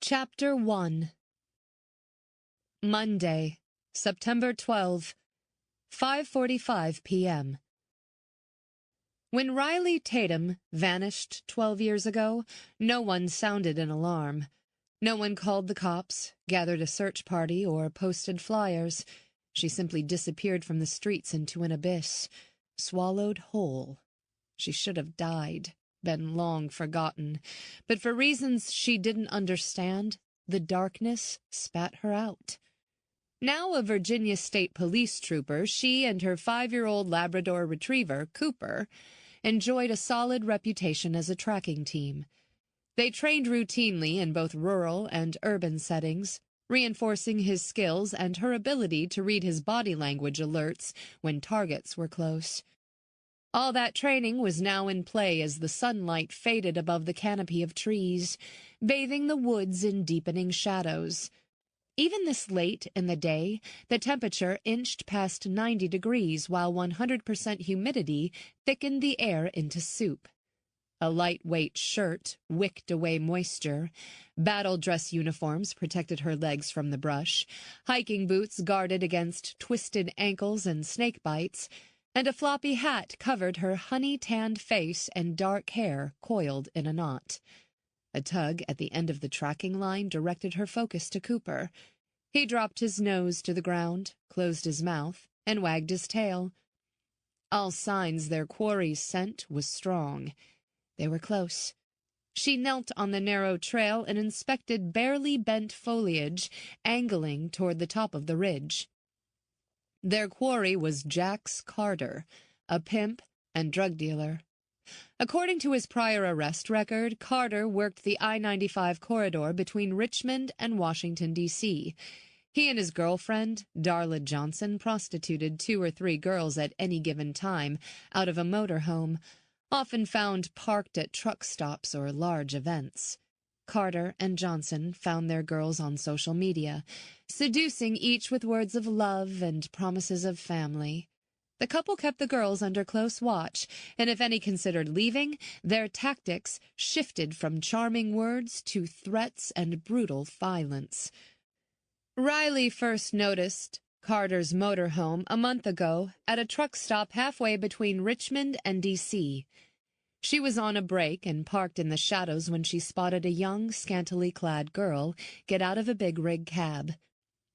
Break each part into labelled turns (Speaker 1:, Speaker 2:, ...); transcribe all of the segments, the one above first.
Speaker 1: Chapter 1. Monday, September 12, 5:45 p.m. When Riley Tatum vanished 12 years ago, no one sounded an alarm. No one called the cops, gathered a search party, or posted flyers. She simply disappeared from the streets into an abyss, swallowed whole. She should have died, been long forgotten, but for reasons she didn't understand, the darkness spat her out. Now a Virginia State Police trooper, she and her 5-year-old Labrador Retriever, Cooper, enjoyed a solid reputation as a tracking team. They trained routinely in both rural and urban settings, reinforcing his skills and her ability to read his body language alerts when targets were close. All that training was now in play as the sunlight faded above the canopy of trees, bathing the woods in deepening shadows. Even this late in the day, the temperature inched past 90 degrees while 100% humidity thickened the air into soup. A lightweight shirt wicked away moisture, battle dress uniforms protected her legs from the brush, hiking boots guarded against twisted ankles and snake bites, and a floppy hat covered her honey-tanned face and dark hair coiled in a knot. A tug at the end of the tracking line directed her focus to Cooper. He dropped his nose to the ground, closed his mouth, and wagged his tail. All signs their quarry's scent was strong. They were close. She knelt on the narrow trail and inspected barely bent foliage angling toward the top of the ridge. Their quarry was Jax Carter, a pimp and drug dealer. According to his prior arrest record, Carter worked the I-95 corridor between Richmond and Washington, D.C. He and his girlfriend, Darla Johnson, prostituted 2 or 3 girls at any given time out of a motorhome, often found parked at truck stops or large events. Carter and Johnson found their girls on social media, seducing each with words of love and promises of family. The couple kept the girls under close watch, and if any considered leaving, their tactics shifted from charming words to threats and brutal violence. Riley first noticed Carter's motorhome a month ago at a truck stop halfway between Richmond and D.C. She was on a break and parked in the shadows when she spotted a young, scantily clad girl get out of a big rig cab.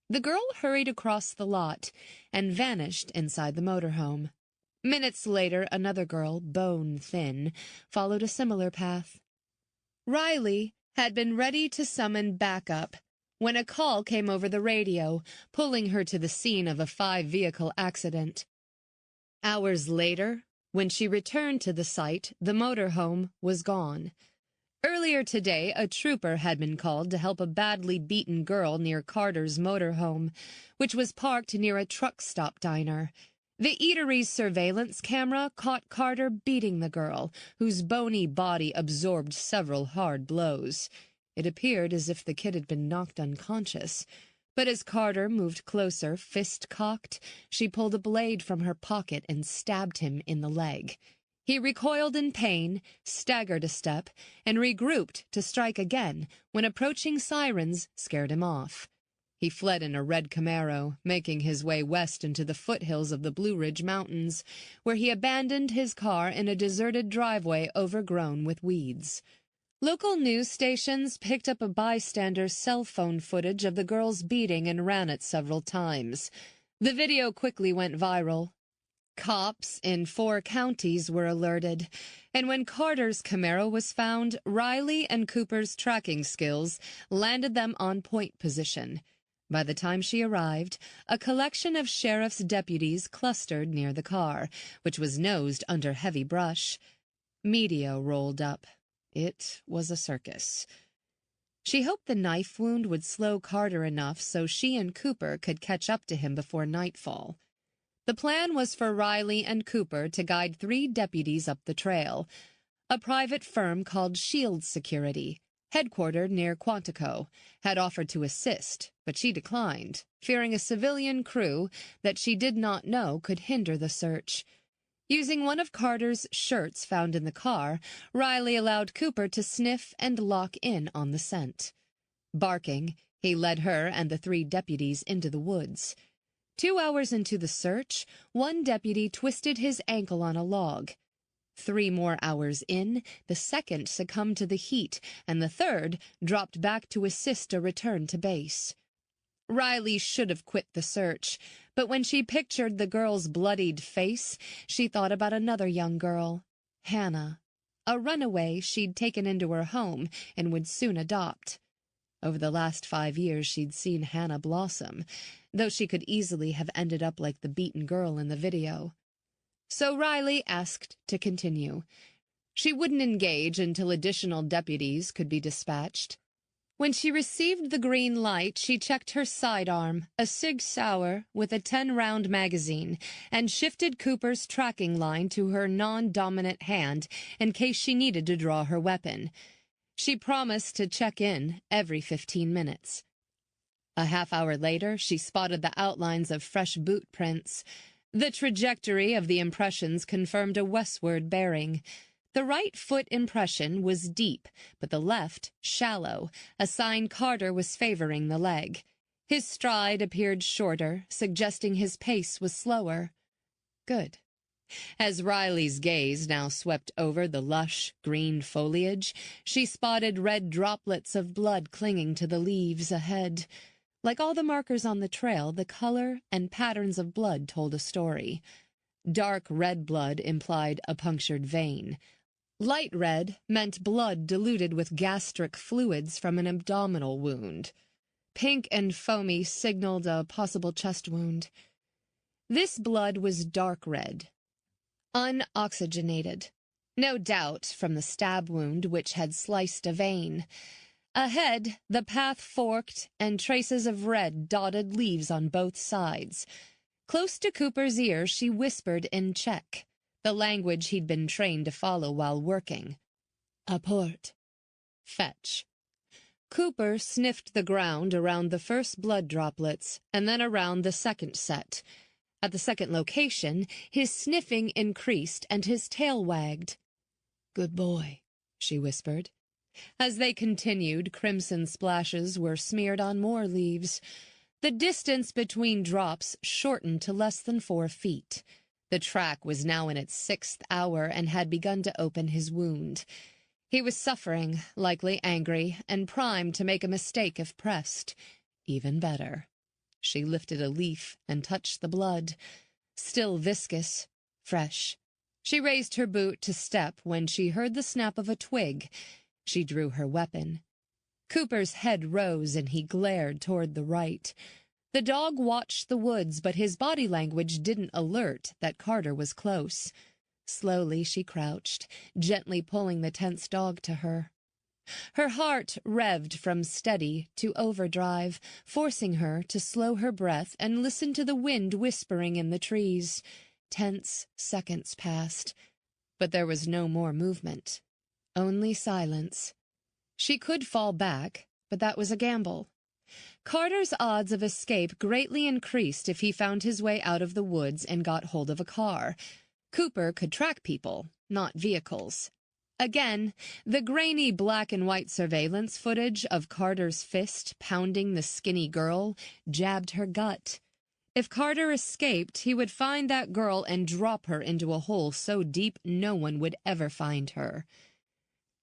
Speaker 1: The girl hurried across the lot and vanished inside the motorhome. Minutes later, another girl, bone-thin, followed a similar path. Riley had been ready to summon backup when a call came over the radio, pulling her to the scene of a 5-vehicle accident. Hours later, when she returned to the site, the motorhome was gone. Earlier today, a trooper had been called to help a badly beaten girl near Carter's motorhome, which was parked near a truck stop diner. The eatery's surveillance camera caught Carter beating the girl, whose bony body absorbed several hard blows. It appeared as if the kid had been knocked unconscious. But as Carter moved closer, fist cocked, she pulled a blade from her pocket and stabbed him in the leg. He recoiled in pain, staggered a step, and regrouped to strike again when approaching sirens scared him off. He fled in a red Camaro, making his way west into the foothills of the Blue Ridge Mountains, where he abandoned his car in a deserted driveway overgrown with weeds. Local news stations picked up a bystander's cell phone footage of the girl's beating and ran it several times. The video quickly went viral. Cops in 4 counties were alerted, and when Carter's Camaro was found, Riley and Cooper's tracking skills landed them on point position. By the time she arrived, a collection of sheriff's deputies clustered near the car, which was nosed under heavy brush. Media rolled up. It was a circus. She hoped the knife wound would slow Carter enough so she and Cooper could catch up to him before nightfall. The plan was for Riley and Cooper to guide 3 deputies up the trail. A private firm called Shield Security, headquartered near Quantico, had offered to assist, but she declined, fearing a civilian crew that she did not know could hinder the search. Using one of Carter's shirts found in the car, Riley allowed Cooper to sniff and lock in on the scent. Barking, he led her and the 3 deputies into the woods. 2 hours into the search, one deputy twisted his ankle on a log. 3 more hours in, the second succumbed to the heat, and the third dropped back to assist a return to base. Riley should have quit the search, but when she pictured the girl's bloodied face, she thought about another young girl, Hannah, a runaway she'd taken into her home and would soon adopt. Over the last 5 years, she'd seen Hannah blossom, though she could easily have ended up like the beaten girl in the video. So Riley asked to continue. She wouldn't engage until additional deputies could be dispatched. When she received the green light, she checked her sidearm, a Sig Sauer with a 10-round magazine, and shifted Cooper's tracking line to her non-dominant hand in case she needed to draw her weapon. She promised to check in every 15 minutes. A half-hour later, she spotted the outlines of fresh boot prints. The trajectory of the impressions confirmed a westward bearing. The right foot impression was deep, but the left shallow, a sign Carter was favoring the leg. His stride appeared shorter, suggesting his pace was slower. Good. As Riley's gaze now swept over the lush, green foliage, she spotted red droplets of blood clinging to the leaves ahead. Like all the markers on the trail, the color and patterns of blood told a story. Dark red blood implied a punctured vein. Light red meant blood diluted with gastric fluids from an abdominal wound. Pink and foamy signaled a possible chest wound. This blood was dark red, unoxygenated, no doubt from the stab wound which had sliced a vein. Ahead, the path forked, and traces of red dotted leaves on both sides. Close to Cooper's ear, she whispered in Czech, the language he'd been trained to follow while working. "Apport." Fetch. Cooper sniffed the ground around the first blood droplets, and then around the second set. At the second location, his sniffing increased and his tail wagged. "Good boy," she whispered. As they continued, crimson splashes were smeared on more leaves. The distance between drops shortened to less than 4 feet. The track was now in its 6th hour and had begun to open his wound. He was suffering, likely angry, and primed to make a mistake if pressed. Even better. She lifted a leaf and touched the blood. Still viscous, fresh. She raised her boot to step when she heard the snap of a twig. She drew her weapon. Cooper's head rose and he glared toward the right. The dog watched the woods, but his body language didn't alert that Carter was close. Slowly she crouched, gently pulling the tense dog to her. Her heart revved from steady to overdrive, forcing her to slow her breath and listen to the wind whispering in the trees. Tense seconds passed, but there was no more movement. Only silence. She could fall back, but that was a gamble. Carter's odds of escape greatly increased if he found his way out of the woods and got hold of a car. Cooper could track people, not vehicles. Again, the grainy black and white surveillance footage of Carter's fist pounding the skinny girl jabbed her gut. If Carter escaped, he would find that girl and drop her into a hole so deep no one would ever find her.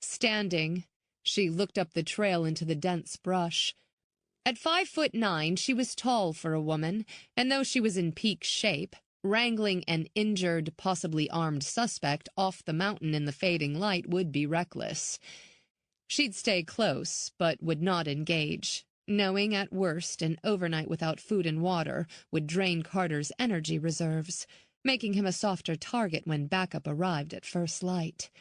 Speaker 1: Standing, she looked up the trail into the dense brush. At 5'9", she was tall for a woman, and though she was in peak shape, wrangling an injured, possibly armed suspect off the mountain in the fading light would be reckless. She'd stay close, but would not engage, knowing at worst an overnight without food and water would drain Carter's energy reserves, making him a softer target when backup arrived at first light.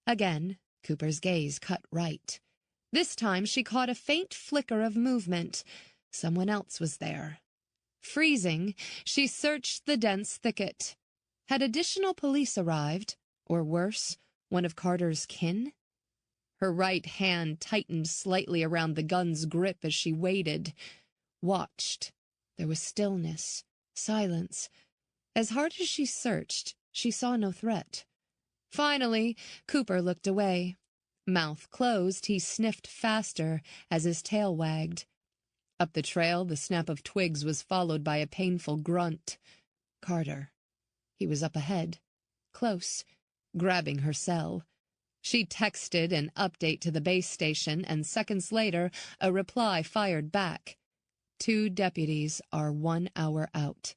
Speaker 1: Again, Cooper's gaze cut right. This time she caught a faint flicker of movement. Someone else was there. Freezing, she searched the dense thicket. Had additional police arrived, or worse, one of Carter's kin? Her right hand tightened slightly around the gun's grip as she waited. Watched. There was stillness, silence. As hard as she searched, she saw no threat. Finally, Cooper looked away. Mouth closed, he sniffed faster as his tail wagged. Up the trail, the snap of twigs was followed by a painful grunt. Carter. He was up ahead, close, grabbing her cell. She texted an update to the base station, and seconds later, a reply fired back. 2 deputies are 1 hour out.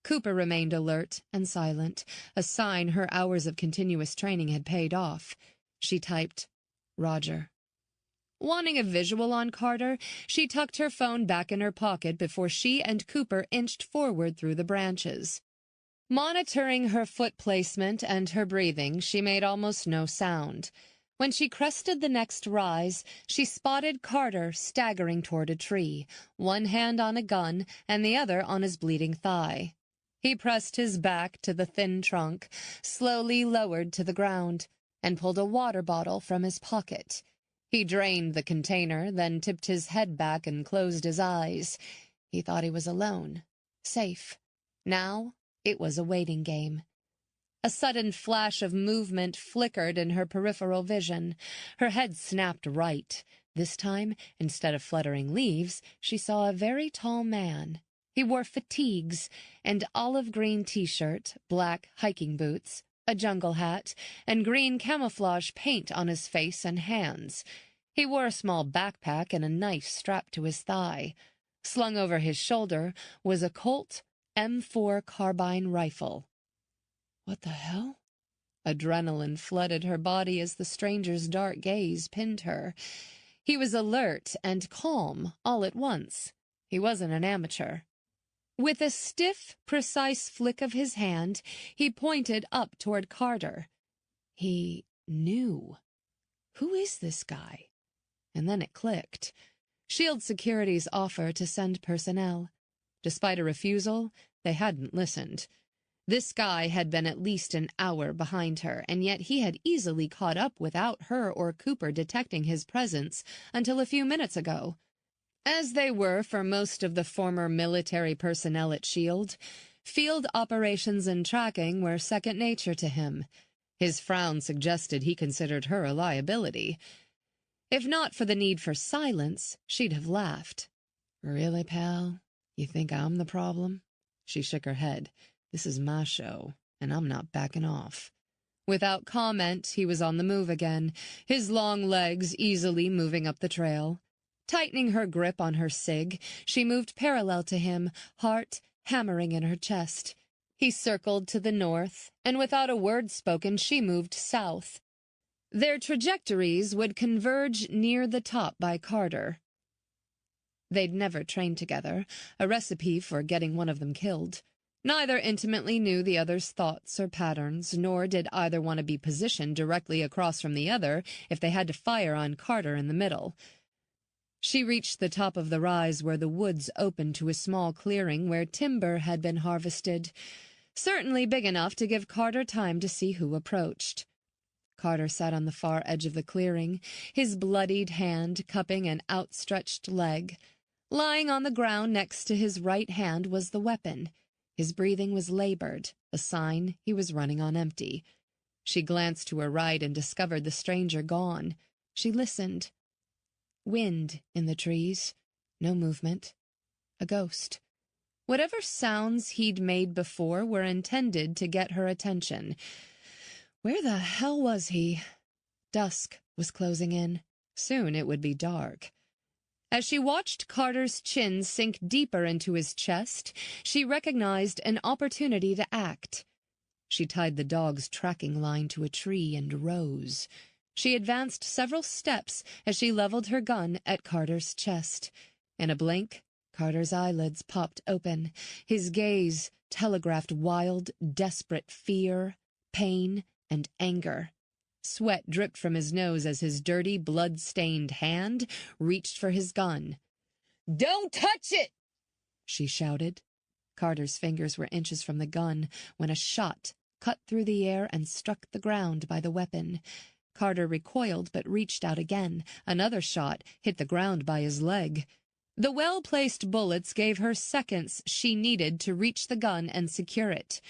Speaker 1: Cooper remained alert and silent, a sign her hours of continuous training had paid off. She typed, Roger. Wanting a visual on Carter, she tucked her phone back in her pocket before she and Cooper inched forward through the branches. Monitoring her foot placement and her breathing, she made almost no sound. When she crested the next rise, she spotted Carter staggering toward a tree, one hand on a gun and the other on his bleeding thigh. He pressed his back to the thin trunk, slowly lowered to the ground, and pulled a water bottle from his pocket. He drained the container, then tipped his head back and closed his eyes. He thought he was alone, safe. Now it was a waiting game. A sudden flash of movement flickered in her peripheral vision. Her head snapped right. This time, instead of fluttering leaves, she saw a very tall man. He wore fatigues, an olive-green t-shirt, black hiking boots, a jungle hat, and green camouflage paint on his face and hands. He wore a small backpack and a knife strapped to his thigh. Slung over his shoulder was a Colt M4 carbine rifle. What the hell? Adrenaline flooded her body as the stranger's dark gaze pinned her. He was alert and calm all at once. He wasn't an amateur. With a stiff, precise flick of his hand, he pointed up toward Carter. He knew. Who is this guy? And then it clicked. SHIELD Security's offer to send personnel. Despite a refusal, they hadn't listened. This guy had been at least an hour behind her, and yet he had easily caught up without her or Cooper detecting his presence until a few minutes ago. As they were for most of the former military personnel at SHIELD, field operations and tracking were second nature to him. His frown suggested he considered her a liability. If not for the need for silence, she'd have laughed. Really, pal? You think I'm the problem? She shook her head. This is my show, and I'm not backing off. Without comment, he was on the move again, his long legs easily moving up the trail. Tightening her grip on her cig, she moved parallel to him, heart hammering in her chest. He circled to the north, and without a word spoken, she moved south. Their trajectories would converge near the top by Carter. They'd never trained together, a recipe for getting one of them killed. Neither intimately knew the other's thoughts or patterns, nor did either want to be positioned directly across from the other if they had to fire on Carter in the middle. She reached the top of the rise where the woods opened to a small clearing where timber had been harvested, certainly big enough to give Carter time to see who approached. Carter sat on the far edge of the clearing, his bloodied hand cupping an outstretched leg. Lying on the ground next to his right hand was the weapon. His breathing was labored, a sign he was running on empty. She glanced to her right and discovered the stranger gone. She listened. Wind in the trees. No movement. A ghost. Whatever sounds he'd made before were intended to get her attention. Where the hell was he? Dusk was closing in. Soon it would be dark. As she watched Carter's chin sink deeper into his chest, she recognized an opportunity to act. She tied the dog's tracking line to a tree and rose. She advanced several steps as she leveled her gun at Carter's chest. In a blink, Carter's eyelids popped open. His gaze telegraphed wild, desperate fear, pain, and anger. Sweat dripped from his nose as his dirty, blood-stained hand reached for his gun. "Don't touch it!" she shouted. Carter's fingers were inches from the gun when a shot cut through the air and struck the ground by the weapon. Carter recoiled but reached out again. Another shot hit the ground by his leg. The well-placed bullets gave her seconds she needed to reach the gun and secure it.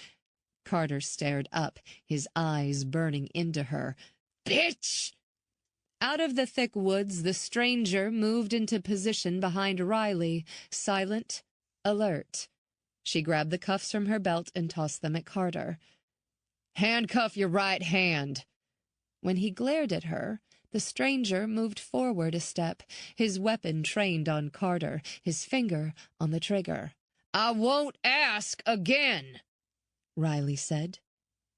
Speaker 1: Carter stared up, his eyes burning into her. "Bitch!" Out of the thick woods, the stranger moved into position behind Riley, silent, alert. She grabbed the cuffs from her belt and tossed them at Carter. "Handcuff your right hand." When he glared at her, the stranger moved forward a step, his weapon trained on Carter, his finger on the trigger. "I won't ask again," Riley said.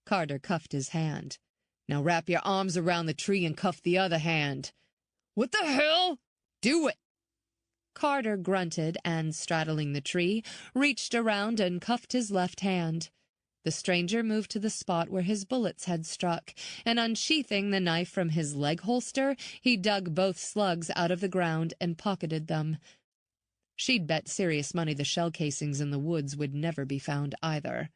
Speaker 1: Carter cuffed his hand. "Now wrap your arms around the tree and cuff the other hand." "What the hell?" "Do it." Carter grunted and, straddling the tree, reached around and cuffed his left hand. The stranger moved to the spot where his bullets had struck, and unsheathing the knife from his leg holster, he dug both slugs out of the ground and pocketed them. She'd bet serious money the shell casings in the woods would never be found either.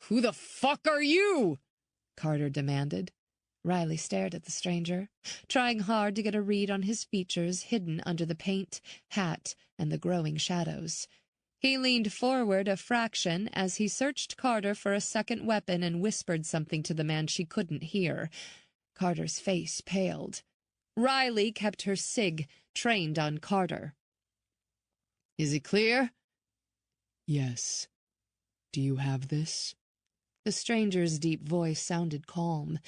Speaker 1: "Who the fuck are you?" Carter demanded. Riley stared at the stranger, trying hard to get a read on his features hidden under the paint, hat, and the growing shadows. He leaned forward a fraction as he searched Carter for a second weapon and whispered something to the man she couldn't hear. Carter's face paled. Riley kept her sig trained on Carter. "Is it clear?" "Yes. Do you have this?" The stranger's deep voice sounded calm.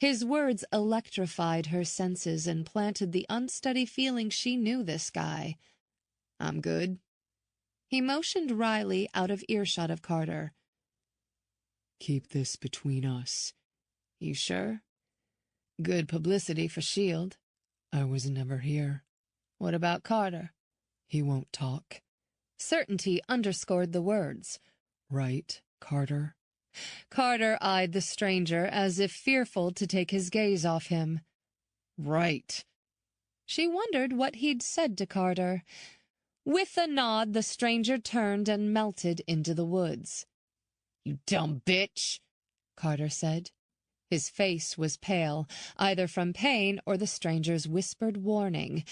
Speaker 1: His words electrified her senses and planted the unsteady feeling she knew this guy. "I'm good." He motioned Riley out of earshot of Carter. "Keep this between us." "You sure?" "Good publicity for S.H.I.E.L.D." "I was never here." "What about Carter?" "He won't talk." Certainty underscored the words. "Right, Carter?" Carter eyed the stranger as if fearful to take his gaze off him. "Right." She wondered what he'd said to Carter. With a nod, the stranger turned and melted into the woods. "You dumb bitch," Carter said. His face was pale, either from pain or the stranger's whispered warning.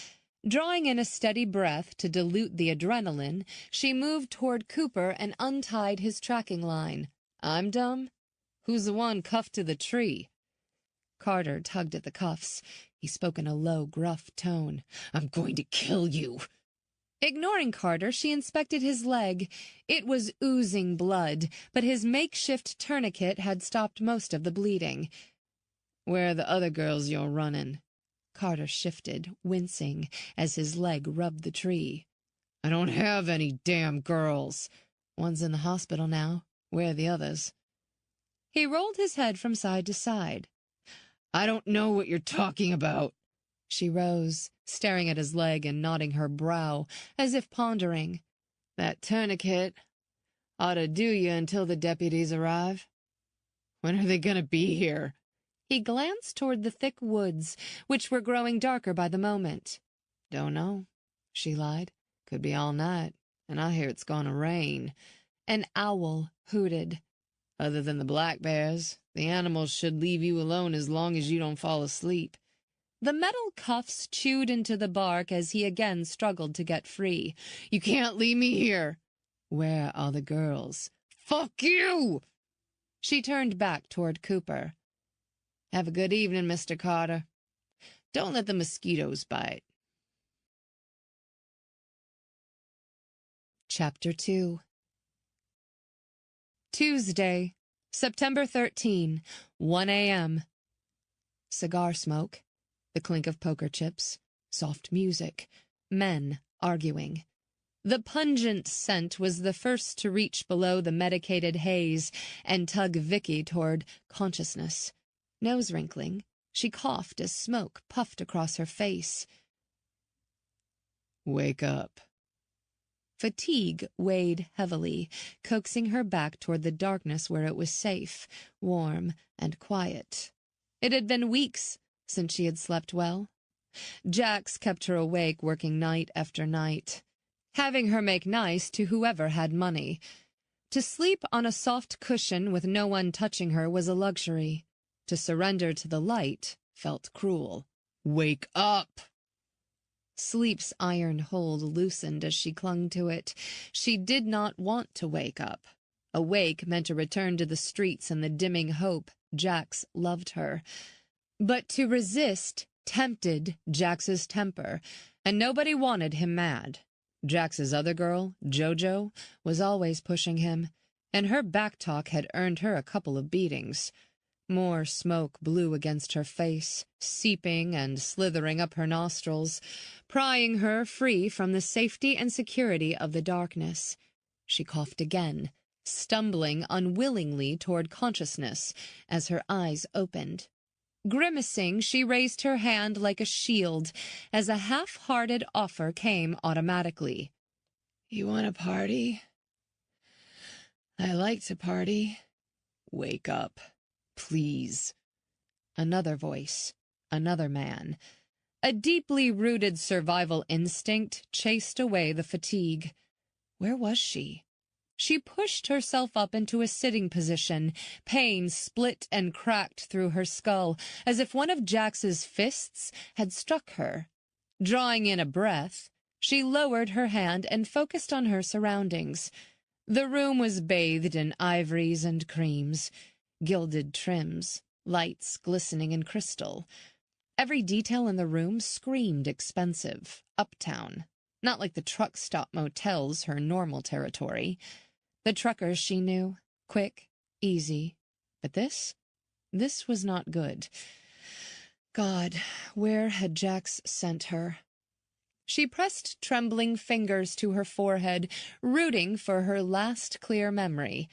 Speaker 1: Drawing in a steady breath to dilute the adrenaline, she moved toward Cooper and untied his tracking line. "I'm dumb? Who's the one cuffed to the tree?" Carter tugged at the cuffs. He spoke in a low, gruff tone. "I'm going to kill you." Ignoring Carter, she inspected his leg. It was oozing blood, but his makeshift tourniquet had stopped most of the bleeding. "Where are the other girls you're running?" Carter shifted, wincing, as his leg rubbed the tree. "I don't have any damn girls. One's in the hospital now. Where are the others?" He rolled his head from side to side. "I don't know what you're talking about." She rose, staring at his leg and nodding her brow, as if pondering. "That tourniquet ought to do you until the deputies arrive." "When are they going to be here?" He glanced toward the thick woods, which were growing darker by the moment. "Don't know," she lied. "Could be all night, and I hear it's going to rain." An owl hooted. "Other than the black bears, the animals should leave you alone as long as you don't fall asleep." The metal cuffs chewed into the bark as he again struggled to get free. "You can't leave me here." "Where are the girls?" "Fuck you!" She turned back toward Cooper. "Have a good evening, Mr. Carter. Don't let the mosquitoes bite." Chapter 2. Tuesday, September 13, 1 a.m. Cigar smoke, the clink of poker chips, soft music, men arguing. The pungent scent was the first to reach below the medicated haze and tug Vicky toward consciousness. Nose wrinkling, she coughed as smoke puffed across her face. "Wake up." Fatigue weighed heavily, coaxing her back toward the darkness where it was safe, warm, and quiet. It had been weeks since she had slept well. Jax kept her awake working night after night, having her make nice to whoever had money. To sleep on a soft cushion with no one touching her was a luxury. To surrender to the light felt cruel. "Wake up!" Sleep's iron hold loosened as she clung to it. She did not want to wake up. Awake meant a return to the streets and the dimming hope Jax loved her. But to resist tempted Jax's temper, and nobody wanted him mad. Jax's other girl, JoJo, was always pushing him, and her backtalk had earned her a couple of beatings. More smoke blew against her face, seeping and slithering up her nostrils, prying her free from the safety and security of the darkness. She coughed again, stumbling unwillingly toward consciousness as her eyes opened. Grimacing, she raised her hand like a shield as a half-hearted offer came automatically. "You want a party?" "I like to party." "Wake up, please." Another voice, another man. A deeply rooted survival instinct chased away the fatigue. Where was she? She pushed herself up into a sitting position. Pain split and cracked through her skull, as if one of Jax's fists had struck her. Drawing in a breath, she lowered her hand and focused on her surroundings. The room was bathed in ivories and creams, gilded trims, lights glistening in crystal. Every detail in the room screamed expensive, uptown, not like the truck stop motels, her normal territory. The truckers she knew, quick, easy. But this was not good. God, where had Jax sent her? She pressed trembling fingers to her forehead, rooting for her last clear memory.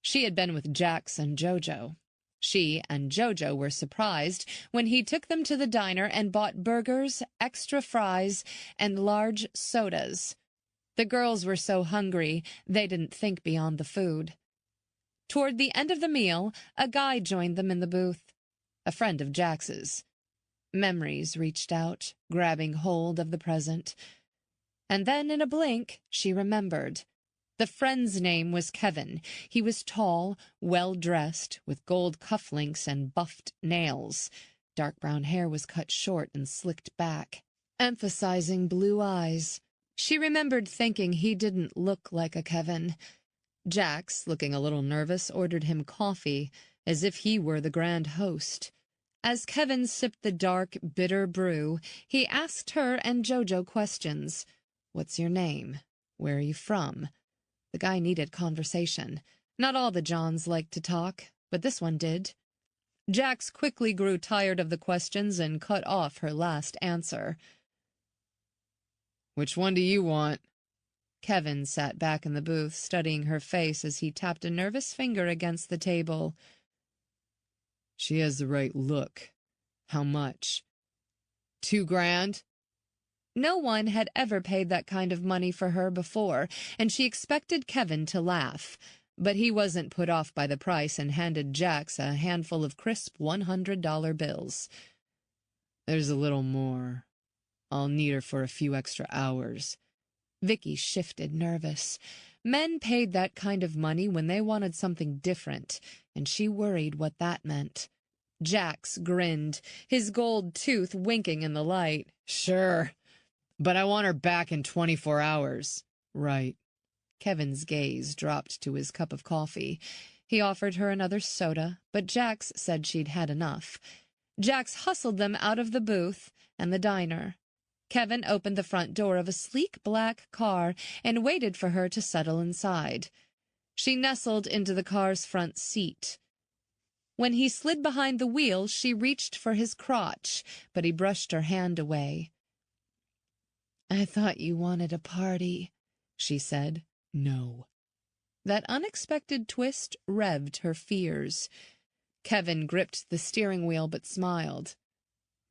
Speaker 1: She had been with Jax and JoJo. She and JoJo were surprised when he took them to the diner and bought burgers, extra fries, and large sodas. The girls were so hungry, they didn't think beyond the food. Toward the end of the meal, a guy joined them in the booth, a friend of Jax's. Memories reached out, grabbing hold of the present. And then, in a blink, she remembered. The friend's name was Kevin. He was tall, well-dressed, with gold cufflinks and buffed nails. Dark brown hair was cut short and slicked back, emphasizing blue eyes. She remembered thinking he didn't look like a Kevin. Jax, looking a little nervous, ordered him coffee, as if he were the grand host. As Kevin sipped the dark, bitter brew, he asked her and JoJo questions. "What's your name? Where are you from?" The guy needed conversation. Not all the Johns liked to talk, but this one did. Jax quickly grew tired of the questions and cut off her last answer. "Which one do you want?" Kevin sat back in the booth, studying her face as he tapped a nervous finger against the table. "She has the right look. How much?" $2,000. No one had ever paid that kind of money for her before, and she expected Kevin to laugh. But he wasn't put off by the price and handed Jax a handful of crisp $100 bills. "There's a little more. I'll need her for a few extra hours." Vicky shifted, nervous. Men paid that kind of money when they wanted something different, and she worried what that meant. Jax grinned, his gold tooth winking in the light. "Sure, but I want her back in 24 hours. "Right." Kevin's gaze dropped to his cup of coffee. He offered her another soda, but Jax said she'd had enough. Jax hustled them out of the booth and the diner. Kevin opened the front door of a sleek black car and waited for her to settle inside. She nestled into the car's front seat. When he slid behind the wheel, she reached for his crotch, but he brushed her hand away. "I thought you wanted a party," she said. "No." That unexpected twist revved her fears. Kevin gripped the steering wheel but smiled.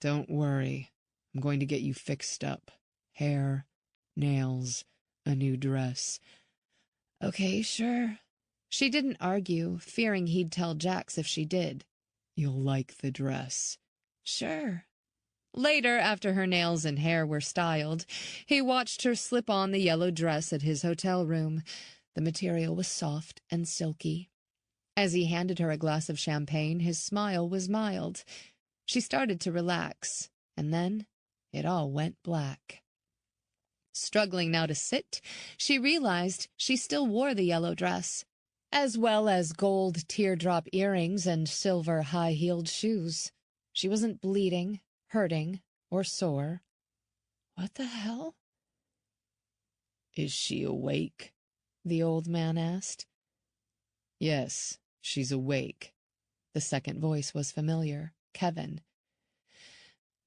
Speaker 1: "Don't worry. I'm going to get you fixed up. Hair, nails, a new dress." "Okay, sure." She didn't argue, fearing he'd tell Jax if she did. "You'll like the dress." "Sure." Later, after her nails and hair were styled, he watched her slip on the yellow dress at his hotel room. The material was soft and silky. As he handed her a glass of champagne, his smile was mild. She started to relax, and then it all went black. Struggling now to sit, she realized she still wore the yellow dress, as well as gold teardrop earrings and silver high-heeled shoes. She wasn't bleeding. hurting or sore. What the hell?
Speaker 2: Is she awake?
Speaker 1: The old man asked.
Speaker 2: Yes, she's awake.
Speaker 1: The second voice was familiar. Kevin.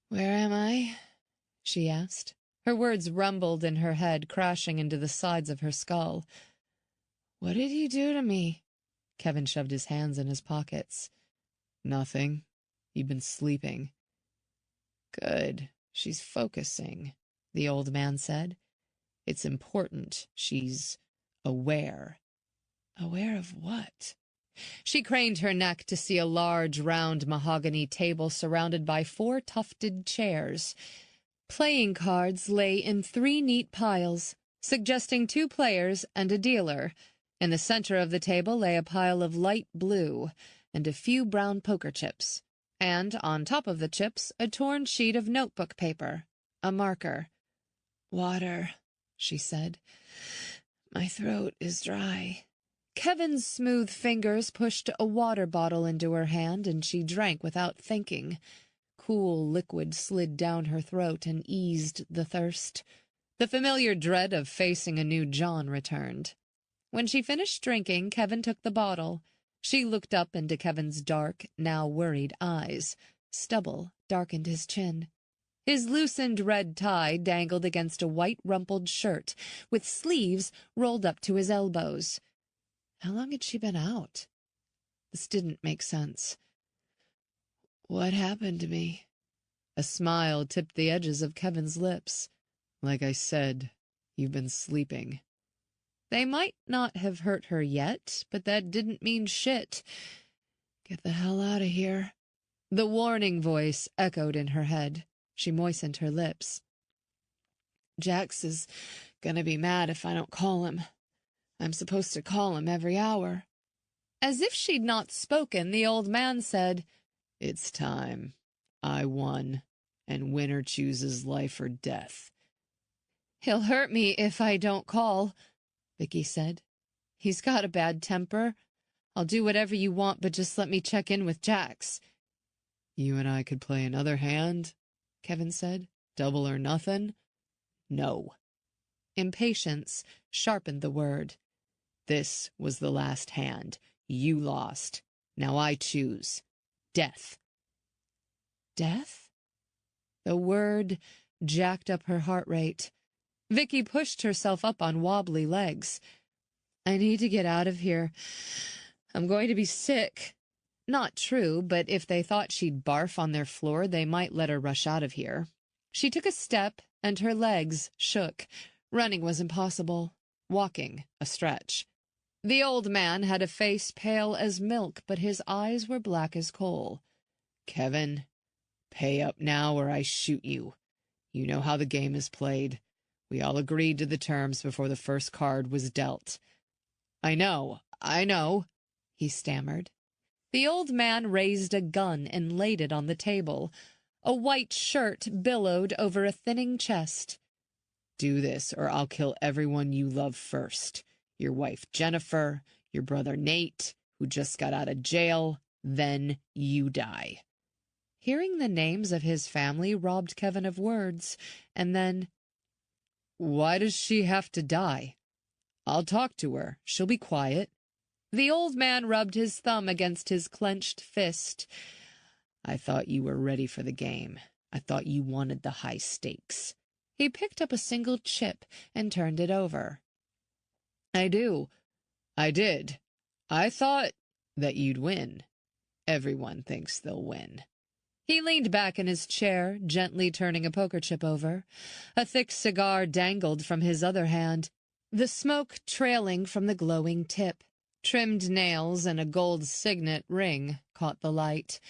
Speaker 2: Where am I?
Speaker 1: She asked. Her words rumbled in her head, crashing into the sides of her skull.
Speaker 2: What did he do to me?
Speaker 1: Kevin shoved his hands in his pockets.
Speaker 2: Nothing. You've been sleeping. Good. She's focusing, the old man said. It's important. She's aware. Aware of what?
Speaker 1: She craned her neck to see a large, round mahogany table surrounded by 4 tufted chairs. Playing cards lay in 3 neat piles, suggesting 2 players and a dealer. In the center of the table lay a pile of light blue and a few brown poker chips, and on top of the chips a torn sheet of notebook paper, a marker.
Speaker 2: Water, she said. My throat is dry.
Speaker 1: Kevin's smooth fingers pushed a water bottle into her hand, and she drank without thinking. Cool liquid slid down her throat and eased the thirst. The familiar dread of facing a new John returned. When she finished drinking, Kevin took the bottle. She looked up into Kevin's dark, now worried eyes. Stubble darkened his chin. His loosened red tie dangled against a white rumpled shirt, with sleeves rolled up to his elbows. How long had she been out? This didn't make sense.
Speaker 2: What happened to me?
Speaker 1: A smile tipped the edges of Kevin's lips.
Speaker 2: Like I said, you've been sleeping.
Speaker 1: They might not have hurt her yet, but that didn't mean shit.
Speaker 2: Get the hell out of here.
Speaker 1: The warning voice echoed in her head. She moistened her lips.
Speaker 2: Jax is gonna be mad if I don't call him. I'm supposed to call him every hour.
Speaker 1: As if she'd not spoken, the old man said,
Speaker 2: It's time. I won, and winner chooses life or death.
Speaker 1: He'll hurt me if I don't call, Vicky said. He's got a bad temper. I'll do whatever you want, but just let me check in with Jax.
Speaker 2: You and I could play another hand, Kevin said. Double or nothing? No.
Speaker 1: Impatience sharpened the word.
Speaker 2: This was the last hand. You lost. Now I choose. Death.
Speaker 1: Death? The word jacked up her heart rate. Vicky pushed herself up on wobbly legs. I need to get out of here. I'm going to be sick. Not true, but if they thought she'd barf on their floor, they might let her rush out of here. She took a step, and her legs shook. Running was impossible. Walking, a stretch. The old man had a face pale as milk, but his eyes were black as coal.
Speaker 2: Kevin, pay up now or I shoot you. You know how the game is played. We all agreed to the terms before the first card was dealt. I know, he stammered.
Speaker 1: The old man raised a gun and laid it on the table. A white shirt billowed over a thinning chest.
Speaker 2: Do this, or I'll kill everyone you love first. Your wife Jennifer, your brother Nate, who just got out of jail, then you die.
Speaker 1: Hearing the names of his family robbed Kevin of words, and then,
Speaker 2: Why does she have to die? I'll talk to her. She'll be quiet.
Speaker 1: The old man rubbed his thumb against his clenched fist.
Speaker 2: I thought you were ready for the game. I thought you wanted the high stakes.
Speaker 1: He picked up a single chip and turned it over.
Speaker 2: I did. I thought that you'd win. Everyone thinks they'll win.
Speaker 1: He leaned back in his chair, gently turning a poker chip over. A thick cigar dangled from his other hand, the smoke trailing from the glowing tip. Trimmed nails and a gold signet ring caught the light.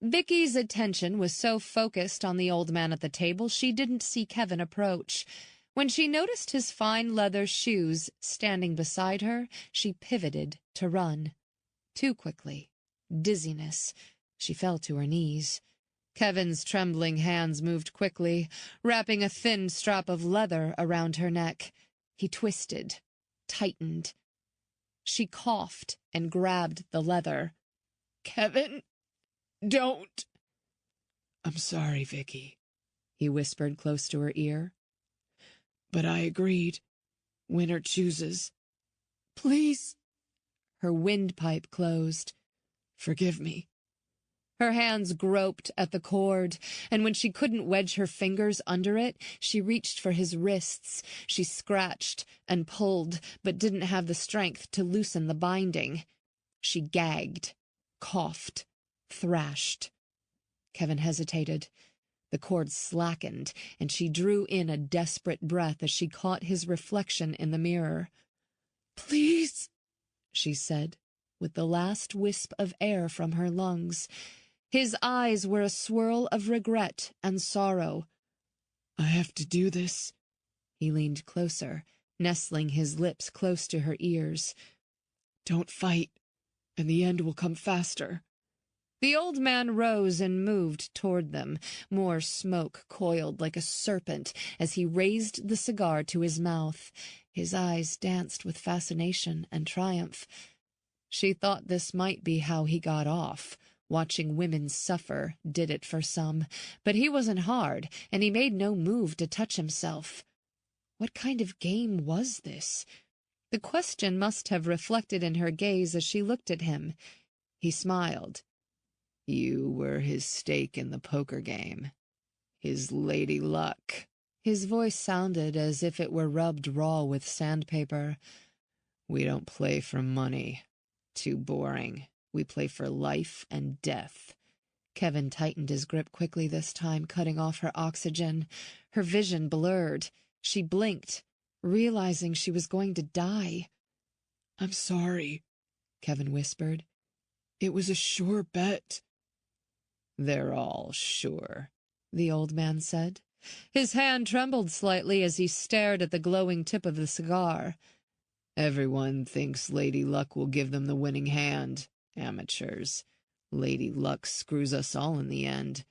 Speaker 1: Vicky's attention was so focused on the old man at the table she didn't see Kevin approach. When she noticed his fine leather shoes standing beside her, she pivoted to run. Too quickly. Dizziness. She fell to her knees. Kevin's trembling hands moved quickly, wrapping a thin strap of leather around her neck. He twisted, tightened. She coughed and grabbed the leather.
Speaker 2: Kevin, don't. I'm sorry, Vicky, he whispered close to her ear. But I agreed. Winner chooses. Please. Her windpipe closed. Forgive me. Her hands groped at the cord, and when she couldn't wedge her fingers under it, she reached for his wrists. She scratched and pulled, but didn't have the strength to loosen the binding. She gagged, coughed, thrashed. Kevin hesitated. The cord slackened, and she drew in a desperate breath as she caught his reflection in the mirror. "Please," she said, with the last wisp of air from her lungs. His eyes were a swirl of regret and sorrow. "I have to do this." He leaned closer, nestling his lips close to her ears. "Don't fight, and the end will come faster." The old man rose and moved toward them. More smoke coiled like a serpent as he raised the cigar to his mouth. His eyes danced with fascination and triumph. She thought this might be how he got off. Watching women suffer did it for some, but he wasn't hard, and he made no move to touch himself. What kind of game was this? The question must have reflected in her gaze as she looked at him. He smiled. "You were his stake in the poker game. His lady luck." His voice sounded as if it were rubbed raw with sandpaper. "We don't play for money. Too boring. We play for life and death." Kevin tightened his grip quickly this time, cutting off her oxygen. Her vision blurred. She blinked, realizing she was going to die. "I'm sorry," Kevin whispered. "It was a sure bet." "They're all sure," the old man said. His hand trembled slightly as he stared at the glowing tip of the cigar. "Everyone thinks Lady Luck will give them the winning hand. Amateurs. Lady Luck screws us all in the end.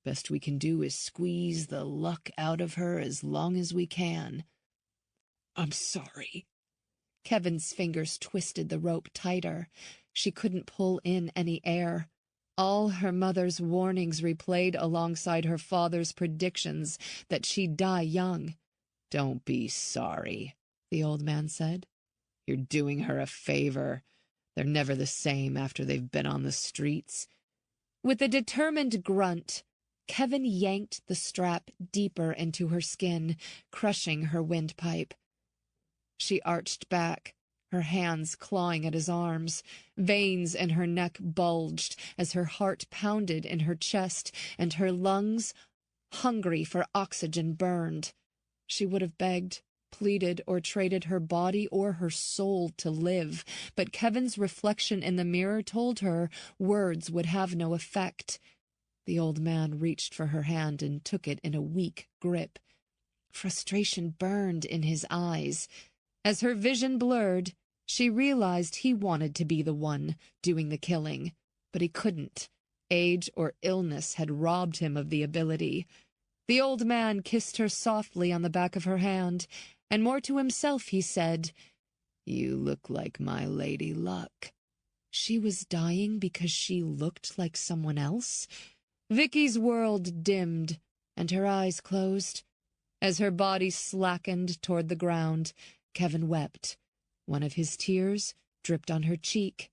Speaker 2: Best we can do is squeeze the luck out of her as long as we can." "I'm sorry." Kevin's fingers twisted the rope tighter. She couldn't pull in any air. All her mother's warnings replayed alongside her father's predictions that she'd die young. "Don't be sorry," the old man said. "You're doing her a favor. They're never the same after they've been on the streets." With a determined grunt, Kevin yanked the strap deeper into her skin, crushing her windpipe. She arched back, her hands clawing at his arms. Veins in her neck bulged as her heart pounded in her chest, and her lungs, hungry for oxygen, burned. She would have begged, pleaded, or traded her body or her soul to live, but Kevin's reflection in the mirror told her words would have no effect. The old man reached for her hand and took it in a weak grip. Frustration burned in his eyes. As her vision blurred, she realized he wanted to be the one doing the killing, but he couldn't. Age or illness had robbed him of the ability. The old man kissed her softly on the back of her hand, and more to himself he said, "You look like my lady luck." She was dying because she looked like someone else? Vicky's world dimmed, and her eyes closed. As her body slackened toward the ground, Kevin wept. One of his tears dripped on her cheek,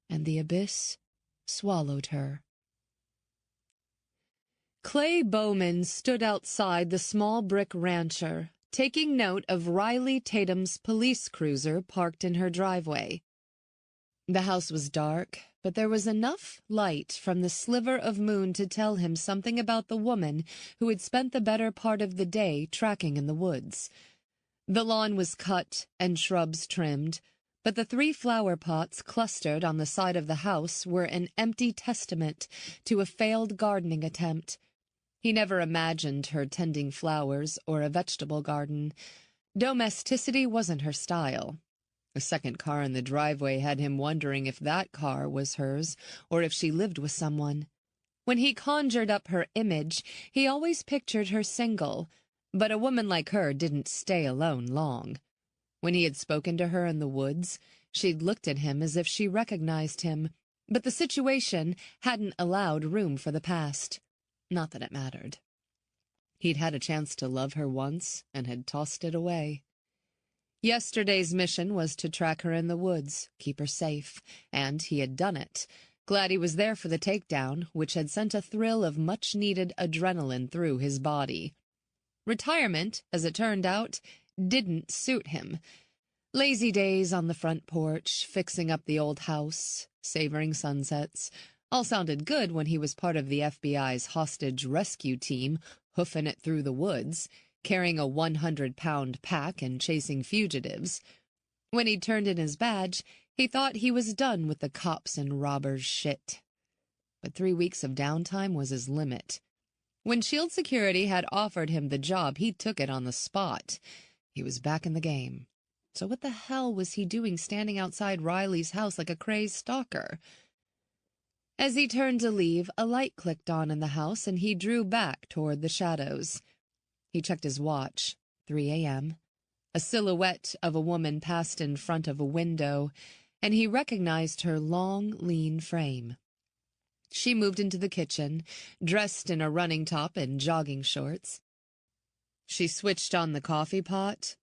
Speaker 2: and the abyss swallowed her. Clay Bowman stood outside the small brick rancher, taking note of Riley Tatum's police cruiser parked in her driveway. The house was dark, but there was enough light from the sliver of moon to tell him something about the woman who had spent the better part of the day tracking in the woods. The lawn was cut and shrubs trimmed, but the 3 flower pots clustered on the side of the house were an empty testament to a failed gardening attempt. He never imagined her tending flowers or a vegetable garden. Domesticity wasn't her style. A second car in the driveway had him wondering if that car was hers or if she lived with someone. When he conjured up her image, he always pictured her single, but a woman like her didn't stay alone long. When he had spoken to her in the woods, she'd looked at him as if she recognized him, but the situation hadn't allowed room for the past.
Speaker 1: Not that it mattered. He'd had a chance to love her once and had tossed it away. Yesterday's mission was to track her in the woods, keep her safe, and he had done it. Glad he was there for the takedown, which had sent a thrill of much-needed adrenaline through his body. Retirement, as it turned out, didn't suit him. Lazy days on the front porch, fixing up the old house, savoring sunsets, all sounded good when he was part of the FBI's hostage rescue team, hoofing it through the woods, carrying a 100-pound pack and chasing fugitives. When he'd turned in his badge, he thought he was done with the cops and robbers shit. But 3 weeks of downtime was his limit. When Shield Security had offered him the job, he took it on the spot. He was back in the game. So what the hell was he doing standing outside Riley's house like a crazed stalker? As he turned to leave, a light clicked on in the house and he drew back toward the shadows. He checked his watch. 3 a.m. A silhouette of a woman passed in front of a window, and he recognized her long, lean frame. She moved into the kitchen, dressed in a running top and jogging shorts. She switched on the coffee pot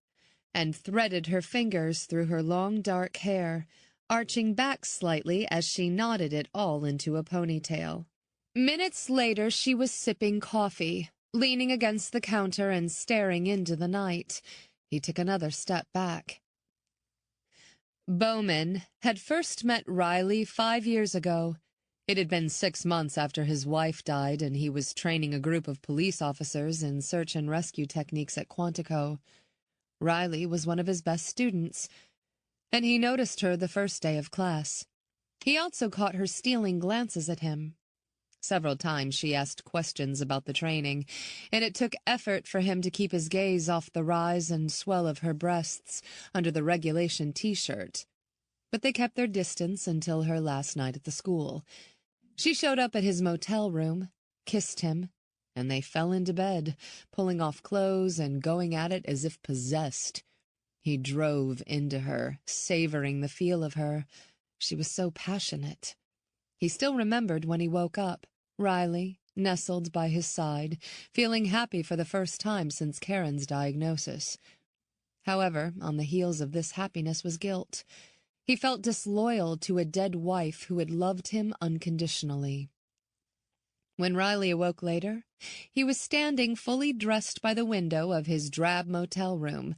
Speaker 1: and threaded her fingers through her long, dark hair, arching back slightly as she knotted it all into a ponytail. Minutes later, she was sipping coffee, leaning against the counter and staring into the night. He took another step back. Bowman had first met Riley 5 years ago. It had been 6 months after his wife died, and he was training a group of police officers in search and rescue techniques at Quantico. Riley was one of his best students, and he noticed her the first day of class. He also caught her stealing glances at him. Several times she asked questions about the training, and it took effort for him to keep his gaze off the rise and swell of her breasts under the regulation T-shirt. But they kept their distance until her last night at the school. She showed up at his motel room, kissed him, and they fell into bed, pulling off clothes and going at it as if possessed. He drove into her, savoring the feel of her. She was so passionate. He still remembered when he woke up, Riley, nestled by his side, feeling happy for the first time since Karen's diagnosis. However, on the heels of this happiness was guilt. He felt disloyal to a dead wife who had loved him unconditionally. When Riley awoke later, he was standing fully dressed by the window of his drab motel room.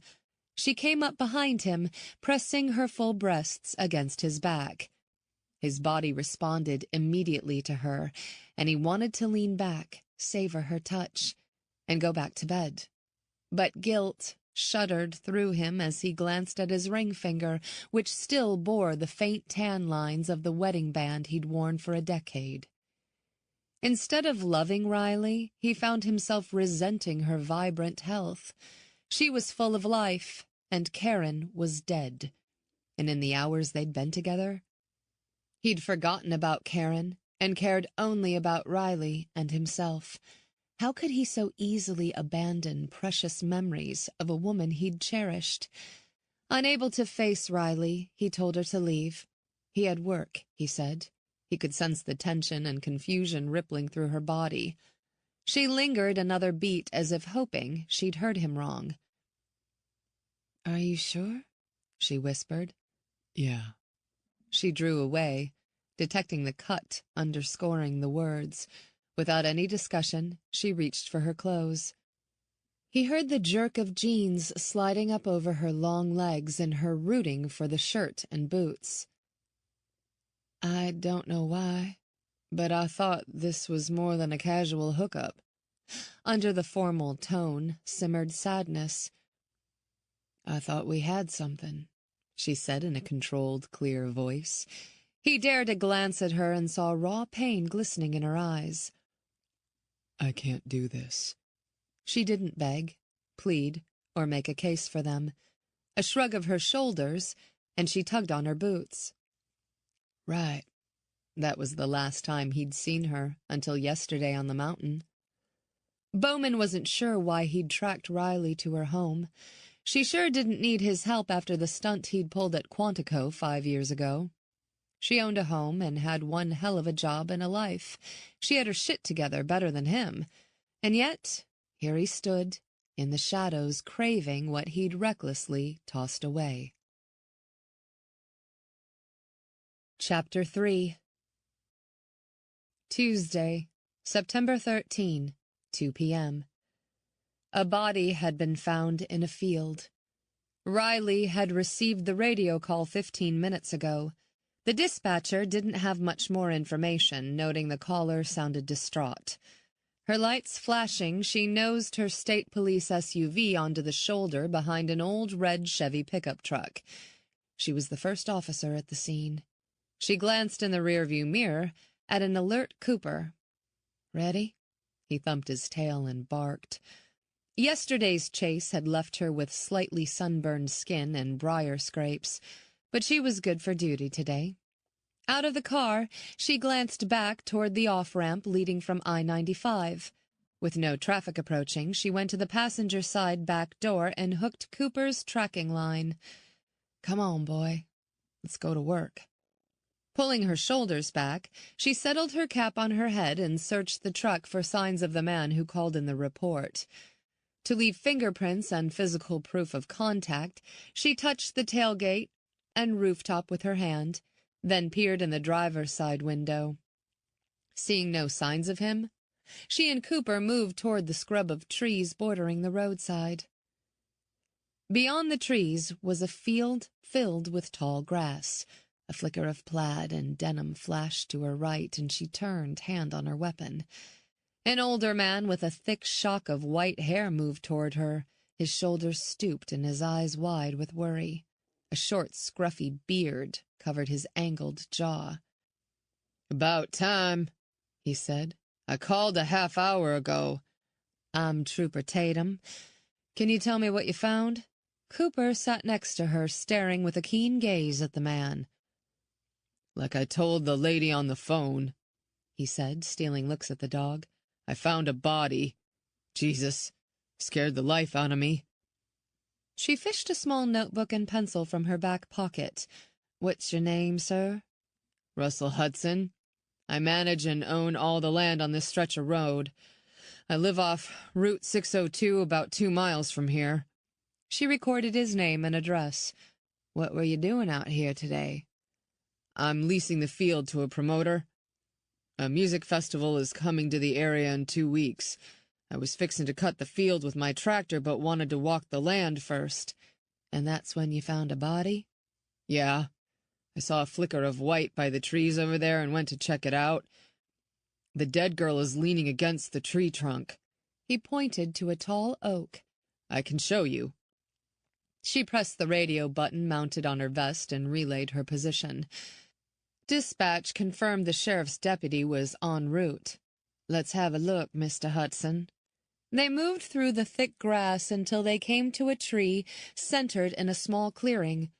Speaker 1: She came up behind him, pressing her full breasts against his back. His body responded immediately to her, and he wanted to lean back, savor her touch, and go back to bed. But guilt shuddered through him as he glanced at his ring finger, which still bore the faint tan lines of the wedding band he'd worn for a decade. Instead of loving Riley, he found himself resenting her vibrant health. She was full of life, and Karen was dead. And in the hours they'd been together, he'd forgotten about Karen and cared only about Riley and himself. How could he so easily abandon precious memories of a woman he'd cherished? Unable to face Riley, he told her to leave. He had work, he said. He could sense the tension and confusion rippling through her body. She lingered another beat as if hoping she'd heard him wrong. "Are you sure?" she whispered.
Speaker 2: "Yeah."
Speaker 1: She drew away, detecting the cut underscoring the words. Without any discussion, she reached for her clothes. He heard the jerk of jeans sliding up over her long legs and her rooting for the shirt and boots. "I don't know why, but I thought this was more than a casual hookup." Under the formal tone simmered sadness. "I thought we had something," she said in a controlled, clear voice. He dared a glance at her and saw raw pain glistening in her eyes. "I can't do this." She didn't beg, plead, or make a case for them. A shrug of her shoulders, and she tugged on her boots. Right. That was the last time he'd seen her, until yesterday on the mountain. Bowman wasn't sure why he'd tracked Riley to her home. She sure didn't need his help after the stunt he'd pulled at Quantico 5 years ago. She owned a home and had one hell of a job and a life. She had her shit together better than him. And yet, here he stood, in the shadows, craving what he'd recklessly tossed away. Chapter 3. Tuesday, September 13, 2 p.m. A body had been found in a field. Riley had received the radio call 15 minutes ago. The dispatcher didn't have much more information, noting the caller sounded distraught. Her lights flashing, she nosed her state police SUV onto the shoulder behind an old red Chevy pickup truck. She was the first officer at the scene. She glanced in the rearview mirror at an alert Cooper. "Ready?" He thumped his tail and barked. Yesterday's chase had left her with slightly sunburned skin and briar scrapes, but she was good for duty today. Out of the car, she glanced back toward the off-ramp leading from I-95. With no traffic approaching, she went to the passenger side back door and hooked Cooper's tracking line. "Come on, boy. Let's go to work." Pulling her shoulders back, she settled her cap on her head and searched the truck for signs of the man who called in the report. To leave fingerprints and physical proof of contact, she touched the tailgate and rooftop with her hand, then peered in the driver's side window. Seeing no signs of him, she and Cooper moved toward the scrub of trees bordering the roadside. Beyond the trees was a field filled with tall grass. A flicker of plaid and denim flashed to her right, and she turned, hand on her weapon. An older man with a thick shock of white hair moved toward her, his shoulders stooped and his eyes wide with worry. A short, scruffy beard covered his angled jaw.
Speaker 2: "About time," he said. "I called a half hour ago."
Speaker 1: "I'm Trooper Tatum. Can you tell me what you found?" Cooper sat next to her, staring with a keen gaze at the man.
Speaker 2: "Like I told the lady on the phone," he said, stealing looks at the dog. "I found a body. Jesus, scared the life out of me."
Speaker 1: She fished a small notebook and pencil from her back pocket. "What's your name, sir?"
Speaker 2: "Russell Hudson. I manage and own all the land on this stretch of road. I live off Route 602, about 2 miles from here."
Speaker 1: She recorded his name and address. "What were you doing out here today?"
Speaker 2: "I'm leasing the field to a promoter. A music festival is coming to the area in 2 weeks. I was fixing to cut the field with my tractor, but wanted to walk the land first."
Speaker 1: "And that's when you found a body?"
Speaker 2: "Yeah. I saw a flicker of white by the trees over there and went to check it out. The dead girl is leaning against the tree trunk."
Speaker 1: He pointed to a tall oak.
Speaker 2: "I can show you."
Speaker 1: She pressed the radio button mounted on her vest and relayed her position. Dispatch confirmed the sheriff's deputy was en route. "Let's have a look, Mr. Hudson." They moved through the thick grass until they came to a tree centered in a small clearing.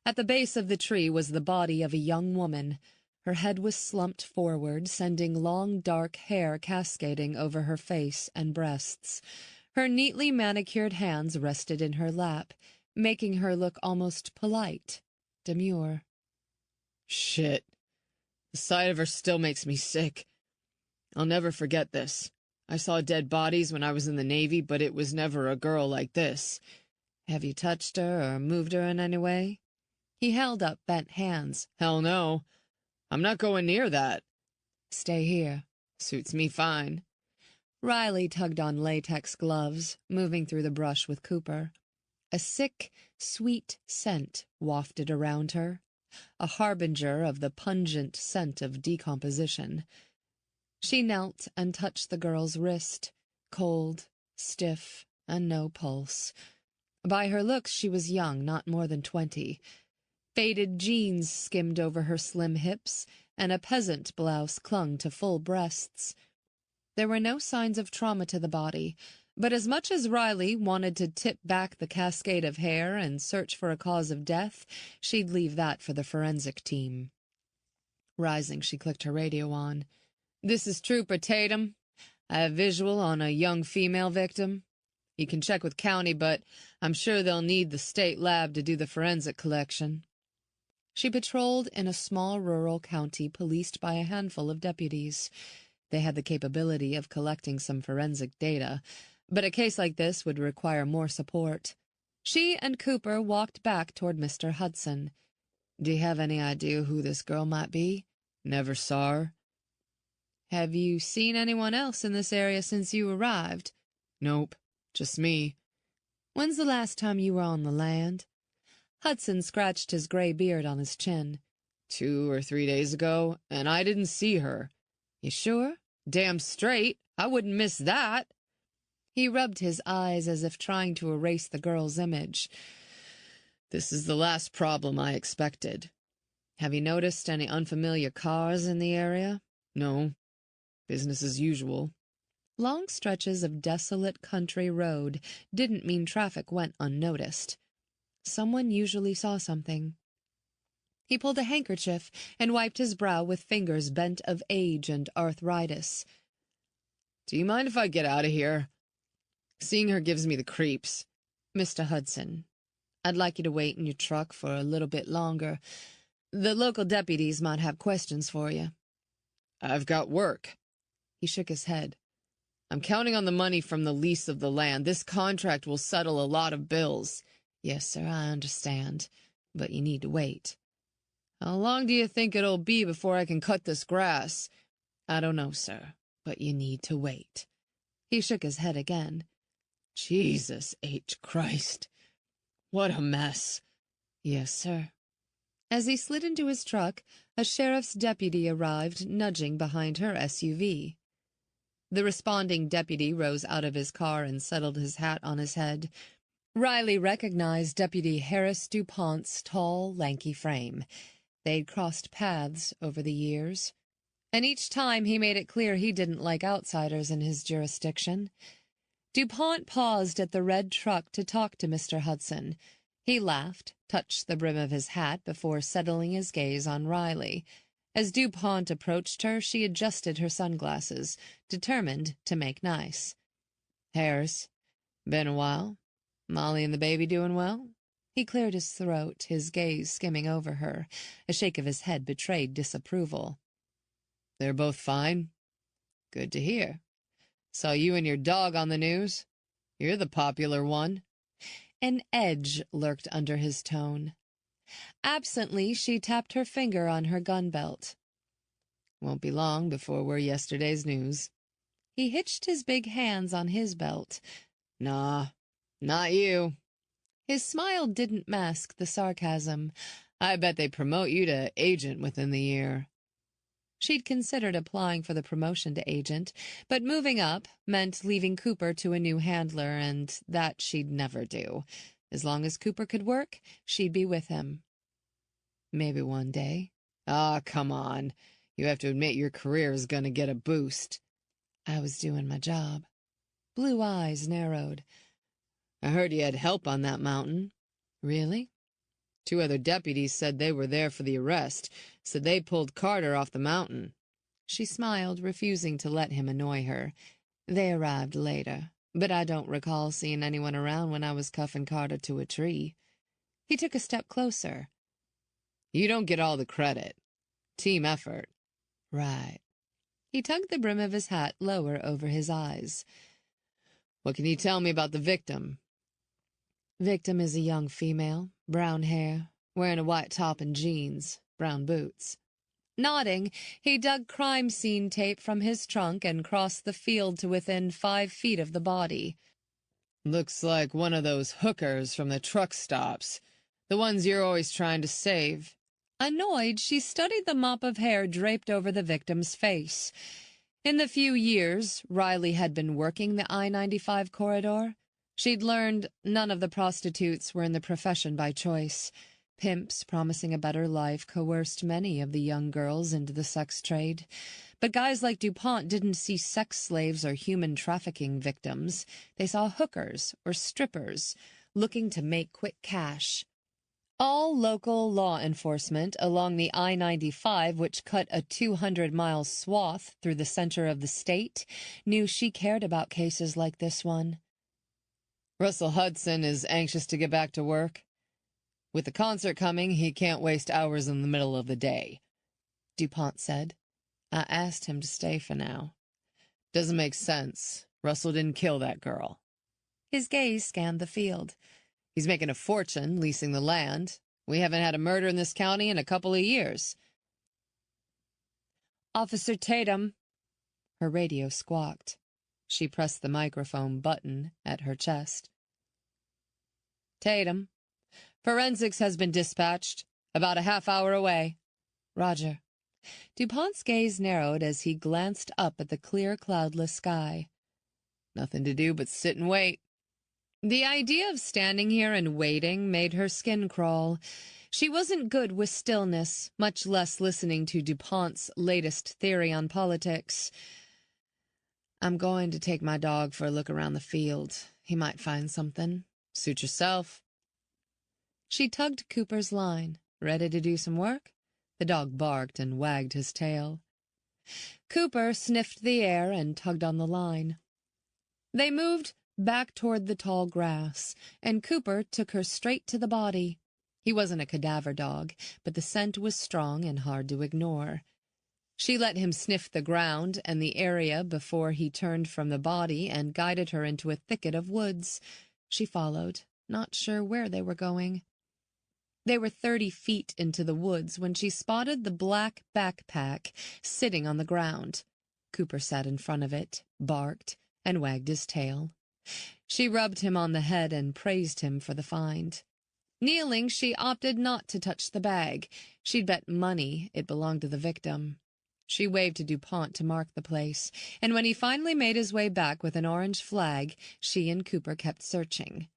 Speaker 1: At the base of the tree was the body of a young woman. Her head was slumped forward, sending long dark hair cascading over her face and breasts. Her neatly manicured hands rested in her lap, making her look almost polite, demure.
Speaker 2: "Shit. The sight of her still makes me sick. I'll never forget this. I saw dead bodies when I was in the Navy, but it was never a girl like this."
Speaker 1: "Have you touched her or moved her in any way?" He held up bent hands.
Speaker 2: "Hell no. I'm not going near that."
Speaker 1: "Stay here."
Speaker 2: "Suits me fine."
Speaker 1: Riley tugged on latex gloves, moving through the brush with Cooper. A sick, sweet scent wafted around her, a harbinger of the pungent scent of decomposition. She knelt and touched the girl's wrist, cold, stiff, and no pulse. By her looks she was young, not more than 20. Faded jeans skimmed over her slim hips, and a peasant blouse clung to full breasts. There were no signs of trauma to the body, but as much as Riley wanted to tip back the cascade of hair and search for a cause of death, she'd leave that for the forensic team. Rising, she clicked her radio on. "This is Trooper Tatum. I have visual on a young female victim. You can check with county, but I'm sure they'll need the state lab to do the forensic collection." She patrolled in a small rural county policed by a handful of deputies. They had the capability of collecting some forensic data, but a case like this would require more support. She and Cooper walked back toward Mr. Hudson. "Do you have any idea who this girl might be?"
Speaker 2: "Never saw her."
Speaker 1: "Have you seen anyone else in this area since you arrived?"
Speaker 2: "Nope, just me."
Speaker 1: "When's the last time you were on the land?" Hudson scratched his gray beard on his chin.
Speaker 2: 2 or 3 days ago, and I didn't see her."
Speaker 1: "You sure?"
Speaker 2: "Damn straight. I wouldn't miss that."
Speaker 1: He rubbed his eyes as if trying to erase the girl's image.
Speaker 2: "This is the last problem I expected."
Speaker 1: "Have you noticed any unfamiliar cars in the area?"
Speaker 2: "No. Business as usual."
Speaker 1: Long stretches of desolate country road didn't mean traffic went unnoticed. Someone usually saw something. He pulled a handkerchief and wiped his brow with fingers bent of age and arthritis.
Speaker 2: "Do you mind if I get out of here? Seeing her gives me the creeps."
Speaker 1: "Mr. Hudson, I'd like you to wait in your truck for a little bit longer. The local deputies might have questions for you."
Speaker 2: "I've got work."
Speaker 1: He shook his head.
Speaker 2: "I'm counting on the money from the lease of the land. This contract will settle a lot of bills."
Speaker 1: "Yes, sir, I understand, but you need to wait."
Speaker 2: "How long do you think it'll be before I can cut this grass?"
Speaker 1: "I don't know, sir, but you need to wait." He shook his head again.
Speaker 2: "Jesus H. Christ. What a mess."
Speaker 1: "Yes, sir." As he slid into his truck, a sheriff's deputy arrived, nudging behind her SUV. The responding deputy rose out of his car and settled his hat on his head. Riley recognized Deputy Harris DuPont's tall, lanky frame. They'd crossed paths over the years, and each time he made it clear he didn't like outsiders in his jurisdiction. DuPont paused at the red truck to talk to Mr. Hudson. He laughed, touched the brim of his hat before settling his gaze on Riley. As DuPont approached her, she adjusted her sunglasses, determined to make nice.
Speaker 2: "Harris, been a while. Molly and the baby doing well?"
Speaker 1: He cleared his throat, his gaze skimming over her. A shake of his head betrayed disapproval.
Speaker 2: "They're both fine?" "Good to hear. Saw you and your dog on the news. You're the popular one."
Speaker 1: An edge lurked under his tone. Absently, she tapped her finger on her gun belt.
Speaker 2: "Won't be long before we're yesterday's news."
Speaker 1: He hitched his big hands on his belt.
Speaker 2: "Nah, not you."
Speaker 1: His smile didn't mask the sarcasm.
Speaker 2: "I bet they promote you to agent within the year."
Speaker 1: She'd considered applying for the promotion to agent, but moving up meant leaving Cooper to a new handler, and that she'd never do. As long as Cooper could work, she'd be with him. Maybe one day.
Speaker 2: "Ah, come on. You have to admit your career is going to get a boost."
Speaker 1: I was doing my job. Blue eyes narrowed.
Speaker 2: "I heard you had help on that mountain."
Speaker 1: "Really?"
Speaker 2: 2 other deputies said they were there for the arrest, said they pulled Carter off the mountain."
Speaker 1: She smiled, refusing to let him annoy her. "They arrived later, but I don't recall seeing anyone around when I was cuffing Carter to a tree." He took a step closer.
Speaker 2: "You don't get all the credit. Team effort."
Speaker 1: "Right." He tugged the brim of his hat lower over his eyes.
Speaker 2: "What can you tell me about the victim?"
Speaker 1: "Victim is a young female, brown hair, wearing a white top and jeans, brown boots." Nodding, he dug crime scene tape from his trunk and crossed the field to within 5 feet of the body.
Speaker 2: "Looks like one of those hookers from the truck stops, the ones you're always trying to save."
Speaker 1: Annoyed, she studied the mop of hair draped over the victim's face. In the few years Riley had been working the I-95 corridor, she'd learned none of the prostitutes were in the profession by choice. Pimps promising a better life coerced many of the young girls into the sex trade. But guys like DuPont didn't see sex slaves or human trafficking victims. They saw hookers or strippers looking to make quick cash. All local law enforcement along the I-95, which cut a 200-mile swath through the center of the state, knew she cared about cases like this one.
Speaker 2: "Russell Hudson is anxious to get back to work?" With the concert coming, he can't waste hours in the middle of the day, DuPont said. I asked him to stay for now. Doesn't make sense. Russell didn't kill that girl.
Speaker 1: His gaze scanned the field.
Speaker 2: He's making a fortune leasing the land. We haven't had a murder in this county in a couple of years.
Speaker 1: Officer Tatum.
Speaker 2: Her radio squawked. She pressed the microphone button at her chest. Tatum. Forensics has been dispatched. About a half-hour away.
Speaker 1: Roger. DuPont's gaze narrowed as he glanced up at the clear, cloudless sky.
Speaker 2: Nothing to do but sit and wait.
Speaker 1: The idea of standing here and waiting made her skin crawl. She wasn't good with stillness, much less listening to DuPont's latest theory on politics. I'm going to take my dog for a look around the field. He might find something.
Speaker 2: Suit yourself.
Speaker 1: She tugged Cooper's line. Ready to do some work? The dog barked and wagged his tail. Cooper sniffed the air and tugged on the line. They moved back toward the tall grass, and Cooper took her straight to the body. He wasn't a cadaver dog, but the scent was strong and hard to ignore. She let him sniff the ground and the area before he turned from the body and guided her into a thicket of woods. She followed, not sure where they were going. They were 30 feet into the woods when she spotted the black backpack sitting on the ground. Cooper sat in front of it, barked, and wagged his tail. She rubbed him on the head and praised him for the find. Kneeling, she opted not to touch the bag. She'd bet money it belonged to the victim. She waved to DuPont to mark the place, and when he finally made his way back with an orange flag, she and Cooper kept searching.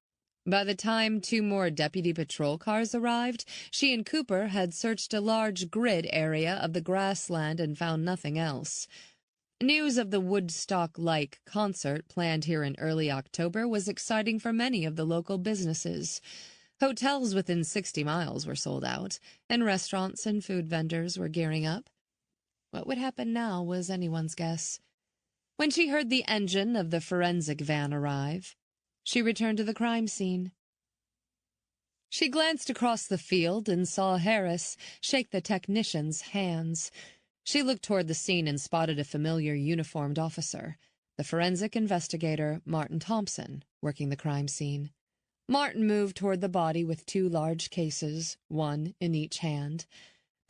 Speaker 1: By the time 2 more deputy patrol cars arrived, she and Cooper had searched a large grid area of the grassland and found nothing else. News of the Woodstock-like concert planned here in early October was exciting for many of the local businesses. Hotels within 60 miles were sold out, and restaurants and food vendors were gearing up. What would happen now was anyone's guess. When she heard the engine of the forensic van arrive, she returned to the crime scene. She glanced across the field and saw Harris shake the technician's hands. She looked toward the scene and spotted a familiar uniformed officer, the forensic investigator Martin Thompson, working the crime scene. Martin moved toward the body with 2 large cases, 1 in each hand.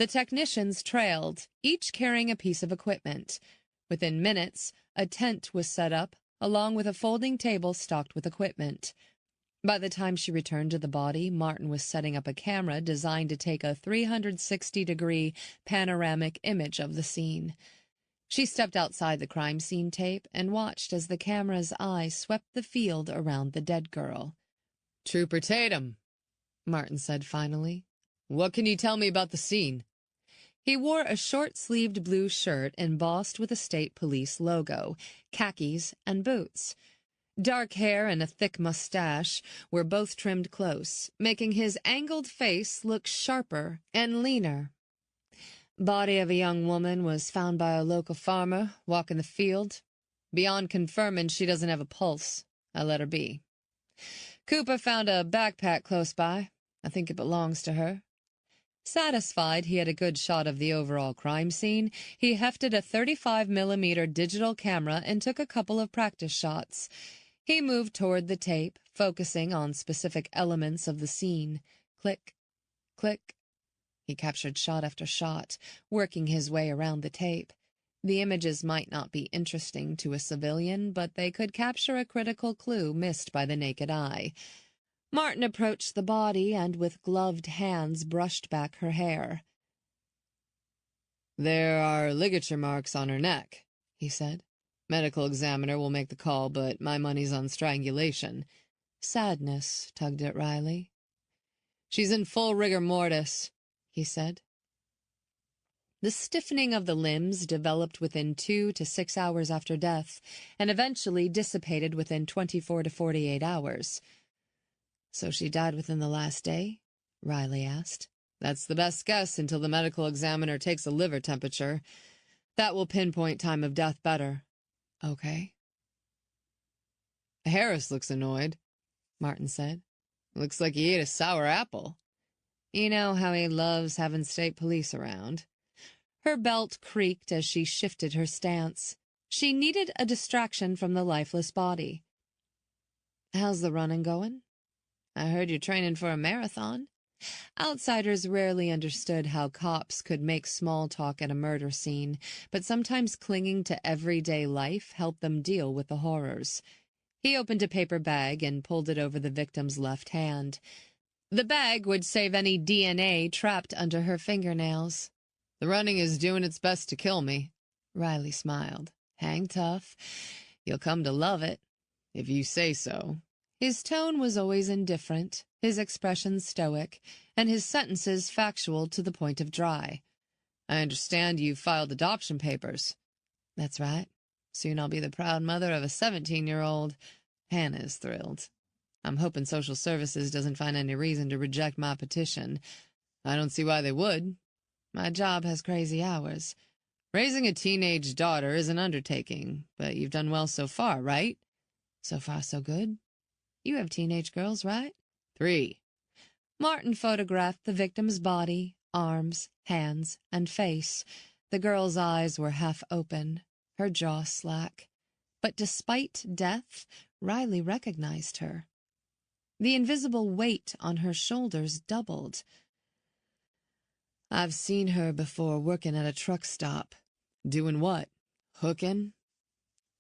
Speaker 1: The technicians trailed, each carrying a piece of equipment. Within minutes, a tent was set up, along with a folding table stocked with equipment. By the time she returned to the body, Martin was setting up a camera designed to take a 360-degree panoramic image of the scene. She stepped outside the crime scene tape and watched as the camera's eye swept the field around the dead girl.
Speaker 2: Trooper Tatum, Martin said finally. What can you tell me about the scene?
Speaker 1: He wore a short-sleeved blue shirt embossed with a state police logo, khakis, and boots. Dark hair and a thick mustache were both trimmed close, making his angled face look sharper and leaner. Body of a young woman was found by a local farmer walking the field. Beyond confirming she doesn't have a pulse, I let her be. Cooper found a backpack close by. I think it belongs to her. Satisfied he had a good shot of the overall crime scene, he hefted a 35mm digital camera and took a couple of practice shots. He moved toward the tape, focusing on specific elements of the scene. Click, click. He captured shot after shot, working his way around the tape. The images might not be interesting to a civilian, but they could capture a critical clue missed by the naked eye. Martin approached the body and with gloved hands brushed back her hair.
Speaker 2: There are ligature marks on her neck, he said. Medical examiner will make the call, but my money's on strangulation.
Speaker 1: Sadness tugged at Riley.
Speaker 2: She's in full rigor mortis, he said.
Speaker 1: The stiffening of the limbs developed within 2 to 6 hours after death, and eventually dissipated within 24 to 48 hours. So she died within the last day? Riley asked.
Speaker 2: That's the best guess until the medical examiner takes a liver temperature. That will pinpoint time of death better.
Speaker 1: Okay.
Speaker 2: Harris looks annoyed, Martin said. Looks like he ate a sour apple.
Speaker 1: You know how he loves having state police around. Her belt creaked as she shifted her stance. She needed a distraction from the lifeless body. How's the running going? I heard you're training for a marathon. Outsiders rarely understood how cops could make small talk at a murder scene, but sometimes clinging to everyday life helped them deal with the horrors. He opened a paper bag and pulled it over the victim's left hand. The bag would save any DNA trapped under her fingernails.
Speaker 2: The running is doing its best to kill me.
Speaker 1: Riley smiled. Hang tough. You'll come to love it.
Speaker 2: If you say so.
Speaker 1: His tone was always indifferent, his expression stoic, and his sentences factual to the point of dry.
Speaker 2: I understand you filed adoption papers.
Speaker 1: That's right. Soon I'll be the proud mother of a 17-year-old. Hannah is thrilled. I'm hoping social services doesn't find any reason to reject my petition.
Speaker 2: I don't see why they would.
Speaker 1: My job has crazy hours.
Speaker 2: Raising a teenage daughter is an undertaking, but you've done well so far, right?
Speaker 1: So far, so good. You have teenage girls, right?
Speaker 2: 3.
Speaker 1: Martin photographed the victim's body, arms, hands, and face. The girl's eyes were half open, her jaw slack. But despite death, Riley recognized her. The invisible weight on her shoulders doubled. I've seen her before working at a truck stop.
Speaker 2: Doing what?
Speaker 1: Hooking?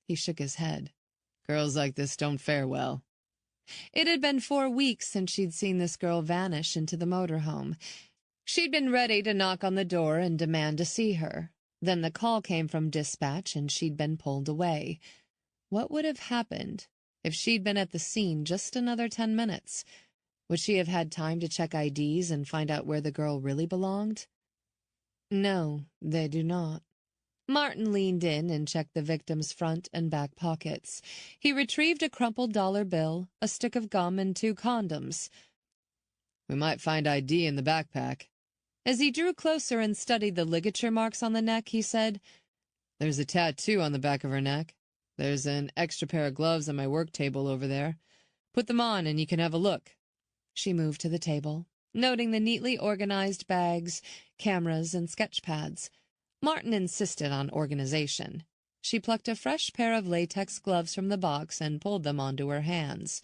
Speaker 1: He shook his head.
Speaker 2: Girls like this don't fare well.
Speaker 1: It had been 4 weeks since she'd seen this girl vanish into the motorhome. She'd been ready to knock on the door and demand to see her. Then the call came from dispatch and she'd been pulled away. What would have happened if she'd been at the scene just another 10 minutes? Would she have had time to check IDs and find out where the girl really belonged? No, they do not. Martin leaned in and checked the victim's front and back pockets. He retrieved a crumpled dollar bill, a stick of gum, and 2 condoms.
Speaker 2: We might find ID in the backpack.
Speaker 1: As he drew closer and studied the ligature marks on the neck, he said,
Speaker 2: There's a tattoo on the back of her neck. There's an extra pair of gloves on my work table over there. Put them on and you can have a look.
Speaker 1: She moved to the table, noting the neatly organized bags, cameras, and sketch pads. Martin insisted on organization. She plucked a fresh pair of latex gloves from the box and pulled them onto her hands.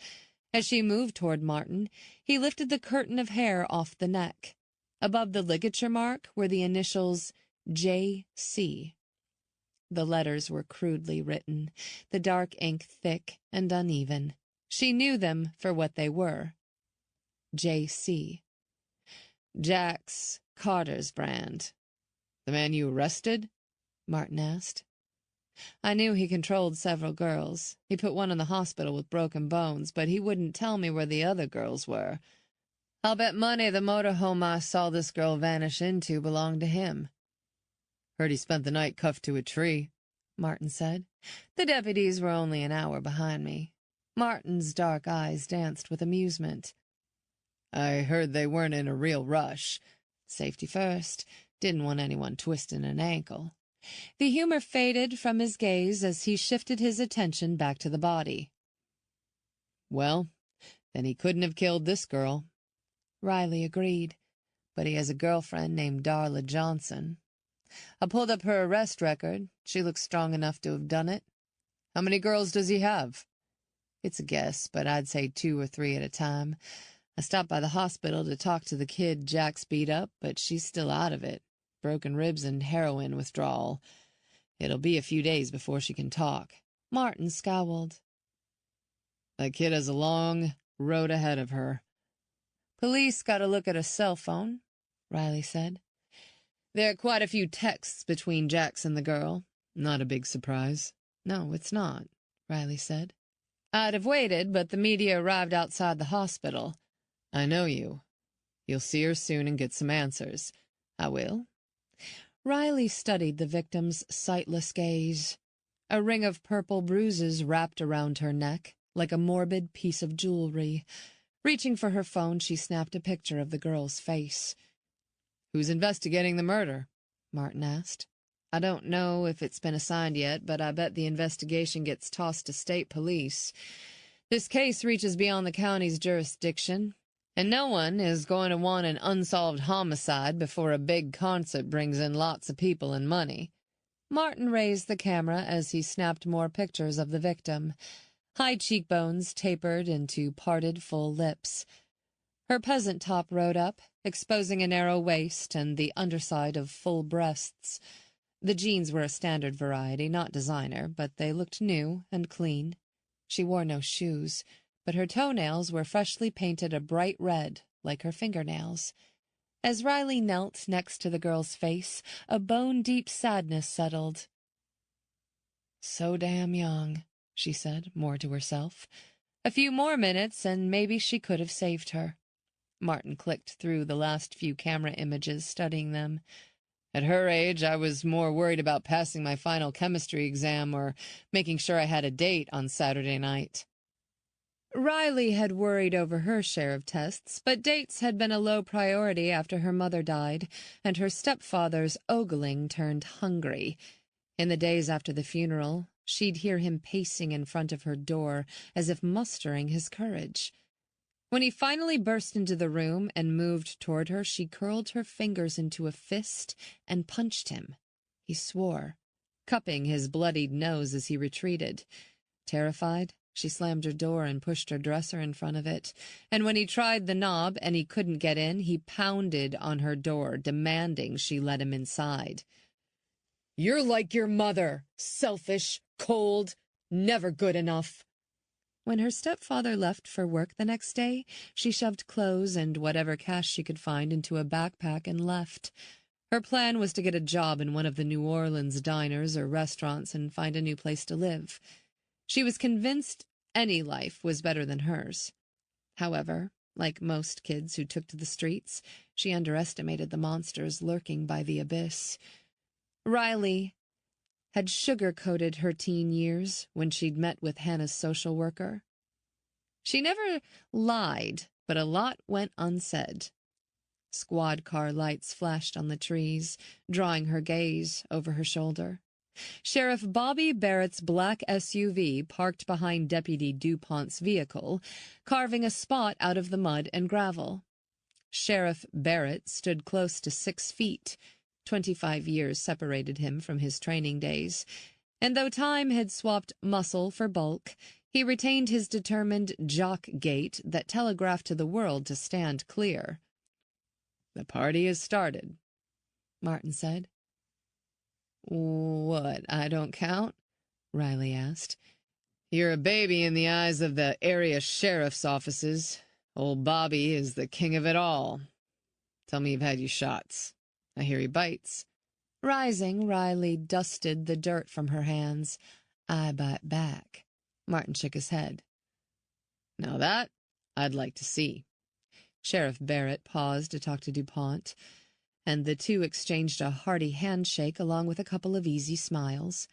Speaker 1: As she moved toward Martin, he lifted the curtain of hair off the neck. Above the ligature mark were the initials J.C. The letters were crudely written, the dark ink thick and uneven. She knew them for what they were. J.C. Jack's Carter's brand.
Speaker 2: The man you arrested?
Speaker 1: Martin asked. I knew he controlled several girls. He put one in the hospital with broken bones, but he wouldn't tell me where the other girls were. I'll bet money the motorhome I saw this girl vanish into belonged to him.
Speaker 2: Heard he spent the night cuffed to a tree,
Speaker 1: Martin said. The deputies were only an hour behind me. Martin's dark eyes danced with amusement.
Speaker 2: I heard they weren't in a real rush.
Speaker 1: Safety first. Didn't want anyone twisting an ankle. The humor faded from his gaze as he shifted his attention back to the body.
Speaker 2: Well, then he couldn't have killed this girl.
Speaker 1: Riley agreed, but he has a girlfriend named Darla Johnson. I pulled up her arrest record. She looks strong enough to have done it.
Speaker 2: How many girls does he have?
Speaker 1: It's a guess, but I'd say 2 or 3 at a time. I stopped by the hospital to talk to the kid Jack's beat up, but she's still out of it. Broken ribs and heroin withdrawal. It'll be a few days before she can talk. Martin scowled.
Speaker 2: That kid has a long road ahead of her.
Speaker 1: Police got a look at a cell phone, Riley said. There are quite a few texts between Jax and the girl.
Speaker 2: Not a big surprise.
Speaker 1: No, it's not, Riley said. I'd have waited, but the media arrived outside the hospital.
Speaker 2: I know you. You'll see her soon and get some answers.
Speaker 1: I will. Riley studied the victim's sightless gaze. A ring of purple bruises wrapped around her neck, like a morbid piece of jewelry. Reaching for her phone, she snapped a picture of the girl's face.
Speaker 2: Who's investigating the murder?
Speaker 1: Martin asked. I don't know if it's been assigned yet, but I bet the investigation gets tossed to state police. This case reaches beyond the county's jurisdiction.
Speaker 2: And no one is going to want an unsolved homicide before a big concert brings in lots of people and money.
Speaker 1: Martin raised the camera as he snapped more pictures of the victim. High cheekbones tapered into parted full lips. Her peasant top rode up, exposing a narrow waist and the underside of full breasts. The jeans were a standard variety, not designer, but they looked new and clean. She wore no shoes, but her toenails were freshly painted a bright red, like her fingernails. As Riley knelt next to the girl's face, a bone-deep sadness settled.
Speaker 2: "So damn young," she said, more to herself.
Speaker 1: A few more minutes, and maybe she could have saved her. Martin clicked through the last few camera images, studying them.
Speaker 2: "At her age, I was more worried about passing my final chemistry exam or making sure I had a date on Saturday night."
Speaker 1: Riley had worried over her share of tests, but dates had been a low priority after her mother died, and her stepfather's ogling turned hungry. In the days after the funeral, she'd hear him pacing in front of her door as if mustering his courage. When he finally burst into the room and moved toward her, she curled her fingers into a fist and punched him. He swore, cupping his bloodied nose as he retreated. Terrified, she slammed her door and pushed her dresser in front of it, and when he tried the knob and he couldn't get in, he pounded on her door, demanding she let him inside.
Speaker 2: "You're like your mother, selfish, cold, never good enough."
Speaker 1: When her stepfather left for work the next day, she shoved clothes and whatever cash she could find into a backpack and left. Her plan was to get a job in one of the New Orleans diners or restaurants and find a new place to live. She was convinced any life was better than hers. However, like most kids who took to the streets, she underestimated the monsters lurking by the abyss. Riley had sugar-coated her teen years when she'd met with Hannah's social worker. She never lied, but a lot went unsaid. Squad car lights flashed on the trees, drawing her gaze over her shoulder. Sheriff Bobby Barrett's black SUV parked behind Deputy DuPont's vehicle, carving a spot out of the mud and gravel. Sheriff Barrett stood close to 6 feet. 25 years separated him from his training days, and though time had swapped muscle for bulk, he retained his determined jock gait that telegraphed to the world to stand clear.
Speaker 2: "The party has started,"
Speaker 1: Martin said.
Speaker 2: "What, I don't count?" Riley asked. "You're a baby in the eyes of the area sheriff's offices. Old Bobby is the king of it all. Tell me you've had your shots. I hear he bites."
Speaker 1: Rising, Riley dusted the dirt from her hands. "I bite back." Martin shook his head.
Speaker 2: "Now that I'd like to see."
Speaker 1: Sheriff Barrett paused to talk to DuPont, and the two exchanged a hearty handshake along with a couple of easy smiles.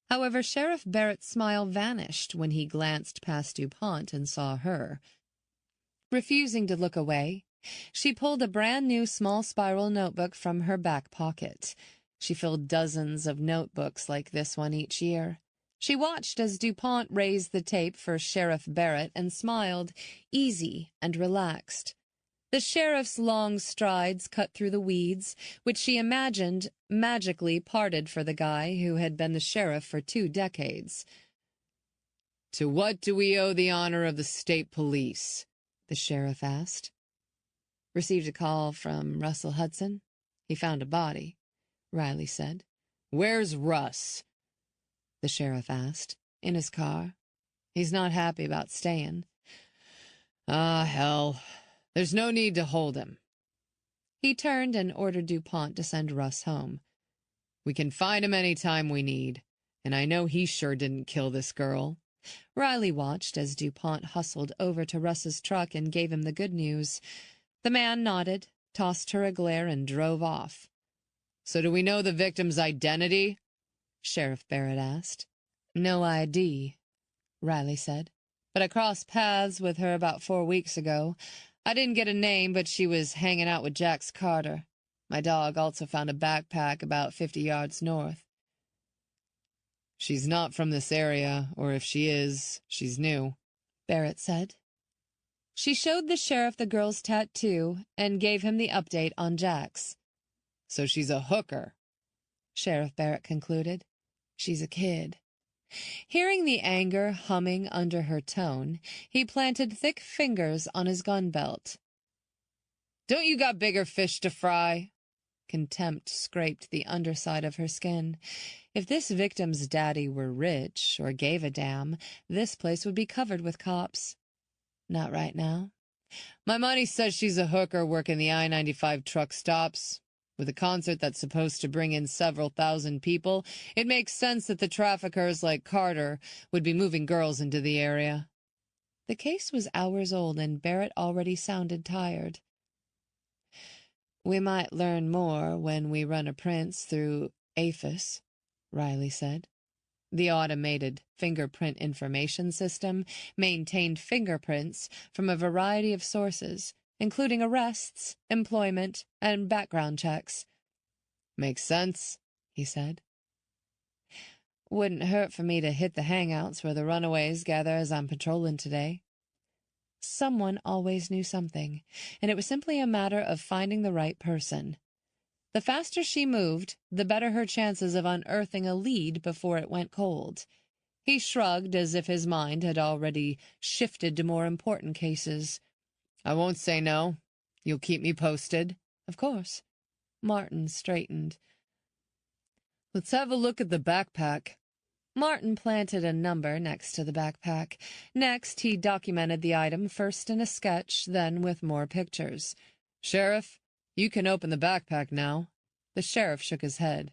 Speaker 1: However, Sheriff Barrett's smile vanished when he glanced past DuPont and saw her. Refusing to look away, she pulled a brand-new small spiral notebook from her back pocket. She filled dozens of notebooks like this one each year. She watched as DuPont raised the tape for Sheriff Barrett and smiled, easy and relaxed. The sheriff's long strides cut through the weeds, which she imagined magically parted for the guy who had been the sheriff for 2 decades.
Speaker 2: "To what do we owe the honor of the state police?" the sheriff asked.
Speaker 1: "Received a call from Russell Hudson. He found a body," Riley said.
Speaker 2: "Where's Russ?"
Speaker 1: the sheriff asked. "In his car. He's not happy about staying."
Speaker 2: "Ah, hell. There's no need to hold him."
Speaker 1: He turned and ordered DuPont to send Russ home.
Speaker 2: "We can find him any time we need, and I know he sure didn't kill this girl."
Speaker 1: Riley watched as DuPont hustled over to Russ's truck and gave him the good news. The man nodded, tossed her a glare, and drove off.
Speaker 2: "So do we know the victim's identity?"
Speaker 1: Sheriff Barrett asked. "No ID," Riley said. "But I crossed paths with her about 4 weeks ago. I didn't get a name, but she was hanging out with Jax Carter. My dog also found a backpack about 50 yards north."
Speaker 2: "She's not from this area, or if she is, she's new,"
Speaker 1: Barrett said. She showed the sheriff the girl's tattoo and gave him the update on Jax.
Speaker 2: So she's a hooker,
Speaker 1: Sheriff Barrett concluded. She's a kid. Hearing the anger humming under her tone, he planted thick fingers on his gun belt.
Speaker 2: Don't you got bigger fish to fry?
Speaker 1: Contempt scraped the underside of her skin. If this victim's daddy were rich or gave a damn, this place would be covered with cops. Not right now.
Speaker 2: My money says she's a hooker working the I-95 truck stops. With a concert that's supposed to bring in several thousand people, it makes sense that the traffickers like Carter would be moving girls into the area.
Speaker 1: The case was hours old, and Barrett already sounded tired. We might learn more when we run a prints through APHIS, Riley said. The automated fingerprint information system maintained fingerprints from a variety of sources, including arrests, employment, and background checks.
Speaker 2: Makes sense, he said.
Speaker 1: Wouldn't hurt for me to hit the hangouts where the runaways gather as I'm patrolling today. Someone always knew something, and it was simply a matter of finding the right person. The faster she moved, the better her chances of unearthing a lead before it went cold. He shrugged as if his mind had already shifted to more important cases.
Speaker 2: I won't say no. You'll keep me posted?
Speaker 1: Of course. Martin straightened.
Speaker 2: Let's have a look at the backpack.
Speaker 1: Martin planted a number next to the backpack. Next, he documented the item, first in a sketch, then with more pictures.
Speaker 2: Sheriff, you can open the backpack now.
Speaker 1: The sheriff shook his head.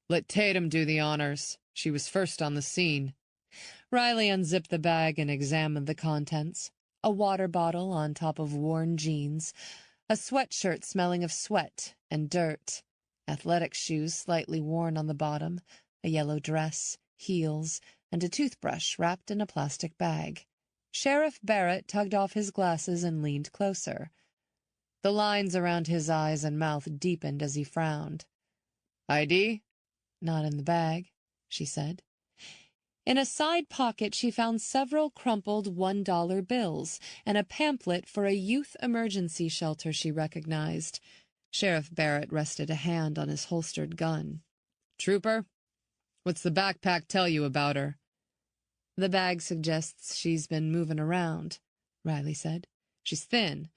Speaker 2: Let Tatum do the honors. She was first on the scene.
Speaker 1: Riley unzipped the bag and examined the contents. A water bottle on top of worn jeans, a sweatshirt smelling of sweat and dirt, athletic shoes slightly worn on the bottom, a yellow dress, heels, and a toothbrush wrapped in a plastic bag. Sheriff Barrett tugged off his glasses and leaned closer. The lines around his eyes and mouth deepened as he frowned.
Speaker 2: ID?
Speaker 1: Not in the bag, she said. In a side pocket she found several crumpled $1 bills and a pamphlet for a youth emergency shelter she recognized. Sheriff Barrett rested a hand on his holstered gun.
Speaker 2: Trooper, what's the backpack tell you about her?
Speaker 1: The bag suggests she's been moving around, Riley said. She's thin,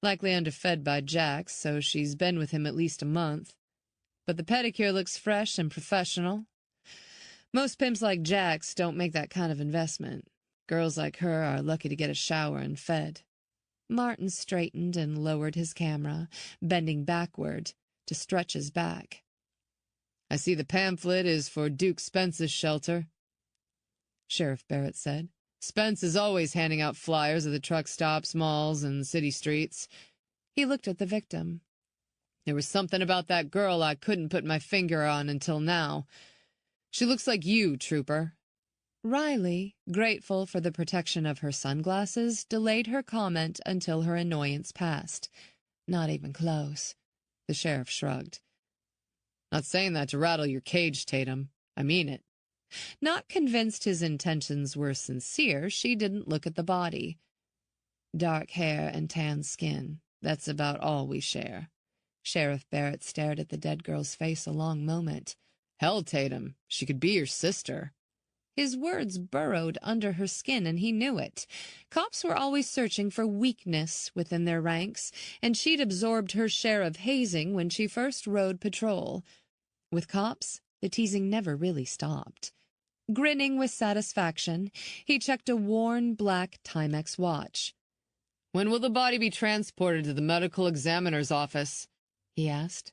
Speaker 1: likely underfed by Jax, so she's been with him at least a month. But the pedicure looks fresh and professional. Most pimps like Jax don't make that kind of investment. Girls like her are lucky to get a shower and fed. Martin straightened and lowered his camera, bending backward to stretch his back.
Speaker 2: I see the pamphlet is for Duke Spence's shelter, Sheriff Barrett said. Spence is always handing out flyers at the truck stops, malls, and city streets.
Speaker 1: He looked at the victim.
Speaker 2: There was something about that girl I couldn't put my finger on until now. She looks like you, Trooper.
Speaker 1: Riley, grateful for the protection of her sunglasses, delayed her comment until her annoyance passed. Not even close. The sheriff shrugged.
Speaker 2: Not saying that to rattle your cage, Tatum. I mean it.
Speaker 1: Not convinced his intentions were sincere, she didn't look at the body. Dark hair and tan skin. That's about all we share. Sheriff Barrett stared at the dead girl's face a long moment.
Speaker 2: Hell, Tatum, she could be your sister.
Speaker 1: His words burrowed under her skin, and he knew it. Cops were always searching for weakness within their ranks, and she'd absorbed her share of hazing when she first rode patrol. With cops, the teasing never really stopped. Grinning with satisfaction, he checked a worn black Timex watch.
Speaker 2: When will the body be transported to the medical examiner's office?
Speaker 1: He asked.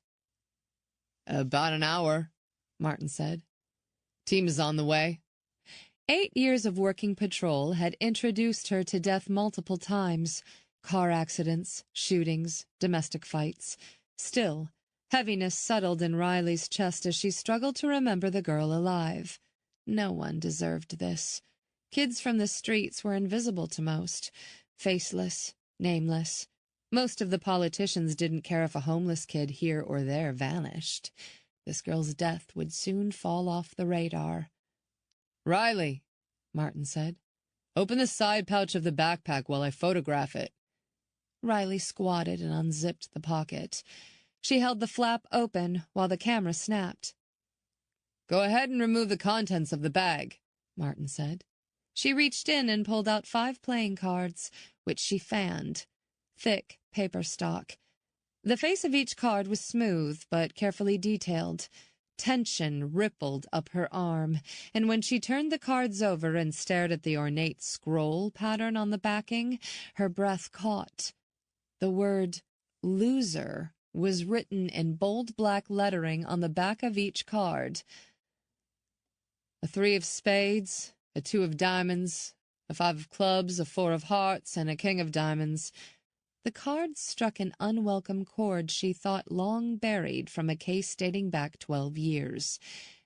Speaker 2: About an hour, Martin said. Team is on the way.
Speaker 1: 8 years of working patrol had introduced her to death multiple times. Car accidents, shootings, domestic fights. Still, heaviness settled in Riley's chest as she struggled to remember the girl alive. No one deserved this. Kids from the streets were invisible to most. Faceless, nameless. Most of the politicians didn't care if a homeless kid here or there vanished. This girl's death would soon fall off the radar.
Speaker 2: Riley,
Speaker 1: Martin said.
Speaker 2: Open the side pouch of the backpack while I photograph it.
Speaker 1: Riley squatted and unzipped the pocket. She held the flap open while the camera snapped.
Speaker 2: Go ahead and remove the contents of the bag,
Speaker 1: Martin said. She reached in and pulled out 5 playing cards, which she fanned. Thick paper stock. The face of each card was smooth but carefully detailed. Tension rippled up her arm, and when she turned the cards over and stared at the ornate scroll pattern on the backing, her breath caught. The word loser was written in bold black lettering on the back of each card. A 3 of spades, a 2 of diamonds, a 5 of clubs, a 4 of hearts, and a king of diamonds. The cards struck an unwelcome chord she thought long buried from a case dating back 12 years.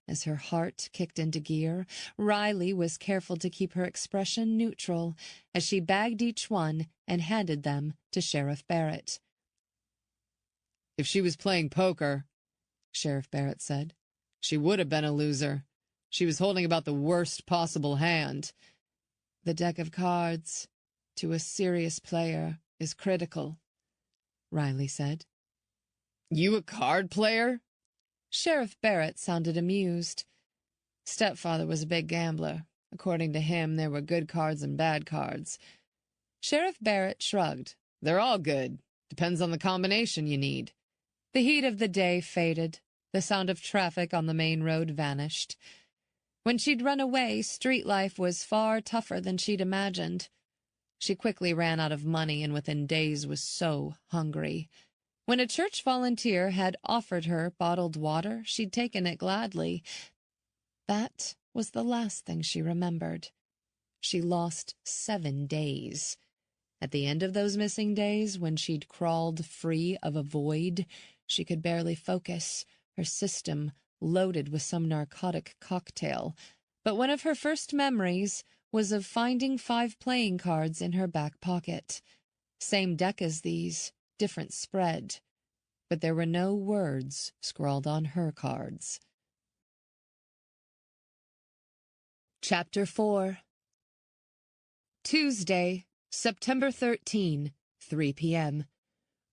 Speaker 1: As her heart kicked into gear, Riley was careful to keep her expression neutral as she bagged each one and handed them to Sheriff Barrett.
Speaker 2: If she was playing poker,
Speaker 1: Sheriff Barrett said,
Speaker 2: she would have been a loser. She was holding about the worst possible hand.
Speaker 1: The deck of cards, to a serious player, is critical, Riley said.
Speaker 2: You a card player?
Speaker 1: Sheriff Barrett sounded amused. Stepfather was a big gambler. According to him, there were good cards and bad cards. Sheriff Barrett shrugged.
Speaker 2: They're all good. Depends on the combination you need.
Speaker 1: The heat of the day faded. The sound of traffic on the main road vanished. When she'd run away, street life was far tougher than she'd imagined. She quickly ran out of money and within days was so hungry. When a church volunteer had offered her bottled water, she'd taken it gladly. That was the last thing she remembered. She lost 7 days. At the end of those missing days, when she'd crawled free of a void, she could barely focus, her system loaded with some narcotic cocktail. But one of her first memories was of finding 5 playing cards in her back pocket. Same deck as these, different spread. But there were no words scrawled on her cards. Chapter 4 Tuesday, September 13, 3 p.m.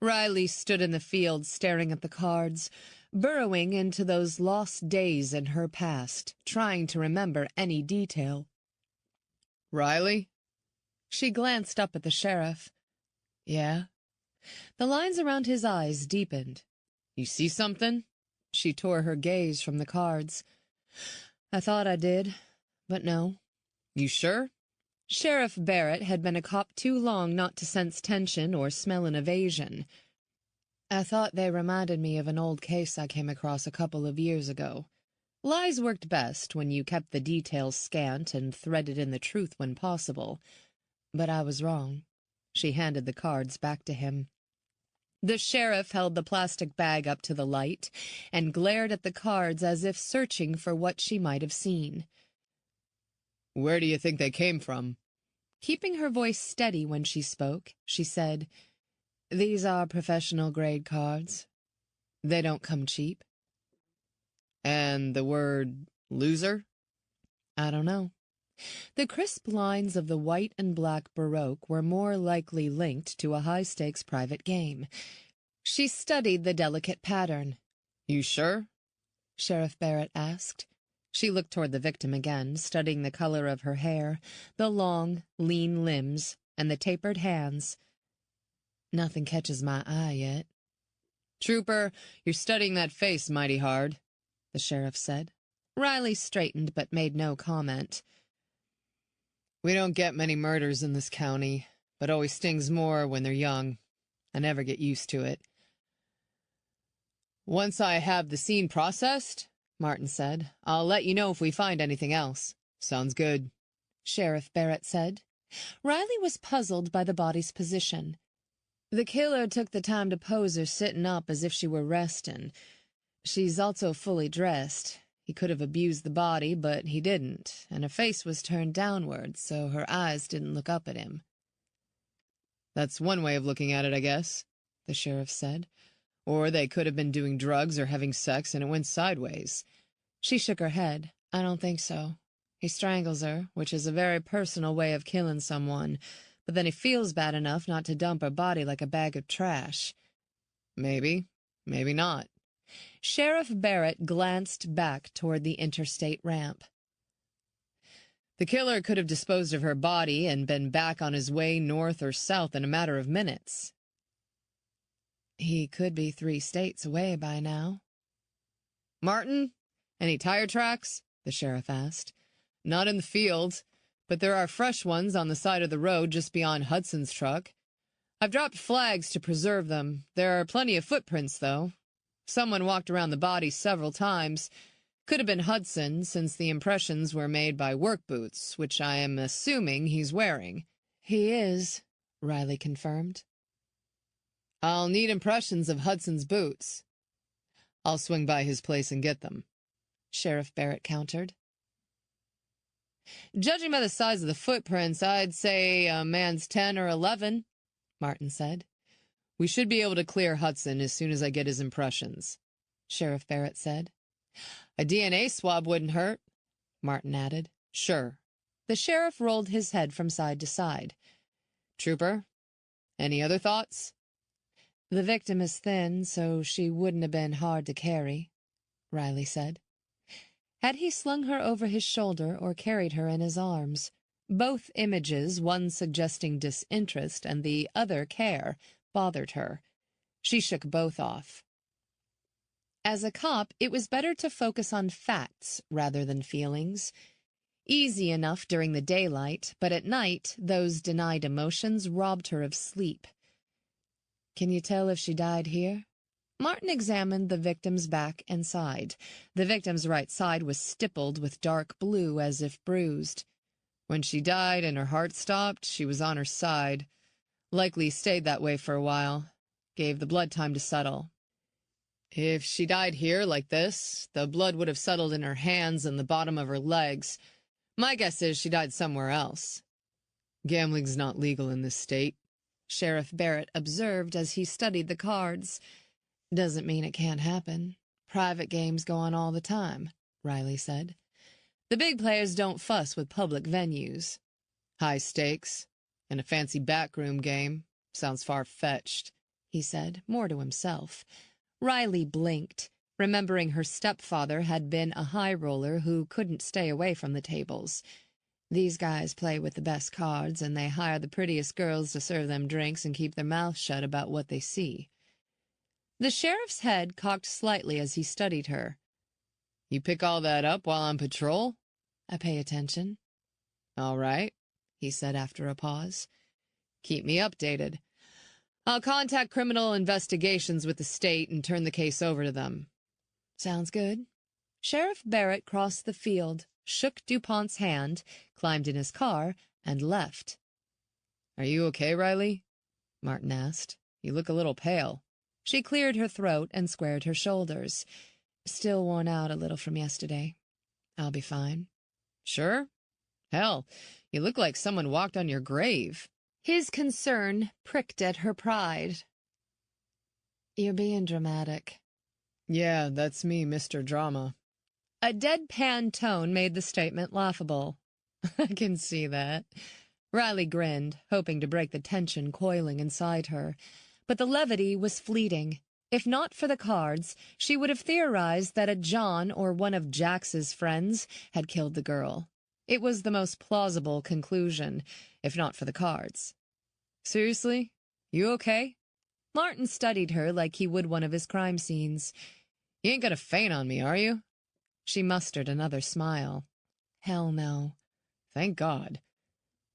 Speaker 1: Riley stood in the field staring at the cards, burrowing into those lost days in her past, trying to remember any detail.
Speaker 2: Riley?
Speaker 1: She glanced up at the sheriff.
Speaker 2: Yeah?
Speaker 1: The lines around his eyes deepened.
Speaker 2: You see something?
Speaker 1: She tore her gaze from the cards. I thought I did, but no.
Speaker 2: You sure?
Speaker 1: Sheriff Barrett had been a cop too long not to sense tension or smell an evasion. I thought they reminded me of an old case I came across a couple of years ago. Lies worked best when you kept the details scant and threaded in the truth when possible. But I was wrong. She handed the cards back to him. The sheriff held the plastic bag up to the light and glared at the cards as if searching for what she might have seen.
Speaker 2: Where do you think they came from?
Speaker 1: Keeping her voice steady when she spoke, she said, These are professional-grade cards. They don't come cheap.
Speaker 2: And the word loser?
Speaker 1: I don't know. The crisp lines of the white and black Baroque were more likely linked to a high-stakes private game. She studied the delicate pattern.
Speaker 2: You sure?
Speaker 1: Sheriff Barrett asked. She looked toward the victim again, studying the color of her hair, the long, lean limbs, and the tapered hands. Nothing catches my eye yet.
Speaker 2: Trooper, you're studying that face mighty hard, the sheriff said.
Speaker 1: Riley straightened but made no comment.
Speaker 2: We don't get many murders in this county, but always stings more when they're young. I never get used to it. Once I have the scene processed, Martin said, I'll let you know if we find anything else. Sounds good,
Speaker 1: Sheriff Barrett said. Riley was puzzled by the body's position. The killer took the time to pose her sitting up as if she were resting. She's also fully dressed. He could have abused the body, but he didn't, and her face was turned downward, so her eyes didn't look up at him.
Speaker 2: That's one way of looking at it, I guess, the sheriff said. Or they could have been doing drugs or having sex and it went sideways.
Speaker 1: She shook her head. I don't think so. He strangles her, which is a very personal way of killing someone, but then he feels bad enough not to dump her body like a bag of trash.
Speaker 2: Maybe, maybe not.
Speaker 1: Sheriff Barrett glanced back toward the interstate ramp.
Speaker 2: The killer could have disposed of her body and been back on his way north or south in a matter of minutes.
Speaker 1: He could be 3 states away by now.
Speaker 2: Martin, any tire tracks? The sheriff asked. Not in the field, but there are fresh ones on the side of the road just beyond Hudson's truck. I've dropped flags to preserve them. There are plenty of footprints, though. Someone walked around the body several times. Could have been Hudson, since the impressions were made by work boots, which I am assuming he's wearing.
Speaker 1: He is, Riley confirmed.
Speaker 2: I'll need impressions of Hudson's boots. I'll swing by his place and get them,
Speaker 1: Sheriff Barrett countered.
Speaker 2: Judging by the size of the footprints, I'd say a man's 10 or 11, Martin said. We should be able to clear Hudson as soon as I get his impressions,
Speaker 1: Sheriff Barrett said.
Speaker 2: A DNA swab wouldn't hurt, Martin added. Sure.
Speaker 1: The sheriff rolled his head from side to side.
Speaker 2: Trooper, any other thoughts?
Speaker 1: The victim is thin, so she wouldn't have been hard to carry, Riley said. Had he slung her over his shoulder or carried her in his arms? Both images, one suggesting disinterest and the other care, bothered her. She shook both off. As a cop, it was better to focus on facts rather than feelings. Easy enough during the daylight, but at night, those denied emotions robbed her of sleep. Can you tell if she died here? Martin examined the victim's back and side. The victim's right side was stippled with dark blue as if bruised.
Speaker 2: When she died and her heart stopped, she was on her side. Likely stayed that way for a while. Gave the blood time to settle. If she died here like this, the blood would have settled in her hands and the bottom of her legs. My guess is she died somewhere else. Gambling's not legal in this state,
Speaker 1: Sheriff Barrett observed as he studied the cards. Doesn't mean it can't happen. Private games go on all the time, Riley said. The big players don't fuss with public venues.
Speaker 2: High stakes and a fancy backroom game. Sounds far-fetched,
Speaker 1: he said, more to himself. Riley blinked, remembering her stepfather had been a high roller who couldn't stay away from the tables. These guys play with the best cards, and they hire the prettiest girls to serve them drinks and keep their mouths shut about what they see. The sheriff's head cocked slightly as he studied her.
Speaker 2: You pick all that up while on patrol?
Speaker 1: I pay attention.
Speaker 2: All right, he said after a pause. Keep me updated. I'll contact criminal investigations with the state and turn the case over to them.
Speaker 1: Sounds good. Sheriff Barrett crossed the field, shook DuPont's hand, climbed in his car, and left.
Speaker 2: Are you okay, Riley? Martin asked. You look a little pale.
Speaker 1: She cleared her throat and squared her shoulders. Still worn out a little from yesterday. I'll be fine.
Speaker 2: Sure? Hell, you look like someone walked on your grave.
Speaker 1: His concern pricked at her pride. You're being dramatic.
Speaker 2: Yeah, that's me, Mr. Drama.
Speaker 1: A deadpan tone made the statement laughable. I can see that. Riley grinned, hoping to break the tension coiling inside her. But the levity was fleeting. If not for the cards, she would have theorized that a John or one of Jax's friends had killed the girl. It was the most plausible conclusion, if not for the cards.
Speaker 2: Seriously? You okay?
Speaker 1: Martin studied her like he would one of his crime scenes.
Speaker 2: You ain't gonna faint on me, are you?
Speaker 1: She mustered another smile. Hell no.
Speaker 2: Thank God.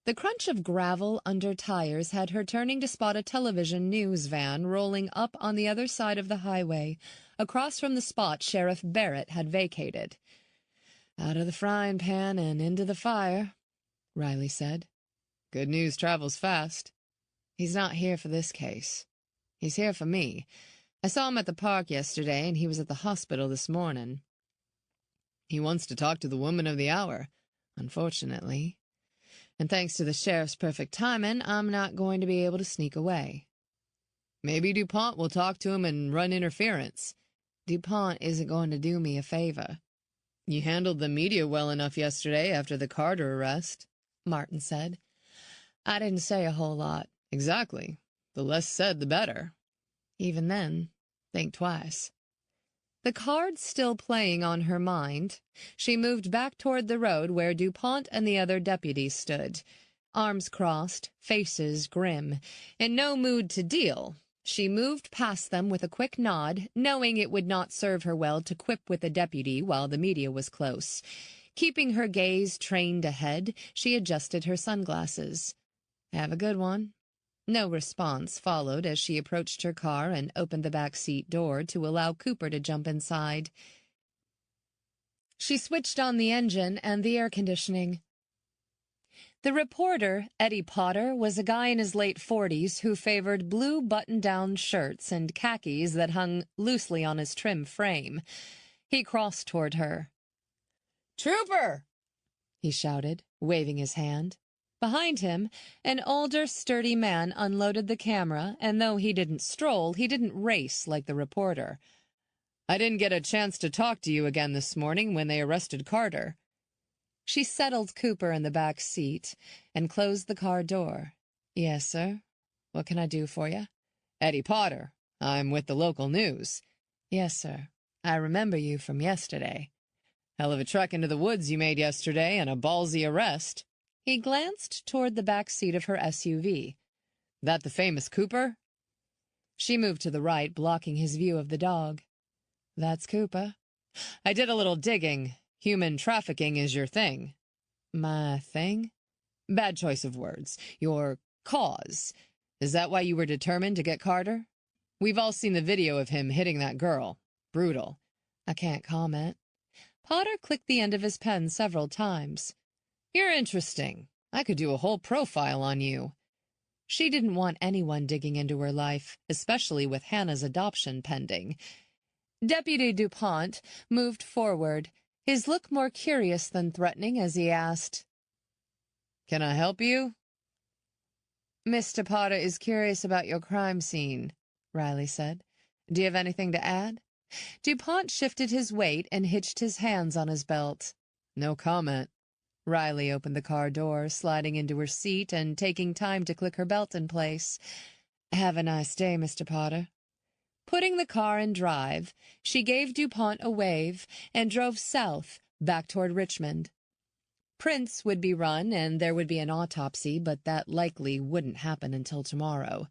Speaker 1: The crunch of gravel under tires had her turning to spot a television news van rolling up on the other side of the highway, across from the spot Sheriff Barrett had vacated. Out of the frying pan and into the fire, Riley said.
Speaker 2: Good news travels fast.
Speaker 1: He's not here for this case. He's here for me. I saw him at the park yesterday, and he was at the hospital this morning.
Speaker 2: He wants to talk to the woman of the hour,
Speaker 1: unfortunately. And thanks to the sheriff's perfect timing, I'm not going to be able to sneak away.
Speaker 2: Maybe DuPont will talk to him and run interference.
Speaker 1: DuPont isn't going to do me a favor.
Speaker 2: You handled the media well enough yesterday after the Carter arrest, Martin said.
Speaker 1: I didn't say a whole lot.
Speaker 2: Exactly. The less said, the better.
Speaker 1: Even then, think twice.
Speaker 2: The cards still playing on her mind, she moved back toward the road where DuPont and the other deputies stood, arms crossed, faces grim. In no mood to deal, she moved past them with a quick nod, knowing it would not serve her well to quip with a deputy while the media was close. Keeping her gaze trained ahead, she adjusted her sunglasses. Have a good one. No response followed as she approached her car and opened the back seat door to allow Cooper to jump inside. She switched on the engine and the air conditioning. The reporter, Eddie Potter, was a guy in his late 40s who favored blue button-down shirts and khakis that hung loosely on his trim frame. He crossed toward her. "Trooper!" he shouted, waving his hand. Behind him, an older, sturdy man unloaded the camera, and though he didn't stroll, he didn't race like the reporter. "I didn't get a chance to talk to you again this morning when they arrested Carter." She settled Cooper in the back seat and closed the car door. "Yes, sir. What can I do for you?" "Eddie Potter. I'm with the local news." "Yes, sir. I remember you from yesterday." "Hell of a trek into the woods you made yesterday and a ballsy arrest." He glanced toward the back seat of her SUV. "That the famous Cooper?" She moved to the right, blocking his view of the dog. "That's Cooper." "I did a little digging. Human trafficking is your thing." "My thing?" "Bad choice of words. Your cause. Is that why you were determined to get Carter? We've all seen the video of him hitting that girl. Brutal." "I can't comment." Potter clicked the end of his pen several times. "You're interesting. I could do a whole profile on you." She didn't want anyone digging into her life, especially with Hannah's adoption pending. Deputy DuPont moved forward, his look more curious than threatening as he asked, "Can I help you?" "Mr. Potter is curious about your crime scene," Riley said. "Do you have anything to add?" DuPont shifted his weight and hitched his hands on his belt. "No comment." Riley opened the car door, sliding into her seat and taking time to click her belt in place. "Have a nice day, Mr. Potter." Putting the car in drive, she gave DuPont a wave and drove south, back toward Richmond. Prints would be run and there would be an autopsy, but that likely wouldn't happen until tomorrow.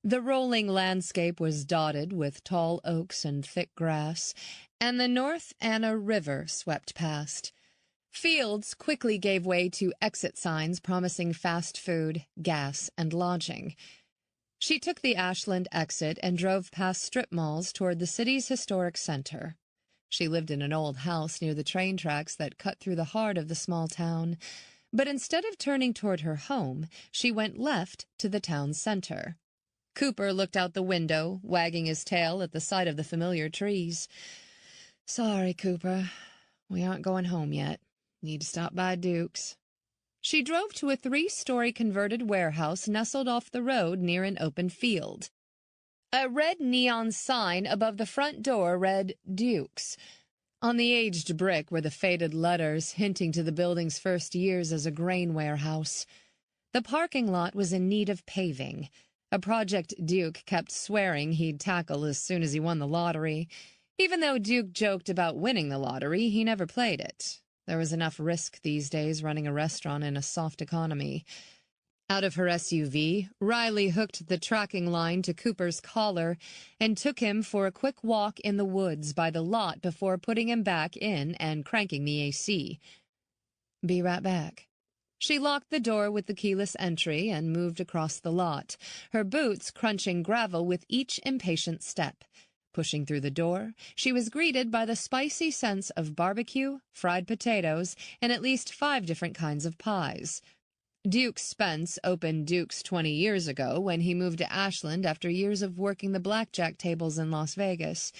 Speaker 2: The rolling landscape was dotted with tall oaks and thick grass, and the North Anna River swept past. Fields quickly gave way to exit signs promising fast food, gas, and lodging. She took the Ashland exit and drove past strip malls toward the city's historic center. She lived in an old house near the train tracks that cut through the heart of the small town. But instead of turning toward her home, she went left to the town's center. Cooper looked out the window, wagging his tail at the sight of the familiar trees. "Sorry, Cooper. We aren't going home yet. Need to stop by Duke's." She drove to a 3-story converted warehouse nestled off the road near an open field. A red neon sign above the front door read Duke's. On the aged brick were the faded letters hinting to the building's first years as a grain warehouse. The parking lot was in need of paving, a project Duke kept swearing he'd tackle as soon as he won the lottery. Even though Duke joked about winning the lottery, he never played it. There was enough risk these days running a restaurant in a soft economy. Out of her SUV, Riley hooked the tracking line to Cooper's collar and took him for a quick walk in the woods by the lot before putting him back in and cranking the AC. "Be right back." She locked the door with the keyless entry and moved across the lot, her boots crunching gravel with each impatient step. Pushing through the door, she was greeted by the spicy scents of barbecue, fried potatoes, and at least 5 different kinds of pies. Duke Spence opened Duke's 20 years ago when he moved to Ashland after years of working the blackjack tables in Las Vegas.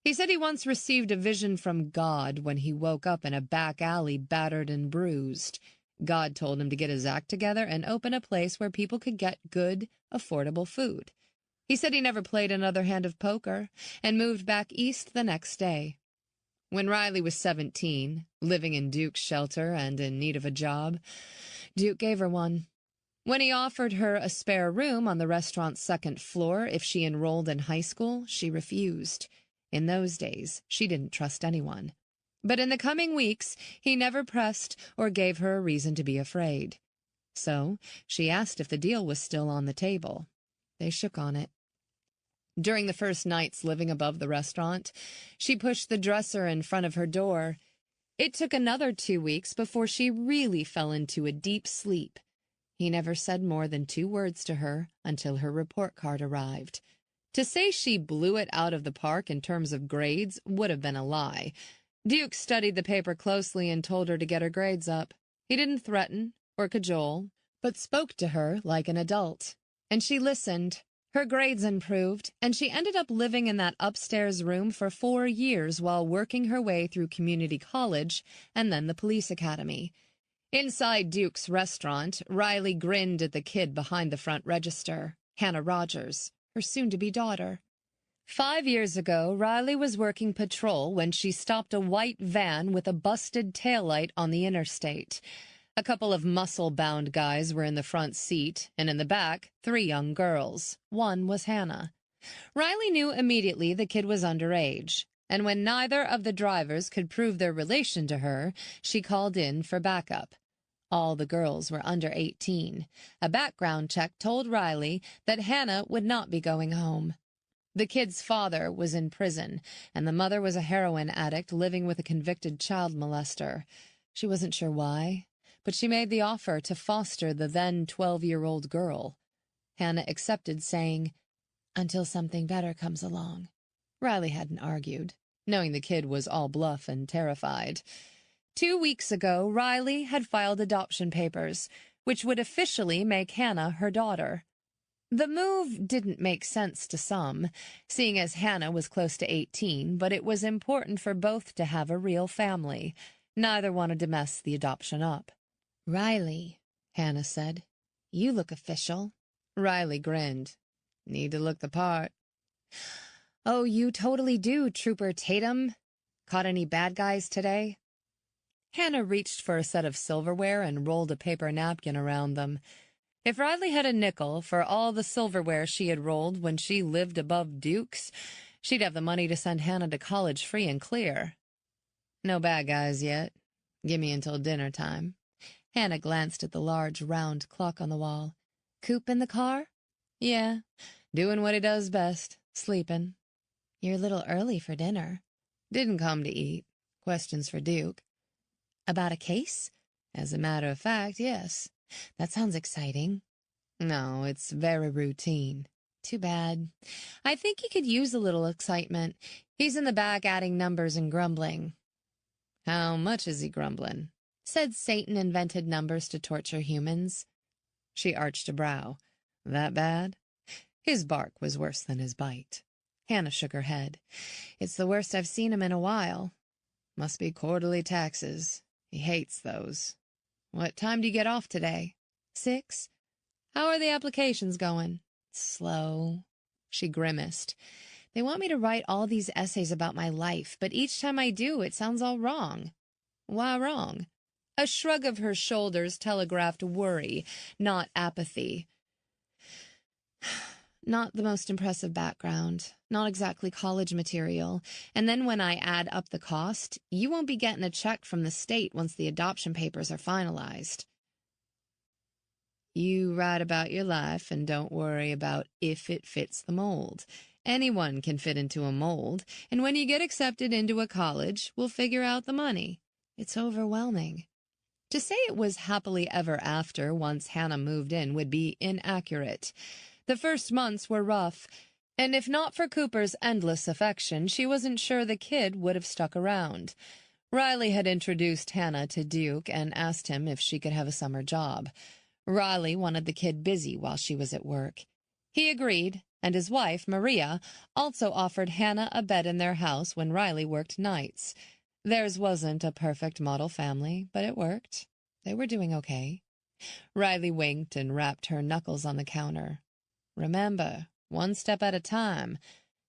Speaker 2: He said he once received a vision from God when he woke up in a back alley battered and bruised. God told him to get his act together and open a place where people could get good, affordable food. He said he never played another hand of poker and moved back east the next day.
Speaker 1: When Riley was 17, living in Duke's shelter and in need of a job, Duke gave her one. When he offered her a spare room on the restaurant's second floor if she enrolled in high school, she refused. In those days, she didn't trust anyone. But in the coming weeks, he never pressed or gave her a reason to be afraid. So she asked if the deal was still on the table. They shook on it. During the first nights living above the restaurant, she pushed the dresser in front of her door. It took another 2 weeks before she really fell into a deep sleep. He never said more than 2 words to her until her report card arrived. To say she blew it out of the park in terms of grades would have been a lie. Duke studied the paper closely and told her to get her grades up. He didn't threaten or cajole, but spoke to her like an adult. And she listened. Her grades improved, and she ended up living in that upstairs room for 4 years while working her way through community college and then the police academy. Inside Duke's restaurant, Riley grinned at the kid behind the front register, Hannah Rogers, her soon-to-be daughter. 5 years ago, Riley was working patrol when she stopped a white van with a busted taillight on the interstate. A couple of muscle-bound guys were in the front seat, and in the back, 3 young girls. One was Hannah. Riley knew immediately the kid was underage, and when neither of the drivers could prove their relation to her, she called in for backup. All the girls were under 18. A background check told Riley that Hannah would not be going home. The kid's father was in prison, and the mother was a heroin addict living with a convicted child molester. She wasn't sure why, but she made the offer to foster the then 12-year-old girl. Hannah accepted, saying, "Until something better comes along." Riley hadn't argued, knowing the kid was all bluff and terrified. 2 weeks ago, Riley had filed adoption papers, which would officially make Hannah her daughter. The move didn't make sense to some, seeing as Hannah was close to 18, but it was important for both to have a real family. Neither wanted to mess the adoption up. "Riley," Hannah said, "you look official." Riley grinned. "Need to look the part." "Oh, you totally do, Trooper Tatum. Caught any bad guys today?" Hannah reached for a set of silverware and rolled a paper napkin around them. If Riley had a nickel for all the silverware she had rolled when she lived above Duke's, she'd have the money to send Hannah to college free and clear. "No bad guys yet. Give me until dinner time." Hannah glanced at the large, round clock on the wall. "Coop in the car?" "Yeah, doing what he does best, sleeping." "You're a little early for dinner." "Didn't come to eat. Questions for Duke." "About a case?" "As a matter of fact, yes." "That sounds exciting." "No, it's very routine." "Too bad. I think he could use a little excitement. He's in the back adding numbers and grumbling." "How much is he grumbling?" "Said Satan invented numbers to torture humans." She arched a brow. "That bad?" His bark was worse than his bite. Hannah shook her head. "It's the worst I've seen him in a while." "Must be quarterly taxes. He hates those." "What time do you get off today?" 6. "How are the applications going?" "Slow." She grimaced. "They want me to write all these essays about my life, but each time I do, it sounds all wrong." "Why wrong?" A shrug of her shoulders telegraphed worry, not apathy. "Not the most impressive background, not exactly college material, and then when I add up the cost, you won't be getting a check from the state once the adoption papers are finalized." "You write about your life and don't worry about if it fits the mold. Anyone can fit into a mold, and when you get accepted into a college, we'll figure out the money." "It's overwhelming." To say it was happily ever after once Hannah moved in would be inaccurate. The first months were rough, and if not for Cooper's endless affection, she wasn't sure the kid would have stuck around. Riley had introduced Hannah to Duke and asked him if she could have a summer job. Riley wanted the kid busy while she was at work. He agreed, and his wife, Maria, also offered Hannah a bed in their house when Riley worked nights. Theirs wasn't a perfect model family, but it worked. They were doing okay. Riley winked and rapped her knuckles on the counter. "Remember, one step at a time."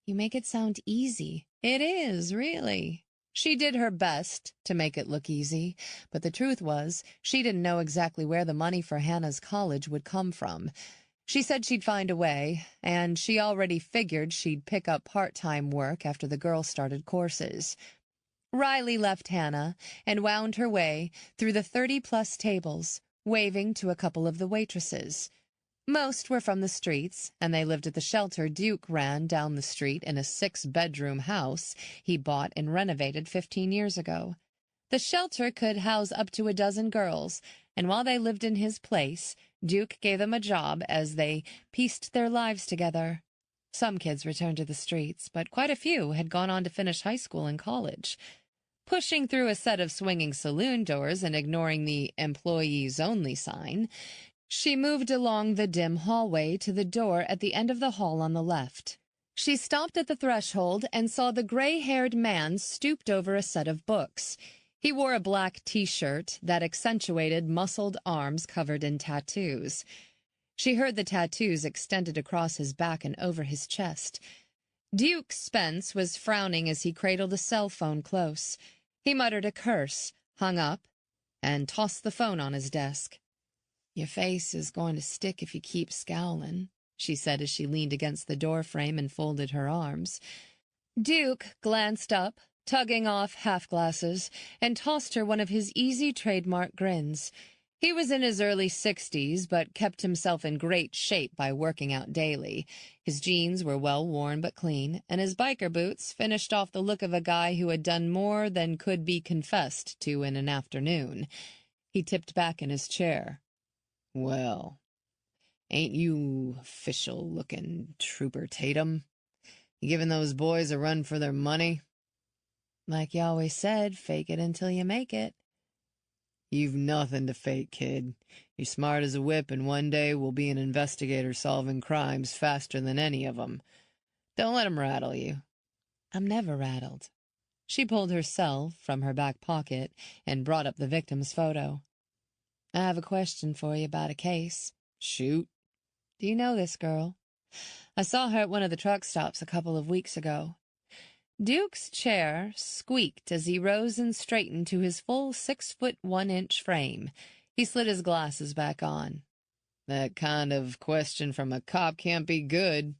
Speaker 1: "You make it sound easy." "It is, really." She did her best to make it look easy, but the truth was she didn't know exactly where the money for Hannah's college would come from. She said she'd find a way, and she already figured she'd pick up part-time work after the girls started courses. Riley left Hannah and wound her way through the 30-plus tables, waving to a couple of the waitresses. Most were from the streets, and they lived at the shelter Duke ran down the street in a 6-bedroom house he bought and renovated 15 years ago. The shelter could house up to a dozen girls, and while they lived in his place, Duke gave them a job as they pieced their lives together. Some kids returned to the streets, but quite a few had gone on to finish high school and college. Pushing through a set of swinging saloon doors and ignoring the employees only sign, she moved along the dim hallway to the door at the end of the hall on the left. She stopped at the threshold and saw the gray-haired man stooped over a set of books. He wore a black T-shirt that accentuated muscled arms covered in tattoos. She heard the tattoos extended across his back and over his chest. Duke Spence was frowning as he cradled a cell phone close. He muttered a curse, hung up, and tossed the phone on his desk. "Your face is going to stick if you keep scowling," she said as she leaned against the doorframe and folded her arms. Duke glanced up, tugging off half-glasses, and tossed her one of his easy trademark grins. He was in his early 60s, but kept himself in great shape by working out daily. His jeans were well-worn but clean, and his biker boots finished off the look of a guy who had done more than could be confessed to in an afternoon. He tipped back in his chair. "Well, ain't you official-looking, Trooper Tatum? You giving those boys a run for their money?" "Like you always said, fake it until you make it." "You've nothing to fake, kid. You're smart as a whip, and one day we'll be an investigator solving crimes faster than any of them. Don't let 'em rattle you." "I'm never rattled." She pulled her cell from her back pocket and brought up the victim's photo. "I have a question for you about a case." "Shoot." "Do you know this girl?" "I saw her at one of the truck stops a couple of weeks ago." Duke's chair squeaked as he rose and straightened to his full 6'1" frame. He slid his glasses back on. "That kind of question from a cop can't be good."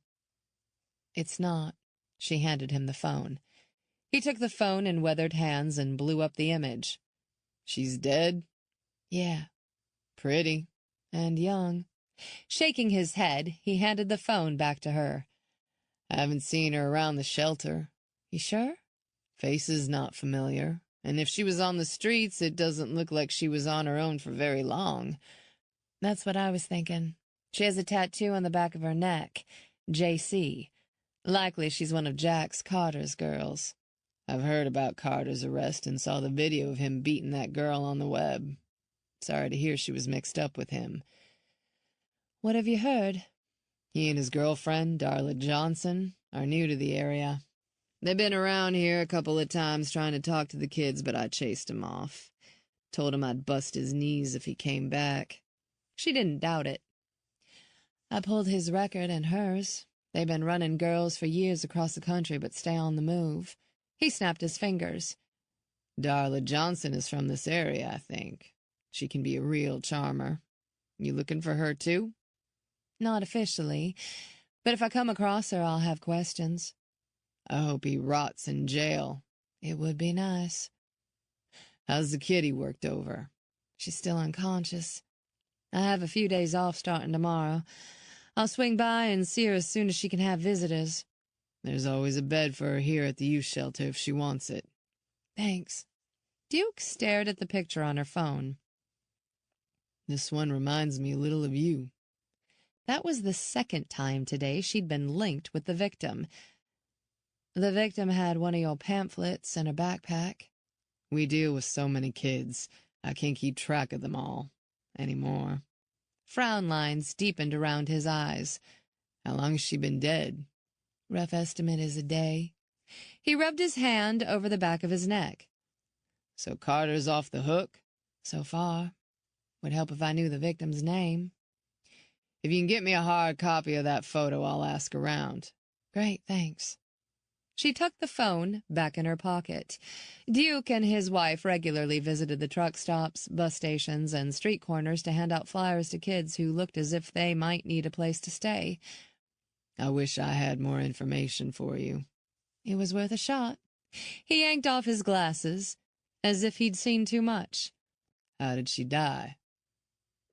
Speaker 1: "It's not." She handed him the phone. He took the phone in weathered hands and blew up the image. "She's dead?" "Yeah." "Pretty." "And young." Shaking his head, he handed the phone back to her.
Speaker 2: "I haven't seen her around the shelter."
Speaker 1: "You sure?"
Speaker 2: "Face is not familiar, and if she was on the streets, it doesn't look like she was on her own for very long."
Speaker 1: "That's what I was thinking. She has a tattoo on the back of her neck. J.C. Likely she's one of Jax Carter's girls."
Speaker 2: "I've heard about Carter's arrest and saw the video of him beating that girl on the web. Sorry to hear she was mixed up with him."
Speaker 1: "What have you heard?"
Speaker 2: "He and his girlfriend, Darla Johnson, are new to the area. They've been around here a couple of times trying to talk to the kids, but I chased him off. Told him I'd bust his knees if he came back."
Speaker 1: She didn't doubt it. "I pulled his record and hers. They've been running girls for years across the country but stay on the move." He snapped his fingers.
Speaker 2: "Darla Johnson is from this area, I think. She can be a real charmer. You looking for her, too?"
Speaker 1: "Not officially, but if I come across her, I'll have questions."
Speaker 2: "I hope he rots in jail."
Speaker 1: "It would be nice."
Speaker 2: "How's the kitty worked over?"
Speaker 1: "She's still unconscious. I have a few days off starting tomorrow. I'll swing by and see her as soon as she can have visitors."
Speaker 2: "There's always a bed for her here at the youth shelter if she wants it."
Speaker 1: "Thanks." Duke stared at the picture on her phone.
Speaker 2: "This one reminds me a little of you."
Speaker 1: That was the second time today she'd been linked with the victim. "The victim had one of your pamphlets in her backpack."
Speaker 2: "We deal with so many kids. I can't keep track of them all. Anymore."
Speaker 1: Frown lines deepened around his eyes.
Speaker 2: "How long has she been dead?"
Speaker 1: "Rough estimate is a day." He rubbed his hand over the back of his neck.
Speaker 2: "So Carter's off the hook?"
Speaker 1: "So far. Would help if I knew the victim's name."
Speaker 2: "If you can get me a hard copy of that photo, I'll ask around."
Speaker 1: "Great, thanks." She tucked the phone back in her pocket. Duke and his wife regularly visited the truck stops, bus stations, and street corners to hand out flyers to kids who looked as if they might need a place to stay.
Speaker 2: I wish I had more information for you.
Speaker 1: It was worth a shot. He yanked off his glasses, as if he'd seen too much.
Speaker 2: How did she die?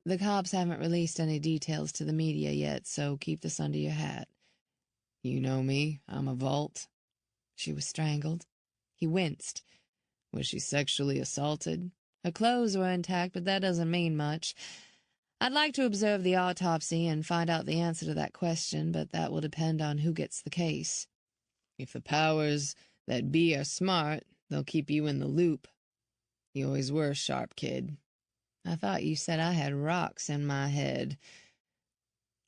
Speaker 1: The cops haven't released any details to the media yet, so keep this under your hat.
Speaker 2: You know me, I'm a vault.
Speaker 1: She was strangled. He winced.
Speaker 2: Was she sexually assaulted?
Speaker 1: Her clothes were intact, but that doesn't mean much. I'd like to observe the autopsy and find out the answer to that question, but that will depend on who gets the case.
Speaker 2: If the powers that be are smart, they'll keep you in the loop. You always were a sharp kid.
Speaker 1: I thought you said I had rocks in my head.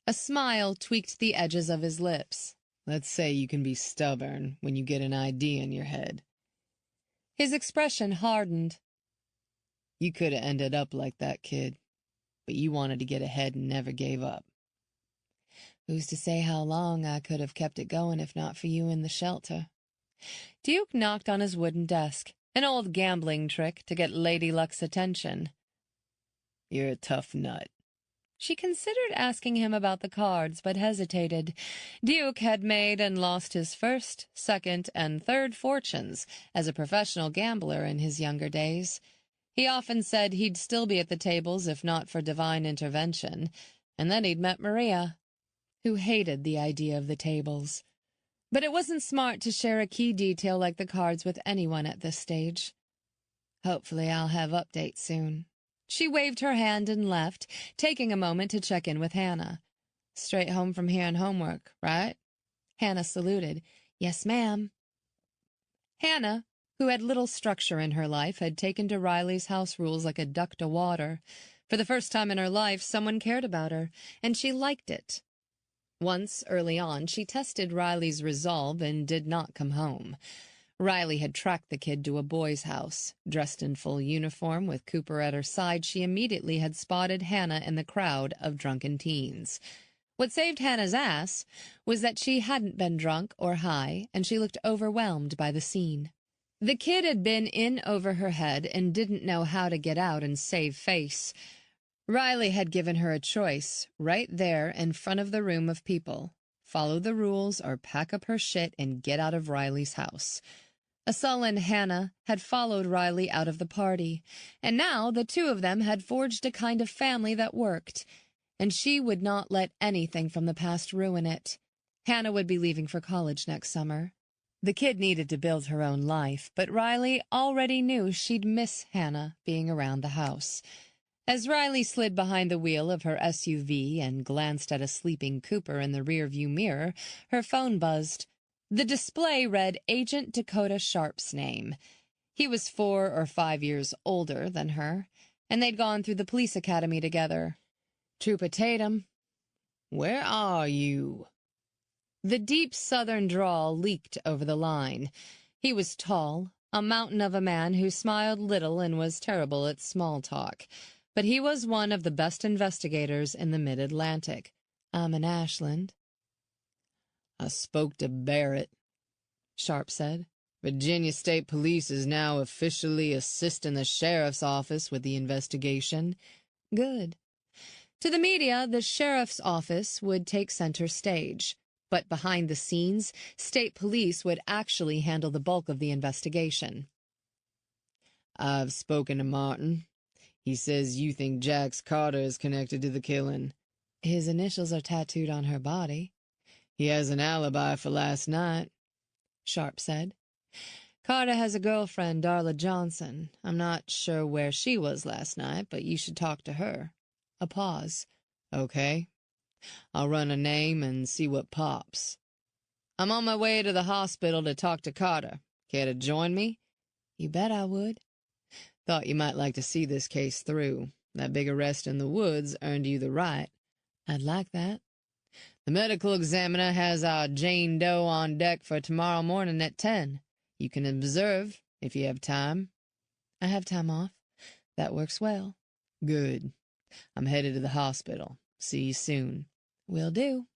Speaker 1: A smile tweaked the edges of his lips.
Speaker 2: Let's say you can be stubborn when you get an idea in your head.
Speaker 1: His expression hardened.
Speaker 2: You could have ended up like that kid, but you wanted to get ahead and never gave up.
Speaker 1: Who's to say how long I could have kept it going if not for you in the shelter? Duke knocked on his wooden desk, an old gambling trick to get Lady Luck's attention.
Speaker 2: You're a tough nut.
Speaker 1: She considered asking him about the cards, but hesitated. Duke had made and lost his first, second, and third fortunes as a professional gambler in his younger days. He often said he'd still be at the tables if not for divine intervention, and then he'd met Maria, who hated the idea of the tables. But it wasn't smart to share a key detail like the cards with anyone at this stage. Hopefully I'll have updates soon. She waved her hand and left, taking a moment to check in with Hannah. Straight home from here and homework, right? Hannah saluted. Yes, ma'am. Hannah, who had little structure in her life, had taken to Riley's house rules like a duck to water. For the first time in her life, someone cared about her, and she liked it. Once, early on, she tested Riley's resolve and did not come home. Riley had tracked the kid to a boy's house. Dressed in full uniform, with Cooper at her side, she immediately had spotted Hannah in the crowd of drunken teens. What saved Hannah's ass was that she hadn't been drunk or high, and she looked overwhelmed by the scene. The kid had been in over her head and didn't know how to get out and save face. Riley had given her a choice, right there in front of the room of people. Follow the rules or pack up her shit and get out of Riley's house. A sullen Hannah had followed Riley out of the party, and now the two of them had forged a kind of family that worked, and she would not let anything from the past ruin it. Hannah would be leaving for college next summer. The kid needed to build her own life, but Riley already knew she'd miss Hannah being around the house. As Riley slid behind the wheel of her SUV and glanced at a sleeping Cooper in the rearview mirror, her phone buzzed. The display read Agent Dakota Sharp's name. He was 4 or 5 years older than her, and they'd gone through the police academy together. Trooper Tatum.
Speaker 2: Where are you?
Speaker 1: The deep southern drawl leaked over the line. He was tall, a mountain of a man who smiled little and was terrible at small talk. But he was one of the best investigators in the Mid-Atlantic. I'm in Ashland.
Speaker 2: I spoke to Barrett,
Speaker 1: Sharp said.
Speaker 2: Virginia State Police is now officially assisting the sheriff's office with the investigation.
Speaker 1: Good. To the media, the sheriff's office would take center stage. But behind the scenes, state police would actually handle the bulk of the investigation.
Speaker 2: I've spoken to Martin. He says you think Jax Carter is connected to the killing.
Speaker 1: His initials are tattooed on her body.
Speaker 2: He has an alibi for last night,
Speaker 1: Sharp said. Carter has a girlfriend, Darla Johnson. I'm not sure where she was last night, but you should talk to her. A pause.
Speaker 2: Okay. I'll run a name and see what pops. I'm on my way to the hospital to talk to Carter. Care to join me?
Speaker 1: You bet I would.
Speaker 2: Thought you might like to see this case through. That big arrest in the woods earned you the right.
Speaker 1: I'd like that.
Speaker 2: The medical examiner has our Jane Doe on deck for tomorrow morning at 10. You can observe if you have time.
Speaker 1: I have time off. That works well.
Speaker 2: Good. I'm headed to the hospital. See you soon.
Speaker 1: Will do.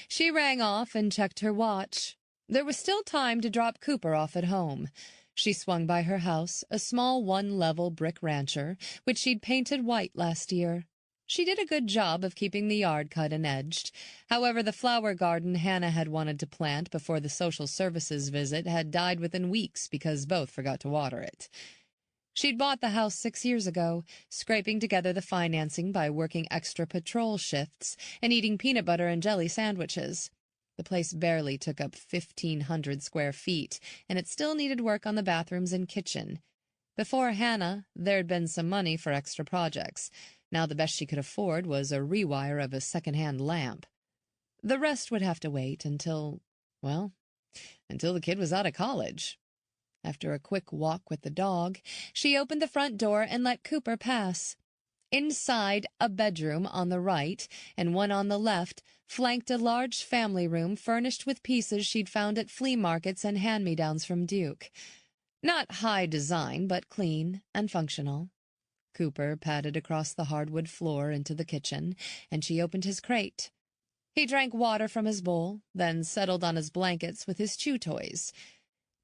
Speaker 1: She rang off and checked her watch. There was still time to drop Cooper off at home. She swung by her house, a small one-level brick rancher, which she'd painted white last year. She did a good job of keeping the yard cut and edged. However, the flower garden Hannah had wanted to plant before the social services visit had died within weeks because both forgot to water it. She'd bought the house 6 years ago, scraping together the financing by working extra patrol shifts and eating peanut butter and jelly sandwiches. The place barely took up 1,500 square feet, and it still needed work on the bathrooms and kitchen. Before Hannah, there'd been some money for extra projects. Now the best she could afford was a rewire of a second-hand lamp. The rest would have to wait until the kid was out of college. After a quick walk with the dog, she opened the front door and let Cooper pass. Inside, a bedroom on the right and one on the left flanked a large family room furnished with pieces she'd found at flea markets and hand-me-downs from Duke. Not high design, but clean and functional. Cooper padded across the hardwood floor into the kitchen, and she opened his crate. He drank water from his bowl, then settled on his blankets with his chew toys.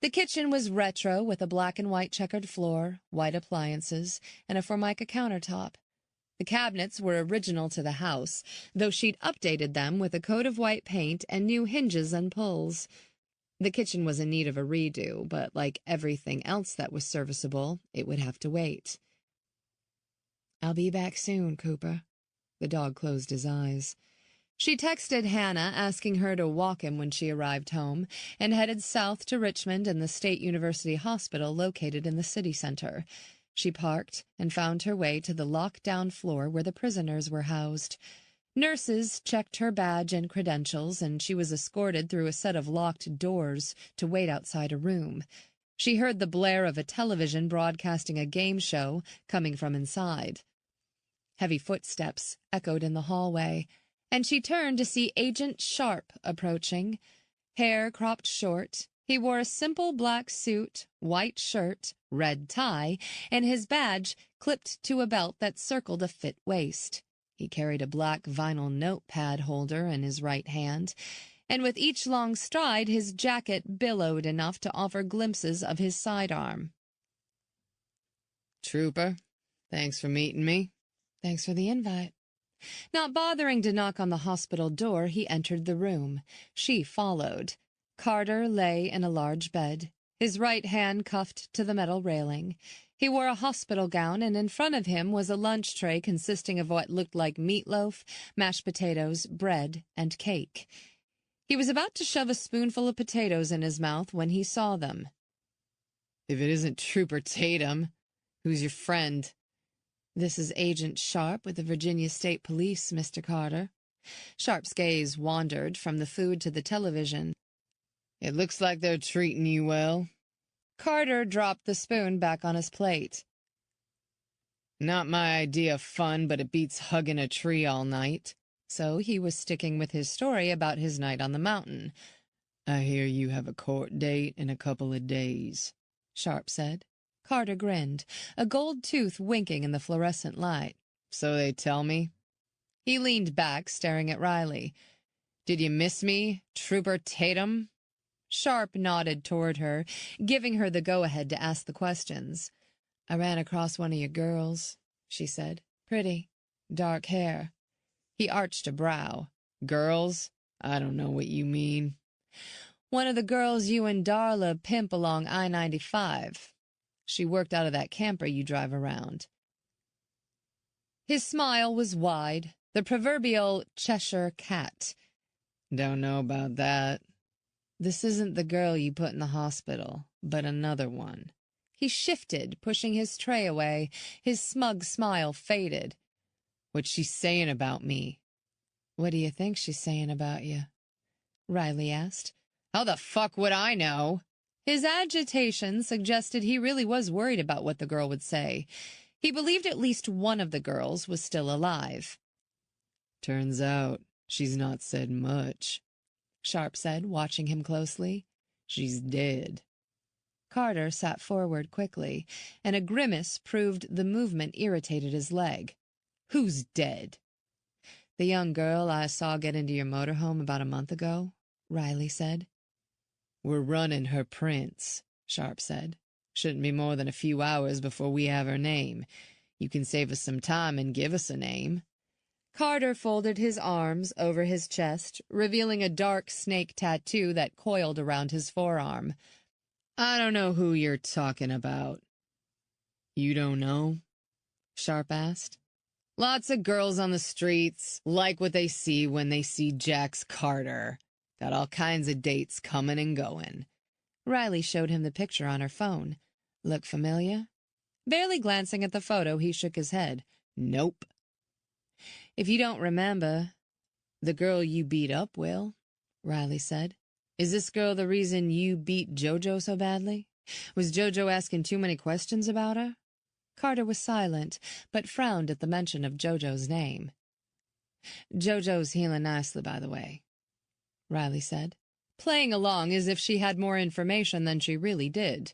Speaker 1: The kitchen was retro with a black and white checkered floor, white appliances, and a Formica countertop. The cabinets were original to the house, though she'd updated them with a coat of white paint and new hinges and pulls. The kitchen was in need of a redo, but like everything else that was serviceable, it would have to wait. "I'll be back soon, Cooper." The dog closed his eyes. She texted Hannah asking her to walk him when she arrived home, and headed south to Richmond and the State University Hospital located in the city center. She parked and found her way to the locked-down floor where the prisoners were housed. Nurses checked her badge and credentials, and she was escorted through a set of locked doors to wait outside a room. She heard the blare of a television broadcasting a game show coming from inside. Heavy footsteps echoed in the hallway, and she turned to see Agent Sharp approaching. Hair cropped short, he wore a simple black suit, white shirt, red tie, and his badge clipped to a belt that circled a fit waist. He carried a black vinyl notepad holder in his right hand, and with each long stride his jacket billowed enough to offer glimpses of his sidearm.
Speaker 2: "Trooper, thanks for meeting me."
Speaker 1: "Thanks for the invite." Not bothering to knock on the hospital door, he entered the room. She followed. Carter lay in a large bed, his right hand cuffed to the metal railing. He wore a hospital gown, and in front of him was a lunch tray consisting of what looked like meatloaf, mashed potatoes, bread, and cake. He was about to shove a spoonful of potatoes in his mouth when he saw them.
Speaker 2: "If it isn't Trooper Tatum, who's your friend?"
Speaker 1: "This is Agent Sharp with the Virginia State Police, Mr. Carter." Sharp's gaze wandered from the food to the television.
Speaker 2: "It looks like they're treating you well."
Speaker 1: Carter dropped the spoon back on his plate.
Speaker 2: "Not my idea of fun, but it beats hugging a tree all night."
Speaker 1: So he was sticking with his story about his night on the mountain.
Speaker 2: "I hear you have a court date in a couple of days,"
Speaker 1: Sharp said. Carter grinned, a gold tooth winking in the fluorescent light.
Speaker 2: "So they tell me."
Speaker 1: He leaned back, staring at Riley.
Speaker 2: "Did you miss me, Trooper Tatum?"
Speaker 1: Sharp nodded toward her, giving her the go-ahead to ask the questions. "I ran across one of your girls," she said. "Pretty. Dark hair." He arched a brow.
Speaker 2: "Girls? I don't know what you mean."
Speaker 1: "One of the girls you and Darla pimp along I-95. She worked out of that camper you drive around." His smile was wide, the proverbial Cheshire cat.
Speaker 2: "Don't know about that."
Speaker 1: "This isn't the girl you put in the hospital, but another one." He shifted, pushing his tray away. His smug smile faded.
Speaker 2: "What's she saying about me?"
Speaker 1: "What do you think she's saying about you?" Riley asked.
Speaker 2: "How the fuck would I know?"
Speaker 1: His agitation suggested he really was worried about what the girl would say. He believed at least one of the girls was still alive.
Speaker 2: "Turns out she's not said much,"
Speaker 1: Sharp said, watching him closely.
Speaker 2: "She's dead."
Speaker 1: Carter sat forward quickly, and a grimace proved the movement irritated his leg. "Who's dead?" "The young girl I saw get into your motorhome about a month ago," Riley said.
Speaker 2: We're running her prints, Sharp said. Shouldn't be more than a few hours before we have her name. You can save us some time and give us a name.
Speaker 1: Carter folded his arms over his chest, revealing a dark snake tattoo that coiled around his forearm.
Speaker 2: I don't know who you're talking about. You don't know? Sharp asked. Lots of girls on the streets like what they see when they see Jax Carter. Got all kinds of dates coming and going.
Speaker 1: Riley showed him the picture on her phone. Look familiar? Barely glancing at the photo, he shook his head.
Speaker 2: Nope.
Speaker 1: If you don't remember, the girl you beat up will, Riley said. Is this girl the reason you beat JoJo so badly? Was JoJo asking too many questions about her? Carter was silent, but frowned at the mention of JoJo's name. JoJo's healing nicely, by the way, Riley said, playing along as if she had more information than she really did.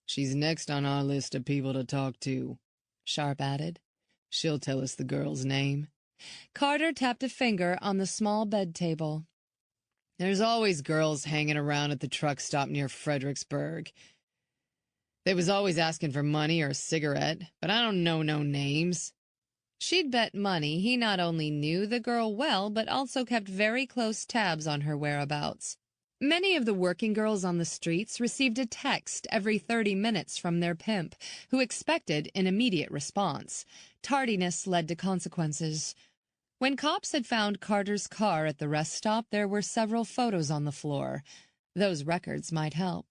Speaker 2: She's next on our list of people to talk to, Sharp added. She'll tell us the girl's name.
Speaker 1: Carter tapped a finger on the small bed table.
Speaker 2: There's always girls hanging around at the truck stop near Fredericksburg. They was always asking for money or a cigarette, but I don't know no names.
Speaker 1: She'd bet money he not only knew the girl well, but also kept very close tabs on her whereabouts. Many of the working girls on the streets received a text every 30 minutes from their pimp, who expected an immediate response. Tardiness led to consequences. When cops had found Carter's car at the rest stop, there were several photos on the floor. Those records might help.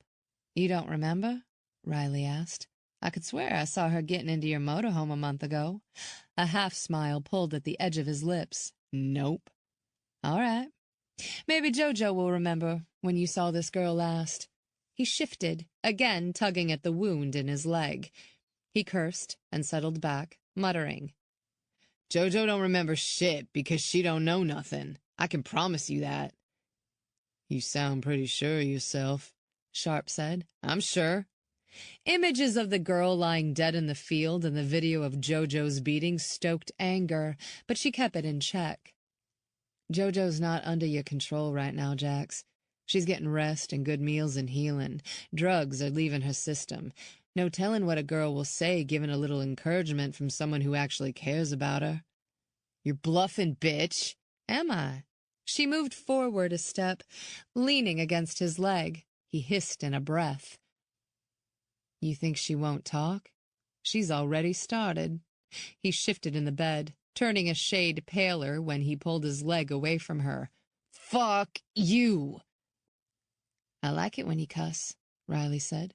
Speaker 1: You don't remember? Riley asked. I could swear I saw her getting into your motorhome a month ago. A half-smile pulled at the edge of his lips.
Speaker 2: Nope.
Speaker 1: All right. Maybe JoJo will remember when you saw this girl last. He shifted, again tugging at the wound in his leg. He cursed and settled back, muttering.
Speaker 2: JoJo don't remember shit because she don't know nothing. I can promise you that. You sound pretty sure of yourself, Sharp said. I'm sure.
Speaker 1: Images of the girl lying dead in the field and the video of JoJo's beating stoked anger, but she kept it in check. JoJo's not under your control right now, Jax. She's getting rest and good meals and healing. Drugs are leaving her system. No telling what a girl will say given a little encouragement from someone who actually cares about her.
Speaker 2: You're bluffing, bitch.
Speaker 1: Am I? She moved forward a step, leaning against his leg. He hissed in a breath. You think she won't talk? She's already started. He shifted in the bed, turning a shade paler when he pulled his leg away from her.
Speaker 2: Fuck you!
Speaker 1: I like it when you cuss, Riley said.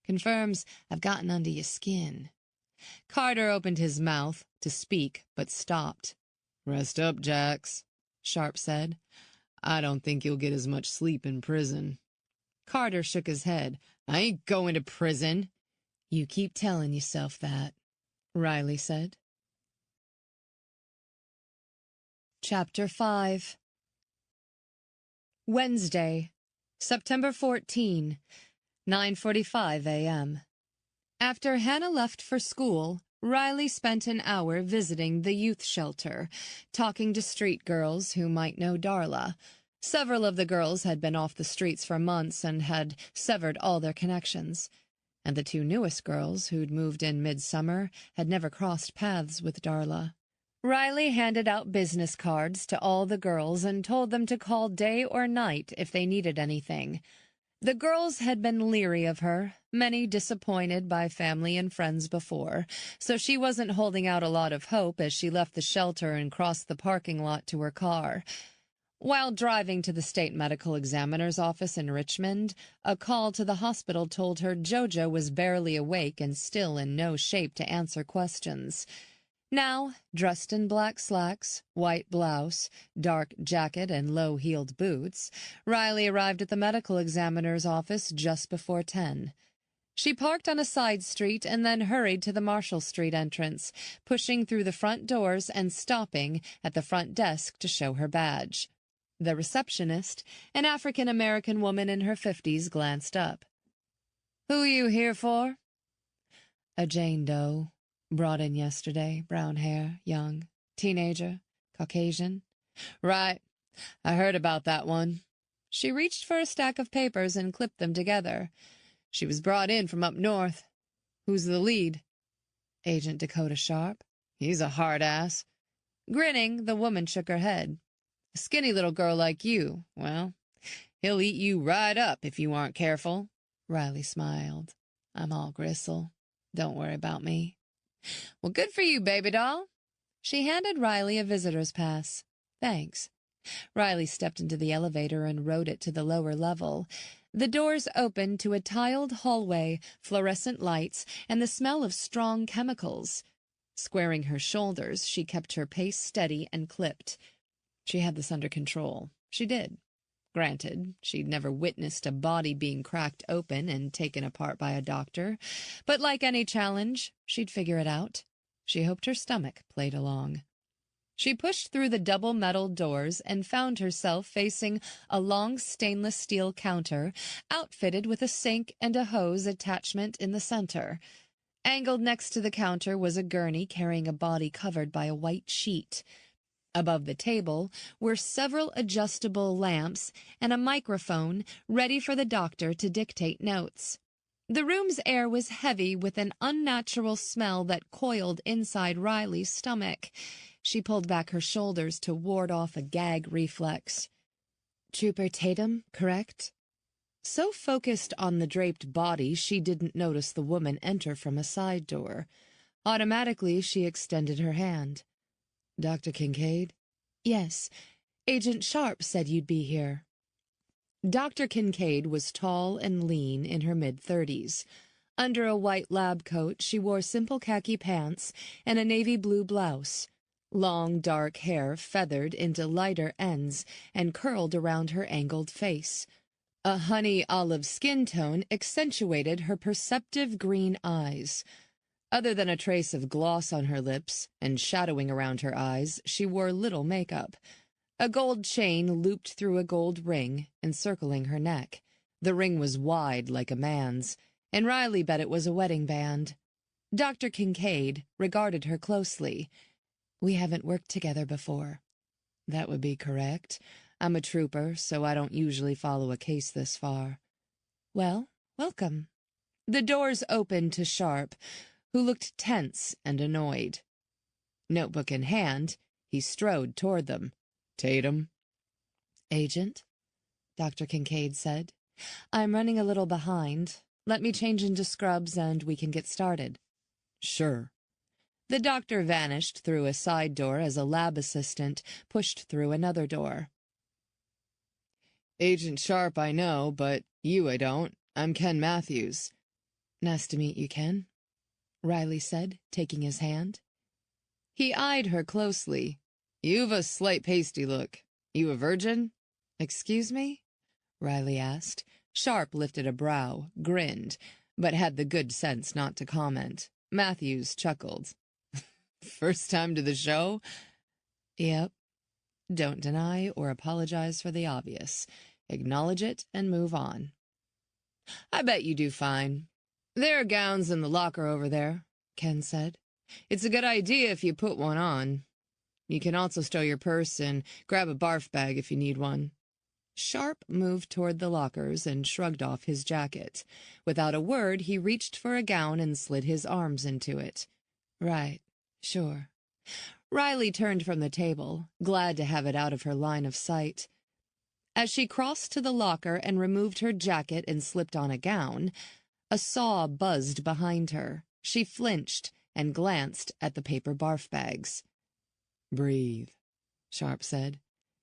Speaker 1: Confirms I've gotten under your skin. Carter opened his mouth to speak, but stopped.
Speaker 2: Rest up, Jax, Sharp said. I don't think you'll get as much sleep in prison.
Speaker 1: Carter shook his head.
Speaker 2: I ain't going to prison.
Speaker 1: You keep telling yourself that, Riley said. Chapter 5 Wednesday, September 14, 9:45 a.m. After Hannah left for school, Riley spent an hour visiting the youth shelter, talking to street girls who might know Darla. Several of the girls had been off the streets for months and had severed all their connections. And the two newest girls, who'd moved in midsummer, had never crossed paths with Darla. Riley handed out business cards to all the girls and told them to call day or night if they needed anything. The girls had been leery of her, many disappointed by family and friends before, so she wasn't holding out a lot of hope as she left the shelter and crossed the parking lot to her car. While driving to the state medical examiner's office in Richmond, a call to the hospital told her JoJo was barely awake and still in no shape to answer questions. Now, dressed in black slacks, white blouse, dark jacket, and low-heeled boots, Riley arrived at the medical examiner's office just before 10. She parked on a side street and then hurried to the Marshall Street entrance, pushing through the front doors and stopping at the front desk to show her badge. The receptionist, an African-American woman in her 50s, glanced up. "Who you here for?" "A Jane Doe. Brought in yesterday, brown hair, young, teenager, Caucasian."
Speaker 2: "Right. I heard about that one.
Speaker 1: She reached for a stack of papers and clipped them together.
Speaker 2: She was brought in from up north. Who's the lead?
Speaker 1: Agent Dakota Sharp.
Speaker 2: He's a hard ass.
Speaker 1: Grinning, the woman shook her head.
Speaker 2: A skinny little girl like you, well, he'll eat you right up if you aren't careful.
Speaker 1: Riley smiled. I'm all gristle. Don't worry about me.
Speaker 2: Well, good for you, baby doll.
Speaker 1: She handed Riley a visitor's pass. Thanks. Riley stepped into the elevator and rode it to the lower level. The doors opened to a tiled hallway, fluorescent lights, and the smell of strong chemicals. Squaring her shoulders, she kept her pace steady and clipped. She had this under control. She did. Granted, she'd never witnessed a body being cracked open and taken apart by a doctor, but like any challenge, she'd figure it out. She hoped her stomach played along. She pushed through the double metal doors and found herself facing a long stainless steel counter, outfitted with a sink and a hose attachment in the center. Angled next to the counter was a gurney carrying a body covered by a white sheet. Above the table were several adjustable lamps and a microphone ready for the doctor to dictate notes. The room's air was heavy with an unnatural smell that coiled inside Riley's stomach. She pulled back her shoulders to ward off a gag reflex. Trooper Tatum, correct? So focused on the draped body, she didn't notice the woman enter from a side door. Automatically, she extended her hand. Dr. Kincaid? Yes. Agent Sharp said you'd be here. Dr. Kincaid was tall and lean in her mid-30s. Under a white lab coat, she wore simple khaki pants and a navy blue blouse. Long, dark hair feathered into lighter ends and curled around her angled face. A honey olive skin tone accentuated her perceptive green eyes. Other than a trace of gloss on her lips and shadowing around her eyes, she wore little makeup. A gold chain looped through a gold ring, encircling her neck. The ring was wide like a man's, and Riley bet it was a wedding band. Dr. Kincaid regarded her closely. We haven't worked together before. That would be correct. I'm a trooper, so I don't usually follow a case this far. Well, welcome. The doors opened to Sharp, who looked tense and annoyed. Notebook in hand, he strode toward them.
Speaker 2: Tatum?
Speaker 1: Agent, Dr. Kincaid said. I'm running a little behind. Let me change into scrubs and we can get started.
Speaker 2: Sure.
Speaker 1: The doctor vanished through a side door as a lab assistant pushed through another door.
Speaker 2: Agent Sharp I know, but you I don't. I'm Ken Matthews.
Speaker 1: Nice to meet you, Ken, Riley said, taking his hand. He eyed her closely.
Speaker 2: You've a slight pasty look. You a virgin?
Speaker 1: Excuse me? Riley asked. Sharp lifted a brow, grinned, but had the good sense not to comment. Matthews chuckled.
Speaker 2: First time to the show?
Speaker 1: Yep. Don't deny or apologize for the obvious. Acknowledge it and move on.
Speaker 2: I bet you do fine. There are gowns in the locker over there,
Speaker 1: Ken said.
Speaker 2: It's a good idea if you put one on. You can also stow your purse and grab a barf bag if you need one.
Speaker 1: Sharp moved toward the lockers and shrugged off his jacket. Without a word, he reached for a gown and slid his arms into it. Right, sure. Riley turned from the table, glad to have it out of her line of sight. As she crossed to the locker and removed her jacket and slipped on a gown, a saw buzzed behind her. She flinched and glanced at the paper barf bags.
Speaker 2: Breathe,
Speaker 1: Sharp said.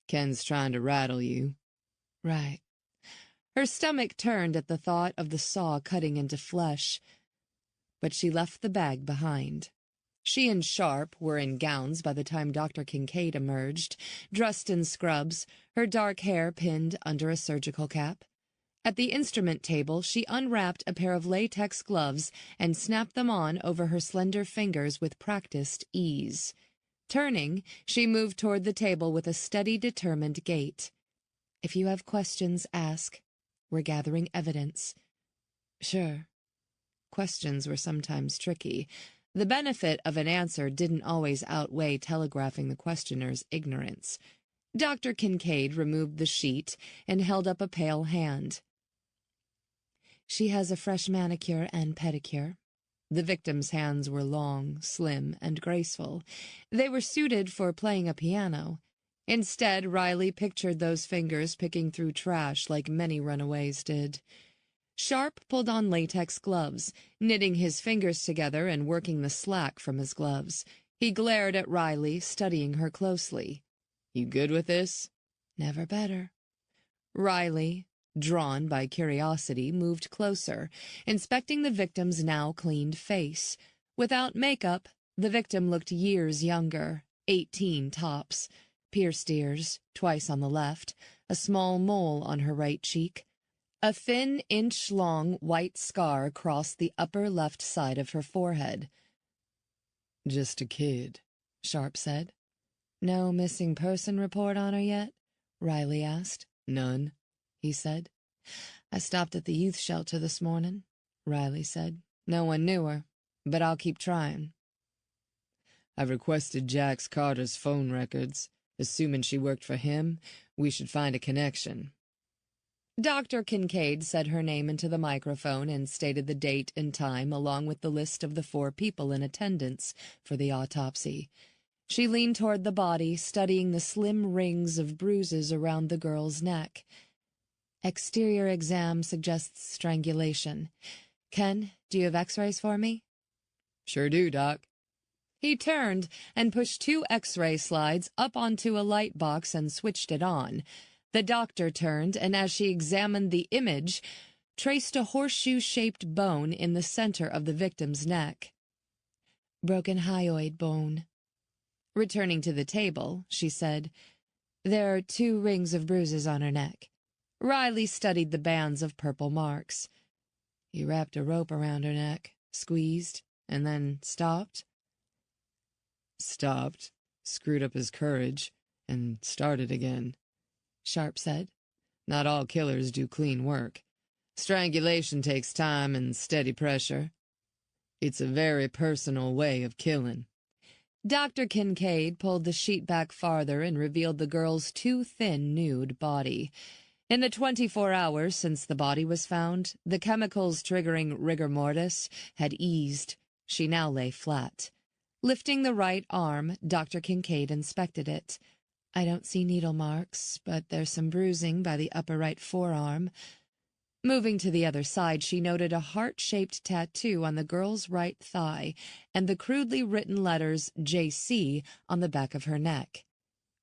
Speaker 2: Ken's trying to rattle you.
Speaker 1: Right. Her stomach turned at the thought of the saw cutting into flesh, but she left the bag behind. She and Sharp were in gowns by the time Dr. Kincaid emerged, dressed in scrubs, her dark hair pinned under a surgical cap. At the instrument table, she unwrapped a pair of latex gloves and snapped them on over her slender fingers with practiced ease. Turning, she moved toward the table with a steady, determined gait. If you have questions, ask. We're gathering evidence. Sure. Questions were sometimes tricky. The benefit of an answer didn't always outweigh telegraphing the questioner's ignorance. Dr. Kincaid removed the sheet and held up a pale hand. She has a fresh manicure and pedicure. The victim's hands were long, slim, and graceful. They were suited for playing a piano. Instead, Riley pictured those fingers picking through trash like many runaways did. Sharp pulled on latex gloves, knitting his fingers together and working the slack from his gloves. He glared at Riley, studying her closely.
Speaker 2: "You good with this?"
Speaker 1: "Never better." Riley, drawn by curiosity, moved closer, inspecting the victim's now cleaned face. Without makeup, the victim looked years younger, 18 tops. Pierced ears, twice on the left, a small mole on her right cheek. A thin, inch-long white scar crossed the upper left side of her forehead.
Speaker 2: "Just a kid,"
Speaker 1: Sharp said. "No missing person report on her yet?" Riley asked.
Speaker 2: "None,"
Speaker 1: he said. "I stopped at the youth shelter this morning," Riley said. "No one knew her, but I'll keep trying."
Speaker 2: "I've requested Jax Carter's phone records. Assuming she worked for him, we should find a connection."
Speaker 1: Dr. Kincaid said her name into the microphone and stated the date and time along with the list of the 4 people in attendance for the autopsy. She leaned toward the body, studying the slim rings of bruises around the girl's neck. "Exterior exam suggests strangulation. Ken, do you have x-rays for me?"
Speaker 2: "Sure do, Doc."
Speaker 1: He turned and pushed 2 x-ray slides up onto a light box and switched it on. The doctor turned, and as she examined the image, traced a horseshoe-shaped bone in the center of the victim's neck. "Broken hyoid bone." Returning to the table, she said, "There are 2 rings of bruises on her neck." Riley studied the bands of purple marks. "He wrapped a rope around her neck, squeezed, and then stopped?"
Speaker 2: "Stopped, screwed up his courage, and started again,"
Speaker 1: Sharp said.
Speaker 2: "Not all killers do clean work. Strangulation takes time and steady pressure. It's a very personal way of killing."
Speaker 1: Dr. Kincaid pulled the sheet back farther and revealed the girl's too thin, nude body. In the 24 hours since the body was found, the chemicals triggering rigor mortis had eased. She now lay flat. Lifting the right arm, Dr. Kincaid inspected it. "I don't see needle marks, but there's some bruising by the upper right forearm." Moving to the other side, she noted a heart-shaped tattoo on the girl's right thigh and the crudely written letters JC on the back of her neck.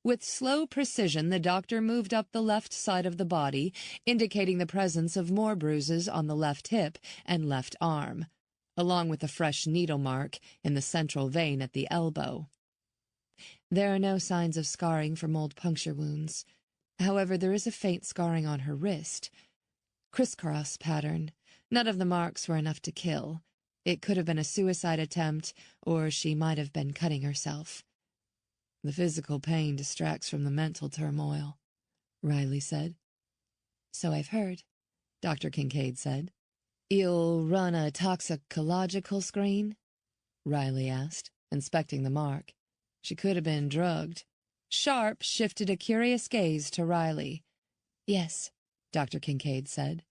Speaker 1: With slow precision, the doctor moved up the left side of the body, indicating the presence of more bruises on the left hip and left arm, along with a fresh needle mark in the central vein at the elbow. "There are no signs of scarring from old puncture wounds. However, there is a faint scarring on her wrist. Crisscross pattern. None of the marks were enough to kill. It could have been a suicide attempt, or she might have been cutting herself." "The physical pain distracts from the mental turmoil," Riley said. "So I've heard," Dr. Kincaid said. "You'll run a toxicological screen?" Riley asked, inspecting the mark. "She could have been drugged." Sharp shifted a curious gaze to Riley. "Yes," Dr. Kincaid said.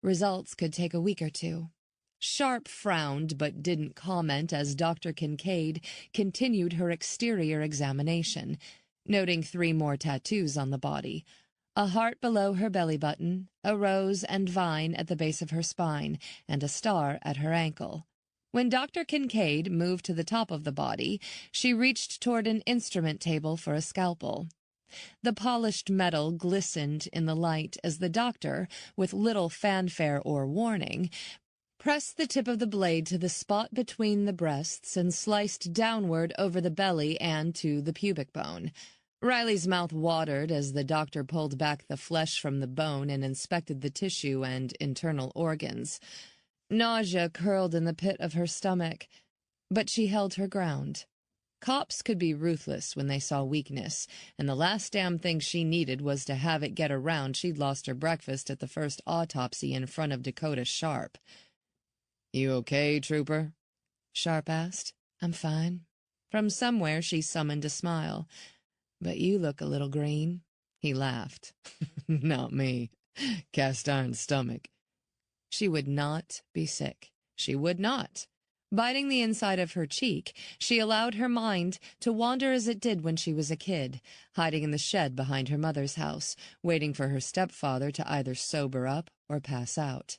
Speaker 1: "Results could take a week or 2. Sharp frowned but didn't comment as Dr. Kincaid continued her exterior examination, noting 3 more tattoos on the body. A heart below her belly button, a rose and vine at the base of her spine, and a star at her ankle. When Dr. Kincaid moved to the top of the body, she reached toward an instrument table for a scalpel. The polished metal glistened in the light as the doctor, with little fanfare or warning, pressed the tip of the blade to the spot between the breasts and sliced downward over the belly and to the pubic bone. Riley's mouth watered as the doctor pulled back the flesh from the bone and inspected the tissue and internal organs. Nausea curled in the pit of her stomach, but she held her ground. Cops could be ruthless when they saw weakness, and the last damn thing she needed was to have it get around she'd lost her breakfast at the first autopsy in front of Dakota Sharp.
Speaker 2: "You okay, Trooper?"
Speaker 1: Sharp asked. "I'm fine." From somewhere she summoned a smile. "But you look a little green."
Speaker 2: He laughed. Not me. Cast iron stomach. She would not be sick. She would not. Biting the inside of her cheek, she allowed her mind to wander as it did when she was a kid, hiding in the shed behind her mother's house, waiting for her stepfather to either sober up or pass out.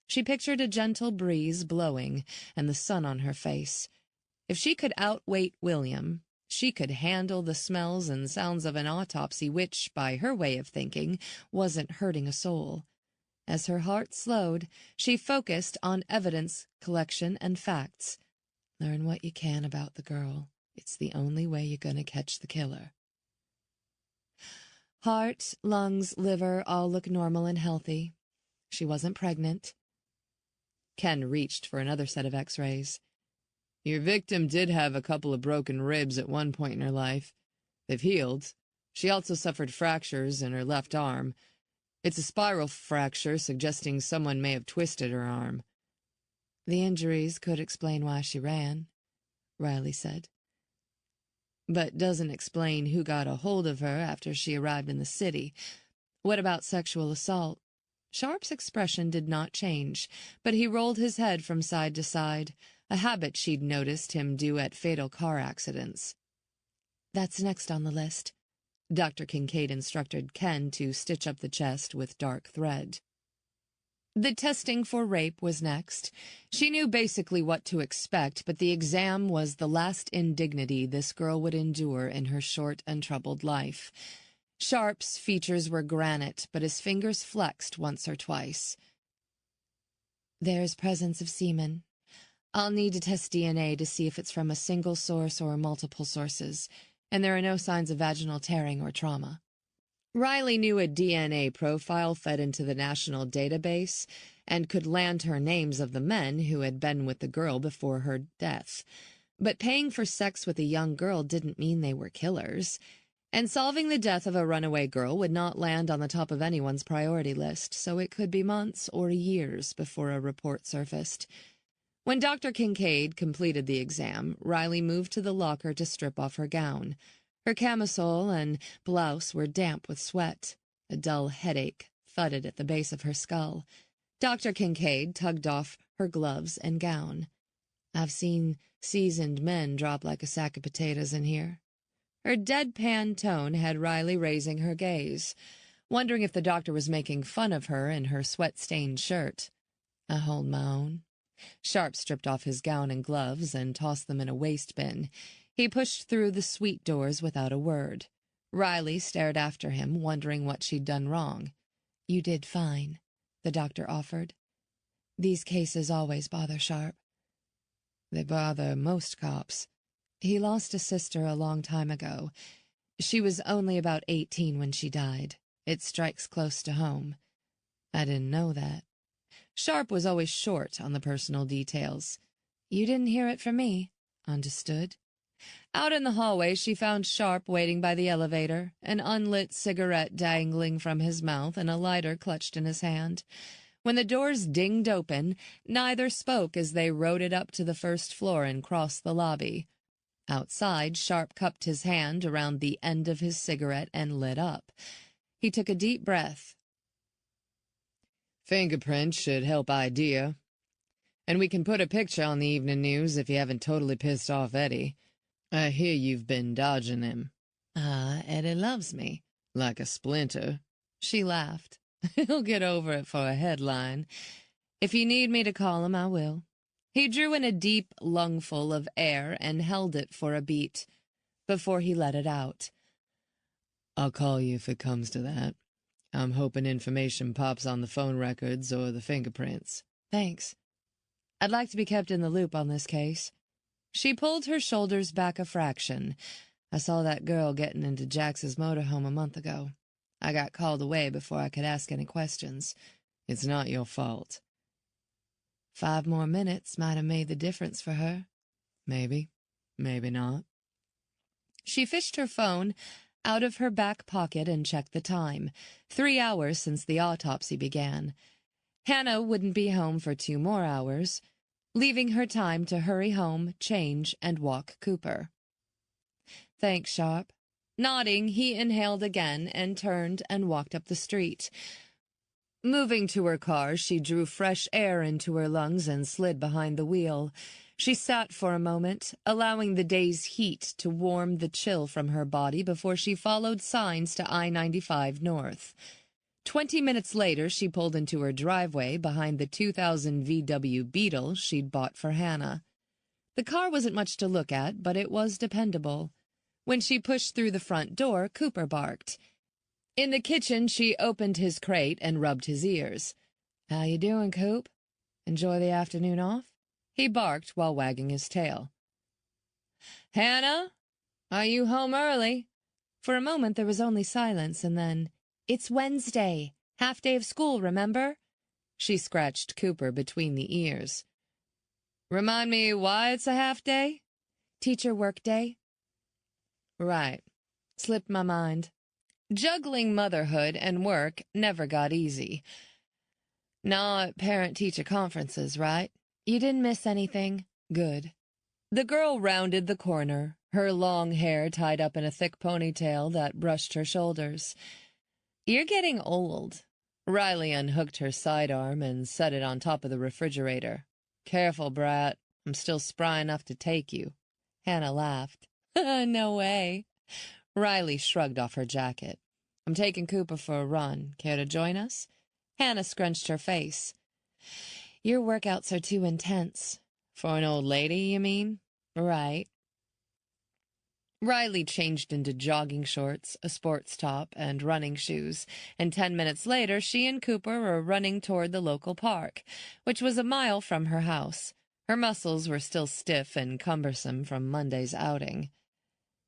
Speaker 2: She pictured a gentle breeze blowing and the sun on her face. If she could outweight William, she could handle the smells and sounds of an autopsy which, by her way of thinking, wasn't hurting a soul. As her heart slowed, she focused on evidence collection and facts. Learn what you can about the girl. It's the only way you're going to catch the killer. Heart, lungs, liver all look normal and healthy. She wasn't pregnant. Ken reached for another set of x-rays. Your victim did have a couple of broken ribs at one point in her life. They've healed. She also suffered fractures in her left arm. It's a spiral fracture, suggesting someone may have twisted her arm. The injuries could explain why she ran, Riley said. But doesn't explain who got a hold of her after she arrived in the city. What about sexual assault? Sharp's expression did not change, but he rolled his head from side to side, a habit she'd noticed him do at fatal car accidents. That's next on the list. Dr. Kincaid instructed Ken to stitch up the chest with dark thread. The testing for rape was next. She knew basically what to expect, but the exam was the last indignity this girl would endure in her short and troubled life. Sharp's features were granite, but his fingers flexed once or twice. There's presence of semen. I'll need to test DNA to see if it's from a single source or multiple sources. And there are no signs of vaginal tearing or trauma. Riley knew a DNA profile fed into the national database and could land her names of the men who had been with the girl before her death. But paying for sex with a young girl didn't mean they were killers. And solving the death of a runaway girl would not land on the top of anyone's priority list, so it could be months or years before a report surfaced. When Dr. Kincaid completed the exam, Riley moved to the locker to strip off her gown. Her camisole and blouse were damp with sweat. A dull headache thudded at the base of her skull. Dr. Kincaid tugged off her gloves and gown. I've seen seasoned men drop like a sack of potatoes in here. Her deadpan tone had Riley raising her gaze, wondering if the doctor was making fun of her in her sweat-stained shirt. I hold my own. Sharp stripped off his gown and gloves and tossed them in a waste bin. He pushed through the suite doors without a word. Riley stared after him, wondering what she'd done wrong. You did fine, the doctor offered. These cases always bother Sharp. They bother most cops. He lost a sister a long time ago. She was only about 18 when she died. It strikes close to home. I didn't know that. Sharp was always short on the personal details. You didn't hear it from me. Understood. Out in the hallway, she found Sharp waiting by the elevator, an unlit cigarette dangling from his mouth and a lighter clutched in his hand. When the doors dinged open, neither spoke as they rode it up to the first floor and crossed the lobby. Outside, Sharp cupped his hand around the end of his cigarette and lit up. He took a deep breath. Fingerprints should help idea. And we can put a picture on the evening news if you haven't totally pissed off Eddie. I hear you've been dodging him.
Speaker 1: Eddie loves me.
Speaker 2: Like a splinter.
Speaker 1: She laughed. He'll get over it for a headline. If you need me to call him, I will. He drew in a deep lungful of air and held it for a beat before he let it out.
Speaker 2: I'll call you if it comes to that. I'm hoping information pops on the phone records or the fingerprints.
Speaker 1: Thanks. I'd like to be kept in the loop on this case. She pulled her shoulders back a fraction. I saw that girl getting into Jax's motorhome a month ago. I got called away before I could ask any questions.
Speaker 2: It's not your fault.
Speaker 1: 5 more minutes might have made the difference for her.
Speaker 2: Maybe. Maybe not.
Speaker 1: She fished her phone out of her back pocket and checked the time. 3 hours since the autopsy began. Hannah wouldn't be home for 2 more hours, leaving her time to hurry home, change, and walk Cooper. Thanks, Sharp. Nodding, he inhaled again and turned and walked up the street. Moving to her car, she drew fresh air into her lungs and slid behind the wheel. She sat for a moment, allowing the day's heat to warm the chill from her body before she followed signs to I-95 North. 20 minutes later, she pulled into her driveway behind the 2000 VW Beetle she'd bought for Hannah. The car wasn't much to look at, but it was dependable. When she pushed through the front door, Cooper barked. In the kitchen, she opened his crate and rubbed his ears. "How you doing, Coop? Enjoy the afternoon off?" he barked while wagging his tail. "Hannah, are you home early?" For a moment there was only silence, and then, "It's Wednesday. Half day of school, remember?" She scratched Cooper between the ears. "Remind me why it's a half day?" "Teacher work day." "Right. Slipped my mind." Juggling motherhood and work never got easy. "Not parent-teacher conferences, right?" "You didn't miss anything." "Good." The girl rounded the corner, her long hair tied up in a thick ponytail that brushed her shoulders. "You're getting old." Riley unhooked her sidearm and set it on top of the refrigerator. "Careful, brat. I'm still spry enough to take you." Hannah laughed. "No way." Riley shrugged off her jacket. "I'm taking Cooper for a run. Care to join us?" Hannah scrunched her face. "Your workouts are too intense." "For an old lady, you mean?" "Right." Riley changed into jogging shorts, a sports top, and running shoes, and 10 minutes later she and Cooper were running toward the local park, which was a mile from her house. Her muscles were still stiff and cumbersome from Monday's outing.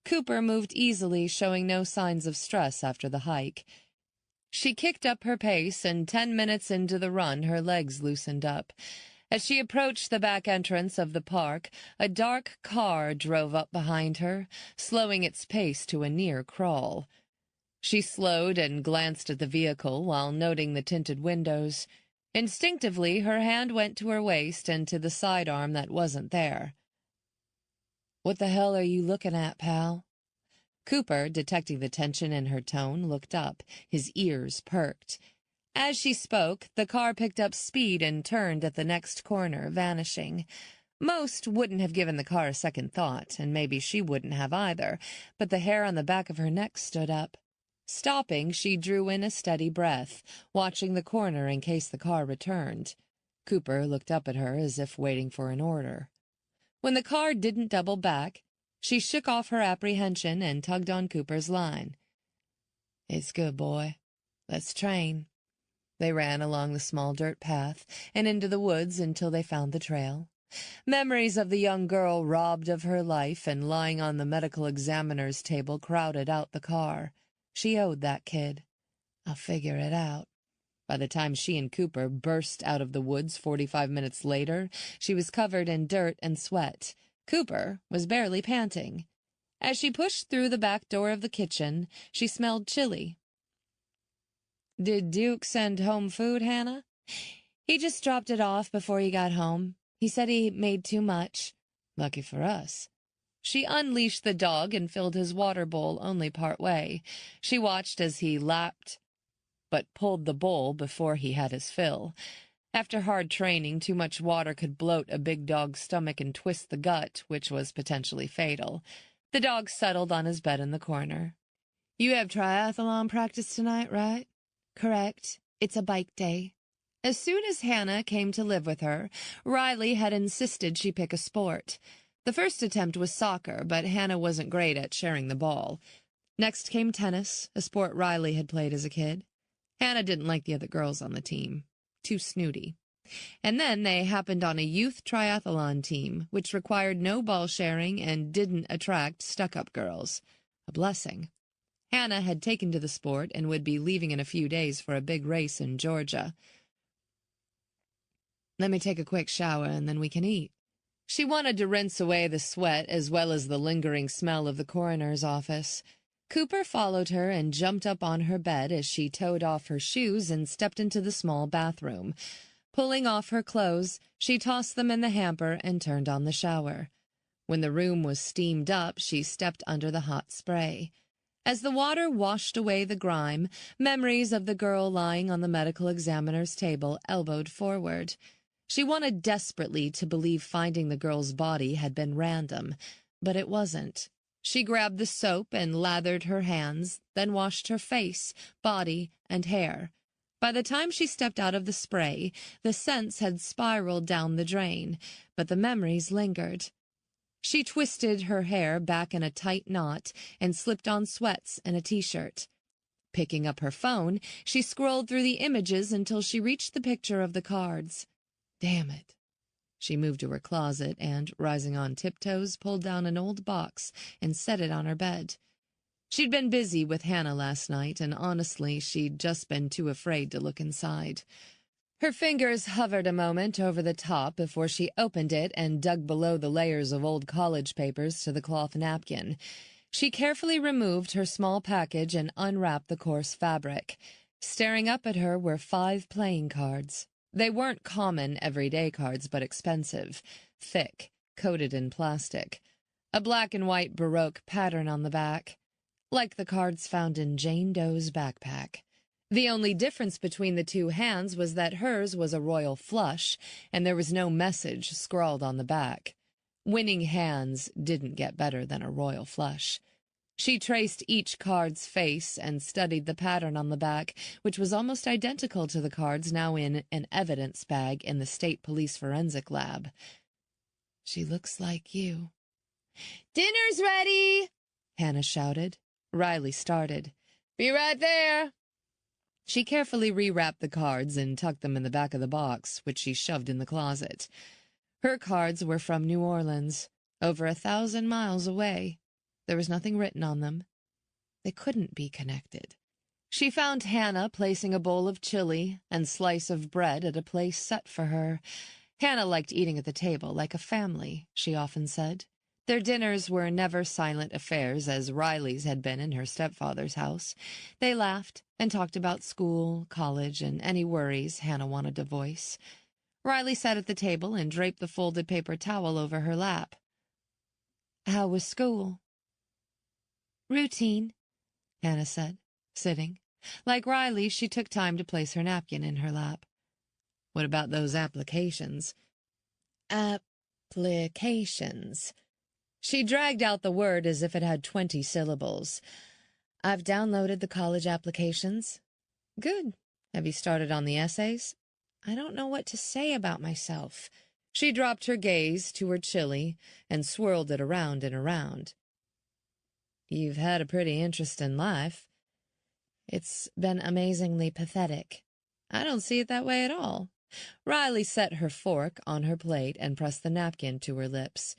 Speaker 1: Cooper moved easily, showing no signs of stress after the hike. She kicked up her pace, and 10 minutes into the run her legs loosened up. As she approached the back entrance of the park, a dark car drove up behind her, slowing its pace to a near crawl. She slowed and glanced at the vehicle while noting the tinted windows. Instinctively, her hand went to her waist and to the sidearm that wasn't there. "What the hell are you looking at, pal?" Cooper, detecting the tension in her tone, looked up, his ears perked. As she spoke, the car picked up speed and turned at the next corner, vanishing. Most wouldn't have given the car a second thought, and maybe she wouldn't have either, but the hair on the back of her neck stood up. Stopping, she drew in a steady breath, watching the corner in case the car returned. Cooper looked up at her as if waiting for an order. When the car didn't double back, she shook off her apprehension and tugged on Cooper's line. "It's good, boy. Let's train." They ran along the small dirt path and into the woods until they found the trail. Memories of the young girl robbed of her life and lying on the medical examiner's table crowded out the car. She owed that kid. "I'll figure it out." By the time she and Cooper burst out of the woods 45 minutes later, she was covered in dirt and sweat. Cooper was barely panting. As she pushed through the back door of the kitchen, she smelled chili. "Did Duke send home food, Hannah?" "He just dropped it off before he got home. He said he made too much." "Lucky for us." She unleashed the dog and filled his water bowl only part way. She watched as he lapped, but pulled the bowl before he had his fill. After hard training, too much water could bloat a big dog's stomach and twist the gut, which was potentially fatal. The dog settled on his bed in the corner. "You have triathlon practice tonight, right?" "Correct. It's a bike day." As soon as Hannah came to live with her, Riley had insisted she pick a sport. The first attempt was soccer, but Hannah wasn't great at sharing the ball. Next came tennis, a sport Riley had played as a kid. Hannah didn't like the other girls on the team. Too snooty. And then they happened on a youth triathlon team, which required no ball sharing and didn't attract stuck-up girls. A blessing. Hannah had taken to the sport and would be leaving in a few days for a big race in Georgia. "Let me take a quick shower and then we can eat." She wanted to rinse away the sweat as well as the lingering smell of the coroner's office. Cooper followed her and jumped up on her bed as she towed off her shoes and stepped into the small bathroom. Pulling off her clothes, she tossed them in the hamper and turned on the shower. When the room was steamed up, she stepped under the hot spray. As the water washed away the grime, memories of the girl lying on the medical examiner's table elbowed forward. She wanted desperately to believe finding the girl's body had been random, but it wasn't. She grabbed the soap and lathered her hands, then washed her face, body, and hair. By the time she stepped out of the spray, the scents had spiraled down the drain, but the memories lingered. She twisted her hair back in a tight knot and slipped on sweats and a t-shirt. Picking up her phone, she scrolled through the images until she reached the picture of the cards. Damn it. She moved to her closet and, rising on tiptoes, pulled down an old box and set it on her bed. She'd been busy with Hannah last night, and honestly, she'd just been too afraid to look inside. Her fingers hovered a moment over the top before she opened it and dug below the layers of old college papers to the cloth napkin. She carefully removed her small package and unwrapped the coarse fabric. Staring up at her were 5 playing cards. They weren't common everyday cards, but expensive, thick, coated in plastic. A black and white Baroque pattern on the back, like the cards found in Jane Doe's backpack. The only difference between the 2 hands was that hers was a royal flush, and there was no message scrawled on the back. Winning hands didn't get better than a royal flush. She traced each card's face and studied the pattern on the back, which was almost identical to the cards now in an evidence bag in the State Police Forensic Lab. She looks like you. "Dinner's ready!" Hannah shouted. Riley started. "Be right there!" She carefully rewrapped the cards and tucked them in the back of the box, which she shoved in the closet. Her cards were from New Orleans, over 1,000 miles away. There was nothing written on them. They couldn't be connected. She found Hannah placing a bowl of chili and slice of bread at a place set for her. Hannah liked eating at the table like a family, she often said. Their dinners were never silent affairs, as Riley's had been in her stepfather's house. They laughed and talked about school, college, and any worries Hannah wanted to voice. Riley sat at the table and draped the folded paper towel over her lap. "How was school?" "Routine," Hannah said, sitting. Like Riley, she took time to place her napkin in her lap. "What about those applications?" "Applications." She dragged out the word as if it had 20 syllables. "I've downloaded the college applications." "Good. Have you started on the essays?" "I don't know what to say about myself." She dropped her gaze to her chili and swirled it around and around. "You've had a pretty interesting life." "It's been amazingly pathetic." "I don't see it that way at all." Riley set her fork on her plate and pressed the napkin to her lips.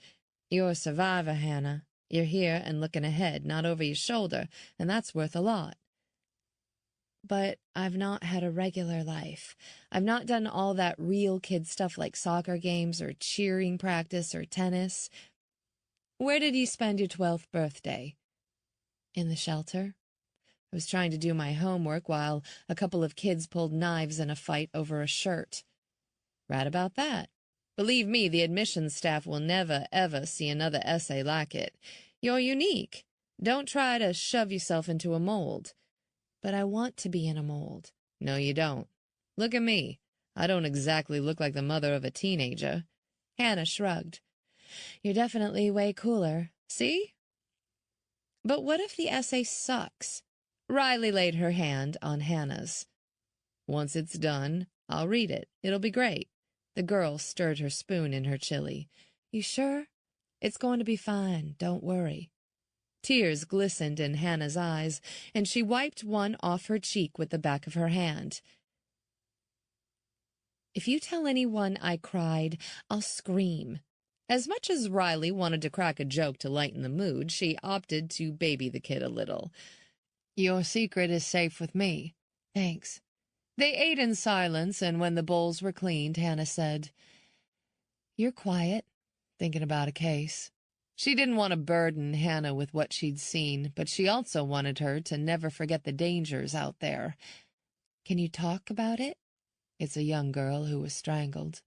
Speaker 1: "You're a survivor, Hannah. You're here and looking ahead, not over your shoulder, and that's worth a lot." "But I've not had a regular life. I've not done all that real kid stuff like soccer games or cheering practice or tennis." "Where did you spend your 12th birthday?" "In the shelter. I was trying to do my homework while a couple of kids pulled knives in a fight over a shirt." "Right about that. Believe me, the admissions staff will never, ever see another essay like it. You're unique. Don't try to shove yourself into a mold." "But I want to be in a mold." "No, you don't. Look at me. I don't exactly look like the mother of a teenager." Hannah shrugged. "You're definitely way cooler. See?" "But what if the essay sucks?" Riley laid her hand on Hannah's. "Once it's done, I'll read it. It'll be great." The girl stirred her spoon in her chili. "You sure? It's going to be fine. Don't worry." Tears glistened in Hannah's eyes, and she wiped one off her cheek with the back of her hand. "If you tell anyone I cried, I'll scream." As much as Riley wanted to crack a joke to lighten the mood, she opted to baby the kid a little. "Your secret is safe with me." "Thanks." They ate in silence, and when the bowls were cleaned, Hannah said, "You're quiet, thinking about a case." She didn't want to burden Hannah with what she'd seen, but she also wanted her to never forget the dangers out there. "Can you talk about it?" "It's a young girl who was strangled."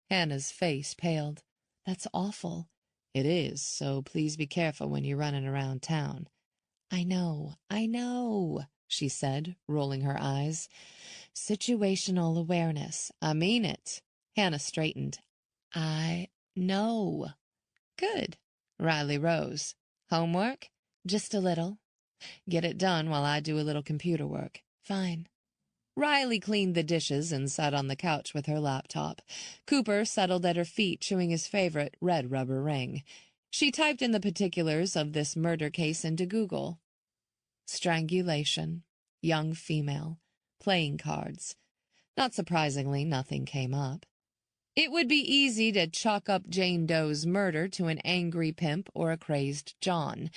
Speaker 1: Hannah's face paled. "That's awful." "It is, so please be careful when you're running around town." I know, she said, rolling her eyes. Situational awareness. I mean it. Hannah straightened. I know. Good. Riley rose. Homework? Just a little. Get it done while I do a little computer work. Fine. Riley cleaned the dishes and sat on the couch with her laptop. Cooper settled at her feet, chewing his favorite red rubber ring. She typed in the particulars of this murder case into Google. Strangulation. Young female. Playing cards. Not surprisingly, nothing came up. It would be easy to chalk up Jane Doe's murder to an angry pimp or a crazed John.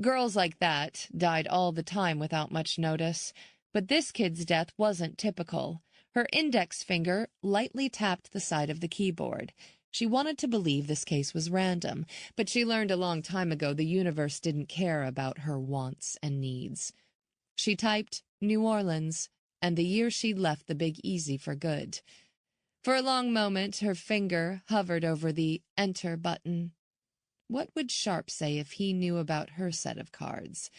Speaker 1: Girls like that died all the time without much notice. But this kid's death wasn't typical. Her index finger lightly tapped the side of the keyboard. She wanted to believe this case was random, but she learned a long time ago the universe didn't care about her wants and needs. She typed New Orleans and the year she'd left the Big Easy for good. For a long moment, her finger hovered over the Enter button. What would Sharp say if he knew about her set of cards?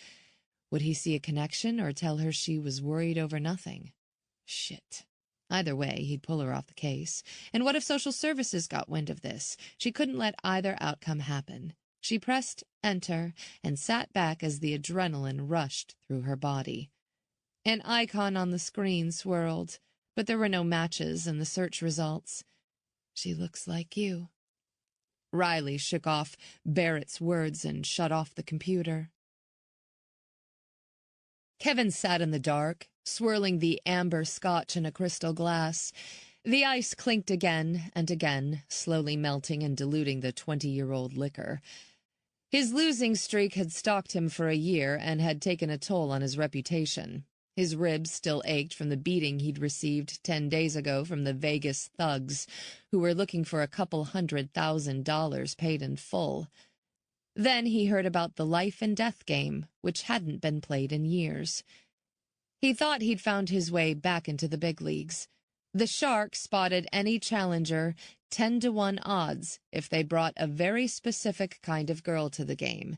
Speaker 1: Would he see a connection or tell her she was worried over nothing? Shit. Either way, he'd pull her off the case. And what if social services got wind of this? She couldn't let either outcome happen. She pressed Enter and sat back as the adrenaline rushed through her body. An icon on the screen swirled, but there were no matches in the search results. She looks like you. Riley shook off Barrett's words and shut off the computer. Kevin sat in the dark, swirling the amber scotch in a crystal glass. The ice clinked again and again, slowly melting and diluting the 20-year-old liquor. His losing streak had stalked him for a year and had taken a toll on his reputation. His ribs still ached from the beating he'd received 10 days ago from the Vegas thugs, who were looking for a couple $100,000 paid in full. Then he heard about the life and death game, which hadn't been played in years. He thought he'd found his way back into the big leagues. The Shark spotted any challenger 10-to-1 odds if they brought a very specific kind of girl to the game.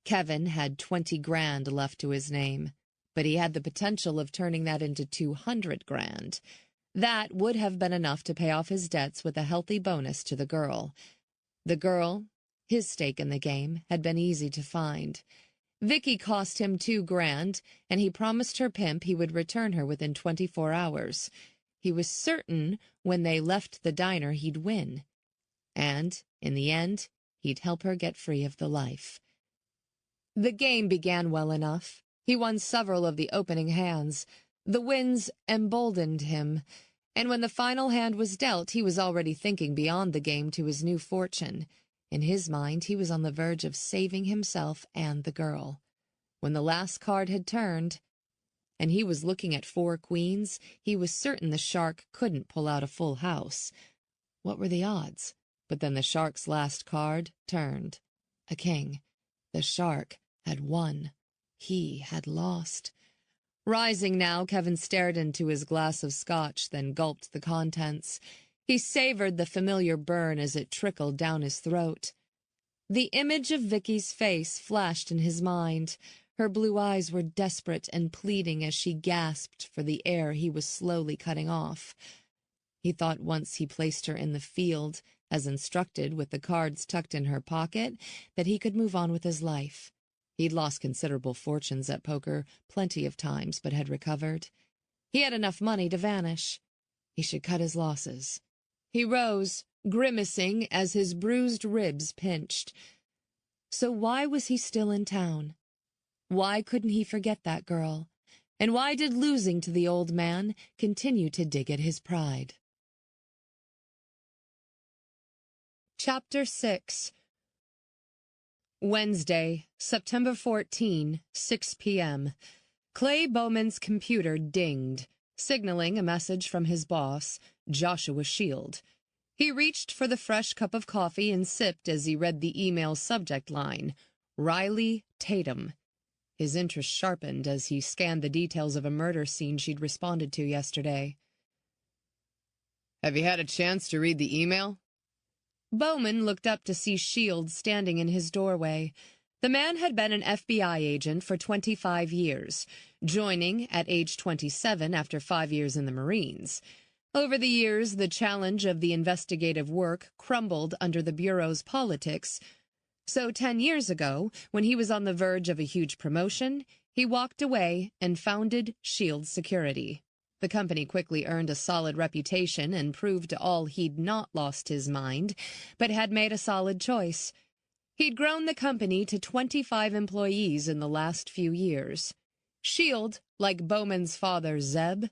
Speaker 1: Kevin had 20 grand left to his name, but he had the potential of turning that into 200 grand. That would have been enough to pay off his debts with a healthy bonus to the girl. The girl, his stake in the game, had been easy to find. Vicky cost him 2 grand, and he promised her pimp he would return her within 24 hours. He was certain when they left the diner he'd win. And, in the end, he'd help her get free of the life. The game began well enough. He won several of the opening hands. The wins emboldened him, and when the final hand was dealt, he was already thinking beyond the game to his new fortune. In his mind, he was on the verge of saving himself and the girl. When the last card had turned, and he was looking at 4 queens, he was certain the Shark couldn't pull out a full house. What were the odds? But then the Shark's last card turned. A king. The Shark had won. He had lost. Rising now, Kevin stared into his glass of scotch, then gulped the contents. He savored the familiar burn as it trickled down his throat. The image of Vicky's face flashed in his mind. Her blue eyes were desperate and pleading as she gasped for the air he was slowly cutting off. He thought once he placed her in the field, as instructed with the cards tucked in her pocket, that he could move on with his life. He'd lost considerable fortunes at poker plenty of times, but had recovered. He had enough money to vanish. He should cut his losses. He rose, grimacing as his bruised ribs pinched. So why was he still in town? Why couldn't he forget that girl? And why did losing to the old man continue to dig at his pride? Chapter 6. Wednesday, September 14, 6 p.m. Clay Bowman's computer dinged, signaling a message from his boss, Joshua Shield. He reached for the fresh cup of coffee and sipped as he read the email's subject line, Riley Tatum. His interest sharpened as he scanned the details of a murder scene she'd responded to yesterday.
Speaker 2: Have you had a chance to read the email?
Speaker 1: Bowman looked up to see Shield standing in his doorway. The man had been an FBI agent for 25 years, joining at age 27 after 5 years in the Marines. Over the years, the challenge of the investigative work crumbled under the Bureau's politics. So 10 years ago, when he was on the verge of a huge promotion, he walked away and founded Shield Security. The company quickly earned a solid reputation and proved to all he'd not lost his mind, but had made a solid choice. He'd grown the company to 25 employees in the last few years. Shield, like Bowman's father Zeb,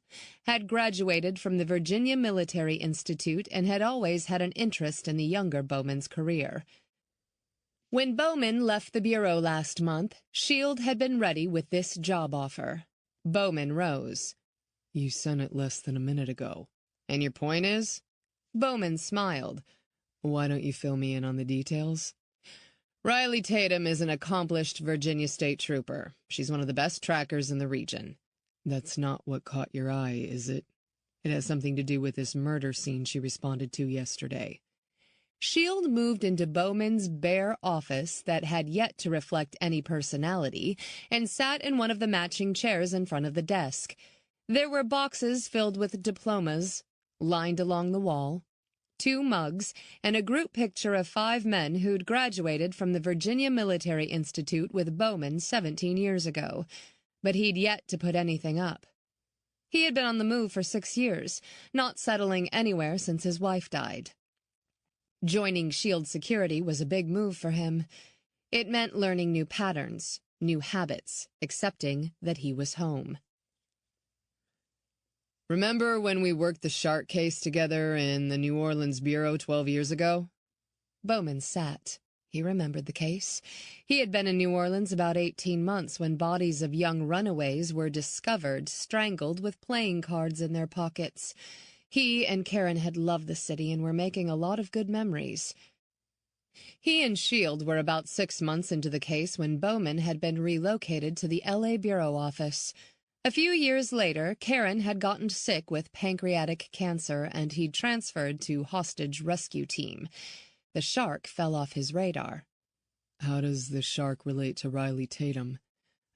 Speaker 1: had graduated from the Virginia Military Institute and had always had an interest in the younger Bowman's career. When Bowman left the Bureau last month, Shield had been ready with this job offer. Bowman rose.
Speaker 2: You sent it less than a minute ago.
Speaker 1: And your point is? Bowman smiled.
Speaker 2: Why don't you fill me in on the details?
Speaker 1: Riley Tatum is an accomplished Virginia State Trooper. She's one of the best trackers in the region.
Speaker 2: That's not what caught your eye, is it? It has something to do with this murder scene she responded to yesterday.
Speaker 1: Shield moved into Bowman's bare office that had yet to reflect any personality and sat in one of the matching chairs in front of the desk. There were boxes filled with diplomas, lined along the wall, 2 mugs, and a group picture of 5 men who'd graduated from the Virginia Military Institute with Bowman 17 years ago, but he'd yet to put anything up. He had been on the move for 6 years, not settling anywhere since his wife died. Joining Shield Security was a big move for him. It meant learning new patterns, new habits, accepting that he was home.
Speaker 2: Remember when we worked the shark case together in the New Orleans Bureau 12 years ago?
Speaker 1: Bowman sat. He remembered the case. He had been in New Orleans about 18 months when bodies of young runaways were discovered, strangled with playing cards in their pockets. He and Karen had loved the city and were making a lot of good memories. He and Shield were about 6 months into the case when Bowman had been relocated to the L.A. Bureau office. A few years later, Karen had gotten sick with pancreatic cancer and he'd transferred to hostage rescue team. The shark fell off his radar.
Speaker 2: How does the shark relate to Riley Tatum?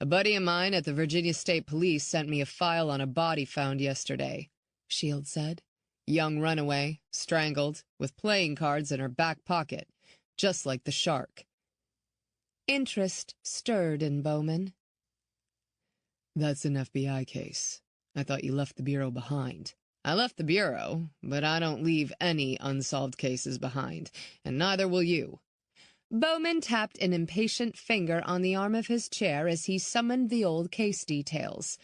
Speaker 1: A buddy of mine at the Virginia State Police sent me a file on a body found yesterday, Shield said. Young runaway, strangled, with playing cards in her back pocket, just like the shark. Interest stirred in Bowman.
Speaker 2: That's an FBI case. I thought you left the Bureau behind.
Speaker 1: I left the Bureau, but I don't leave any unsolved cases behind, and neither will you. Bowman tapped an impatient finger on the arm of his chair as he summoned the old case details.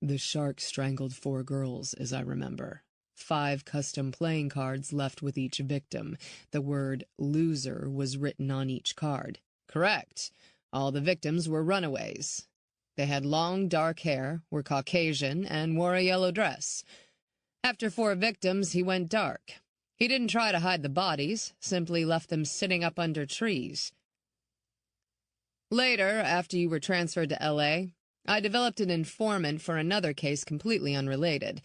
Speaker 2: The shark strangled 4 girls, as I remember. 5 custom playing cards left with each victim. The word loser was written on each card.
Speaker 1: Correct. All the victims were runaways. They had long, dark hair, were Caucasian, and wore a yellow dress. After 4 victims, he went dark. He didn't try to hide the bodies, simply left them sitting up under trees. Later, after you were transferred to L.A., I developed an informant for another case completely unrelated.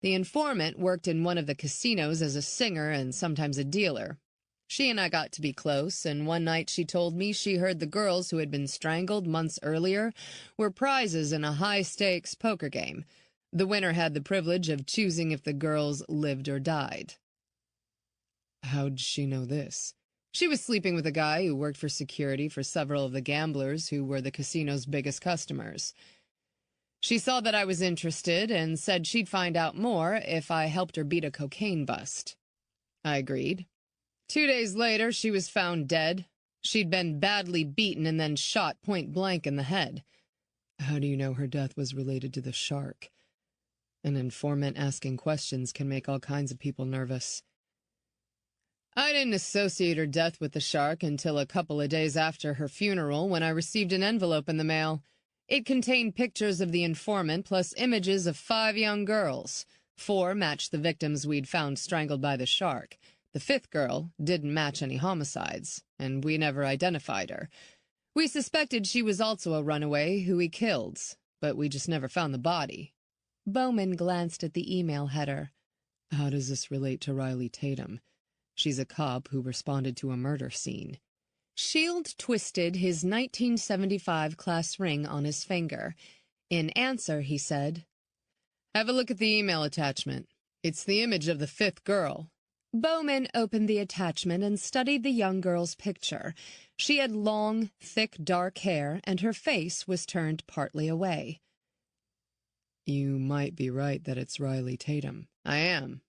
Speaker 1: The informant worked in one of the casinos as a singer and sometimes a dealer. She and I got to be close, and one night she told me she heard the girls who had been strangled months earlier were prizes in a high-stakes poker game. The winner had the privilege of choosing if the girls lived or died.
Speaker 2: How'd she know this?
Speaker 1: She was sleeping with a guy who worked for security for several of the gamblers who were the casino's biggest customers. She saw that I was interested and said she'd find out more if I helped her beat a cocaine bust. I agreed. 2 days later, she was found dead. She'd been badly beaten and then shot point-blank in the head.
Speaker 2: How do you know her death was related to the shark? An informant asking questions can make all kinds of people nervous.
Speaker 1: I didn't associate her death with the shark until a couple of days after her funeral when I received an envelope in the mail. It contained pictures of the informant plus images of 5 young girls. 4 matched the victims we'd found strangled by the shark. The 5th girl didn't match any homicides, and we never identified her. We suspected she was also a runaway who he killed, but we just never found the body. Bowman glanced at the email header.
Speaker 2: How does this relate to Riley Tatum? She's a cop who responded to a murder scene.
Speaker 1: Shield twisted his 1975 class ring on his finger. In answer, he said,
Speaker 2: "Have a look at the email attachment. It's the image of the fifth girl."
Speaker 1: Bowman opened the attachment and studied the young girl's picture. She had long, thick, dark hair, and her face was turned partly away.
Speaker 2: "You might be right that it's Riley Tatum." "I am.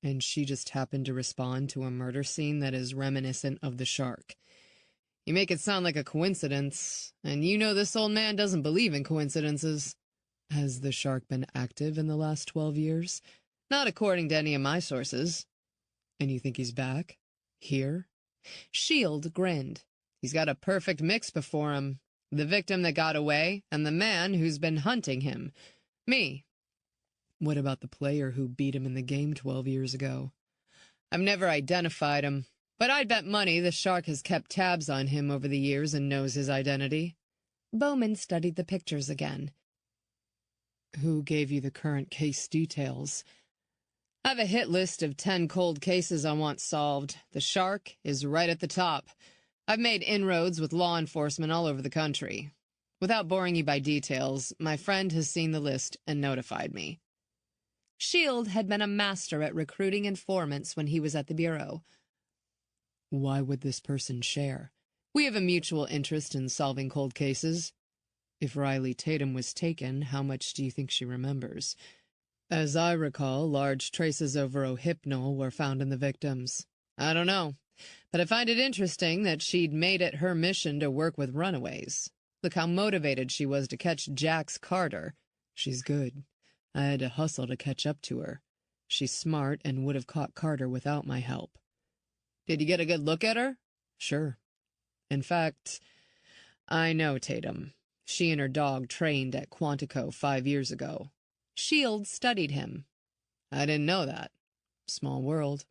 Speaker 2: And she just happened to respond to a murder scene that is reminiscent of the shark. You make it sound like a coincidence, and you know this old man doesn't believe in coincidences." "Has the shark been active in the last 12 years? "Not according to any of my sources." "And you think he's back? Here?"
Speaker 1: Shield grinned.
Speaker 2: "He's got a perfect mix before him. The victim that got away, and the man who's been hunting him. Me."
Speaker 1: "What about the player who beat him in the game 12 years ago?"
Speaker 2: "I've never identified him, but I'd bet money the shark has kept tabs on him over the years and knows his identity."
Speaker 1: Bowman studied the pictures again.
Speaker 2: "Who gave you the current case details?" "I have a hit list of 10 cold cases I want solved. The shark is right at the top. I've made inroads with law enforcement all over the country. Without boring you by details, my friend has seen the list and notified me."
Speaker 1: Shield had been a master at recruiting informants when he was at the Bureau.
Speaker 2: "Why would this person share?" "We have a mutual interest in solving cold cases." "If Riley Tatum was taken, how much do you think she remembers?" "As I recall, large traces of rohypnol were found in the victims." "I don't know, but I find it interesting that she'd made it her mission to work with runaways. Look how motivated she was to catch Jax Carter." "She's good. I had to hustle to catch up to her. She's smart and would have caught Carter without my help." "Did you get a good look at her?"
Speaker 1: "Sure.
Speaker 2: In fact, I know Tatum. She and her dog trained at Quantico 5 years ago."
Speaker 1: Shield studied him.
Speaker 2: "I didn't know that. Small world."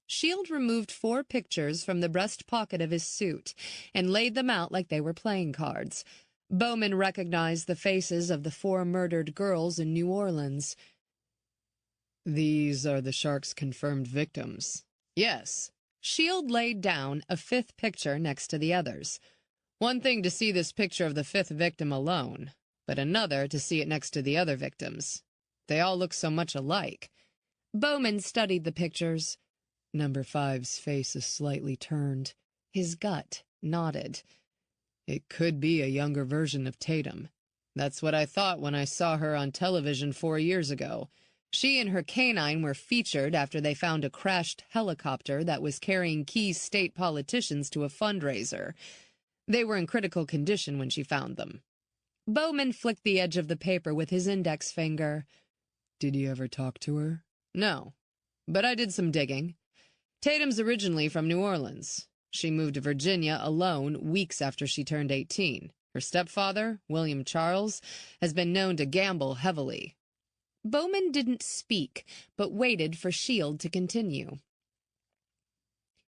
Speaker 1: Shield removed 4 pictures from the breast pocket of his suit and laid them out like they were playing cards. Bowman recognized the faces of the 4 murdered girls in New Orleans.
Speaker 2: "These are the shark's confirmed victims." "Yes."
Speaker 1: Shield laid down a 5th picture next to the others.
Speaker 2: "One thing to see this picture of the 5th victim alone, but another to see it next to the other victims. They all look so much alike."
Speaker 1: Bowman studied the pictures.
Speaker 2: Number 5's face is slightly turned.
Speaker 1: His gut nodded.
Speaker 2: "It could be a younger version of Tatum. That's what I thought when I saw her on television 4 years ago. She and her canine were featured after they found a crashed helicopter that was carrying key state politicians to a fundraiser. They were in critical condition when she found them."
Speaker 1: Bowman flicked the edge of the paper with his index finger.
Speaker 2: "Did you ever talk to her?" "No, but I did some digging. Tatum's originally from New Orleans. She moved to Virginia alone weeks after she turned 18. Her stepfather, William Charles, has been known to gamble heavily."
Speaker 1: Bowman didn't speak, but waited for Shield to continue.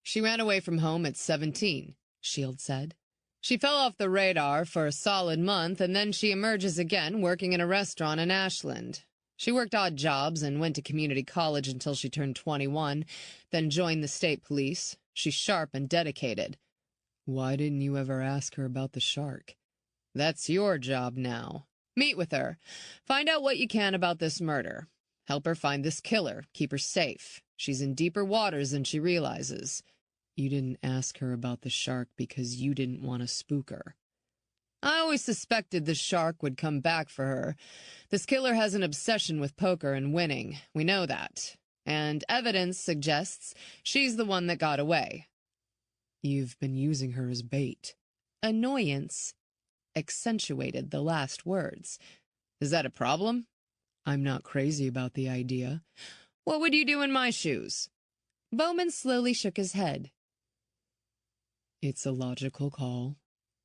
Speaker 2: "She ran away from home at 17, Shield said. "She fell off the radar for a solid month, and then she emerges again working in a restaurant in Ashland. She worked odd jobs and went to community college until she turned 21, then joined the state police. She's sharp and dedicated." "Why didn't you ever ask her about the shark?" "That's your job now. Meet with her. Find out what you can about this murder. Help her find this killer. Keep her safe. She's in deeper waters than she realizes." "You didn't ask her about the shark because you didn't want to spook her." "I always suspected the shark would come back for her. This killer has an obsession with poker and winning. We know that. And evidence suggests she's the one that got away." "You've been using her as bait."
Speaker 1: Annoyance accentuated the last words.
Speaker 2: "Is that a problem?" "I'm not crazy about the idea." "What would you do in my shoes?"
Speaker 1: Bowman slowly shook his head.
Speaker 2: "It's a logical call.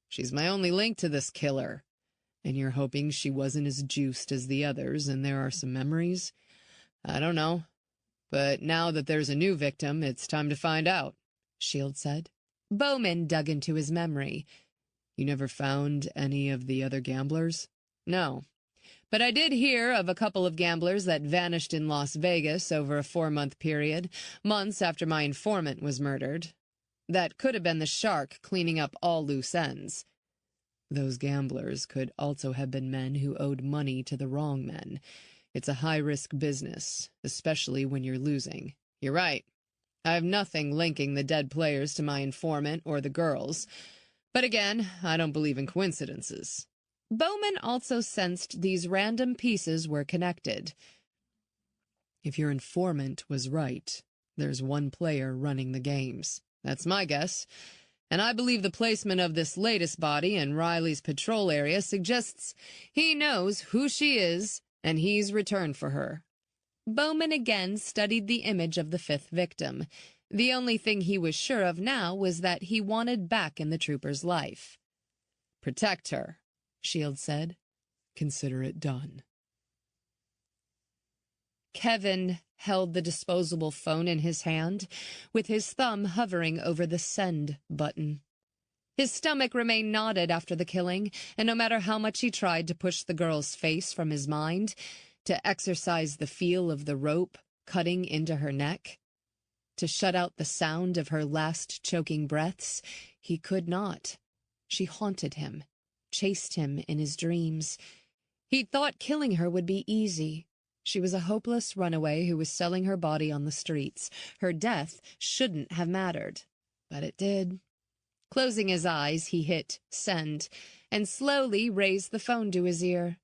Speaker 2: She's my only link to this killer. And you're hoping she wasn't as juiced as the others and there are some memories?" "I don't know. But now that there's a new victim, it's time to find out," Shield said.
Speaker 1: Bowman dug into his memory.
Speaker 2: "You never found any of the other gamblers?" "No. But I did hear of a couple of gamblers that vanished in Las Vegas over a 4-month period, months after my informant was murdered. That could have been the shark cleaning up all loose ends. Those gamblers could also have been men who owed money to the wrong men. It's a high-risk business, especially when you're losing. You're right. I have nothing linking the dead players to my informant or the girls. But again, I don't believe in coincidences.
Speaker 1: Bowman also sensed these random pieces were connected.
Speaker 2: If your informant was right, there's one player running the games. That's my guess. And I believe the placement of this latest body in Riley's patrol area suggests he knows who she is and he's returned for her.
Speaker 1: Bowman again studied the image of the fifth victim. The only thing he was sure of now was that he wanted back in the trooper's life.
Speaker 2: "Protect her,"
Speaker 1: Shield said.
Speaker 2: "Consider it done."
Speaker 1: Kevin held the disposable phone in his hand, with his thumb hovering over the send button. His stomach remained knotted after the killing, and no matter how much he tried to push the girl's face from his mind, to exorcise the feel of the rope cutting into her neck, to shut out the sound of her last choking breaths, he could not. She haunted him, chased him in his dreams. He'd thought killing her would be easy. She was a hopeless runaway who was selling her body on the streets. Her death shouldn't have mattered, but it did. Closing his eyes, he hit send and slowly raised the phone to his ear.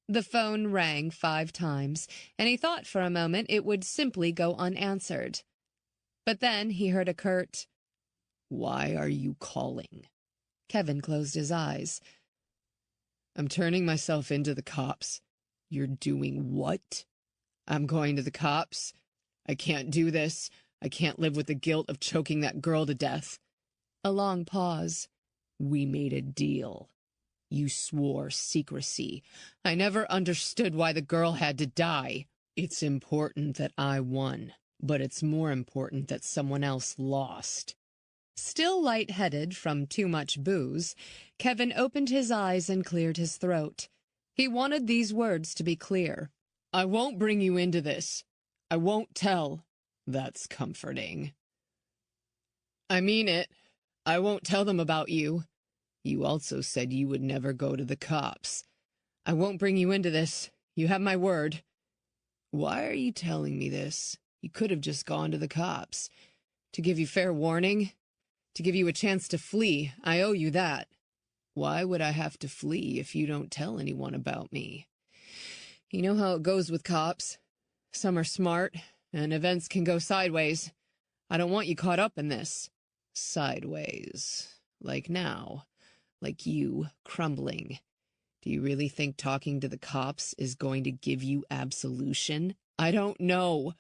Speaker 1: The phone rang 5 times, and he thought for a moment it would simply go unanswered. But then he heard a curt,
Speaker 2: "Why are you calling?"
Speaker 1: Kevin closed his eyes.
Speaker 2: "I'm turning myself into the cops." "You're doing what?" "I'm going to the cops. I can't do this. I can't live with the guilt of choking that girl to death."
Speaker 1: A long pause.
Speaker 2: "We made a deal. You swore secrecy. I never understood why the girl had to die. It's important that I won, but it's more important that someone else lost."
Speaker 1: Still lightheaded from too much booze, Kevin opened his eyes and cleared his throat. He wanted these words to be clear.
Speaker 2: "I won't bring you into this. I won't tell." "That's comforting." "I mean it. I won't tell them about you. You also said you would never go to the cops." "I won't bring you into this. You have my word." "Why are you telling me this? You could have just gone to the cops." "To give you fair warning. To give you a chance to flee. I owe you that." "Why would I have to flee if you don't tell anyone about me?" "You know how it goes with cops. Some are smart, and events can go sideways. I don't want you caught up in this." "Sideways? Like now? Like you crumbling? Do you really think talking to the cops is going to give you absolution?" "I don't know.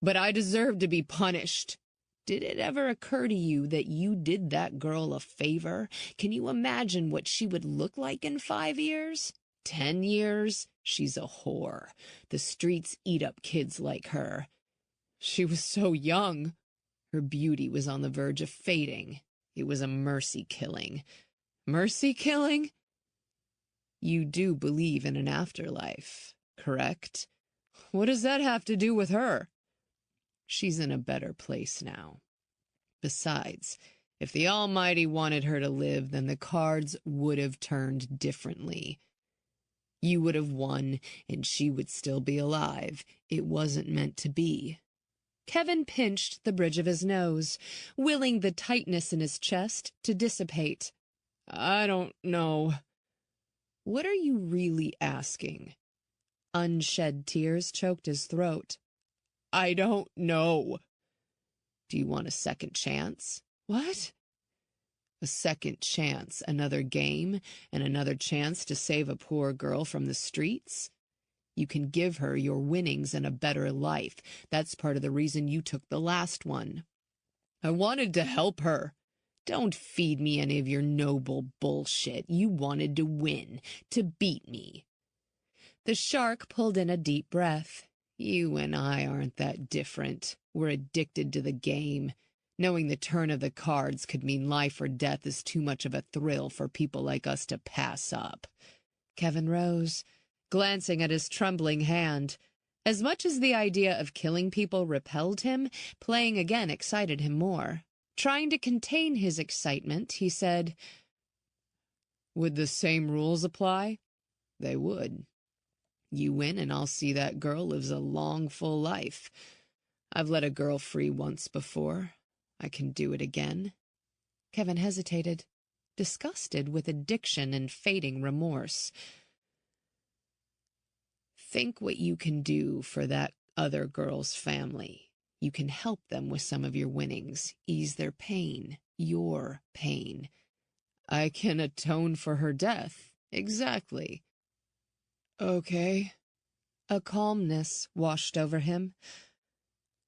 Speaker 2: But I deserve to be punished." "Did it ever occur to you that you did that girl a favor? Can you imagine what she would look like in 5 years? 10 years? She's a whore. The streets eat up kids like her." "She was so young." "Her beauty was on the verge of fading. It was a mercy killing." "Mercy killing?" "You do believe in an afterlife, correct?" "What does that have to do with her?" "She's in a better place now. Besides, if the Almighty wanted her to live, then the cards would have turned differently. You would have won, and she would still be alive. It wasn't meant to be."
Speaker 1: Kevin pinched the bridge of his nose, willing the tightness in his chest to dissipate.
Speaker 2: "I don't know." "What are you really asking?"
Speaker 1: Unshed tears choked his throat.
Speaker 2: "I don't know." "Do you want a second chance?"
Speaker 1: "What?"
Speaker 2: "A second chance, another game, and another chance to save a poor girl from the streets? You can give her your winnings and a better life. That's part of the reason you took the last one." "I wanted to help her." "Don't feed me any of your noble bullshit. You wanted to win, to beat me."
Speaker 1: The shark pulled in a deep breath.
Speaker 2: "You and I aren't that different. We're addicted to the game. Knowing the turn of the cards could mean life or death is too much of a thrill for people like us to pass up."
Speaker 1: Kevin rose, glancing at his trembling hand. As much as the idea of killing people repelled him, playing again excited him more. Trying to contain his excitement, he said,
Speaker 2: "Would the same rules apply?" "They would. You win and I'll see that girl lives a long, full life. I've let a girl free once before. I can do it again."
Speaker 1: Kevin hesitated, disgusted with addiction and fading remorse.
Speaker 2: "Think what you can do for that other girl's family. You can help them with some of your winnings, ease their pain, your pain." "I can atone for her death." "Exactly." "Okay."
Speaker 1: A calmness washed over him.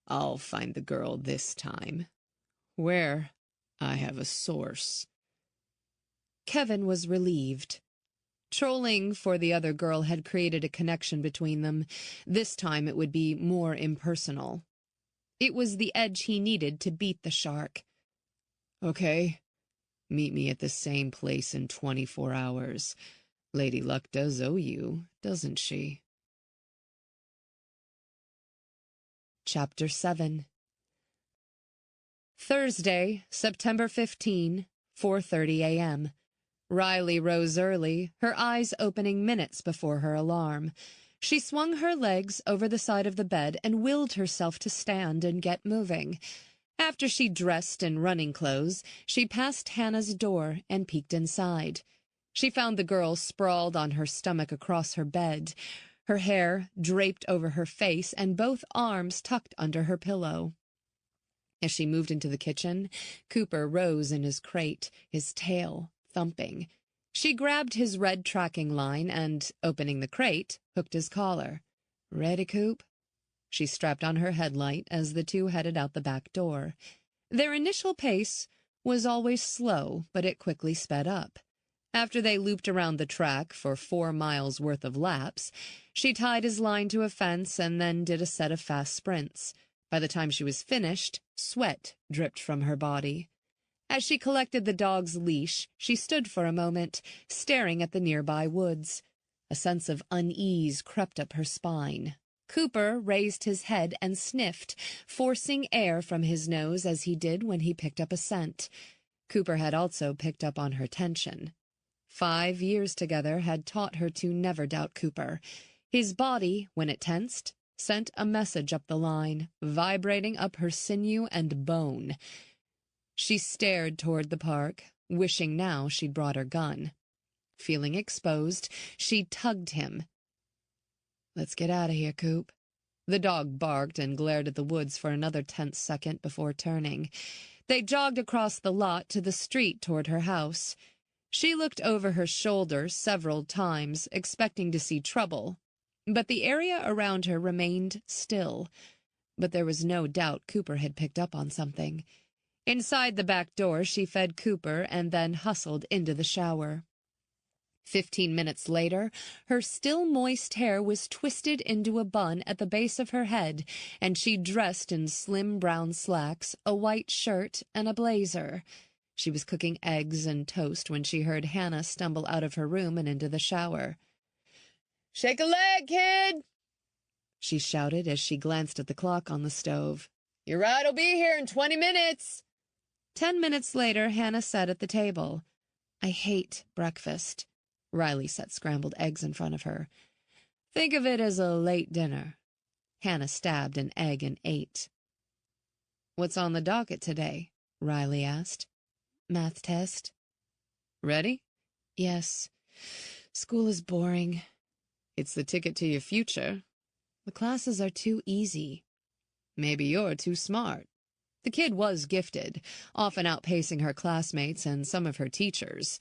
Speaker 2: "I'll find the girl this time."
Speaker 1: "Where?"
Speaker 2: "I have a source."
Speaker 1: Kevin was relieved. Trolling for the other girl had created a connection between them. This time it would be more impersonal. It was the edge he needed to beat the shark.
Speaker 2: "Okay. Meet me at the same place in 24 hours. Lady Luck does owe you, doesn't she?"
Speaker 1: Chapter 7. Thursday, September 15, 4:30 a.m. Riley rose early, her eyes opening minutes before her alarm. She swung her legs over the side of the bed and willed herself to stand and get moving. After she dressed in running clothes, she passed Hannah's door and peeked inside. She found the girl sprawled on her stomach across her bed, her hair draped over her face and both arms tucked under her pillow. As she moved into the kitchen, Cooper rose in his crate, his tail thumping. She grabbed his red tracking line and, opening the crate, hooked his collar. "Ready, Coop?" She strapped on her headlight as the two headed out the back door. Their initial pace was always slow, but it quickly sped up. After they looped around the track for 4 miles worth of laps, she tied his line to a fence and then did a set of fast sprints. By the time she was finished, sweat dripped from her body. As she collected the dog's leash, she stood for a moment, staring at the nearby woods. A sense of unease crept up her spine. Cooper raised his head and sniffed, forcing air from his nose as he did when he picked up a scent. Cooper had also picked up on her tension. 5 years together had taught her to never doubt Cooper. His body, when it tensed, sent a message up the line, vibrating up her sinew and bone. She stared toward the park, wishing now she'd brought her gun. Feeling exposed, she tugged him. "Let's get out of here, Coop." The dog barked and glared at the woods for another tense second before turning. They jogged across the lot to the street toward her house. She looked over her shoulder several times, expecting to see trouble, but the area around her remained still. But there was no doubt Cooper had picked up on something. Inside the back door, she fed Cooper and then hustled into the shower. 15 minutes later, her still moist hair was twisted into a bun at the base of her head, and she dressed in slim brown slacks, a white shirt, and a blazer. She was cooking eggs and toast when she heard Hannah stumble out of her room and into the shower. "Shake a leg, kid!" she shouted as she glanced at the clock on the stove. "Your ride'll be here in 20 minutes. 10 minutes later, Hannah sat at the table. "I hate breakfast." Riley set scrambled eggs in front of her. "Think of it as a late dinner." Hannah stabbed an egg and ate. "What's on the docket today?" Riley asked. "Math test." "Ready?" "Yes. School is boring." "It's the ticket to your future." "The classes are too easy." "Maybe you're too smart." The kid was gifted, often outpacing her classmates and some of her teachers.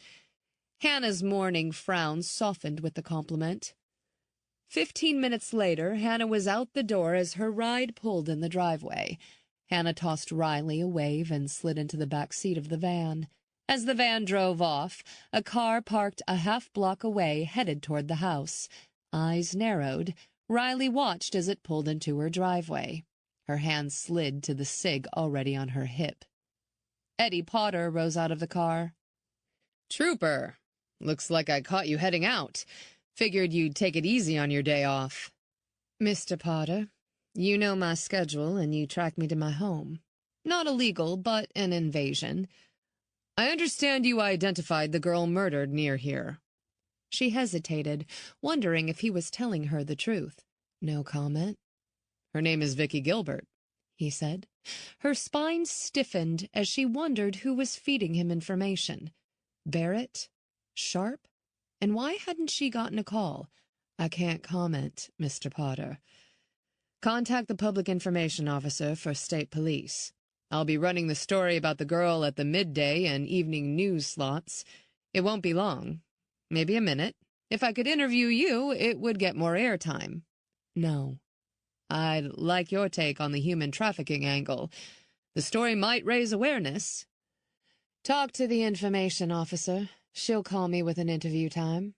Speaker 1: Hannah's morning frown softened with the compliment. 15 minutes later, Hannah was out the door as her ride pulled in the driveway. Hannah tossed Riley a wave and slid into the back seat of the van. As the van drove off, a car parked a half-block away headed toward the house. Eyes narrowed, Riley watched as it pulled into her driveway. Her hand slid to the cig already on her hip. Eddie Potter rose out of the car. "Trooper, looks like I caught you heading out. Figured you'd take it easy on your day off." "Mr. Potter, you know my schedule and you tracked me to my home." Not illegal, but an invasion.
Speaker 2: I understand you identified the girl murdered near here.
Speaker 1: She hesitated, wondering if he was telling her the truth. No comment.
Speaker 2: Her name is Vicky Gilbert,
Speaker 1: he said. Her spine stiffened as she wondered who was feeding him information. Barrett? Sharp? And why hadn't she gotten a call? I can't comment, Mr. Potter.
Speaker 2: Contact the public information officer for state police. I'll be running the story about the girl at the midday and evening news slots. It won't be long. Maybe a minute. If I could interview you, it would get more airtime.
Speaker 1: No.
Speaker 2: I'd like your take on the human trafficking angle. The story might raise awareness.
Speaker 1: Talk to the information officer. She'll call me with an interview time.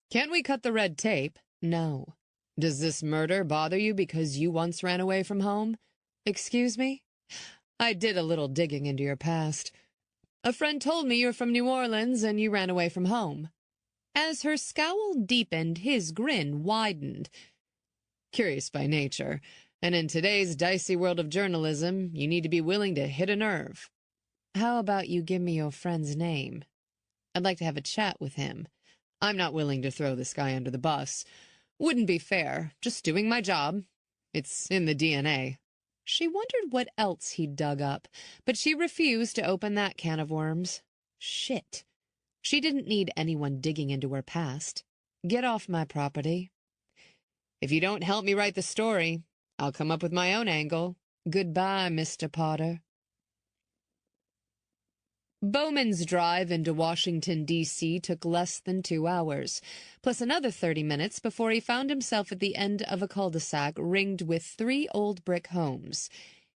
Speaker 2: Can't we cut the red tape?
Speaker 1: No.
Speaker 2: Does this murder bother you because you once ran away from home?
Speaker 1: Excuse me?
Speaker 2: I did a little digging into your past. A friend told me you're from New Orleans and you ran away from home.
Speaker 1: As her scowl deepened, his grin widened.
Speaker 2: Curious by nature, and in today's dicey world of journalism, you need to be willing to hit a nerve.
Speaker 1: How about you give me your friend's name?
Speaker 2: I'd like to have a chat with him. I'm not willing to throw this guy under the bus. Wouldn't be fair, just doing my job. It's in the DNA.
Speaker 1: She wondered what else he'd dug up, but she refused to open that can of worms. Shit. She didn't need anyone digging into her past. Get off my property.
Speaker 2: If you don't help me write the story, I'll come up with my own angle.
Speaker 1: Goodbye, Mr. Potter.
Speaker 2: Bowman's drive into Washington, D.C. took less than 2 hours, plus another 30 minutes before he found himself at the end of a cul-de-sac ringed with 3 old brick homes.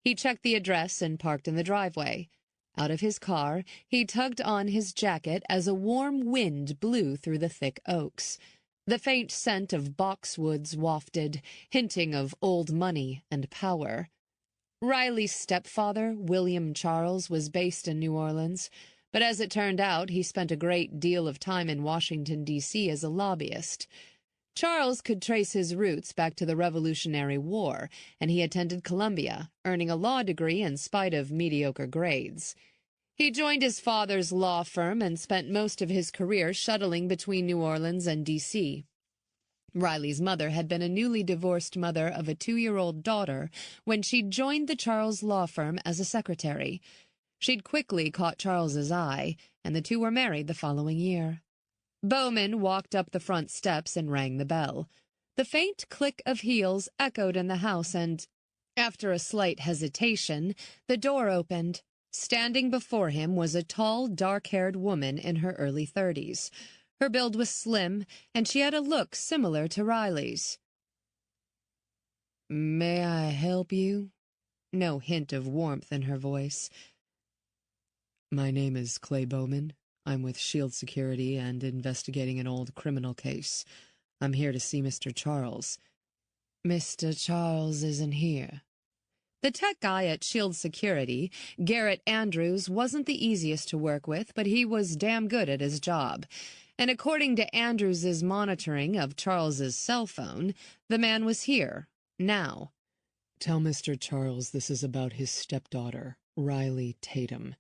Speaker 2: He checked the address and parked in the driveway. Out of his car, he tugged on his jacket as a warm wind blew through the thick oaks. The faint scent of boxwoods wafted, hinting of old money and power. Riley's stepfather, William Charles, was based in New Orleans, but as it turned out, he spent a great deal of time in Washington, D.C. as a lobbyist. Charles could trace his roots back to the Revolutionary War, and he attended Columbia, earning a law degree in spite of mediocre grades. He joined his father's law firm and spent most of his career shuttling between New Orleans and D.C. Riley's mother had been a newly divorced mother of a 2-year-old daughter when she joined the Charles law firm as a secretary. She'd quickly caught Charles's eye, and the two were married the following year. Bowman walked up the front steps and rang the bell. The faint click of heels echoed in the house, and, after a slight hesitation, the door opened. Standing before him was a tall, dark-haired woman in her early 30s. Her build was slim, and she had a look similar to Riley's. "May I help you?"
Speaker 1: No hint of warmth in her voice.
Speaker 2: "My name is Clay Bowman. I'm with Shield Security and investigating an old criminal case. I'm here to see Mr. Charles."
Speaker 1: "Mr. Charles isn't here." The tech guy at Shield Security, Garrett Andrews, wasn't the easiest to work with, but he was damn good at his job. And according to Andrews's monitoring of Charles's cell phone, the man was here, now.
Speaker 2: "Tell Mr. Charles this is about his stepdaughter, Riley Tatum."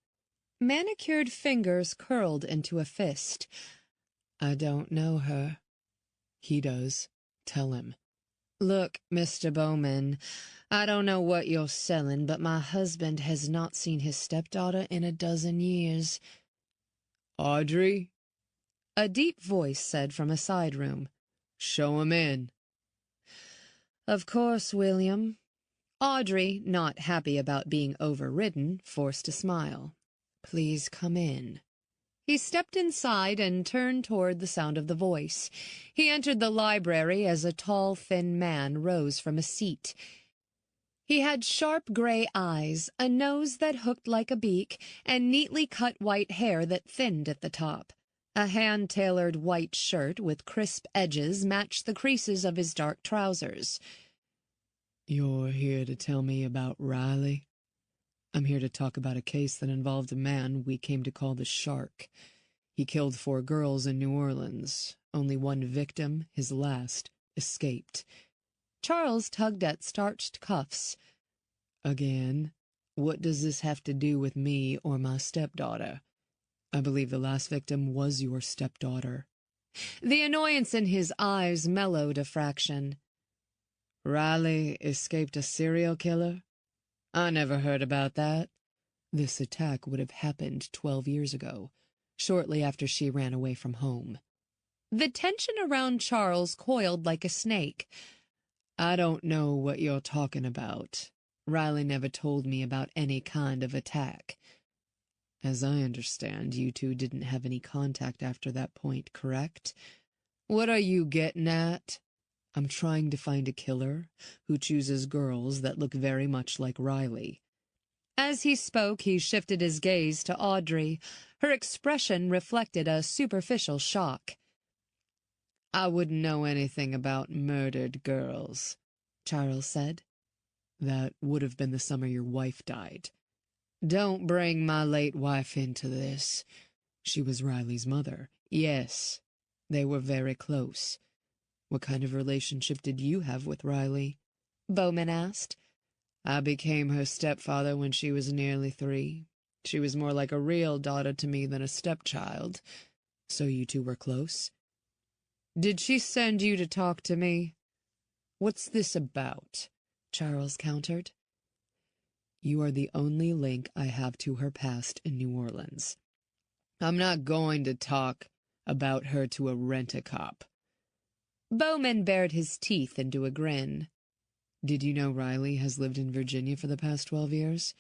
Speaker 1: Manicured fingers curled into a fist.
Speaker 2: "I don't know her." "He does. Tell him."
Speaker 1: "Look, Mr. Bowman, I don't know what you're selling, but my husband has not seen his stepdaughter in a dozen years."
Speaker 2: "Audrey?"
Speaker 1: a deep voice said from a side room.
Speaker 2: "Show him in."
Speaker 1: "Of course, William." Audrey, not happy about being overridden, forced a smile. "Please come in." He stepped inside and turned toward the sound of the voice. He entered the library as a tall, thin man rose from a seat. He had sharp gray eyes, a nose that hooked like a beak, and neatly cut white hair that thinned at the top. A hand-tailored white shirt with crisp edges matched the creases of his dark trousers.
Speaker 2: "You're here to tell me about Riley?" "I'm here to talk about a case that involved a man we came to call the Shark. He killed 4 girls in New Orleans. Only one victim, his last, escaped."
Speaker 1: Charles tugged at starched cuffs.
Speaker 2: "Again?" What does this have to do with me or my stepdaughter? I believe the last victim was your stepdaughter.
Speaker 1: The annoyance in his eyes mellowed a fraction.
Speaker 2: Riley escaped a serial killer? I never heard about that.
Speaker 1: This attack would have happened 12 years ago, shortly after she ran away from home. The tension around Charles coiled like a snake.
Speaker 2: I don't know what you're talking about. Riley never told me about any kind of attack. As I understand, you two didn't have any contact after that point, correct? What are you getting at? I'm trying to find a killer who chooses girls that look very much like Riley.
Speaker 1: As he spoke, he shifted his gaze to Audrey. Her expression reflected a superficial shock.
Speaker 2: I wouldn't know anything about murdered girls, Charles said. That would have been the summer your wife died. Don't bring my late wife into this. She was Riley's mother. Yes, they were very close. What kind of relationship did you have with Riley?
Speaker 1: Bowman asked.
Speaker 2: I became her stepfather when she was nearly 3. She was more like a real daughter to me than a stepchild. So you two were close? Did she send you to talk to me? What's this about? Charles countered. You are the only link I have to her past in New Orleans. I'm not going to talk about her to a rent-a-cop.
Speaker 1: Bowman bared his teeth into a grin.
Speaker 2: Did you know Riley has lived in Virginia for the past 12 years?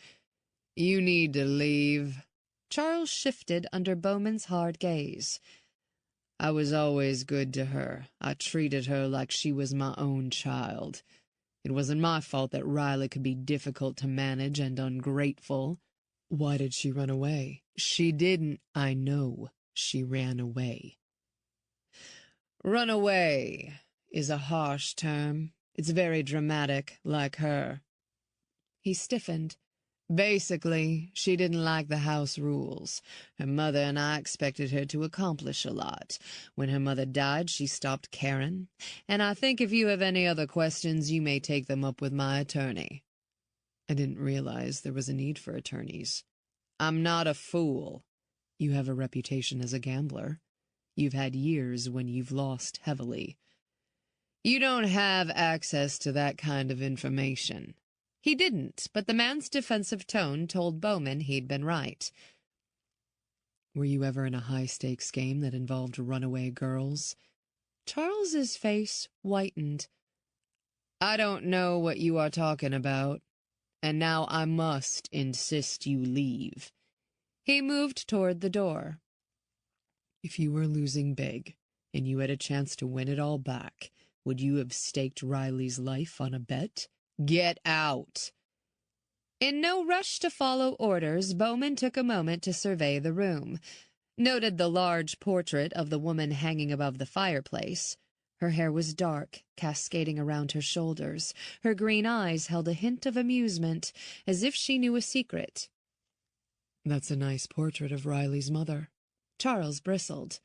Speaker 2: You need to leave.
Speaker 1: Charles shifted under Bowman's hard gaze.
Speaker 2: I was always good to her. I treated her like she was my own child. It wasn't my fault that Riley could be difficult to manage and ungrateful. Why did she run away? She didn't. I know. She ran away. Run away is a harsh term. It's very dramatic, like her.
Speaker 1: He stiffened.
Speaker 2: Basically, she didn't like the house rules. Her mother and I expected her to accomplish a lot. When her mother died, she stopped caring. And I think if you have any other questions, you may take them up with my attorney. I didn't realize there was a need for attorneys. I'm not a fool. You have a reputation as a gambler. You've had years when you've lost heavily. You don't have access to that kind of information.
Speaker 1: He didn't, but the man's defensive tone told Bowman he'd been right.
Speaker 2: Were you ever in a high-stakes game that involved runaway girls?
Speaker 1: Charles's face whitened.
Speaker 2: I don't know what you are talking about, and now I must insist you leave.
Speaker 1: He moved toward the door.
Speaker 2: If you were losing big, and you had a chance to win it all back, would you have staked Riley's life on a bet? Get out!
Speaker 1: In no rush to follow orders, Bowman took a moment to survey the room, noted the large portrait of the woman hanging above the fireplace. Her hair was dark, cascading around her shoulders. Her green eyes held a hint of amusement, as if she knew a secret.
Speaker 2: That's a nice portrait of Riley's mother.
Speaker 1: Charles bristled.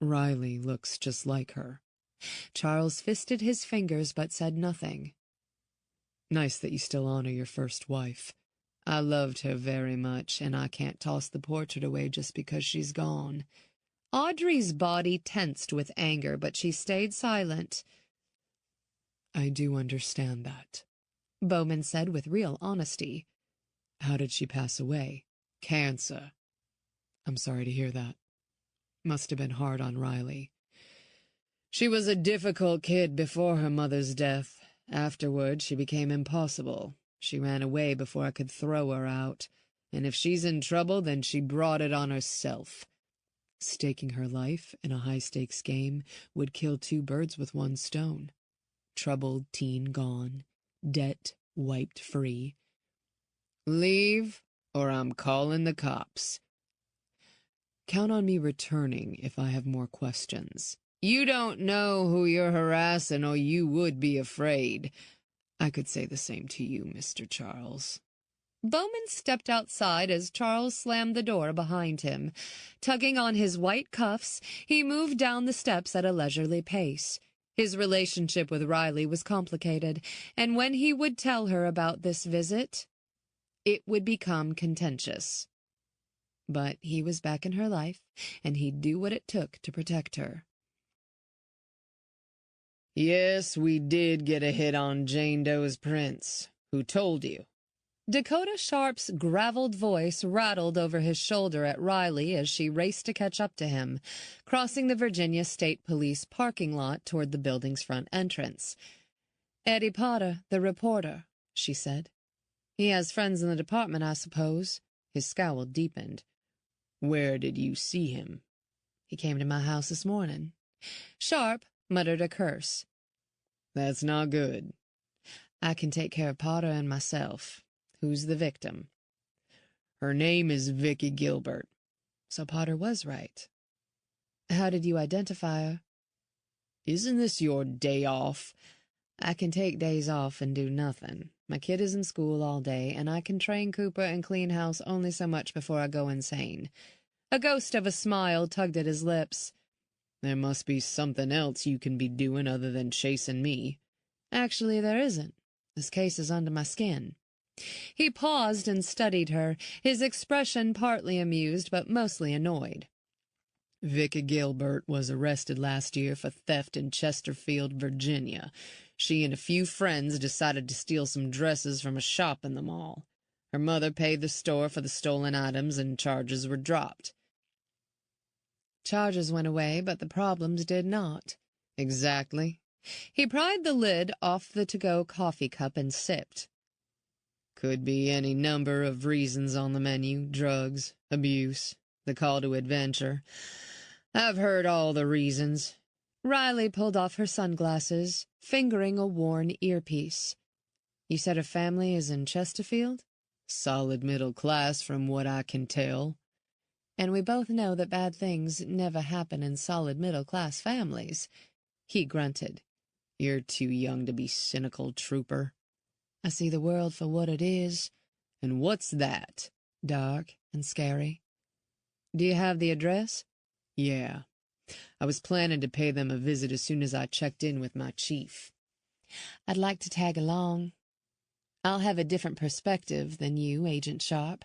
Speaker 2: Riley looks just like her.
Speaker 1: Charles fisted his fingers but said nothing.
Speaker 2: Nice that you still honor your first wife. I loved her very much, and I can't toss the portrait away just because she's gone.
Speaker 1: Audrey's body tensed with anger, but she stayed silent.
Speaker 2: I do understand that,
Speaker 1: Bowman said with real honesty.
Speaker 2: How did she pass away? Cancer. I'm sorry to hear that. Must have been hard on Riley. She was a difficult kid before her mother's death. Afterward, she became impossible. She ran away before I could throw her out, and if she's in trouble, then she brought it on herself. Staking her life in a high-stakes game would kill 2 birds with 1 stone. Troubled teen gone, debt wiped free. Leave, or I'm calling the cops. Count on me returning if I have more questions. You don't know who you're harassing, or you would be afraid. I could say the same to you, Mr. Charles.
Speaker 1: Bowman stepped outside as Charles slammed the door behind him. Tugging on his white cuffs, he moved down the steps at a leisurely pace. His relationship with Riley was complicated, and when he would tell her about this visit, it would become contentious. But he was back in her life, and he'd do what it took to protect her.
Speaker 2: Yes, we did get a hit on Jane Doe's prints. Who told you?
Speaker 1: Dakota Sharp's graveled voice rattled over his shoulder at Riley as she raced to catch up to him, crossing the Virginia State Police parking lot toward the building's front entrance. "Eddie Potter, the reporter," she said. "He has friends in the department, I suppose." His scowl deepened.
Speaker 2: "Where did you see him?"
Speaker 1: "He came to my house this morning." Sharp muttered a curse.
Speaker 2: "That's not good."
Speaker 1: "I can take care of Potter and myself. Who's the victim?"
Speaker 2: "Her name is Vicky Gilbert."
Speaker 1: So Potter was right. "How did you identify her?"
Speaker 2: "Isn't this your day off?"
Speaker 1: "I can take days off and do nothing. My kid is in school all day, and I can train Cooper and clean house only so much before I go insane." A ghost of a smile tugged at his lips.
Speaker 2: "There must be something else you can be doing other than chasing me."
Speaker 1: "Actually, there isn't. This case is under my skin." He paused and studied her, his expression partly amused but mostly annoyed.
Speaker 2: "Vicky Gilbert was arrested last year for theft in Chesterfield, Virginia. She and a few friends decided to steal some dresses from a shop in the mall. Her mother paid the store for the stolen items and charges were dropped."
Speaker 1: "Charges went away, but the problems did not."
Speaker 2: "Exactly."
Speaker 1: He pried the lid off the to-go coffee cup and sipped.
Speaker 2: "Could be any number of reasons on the menu. Drugs, abuse, the call to adventure. I've heard all the reasons."
Speaker 1: Riley pulled off her sunglasses, fingering a worn earpiece. "You said her family is in Chesterfield?"
Speaker 2: "Solid middle class from what I can tell."
Speaker 1: "And we both know that bad things never happen in solid middle-class families." He grunted.
Speaker 2: "You're too young to be cynical, trooper."
Speaker 1: "I see the world for what it is."
Speaker 2: "And what's that?"
Speaker 1: "Dark and scary." "Do you have the address?"
Speaker 2: "Yeah. I was planning to pay them a visit as soon as I checked in with my chief."
Speaker 1: "I'd like to tag along. I'll have a different perspective than you, Agent Sharp.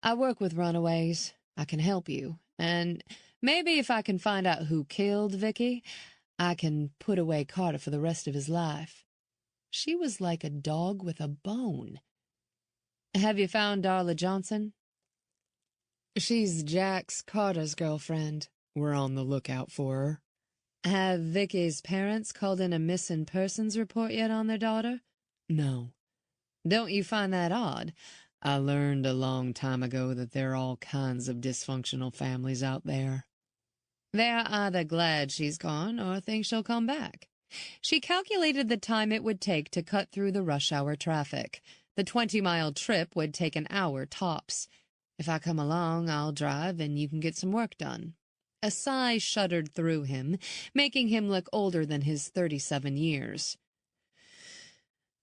Speaker 1: I work with runaways. I can help you. And maybe if I can find out who killed Vicky, I can put away Carter for the rest of his life." She was like a dog with a bone. "Have you found Darla Johnson?" "She's Jack's Carter's girlfriend."
Speaker 2: "We're on the lookout for her."
Speaker 1: "Have Vicky's parents called in a missing persons report yet on their daughter?"
Speaker 2: "No."
Speaker 1: "Don't you find that odd?"
Speaker 2: "I learned a long time ago that there are all kinds of dysfunctional families out there."
Speaker 1: "They're either glad she's gone or think she'll come back." She calculated the time it would take to cut through the rush-hour traffic. The 20-mile trip would take an hour tops. "If I come along, I'll drive and you can get some work done." A sigh shuddered through him, making him look older than his 37 years.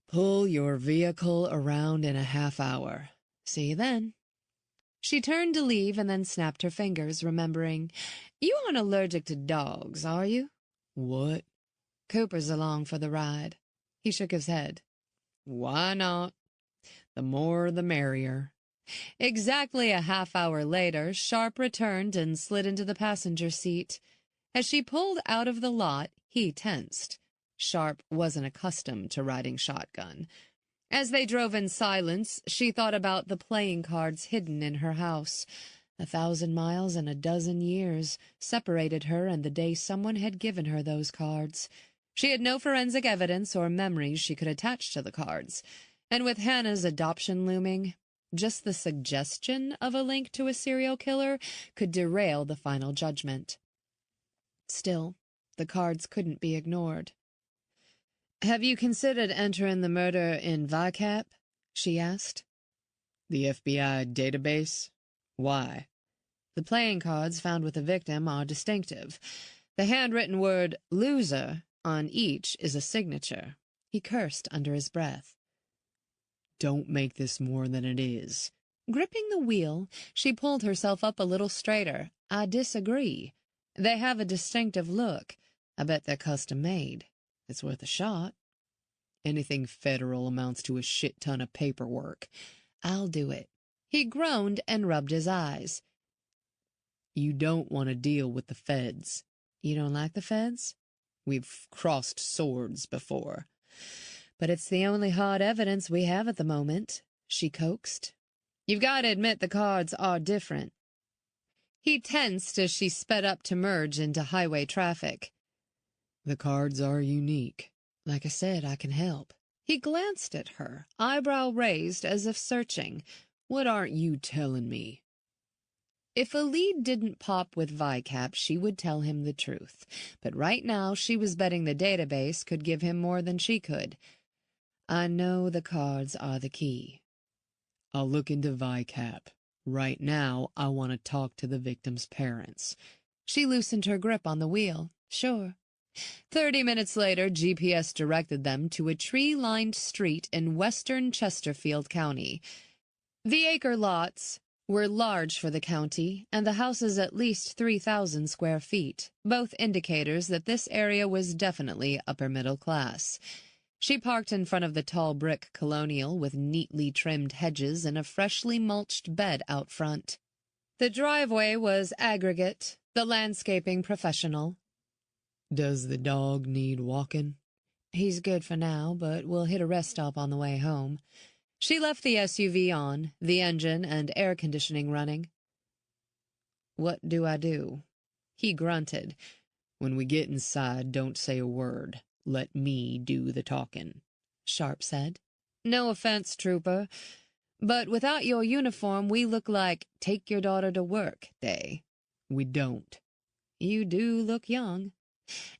Speaker 2: "Pull your vehicle around in a half hour."
Speaker 1: "See you then." She turned to leave and then snapped her fingers, remembering. "You aren't allergic to dogs, are you?"
Speaker 2: "What?"
Speaker 1: "Cooper's along for the ride." He shook his head.
Speaker 2: "Why not? The more the merrier."
Speaker 1: Exactly a half hour later, Sharp returned and slid into the passenger seat. As she pulled out of the lot, he tensed. Sharp wasn't accustomed to riding shotgun. As they drove in silence, she thought about the playing cards hidden in her house. 1,000 miles and a dozen years separated her and the day someone had given her those cards. She had no forensic evidence or memories she could attach to the cards. And with Hannah's adoption looming, just the suggestion of a link to a serial killer could derail the final judgment. Still, the cards couldn't be ignored. "Have you considered entering the murder in VICAP?" she asked.
Speaker 2: "The FBI database? Why?"
Speaker 1: "The playing cards found with the victim are distinctive. The handwritten word loser on each is a signature." He cursed under his breath.
Speaker 2: "Don't make this more than it is."
Speaker 1: Gripping the wheel, she pulled herself up a little straighter. "I disagree. They have a distinctive look. I bet they're custom-made. It's worth a shot."
Speaker 2: "Anything federal amounts to a shit ton of paperwork."
Speaker 1: I'll do it." He groaned and rubbed his eyes.
Speaker 2: "You don't want to deal with the feds."
Speaker 1: "You don't like the feds?"
Speaker 2: "We've crossed swords before."
Speaker 1: "But it's the only hard evidence we have at the moment," she coaxed. "You've got to admit the cards are different." He tensed as she sped up to merge into highway traffic.
Speaker 2: "The cards are unique."
Speaker 1: "Like I said, I can help." He glanced at her, eyebrow raised as if searching.
Speaker 2: "What aren't you telling me?"
Speaker 1: If a lead didn't pop with VICAP, she would tell him the truth. But right now she was betting the database could give him more than she could. "I know the cards are the key."
Speaker 2: "I'll look into VICAP. Right now, I want to talk to the victim's parents."
Speaker 1: She loosened her grip on the wheel. "Sure." 30 minutes later, GPS directed them to a tree-lined street in western Chesterfield County. The acre lots were large for the county, and the houses at least 3,000 square feet, both indicators that this area was definitely upper middle class. She parked in front of the tall brick colonial with neatly trimmed hedges and a freshly mulched bed out front. The driveway was aggregate, the landscaping professional.
Speaker 2: "Does the dog need walking?"
Speaker 1: "He's good for now, but we'll hit a rest stop on the way home." She left the SUV on, the engine and air conditioning running. "What do I do?" He grunted.
Speaker 2: "When we get inside, don't say a word. Let me do the talking,"
Speaker 1: Sharp said. "No offense, Trooper, but without your uniform we look like take your daughter to work day."
Speaker 2: "We don't."
Speaker 1: "You do look young."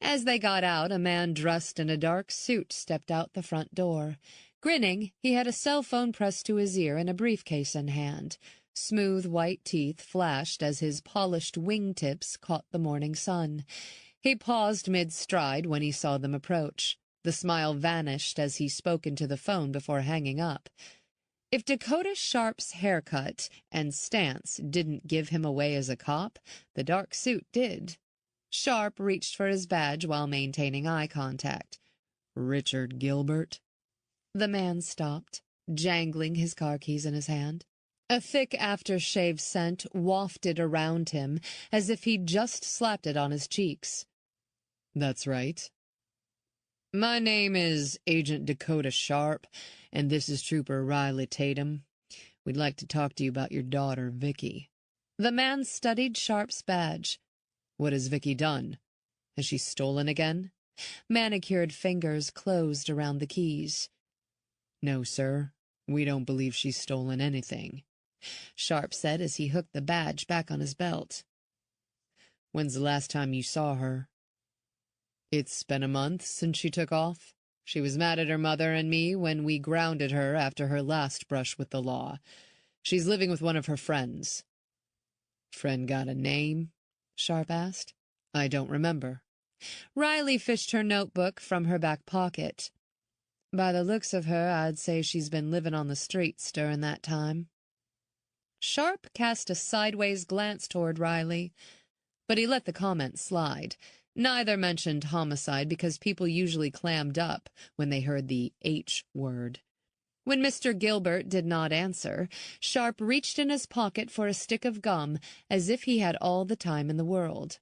Speaker 1: As they got out, a man dressed in a dark suit stepped out the front door. Grinning, he had a cell phone pressed to his ear and a briefcase in hand. Smooth white teeth flashed as his polished wingtips caught the morning sun. He paused mid-stride when he saw them approach. The smile vanished as he spoke into the phone before hanging up. If Dakota Sharp's haircut and stance didn't give him away as a cop, the dark suit did. Sharp reached for his badge while maintaining eye contact.
Speaker 2: "Richard Gilbert?"
Speaker 1: The man stopped, jangling his car keys in his hand. A thick aftershave scent wafted around him as if he'd just slapped it on his cheeks.
Speaker 2: "That's right. My name is Agent Dakota Sharp, and this is Trooper Riley Tatum. We'd like to talk to you about your daughter, Vicky."
Speaker 1: The man studied Sharp's badge.
Speaker 2: "What has Vicky done? Has she stolen again?"
Speaker 1: Manicured fingers closed around the keys.
Speaker 2: "No, sir. We don't believe she's stolen anything,"
Speaker 1: Sharp said as he hooked the badge back on his belt.
Speaker 2: "When's the last time you saw her?" "It's been a month since she took off. She was mad at her mother and me when we grounded her after her last brush with the law. She's living with one of her friends." "Friend got a name?" Sharp asked. "I don't remember."
Speaker 1: Riley fished her notebook from her back pocket. "By the looks of her, I'd say she's been living on the streets during that time." Sharp cast a sideways glance toward Riley, but he let the comment slide. Neither mentioned homicide because people usually clammed up when they heard the H word. When Mr. Gilbert did not answer, Sharp reached in his pocket for a stick of gum as if he had all the time in the world.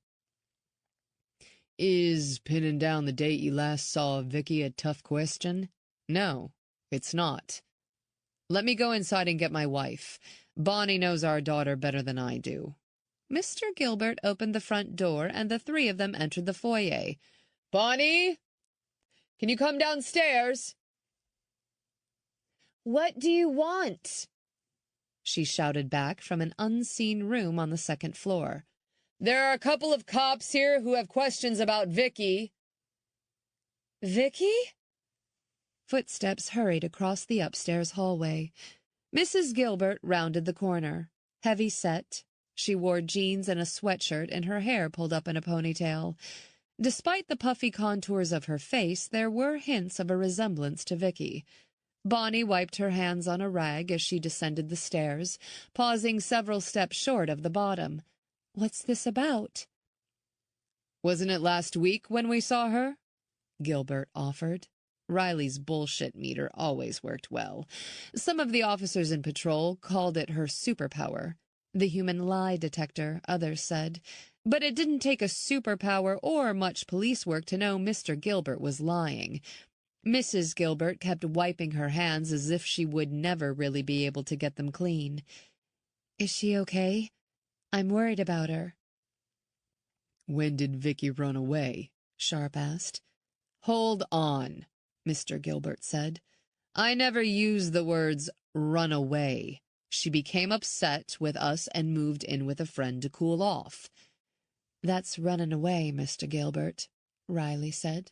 Speaker 2: "Is pinning down the date you last saw Vicky a tough question?" "No, it's not. Let me go inside and get my wife. Bonnie knows our daughter better than I do." Mr. Gilbert opened the front door, and the three of them entered the foyer. "Bonnie, can you come downstairs?" "What do you want?" she shouted back from an unseen room on the second floor. "There are a couple of cops here who have questions about Vicky." "Vicky?" Footsteps hurried across the upstairs hallway. Mrs. Gilbert rounded the corner. Heavy set, she wore jeans and a sweatshirt and her hair pulled up in a ponytail. Despite the puffy contours of her face, there were hints of a resemblance to Vicky. Bonnie wiped her hands on a rag as she descended the stairs, pausing several steps short of the bottom. "What's this about?" "Wasn't it last week when we saw her?" Gilbert offered. Riley's bullshit meter always worked well. Some of the officers in patrol called it her superpower. The human lie detector, others said. But it didn't take a superpower or much police work to know Mr. Gilbert was lying. Mrs. Gilbert kept wiping her hands as if she would never really be able to get them clean. "Is she okay? I'm worried about her." "When did Vicky run away?" Sharp asked. "Hold on," Mr. Gilbert said. "I never used the words run away. She became upset with us and moved in with a friend to cool off."
Speaker 1: "That's running away, Mr. Gilbert," Riley said.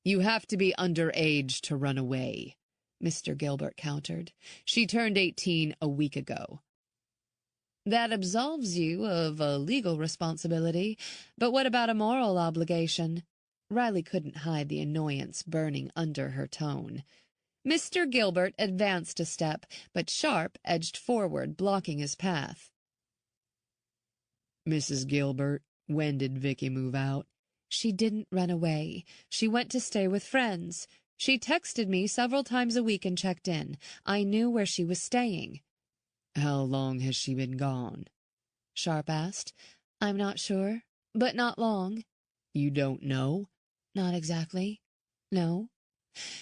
Speaker 2: "You have to be underage to run away," Mr. Gilbert countered. "She turned 18 a week ago."
Speaker 1: "That absolves you of a legal responsibility, but what about a moral obligation?" Riley couldn't hide the annoyance burning under her tone. Mr. Gilbert advanced a step, but Sharp edged forward, blocking his path.
Speaker 2: "Mrs. Gilbert, when did Vicky move out?"
Speaker 1: "She didn't run away. She went to stay with friends. She texted me several times a week and checked in. I knew where she was staying."
Speaker 2: "How long has she been gone?"
Speaker 1: Sharp asked. "I'm not sure, but not long."
Speaker 2: "You don't know?"
Speaker 1: "Not exactly. No."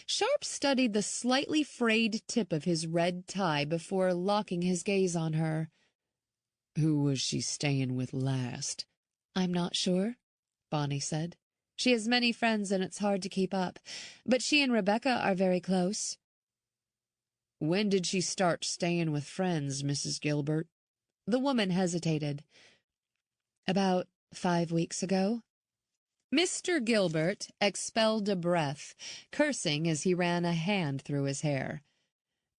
Speaker 1: Sharp studied the slightly frayed tip of his red tie before locking his gaze on her.
Speaker 2: "Who was she staying with last?"
Speaker 1: "I'm not sure," Bonnie said. "She has many friends and it's hard to keep up, but she and Rebecca are very close."
Speaker 2: "When did she start staying with friends, Mrs. Gilbert?"
Speaker 1: The woman hesitated. "About 5 weeks ago." Mr. Gilbert expelled a breath, cursing as he ran a hand through his hair.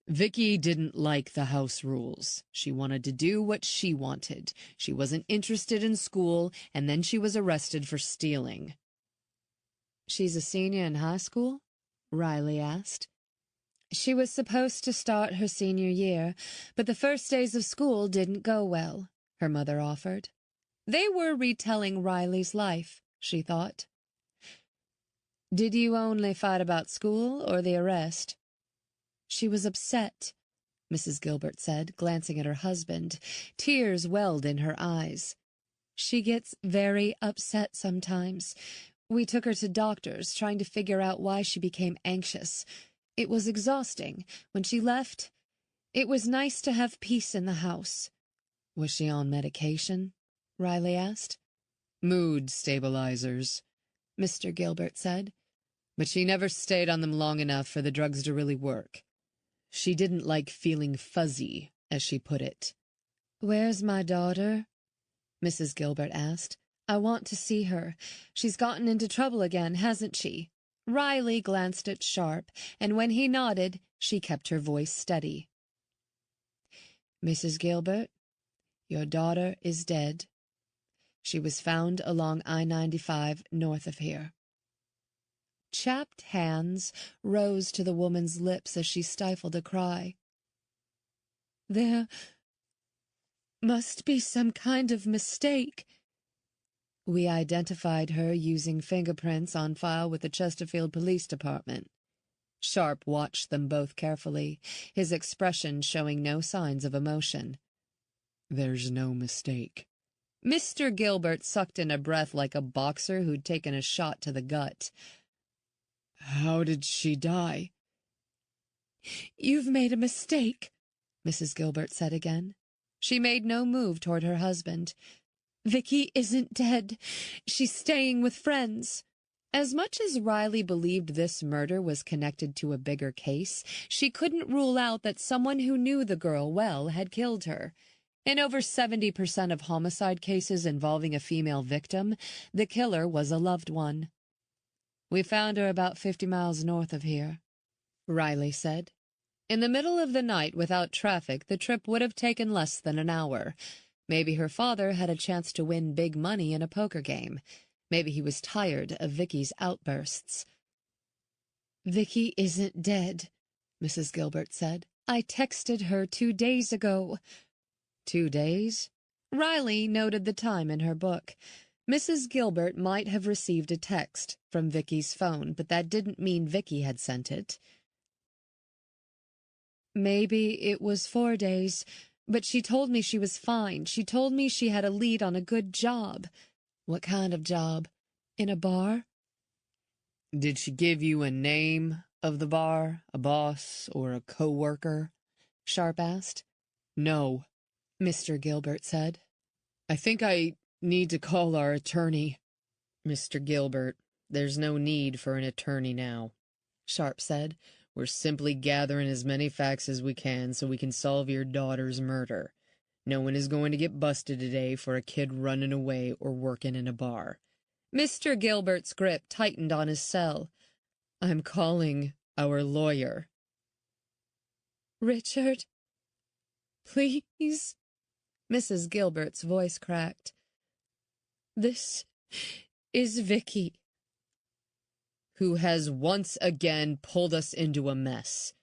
Speaker 2: "Vicky didn't like the house rules. She wanted to do what she wanted. She wasn't interested in school, and then she was arrested for stealing."
Speaker 1: "She's a senior in high school?" Riley asked. "She was supposed to start her senior year, but the first days of school didn't go well," her mother offered. They were retelling Riley's life, she thought. "Did you only fight about school or the arrest?" "She was upset," Mrs. Gilbert said, glancing at her husband. Tears welled in her eyes. "She gets very upset sometimes. We took her to doctors, trying to figure out why she became anxious. It was exhausting. When she left, it was nice to have peace in the house."
Speaker 2: "Was she on medication?"
Speaker 1: Riley asked.
Speaker 2: "Mood stabilizers,"
Speaker 1: Mr. Gilbert said.
Speaker 2: "But she never stayed on them long enough for the drugs to really work. She didn't like feeling fuzzy, as she put it."
Speaker 1: "Where's my daughter?" Mrs. Gilbert asked. "I want to see her. She's gotten into trouble again, hasn't she?" Riley glanced at Sharp, and when he nodded, she kept her voice steady. "Mrs. Gilbert, your daughter is dead. She was found along I-95 north of here." Chapped hands rose to the woman's lips as she stifled a cry. "There must be some kind of mistake." "We identified her using fingerprints on file with the Chesterfield Police Department." Sharp watched them both carefully, his expression showing no signs of emotion.
Speaker 2: "There's no mistake."
Speaker 1: Mr. Gilbert sucked in a breath like a boxer who'd taken a shot to the gut.
Speaker 2: "How did she die?"
Speaker 1: "You've made a mistake," Mrs. Gilbert said again. She made no move toward her husband. "Vicky isn't dead. She's staying with friends." As much as Riley believed this murder was connected to a bigger case, she couldn't rule out that someone who knew the girl well had killed her. In over 70% of homicide cases involving a female victim, the killer was a loved one. "We found her about 50 miles north of here," Riley said. In the middle of the night without traffic, the trip would have taken less than an hour. Maybe her father had a chance to win big money in a poker game. Maybe he was tired of Vicky's outbursts. "Vicky isn't dead," Mrs. Gilbert said. "I texted her 2 days ago."
Speaker 2: 2 days?
Speaker 1: Riley noted the time in her book. Mrs. Gilbert might have received a text from Vicky's phone, but that didn't mean Vicky had sent it. Maybe it was 4 days, but she told me she was fine. She told me she had a lead on a good job. What kind of job? In a bar?
Speaker 2: Did she give you a name of the bar, a boss, or a co-worker?
Speaker 1: Sharp asked.
Speaker 2: No,
Speaker 1: Mr. Gilbert said.
Speaker 2: I think I need to call our attorney. Mr. Gilbert, there's no need for an attorney now,
Speaker 1: Sharp said.
Speaker 2: We're simply gathering as many facts as we can so we can solve your daughter's murder. No one is going to get busted today for a kid running away or working in a bar.
Speaker 1: Mr. Gilbert's grip tightened on his cell.
Speaker 2: I'm calling our lawyer.
Speaker 1: Richard, please. Mrs. Gilbert's voice cracked. This is Vicky.
Speaker 2: Who has once again pulled us into a mess.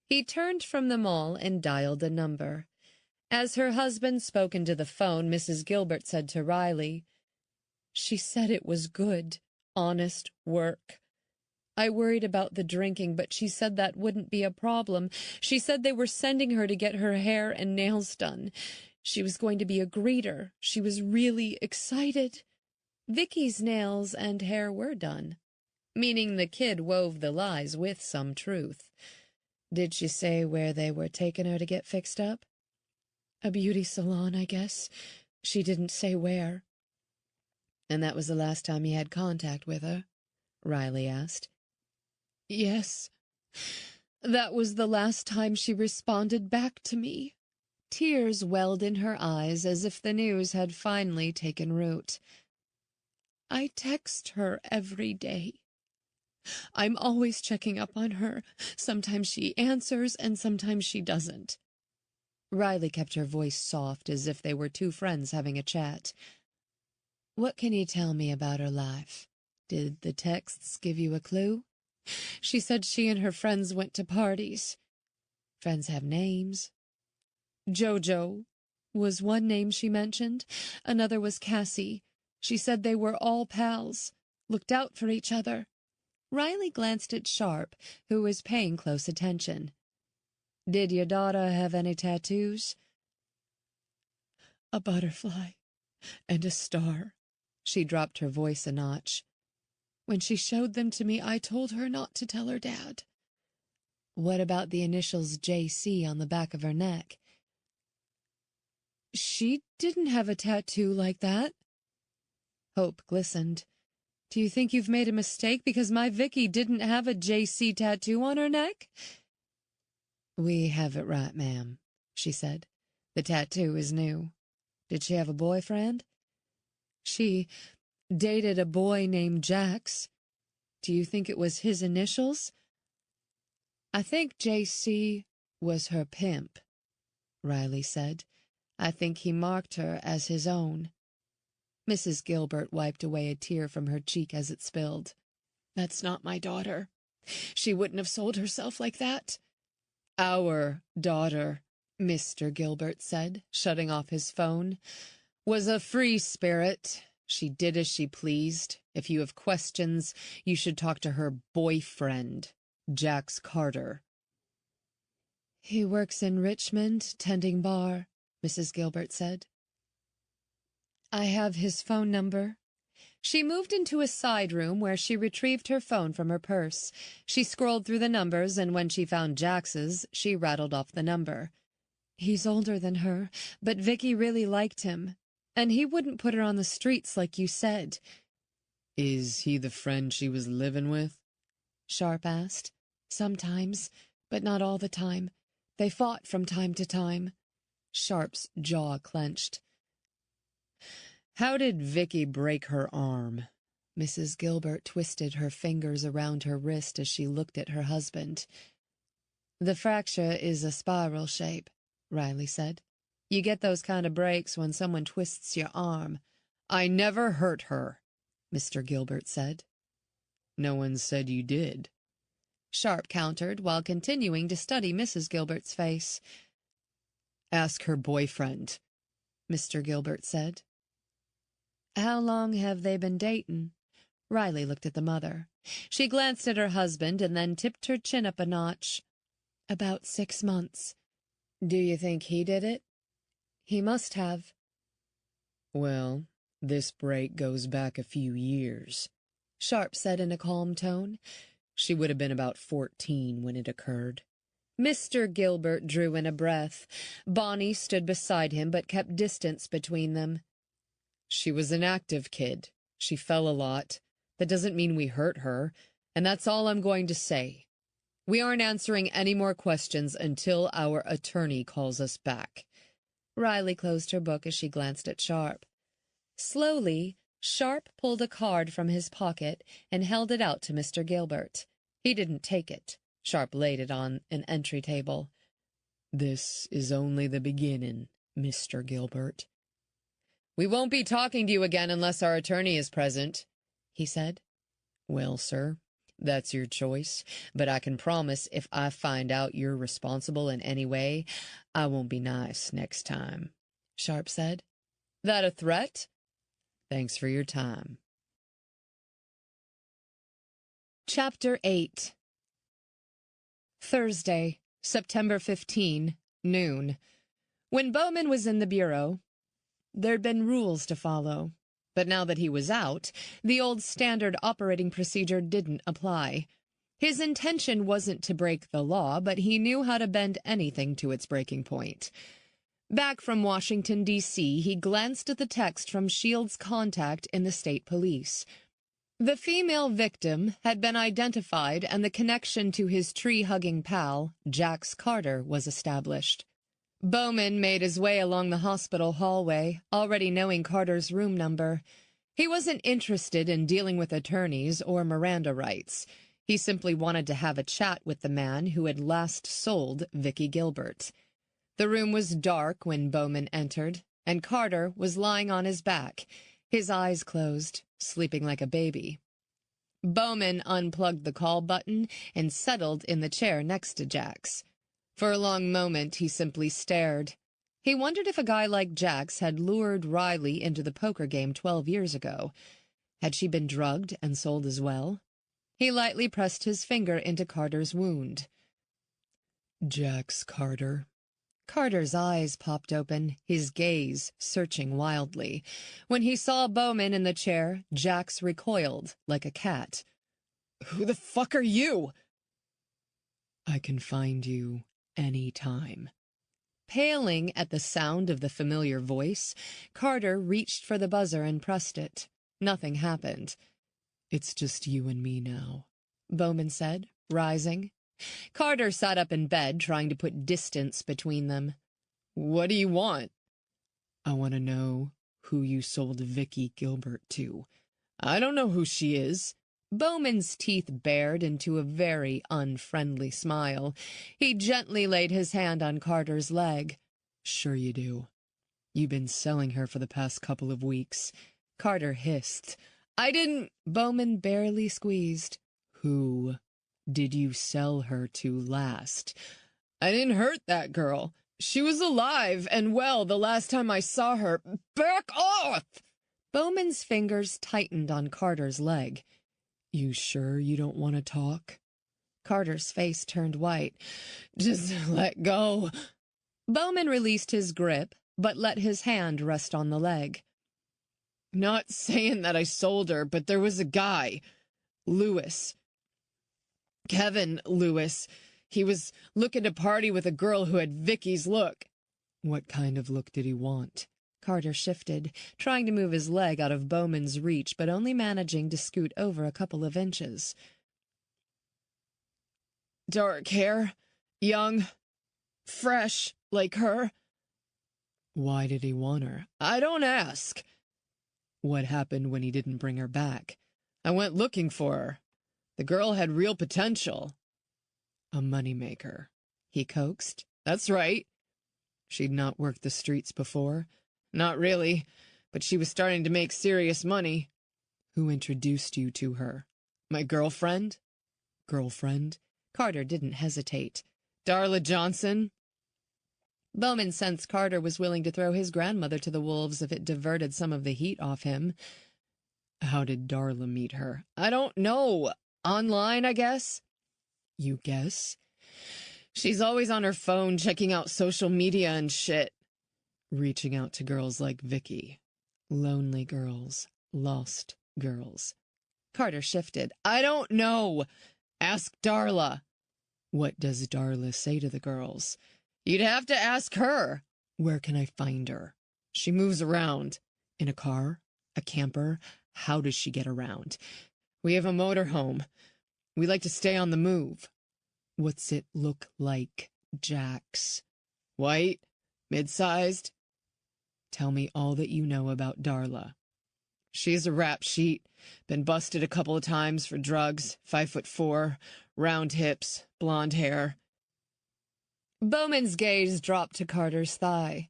Speaker 1: He turned from them all and dialed a number. As her husband spoke into the phone, Mrs. Gilbert said to Riley, She said it was good, honest work. I worried about the drinking, but she said that wouldn't be a problem. She said they were sending her to get her hair and nails done. She was going to be a greeter. She was really excited. Vicky's nails and hair were done, meaning the kid wove the lies with some truth. Did she say where they were taking her to get fixed up? A beauty salon, I guess. She didn't say where.
Speaker 2: And that was the last time you had contact with her? Riley asked.
Speaker 1: Yes. That was the last time she responded back to me. Tears welled in her eyes as if the news had finally taken root. I text her every day. I'm always checking up on her. Sometimes she answers and sometimes she doesn't. Riley kept her voice soft as if they were two friends having a chat. What can you tell me about her life? Did the texts give you a clue? She said she and her friends went to parties. Friends have names. Jojo was one name she mentioned. Another was Cassie. She said they were all pals, looked out for each other. Riley glanced at Sharp, who was paying close attention. Did your daughter have any tattoos? A butterfly and a star. She dropped her voice a notch. When she showed them to me, I told her not to tell her dad. What about the initials JC on the back of her neck? She didn't have a tattoo like that. Hope glistened. Do you think you've made a mistake because my Vicky didn't have a JC tattoo on her neck? We have it right, ma'am, she said. The tattoo is new. Did she have a boyfriend? She dated a boy named Jax. Do you think it was his initials? I think JC was her pimp, Riley said. I think he marked her as his own. Mrs. Gilbert wiped away a tear from her cheek as it spilled. That's not my daughter. She wouldn't have sold herself like that. Our daughter, Mr. Gilbert said, shutting off his phone, was a free spirit. She did as she pleased. If you have questions, you should talk to her boyfriend, Jax Carter. He works in Richmond, tending bar, Mrs. Gilbert said. I have his phone number. She moved into a side room where she retrieved her phone from her purse. She scrolled through the numbers, and when she found Jax's, she rattled off the number. He's older than her, but Vicky really liked him, and he wouldn't put her on the streets like you said.
Speaker 2: Is he the friend she was living with?
Speaker 1: Sharp asked. Sometimes, but not all the time. They fought from time to time. Sharp's jaw clenched.
Speaker 2: How did Vicky break her arm?
Speaker 1: Mrs. Gilbert twisted her fingers around her wrist as she looked at her husband. The fracture is a spiral shape, Riley said. You get those kind of breaks when someone twists your arm.
Speaker 2: I never hurt her,
Speaker 1: Mr. Gilbert said.
Speaker 2: No one said you did.
Speaker 1: Sharp countered while continuing to study Mrs. Gilbert's face.
Speaker 2: Ask her boyfriend,
Speaker 1: Mr. Gilbert said. How long have they been dating? Riley looked at the mother. She glanced at her husband and then tipped her chin up a notch. About 6 months. Do you think he did it? He must have.
Speaker 2: Well, this break goes back a few years,
Speaker 1: Sharp said in a calm tone.
Speaker 2: She would have been about 14 when it occurred.
Speaker 1: Mr. Gilbert drew in a breath. Bonnie stood beside him but kept distance between them.
Speaker 2: She was an active kid. She fell a lot. That doesn't mean we hurt her, and that's all I'm going to say. We aren't answering any more questions until our attorney calls us back.
Speaker 1: Riley closed her book as she glanced at Sharp. Slowly, Sharp pulled a card from his pocket and held it out to Mr. Gilbert. He didn't take it. Sharp laid it on an entry table.
Speaker 2: This is only the beginning, Mr. Gilbert. We won't be talking to you again unless our attorney is present, he said. Well, sir, that's your choice, but I can promise if I find out you're responsible in any way, I won't be nice next time, Sharp said. That a threat? Thanks for your time.
Speaker 1: Chapter 8. Thursday, September 15, noon. When Bowman was in the bureau, there'd been rules to follow. But now that he was out, the old standard operating procedure didn't apply. His intention wasn't to break the law, but he knew how to bend anything to its breaking point. Back from Washington, D.C., he glanced at the text from Shield's contact in the state police. The female victim had been identified and the connection to his tree-hugging pal, Jax Carter, was established. Bowman made his way along the hospital hallway, already knowing Carter's room number. He wasn't interested in dealing with attorneys or Miranda rights. He simply wanted to have a chat with the man who had last sold Vicky Gilbert. The room was dark when Bowman entered, and Carter was lying on his back, his eyes closed, sleeping like a baby. Bowman unplugged the call button and settled in the chair next to Jax. For a long moment, he simply stared. He wondered if a guy like Jax had lured Riley into the poker game 12 years ago. Had she been drugged and sold as well? He lightly pressed his finger into Carter's wound.
Speaker 2: Jax Carter.
Speaker 1: Carter's eyes popped open, his gaze searching wildly. When he saw Bowman in the chair, Jax recoiled like a cat.
Speaker 2: Who the fuck are you? I can find you any time.
Speaker 1: Paling at the sound of the familiar voice, Carter reached for the buzzer and pressed it. Nothing happened.
Speaker 2: It's just you and me now,
Speaker 1: Bowman said, rising. Carter sat up in bed, trying to put distance between them.
Speaker 2: What do you want? I want to know who you sold Vicky Gilbert to. I don't know who she is.
Speaker 1: Bowman's teeth bared into a very unfriendly smile. He gently laid his hand on Carter's leg.
Speaker 2: Sure you do. You've been selling her for the past couple of weeks.
Speaker 1: Carter hissed. I didn't. Bowman barely squeezed.
Speaker 2: Who did you sell her to last? I didn't hurt that girl. She was alive and well the last time I saw her. Back off!
Speaker 1: Bowman's fingers tightened on Carter's leg.
Speaker 2: You sure you don't want to talk?
Speaker 1: Carter's face turned white.
Speaker 2: Just let go.
Speaker 1: Bowman released his grip, but let his hand rest on the leg.
Speaker 2: Not saying that I sold her, but there was a guy. Lewis. Kevin Lewis. He was looking to party with a girl who had Vicky's look. What kind of look did he want?
Speaker 1: Carter shifted, trying to move his leg out of Bowman's reach, but only managing to scoot over a couple of inches.
Speaker 2: Dark hair, young, fresh, like her. Why did he want her? I don't ask. What happened when he didn't bring her back? I went looking for her. The girl had real potential. A moneymaker, he coaxed. That's right. She'd not worked the streets before. Not really, but she was starting to make serious money. Who introduced you to her? My girlfriend? Girlfriend?
Speaker 1: Carter didn't hesitate.
Speaker 2: Darla Johnson?
Speaker 1: Bowman sensed Carter was willing to throw his grandmother to the wolves if it diverted some of the heat off him.
Speaker 2: How did Darla meet her?
Speaker 1: I don't know. Online, I guess.
Speaker 2: You guess?
Speaker 1: She's always on her phone checking out social media and shit.
Speaker 2: Reaching out to girls like Vicky. Lonely girls. Lost girls.
Speaker 1: Carter shifted. I don't know. Ask Darla.
Speaker 2: What does Darla say to the girls?
Speaker 1: You'd have to ask her.
Speaker 2: Where can I find her?
Speaker 1: She moves around.
Speaker 2: In a car? A camper? How does she get around?
Speaker 1: We have a motorhome. We like to stay on the move.
Speaker 2: What's it look like, Jax?
Speaker 1: White? Mid-sized?
Speaker 2: Tell me all that you know about Darla.
Speaker 1: She's a rap sheet. Been busted a couple of times for drugs. 5'4", round hips, blonde hair. Bowman's gaze dropped to Carter's thigh.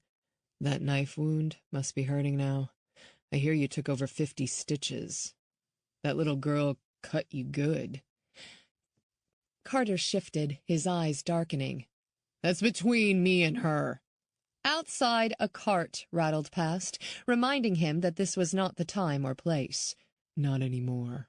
Speaker 2: That knife wound must be hurting now. I hear you took over 50 stitches. That little girl cut you good.
Speaker 1: Carter shifted, his eyes darkening.
Speaker 2: That's between me and her.
Speaker 1: Outside, a cart rattled past, reminding him that this was not the time or place.
Speaker 2: Not anymore.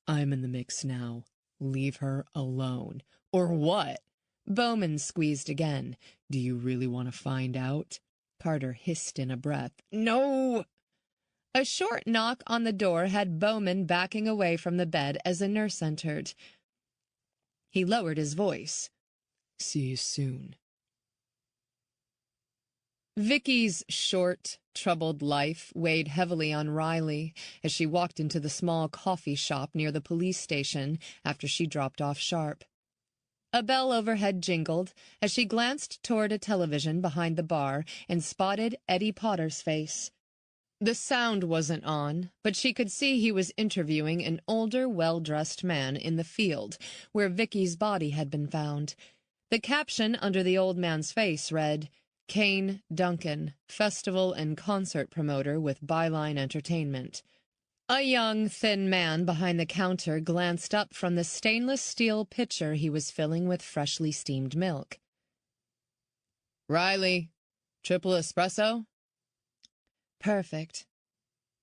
Speaker 2: I'm in the mix now. Leave her alone.
Speaker 1: Or what? Bowman squeezed again.
Speaker 2: Do you really want to find out?
Speaker 1: Carter hissed in a breath.
Speaker 2: No!
Speaker 1: A short knock on the door had Bowman backing away from the bed as a nurse entered. He lowered his voice.
Speaker 2: See you soon.
Speaker 1: Vicky's short, troubled life weighed heavily on Riley as she walked into the small coffee shop near the police station after she dropped off Sharp. A bell overhead jingled as she glanced toward a television behind the bar and spotted Eddie Potter's face. The sound wasn't on, but she could see he was interviewing an older, well-dressed man in the field where Vicky's body had been found. The caption under the old man's face read, Kane Duncan, festival and concert promoter with Byline Entertainment. A young, thin man behind the counter glanced up from the stainless steel pitcher he was filling with freshly steamed milk. Riley, triple espresso? Perfect.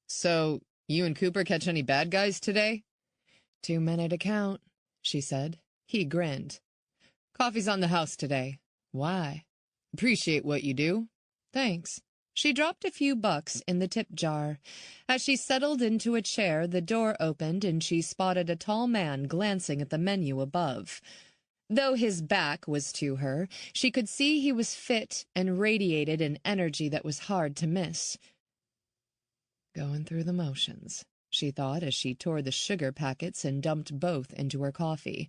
Speaker 1: So, you and Cooper catch any bad guys today? 2 men at a count, she said. He grinned. Coffee's on the house today. Why? Appreciate what you do. Thanks. She dropped a few bucks in the tip jar. As she settled into a chair, the door opened and she spotted a tall man glancing at the menu above. Though his back was to her, she could see he was fit and radiated an energy that was hard to miss. Going through the motions, she thought as she tore the sugar packets and dumped both into her coffee.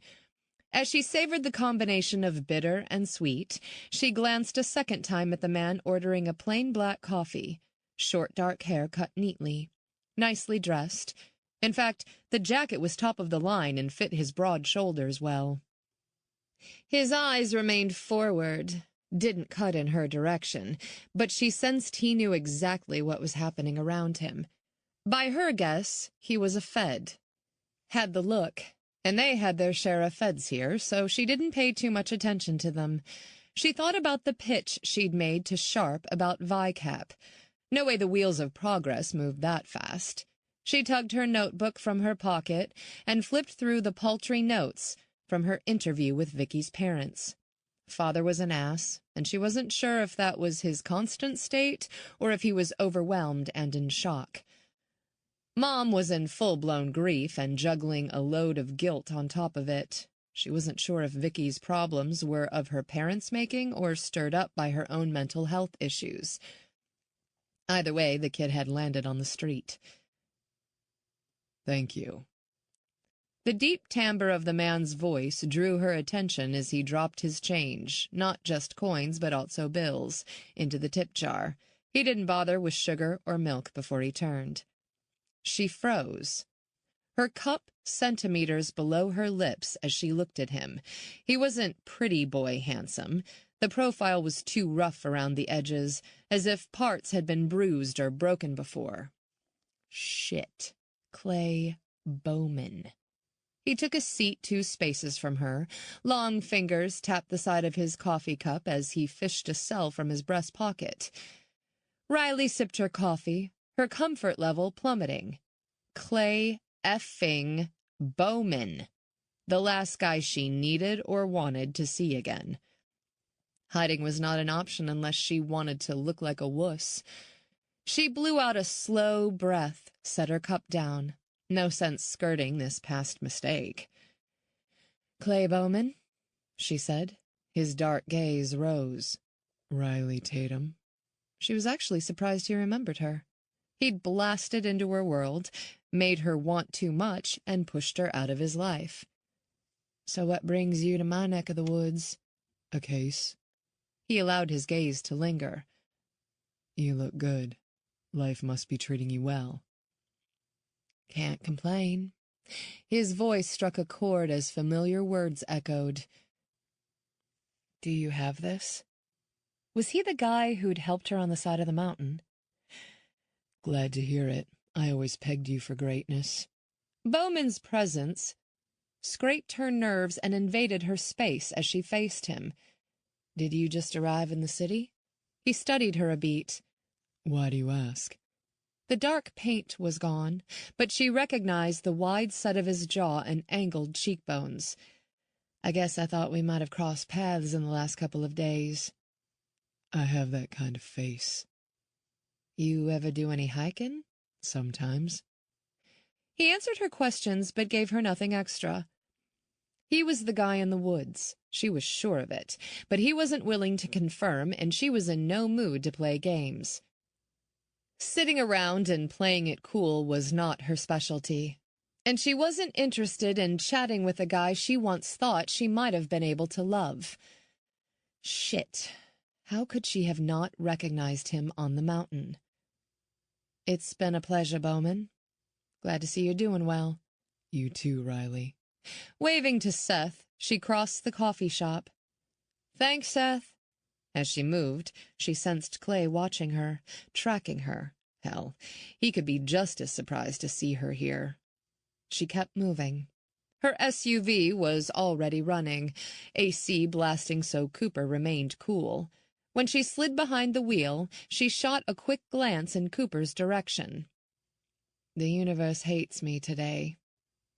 Speaker 1: As she savored the combination of bitter and sweet, she glanced a second time at the man ordering a plain black coffee, short dark hair cut neatly, nicely dressed. In fact, the jacket was top of the line and fit his broad shoulders well. His eyes remained forward, didn't cut in her direction, but she sensed he knew exactly what was happening around him. By her guess, he was a Fed. Had the look. And they had their share of feds here, so she didn't pay too much attention to them. She thought about the pitch she'd made to Sharp about VICAP. No way the wheels of progress moved that fast. She tugged her notebook from her pocket and flipped through the paltry notes from her interview with Vicky's parents. Father was an ass, and she wasn't sure if that was his constant state or if he was overwhelmed and in shock. Mom was in full-blown grief and juggling a load of guilt on top of it. She wasn't sure if Vicky's problems were of her parents' making or stirred up by her own mental health issues. Either way, the kid had landed on the street.
Speaker 2: Thank you.
Speaker 1: The deep timbre of the man's voice drew her attention as he dropped his change, not just coins but also bills, into the tip jar. He didn't bother with sugar or milk before he turned. She froze, her cup centimeters below her lips as she looked at him. He wasn't pretty boy handsome. The profile was too rough around the edges, as if parts had been bruised or broken before. Shit. Clay Bowman. He took a seat 2 spaces from her. Long fingers tapped the side of his coffee cup as he fished a cell from his breast pocket. Riley sipped her coffee, her comfort level plummeting. Clay effing Bowman. The last guy she needed or wanted to see again. Hiding was not an option unless she wanted to look like a wuss. She blew out a slow breath, set her cup down. No sense skirting this past mistake. "Clay Bowman," she said. His dark gaze rose.
Speaker 2: "Riley Tatum."
Speaker 1: She was actually surprised he remembered her. He'd blasted into her world, made her want too much, and pushed her out of his life. "So what brings you to my neck of the woods?"
Speaker 2: "A case."
Speaker 1: He allowed his gaze to linger.
Speaker 2: "You look good. Life must be treating you well."
Speaker 1: "Can't complain." His voice struck a chord as familiar words echoed. "Do you have this?" Was he the guy who'd helped her on the side of the mountain?
Speaker 2: "Glad to hear it. I always pegged you for greatness."
Speaker 1: Bowman's presence scraped her nerves and invaded her space as she faced him. "Did you just arrive in the city?" He studied her a beat.
Speaker 2: "Why do you ask?"
Speaker 1: The dark paint was gone, but she recognized the wide set of his jaw and angled cheekbones. "I guess I thought we might have crossed paths in the last couple of days."
Speaker 2: "I have that kind of face."
Speaker 1: "You ever do any hiking?"
Speaker 2: "Sometimes."
Speaker 1: He answered her questions but gave her nothing extra. He was the guy in the woods. She was sure of it, but he wasn't willing to confirm, and she was in no mood to play games. Sitting around and playing it cool was not her specialty, and she wasn't interested in chatting with a guy she once thought she might have been able to love. Shit. How could she have not recognized him on the mountain? "It's been a pleasure, Bowman. Glad to see you're doing well."
Speaker 2: "You too, Riley."
Speaker 1: Waving to Seth, she crossed the coffee shop. "Thanks, Seth." As she moved, she sensed Clay watching her, tracking her. Hell, he could be just as surprised to see her here. She kept moving. Her SUV was already running, AC blasting so Cooper remained cool. When she slid behind the wheel, she shot a quick glance in Cooper's direction. "The universe hates me today."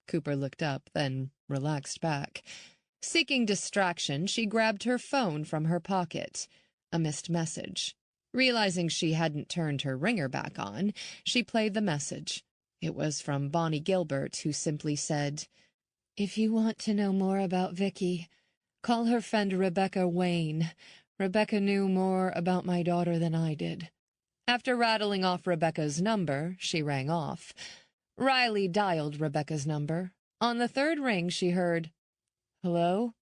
Speaker 1: Cooper looked up, then relaxed back. Seeking distraction, she grabbed her phone from her pocket. A missed message. Realizing she hadn't turned her ringer back on, she played the message. It was from Bonnie Gilbert, who simply said, "If you want to know more about Vicky, call her friend Rebecca Wayne. Rebecca knew more about my daughter than I did." After rattling off Rebecca's number, she rang off. Riley dialed Rebecca's number. On the 3rd ring, she heard, "Hello?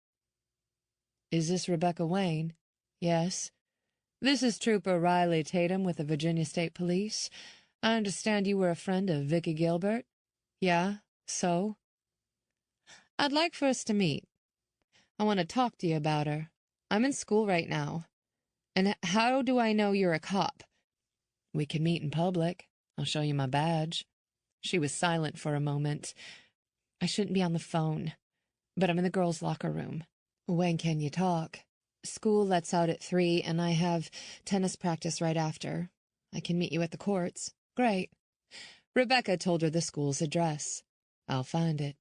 Speaker 1: Is this Rebecca Wayne?" "Yes." "This is Trooper Riley Tatum with the Virginia State Police. I understand you were a friend of Vicky Gilbert." "Yeah, so?" "I'd like for us to meet. I want to talk to you about her. I'm in school right now. And how do I know you're a cop?" "We can meet in public. I'll show you my badge." She was silent for a moment. "I shouldn't be on the phone, but I'm in the girls' locker room." "When can you talk?" "School lets out at 3, and I have tennis practice right after. I can meet you at the courts." "Great." Rebecca told her the school's address. "I'll find it."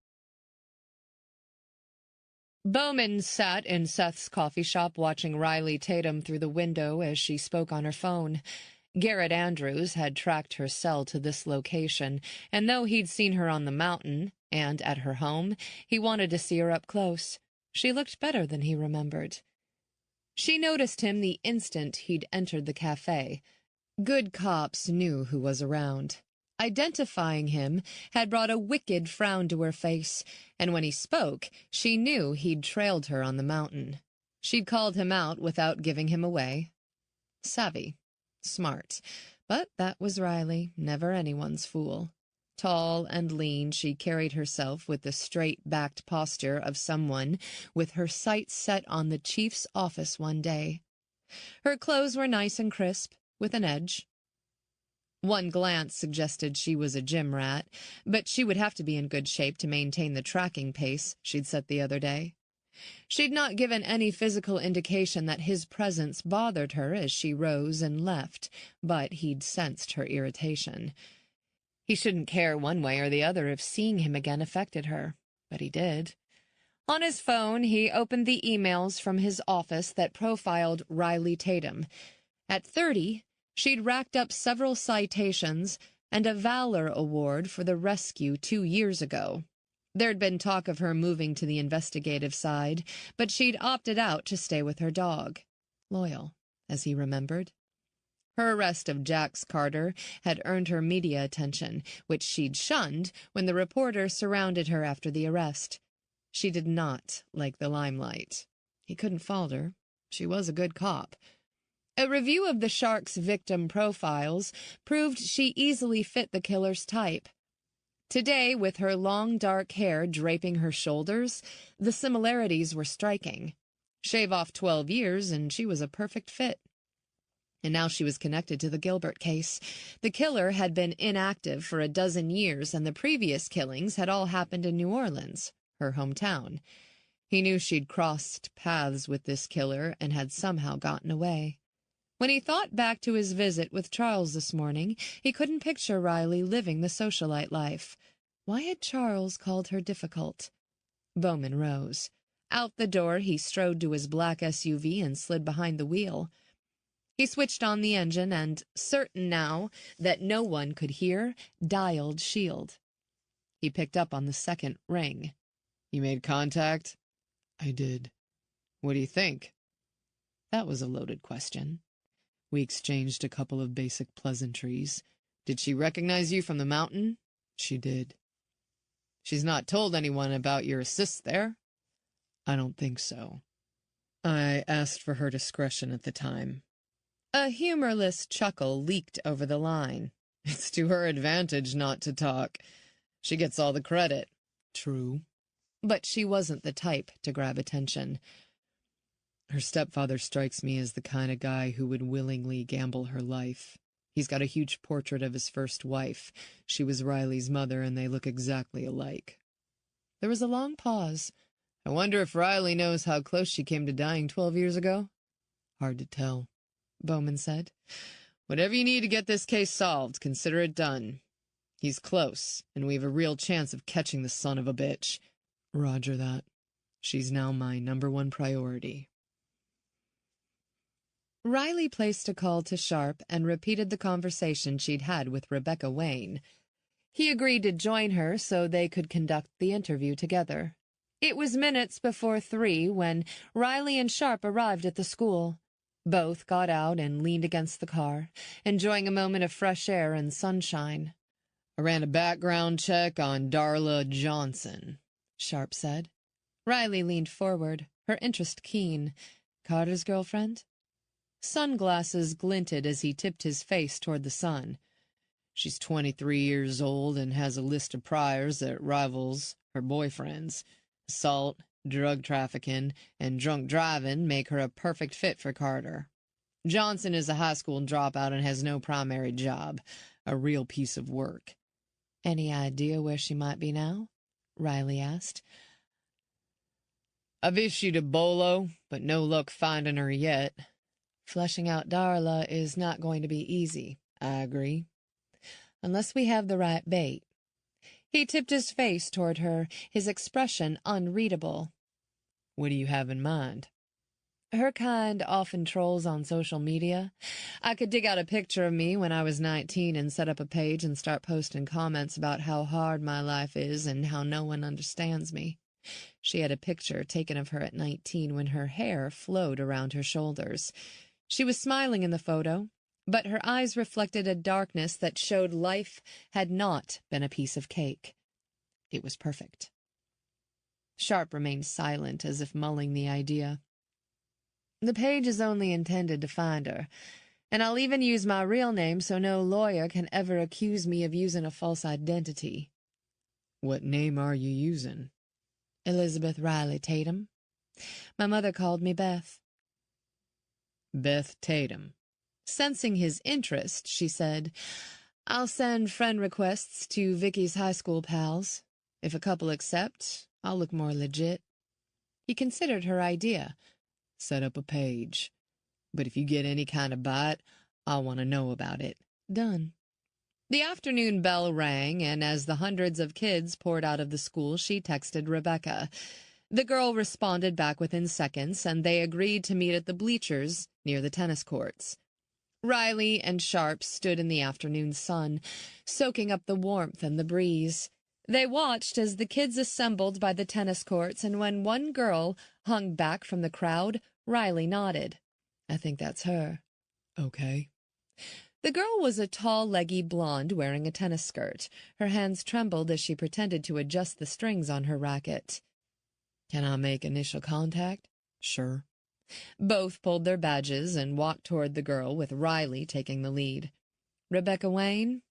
Speaker 1: Bowman sat in Seth's coffee shop watching Riley Tatum through the window as she spoke on her phone. Garrett Andrews had tracked her cell to this location, and though he'd seen her on the mountain and at her home, he wanted to see her up close. She looked better than he remembered. She noticed him the instant he'd entered the cafe. Good cops knew who was around. Identifying him had brought a wicked frown to her face, and when he spoke, she knew he'd trailed her on the mountain. She'd called him out without giving him away. Savvy. Smart. But that was Riley, never anyone's fool. Tall and lean, she carried herself with the straight-backed posture of someone with her sights set on the chief's office one day. Her clothes were nice and crisp, with an edge. One glance suggested she was a gym rat, but she would have to be in good shape to maintain the tracking pace she'd set the other day. She'd not given any physical indication that his presence bothered her as she rose and left, but he'd sensed her irritation. He shouldn't care one way or the other if seeing him again affected her, but he did. On his phone, he opened the emails from his office that profiled Riley Tatum. At 30, she'd racked up several citations and a Valor Award for the rescue 2 years ago. There'd been talk of her moving to the investigative side, but she'd opted out to stay with her dog. Loyal, as he remembered. Her arrest of Jax Carter had earned her media attention, which she'd shunned when the reporter surrounded her after the arrest. She did not like the limelight. He couldn't fault her. She was a good cop. A review of the shark's victim profiles proved she easily fit the killer's type. Today, with her long dark hair draping her shoulders, the similarities were striking. Shave off 12 years and she was a perfect fit. And now she was connected to the Gilbert case. The killer had been inactive for a dozen years, and the previous killings had all happened in New Orleans, her hometown. He knew she'd crossed paths with this killer and had somehow gotten away. When he thought back to his visit with Charles this morning, he couldn't picture Riley living the socialite life. Why had Charles called her difficult? Bowman rose. Out the door, he strode to his black SUV and slid behind the wheel. He switched on the engine and, certain now that no one could hear, dialed Shield. He picked up on the second ring.
Speaker 2: You made contact?
Speaker 1: I did.
Speaker 2: What do you think?
Speaker 1: That was a loaded question.
Speaker 2: We exchanged a couple of basic pleasantries. Did she recognize you from the mountain?
Speaker 1: She did.
Speaker 2: She's not told anyone about your assist there?
Speaker 1: I don't think so.
Speaker 2: I asked for her discretion at the time.
Speaker 1: A humorless chuckle leaked over the line.
Speaker 2: It's to her advantage not to talk. She gets all the credit.
Speaker 1: True. But she wasn't the type to grab attention.
Speaker 2: Her stepfather strikes me as the kind of guy who would willingly gamble her life. He's got a huge portrait of his first wife. She was Riley's mother, and they look exactly alike.
Speaker 1: There was a long pause.
Speaker 2: I wonder if Riley knows how close she came to dying 12 years ago?
Speaker 1: Hard to tell, Bowman said.
Speaker 2: Whatever you need to get this case solved, consider it done. He's close, and we've a real chance of catching the son of a bitch.
Speaker 1: Roger that.
Speaker 2: She's now my #1 priority.
Speaker 1: Riley placed a call to Sharp and repeated the conversation she'd had with Rebecca Wayne. He agreed to join her so they could conduct the interview together. It was minutes before 3 when Riley and Sharp arrived at the school. Both got out and leaned against the car, enjoying a moment of fresh air and sunshine.
Speaker 2: I ran a background check on Darla Johnson,
Speaker 1: Sharp said. Riley leaned forward, her interest keen. Carter's girlfriend? Sunglasses glinted as he tipped his face toward the sun.
Speaker 2: She's 23 years old and has a list of priors that rivals her boyfriend's. Assault, drug trafficking, and drunk driving make her a perfect fit for Carter. Johnson is a high school dropout and has no primary job. A real piece of work.
Speaker 1: Any idea where she might be now? Riley asked.
Speaker 2: I've issued a bolo, but no luck finding her yet.
Speaker 1: Fleshing out Darla is not going to be easy,
Speaker 2: I agree.
Speaker 1: Unless we have the right bait. He tipped his face toward her, his expression unreadable.
Speaker 2: What do you have in mind?
Speaker 1: Her kind often trolls on social media. I could dig out a picture of me when I was 19 and set up a page and start posting comments about how hard my life is and how no one understands me. She had a picture taken of her at 19 when her hair flowed around her shoulders. She was smiling in the photo, but her eyes reflected a darkness that showed life had not been a piece of cake. It was perfect. Sharp remained silent, as if mulling the idea. The page is only intended to find her, and I'll even use my real name so no lawyer can ever accuse me of using a false identity.
Speaker 2: What name are you using?
Speaker 1: Elizabeth Riley Tatum. My mother called me Beth.
Speaker 2: Beth Tatum.
Speaker 1: Sensing his interest, she said, I'll send friend requests to Vicky's high school pals. If a couple accept, I'll look more legit. He considered her idea.
Speaker 2: Set up a page. But if you get any kind of bite, I'll want to know about it.
Speaker 1: Done. The afternoon bell rang, and as the hundreds of kids poured out of the school, she texted Rebecca. The girl responded back within seconds, and they agreed to meet at the bleachers near the tennis courts. Riley and Sharp stood in the afternoon sun, soaking up the warmth and the breeze. They watched as the kids assembled by the tennis courts, and when one girl hung back from the crowd, Riley nodded. I think that's her.
Speaker 2: Okay.
Speaker 1: The girl was a tall, leggy blonde wearing a tennis skirt. Her hands trembled as she pretended to adjust the strings on her racket.
Speaker 2: Can I make initial contact? Sure.
Speaker 1: Both pulled their badges and walked toward the girl, with Riley taking the lead. Rebecca Wayne?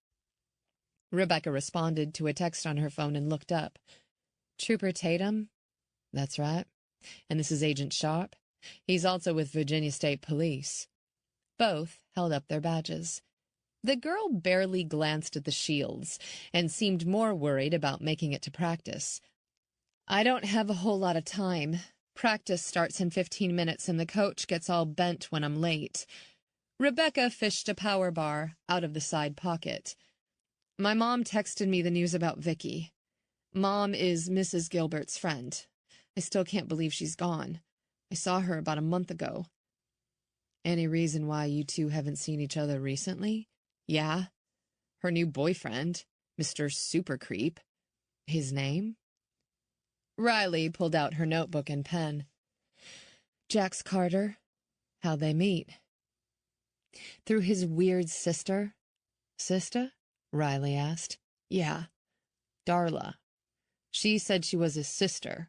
Speaker 1: Rebecca responded to a text on her phone and looked up. Trooper Tatum? That's right. And this is Agent Sharp. He's also with Virginia State Police. Both held up their badges. The girl barely glanced at the shields and seemed more worried about making it to practice. I don't have a whole lot of time. Practice starts in 15 minutes and the coach gets all bent when I'm late. Rebecca fished a power bar out of the side pocket. My mom texted me the news about Vicky. Mom is Mrs. Gilbert's friend. I still can't believe she's gone. I saw her about a month ago. Any reason why you two haven't seen each other recently? Yeah. Her new boyfriend, Mr. Super Creep. His name? Riley pulled out her notebook and pen. Jax Carter. How'd they meet? Through his weird sister. Sister? Riley asked. Yeah. Darla. She said she was his sister.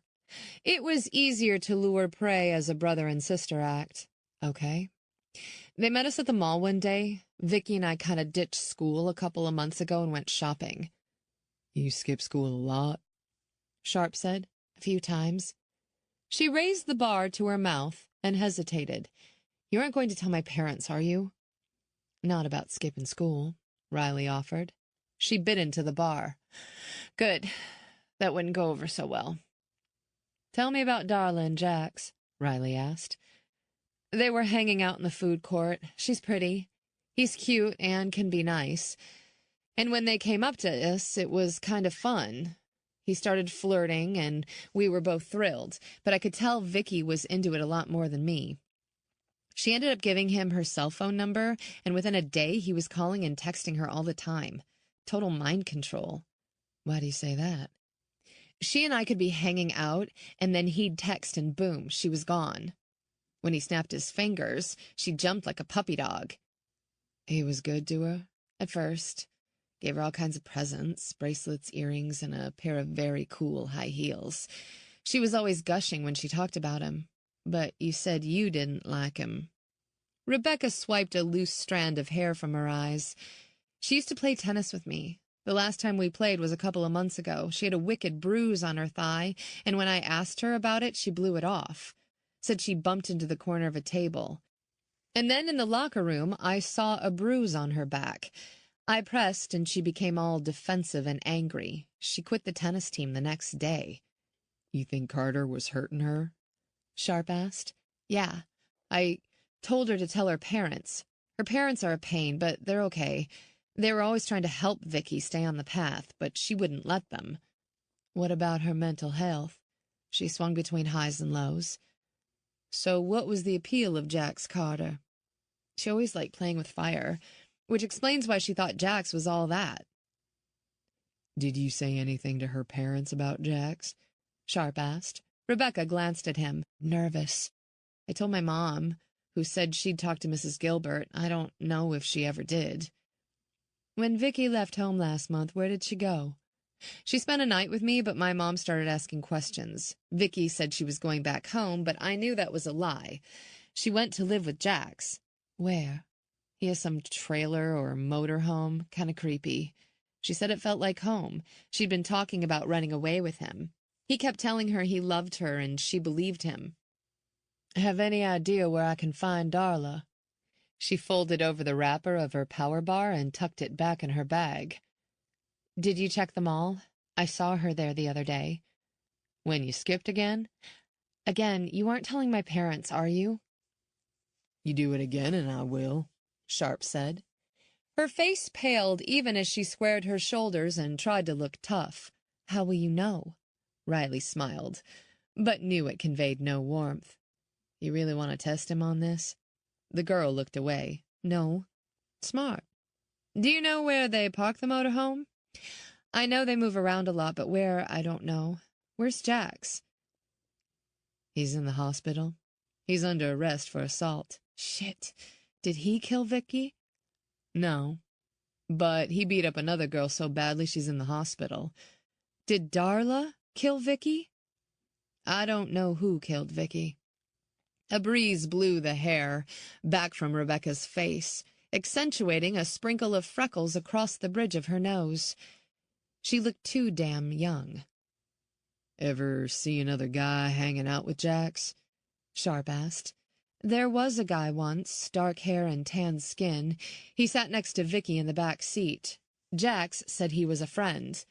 Speaker 1: It was easier to lure prey as a brother and sister act. Okay. They met us at the mall one day. Vicky and I kind of ditched school a couple of months ago and went shopping.
Speaker 2: You skip school a lot?
Speaker 1: Sharp said. A few times. She raised the bar to her mouth and hesitated. You aren't going to tell my parents, are you? Not about skipping school, Riley offered. She bit into the bar. Good. That wouldn't go over so well. Tell me about Darla and Jax, Riley asked. They were hanging out in the food court. She's pretty. He's cute and can be nice. And when they came up to us, it was kind of fun. He started flirting, and we were both thrilled, but I could tell Vicky was into it a lot more than me. She ended up giving him her cell phone number, and within a day he was calling and texting her all the time. Total mind control. Why do you say that? She and I could be hanging out, and then he'd text and boom, she was gone. When he snapped his fingers, she jumped like a puppy dog. He was good to her, at first. Gave her all kinds of presents, bracelets, earrings, and a pair of very cool high heels. She was always gushing when she talked about him. But you said you didn't like him. Rebecca swiped a loose strand of hair from her eyes. She used to play tennis with me. The last time we played was a couple of months ago. She had a wicked bruise on her thigh, and when I asked her about it, she blew it off. Said she bumped into the corner of a table. And then in the locker room, I saw a bruise on her back. I pressed, and she became all defensive and angry. She quit the tennis team the next day.
Speaker 2: You think Carter was hurting her?
Speaker 1: Sharp asked. Yeah. I told her to tell her parents. Her parents are a pain, but they're okay. They were always trying to help Vicky stay on the path, but she wouldn't let them. What about her mental health? She swung between highs and lows. So what was the appeal of Jax Carter? She always liked playing with fire, which explains why she thought Jax was all that.
Speaker 2: Did you say anything to her parents about Jax?
Speaker 1: Sharp asked. Rebecca glanced at him, nervous. I told my mom, who said she'd talk to Mrs. Gilbert. I don't know if she ever did. When Vicky left home last month, where did she go? She spent a night with me, but my mom started asking questions. Vicky said she was going back home, but I knew that was a lie. She went to live with Jax. Where? He has some trailer or motor home, kind of creepy. She said it felt like home. She'd been talking about running away with him. He kept telling her he loved her, and she believed him. Have any idea where I can find Darla? She folded over the wrapper of her power bar and tucked it back in her bag. "Did you check them all? I saw her there the other day."
Speaker 2: "When you skipped again?"
Speaker 1: "Again, you aren't telling my parents, are you?"
Speaker 2: "You do it again and I will," Sharp said.
Speaker 1: Her face paled even as she squared her shoulders and tried to look tough. "How will you know?"
Speaker 2: Riley smiled, but knew it conveyed no warmth. "You really want to test him on this?" The girl looked away.
Speaker 1: "No."
Speaker 2: "Smart. Do you know where they park the motorhome?"
Speaker 1: "I know they move around a lot, but where, I don't know. Where's Jax?"
Speaker 2: "He's in the hospital. He's under arrest for assault."
Speaker 1: "Shit. Did he kill Vicky?"
Speaker 2: "No. But he beat up another girl so badly she's in the hospital."
Speaker 1: "Did Darla kill Vicky?"
Speaker 2: "I don't know who killed Vicky." A breeze blew the hair back from Rebecca's face, accentuating a sprinkle of freckles across the bridge of her nose. She looked too damn young. "Ever see another guy hanging out with Jax?"
Speaker 1: Sharp asked. "There was a guy once, dark hair and tan skin. He sat next to Vicky in the back seat. Jax said he was a friend."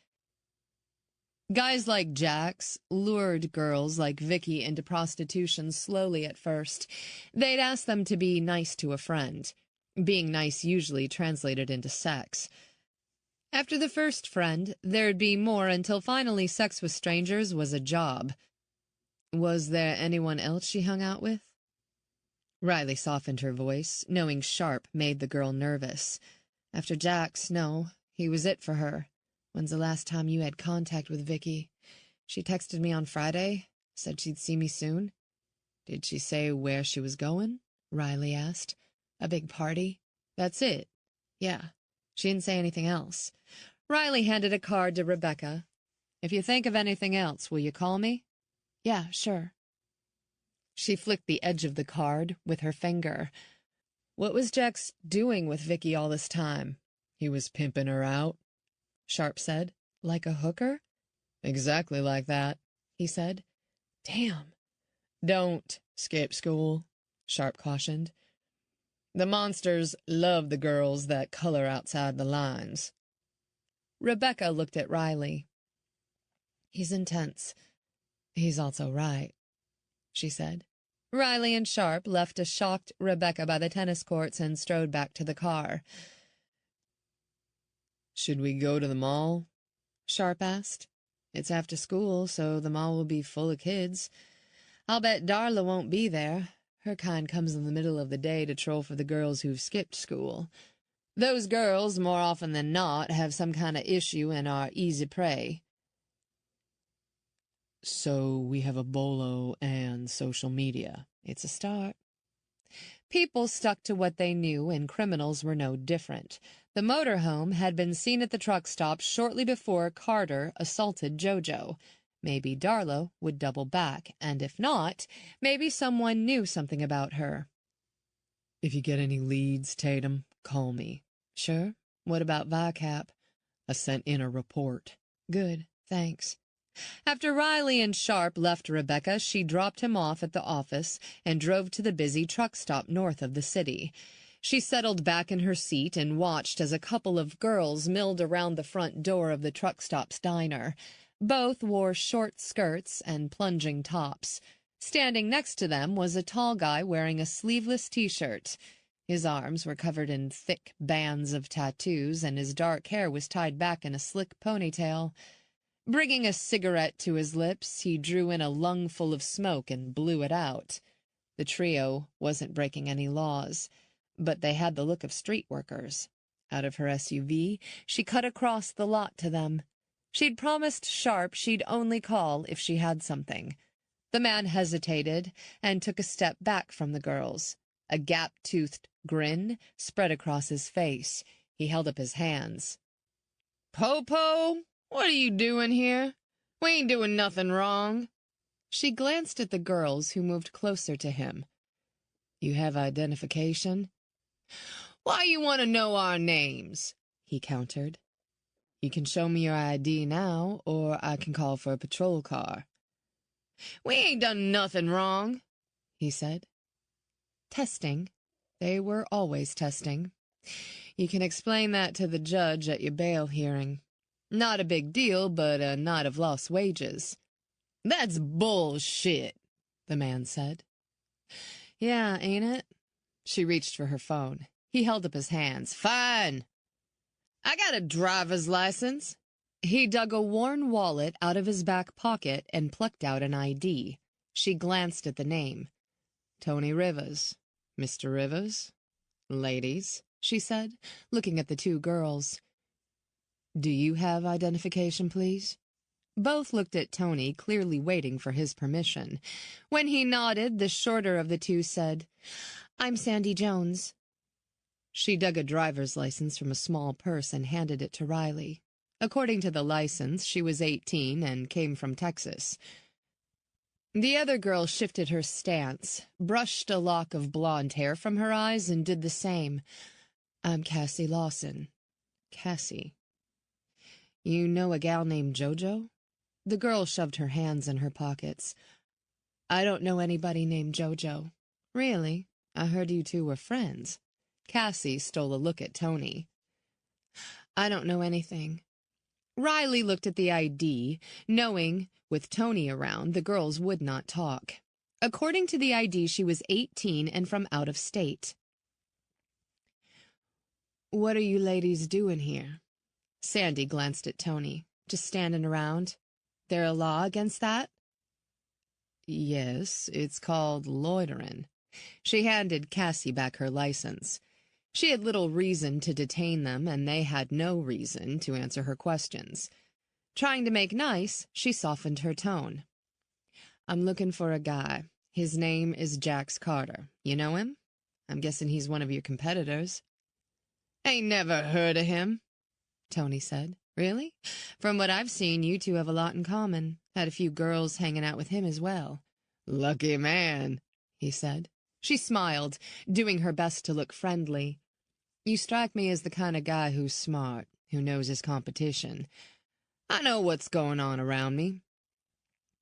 Speaker 2: Guys like Jax lured girls like Vicky into prostitution slowly at first. They'd ask them to be nice to a friend. Being nice usually translated into sex. After the first friend, there'd be more until finally sex with strangers was a job. "Was there anyone else she hung out with?" Riley softened her voice, knowing Sharp made the girl nervous.
Speaker 1: "After Jax, no. He was it for her. When's the last time you had contact with Vicky? She texted me on Friday, said she'd see me soon."
Speaker 2: "Did she say where she was going?"
Speaker 1: Riley asked. "A big party."
Speaker 2: "That's it?"
Speaker 1: "Yeah. She didn't say anything else."
Speaker 2: Riley handed a card to Rebecca. "If you think of anything else, will you call me?"
Speaker 1: "Yeah, sure."
Speaker 2: She flicked the edge of the card with her finger. "What was Jax doing with Vicky all this time?" "He was pimping her out," Sharp said.
Speaker 1: "Like a hooker?"
Speaker 2: "Exactly like that," he said.
Speaker 1: "Damn."
Speaker 2: "Don't skip school," Sharp cautioned. "The monsters love the girls that color outside the lines." Rebecca looked at Riley.
Speaker 1: "He's intense.
Speaker 2: He's also right," she said.
Speaker 1: Riley and Sharp left a shocked Rebecca by the tennis courts and strode back to the car.
Speaker 2: "Should we go to the mall?"
Speaker 1: Sharp asked.
Speaker 2: "It's after school, so the mall will be full of kids. I'll bet Darla won't be there. Her kind comes in the middle of the day to troll for the girls who've skipped school. Those girls, more often than not, have some kind of issue and are easy prey." "So we have a bolo and social media."
Speaker 1: "It's a start."
Speaker 2: People stuck to what they knew, and criminals were no different. The motorhome had been seen at the truck stop shortly before Carter assaulted JoJo. Maybe Darla would double back, and if not, maybe someone knew something about her. "If you get any leads, Tatum, call me."
Speaker 1: "Sure. What about VICAP?"
Speaker 2: "I sent in a report."
Speaker 1: "Good, thanks."
Speaker 2: After Riley and Sharp left Rebecca, she dropped him off at the office and drove to the busy truck stop north of the city. She settled back in her seat and watched as a couple of girls milled around the front door of the truck stop's diner. Both wore short skirts and plunging tops. Standing next to them was a tall guy wearing a sleeveless T-shirt. His arms were covered in thick bands of tattoos, and his dark hair was tied back in a slick ponytail. Bringing a cigarette to his lips, he drew in a lungful of smoke and blew it out. The trio wasn't breaking any laws, but they had the look of street workers. Out of her SUV, she cut across the lot to them. She'd promised Sharp she'd only call if she had something. The man hesitated and took a step back from the girls. A gap-toothed grin spread across his face. He held up his hands. "Popo, what are you doing here? We ain't doing nothing wrong." She glanced at the girls, who moved closer to him. "You have identification?" "Why you want to know our names?" he countered. "You can show me your ID now, or I can call for a patrol car." "We ain't done nothing wrong," he said.
Speaker 1: "Testing." They were always testing. You can explain that to the judge at your bail hearing. Not a big deal, but a night of lost wages.
Speaker 2: That's bullshit, the man said.
Speaker 1: Yeah, ain't it?
Speaker 2: She reached for her phone. He held up his hands. Fine. I got a driver's license.
Speaker 1: He dug a worn wallet out of his back pocket and plucked out an ID. She glanced at the name.
Speaker 2: Tony Rivers. Mr. Rivers? Ladies, she said, looking at the two girls. Do you have identification, please?
Speaker 1: Both looked at Tony, clearly waiting for his permission. When he nodded, the shorter of the two said, I'm Sandy Jones. She dug a driver's license from a small purse and handed it to Riley. According to the license, she was 18 and came from Texas. The other girl shifted her stance, brushed a lock of blonde hair from her eyes, and did the same. I'm Cassie Lawson.
Speaker 2: Cassie.
Speaker 1: You know a gal named JoJo? The girl shoved her hands in her pockets. I don't know anybody named JoJo.
Speaker 2: Really? I heard you two were friends. Cassie stole a look at Tony.
Speaker 1: I don't know anything. Riley looked at the ID, knowing, with Tony around, the girls would not talk. According to the ID, she was 18 and from out of state. What are you ladies doing here? Sandy glanced at Tony. Just standing around? There a law against that?
Speaker 2: Yes, it's called loitering.
Speaker 1: She handed Cassie back her license. She had little reason to detain them, and they had no reason to answer her questions. Trying to make nice, she softened her tone. I'm looking for a guy. His name is Jax Carter. You know him? I'm guessing he's one of your competitors.
Speaker 2: Ain't never heard of him,
Speaker 1: Tony said. Really? From what I've seen, you two have a lot in common. Had a few girls hanging out with him as well.
Speaker 2: Lucky man, he said.
Speaker 1: She smiled, doing her best to look friendly. You strike me as the kind of guy who's smart, who knows his competition.
Speaker 2: I know what's going on around me.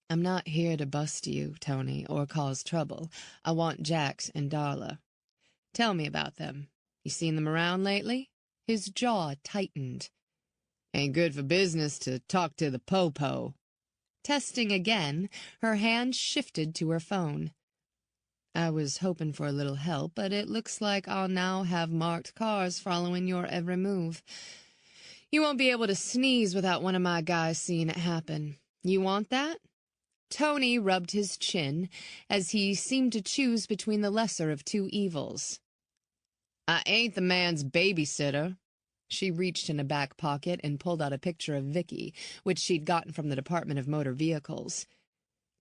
Speaker 1: I'm not here to bust you, Tony, or cause trouble. I want Jax and Darla. Tell me about them. You seen them around lately? His jaw tightened.
Speaker 2: Ain't good for business to talk to the po-po.
Speaker 1: Testing again, her hand shifted to her phone. I was hoping for a little help, but it looks like I'll now have marked cars following your every move. You won't be able to sneeze without one of my guys seeing it happen. You want that? Tony rubbed his chin, as he seemed to choose between the lesser of two evils.
Speaker 2: I ain't the man's babysitter.
Speaker 1: She reached in a back pocket and pulled out a picture of Vicky, which she'd gotten from the Department of Motor Vehicles.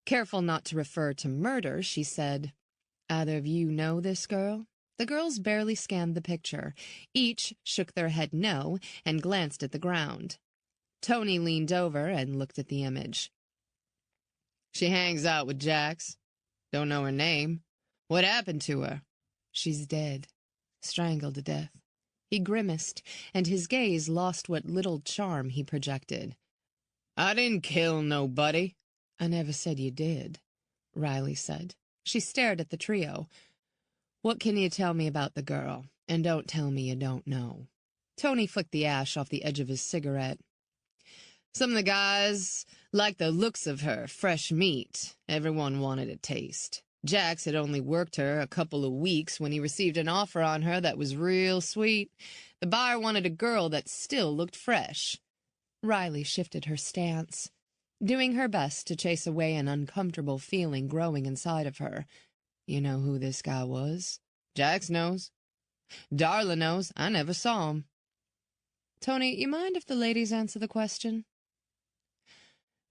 Speaker 1: Careful not to refer to murder, she said, Either of you know this girl? The girls barely scanned the picture. Each shook their head no and glanced at the ground. Tony leaned over and looked at the image.
Speaker 2: She hangs out with Jax. Don't know her name. What happened to her?
Speaker 1: She's dead. Strangled to death. He grimaced, and his gaze lost what little charm he projected.
Speaker 2: I didn't kill nobody.
Speaker 1: I never said you did, Riley said. She stared at the trio. What can you tell me about the girl? And don't tell me you don't know. Tony flicked the ash off the edge of his cigarette.
Speaker 2: Some of the guys liked the looks of her, fresh meat. Everyone wanted a taste. Jax had only worked her a couple of weeks when he received an offer on her that was real sweet. The buyer wanted a girl that still looked fresh.
Speaker 1: Riley shifted her stance, doing her best to chase away an uncomfortable feeling growing inside of her. You know who this guy was?
Speaker 2: Jax knows. Darla knows. I never saw him.
Speaker 1: Tony, you mind if the ladies answer the question?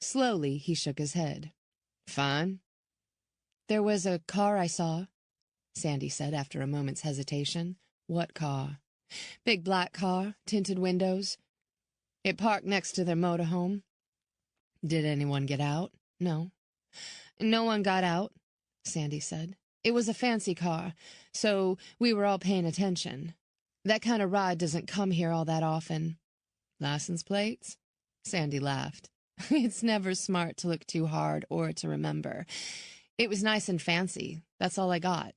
Speaker 1: Slowly, he shook his head.
Speaker 2: Fine.
Speaker 1: There was a car I saw, Sandy said after a moment's hesitation. What car? Big black car, tinted windows. It parked next to their motorhome. Did anyone get out? No. No one got out, Sandy said. It was a fancy car, so we were all paying attention. That kind of ride doesn't come here all that often. License plates? Sandy laughed. It's never smart to look too hard or to remember. It was nice and fancy. That's all I got.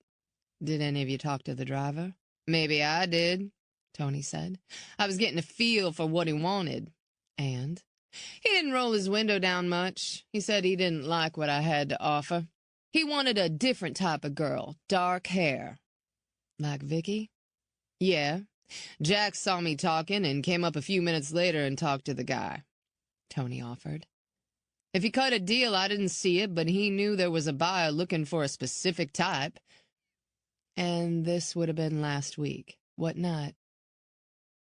Speaker 2: Did any of you talk to the driver? Maybe I did, Tony said. I was getting a feel for what he wanted. And? He didn't roll his window down much. He said he didn't like what I had to offer. He wanted a different type of girl, dark hair. Like Vicky? Yeah. Jack saw me talking and came up a few minutes later and talked to the guy, Tony offered. If he cut a deal, I didn't see it, but he knew there was a buyer looking for a specific type. And this would have been last week. What night?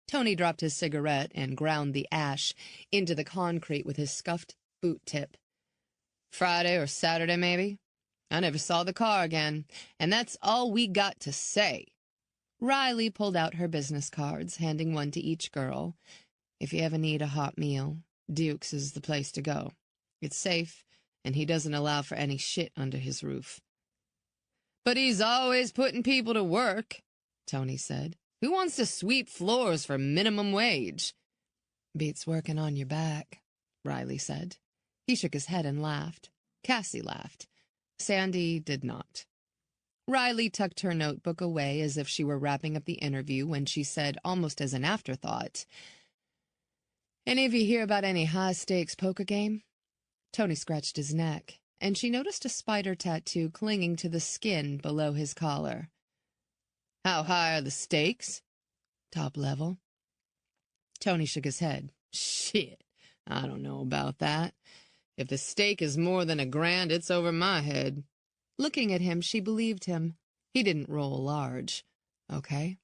Speaker 2: Tony dropped his cigarette and ground the ash into the concrete with his scuffed boot tip. Friday or Saturday, maybe? I never saw the car again, and that's all we got to say. Riley pulled out her business cards, handing one to each girl. If you ever need a hot meal, Duke's is the place to go. It's safe, and he doesn't allow for any shit under his roof. But he's always putting people to work, Tony said. Who wants to sweep floors for minimum wage? Beats working on your back, Riley said. He shook his head and laughed. Cassie laughed. Sandy did not. Riley tucked her notebook away as if she were wrapping up the interview when she said, almost as an afterthought, "Any of you hear about any high-stakes poker game?" Tony scratched his neck, and she noticed a spider tattoo clinging to the skin below his collar. How high are the stakes? Top level. Tony shook his head. Shit, I don't know about that. If the stake is more than $1,000, it's over my head. Looking at him, she believed him. He didn't roll large. Okay.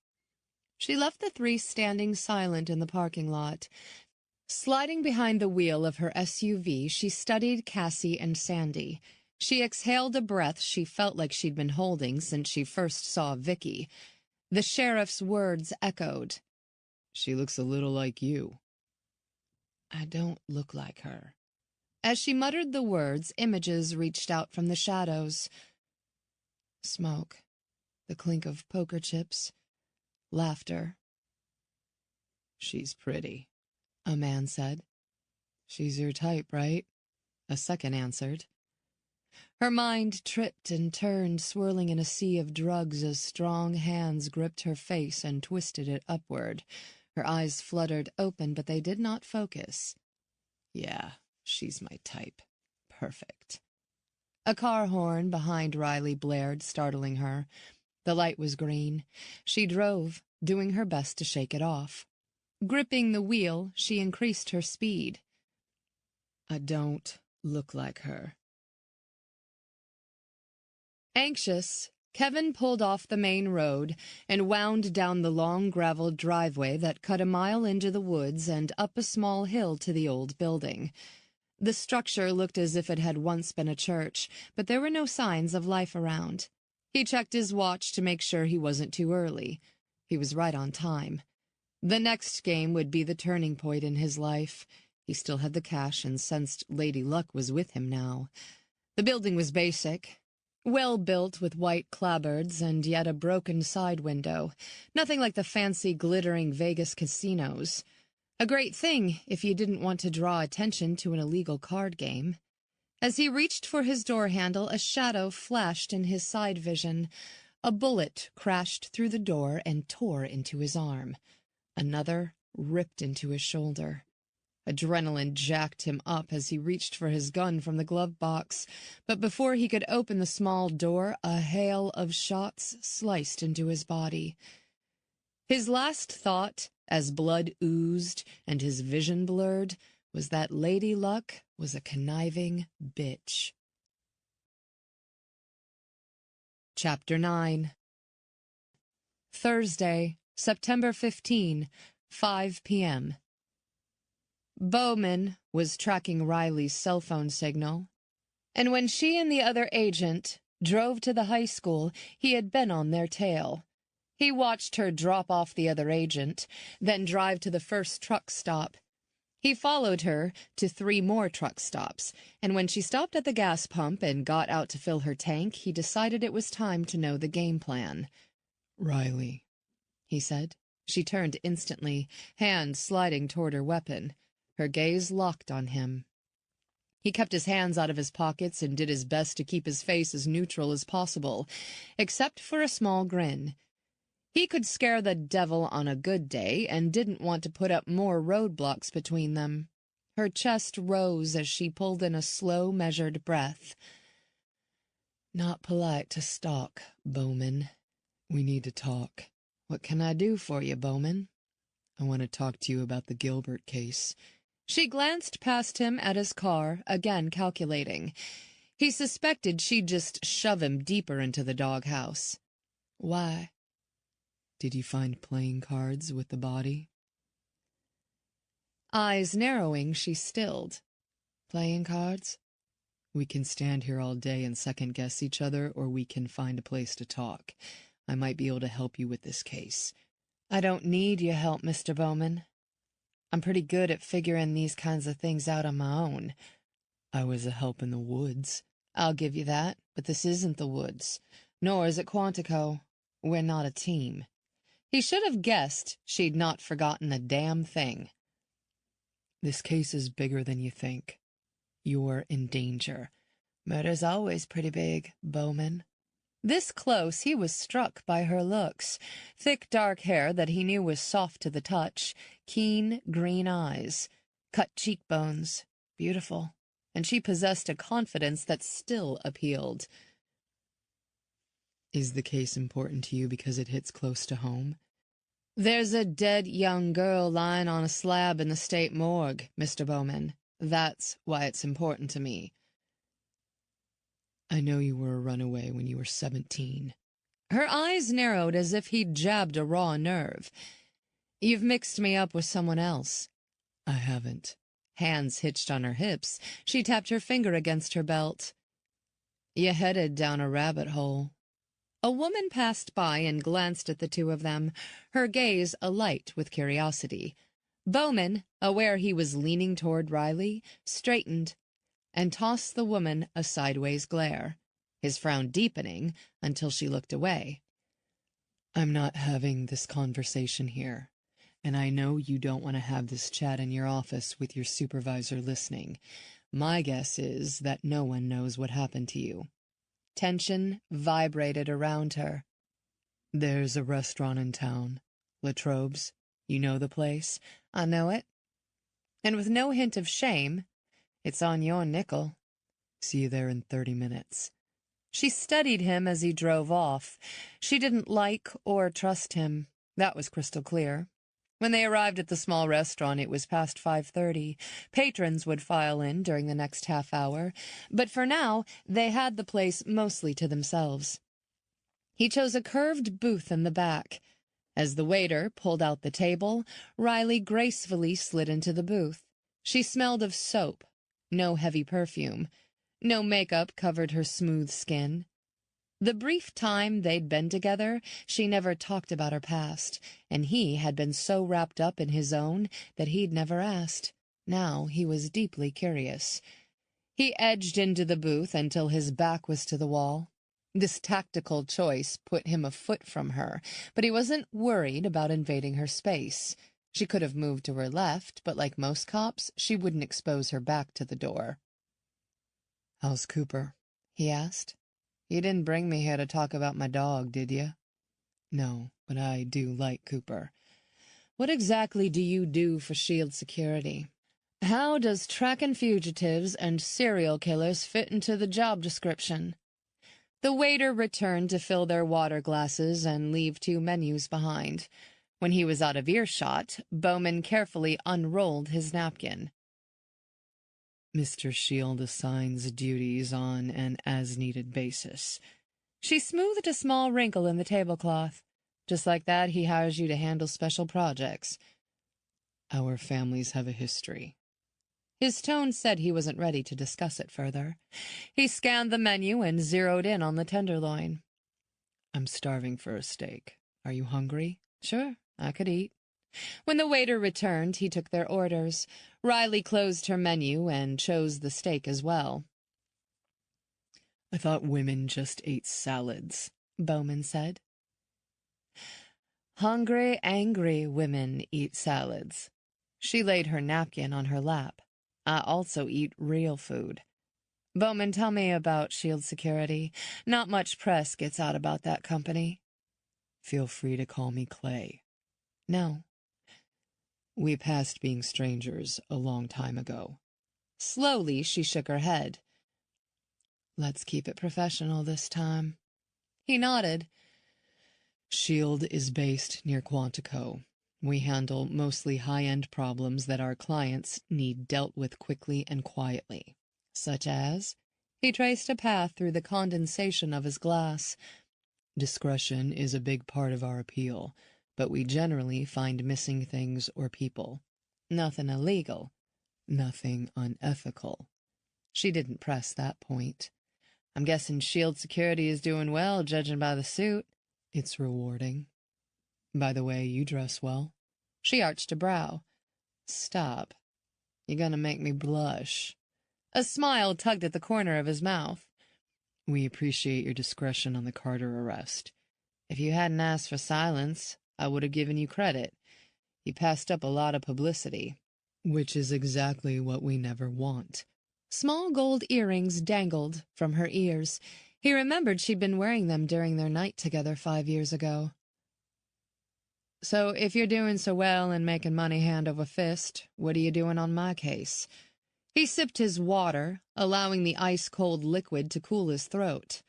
Speaker 2: She left the three standing silent in the parking lot. Sliding behind the wheel of her SUV, she studied Cassie and Sandy. She exhaled a breath she felt like she'd been holding since she first saw Vicky. The sheriff's words echoed. She looks a little like you. I don't look like her. As she muttered the words, images reached out from the shadows. Smoke, the clink of poker chips, laughter. She's pretty, a man said. She's your type, right? A second answered. Her mind tripped and turned, swirling in a sea of drugs as strong hands gripped her face and twisted it upward. Her eyes fluttered open, but they did not focus. Yeah, she's my type. Perfect. A car horn behind Riley blared, startling her. The light was green. She drove, doing her best to shake it off. Gripping the wheel, she increased her speed. I don't look like her. Anxious, Kevin pulled off the main road and wound down the long gravel driveway that cut a mile into the woods and up a small hill to the old building. The structure looked as if it had once been a church, but there were no signs of life around. He checked his watch to make sure he wasn't too early. He was right on time. The next game would be the turning point in his life. He still had the cash and sensed Lady Luck was with him now. The building was basic. Well built with white clapboards and yet a broken side window. Nothing like the fancy glittering Vegas casinos. A great thing if you didn't want to draw attention to an illegal card game. As he reached for his door handle, a shadow flashed in his side vision. A bullet crashed through the door and tore into his arm. Another ripped into his shoulder. Adrenaline jacked him up as he reached for his gun from the glove box, but before he could open the small door, a hail of shots sliced into his body. His last thought, as blood oozed and his vision blurred, was that Lady Luck was a conniving bitch. Chapter 9. Thursday, September 15, 5 p.m. Bowman was tracking Riley's cell phone signal, and when she and the other agent drove to the high school, he had been on their tail. He watched her drop off the other agent, then drive to the first truck stop. He followed her to 3 more truck stops, and when she stopped at the gas pump and got out to fill her tank, he decided it was time to know the game plan. "Riley," he said. She turned instantly, hand sliding toward her weapon. Her gaze locked on him.
Speaker 1: He kept his hands out of his pockets and did his best to keep his face as neutral as possible, except for a small grin. He could scare the devil on a good day and didn't want to put up more roadblocks between them. Her chest rose as she pulled in a slow, measured breath. "Not polite to stalk, Bowman. We need to talk. What can I do for you, Bowman?" "I want to talk to you about the Gilbert case." She glanced past him at his car, again calculating. He suspected she'd just shove him deeper into the doghouse. "Why?" "Did you find playing cards with the body?" Eyes narrowing, she stilled. "Playing cards? We can stand here all day and second-guess each other, or we can find a place to talk. I might be able to help you with this case." "I don't need your help, Mr. Bowman. I'm pretty good at figuring these kinds of things out on my own." "I was a help in the woods." "I'll give you that, but this isn't the woods. Nor is it Quantico. We're not a team." He should have guessed she'd not forgotten a damn thing. "This case is bigger than you think. You're in danger." "Murder's always pretty big, Bowman." This close, he was struck by her looks. Thick, dark hair that he knew was soft to the touch, keen, green eyes, cut cheekbones, beautiful, and she possessed a confidence that still appealed. "Is the case important to you because it hits close to home?" "There's a dead young girl lying on a slab in the state morgue, Mr. Bowman. That's why it's important to me." "I know you were a runaway when you were 17. Her eyes narrowed as if he'd jabbed a raw nerve. "You've mixed me up with someone else." "I haven't." Hands hitched on her hips, she tapped her finger against her belt. "You headed down a rabbit hole." A woman passed by and glanced at the two of them, her gaze alight with curiosity. Bowman, aware he was leaning toward Riley, straightened and tossed the woman a sideways glare, his frown deepening until she looked away. "I'm not having this conversation here, and I know you don't want to have this chat in your office with your supervisor listening. My guess is that no one knows what happened to you." Tension vibrated around her. "There's a restaurant in town, Latrobe's. You know the place?" "I know it." And with no hint of shame, "It's on your nickel." "See you there in 30 minutes." She studied him as he drove off. She didn't like or trust him. That was crystal clear. When they arrived at the small restaurant, it was past 5:30. Patrons would file in during the next half hour, but for now they had the place mostly to themselves. He chose a curved booth in the back. As the waiter pulled out the table, Riley gracefully slid into the booth. She smelled of soap. No heavy perfume. No makeup covered her smooth skin. The brief time they'd been together, she never talked about her past, and he had been so wrapped up in his own that he'd never asked. Now he was deeply curious. He edged into the booth until his back was to the wall. This tactical choice put him a foot from her, but he wasn't worried about invading her space. She could have moved to her left, but like most cops, she wouldn't expose her back to the door. "How's Cooper?" he asked. "You didn't bring me here to talk about my dog, did you?" "No, but I do like Cooper." "What exactly do you do for SHIELD security? How does tracking fugitives and serial killers fit into the job description?" The waiter returned to fill their water glasses and leave 2 menus behind. When he was out of earshot, Bowman carefully unrolled his napkin. "Mr. Shield assigns duties on an as-needed basis." She smoothed a small wrinkle in the tablecloth. "Just like that, he hires you to handle special projects." "Our families have a history." His tone said he wasn't ready to discuss it further. He scanned the menu and zeroed in on the tenderloin. "I'm starving for a steak. Are you hungry?" "Sure, I could eat." When the waiter returned, he took their orders. Riley closed her menu and chose the steak as well. "I thought women just ate salads," Bowman said. "Hungry, angry women eat salads." She laid her napkin on her lap. I also eat real food. Bowman, tell me about Shield Security. Not much press gets out about that company.
Speaker 2: Feel free to call me Clay.
Speaker 1: No.
Speaker 2: We passed being strangers a long time ago.
Speaker 1: Slowly, she shook her head.
Speaker 2: Let's keep it professional this time.
Speaker 1: He nodded.
Speaker 2: Shield is based near Quantico. We handle mostly high-end problems that our clients need dealt with quickly and quietly.
Speaker 1: Such as? He traced a path through the condensation of his glass.
Speaker 2: Discretion is a big part of our appeal, but we generally find missing things or people.
Speaker 1: Nothing illegal.
Speaker 2: Nothing unethical.
Speaker 1: She didn't press that point. I'm guessing Shield Security is doing well, judging by the suit.
Speaker 2: It's rewarding. By the way, you dress well.
Speaker 1: She arched a brow.
Speaker 2: Stop. You're gonna make me blush.
Speaker 1: A smile tugged at the corner of his mouth.
Speaker 2: We appreciate your discretion on the Carter arrest.
Speaker 1: If you hadn't asked for silence, I would have given you credit. You passed up a lot of publicity.
Speaker 2: Which is exactly what we never want.
Speaker 1: Small gold earrings dangled from her ears. He remembered she'd been wearing them during their night together 5 years ago. So if you're doing so well and making money hand over fist, what are you doing on my case? He sipped his water, allowing the ice-cold liquid to cool his throat.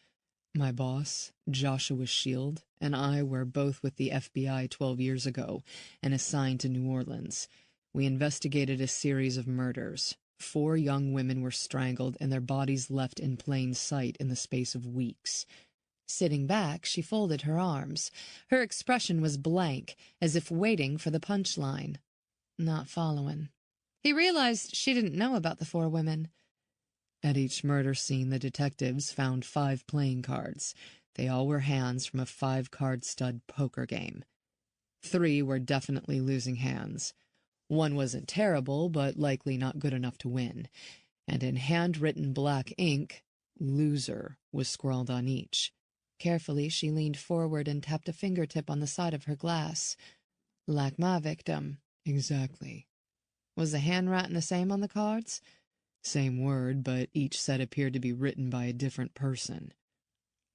Speaker 2: My boss, Joshua Shield, and I were both with the FBI 12 years ago and assigned to New Orleans. We investigated a series of murders. 4 young women were strangled and their bodies left in plain sight in the space of weeks.
Speaker 1: Sitting back, she folded her arms. Her expression was blank, as if waiting for the punchline. Not following. He realized she didn't know about the 4 women.
Speaker 2: At each murder scene, the detectives found 5 playing cards. They all were hands from a 5-card stud poker game. 3 were definitely losing hands. 1 wasn't terrible, but likely not good enough to win. And in handwritten black ink, "Loser" was scrawled on each.
Speaker 1: Carefully, she leaned forward and tapped a fingertip on the side of her glass. Like my victim.
Speaker 2: Exactly.
Speaker 1: Was the handwriting the same on the cards?
Speaker 2: Same word, but each set appeared to be written by a different person.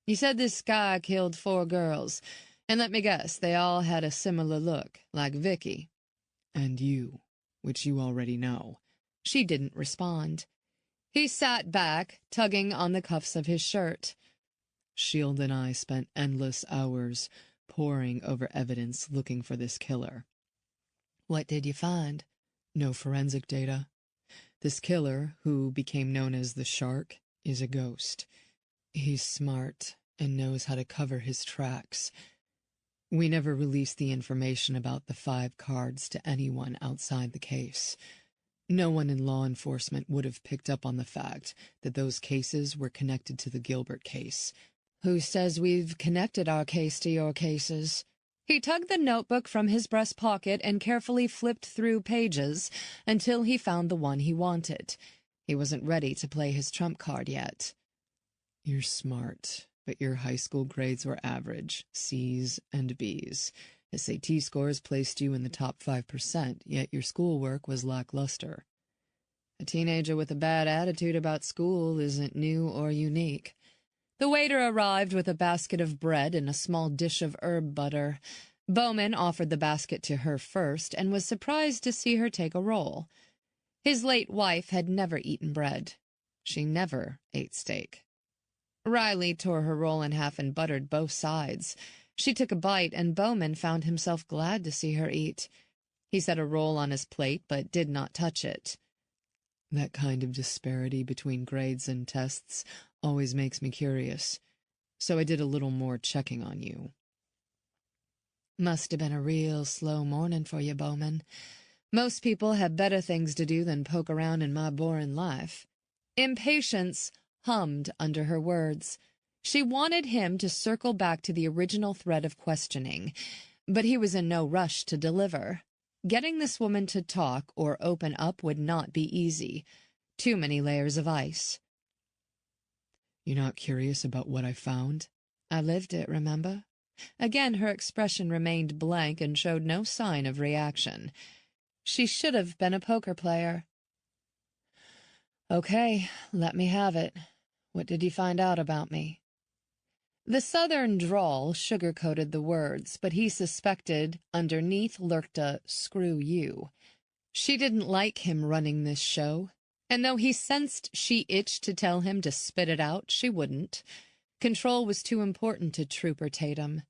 Speaker 1: You said this guy killed 4 girls, and let me guess, they all had a similar look, like Vicky.
Speaker 2: And you, which you already know.
Speaker 1: She didn't respond. He sat back, tugging on the cuffs of his shirt.
Speaker 2: Shield and I spent endless hours poring over evidence looking for this killer.
Speaker 1: What did you find?
Speaker 2: No forensic data. This killer, who became known as the Shark, is a ghost. He's smart and knows how to cover his tracks. We never released the information about the 5 cards to anyone outside the case. No one in law enforcement would have picked up on the fact that those cases were connected to the Gilbert case.
Speaker 1: Who says we've connected our case to your cases? He tugged the notebook from his breast pocket and carefully flipped through pages until he found the one he wanted. He wasn't ready to play his trump card yet.
Speaker 2: You're smart, but your high school grades were average, C's and B's. SAT scores placed you in the top 5%, yet your schoolwork was lackluster.
Speaker 1: A teenager with a bad attitude about school isn't new or unique. The waiter arrived with a basket of bread and a small dish of herb butter. Bowman offered the basket to her first and was surprised to see her take a roll. His late wife had never eaten bread. She never ate steak. Riley tore her roll in half and buttered both sides. She took a bite, and Bowman found himself glad to see her eat. He set a roll on his plate, but did not touch it.
Speaker 2: That kind of disparity between grades and tests always makes me curious, so I did a little more checking on you.
Speaker 1: Must have been a real slow morning for you, Bowman. Most people have better things to do than poke around in my boring life. Impatience hummed under her words. She wanted him to circle back to the original thread of questioning, but he was in no rush to deliver. Getting this woman to talk or open up would not be easy. Too many layers of ice.
Speaker 2: You're not curious about what I found?
Speaker 1: I lived it, remember? Again her expression remained blank and showed no sign of reaction. She should have been a poker player. Okay, let me have it. What did you find out about me? The southern drawl sugar-coated the words, but he suspected underneath lurked a "screw you." She didn't like him running this show, and though he sensed she itched to tell him to spit it out, she wouldn't. Control was too important to Trooper Tatum.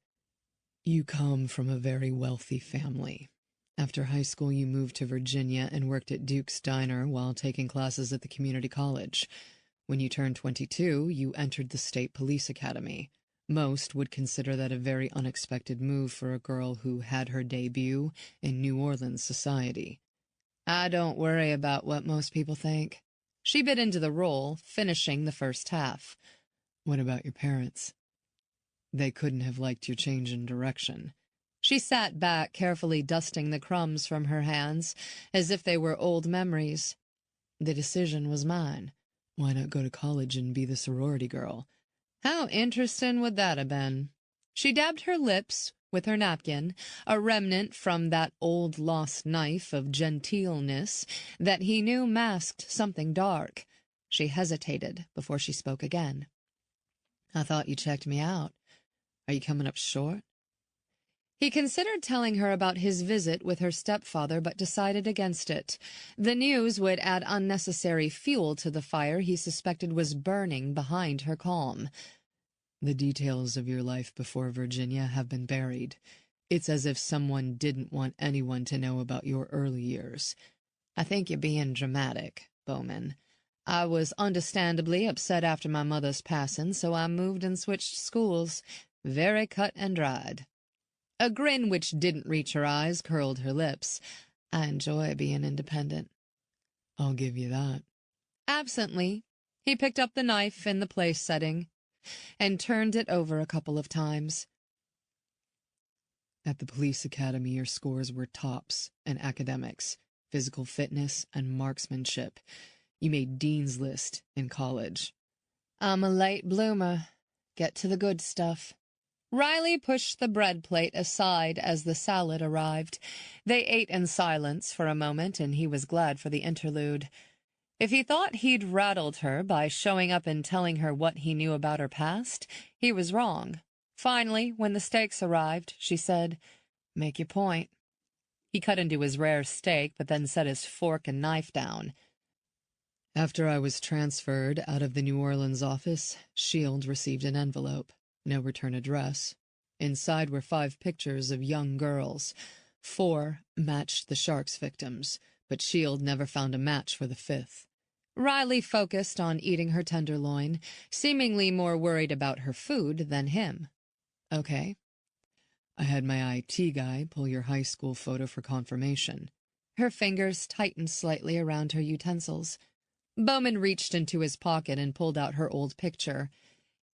Speaker 2: You come from a very wealthy family. After high school, you moved to Virginia and worked at Duke's Diner while taking classes at the community college. When you turned 22, you entered the State Police Academy. Most would consider that a very unexpected move for a girl who had her debut in New Orleans society.
Speaker 1: I don't worry about what most people think. She bit into the role, finishing the first half.
Speaker 2: What about your parents? They couldn't have liked your change in direction.
Speaker 1: She sat back, carefully dusting the crumbs from her hands, as if they were old memories. The decision was mine.
Speaker 2: Why not go to college and be the sorority girl?
Speaker 1: How interesting would that have been? She dabbed her lips with her napkin, a remnant from that old lost knife of genteelness that he knew masked something dark. She hesitated before she spoke again.
Speaker 2: I thought you checked me out. Are you coming up short?
Speaker 1: He considered telling her about his visit with her stepfather, but decided against it. The news would add unnecessary fuel to the fire he suspected was burning behind her calm.
Speaker 2: The details of your life before Virginia have been buried. It's as if someone didn't want anyone to know about your early years.
Speaker 1: I think you're being dramatic, Bowman. I was understandably upset after my mother's passing, so I moved and switched schools. Very cut and dried. A grin which didn't reach her eyes curled her lips. I enjoy being independent.
Speaker 2: I'll give you that.
Speaker 1: Absently, he picked up the knife in the place setting and turned it over a couple of times.
Speaker 2: At the police academy, your scores were tops in academics, physical fitness, and marksmanship. You made Dean's List in college.
Speaker 1: I'm a late bloomer. Get to the good stuff. Riley pushed the bread plate aside as the salad arrived. They ate in silence for a moment, and he was glad for the interlude. If he thought he'd rattled her by showing up and telling her what he knew about her past, he was wrong. Finally, when the steaks arrived, she said, "Make your point." He cut into his rare steak, but then set his fork and knife down.
Speaker 2: After I was transferred out of the New Orleans office, SHIELD received an envelope. No return address. Inside were 5 pictures of young girls. 4 matched the Sharks victims, but SHIELD never found a match for the 5th.
Speaker 1: Riley focused on eating her tenderloin, seemingly more worried about her food than him.
Speaker 2: Okay. I had my IT guy pull your high school photo for confirmation.
Speaker 1: Her fingers tightened slightly around her utensils. Bowman reached into his pocket and pulled out her old picture.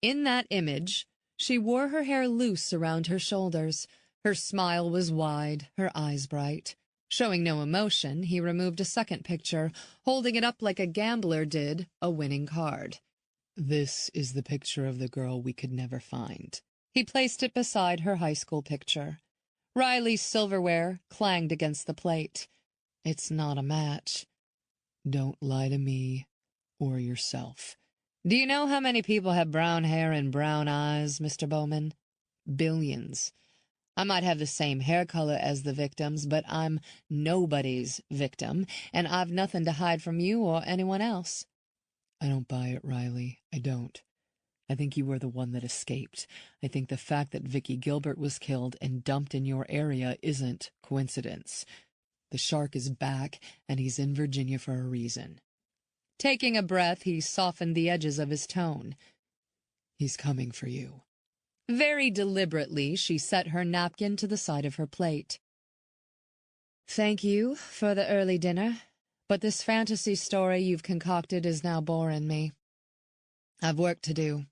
Speaker 1: In that image, she wore her hair loose around her shoulders. Her smile was wide, her eyes bright. Showing no emotion, he removed a second picture, holding it up like a gambler did a winning card.
Speaker 2: This is the picture of the girl we could never find.
Speaker 1: He placed it beside her high school picture. Riley's silverware clanged against the plate. It's not a match.
Speaker 2: Don't lie to me or yourself.
Speaker 1: Do you know how many people have brown hair and brown eyes, Mr. Bowman? Billions. I might have the same hair color as the victims, but I'm nobody's victim, and I've nothing to hide from you or anyone else.
Speaker 2: I don't buy it, Riley. I don't. I think you were the one that escaped. I think the fact that Vicky Gilbert was killed and dumped in your area isn't coincidence. The shark is back, and he's in Virginia for a reason.
Speaker 1: Taking a breath, he softened the edges of his tone.
Speaker 2: He's coming for you.
Speaker 1: Very deliberately, she set her napkin to the side of her plate. Thank you for the early dinner, but this fantasy story you've concocted is now boring me. I've work to do.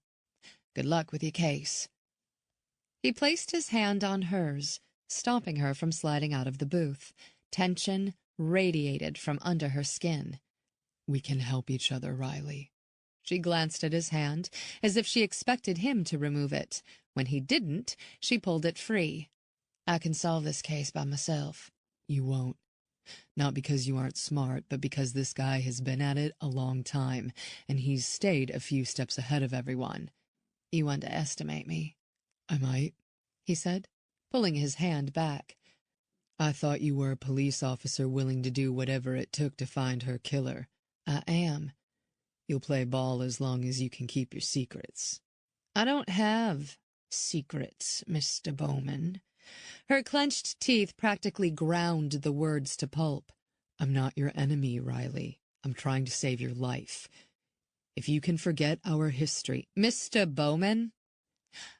Speaker 1: Good luck with your case. He placed his hand on hers, stopping her from sliding out of the booth. Tension radiated from under her skin.
Speaker 2: We can help each other, Riley.
Speaker 1: She glanced at his hand, as if she expected him to remove it. When he didn't, she pulled it free. I can solve this case by myself.
Speaker 2: You won't. Not because you aren't smart, but because this guy has been at it a long time, and he's stayed a few steps ahead of everyone.
Speaker 1: You underestimate me.
Speaker 2: I might,
Speaker 1: he said, pulling his hand back.
Speaker 2: I thought you were a police officer willing to do whatever it took to find her killer.
Speaker 1: I am.
Speaker 2: You'll play ball as long as you can keep your secrets.
Speaker 1: I don't have secrets, Mr. Bowman. Her clenched teeth practically ground the words to pulp.
Speaker 2: I'm not your enemy, Riley. I'm trying to save your life. If you can forget our history—
Speaker 1: Mr. Bowman?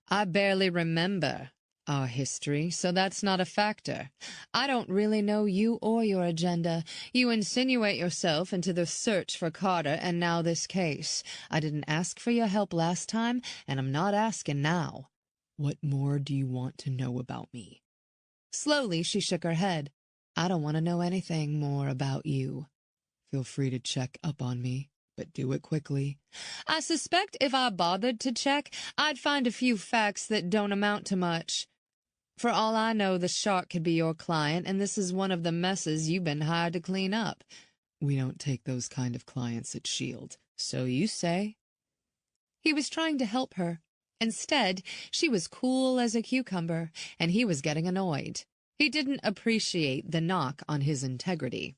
Speaker 1: I barely remember our history, so that's not a factor. I don't really know you or your agenda. You insinuate yourself into the search for Carter and now this case. I didn't ask for your help last time, and I'm not asking now.
Speaker 2: What more do you want to know about me?
Speaker 1: Slowly, she shook her head. I don't want to know anything more about you.
Speaker 2: Feel free to check up on me, but do it quickly.
Speaker 1: I suspect if I bothered to check, I'd find a few facts that don't amount to much. For all I know, the shark could be your client, and this is one of the messes you've been hired to clean up.
Speaker 2: We don't take those kind of clients at S.H.I.E.L.D.
Speaker 1: So you say. He was trying to help her. Instead, she was cool as a cucumber, and he was getting annoyed. He didn't appreciate the knock on his integrity.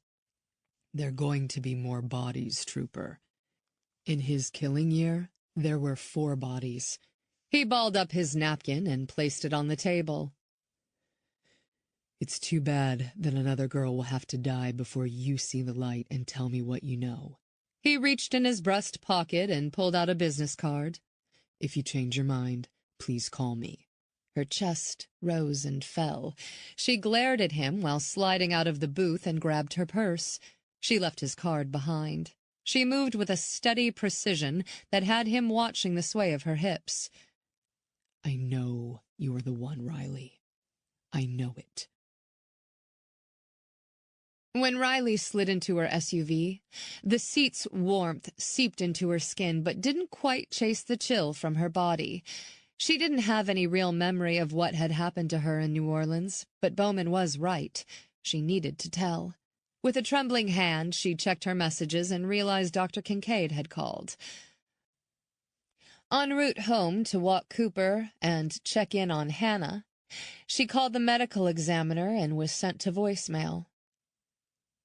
Speaker 2: There are going to be more bodies, Trooper. In his killing year, there were 4 bodies.
Speaker 1: He balled up his napkin and placed it on the table.
Speaker 2: It's too bad that another girl will have to die before you see the light and tell me what you know.
Speaker 1: He reached in his breast pocket and pulled out a business card.
Speaker 2: If you change your mind, please call me.
Speaker 1: Her chest rose and fell. She glared at him while sliding out of the booth and grabbed her purse. She left his card behind. She moved with a steady precision that had him watching the sway of her hips.
Speaker 2: I know you are the one, Riley. I know it.
Speaker 1: When Riley slid into her SUV, the seat's warmth seeped into her skin but didn't quite chase the chill from her body. She didn't have any real memory of what had happened to her in New Orleans, but Bowman was right. She needed to tell. With a trembling hand, she checked her messages and realized Dr. Kincaid had called. En route home to walk Cooper and check in on Hannah, she called the medical examiner and was sent to voicemail.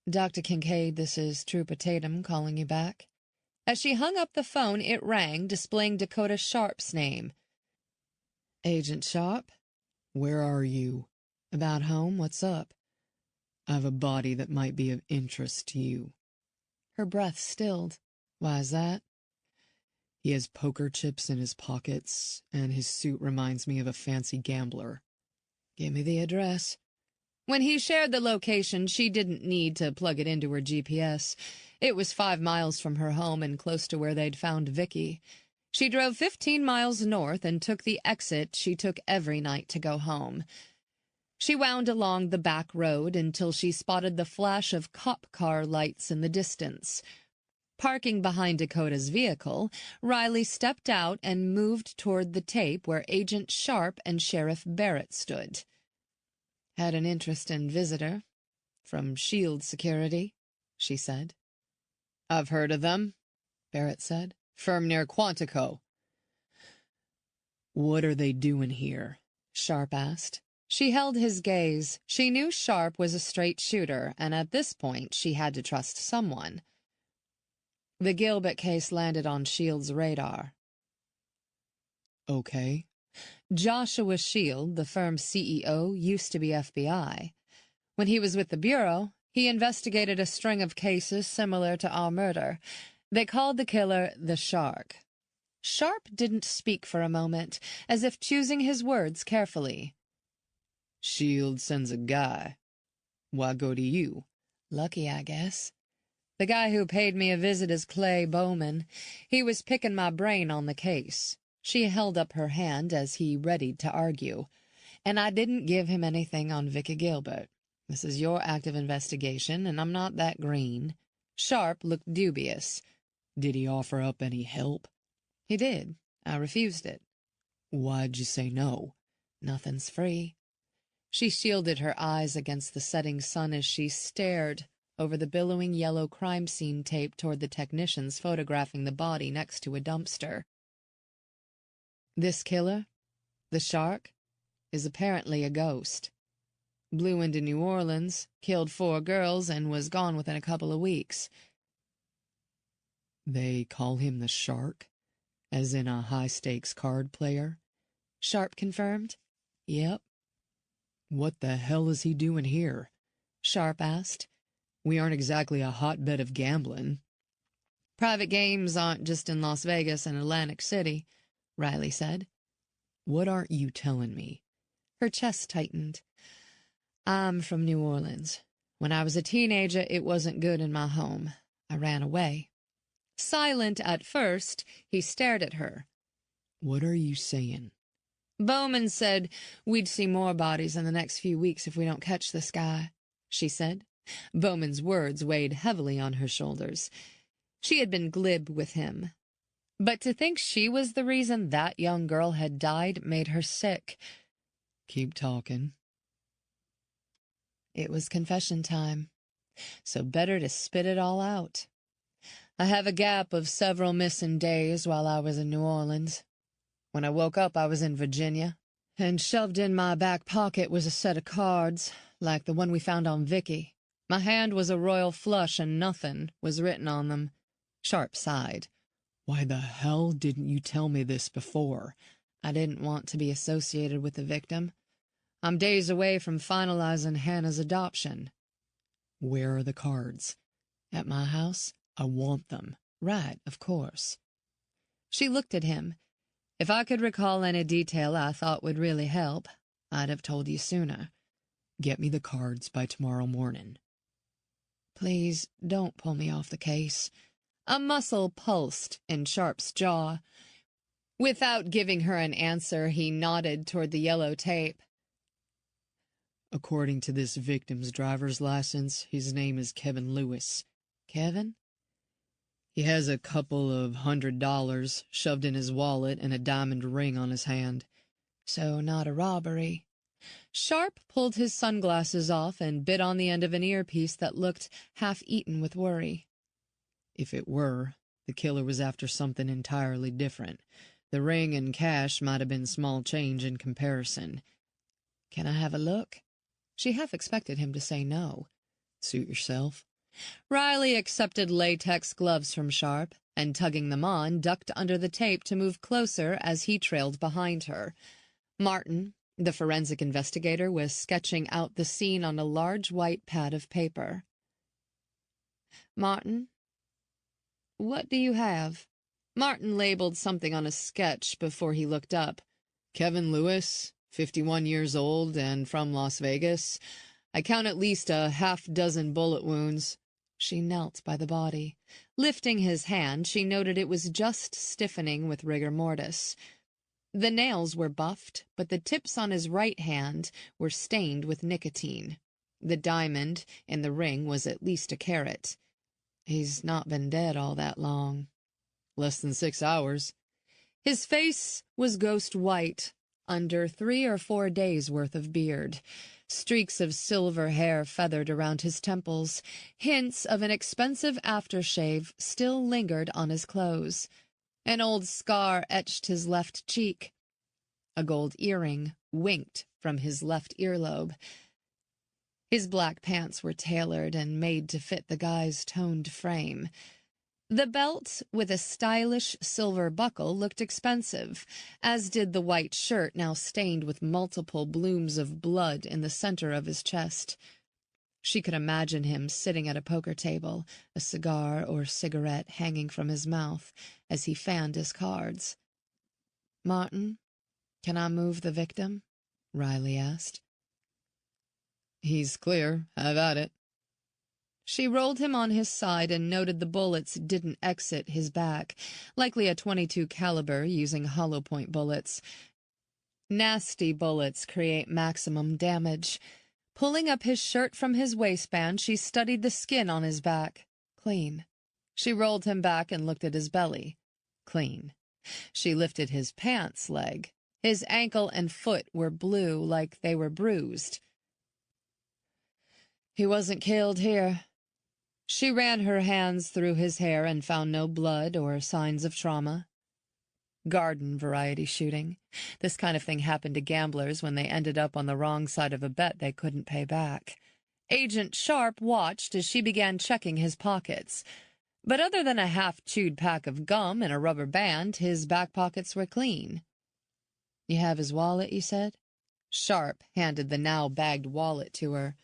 Speaker 1: Dr. Kincaid, this is Trooper Tatum calling you back. As she hung up the phone, it rang, displaying Dakota Sharp's name.
Speaker 2: Agent Sharp? Where are you?
Speaker 1: About home, what's up?
Speaker 2: I have a body that might be of interest to you.
Speaker 1: Her breath stilled. Why is that?
Speaker 2: He has poker chips in his pockets, and his suit reminds me of a fancy gambler.
Speaker 1: Give me the address. When he shared the location, she didn't need to plug it into her GPS. It was 5 miles from her home and close to where they'd found Vicky. She drove 15 miles north and took the exit she took every night to go home. She wound along the back road until she spotted the flash of cop car lights in the distance. Parking behind Dakota's vehicle, Riley stepped out and moved toward the tape where Agent Sharp and Sheriff Barrett stood. Had an interest in visitor. From S.H.I.E.L.D. Security, she said.
Speaker 2: I've heard of them,
Speaker 1: Barrett said.
Speaker 2: Firm near Quantico. What are they doing here?
Speaker 1: Sharp asked. She held his gaze. She knew Sharp was a straight shooter, and at this point she had to trust someone. The Gilbert case landed on S.H.I.E.L.D.'s radar.
Speaker 2: Okay.
Speaker 1: Joshua Shield, the firm's CEO, used to be FBI. When he was with the Bureau, he investigated a string of cases similar to our murder. They called the killer the Shark. Sharp didn't speak for a moment, as if choosing his words carefully.
Speaker 2: S.H.I.E.L.D. sends a guy. Why go to you?
Speaker 1: Lucky, I guess. The guy who paid me a visit is Clay Bowman. He was picking my brain on the case. She held up her hand as he readied to argue. And I didn't give him anything on Vicky Gilbert. This is your active investigation, and I'm not that green. Sharp looked dubious.
Speaker 2: Did he offer up any help?
Speaker 1: He did. I refused it.
Speaker 2: Why'd you say no?
Speaker 1: Nothing's free. She shielded her eyes against the setting sun as she stared over the billowing yellow crime scene tape toward the technicians photographing the body next to a dumpster. This killer, the shark, is apparently a ghost. Blew into New Orleans, killed 4 girls, and was gone within a couple of weeks.
Speaker 2: They call him the Shark, as in a high-stakes card player?
Speaker 1: Sharp confirmed. Yep.
Speaker 2: What the hell is he doing here?
Speaker 1: Sharp asked.
Speaker 2: We aren't exactly a hotbed of gambling.
Speaker 1: Private games aren't just in Las Vegas and Atlantic City, Riley said.
Speaker 2: What aren't you telling me?
Speaker 1: Her chest tightened. I'm from New Orleans. When I was a teenager, it wasn't good in my home. I ran away. Silent at first, he stared at her.
Speaker 2: What are you saying?
Speaker 1: Bowman said we'd see more bodies in the next few weeks if we don't catch this guy, she said. Bowman's words weighed heavily on her shoulders. She had been glib with him. But to think she was the reason that young girl had died made her sick.
Speaker 2: Keep talking.
Speaker 1: It was confession time, so better to spit it all out. I have a gap of several missing days while I was in New Orleans. When I woke up, I was in Virginia, and shoved in my back pocket was a set of cards, like the one we found on Vicky. My hand was a royal flush, and nothing was written on them. Sharp sighed.
Speaker 2: Why the hell didn't you tell me this before?
Speaker 1: I didn't want to be associated with the victim. I'm days away from finalizing Hannah's adoption.
Speaker 2: Where are the cards?
Speaker 1: At my house?
Speaker 2: I want them.
Speaker 1: Right, of course. She looked at him. If I could recall any detail I thought would really help, I'd have told you sooner.
Speaker 2: Get me the cards by tomorrow morning.
Speaker 1: Please don't pull me off the case. A muscle pulsed in Sharp's jaw. Without giving her an answer, he nodded toward the yellow tape.
Speaker 2: According to this victim's driver's license, his name is Kevin Lewis.
Speaker 1: Kevin?
Speaker 2: He has a couple of $100 shoved in his wallet and a diamond ring on his hand.
Speaker 1: So not a robbery. Sharp pulled his sunglasses off and bit on the end of an earpiece that looked half-eaten with worry.
Speaker 2: If it were, the killer was after something entirely different. The ring and cash might have been small change in comparison.
Speaker 1: Can I have a look? She half expected him to say no.
Speaker 2: Suit yourself.
Speaker 1: Riley accepted latex gloves from Sharp, and tugging them on, ducked under the tape to move closer as he trailed behind her. Martin, the forensic investigator, was sketching out the scene on a large white pad of paper. Martin, what do you have? Martin labeled something on a sketch before he looked up.
Speaker 2: Kevin Lewis, 51 years old and from Las Vegas. I count at least a half-dozen bullet wounds.
Speaker 1: She knelt by the body. Lifting his hand, she noted it was just stiffening with rigor mortis. The nails were buffed, but the tips on his right hand were stained with nicotine. The diamond in the ring was at least a carat. He's not been dead all that long.
Speaker 2: Less than 6 hours.
Speaker 1: His face was ghost white, under 3 or 4 days' worth of beard. Streaks of silver hair feathered around his temples. Hints of an expensive aftershave still lingered on his clothes. An old scar etched his left cheek. A gold earring winked from his left earlobe. His black pants were tailored and made to fit the guy's toned frame. The belt, with a stylish silver buckle, looked expensive, as did the white shirt now stained with multiple blooms of blood in the center of his chest. She could imagine him sitting at a poker table, a cigar or cigarette hanging from his mouth, as he fanned his cards. "Martin, can I move the victim?" Riley asked.
Speaker 2: "He's clear. Have at it."
Speaker 1: She rolled him on his side and noted the bullets didn't exit his back, likely a .22 caliber using hollow-point bullets. Nasty bullets create maximum damage. Pulling up his shirt from his waistband, she studied the skin on his back. Clean. She rolled him back and looked at his belly. Clean. She lifted his pants leg. His ankle and foot were blue, like they were bruised. "He wasn't killed here." She ran her hands through his hair and found no blood or signs of trauma. Garden variety shooting. This kind of thing happened to gamblers when they ended up on the wrong side of a bet they couldn't pay back. Agent Sharp watched as she began checking his pockets. But other than a half-chewed pack of gum and a rubber band, his back pockets were clean. "You have his wallet, you said?" Sharp handed the now-bagged wallet to her.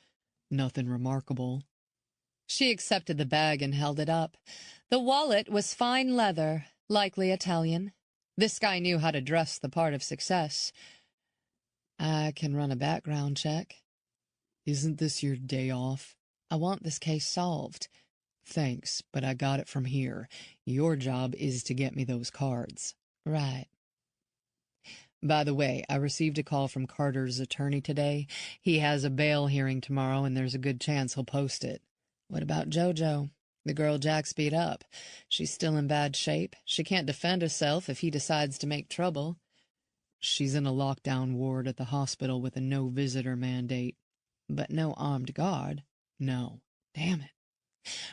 Speaker 2: "Nothing remarkable."
Speaker 1: She accepted the bag and held it up. The wallet was fine leather, likely Italian. This guy knew how to dress the part of success. "I can run a background check."
Speaker 2: "Isn't this your day off?"
Speaker 1: "I want this case solved."
Speaker 2: "Thanks, but I got it from here. Your job is to get me those cards."
Speaker 1: "Right."
Speaker 2: "By the way, I received a call from Carter's attorney today. He has a bail hearing tomorrow, and there's a good chance he'll post it."
Speaker 1: "What about JoJo? The girl Jack's beat up. She's still in bad shape. She can't defend herself if he decides to make trouble."
Speaker 2: "She's in a lockdown ward at the hospital with a no-visitor mandate."
Speaker 1: "But no armed guard?"
Speaker 2: "No."
Speaker 1: "Damn it."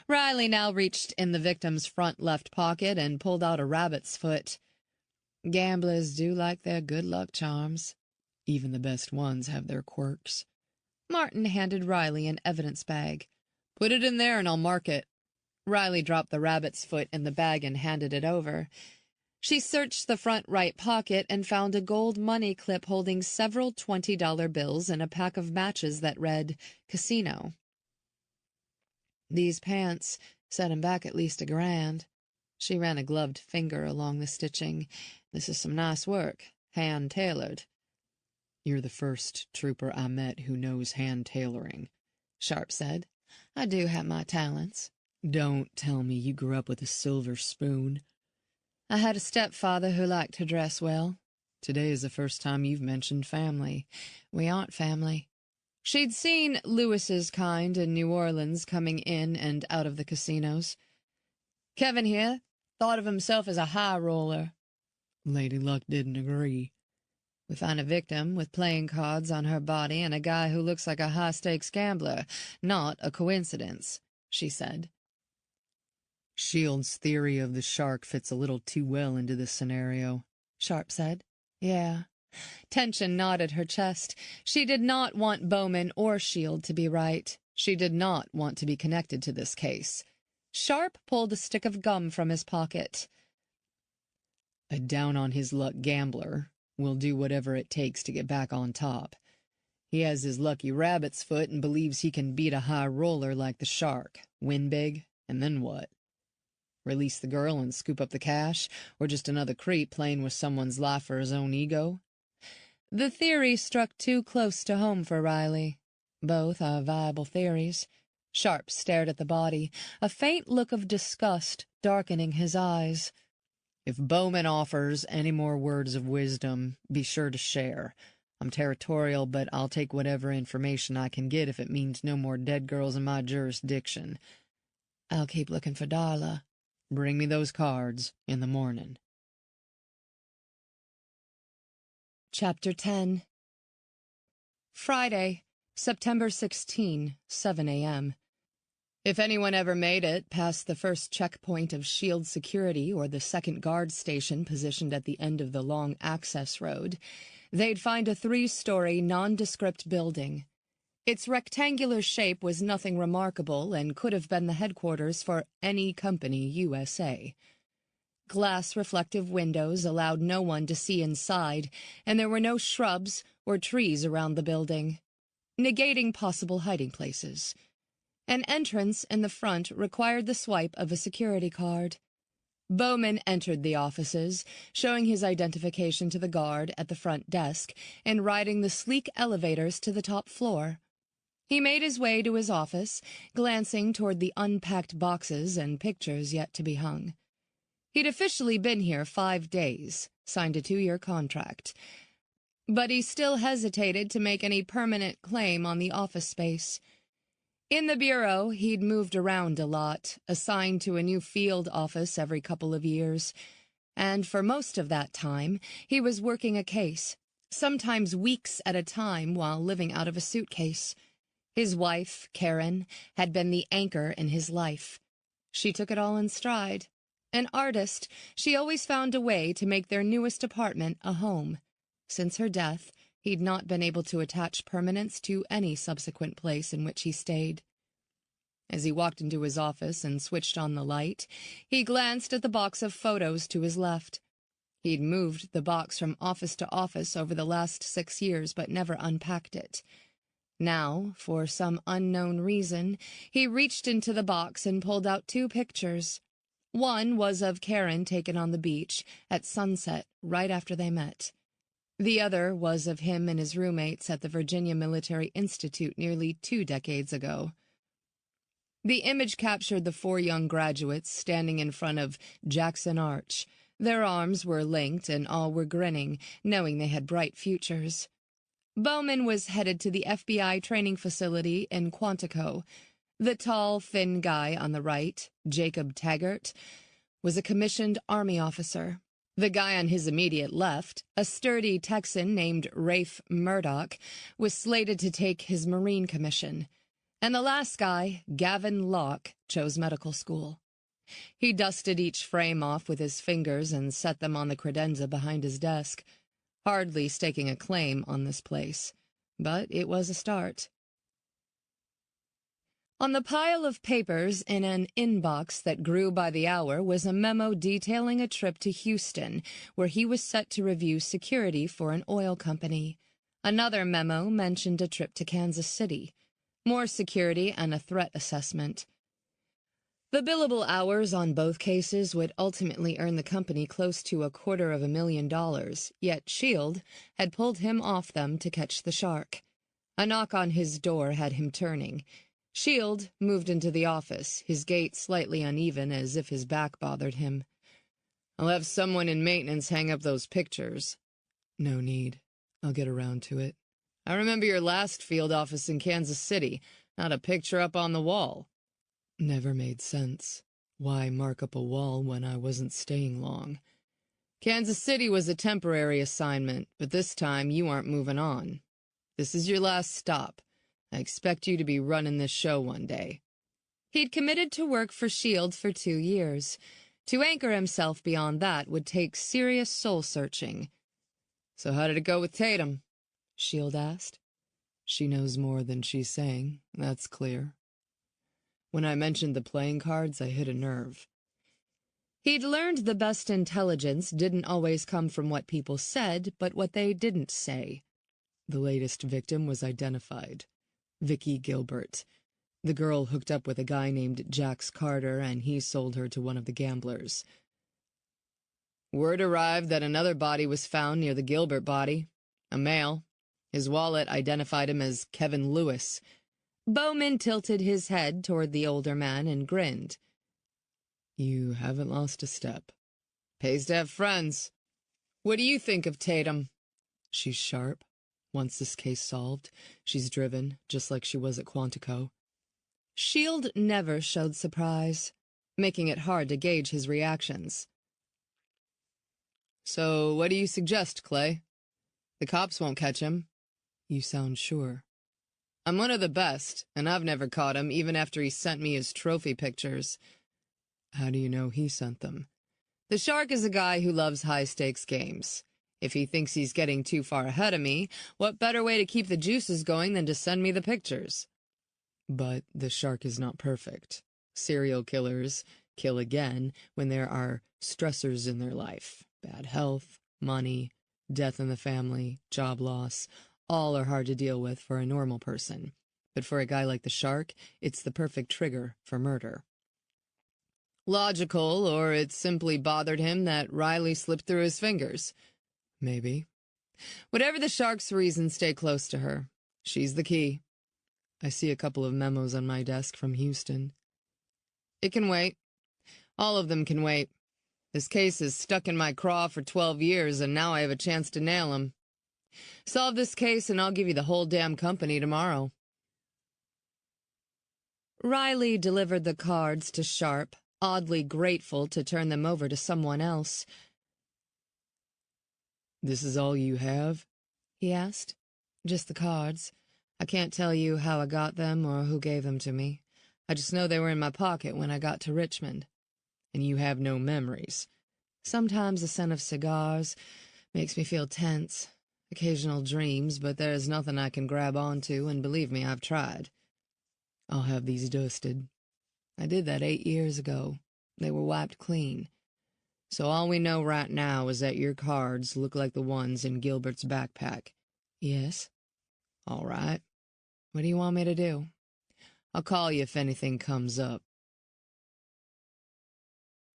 Speaker 1: Riley now reached in the victim's front left pocket and pulled out a rabbit's foot. Gamblers do like their good luck charms.
Speaker 2: "Even the best ones have their quirks."
Speaker 1: Martin handed Riley an evidence bag.
Speaker 2: "Put it in there and I'll mark it."
Speaker 1: Riley dropped the rabbit's foot in the bag and handed it over. She searched the front right pocket and found a gold money clip holding several $20 bills and a pack of matches that read, "Casino." "These pants set him back at least $1,000. She ran a gloved finger along the stitching. "This is some nice work, hand-tailored."
Speaker 2: "You're the first trooper I met who knows hand-tailoring,"
Speaker 1: Sharp said. "I do have my talents."
Speaker 2: "Don't tell me you grew up with a silver spoon."
Speaker 1: "I had a stepfather who liked to dress well."
Speaker 2: "Today is the first time you've mentioned family."
Speaker 1: "We aren't family." She'd seen Lewis's kind in New Orleans coming in and out of the casinos. "Kevin here thought of himself as a high roller."
Speaker 2: Lady Luck didn't agree.
Speaker 1: "We find a victim with playing cards on her body and a guy who looks like a high-stakes gambler. Not a coincidence," she said.
Speaker 2: "Shield's theory of the shark fits a little too well into this scenario,"
Speaker 1: Sharp said. "Yeah." Tension knotted her chest. She did not want Bowman or Shield to be right. She did not want to be connected to this case. Sharp pulled a stick of gum from his pocket.
Speaker 2: "A down-on-his-luck gambler will do whatever it takes to get back on top. He has his lucky rabbit's foot and believes he can beat a high roller like the shark, win big, and then what? Release the girl and scoop up the cash, or just another creep playing with someone's life for his own ego?"
Speaker 1: The theory struck too close to home for Riley. Both are viable theories. Sharp stared at the body, a faint look of disgust darkening his eyes.
Speaker 2: "If Bowman offers any more words of wisdom, be sure to share. I'm territorial, but I'll take whatever information I can get if it means no more dead girls in my jurisdiction."
Speaker 1: "I'll keep looking for Darla."
Speaker 2: "Bring me those cards in the morning."
Speaker 1: Chapter 10. Friday, September 16, 7 a.m. If anyone ever made it past the first checkpoint of SHIELD security or the second guard station positioned at the end of the long access road, they'd find a 3-story, nondescript building. Its rectangular shape was nothing remarkable and could have been the headquarters for any company USA. Glass-reflective windows allowed no one to see inside, and there were no shrubs or trees around the building, negating possible hiding places. An entrance in the front required the swipe of a security card. Bowman entered the offices, showing his identification to the guard at the front desk and riding the sleek elevators to the top floor. He made his way to his office, glancing toward the unpacked boxes and pictures yet to be hung. He'd officially been here 5 days, signed a 2-year contract. But he still hesitated to make any permanent claim on the office space. In the bureau, he'd moved around a lot, assigned to a new field office every couple of years. and for most of that time he was working a case, sometimes weeks at a time while living out of a suitcase. His wife, Karen, had been the anchor in his life. She took it all in stride. An artist, she always found a way to make their newest apartment a home. Since her death, he'd not been able to attach permanence to any subsequent place in which he stayed. As he walked into his office and switched on the light, he glanced at the box of photos to his left. He'd moved the box from office to office over the last 6 years, but never unpacked it. Now, for some unknown reason, he reached into the box and pulled out 2 pictures. One was of Karen taken on the beach at sunset right after they met. The other was of him and his roommates at the Virginia Military Institute nearly 2 decades ago. The image captured the 4 young graduates standing in front of Jackson Arch. Their arms were linked and all were grinning, knowing they had bright futures. Bowman was headed to the FBI training facility in Quantico. The tall, thin guy on the right, Jacob Taggart, was a commissioned Army officer. The guy on his immediate left, a sturdy Texan named Rafe Murdoch, was slated to take his Marine commission. And the last guy, Gavin Locke, chose medical school. He dusted each frame off with his fingers and set them on the credenza behind his desk, hardly staking a claim on this place. But it was a start. On the pile of papers in an inbox that grew by the hour was a memo detailing a trip to Houston, where he was set to review security for an oil company. Another memo mentioned a trip to Kansas City, more security and a threat assessment. The billable hours on both cases would ultimately earn the company close to $250,000, yet SHIELD had pulled him off them to catch the shark. A knock on his door had him turning. SHIELD moved into the office, his gait slightly uneven as if his back bothered him. "I'll have someone in maintenance hang up those pictures." "No need. I'll get around to it." "I remember your last field office in Kansas City. Not a picture up on the wall." "Never made sense. Why mark up a wall when I wasn't staying long?" "Kansas City was a temporary assignment, but this time you aren't moving on. This is your last stop. I expect you to be running this show one day." He'd committed to work for SHIELD for 2 years. To anchor himself beyond that would take serious soul-searching. "So how did it go with Tatum?" SHIELD asked. "She knows more than she's saying, that's clear. When I mentioned the playing cards, I hit a nerve." He'd learned the best intelligence didn't always come from what people said, but what they didn't say. The latest victim was identified. Vicky Gilbert. The girl hooked up with a guy named Jax Carter, and he sold her to one of the gamblers. Word arrived that another body was found near the Gilbert body. A male. His wallet identified him as Kevin Lewis. Bowman tilted his head toward the older man and grinned. "You haven't lost a step. Pays to have friends. What do you think of Tatum?" "She's sharp. Once this case solved, she's driven, just like she was at Quantico." SHIELD never showed surprise, making it hard to gauge his reactions. "So what do you suggest, Clay? The cops won't catch him." "You sound sure." "I'm one of the best, and I've never caught him, even after he sent me his trophy pictures." "How do you know he sent them?" "The Shark is a guy who loves high-stakes games. If he thinks he's getting too far ahead of me, what better way to keep the juices going than to send me the pictures?" "But the Shark is not perfect. Serial killers kill again when there are stressors in their life. Bad health, money, death in the family, job loss. All are hard to deal with for a normal person. But for a guy like the Shark, it's the perfect trigger for murder." "Logical, or it simply bothered him that Riley slipped through his fingers." "Maybe." "Whatever the Shark's reason, stay close to her. She's the key." "I see a couple of memos on my desk from Houston." "It can wait. All of them can wait. This case is stuck in my craw for 12 years, and now I have a chance to nail him. Solve this case, and I'll give you the whole damn company tomorrow." Riley delivered the cards to Sharp, oddly grateful to turn them over to someone else.
Speaker 2: This is all you have?
Speaker 1: He asked. Just the cards. I can't tell you how I got them or who gave them to me. I just know they were in my pocket when I got to Richmond.
Speaker 2: And you have no memories?
Speaker 1: Sometimes the scent of cigars makes me feel tense. Occasional dreams, but there's nothing I can grab onto, and believe me, I've tried.
Speaker 2: I'll have these dusted.
Speaker 1: I did that 8 years ago. They were wiped clean.
Speaker 2: So all we know right now is that your cards look like the ones in Gilbert's backpack.
Speaker 1: Yes.
Speaker 2: All right.
Speaker 1: What do you want me to do?
Speaker 2: I'll call you if anything comes up.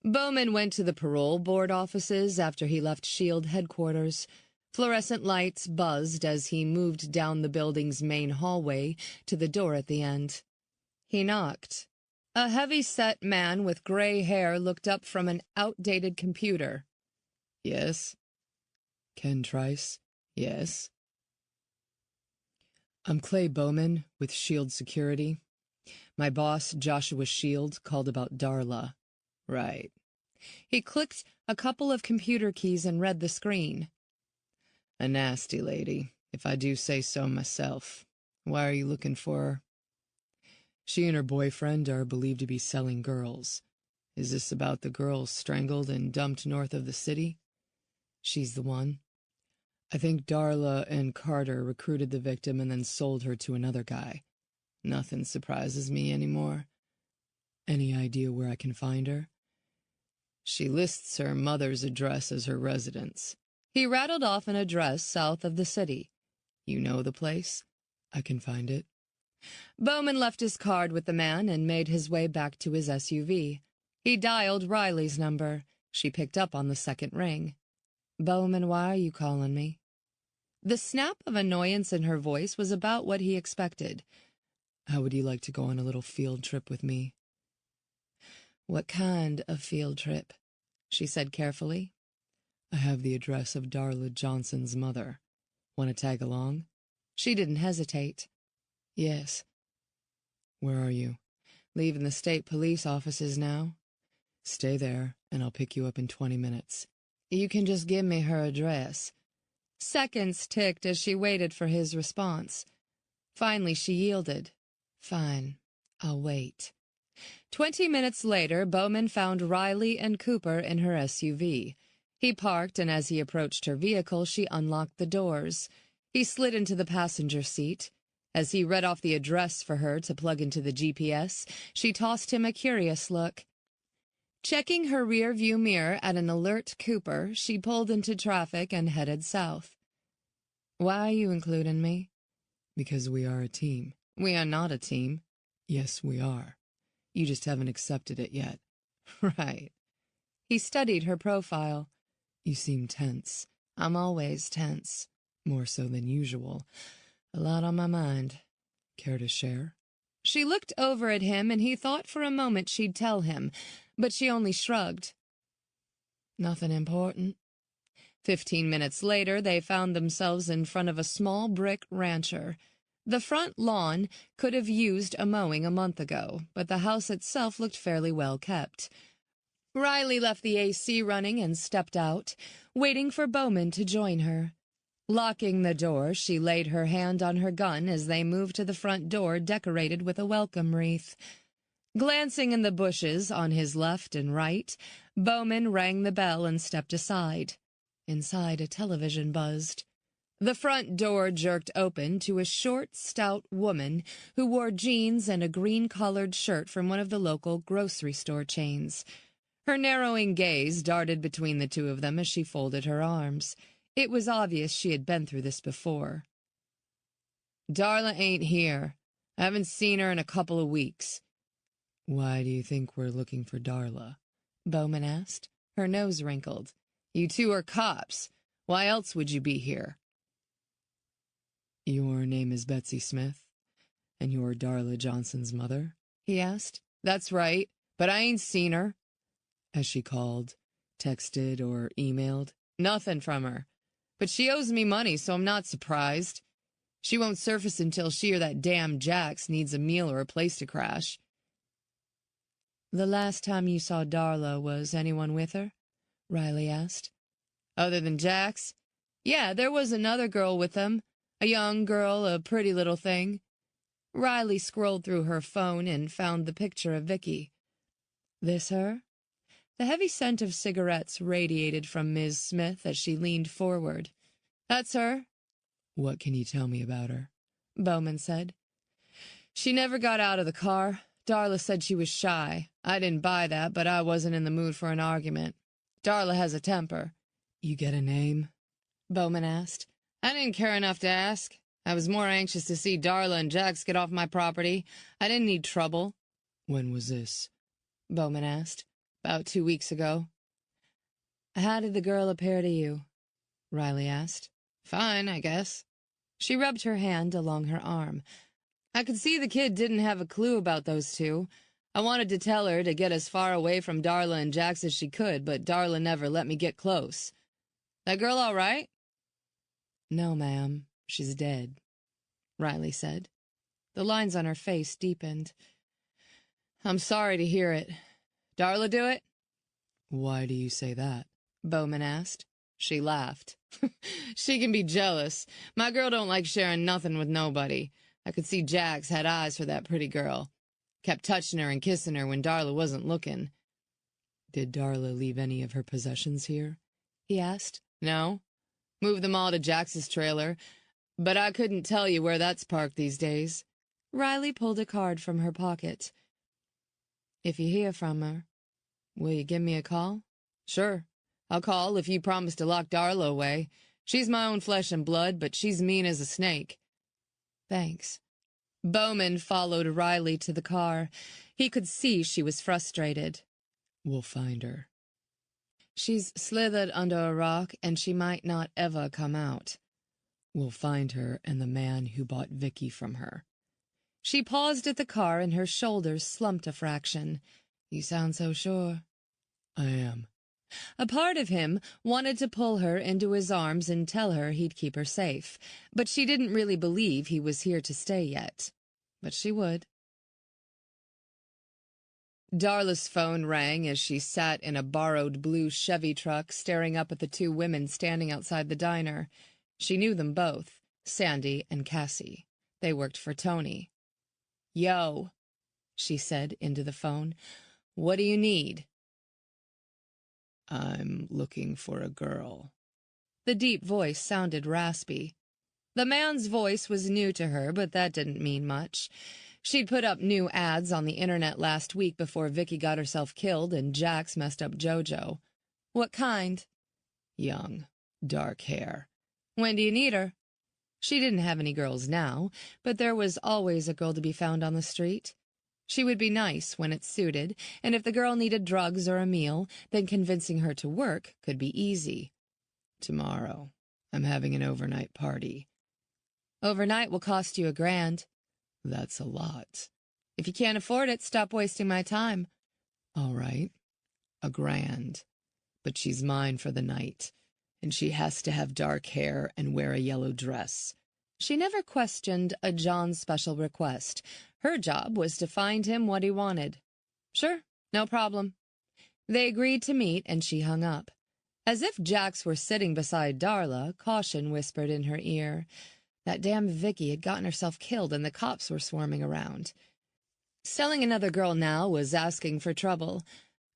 Speaker 1: Bowman went to the parole board offices after he left SHIELD headquarters. Fluorescent lights buzzed as he moved down the building's main hallway to the door at the end. He knocked. A heavy-set man with gray hair looked up from an outdated computer.
Speaker 2: Yes?
Speaker 1: Ken Trice?
Speaker 2: Yes?
Speaker 1: I'm Clay Bowman with SHIELD Security. My boss, Joshua SHIELD, called about Darla.
Speaker 2: Right.
Speaker 1: He clicked a couple of computer keys and read the screen.
Speaker 2: A nasty lady, if I do say so myself. Why are you looking for her?
Speaker 1: She and her boyfriend are believed to be selling girls.
Speaker 2: Is this about the girls strangled and dumped north of the city?
Speaker 1: She's the one.
Speaker 2: I think Darla and Carter recruited the victim and then sold her to another guy. Nothing surprises me anymore.
Speaker 1: Any idea where I can find her?
Speaker 2: She lists her mother's address as her residence.
Speaker 1: He rattled off an address south of the city.
Speaker 2: You know the place?
Speaker 1: I can find it. Bowman left his card with the man and made his way back to his SUV. He dialed Riley's number. She picked up on the second ring. Bowman, why are you calling me? The snap of annoyance in her voice was about what he expected.
Speaker 2: How would you like to go on a little field trip with me?
Speaker 1: What kind of field trip? She said carefully.
Speaker 2: I have the address of Darla Johnson's mother. Want to tag along?
Speaker 1: She didn't hesitate.
Speaker 2: Yes.
Speaker 1: Where are you? Leaving the state police offices now.
Speaker 2: Stay there, and I'll pick you up in 20 minutes.
Speaker 1: You can just give me her address. Seconds ticked as she waited for his response. Finally, she yielded. Fine, I'll wait. 20 minutes later, Bowman found Riley and Cooper in her SUV. He parked, and as he approached her vehicle, she unlocked the doors. He slid into the passenger seat. As he read off the address for her to plug into the GPS, she tossed him a curious look. Checking her rear-view mirror at an alert Cooper, she pulled into traffic and headed south. Why are you including me?
Speaker 2: Because we are a team.
Speaker 1: We are not a team.
Speaker 2: Yes, we are. You just haven't accepted it yet.
Speaker 1: Right. He studied her profile.
Speaker 2: You seem tense.
Speaker 1: I'm always tense.
Speaker 2: More so than usual.
Speaker 1: A lot on my mind.
Speaker 2: Care to share?
Speaker 1: She looked over at him, and he thought for a moment she'd tell him, but she only shrugged. Nothing important. 15 minutes later, they found themselves in front of a small brick rancher. The front lawn could have used a mowing a month ago, but the house itself looked fairly well kept. Riley left the AC running and stepped out, waiting for Bowman to join her. Locking the door, she laid her hand on her gun as they moved to the front door decorated with a welcome wreath. Glancing in the bushes on his left and right, Bowman rang the bell and stepped aside. Inside, a television buzzed. The front door jerked open to a short, stout woman who wore jeans and a green-collared shirt from one of the local grocery store chains. Her narrowing gaze darted between the two of them as she folded her arms. It was obvious she had been through this before. Darla ain't here. I haven't seen her in a couple of weeks.
Speaker 2: Why do you think we're looking for Darla?
Speaker 1: Bowman asked. Her nose wrinkled. You two are cops. Why else would you be here?
Speaker 2: Your name is Betsy Smith, and you're Darla Johnson's mother?
Speaker 1: He asked. That's right, but I ain't seen her.
Speaker 2: Has she called, texted, or emailed?
Speaker 1: Nothing from her. But she owes me money, so I'm not surprised. She won't surface until she or that damn Jax needs a meal or a place to crash. The last time you saw Darla, was anyone with her? Riley asked. Other than Jax? Yeah, there was another girl with them. A young girl, a pretty little thing. Riley scrolled through her phone and found the picture of Vicky. This her? The heavy scent of cigarettes radiated from Ms. Smith as she leaned forward. That's her.
Speaker 2: What can you tell me about her?
Speaker 1: Bowman said. She never got out of the car. Darla said she was shy. I didn't buy that, but I wasn't in the mood for an argument. Darla has a temper.
Speaker 2: You get a name?
Speaker 1: Bowman asked. I didn't care enough to ask. I was more anxious to see Darla and Jax get off my property. I didn't need trouble.
Speaker 2: When was this?
Speaker 1: Bowman asked. About 2 weeks ago. How did the girl appear to you? Riley asked. Fine, I guess. She rubbed her hand along her arm. I could see the kid didn't have a clue about those two. I wanted to tell her to get as far away from Darla and Jax as she could, but Darla never let me get close. That girl all right? No, ma'am. She's dead, Riley said. The lines on her face deepened. I'm sorry to hear it. Darla do it?
Speaker 2: Why do you say that?
Speaker 1: Bowman asked. She laughed. She can be jealous. My girl don't like sharing nothing with nobody. I could see Jax had eyes for that pretty girl. Kept touching her and kissing her when Darla wasn't looking.
Speaker 2: Did Darla leave any of her possessions here?
Speaker 1: He asked. No. Moved them all to Jax's trailer. But I couldn't tell you where that's parked these days. Riley pulled a card from her pocket. If you hear from her, will you give me a call? Sure. I'll call if you promise to lock Darla away. She's my own flesh and blood, but she's mean as a snake. Thanks. Bowman followed Riley to the car. He could see she was frustrated.
Speaker 2: We'll find her.
Speaker 1: She's slithered under a rock, and she might not ever come out.
Speaker 2: We'll find her and the man who bought Vicky from her.
Speaker 1: She paused at the car, and her shoulders slumped a fraction. You sound so sure.
Speaker 2: I am.
Speaker 1: A part of him wanted to pull her into his arms and tell her he'd keep her safe, but she didn't really believe he was here to stay yet. But she would. Darla's phone rang as she sat in a borrowed blue Chevy truck staring up at the two women standing outside the diner. She knew them both, Sandy and Cassie. They worked for Tony. Yo, she said into the phone. What do you need?
Speaker 2: I'm looking for a girl.
Speaker 1: The deep voice sounded raspy. The man's voice was new to her, but that didn't mean much. She'd put up new ads on the internet last week before Vicky got herself killed and Jax messed up JoJo. What kind?
Speaker 2: Young, dark hair.
Speaker 1: When do you need her? She didn't have any girls now, but there was always a girl to be found on the street. She would be nice when it suited, and if the girl needed drugs or a meal, then convincing her to work could be easy.
Speaker 2: Tomorrow. I'm having an overnight party.
Speaker 1: Overnight will cost you $1,000.
Speaker 2: That's a lot.
Speaker 1: If you can't afford it, stop wasting my time.
Speaker 2: All right. $1,000. But she's mine for the night, and she has to have dark hair and wear a yellow dress.
Speaker 1: She never questioned a John's special request. Her job was to find him what he wanted. Sure, no problem. They agreed to meet, and she hung up. As if Jax were sitting beside Darla, caution whispered in her ear. That damn Vicky had gotten herself killed, and the cops were swarming around. Selling another girl now was asking for trouble.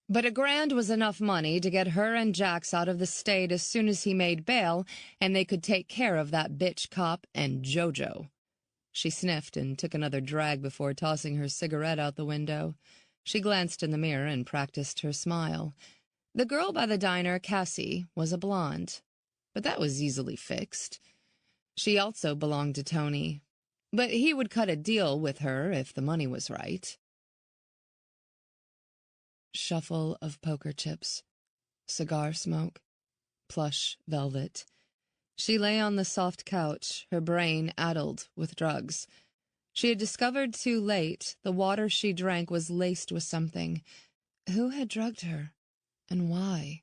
Speaker 1: But $1,000 was enough money to get her and Jax out of the state as soon as he made bail, and they could take care of that bitch cop and JoJo. She sniffed and took another drag before tossing her cigarette out the window. She glanced in the mirror and practiced her smile. The girl by the diner, Cassie, was a blonde, but that was easily fixed. She also belonged to Tony, but he would cut a deal with her if the money was right. Shuffle of poker chips, cigar smoke, plush velvet. She lay on the soft couch, her brain addled with drugs. She had discovered too late the water she drank was laced with something. Who had drugged her, and why?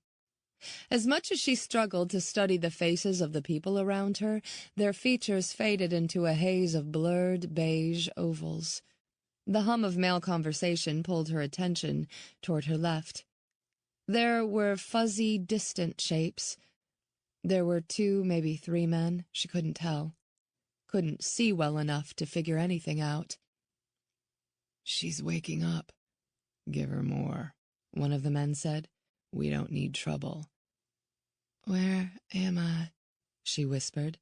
Speaker 1: As much as she struggled to study the faces of the people around her, their features faded into a haze of blurred beige ovals. The hum of male conversation pulled her attention toward her left. There were fuzzy, distant shapes. There were 2, maybe 3 men. She couldn't tell. Couldn't see well enough to figure anything out.
Speaker 2: "She's waking up. Give her more," one of the men said. "We don't need trouble."
Speaker 1: "Where am I?" she whispered.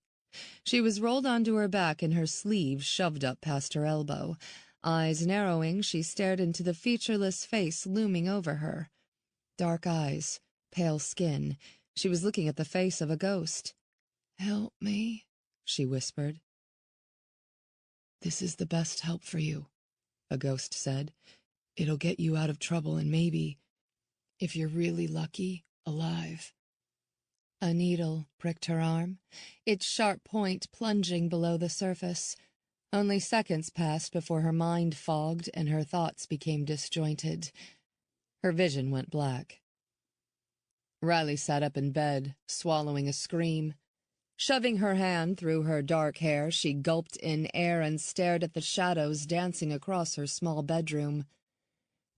Speaker 1: She was rolled onto her back and her sleeve shoved up past her elbow. Eyes narrowing, she stared into the featureless face looming over her. Dark eyes, pale skin. She was looking at the face of a ghost. "Help me," she whispered.
Speaker 2: "This is the best help for you," a ghost said. "It'll get you out of trouble and maybe, if you're really lucky, alive."
Speaker 1: A needle pricked her arm, its sharp point plunging below the surface. Only seconds passed before her mind fogged and her thoughts became disjointed. Her vision went black. Riley sat up in bed, swallowing a scream. Shoving her hand through her dark hair, she gulped in air and stared at the shadows dancing across her small bedroom.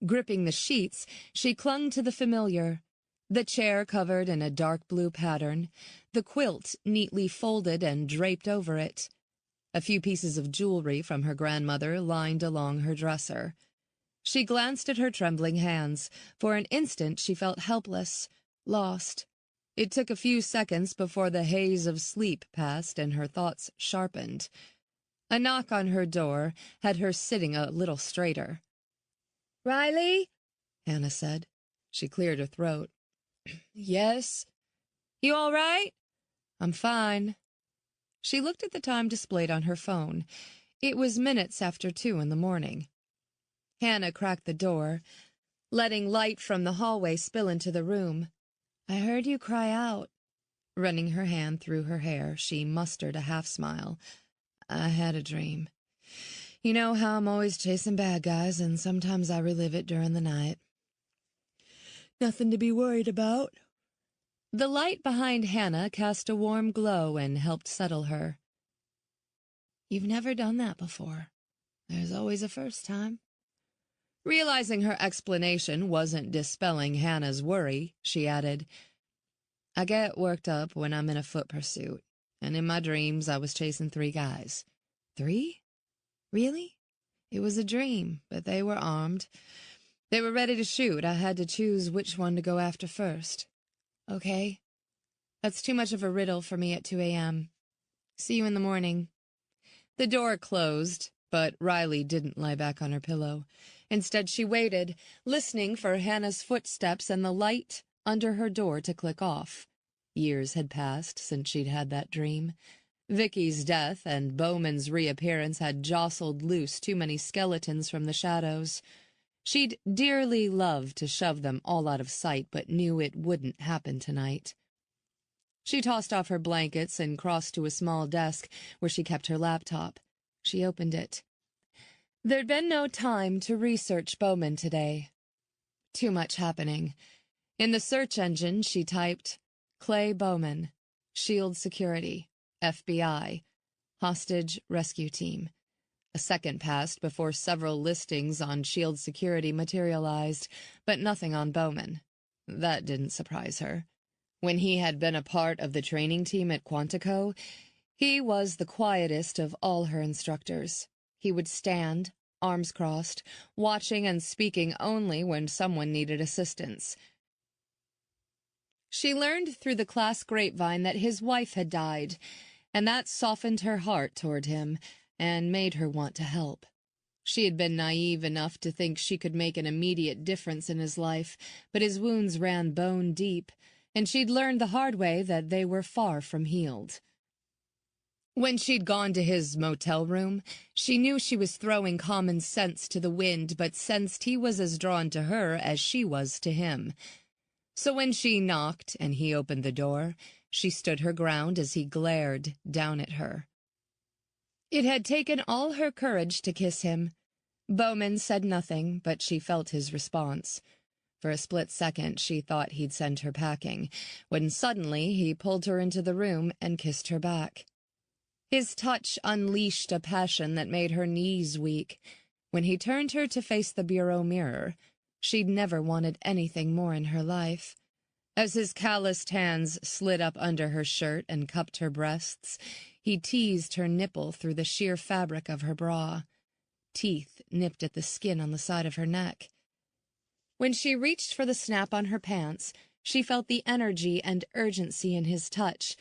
Speaker 1: Gripping the sheets, she clung to the familiar. The chair covered in a dark blue pattern, the quilt neatly folded and draped over it. A few pieces of jewelry from her grandmother lined along her dresser. She glanced at her trembling hands. For an instant she felt helpless, lost. It took a few seconds before the haze of sleep passed and her thoughts sharpened. A knock on her door had her sitting a little straighter. "Riley?" Hannah said. She cleared her throat. "Yes." "You all right?" "I'm fine." She looked at the time displayed on her phone. It was minutes after 2 in the morning. Hannah cracked the door, letting light from the hallway spill into the room. "I heard you cry out." Running her hand through her hair, she mustered a half-smile. "I had a dream. You know how I'm always chasing bad guys, and sometimes I relive it during the night." "Nothing to be worried about." The light behind Hannah cast a warm glow and helped settle her. "You've never done that before. There's always a first time." Realizing her explanation wasn't dispelling Hannah's worry, she added, "I get worked up when I'm in a foot pursuit, and in my dreams I was chasing 3 guys." "3? Really?" "It was a dream, but they were armed. They were ready to shoot. I had to choose which one to go after first." "Okay. That's too much of a riddle for me at 2 a.m. See you in the morning." The door closed, but Riley didn't lie back on her pillow. Instead, she waited, listening for Hannah's footsteps and the light under her door to click off. Years had passed since she'd had that dream. Vicky's death and Bowman's reappearance had jostled loose too many skeletons from the shadows. She'd dearly loved to shove them all out of sight, but knew it wouldn't happen tonight. She tossed off her blankets and crossed to a small desk where she kept her laptop. She opened it. There'd been no time to research Bowman today. Too much happening. In the search engine, she typed, "Clay Bowman, Shield Security, FBI, Hostage Rescue Team." A second passed before several listings on Shield Security materialized, but nothing on Bowman. That didn't surprise her. When he had been a part of the training team at Quantico, he was the quietest of all her instructors. He would stand, arms crossed, watching and speaking only when someone needed assistance. She learned through the class grapevine that his wife had died, and that softened her heart toward him and made her want to help. She had been naive enough to think she could make an immediate difference in his life, but his wounds ran bone deep, and she'd learned the hard way that they were far from healed. When she'd gone to his motel room, she knew she was throwing common sense to the wind, but sensed he was as drawn to her as she was to him. So when she knocked and he opened the door, she stood her ground as he glared down at her. It had taken all her courage to kiss him. Bowman said nothing, but she felt his response. For a split second, she thought he'd send her packing, when suddenly he pulled her into the room and kissed her back. His touch unleashed a passion that made her knees weak. When he turned her to face the bureau mirror, she'd never wanted anything more in her life. As his calloused hands slid up under her shirt and cupped her breasts, he teased her nipple through the sheer fabric of her bra. Teeth nipped at the skin on the side of her neck. When she reached for the snap on her pants, she felt the energy and urgency in his touch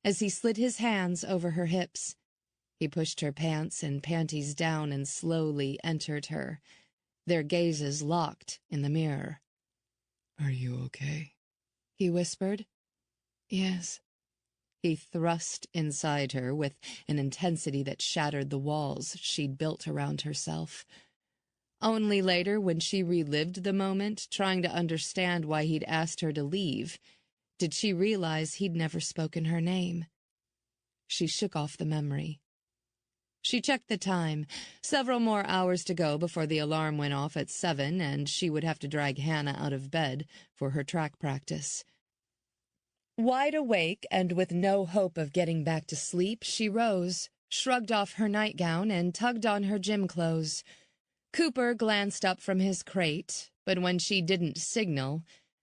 Speaker 1: as he slid his hands over her hips. He pushed her pants and panties down and slowly entered her. Their gazes locked in the mirror.
Speaker 2: "Are you okay?"
Speaker 1: he whispered.
Speaker 2: "Yes."
Speaker 1: He thrust inside her with an intensity that shattered the walls she'd built around herself. Only later, when she relived the moment, trying to understand why he'd asked her to leave, did she realize he'd never spoken her name. She shook off the memory. She checked the time. Several more hours to go before the alarm went off at 7, and she would have to drag Hannah out of bed for her track practice. Wide awake and with no hope of getting back to sleep, she rose, shrugged off her nightgown, and tugged on her gym clothes. Cooper glanced up from his crate, but when she didn't signal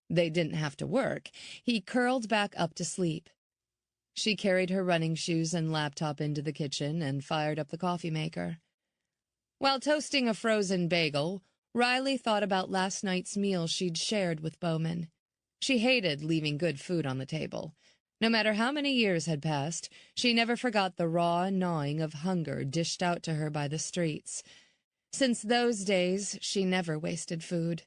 Speaker 1: they didn't have to work, he curled back up to sleep. She carried her running shoes and laptop into the kitchen and fired up the coffee maker. While toasting a frozen bagel, Riley thought about last night's meal she'd shared with Bowman. She hated leaving good food on the table. No matter how many years had passed, she never forgot the raw gnawing of hunger dished out to her by the streets. Since those days, she never wasted food.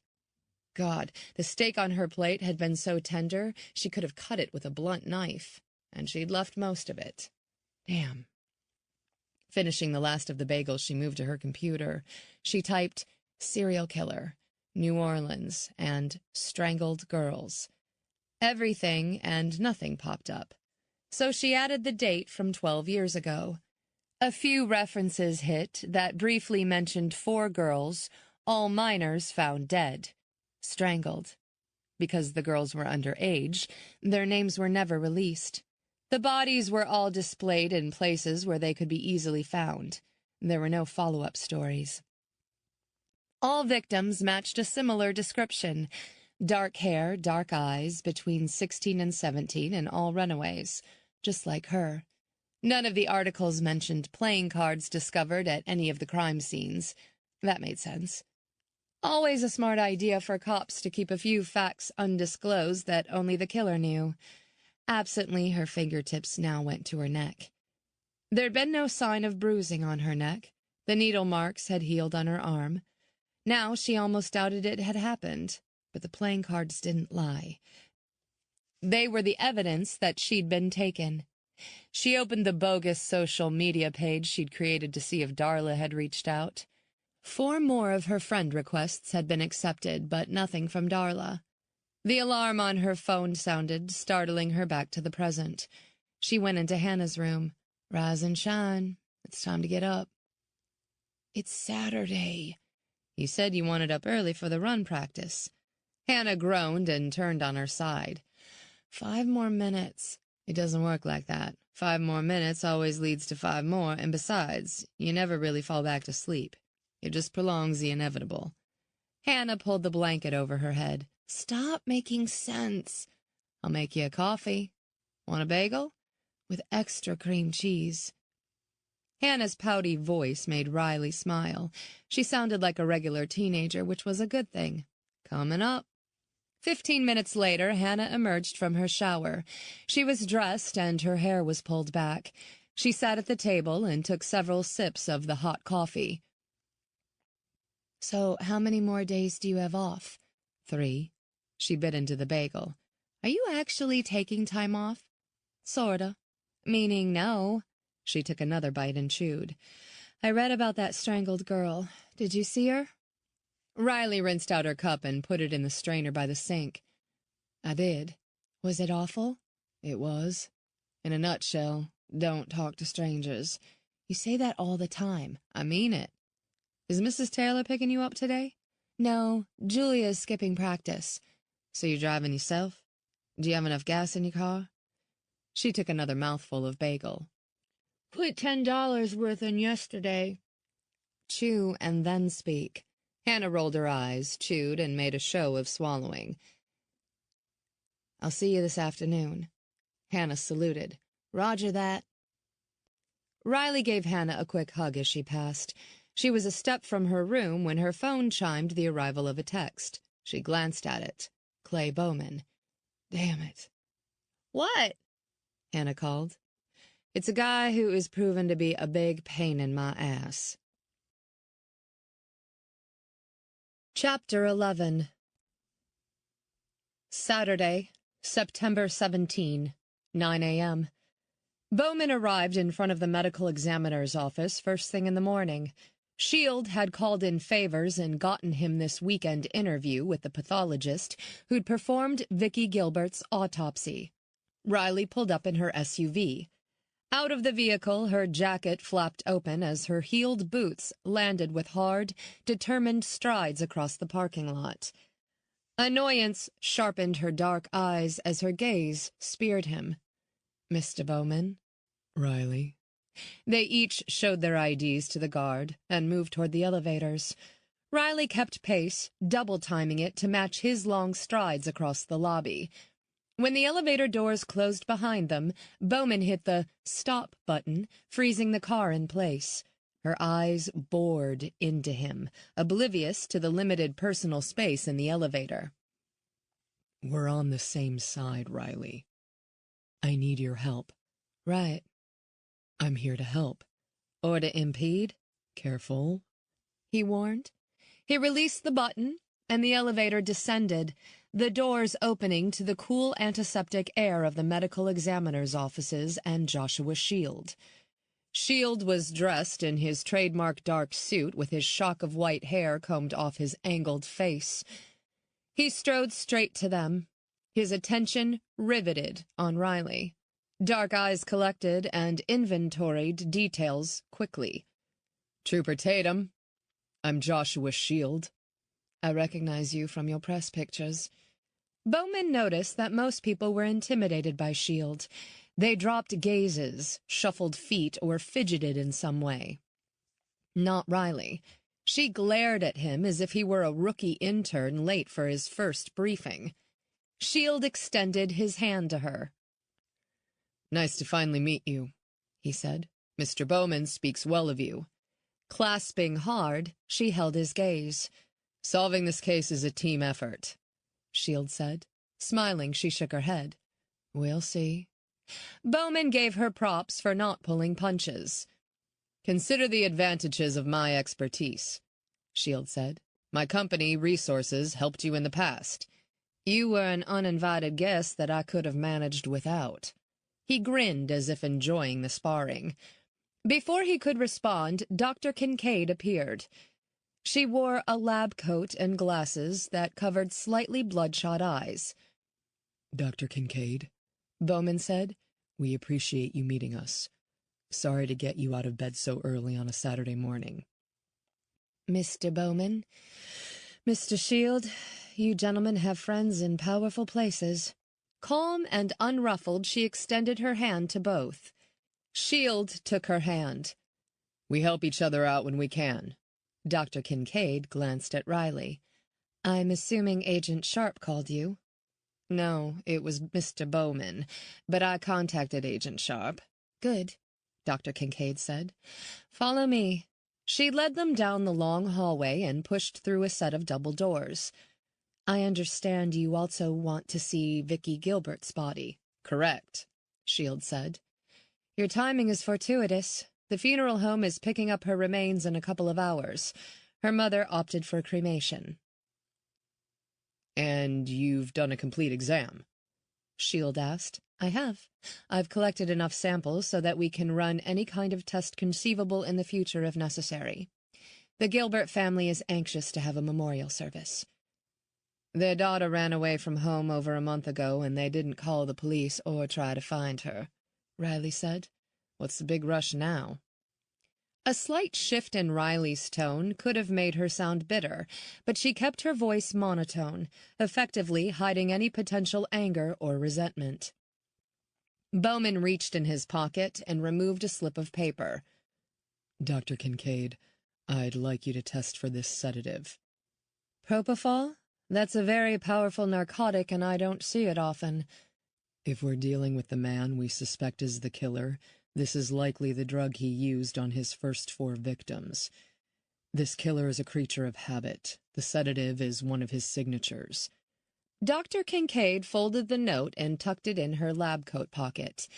Speaker 1: God, the steak on her plate had been so tender she could have cut it with a blunt knife. And she'd left most of it. Damn. Finishing the last of the bagels, she moved to her computer. She typed serial killer, New Orleans, and strangled girls. Everything and nothing popped up. So she added the date from 12 years ago. A few references hit that briefly mentioned 4 girls, all minors found dead, strangled. Because the girls were underage, their names were never released. The bodies were all displayed in places where they could be easily found. There were no follow-up stories. All victims matched a similar description. Dark hair, dark eyes, between 16 and 17, and all runaways, just like her. None of the articles mentioned playing cards discovered at any of the crime scenes. That made sense. Always a smart idea for cops to keep a few facts undisclosed that only the killer knew. Absently, her fingertips now went to her neck. There'd been no sign of bruising on her neck. The needle marks had healed on her arm. Now she almost doubted it had happened, but the playing cards didn't lie. They were the evidence that she'd been taken. She opened the bogus social media page she'd created to see if Darla had reached out. 4 more of her friend requests had been accepted, but nothing from Darla. The alarm on her phone sounded, startling her back to the present. She went into Hannah's room. Rise and shine. It's time to get up. It's Saturday. You said you wanted up early for the run practice. Hannah groaned and turned on her side. 5 more minutes. It doesn't work like that. 5 more minutes always leads to 5 more, and besides, you never really fall back to sleep. It just prolongs the inevitable. Hannah pulled the blanket over her head. Stop making sense. I'll make you a coffee. Want a bagel? With extra cream cheese. Hannah's pouty voice made Riley smile. She sounded like a regular teenager, which was a good thing. Coming up. 15 minutes later, Hannah emerged from her shower. She was dressed and her hair was pulled back. She sat at the table and took several sips of the hot coffee. So, how many more days do you have off? 3. She bit into the bagel. Are you actually taking time off? Sorta. Meaning no. She took another bite and chewed. I read about that strangled girl. Did you see her? Riley rinsed out her cup and put it in the strainer by the sink. I did. Was it awful? It was. In a nutshell, don't talk to strangers. You say that all the time. I mean it. Is Mrs. Taylor picking you up today? No, Julia's skipping practice. So you're driving yourself? Do you have enough gas in your car? She took another mouthful of bagel. Put $10 worth in yesterday. Chew and then speak. Hannah rolled her eyes, chewed, and made a show of swallowing. I'll see you this afternoon." Hannah saluted. "Roger that." Riley gave Hannah a quick hug as she passed. She was a step from her room when her phone chimed the arrival of a text. She glanced at it. Clay Bowman. "Damn it." "What?" Hannah called. "It's a guy who is proven to be a big pain in my ass." Chapter 11. Saturday, September 17, 9 a.m. Bowman arrived in front of the medical examiner's office first thing in the morning. Shield had called in favors and gotten him this weekend interview with the pathologist who'd performed Vicky Gilbert's autopsy. Riley pulled up in her SUV. Out of the vehicle, her jacket flapped open as her heeled boots landed with hard, determined strides across the parking lot. Annoyance sharpened her dark eyes as her gaze speared him. "Mr. Bowman?"
Speaker 2: "Riley?"
Speaker 1: They each showed their IDs to the guard and moved toward the elevators. Riley kept pace, double-timing it to match his long strides across the lobby. When the elevator doors closed behind them, Bowman hit the stop button, freezing the car in place. Her eyes bored into him, oblivious to the limited personal space in the elevator.
Speaker 2: "We're on the same side, Riley. I need your help."
Speaker 1: "Right."
Speaker 2: "I'm here to help."
Speaker 1: "Or to impede?"
Speaker 2: "Careful,"
Speaker 1: he warned. He released the button, and the elevator descended, the doors opening to the cool antiseptic air of the medical examiner's offices and Joshua Shield. Shield was dressed in his trademark dark suit with his shock of white hair combed off his angled face. He strode straight to them, his attention riveted on Riley. Dark eyes collected and inventoried details quickly.
Speaker 2: "Trooper Tatum, I'm Joshua Shield."
Speaker 1: "I recognize you from your press pictures." Bowman noticed that most people were intimidated by Shield. They dropped gazes, shuffled feet, or fidgeted in some way. Not Riley. She glared at him as if he were a rookie intern late for his first briefing. Shield extended his hand to her.
Speaker 2: "Nice to finally meet you," he said. "Mr. Bowman speaks well of you."
Speaker 1: Clasping hard, she held his gaze.
Speaker 2: "Solving this case is a team effort,"
Speaker 1: Shield said. Smiling, she shook her head.
Speaker 2: "We'll see."
Speaker 1: Bowman gave her props for not pulling punches.
Speaker 2: "Consider the advantages of my expertise," Shield said. "My company, Resources, helped you in the past."
Speaker 1: "You were an uninvited guest that I could have managed without." He grinned as if enjoying the sparring. Before he could respond, Dr. Kincaid appeared. She wore a lab coat and glasses that covered slightly bloodshot eyes.
Speaker 2: "Dr. Kincaid,"
Speaker 1: Bowman said,
Speaker 2: "we appreciate you meeting us. Sorry to get you out of bed so early on a Saturday morning."
Speaker 1: "Mr. Bowman, Mr. Shield, you gentlemen have friends in powerful places." Calm and unruffled, she extended her hand to both. Shield took her hand.
Speaker 2: "We help each other out when we can."
Speaker 1: Dr. Kincaid glanced at Riley. "I'm assuming Agent Sharp called you."
Speaker 2: "No, it was Mr. Bowman, but I contacted Agent Sharp."
Speaker 1: "Good," Dr. Kincaid said. "Follow me." She led them down the long hallway and pushed through a set of double doors. "I understand you also want to see Vicky Gilbert's body."
Speaker 2: "Correct,"
Speaker 1: Shield said. "Your timing is fortuitous. The funeral home is picking up her remains in a couple of hours. Her mother opted for cremation."
Speaker 2: "And you've done a complete exam?"
Speaker 1: Shield asked. "I have. I've collected enough samples so that we can run any kind of test conceivable in the future if necessary. The Gilbert family is anxious to have a memorial service."
Speaker 2: "Their daughter ran away from home over a month ago, and they didn't call the police or try to find her," Riley said. "What's the big rush now?"
Speaker 1: A slight shift in Riley's tone could have made her sound bitter, but she kept her voice monotone, effectively hiding any potential anger or resentment. Bowman reached in his pocket and removed a slip of paper.
Speaker 2: "Dr. Kincaid, I'd like you to test for this sedative."
Speaker 1: "Propofol? That's a very powerful narcotic, and I don't see it often.
Speaker 2: If we're dealing with the man we suspect is the killer, this is likely the drug he used on his first 4 victims. This killer is a creature of habit. The sedative is one of his signatures.
Speaker 1: Dr. Kincaid folded the note and tucked it in her lab coat pocket.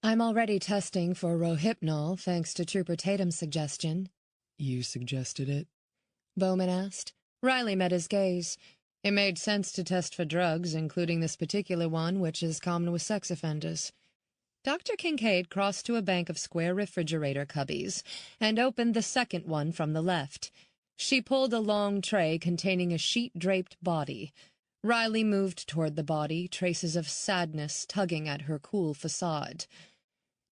Speaker 1: I'm already testing for Rohypnol, thanks to Trooper Tatum's suggestion.
Speaker 2: You suggested it?
Speaker 1: Bowman asked. Riley met his gaze. It made sense to test for drugs, including this particular one, which is common with sex offenders. Dr. Kincaid crossed to a bank of square refrigerator cubbies and opened the second one from the left. She pulled a long tray containing a sheet-draped body. Riley moved toward the body, traces of sadness tugging at her cool facade.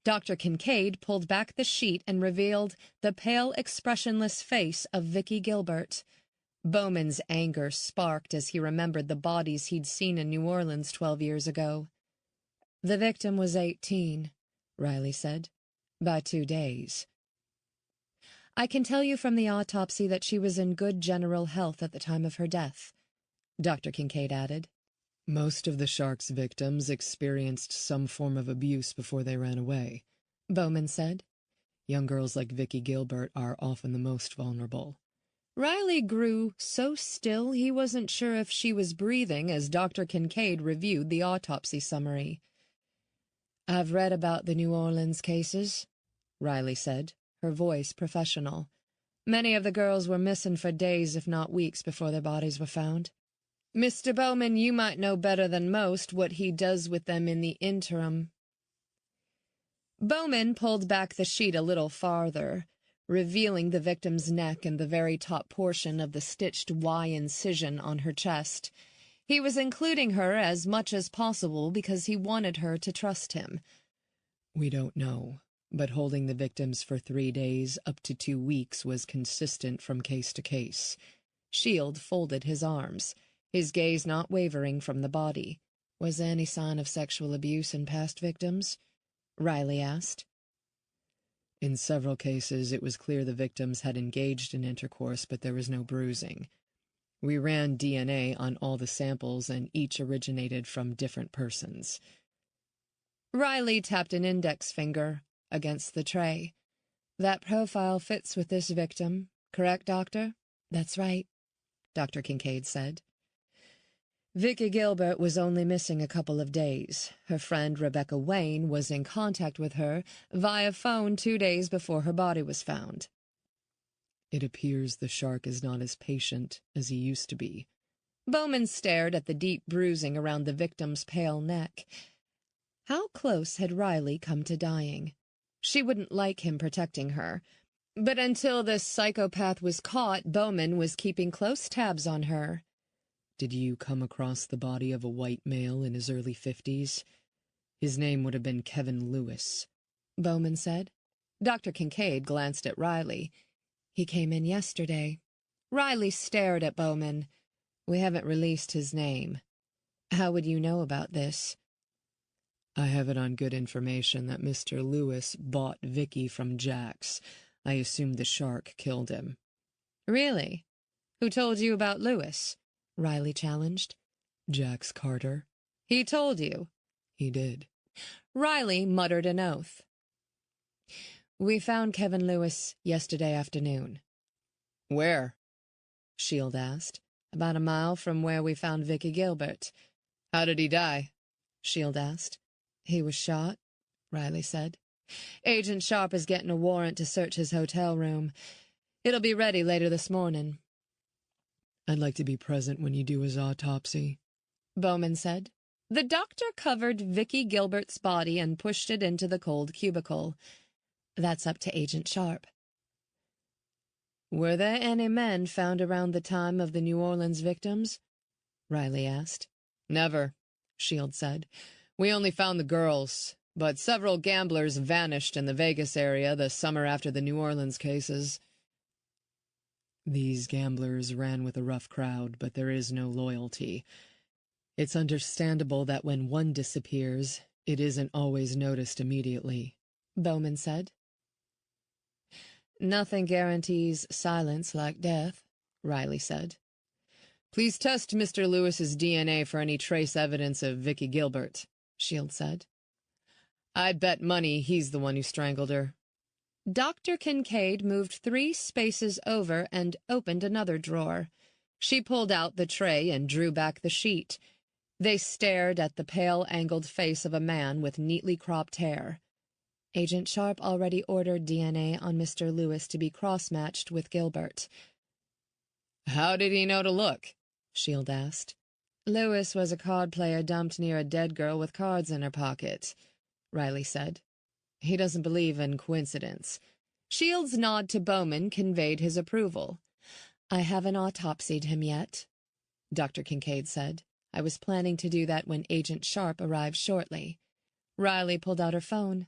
Speaker 1: Dr. Kincaid pulled back the sheet and revealed the pale, expressionless face of Vicky Gilbert. Bowman's anger sparked as he remembered the bodies he'd seen in New Orleans 12 years ago. The victim was 18, Riley said, by 2 days. I can tell you from the autopsy that she was in good general health at the time of her death, Dr. Kincaid added.
Speaker 2: Most of the shark's victims experienced some form of abuse before they ran away,
Speaker 1: Bowman said.
Speaker 2: Young girls like Vicky Gilbert are often the most vulnerable.
Speaker 1: Riley grew so still he wasn't sure if she was breathing as Dr. Kincaid reviewed the autopsy summary. I've read about the New Orleans cases, Riley said, her voice professional. Many of the girls were missing for days, if not weeks, before their bodies were found. Mr. Bowman, you might know better than most what he does with them in the interim. Bowman pulled back the sheet a little farther, revealing the victim's neck and the very top portion of the stitched Y incision on her chest. He was including her as much as possible because he wanted her to trust him.
Speaker 2: We don't know, but holding the victims for 3 days up to 2 weeks was consistent from case to case. Shield folded his arms, his gaze not wavering from the body. Was there any sign of sexual abuse in past victims? Riley asked. In several cases, it was clear the victims had engaged in intercourse, but there was no bruising. We ran DNA on all the samples, and each originated from different persons.
Speaker 1: Riley tapped an index finger against the tray. That profile fits with this victim, correct, Doctor? That's right, Dr. Kincaid said. Vicky Gilbert was only missing a couple of days. Her friend Rebecca Wayne was in contact with her via phone 2 days before her body was found.
Speaker 2: It appears the shark is not as patient as he used to be.
Speaker 1: Bowman stared at the deep bruising around the victim's pale neck. How close had Riley come to dying? She wouldn't like him protecting her. But until this psychopath was caught, Bowman was keeping close tabs on her.
Speaker 2: Did you come across the body of a white male in his early 50s? His name would have been Kevin Lewis,
Speaker 1: Bowman said. Dr. Kincaid glanced at Riley. He came in yesterday. Riley stared at Bowman. We haven't released his name. How would you know about this?
Speaker 2: I have it on good information that Mr. Lewis bought Vicky from Jack's. I assume the shark killed him.
Speaker 1: Really? Who told you about Lewis? Riley challenged.
Speaker 2: Jax Carter.
Speaker 1: He told you?
Speaker 2: He did.
Speaker 1: Riley muttered an oath. We found Kevin Lewis yesterday afternoon.
Speaker 2: Where?
Speaker 1: Shield asked. About a mile from where we found Vicky Gilbert.
Speaker 2: How did he die?
Speaker 1: Shield asked. He was shot, Riley said. Agent Sharp is getting a warrant to search his hotel room. It'll be ready later this morning.
Speaker 2: I'd like to be present when you do his autopsy,
Speaker 1: Bowman said. The doctor covered Vicky Gilbert's body and pushed it into the cold cubicle. That's up to Agent Sharp. Were there any men found around the time of the New Orleans victims? Riley asked.
Speaker 2: Never, Shield said. We only found the girls, but several gamblers vanished in the Vegas area the summer after the New Orleans cases. These gamblers ran with a rough crowd, but there is no loyalty. It's understandable that when one disappears, it isn't always noticed immediately,
Speaker 1: Bowman said. Nothing guarantees silence like death, Riley said.
Speaker 2: Please test Mr. Lewis's DNA for any trace evidence of Vicky Gilbert, Shield said. I'd bet money he's the one who strangled her.
Speaker 1: Dr. Kincaid moved 3 spaces over and opened another drawer. She pulled out the tray and drew back the sheet. They stared at the pale, angled face of a man with neatly cropped hair. Agent Sharp already ordered DNA on Mr. Lewis to be cross-matched with Gilbert.
Speaker 2: How did he know to look?
Speaker 1: Shield asked. Lewis was a card player dumped near a dead girl with cards in her pocket, Riley said. He doesn't believe in coincidence. Shield's nod to Bowman conveyed his approval. I haven't autopsied him yet, Dr. Kincaid said. I was planning to do that when Agent Sharp arrives shortly. Riley pulled out her phone.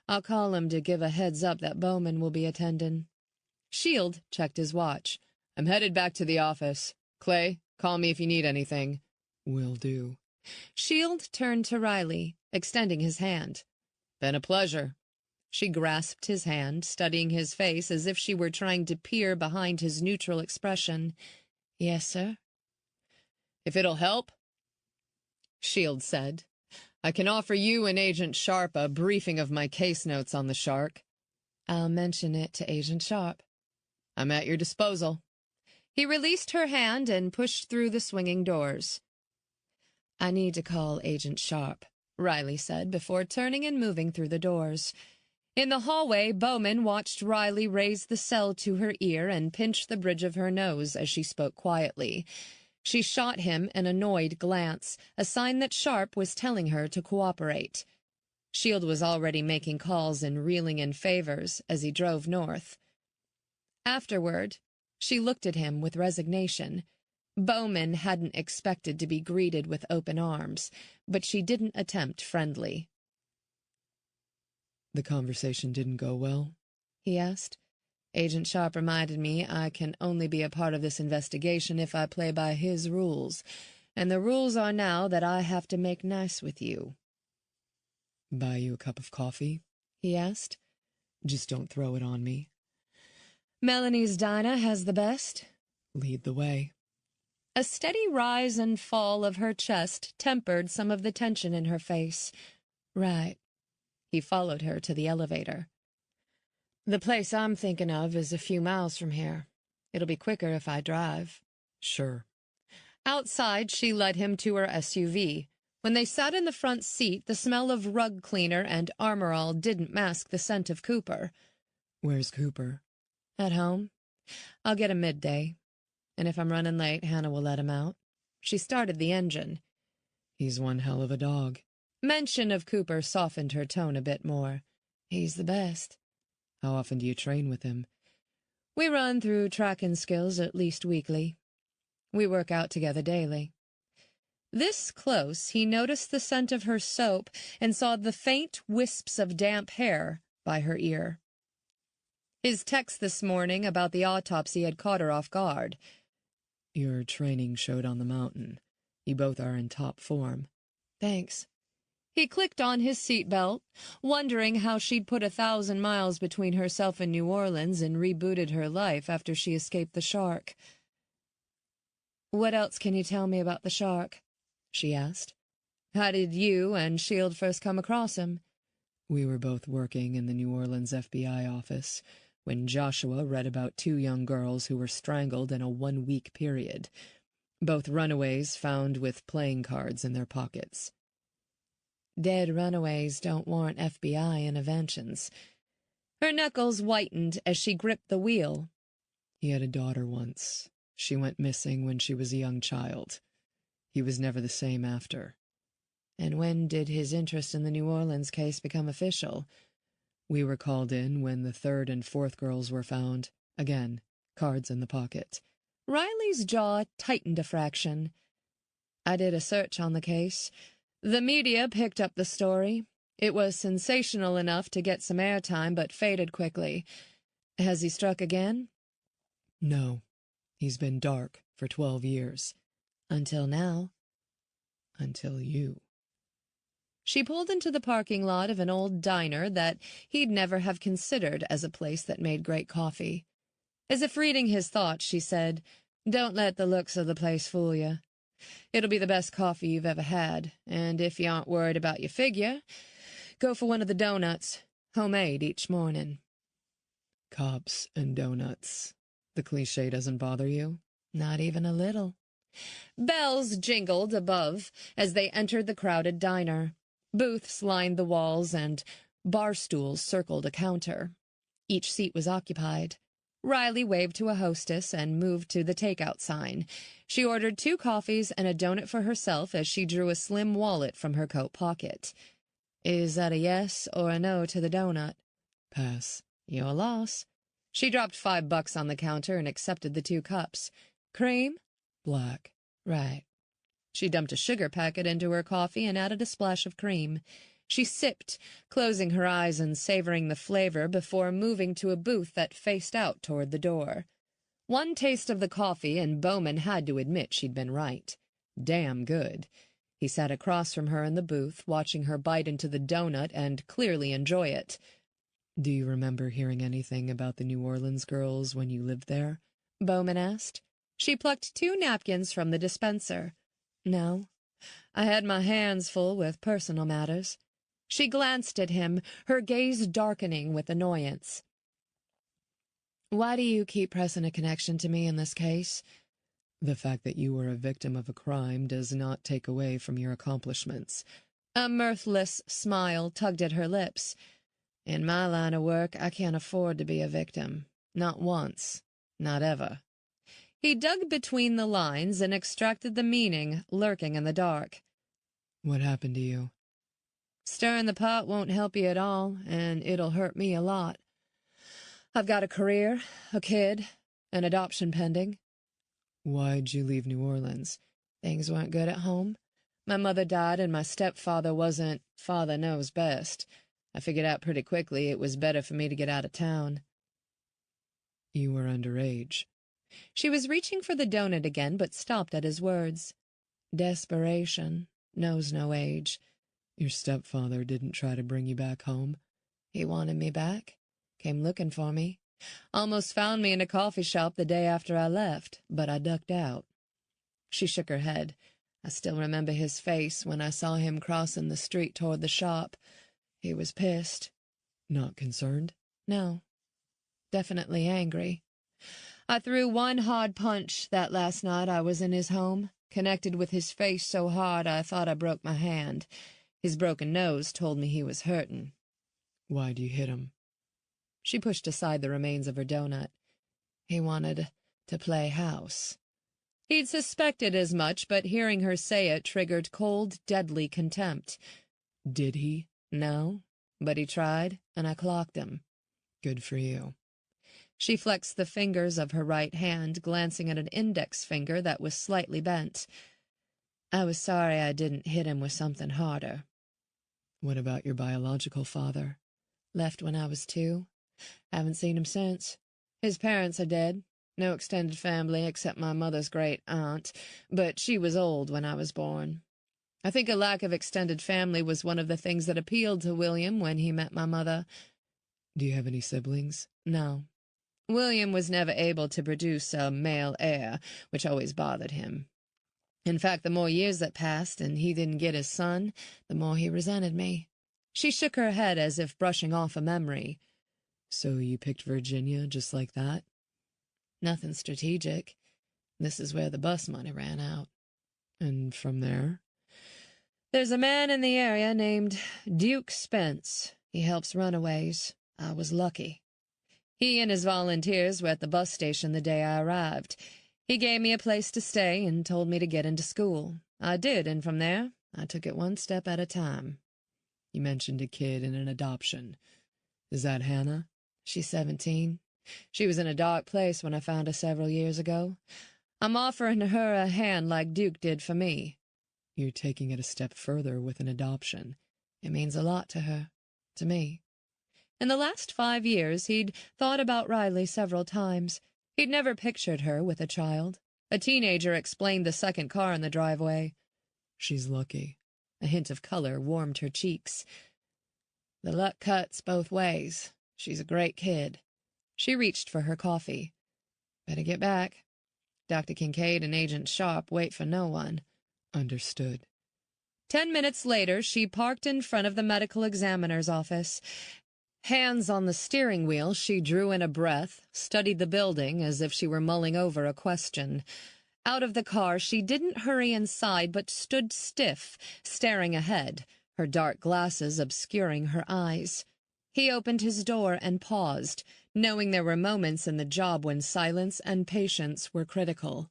Speaker 1: I'll call him to give a heads up that Bowman will be attending. Shield checked his watch.
Speaker 2: I'm headed back to the office. Clay, call me if you need anything.
Speaker 3: Will do.
Speaker 1: Shield turned to Riley, extending his hand.
Speaker 2: Been a pleasure.
Speaker 1: She grasped his hand, studying his face as if she were trying to peer behind his neutral expression. Yes, sir.
Speaker 2: If it'll help, Shield said, I can offer you and Agent Sharp a briefing of my case notes on the shark.
Speaker 1: I'll mention it to Agent Sharp.
Speaker 2: I'm at your disposal.
Speaker 1: He released her hand and pushed through the swinging doors. I need to call Agent Sharp, Riley said before turning and moving through the doors. In the hallway, Bowman watched Riley raise the cell to her ear and pinch the bridge of her nose as she spoke quietly. She shot him an annoyed glance, a sign that Sharp was telling her to cooperate. Shield was already making calls and reeling in favors as he drove north. Afterward, she looked at him with resignation. Bowman hadn't expected to be greeted with open arms, but she didn't attempt friendly.
Speaker 3: The conversation didn't go well?
Speaker 1: He asked. Agent Sharp reminded me I can only be a part of this investigation if I play by his rules, and the rules are now that I have to make nice with you.
Speaker 3: Buy you a cup of coffee?
Speaker 1: He asked.
Speaker 3: Just don't throw it on me.
Speaker 1: Melanie's Diner has the best.
Speaker 3: Lead the way.
Speaker 1: A steady rise and fall of her chest tempered some of the tension in her face. Right. He followed her to the elevator. The place I'm thinking of is a few miles from here. It'll be quicker if I drive.
Speaker 3: Sure.
Speaker 1: Outside, she led him to her SUV. When they sat in the front seat, the smell of rug cleaner and Armorall didn't mask the scent of Cooper.
Speaker 3: Where's Cooper?
Speaker 1: At home. I'll get him midday. And if I'm running late, Hannah will let him out. She started the engine.
Speaker 3: He's one hell of a dog.
Speaker 1: Mention of Cooper softened her tone a bit more. He's the best.
Speaker 3: How often do you train with him?
Speaker 1: We run through tracking skills at least weekly. We work out together daily. This close, he noticed the scent of her soap and saw the faint wisps of damp hair by her ear. His text this morning about the autopsy had caught her off guard.
Speaker 3: Your training showed on the mountain. You both are in top form.
Speaker 1: Thanks. He clicked on his seatbelt, wondering how she'd put 1,000 miles between herself and New Orleans and rebooted her life after she escaped the shark. What else can you tell me about the shark? She asked. How did you and Shield first come across him?
Speaker 3: We were both working in the New Orleans FBI office when Joshua read about 2 young girls who were strangled in a 1-week period, both runaways found with playing cards in their pockets. Dead runaways don't warrant FBI interventions. Her knuckles whitened as she gripped the wheel. He had a daughter once. She went missing when she was a young child. He was never the same after. And when did his interest in the New Orleans case become official? We were called in when the 3rd and 4th girls were found. Again, cards in the pocket. Riley's jaw tightened a fraction. I did a search on the case. The media picked up the story. It was sensational enough to get some airtime, but faded quickly. Has he struck again? No. He's been dark for 12 years. Until now. Until you. She pulled into the parking lot of an old diner that he'd never have considered as a place that made great coffee. As if reading his thoughts, she said,
Speaker 1: Don't let the looks of the place fool you. It'll be the best coffee you've ever had, and if you aren't worried about your figure, go for one of the donuts, homemade each morning.
Speaker 3: Cops and donuts. The cliché doesn't bother you?
Speaker 1: Not even a little. Bells jingled above as they entered the crowded diner. Booths lined the walls and bar stools circled a counter. Each seat was occupied. Riley waved to a hostess and moved to the takeout sign. She ordered 2 coffees and a donut for herself as she drew a slim wallet from her coat pocket. Is that a yes or a no to the donut?
Speaker 3: Pass.
Speaker 1: Your loss. She dropped $5 on the counter and accepted the 2 cups. Cream?
Speaker 3: Black.
Speaker 1: Right. She dumped a sugar packet into her coffee and added a splash of cream. She sipped, closing her eyes and savoring the flavor before moving to a booth that faced out toward the door. One taste of the coffee, and Bowman had to admit she'd been right. Damn good. He sat across from her in the booth, watching her bite into the donut and clearly enjoy it.
Speaker 3: Do you remember hearing anything about the New Orleans girls when you lived there?
Speaker 1: Bowman asked. She plucked 2 napkins from the dispenser. No. I had my hands full with personal matters. She glanced at him, her gaze darkening with annoyance. Why do you keep pressing a connection to me in this case?
Speaker 3: The fact that you were a victim of a crime does not take away from your accomplishments.
Speaker 1: A mirthless smile tugged at her lips. In my line of work, I can't afford to be a victim. Not once. Not ever. He dug between the lines and extracted the meaning lurking in the dark.
Speaker 3: What happened to you?
Speaker 1: Stirring the pot won't help you at all, and it'll hurt me a lot. I've got a career, a kid, an adoption pending.
Speaker 3: Why'd you leave New Orleans?
Speaker 1: Things weren't good at home. My mother died, and my stepfather wasn't father knows best. I figured out pretty quickly it was better for me to get out of town.
Speaker 3: You were underage.
Speaker 1: She was reaching for the donut again, but stopped at his words. Desperation knows no age.
Speaker 3: Your stepfather didn't try to bring you back home?
Speaker 1: He wanted me back. Came looking for me. Almost found me in a coffee shop the day after I left, but I ducked out. She shook her head. I still remember his face when I saw him crossing the street toward the shop. He was pissed.
Speaker 3: Not concerned?
Speaker 1: No. Definitely angry. I threw one hard punch that last night I was in his home, connected with his face so hard I thought I broke my hand. His broken nose told me he was hurting.
Speaker 3: Why'd you hit him?
Speaker 1: She pushed aside the remains of her donut. He wanted to play house. He'd suspected as much, but hearing her say it triggered cold, deadly contempt.
Speaker 3: Did he?
Speaker 1: No, but he tried, and I clocked him.
Speaker 3: Good for you.
Speaker 1: She flexed the fingers of her right hand, glancing at an index finger that was slightly bent. I was sorry I didn't hit him with something harder.
Speaker 3: What about your biological father?
Speaker 1: Left when I was 2. Haven't seen him since. His parents are dead. No extended family except my mother's great aunt, but she was old when I was born. I think a lack of extended family was one of the things that appealed to William when he met my mother.
Speaker 3: Do you have any siblings?
Speaker 1: No. William was never able to produce a male heir, which always bothered him. In fact, the more years that passed and he didn't get his son, the more he resented me. She shook her head as if brushing off a memory.
Speaker 3: So you picked Virginia just like that?
Speaker 1: Nothing strategic. This is where the bus money ran out.
Speaker 3: And from there?
Speaker 1: There's a man in the area named Duke Spence. He helps runaways. I was lucky. He and his volunteers were at the bus station the day I arrived. He gave me a place to stay and told me to get into school. I did, and from there, I took it one step at a time.
Speaker 3: You mentioned a kid in an adoption. Is that Hannah?
Speaker 1: She's 17. She was in a dark place when I found her several years ago. I'm offering her a hand like Duke did for me.
Speaker 3: You're taking it a step further with an adoption.
Speaker 1: It means a lot to her, to me. In the last 5 years, he'd thought about Riley several times. He'd never pictured her with a child. A teenager explained the second car in the driveway.
Speaker 3: She's lucky.
Speaker 1: A hint of color warmed her cheeks. The luck cuts both ways. She's a great kid. She reached for her coffee. Better get back. Dr. Kincaid and Agent Sharp wait for no one.
Speaker 3: Understood.
Speaker 1: 10 minutes later, she parked in front of the medical examiner's office. Hands on the steering wheel, she drew in a breath, studied the building as if she were mulling over a question. Out of the car, she didn't hurry inside, but stood stiff, staring ahead, her dark glasses obscuring her eyes. He opened his door and paused, knowing there were moments in the job when silence and patience were critical.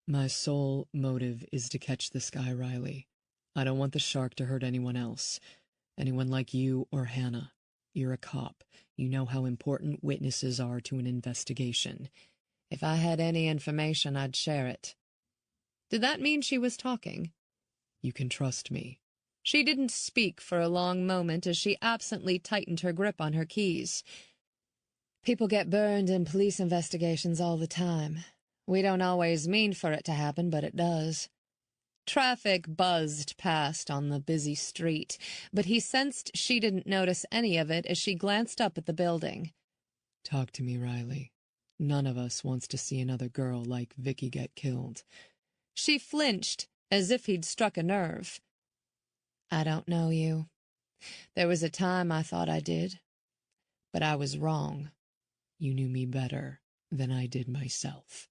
Speaker 3: My sole motive is to catch this guy, Riley. I don't want the shark to hurt anyone else. Anyone like you or Hannah. You're a cop. You know how important witnesses are to an investigation.
Speaker 1: If I had any information, I'd share it. Did that mean she was talking?
Speaker 3: You can trust me.
Speaker 1: She didn't speak for a long moment as she absently tightened her grip on her keys. People get burned in police investigations all the time. We don't always mean for it to happen, but it does. Traffic buzzed past on the busy street, but he sensed she didn't notice any of it as she glanced up at the building.
Speaker 3: Talk to me, Riley. None of us wants to see another girl like Vicky get killed.
Speaker 1: She flinched, as if he'd struck a nerve. I don't know you. There was a time I thought I did, but I was wrong.
Speaker 3: You knew me better than I did myself.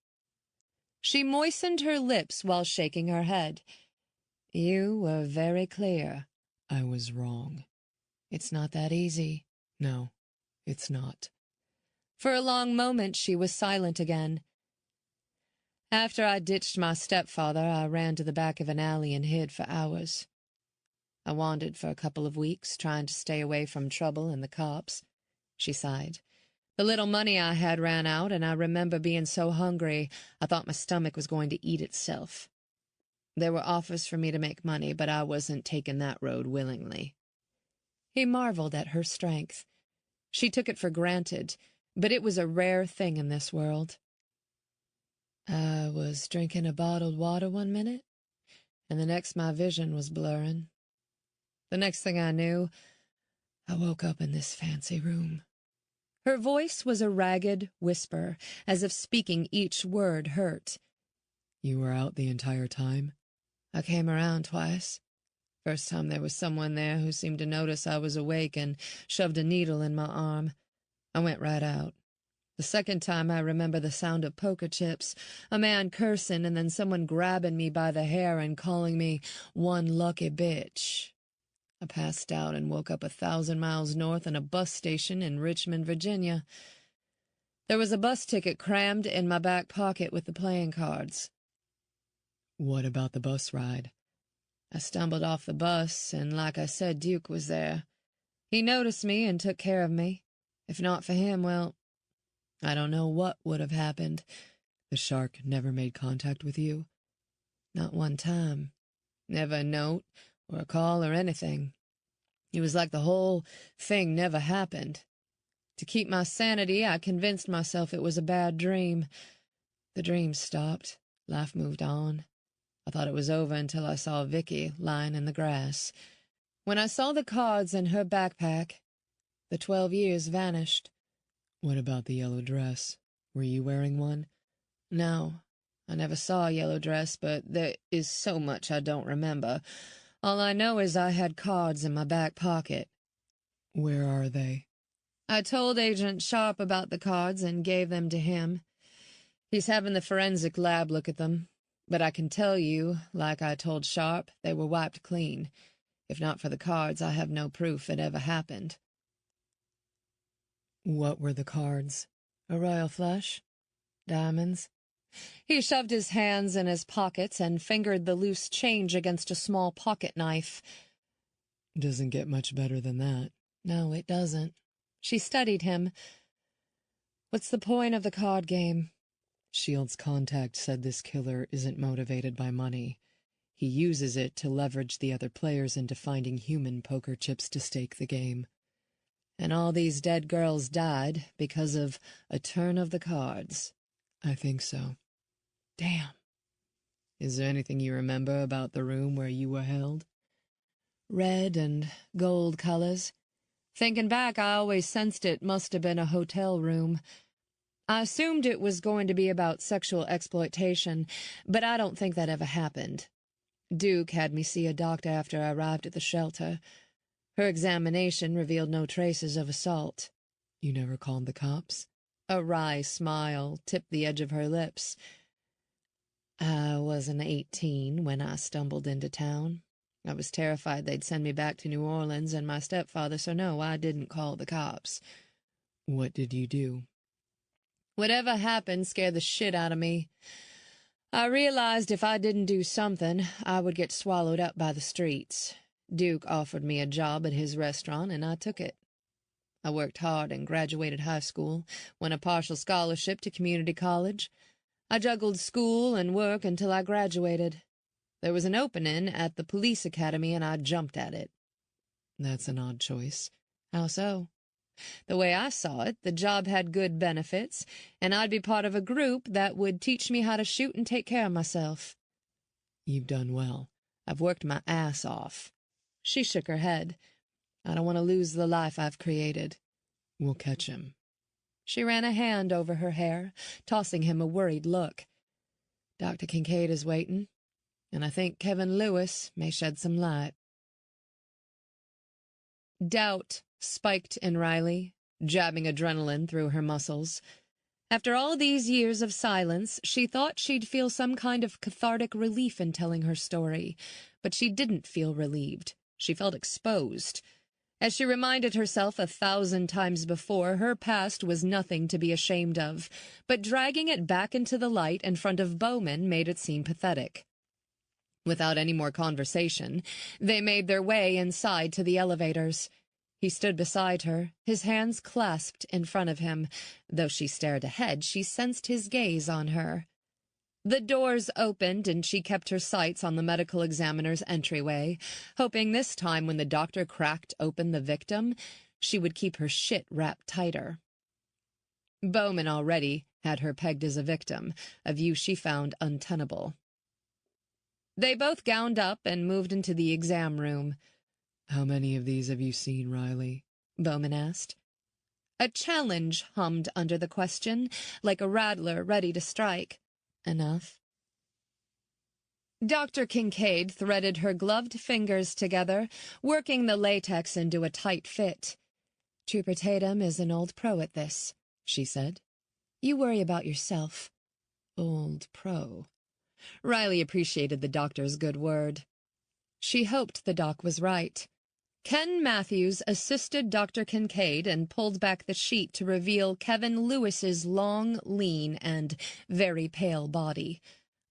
Speaker 1: She moistened her lips while shaking her head. You were very clear.
Speaker 3: I was wrong.
Speaker 1: It's not that easy.
Speaker 3: No, it's not.
Speaker 1: For a long moment she was silent again. After I ditched my stepfather, I ran to the back of an alley and hid for hours. I wandered for a couple of weeks, trying to stay away from trouble and the cops. She sighed. The little money I had ran out, and I remember being so hungry I thought my stomach was going to eat itself. There were offers for me to make money, but I wasn't taking that road willingly. He marveled at her strength. She took it for granted, but it was a rare thing in this world. I was drinking a bottled water one minute, and the next my vision was blurring. The next thing I knew, I woke up in this fancy room. Her voice was a ragged whisper, as if speaking each word hurt.
Speaker 3: You were out the entire time?
Speaker 1: I came around twice. First time there was someone there who seemed to notice I was awake and shoved a needle in my arm. I went right out. The second time I remember the sound of poker chips, a man cursing and then someone grabbing me by the hair and calling me one lucky bitch. I passed out and woke up 1,000 miles north in a bus station in Richmond, Virginia. There was a bus ticket crammed in my back pocket with the playing cards.
Speaker 3: What about the bus ride?
Speaker 1: I stumbled off the bus, and like I said, Duke was there. He noticed me and took care of me. If not for him, well, I don't know what would have happened.
Speaker 3: The shark never made contact with you?
Speaker 1: Not one time. Never a note or a call or anything. It was like the whole thing never happened. To keep my sanity, I convinced myself it was a bad dream. The dream stopped. Life moved on. I thought it was over until I saw Vicky lying in the grass. When I saw the cards in her backpack, the 12 years vanished.
Speaker 3: What about the yellow dress? Were you wearing one?
Speaker 1: No, I never saw a yellow dress, but there is so much I don't remember. All I know is I had cards in my back pocket.
Speaker 3: Where are they?
Speaker 1: I told Agent Sharp about the cards and gave them to him. He's having the forensic lab look at them. But I can tell you, like I told Sharp, they were wiped clean. If not for the cards, I have no proof it ever happened.
Speaker 3: What were the cards?
Speaker 1: A royal flush. Diamonds. He shoved his hands in his pockets and fingered the loose change against a small pocket knife.
Speaker 3: Doesn't get much better than that.
Speaker 1: No, it doesn't. She studied him. What's the point of the card game?
Speaker 3: Shield's contact said this killer isn't motivated by money. He uses it to leverage the other players into finding human poker chips to stake the game.
Speaker 1: And all these dead girls died because of a turn of the cards.
Speaker 3: I think so.
Speaker 1: Damn.
Speaker 3: Is there anything you remember about the room where you were held?
Speaker 1: Red and gold colors. Thinking back, I always sensed it must have been a hotel room. I assumed it was going to be about sexual exploitation, but I don't think that ever happened. Duke had me see a doctor after I arrived at the shelter. Her examination revealed no traces of assault.
Speaker 3: You never called the cops?
Speaker 1: A wry smile tipped the edge of her lips. I wasn't 18 when I stumbled into town. I was terrified they'd send me back to New Orleans and my stepfather, so no, I didn't call the cops.
Speaker 3: What did you do?
Speaker 1: Whatever happened scared the shit out of me. I realized if I didn't do something, I would get swallowed up by the streets. Duke offered me a job at his restaurant, and I took it. I worked hard and graduated high school, won a partial scholarship to community college. I juggled school and work until I graduated. There was an opening at the police academy, and I jumped at it.
Speaker 3: That's an odd choice.
Speaker 1: How so? The way I saw it, the job had good benefits, and I'd be part of a group that would teach me how to shoot and take care of myself.
Speaker 3: You've done well.
Speaker 1: I've worked my ass off. She shook her head. I don't want to lose the life I've created.
Speaker 3: We'll catch him.
Speaker 1: She ran a hand over her hair, tossing him a worried look. Dr. Kincaid is waiting, and I think Kevin Lewis may shed some light. Doubt spiked in Riley, jabbing adrenaline through her muscles. After all these years of silence, she thought she'd feel some kind of cathartic relief in telling her story, but she didn't feel relieved. She felt exposed. As she reminded herself 1,000 times before, her past was nothing to be ashamed of, but dragging it back into the light in front of Bowman made it seem pathetic. Without any more conversation, they made their way inside to the elevators. He stood beside her, his hands clasped in front of him. Though she stared ahead, she sensed his gaze on her. The doors opened, and she kept her sights on the medical examiner's entryway, hoping this time when the doctor cracked open the victim, she would keep her shit wrapped tighter. Bowman already had her pegged as a victim, a view she found untenable. They both gowned up and moved into the exam room.
Speaker 3: How many of these have you seen, Riley?
Speaker 1: Bowman asked. A challenge hummed under the question, like a rattler ready to strike. Enough. Dr. Kincaid threaded her gloved fingers together, working the latex into a tight fit. Trooper Tatum is an old pro at this, she said. You worry about yourself. Old pro. Riley appreciated the doctor's good word. She hoped the doc was right. Ken Matthews assisted Dr. Kincaid and pulled back the sheet to reveal Kevin Lewis's long, lean, and very pale body.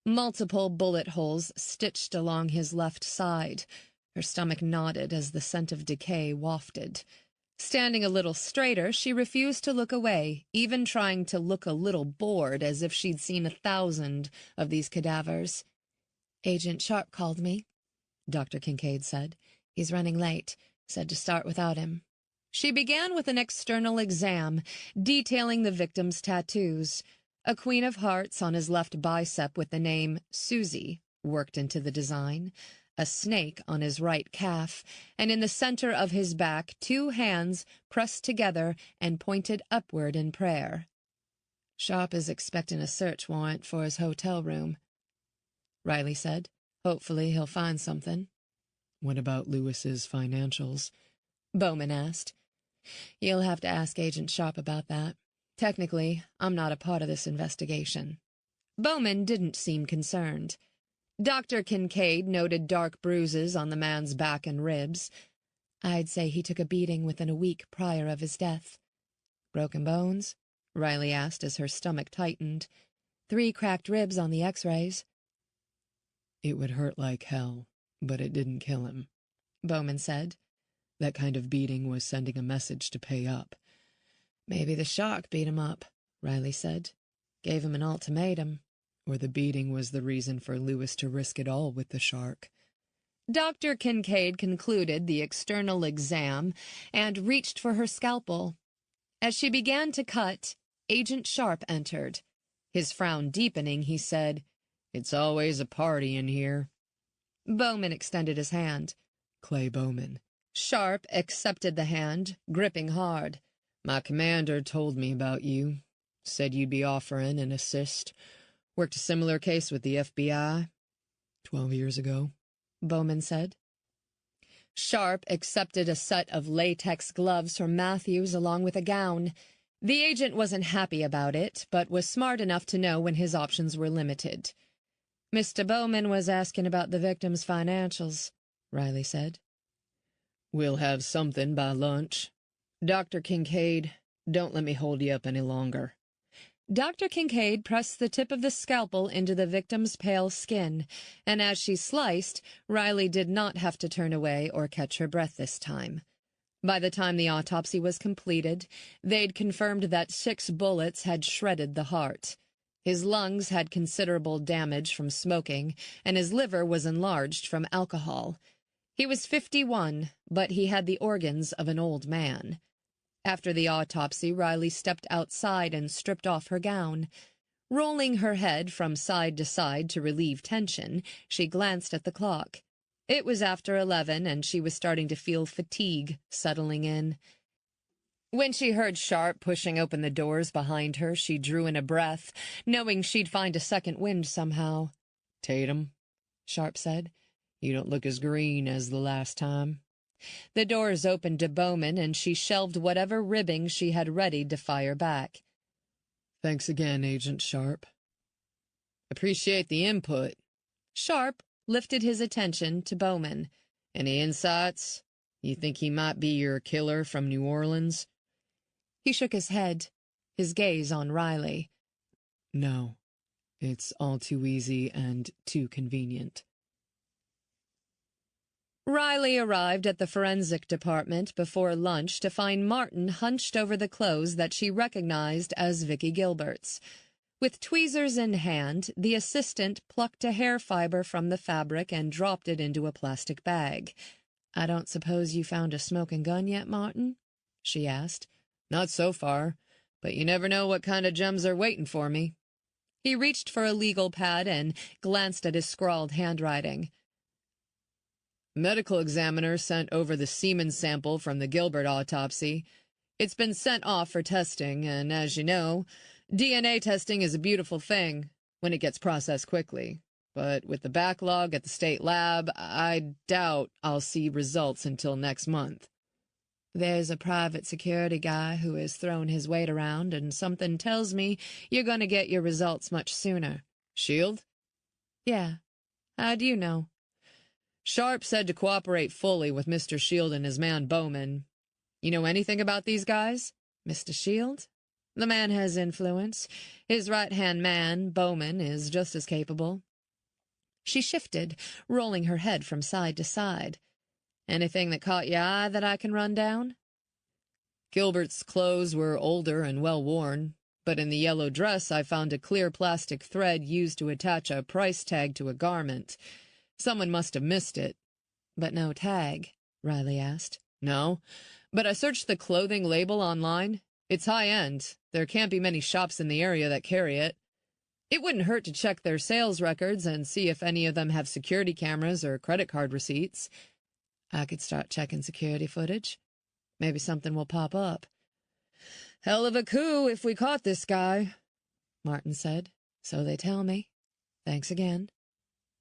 Speaker 1: Multiple bullet holes stitched along his left side. Her stomach nodded as the scent of decay wafted. Standing a little straighter, she refused to look away, even trying to look a little bored, as if she'd seen 1,000 of these cadavers. Agent Sharp called me, Dr. Kincaid said. He's running late. Said to start without him. She began with an external exam, detailing the victim's tattoos. A Queen of Hearts on his left bicep with the name Susie worked into the design, a snake on his right calf, and in the center of his back 2 hands pressed together and pointed upward in prayer. Sharp is expecting a search warrant for his hotel room, Riley said. Hopefully he'll find something.
Speaker 3: What about Lewis's financials?
Speaker 1: Bowman asked. You'll have to ask Agent Sharp about that. Technically, I'm not a part of this investigation. Bowman didn't seem concerned. Dr. Kincaid noted dark bruises on the man's back and ribs. I'd say he took a beating within a week prior of his death. Broken bones? Riley asked as her stomach tightened. 3 cracked ribs on the x-rays.
Speaker 3: It would hurt like hell, but it didn't kill him,
Speaker 1: Bowman said.
Speaker 3: That kind of beating was sending a message to pay up.
Speaker 1: Maybe the shark beat him up, Riley said. Gave him an ultimatum.
Speaker 3: Or the beating was the reason for Lewis to risk it all with the shark.
Speaker 1: Dr. Kincaid concluded the external exam and reached for her scalpel. As she began to cut, Agent Sharp entered. His frown deepening, he said, It's always a party in here. Bowman extended his hand.
Speaker 3: Clay Bowman.
Speaker 1: Sharp accepted the hand, gripping hard.
Speaker 3: My commander told me about you. Said you'd be offering an assist. Worked a similar case with the FBI 12 years ago,"
Speaker 1: Bowman said. Sharp accepted a set of latex gloves from Matthews along with a gown. The agent wasn't happy about it, but was smart enough to know when his options were limited. "Mr. Bowman was asking about the victim's financials," Riley said.
Speaker 3: "We'll have something by lunch. Dr. Kincaid, don't let me hold you up any longer."
Speaker 1: Dr. Kincaid pressed the tip of the scalpel into the victim's pale skin, and as she sliced, Riley did not have to turn away or catch her breath this time. By the time the autopsy was completed, they'd confirmed that 6 bullets had shredded the heart. His lungs had considerable damage from smoking, and his liver was enlarged from alcohol. He was 51, but he had the organs of an old man. After the autopsy, Riley stepped outside and stripped off her gown. Rolling her head from side to side to relieve tension, she glanced at the clock. It was after 11, and she was starting to feel fatigue settling in. When she heard Sharp pushing open the doors behind her, she drew in a breath, knowing she'd find a second wind somehow.
Speaker 3: "Tatum,"
Speaker 1: Sharp said,
Speaker 3: "you don't look as green as the last time."
Speaker 1: The doors opened to Bowman, and she shelved whatever ribbing she had readied to fire back.
Speaker 3: "Thanks again, Agent Sharp. Appreciate the input."
Speaker 1: Sharp lifted his attention to Bowman.
Speaker 3: "Any insights? You think he might be your killer from New Orleans?"
Speaker 1: He shook his head, his gaze on Riley.
Speaker 3: "No. It's all too easy and too convenient."
Speaker 1: Riley arrived at the forensic department before lunch to find Martin hunched over the clothes that she recognized as Vicky Gilbert's. With tweezers in hand, the assistant plucked a hair fiber from the fabric and dropped it into a plastic bag. "I don't suppose you found a smoking gun yet, Martin?" she asked.
Speaker 3: "Not so far, but you never know what kind of gems are waiting for me."
Speaker 1: He reached for a legal pad and glanced at his scrawled handwriting.
Speaker 3: "Medical examiner sent over the semen sample from the Gilbert autopsy. It's been sent off for testing, and as you know, DNA testing is a beautiful thing when it gets processed quickly. But with the backlog at the state lab, I doubt I'll see results until next month."
Speaker 1: "There's a private security guy who has thrown his weight around, and something tells me you're going to get your results much sooner."
Speaker 3: "Shield?"
Speaker 1: "Yeah. How do you know?"
Speaker 3: "Sharp said to cooperate fully with Mr. Shield and his man Bowman. You know anything about these guys?"
Speaker 1: "Mr. Shield? The man has influence. His right-hand man, Bowman, is just as capable." She shifted, rolling her head from side to side. "Anything that caught your eye that I can run down?"
Speaker 3: "Gilbert's clothes were older and well-worn, but in the yellow dress I found a clear plastic thread used to attach a price tag to a garment. Someone must have missed it."
Speaker 1: "But no tag?" Riley asked.
Speaker 3: "No, but I searched the clothing label online. It's high-end. There can't be many shops in the area that carry it. It wouldn't hurt to check their sales records and see if any of them have security cameras or credit card receipts."
Speaker 1: "I could start checking security footage. Maybe something will pop up."
Speaker 3: "Hell of a coup if we caught this guy,"
Speaker 1: Martin said. "So they tell me. Thanks again."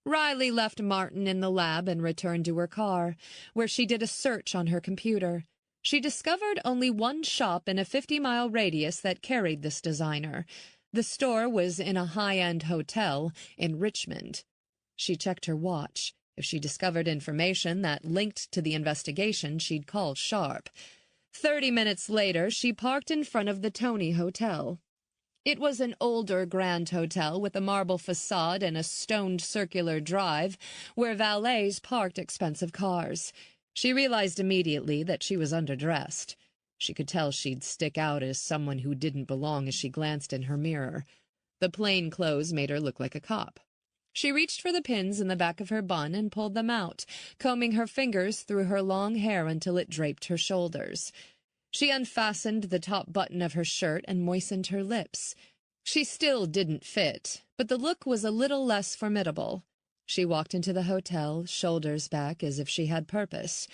Speaker 1: Riley left Martin in the lab and returned to her car, where she did a search on her computer. She discovered only one shop in a 50-mile radius that carried this designer. The store was in a high-end hotel in Richmond. She checked her watch. If she discovered information that linked to the investigation, she'd call Sharp. 30 minutes later, she parked in front of the Tony Hotel. It was an older grand hotel with a marble facade and a stoned circular drive where valets parked expensive cars. She realized immediately that she was underdressed. She could tell she'd stick out as someone who didn't belong as she glanced in her mirror. The plain clothes made her look like a cop. She reached for the pins in the back of her bun and pulled them out, combing her fingers through her long hair until it draped her shoulders. She unfastened the top button of her shirt and moistened her lips. She still didn't fit, but the look was a little less formidable. She walked into the hotel, shoulders back as if she had purpose.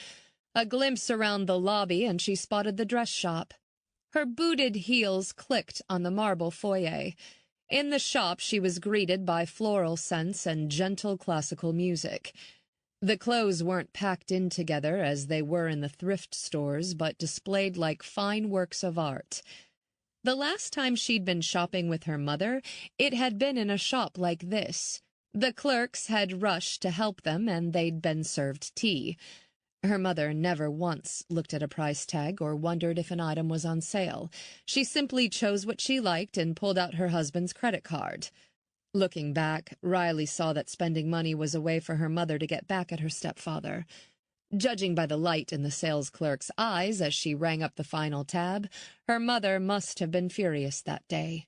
Speaker 1: A glimpse around the lobby and she spotted the dress shop. Her booted heels clicked on the marble foyer. In the shop, she was greeted by floral scents and gentle classical music. The clothes weren't packed in together as they were in the thrift stores, but displayed like fine works of art. The last time she'd been shopping with her mother, it had been in a shop like this. The clerks had rushed to help them, and they'd been served tea. Her mother never once looked at a price tag or wondered if an item was on sale. She simply chose what she liked and pulled out her husband's credit card. Looking back, Riley saw that spending money was a way for her mother to get back at her stepfather. Judging by the light in the sales clerk's eyes as she rang up the final tab, her mother must have been furious that day.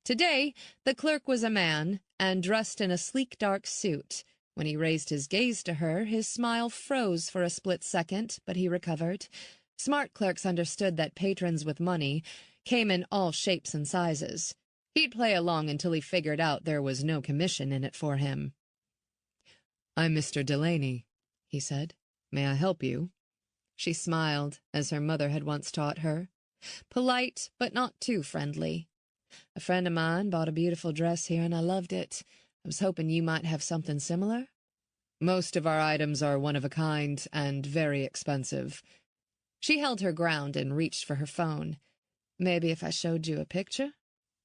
Speaker 1: Today, the clerk was a man and dressed in a sleek dark suit. When he raised his gaze to her, his smile froze for a split second, but he recovered. Smart clerks understood that patrons with money came in all shapes and sizes. He'd play along until he figured out there was no commission in it for him.
Speaker 3: "I'm Mr. Delaney," he said. "May I help you?"
Speaker 1: She smiled, as her mother had once taught her. Polite, but not too friendly. "A friend of mine bought a beautiful dress here, and I loved it. I was hoping you might have something similar."
Speaker 3: "Most of our items are one of a kind and very expensive."
Speaker 1: She held her ground and reached for her phone. "Maybe if I showed you a picture?"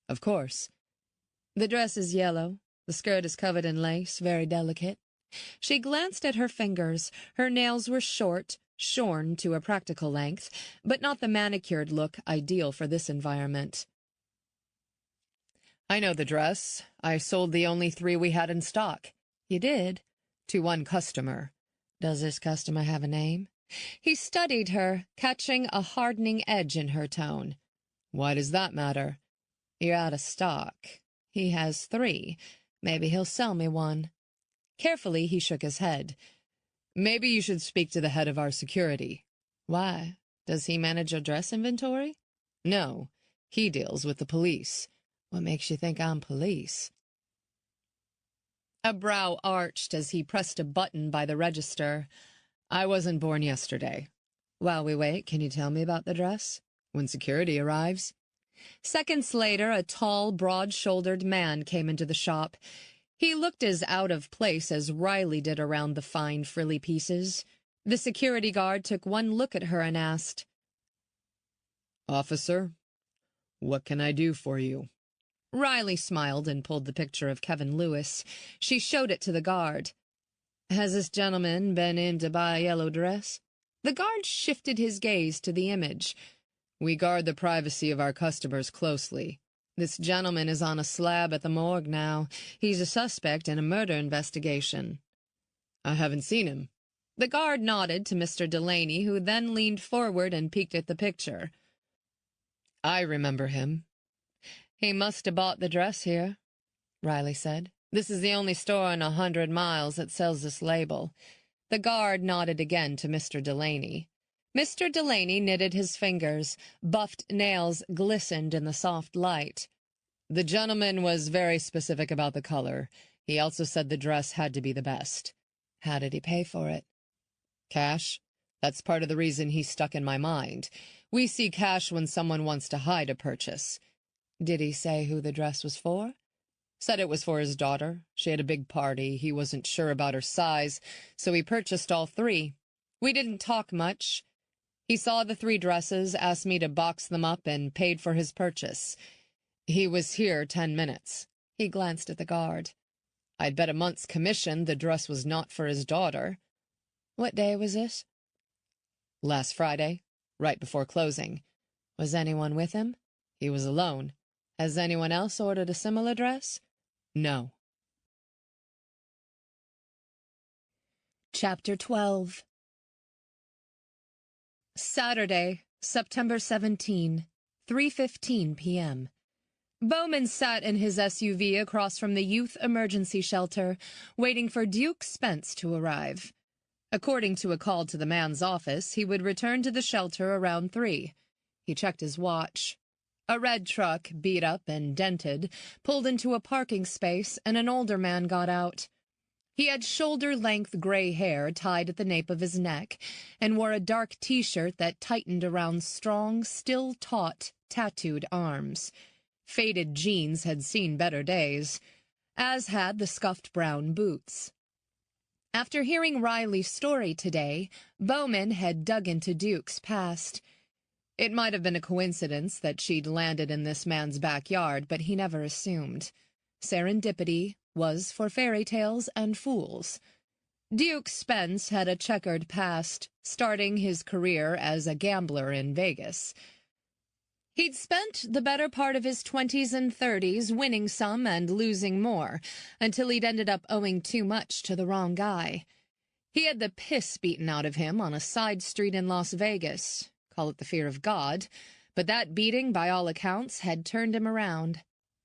Speaker 3: "Of course."
Speaker 1: "The dress is yellow. The skirt is covered in lace, very delicate." She glanced at her fingers. Her nails were short, shorn to a practical length, but not the manicured look ideal for this environment.
Speaker 3: "I know the dress. I sold the only 3 we had in stock."
Speaker 1: "You did?"
Speaker 3: "To one customer."
Speaker 1: "Does this customer have a name?" He studied her, catching a hardening edge in her tone.
Speaker 3: "Why does that matter?"
Speaker 1: "You're out of stock. He has 3. Maybe he'll sell me one." Carefully, he shook his head.
Speaker 3: "Maybe you should speak to the head of our security."
Speaker 1: "Why? Does he manage your dress inventory?"
Speaker 3: "No. He deals with the police."
Speaker 1: "What makes you think I'm police?" A brow arched as he pressed a button by the register.
Speaker 3: "I wasn't born yesterday."
Speaker 1: "While we wait, can you tell me about the dress?"
Speaker 3: "When security arrives."
Speaker 1: Seconds later, a tall, broad-shouldered man came into the shop. He looked as out of place as Riley did around the fine, frilly pieces. The security guard took one look at her and asked,
Speaker 3: "Officer, what can I do for you?"
Speaker 1: Riley smiled and pulled the picture of Kevin Lewis. She showed it to the guard. "Has this gentleman been in to buy a yellow dress?" The guard shifted his gaze to the image.
Speaker 3: "We guard the privacy of our customers closely."
Speaker 1: "This gentleman is on a slab at the morgue now. He's a suspect in a murder investigation."
Speaker 3: "I haven't seen him."
Speaker 1: The guard nodded to Mr. Delaney, who then leaned forward and peeked at the picture.
Speaker 3: "I remember him."
Speaker 1: "He must have bought the dress here," Riley said. "This is the only store in 100 miles that sells this label." The guard nodded again to Mr. Delaney. Mr. Delaney knitted his fingers. Buffed nails glistened in the soft light.
Speaker 3: "The gentleman was very specific about the color. He also said the dress had to be the best."
Speaker 1: "How did he pay for it?"
Speaker 3: "Cash. That's part of the reason he's stuck in my mind. We see cash when someone wants to hide a purchase."
Speaker 1: "Did he say who the dress was for?"
Speaker 3: "Said it was for his daughter. She had a big party. He wasn't sure about her size, so he purchased all 3.
Speaker 1: We didn't talk much. He saw the 3 dresses, asked me to box them up, and paid for his purchase.
Speaker 3: He was here 10 minutes.
Speaker 1: He glanced at the guard.
Speaker 3: "I'd bet a month's commission the dress was not for his daughter."
Speaker 1: "What day was it?"
Speaker 3: "Last Friday, right before closing."
Speaker 1: "Was anyone with him?"
Speaker 3: "He was alone."
Speaker 1: "Has anyone else ordered a similar dress?"
Speaker 3: "No."
Speaker 1: Chapter 12. Saturday, September 17, 3:15 p.m. Bowman sat in his SUV across from the youth emergency shelter, waiting for Duke Spence to arrive. According to a call to the man's office, he would return to the shelter around 3. He checked his watch. A red truck, beat up and dented, pulled into a parking space, and an older man got out. He had shoulder-length gray hair tied at the nape of his neck and wore a dark T-shirt that tightened around strong, still taut, tattooed arms. Faded jeans had seen better days, as had the scuffed brown boots. After hearing Riley's story today, Bowman had dug into Duke's past. It might have been a coincidence that she'd landed in this man's backyard, but he never assumed. Serendipity was for fairy tales and fools. Duke Spence had a checkered past, starting his career as a gambler in Vegas. He'd spent the better part of his 20s and 30s winning some and losing more, until he'd ended up owing too much to the wrong guy. He had the piss beaten out of him on a side street in Las Vegas. Call it the fear of God, but that beating, by all accounts, had turned him around.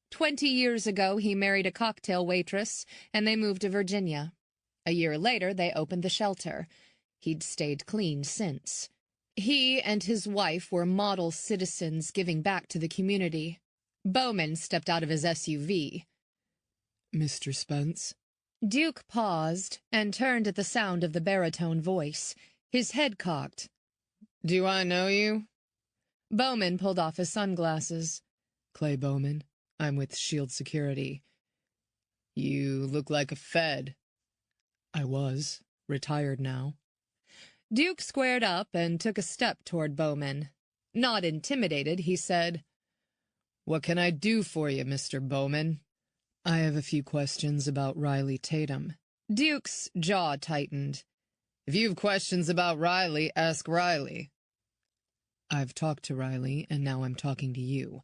Speaker 1: 20 years ago, he married a cocktail waitress, and they moved to Virginia. A year later, they opened the shelter. He'd stayed clean since. He and his wife were model citizens giving back to the community. Bowman stepped out of his SUV.
Speaker 3: Mr. Spence?
Speaker 1: Duke paused and turned at the sound of the baritone voice, his head cocked.
Speaker 2: Do I know you?
Speaker 1: Bowman pulled off his sunglasses.
Speaker 3: Clay Bowman. I'm with Shield Security.
Speaker 2: You look like a Fed.
Speaker 3: I was. Retired now.
Speaker 1: Duke squared up and took a step toward Bowman. Not intimidated, he said,
Speaker 2: What can I do for you, Mr. Bowman?
Speaker 3: I have a few questions about Riley Tatum.
Speaker 1: Duke's jaw tightened.
Speaker 2: If you have questions about Riley, ask Riley.
Speaker 3: I've talked to Riley, and now I'm talking to you.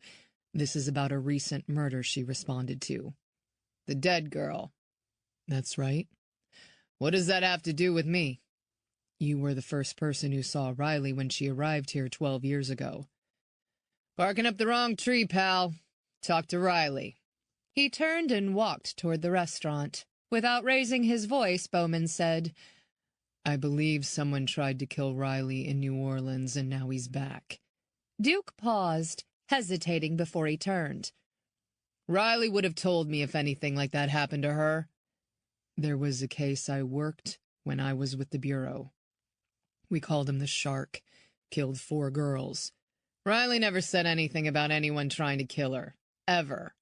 Speaker 3: This is about a recent murder she responded to.
Speaker 2: The dead girl.
Speaker 3: That's right.
Speaker 2: What does that have to do with me?
Speaker 3: You were the first person who saw Riley when she arrived here 12 years ago.
Speaker 2: Barking up the wrong tree, pal. Talk to Riley.
Speaker 1: He turned and walked toward the restaurant. Without raising his voice, Bowman said,
Speaker 3: I believe someone tried to kill Riley in New Orleans, and now he's back.
Speaker 1: Duke paused, hesitating before he turned.
Speaker 2: Riley would have told me if anything like that happened to her.
Speaker 3: There was a case I worked when I was with the Bureau. We called him the Shark. Killed 4 girls.
Speaker 2: Riley never said anything about anyone trying to kill her. Ever.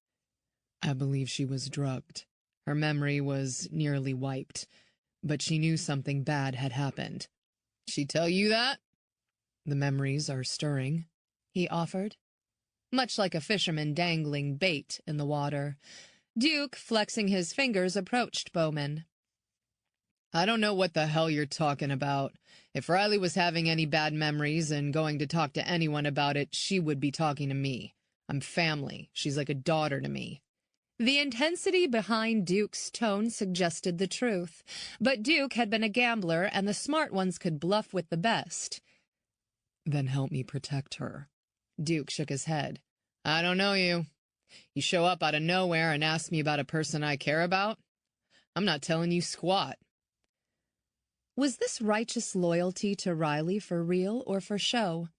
Speaker 3: I believe she was drugged. Her memory was nearly wiped, but she knew something bad had happened.
Speaker 2: She tell you that?
Speaker 3: The memories are stirring,
Speaker 1: he offered, much like a fisherman dangling bait in the water. Duke, flexing his fingers, approached Bowman.
Speaker 2: I don't know what the hell you're talking about. If Riley was having any bad memories and going to talk to anyone about it, she would be talking to me. I'm family. She's like a daughter to me.
Speaker 1: The intensity behind Duke's tone suggested the truth, but Duke had been a gambler, and the smart ones could bluff with the best.
Speaker 3: Then help me protect her.
Speaker 2: Duke shook his head. I don't know you. You show up out of nowhere and ask me about a person I care about? I'm not telling you squat.
Speaker 1: Was this righteous loyalty to Riley for real or for show?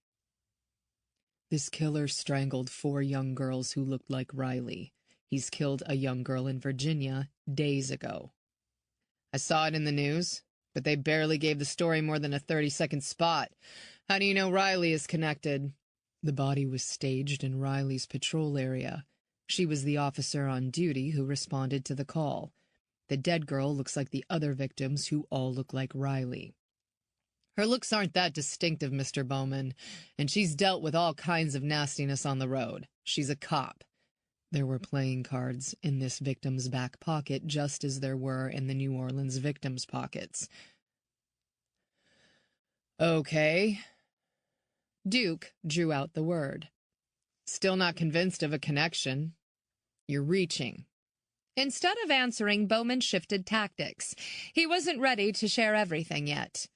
Speaker 3: This killer strangled 4 young girls who looked like Riley. He's killed a young girl in Virginia days ago.
Speaker 2: I saw it in the news, but they barely gave the story more than a 30-second spot. How do you know Riley is connected?
Speaker 3: The body was staged in Riley's patrol area. She was the officer on duty who responded to the call. The dead girl looks like the other victims who all look like Riley.
Speaker 2: Her looks aren't that distinctive, Mr. Bowman, and she's dealt with all kinds of nastiness on the road. She's a cop.
Speaker 3: There were playing cards in this victim's back pocket, just as there were in the New Orleans victims' pockets.
Speaker 2: Okay.
Speaker 1: Duke drew out the word.
Speaker 2: Still not convinced of a connection. You're reaching.
Speaker 1: Instead of answering, Bowman shifted tactics. He wasn't ready to share everything yet.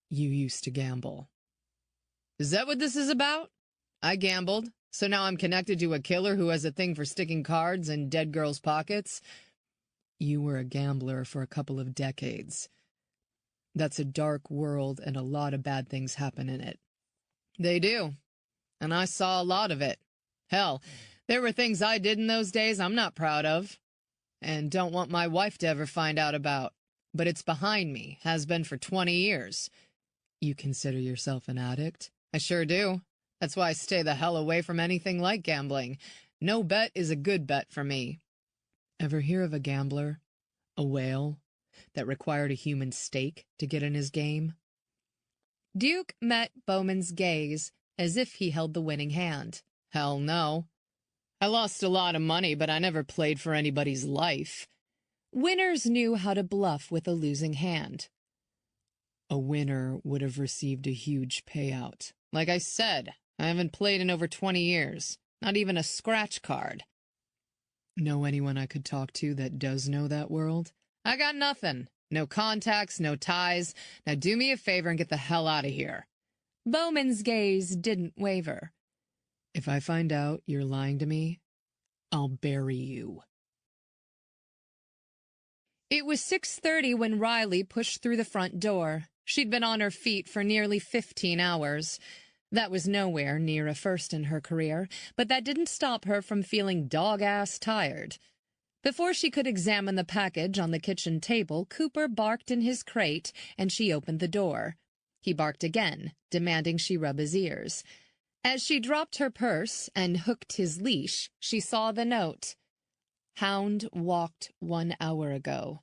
Speaker 3: You used to gamble.
Speaker 2: Is that what this is about? I gambled, so now I'm connected to a killer who has a thing for sticking cards in dead girls' pockets?
Speaker 3: You were a gambler for a couple of decades. That's a dark world, and a lot of bad things happen in it.
Speaker 2: They do. And I saw a lot of it. Hell, there were things I did in those days I'm not proud of. and don't want my wife to ever find out about. But it's behind me, has been for 20 years.
Speaker 3: You consider yourself an addict?
Speaker 2: I sure do. That's why I stay the hell away from anything like gambling. No bet is a good bet for me.
Speaker 3: Ever hear of a gambler, a whale, that required a human stake to get in his game?
Speaker 1: Duke met Bowman's gaze as if he held the winning hand.
Speaker 2: Hell no. I lost a lot of money, but I never played for anybody's life.
Speaker 1: Winners knew how to bluff with a losing hand.
Speaker 3: A winner would have received a huge payout.
Speaker 2: Like I said, I haven't played in over 20 years. Not even a scratch card.
Speaker 3: Know anyone I could talk to that does know that world?
Speaker 2: I got nothing. No contacts, no ties. Now do me a favor and get the hell out of here.
Speaker 1: Bowman's gaze didn't waver.
Speaker 3: If I find out you're lying to me, I'll bury you.
Speaker 1: It was 6:30 when Riley pushed through the front door. She'd been on her feet for nearly 15 hours. That was nowhere near a first in her career, but that didn't stop her from feeling dog-ass tired. Before she could examine the package on the kitchen table, Cooper barked in his crate, and she opened the door. He barked again, demanding she rub his ears. As she dropped her purse and hooked his leash, she saw the note. Hound walked 1 hour ago.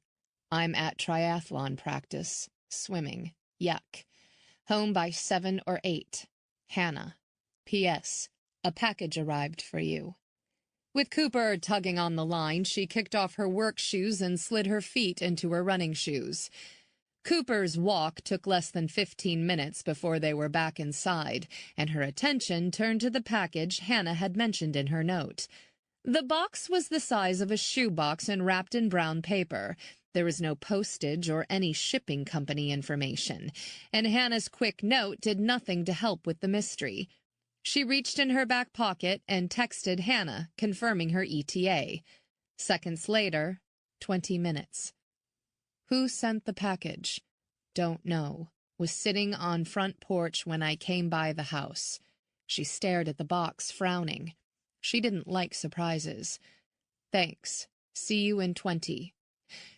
Speaker 1: I'm at triathlon practice. Swimming. Yuck. Home by 7 or 8. Hannah. P.S. A package arrived for you. With Cooper tugging on the line, she kicked off her work shoes and slid her feet into her running shoes. Cooper's walk took less than 15 minutes before they were back inside, and her attention turned to the package Hannah had mentioned in her note. The box was the size of a shoebox and wrapped in brown paper. There was no postage or any shipping company information, and Hannah's quick note did nothing to help with the mystery. She reached in her back pocket and texted Hannah, confirming her ETA. Seconds later, 20 minutes. Who sent the package? Don't know. Was sitting on front porch when I came by the house. She stared at the box, frowning. She didn't like surprises. Thanks. See you in 20.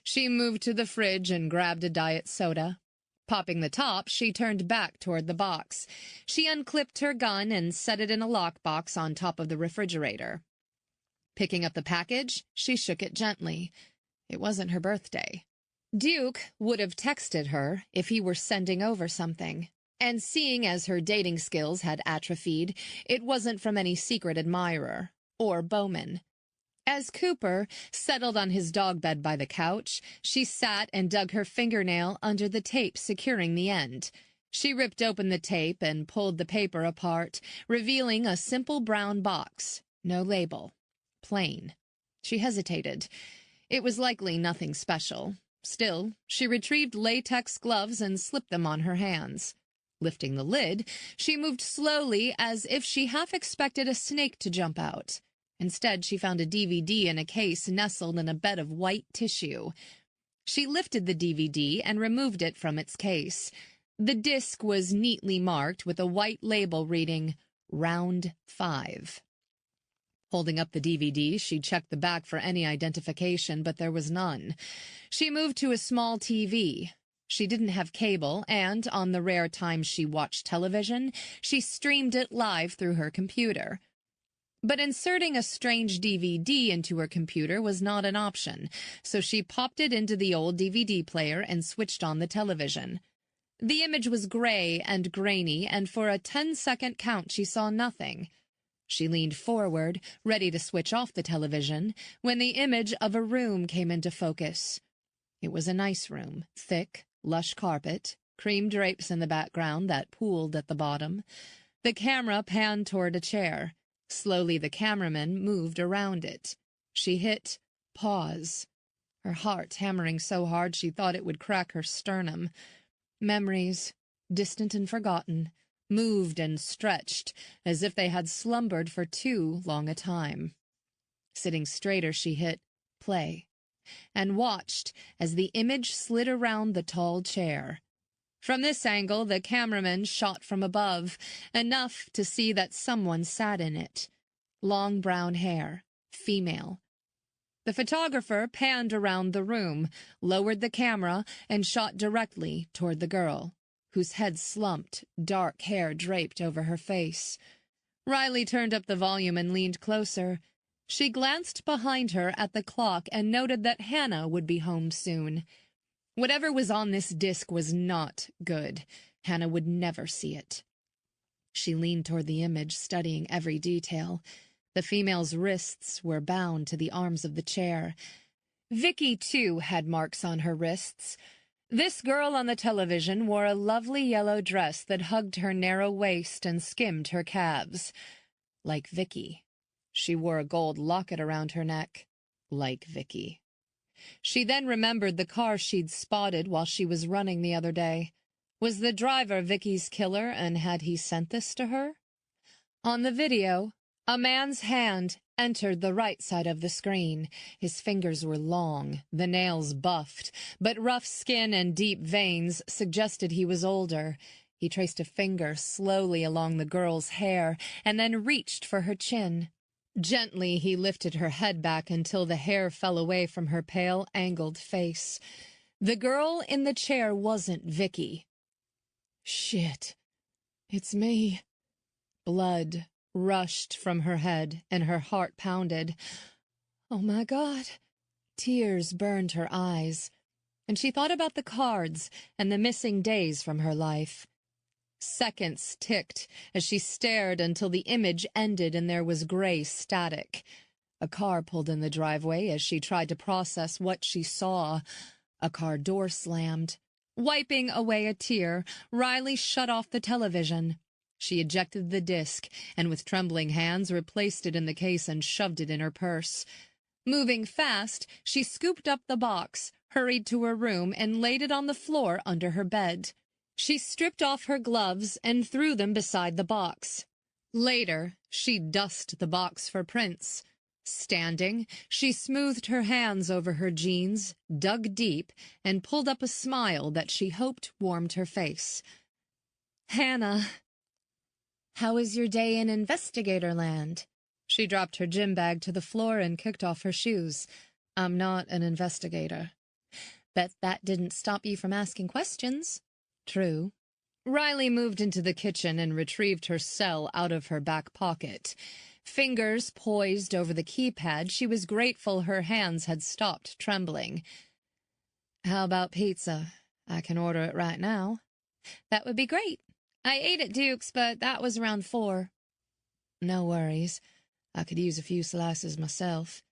Speaker 1: She moved to the fridge and grabbed a diet soda. Popping the top, she turned back toward the box. She unclipped her gun and set it in a lockbox on top of the refrigerator. Picking up the package, she shook it gently. It wasn't her birthday. Duke would have texted her if he were sending over something. And seeing as her dating skills had atrophied, it wasn't from any secret admirer, or Bowman. As Cooper settled on his dog bed by the couch, she sat and dug her fingernail under the tape securing the end. She ripped open the tape and pulled the paper apart, revealing a simple brown box. No label. Plain. She hesitated. It was likely nothing special. Still, she retrieved latex gloves and slipped them on her hands. Lifting the lid, she moved slowly as if she half expected a snake to jump out. Instead, she found a DVD in a case nestled in a bed of white tissue. She lifted the DVD and removed it from its case. The disc was neatly marked with a white label reading, Round 5. Holding up the DVD, she checked the back for any identification, but there was none. She moved to a small TV. She didn't have cable, and on the rare times she watched television, she streamed it live through her computer. But inserting a strange DVD into her computer was not an option, so she popped it into the old DVD player and switched on the television. The image was gray and grainy, and for a 10-second count she saw nothing. She leaned forward, ready to switch off the television, when the image of a room came into focus. It was a nice room, thick, lush carpet, cream drapes in the background that pooled at the bottom. The camera panned toward a chair. Slowly the cameraman moved around it. She hit pause, her heart hammering so hard she thought it would crack her sternum. Memories, distant and forgotten, moved and stretched as if they had slumbered for too long a time. Sitting straighter, she hit play and watched as the image slid around the tall chair. From this angle, the cameraman shot from above, enough to see that someone sat in it. Long brown hair, female. The photographer panned around the room, lowered the camera, and shot directly toward the girl, whose head slumped, dark hair draped over her face. Riley turned up the volume and leaned closer. She glanced behind her at the clock and noted that Hannah would be home soon. Whatever was on this disc was not good. Hannah would never see it. She leaned toward the image, studying every detail. The female's wrists were bound to the arms of the chair. Vicky, too, had marks on her wrists. This girl on the television wore a lovely yellow dress that hugged her narrow waist and skimmed her calves. Like Vicky. She wore a gold locket around her neck. Like Vicky. She then remembered the car she'd spotted while she was running the other day. Was the driver Vicky's killer, and had he sent this to her? On the video, a man's hand entered the right side of the screen. His fingers were long, the nails buffed, but rough skin and deep veins suggested he was older. He traced a finger slowly along the girl's hair and then reached for her chin. Gently, he lifted her head back until the hair fell away from her pale, angled face. The girl in the chair wasn't Vicky. Shit. It's me. Blood rushed from her head, and her heart pounded. Oh, my God. Tears burned her eyes, and she thought about the cards and the missing days from her life. Seconds ticked as she stared until the image ended and there was gray static. A car pulled in the driveway as she tried to process what she saw. A car door slammed. Wiping away a tear, Riley shut off the television. She ejected the disc and with trembling hands replaced it in the case and shoved it in her purse. Moving fast, she scooped up the box, hurried to her room, and laid it on the floor under her bed. She stripped off her gloves and threw them beside the box. Later, she dusted the box for prints. Standing, she smoothed her hands over her jeans, dug deep, and pulled up a smile that she hoped warmed her face. Hannah. How was your day in investigator land? She dropped her gym bag to the floor and kicked off her shoes. I'm not an investigator. Bet that didn't stop you from asking questions. True. Riley moved into the kitchen and retrieved her cell out of her back pocket. Fingers poised over the keypad, she was grateful her hands had stopped trembling. How about pizza? I can order it right now. That would be great. I ate at Duke's, but that was around 4. No worries. I could use a few slices myself.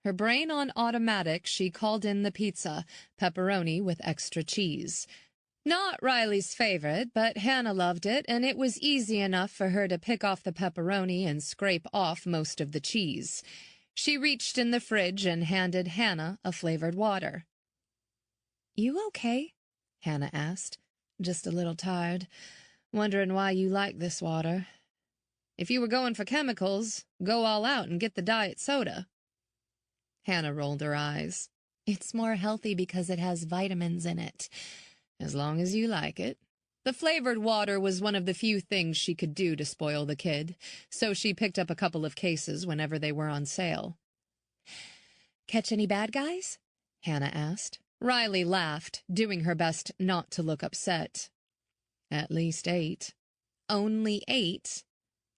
Speaker 1: Her brain on automatic, she called in the pizza, pepperoni with extra cheese. Not Riley's favorite, but Hannah loved it, and it was easy enough for her to pick off the pepperoni and scrape off most of the cheese. She reached in the fridge and handed Hannah a flavored water. You okay? Hannah asked. Just a little tired. Wondering why you like this water. If you were going for chemicals, go all out and get the diet soda. Hannah rolled her eyes. It's more healthy because it has vitamins in it. As long as you like it. The flavored water was one of the few things she could do to spoil the kid, so she picked up a couple of cases whenever they were on sale. Catch any bad guys? Hannah asked. Riley laughed, doing her best not to look upset. At least 8. Only 8?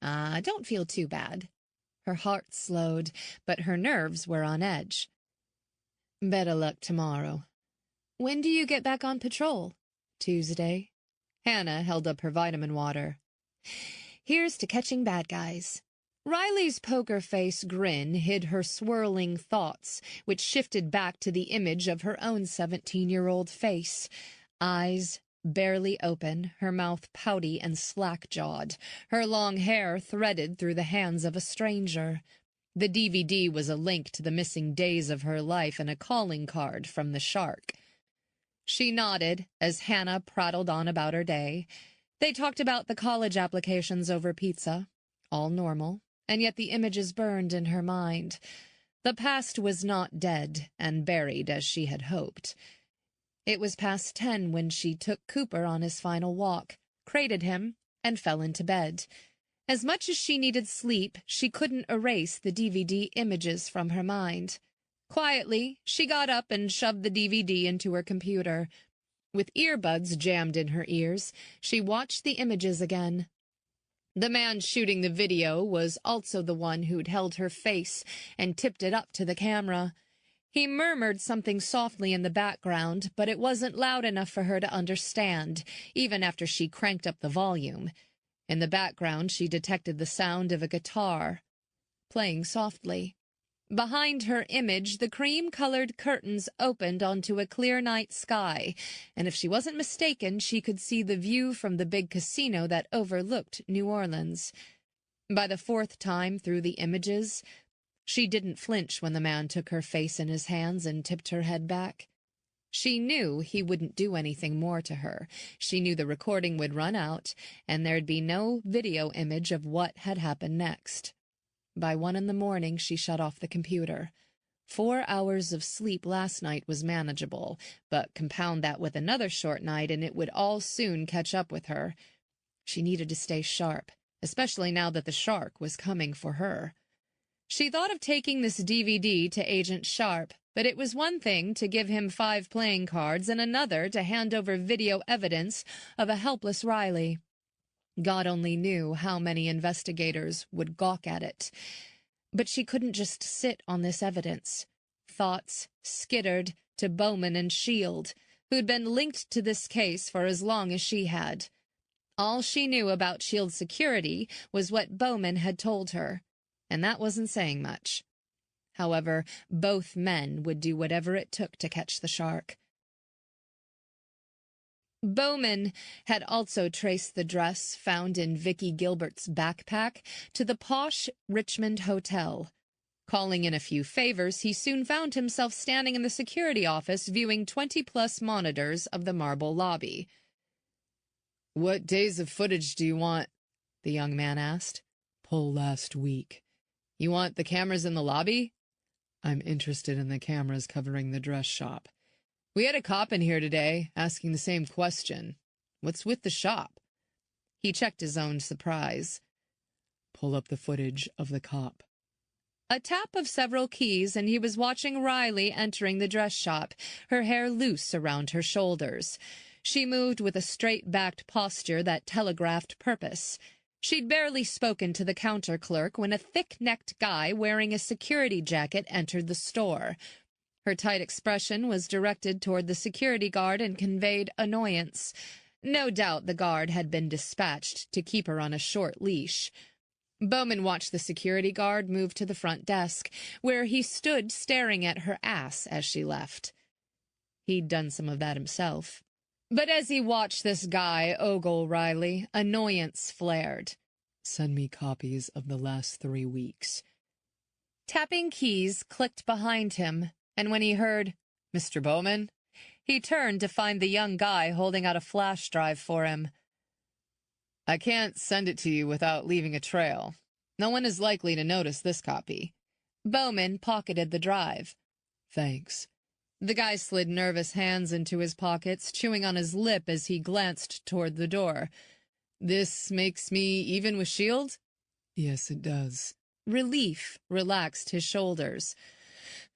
Speaker 1: Don't feel too bad. Her heart slowed, but her nerves were on edge. Better luck tomorrow. When do you get back on patrol? Tuesday. Hannah held up her vitamin water. Here's to catching bad guys. Riley's poker face grin hid her swirling thoughts, which shifted back to the image of her own 17-year-old face. Eyes barely open, her mouth pouty and slack-jawed, her long hair threaded through the hands of a stranger. The DVD was a link to the missing days of her life and a calling card from the shark. She nodded as Hannah prattled on about her day. They talked about the college applications over pizza. All normal, and yet the images burned in her mind. The past was not dead and buried as she had hoped. It was past 10 when she took Cooper on his final walk, crated him, and fell into bed. As much as she needed sleep, she couldn't erase the DVD images from her mind. Quietly, she got up and shoved the DVD into her computer. With earbuds jammed in her ears, she watched the images again. The man shooting the video was also the one who'd held her face and tipped it up to the camera. He murmured something softly in the background, but it wasn't loud enough for her to understand, even after she cranked up the volume. In the background, she detected the sound of a guitar, playing softly. Behind her image, the cream-colored curtains opened onto a clear night sky, and if she wasn't mistaken, she could see the view from the big casino that overlooked New Orleans. By the fourth time through the images, she didn't flinch when the man took her face in his hands and tipped her head back. She knew he wouldn't do anything more to her. She knew the recording would run out, and there'd be no video image of what had happened next. By 1 a.m, she shut off the computer. 4 hours of sleep last night was manageable, but compound that with another short night and it would all soon catch up with her. She needed to stay sharp, especially now that the shark was coming for her. She thought of taking this DVD to Agent Sharp, but it was one thing to give him 5 playing cards and another to hand over video evidence of a helpless Riley. God only knew how many investigators would gawk at it. But she couldn't just sit on this evidence. Thoughts skittered to Bowman and Shield, who'd been linked to this case for as long as she had. All she knew about Shield's security was what Bowman had told her, and that wasn't saying much. However, both men would do whatever it took to catch the shark. Bowman had also traced the dress found in Vicky Gilbert's backpack to the posh Richmond Hotel. Calling in a few favors, he soon found himself standing in the security office viewing 20-plus monitors of the marble lobby.
Speaker 2: "What days of footage do you want?"
Speaker 3: the young man asked.
Speaker 2: "Pull last week." "You want the cameras in the lobby?"
Speaker 3: "I'm interested in the cameras covering the dress shop."
Speaker 2: "We had a cop in here today, asking the same question. What's with the shop?" He checked his own surprise.
Speaker 3: "Pull up the footage of the cop."
Speaker 1: A tap of several keys, and he was watching Riley entering the dress shop, her hair loose around her shoulders. She moved with a straight-backed posture that telegraphed purpose. She'd barely spoken to the counter clerk when a thick-necked guy wearing a security jacket entered the store. Her tight expression was directed toward the security guard and conveyed annoyance. No doubt the guard had been dispatched to keep her on a short leash. Bowman watched the security guard move to the front desk, where he stood staring at her ass as she left. He'd done some of that himself. But as he watched this guy ogle Riley, annoyance flared.
Speaker 3: "Send me copies of the last 3 weeks."
Speaker 1: Tapping keys clicked behind him, and when he heard, "Mr. Bowman," he turned to find the young guy holding out a flash drive for him.
Speaker 2: "I can't send it to you without leaving a trail. No one is likely to notice this copy."
Speaker 1: Bowman pocketed the drive.
Speaker 3: "Thanks."
Speaker 1: The guy slid nervous hands into his pockets, chewing on his lip as he glanced toward the door.
Speaker 2: "This makes me even with Shield?"
Speaker 3: "Yes, it does."
Speaker 1: Relief relaxed his shoulders.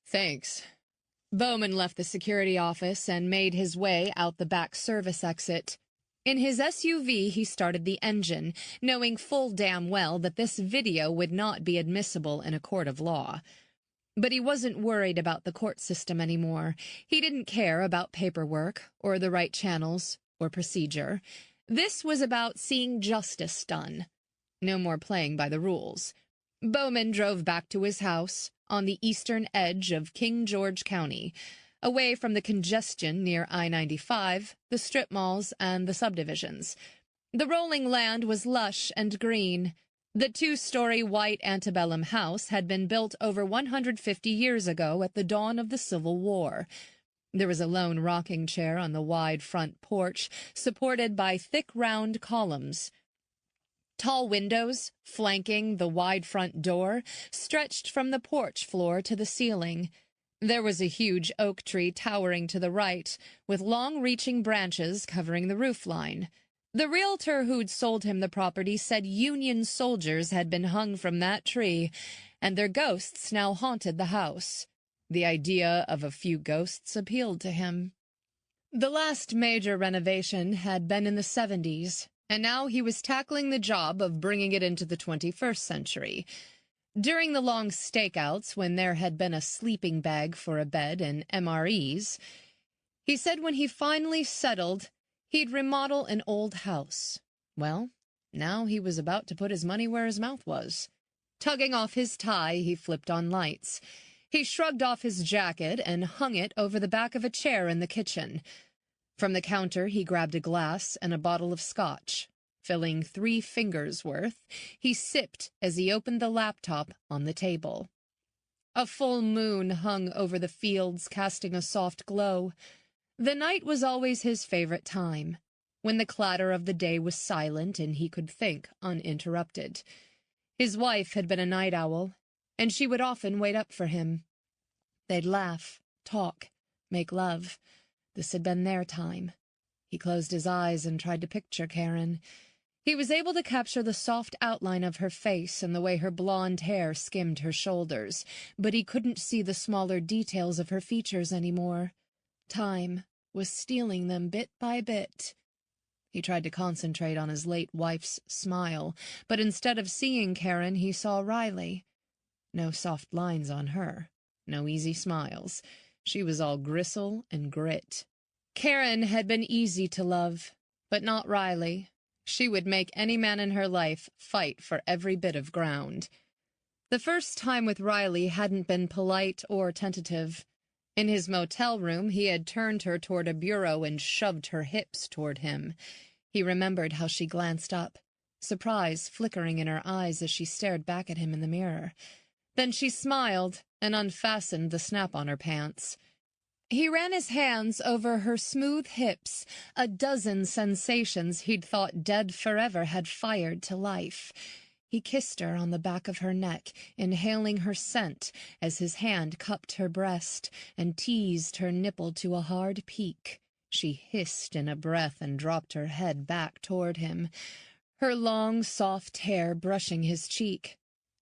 Speaker 2: "Thanks."
Speaker 1: Bowman left the security office and made his way out the back service exit. In his SUV, he started the engine, knowing full damn well that this video would not be admissible in a court of law. But he wasn't worried about the court system anymore. He didn't care about paperwork, or the right channels, or procedure. This was about seeing justice done. No more playing by the rules. Bowman drove back to his house on the eastern edge of King George County, away from the congestion near I-95, the strip malls, and the subdivisions. The rolling land was lush and green. The 2-story white antebellum house had been built over 150 years ago at the dawn of the Civil War. There was a lone rocking chair on the wide front porch, supported by thick round columns. Tall windows, flanking the wide front door, stretched from the porch floor to the ceiling. There was a huge oak tree towering to the right, with long-reaching branches covering the roofline. The realtor who'd sold him the property said Union soldiers had been hung from that tree, and their ghosts now haunted the house. The idea of a few ghosts appealed to him. The last major renovation had been in the 70s, and now he was tackling the job of bringing it into the 21st century. During the long stakeouts, when there had been a sleeping bag for a bed and MREs, he said when he finally settled, he'd remodel an old house. Well, now he was about to put his money where his mouth was. Tugging off his tie, he flipped on lights. He shrugged off his jacket and hung it over the back of a chair in the kitchen. From the counter, he grabbed a glass and a bottle of scotch. Filling 3 fingers' worth, he sipped as he opened the laptop on the table. A full moon hung over the fields, casting a soft glow. The night was always his favorite time, when the clatter of the day was silent and he could think uninterrupted. His wife had been a night owl, and she would often wait up for him. They'd laugh, talk, make love. This had been their time. He closed his eyes and tried to picture Karen. He was able to capture the soft outline of her face and the way her blonde hair skimmed her shoulders, but he couldn't see the smaller details of her features anymore. Time was stealing them bit by bit. He tried to concentrate on his late wife's smile, but instead of seeing Karen, he saw Riley. No soft lines on her, no easy smiles. She was all gristle and grit. Karen had been easy to love, but not Riley. She would make any man in her life fight for every bit of ground. The first time with Riley hadn't been polite or tentative. In his motel room, he had turned her toward a bureau and shoved her hips toward him. He remembered how she glanced up, surprise flickering in her eyes as she stared back at him in the mirror. Then she smiled and unfastened the snap on her pants. He ran his hands over her smooth hips. A dozen sensations he'd thought dead forever had fired to life. He kissed her on the back of her neck, inhaling her scent as his hand cupped her breast and teased her nipple to a hard peak. She hissed in a breath and dropped her head back toward him, her long, soft hair brushing his cheek.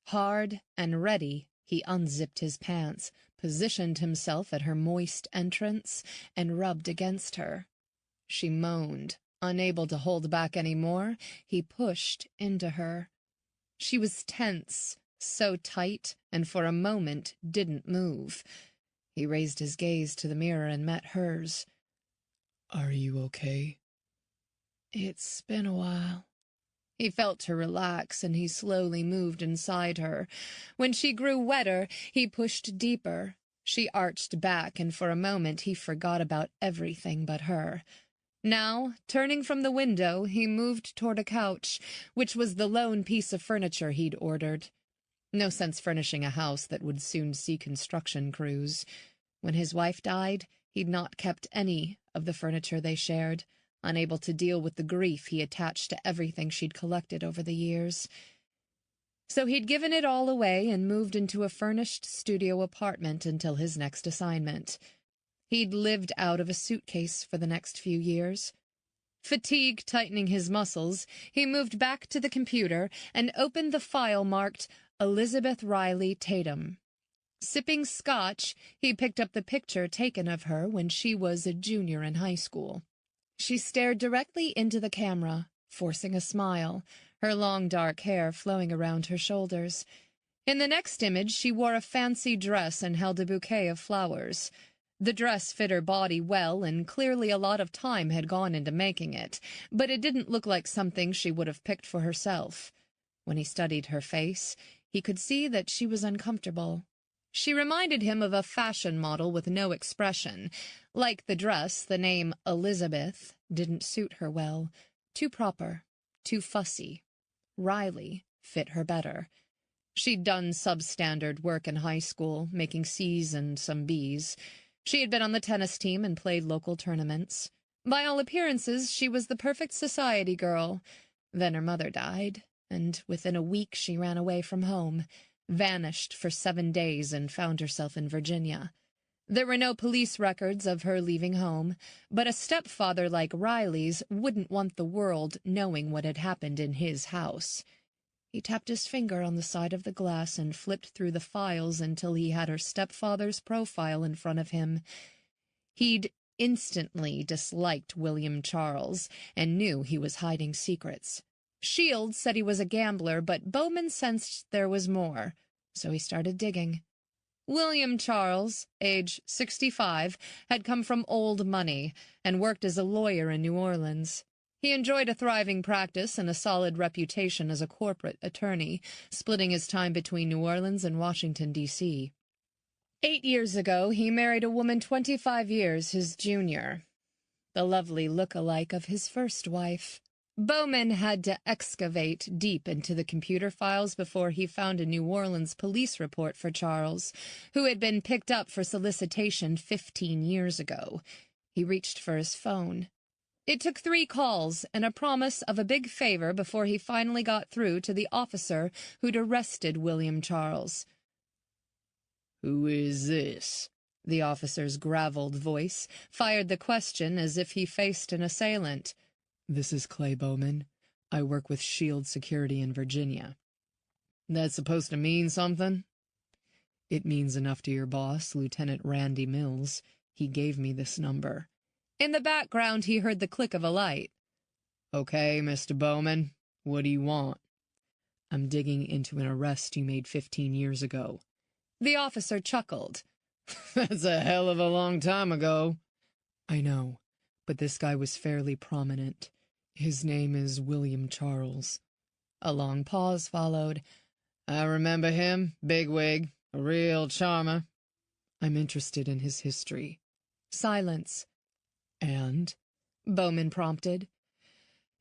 Speaker 1: Hard and ready, he unzipped his pants, positioned himself at her moist entrance, and rubbed against her. She moaned. Unable to hold back any more, he pushed into her. She was tense, so tight, and for a moment didn't move. He raised his gaze to the mirror and met hers.
Speaker 3: "Are you okay?"
Speaker 1: "It's been a while." He felt her relax, and he slowly moved inside her. When she grew wetter, he pushed deeper. She arched back, and for a moment he forgot about everything but her. Now, turning from the window, he moved toward a couch, which was the lone piece of furniture he'd ordered. No sense furnishing a house that would soon see construction crews. When his wife died, he'd not kept any of the furniture they shared, unable to deal with the grief he attached to everything she'd collected over the years. So he'd given it all away and moved into a furnished studio apartment until his next assignment. He'd lived out of a suitcase for the next few years. Fatigue tightening his muscles, he moved back to the computer and opened the file marked Elizabeth Riley Tatum. Sipping scotch, he picked up the picture taken of her when she was a junior in high school. She stared directly into the camera, forcing a smile, her long dark hair flowing around her shoulders. In the next image, she wore a fancy dress and held a bouquet of flowers. The dress fit her body well, and clearly a lot of time had gone into making it, but it didn't look like something she would have picked for herself. When he studied her face, he could see that she was uncomfortable. She reminded him of a fashion model with no expression. Like the dress, the name Elizabeth didn't suit her well. Too proper, too fussy. Riley fit her better. She'd done substandard work in high school, making C's and some B's. She had been on the tennis team and played local tournaments. By all appearances, she was the perfect society girl. Then her mother died, and within a week she ran away from home, vanished for 7 days, and found herself in Virginia. There were no police records of her leaving home, but a stepfather like Riley's wouldn't want the world knowing what had happened in his house. He tapped his finger on the side of the glass and flipped through the files until he had her stepfather's profile in front of him. He'd instantly disliked William Charles and knew he was hiding secrets. Shields said he was a gambler, but Bowman sensed there was more, so he started digging. William Charles, age 65, had come from old money and worked as a lawyer in New Orleans. He enjoyed a thriving practice and a solid reputation as a corporate attorney, splitting his time between New Orleans and Washington, D.C. 8 years ago, he married a woman 25 years his junior, the lovely look-alike of his first wife. Bowman had to excavate deep into the computer files before he found a New Orleans police report for Charles, who had been picked up for solicitation 15 years ago. He reached for his phone. It took 3 calls and a promise of a big favor before he finally got through to the officer who'd arrested William Charles.
Speaker 2: "Who is this?"
Speaker 1: The officer's graveled voice fired the question as if he faced an assailant.
Speaker 3: "This is Clay Bowman. I work with Shield Security in Virginia."
Speaker 2: "That's supposed to mean something?"
Speaker 3: "It means enough to your boss, Lieutenant Randy Mills. He gave me this number."
Speaker 1: In the background, he heard the click of a light.
Speaker 2: "Okay, Mr. Bowman, what do you want?"
Speaker 3: "I'm digging into an arrest you made 15 years ago."
Speaker 1: The officer chuckled.
Speaker 2: "That's a hell of a long time ago."
Speaker 3: "I know, but this guy was fairly prominent. His name is William Charles."
Speaker 1: A long pause followed.
Speaker 2: "I remember him, bigwig, a real charmer."
Speaker 3: "I'm interested in his history."
Speaker 1: Silence.
Speaker 3: "And?"
Speaker 1: Bowman prompted.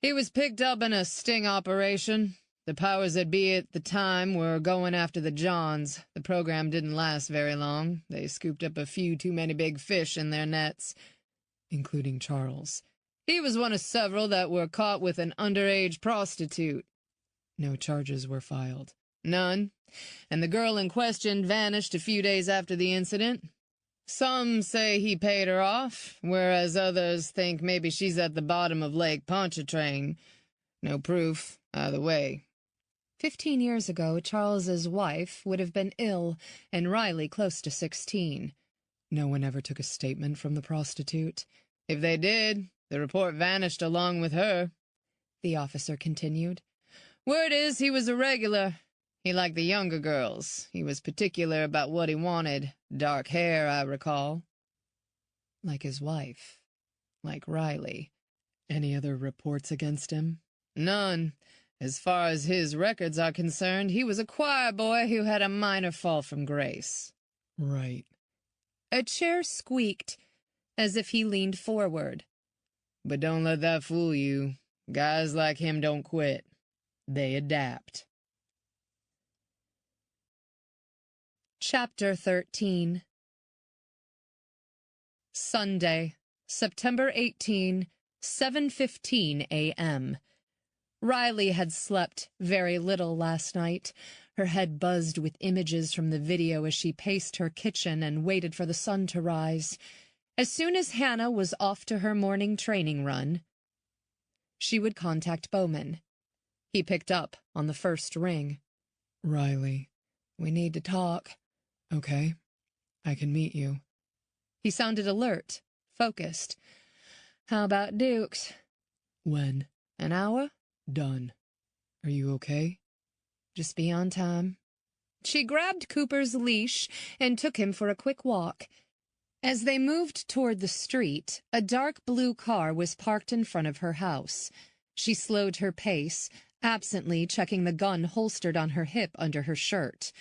Speaker 2: "He was picked up in a sting operation. The powers that be at the time were going after the Johns. The program didn't last very long. They scooped up a few too many big fish in their nets."
Speaker 3: "Including Charles."
Speaker 2: "He was one of several that were caught with an underage prostitute."
Speaker 3: "No charges were filed."
Speaker 2: "None. And the girl in question vanished a few days after the incident. Some say he paid her off, whereas others think maybe she's at the bottom of Lake Pontchartrain. No proof, either way."
Speaker 1: 15 years ago, Charles's wife would have been ill, and Riley close to 16.
Speaker 3: "No one ever took a statement from the prostitute?"
Speaker 2: "If they did, the report vanished along with her,"
Speaker 1: the officer continued.
Speaker 2: "Word is he was a regular. He liked the younger girls. He was particular about what he wanted. Dark hair, I recall."
Speaker 3: "Like his wife. Like Riley. Any other reports against him?"
Speaker 2: "None. As far as his records are concerned, he was a choir boy who had a minor fall from grace."
Speaker 3: "Right."
Speaker 1: A chair squeaked, as if he leaned forward.
Speaker 2: "But don't let that fool you. Guys like him don't quit. They adapt."
Speaker 1: Chapter 13. Sunday, September 18, 7:15 a.m. Riley had slept very little last night. Her head buzzed with images from the video as she paced her kitchen and waited for the sun to rise. As soon as Hannah was off to her morning training run, she would contact Bowman. He picked up on the first ring.
Speaker 3: "Riley."
Speaker 1: "We need to talk."
Speaker 3: "Okay. I can meet you."
Speaker 1: He sounded alert, focused. "How about Dukes?"
Speaker 3: "When?"
Speaker 1: "An hour?"
Speaker 3: "Done. Are you okay?"
Speaker 1: "Just be on time." She grabbed Cooper's leash and took him for a quick walk. As they moved toward the street, a dark blue car was parked in front of her house. She slowed her pace, absently checking the gun holstered on her hip under her shirt.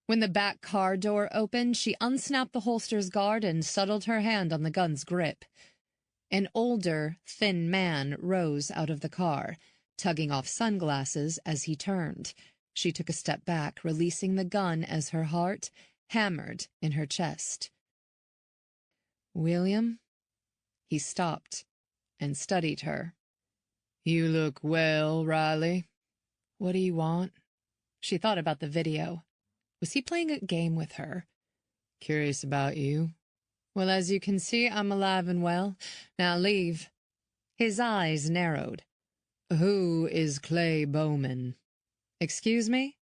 Speaker 1: When the back car door opened, she unsnapped the holster's guard and settled her hand on the gun's grip. An older, thin man rose out of the car, tugging off sunglasses as he turned. She took a step back, releasing the gun as her heart hammered in her chest. "William?" He stopped and studied her.
Speaker 2: "You look well, Riley."
Speaker 1: "What do you want?" She thought about the video. Was he playing a game with her?
Speaker 2: "Curious about you."
Speaker 1: "Well, as you can see, I'm alive and well. Now leave." His eyes narrowed.
Speaker 2: "Who is Clay Bowman?" Excuse me?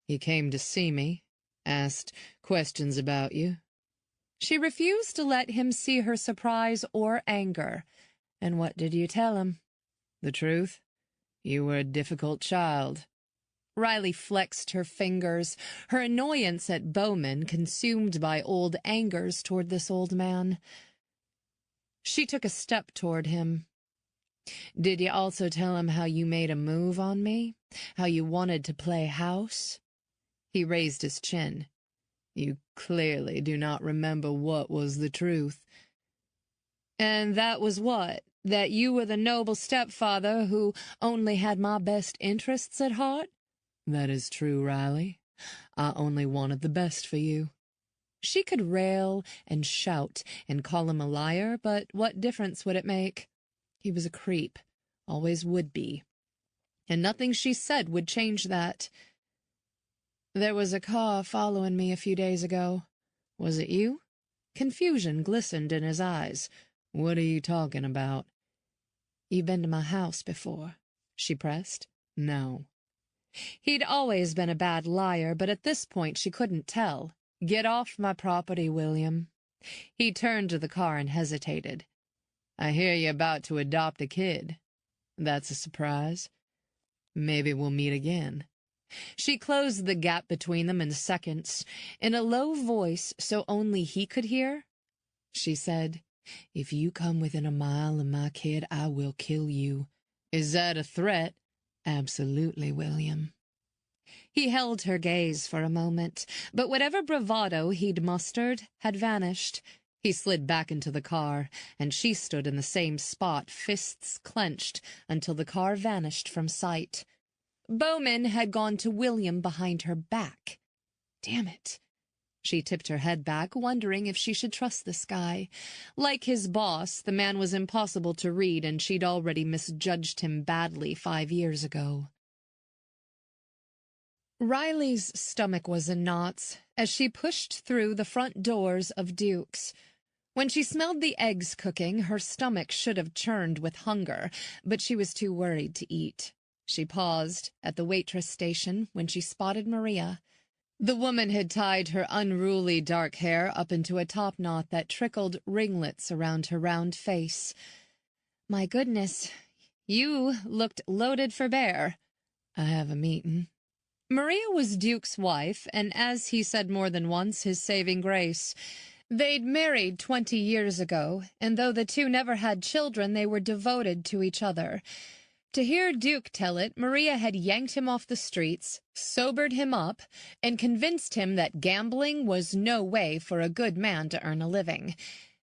Speaker 2: He came to see me, asked questions about you.
Speaker 1: She refused to let him see her surprise or anger. And what did you tell him?
Speaker 2: The truth? You were a difficult child.
Speaker 1: Riley flexed her fingers, her annoyance at Bowman consumed by old angers toward this old man. She took a step toward him.
Speaker 2: Did you also tell him how you made a move on me? How you wanted to play house? He raised his chin. You clearly do not remember what was the truth.
Speaker 1: And that was what? That you were the noble stepfather who only had my best interests at heart?
Speaker 2: That is true, Riley. I only wanted the best for you.
Speaker 1: She could rail and shout and call him a liar, but what difference would it make? He was a creep, always would be. And nothing she said would change that.
Speaker 2: There was a car following me a few days ago. Was it you?
Speaker 1: Confusion glistened in his eyes.
Speaker 2: What are you talking about?
Speaker 1: You've been to my house before, she pressed.
Speaker 2: No.
Speaker 1: He'd always been a bad liar, but at this point she couldn't tell. Get off my property, William. He turned to the car and hesitated.
Speaker 2: I hear you're about to adopt a kid. That's a surprise. Maybe we'll meet again.
Speaker 1: She closed the gap between them in seconds. In a low voice so only he could hear, she said,
Speaker 2: If you come within a mile of my kid, I will kill you.
Speaker 1: Is that a threat?
Speaker 2: Absolutely, William.
Speaker 1: He held her gaze for a moment, but whatever bravado he'd mustered had vanished. He slid back into the car, and she stood in the same spot, fists clenched, until the car vanished from sight. Bowman had gone to William behind her back. Damn it. She tipped her head back, wondering if she should trust this guy. Like his boss, the man was impossible to read, and she'd already misjudged him badly 5 years ago. Riley's stomach was in knots as she pushed through the front doors of Duke's. When she smelled the eggs cooking, her stomach should have churned with hunger, but she was too worried to eat. She paused at the waitress station when she spotted Maria. The woman had tied her unruly dark hair up into a topknot that trickled ringlets around her round face. My goodness, you looked loaded for bear.
Speaker 2: I have a meeting.
Speaker 1: Maria was Duke's wife, and as he said more than once, his saving grace. They'd married 20 years ago, and though the two never had children, they were devoted to each other. To hear Duke tell it, Maria had yanked him off the streets, sobered him up, and convinced him that gambling was no way for a good man to earn a living.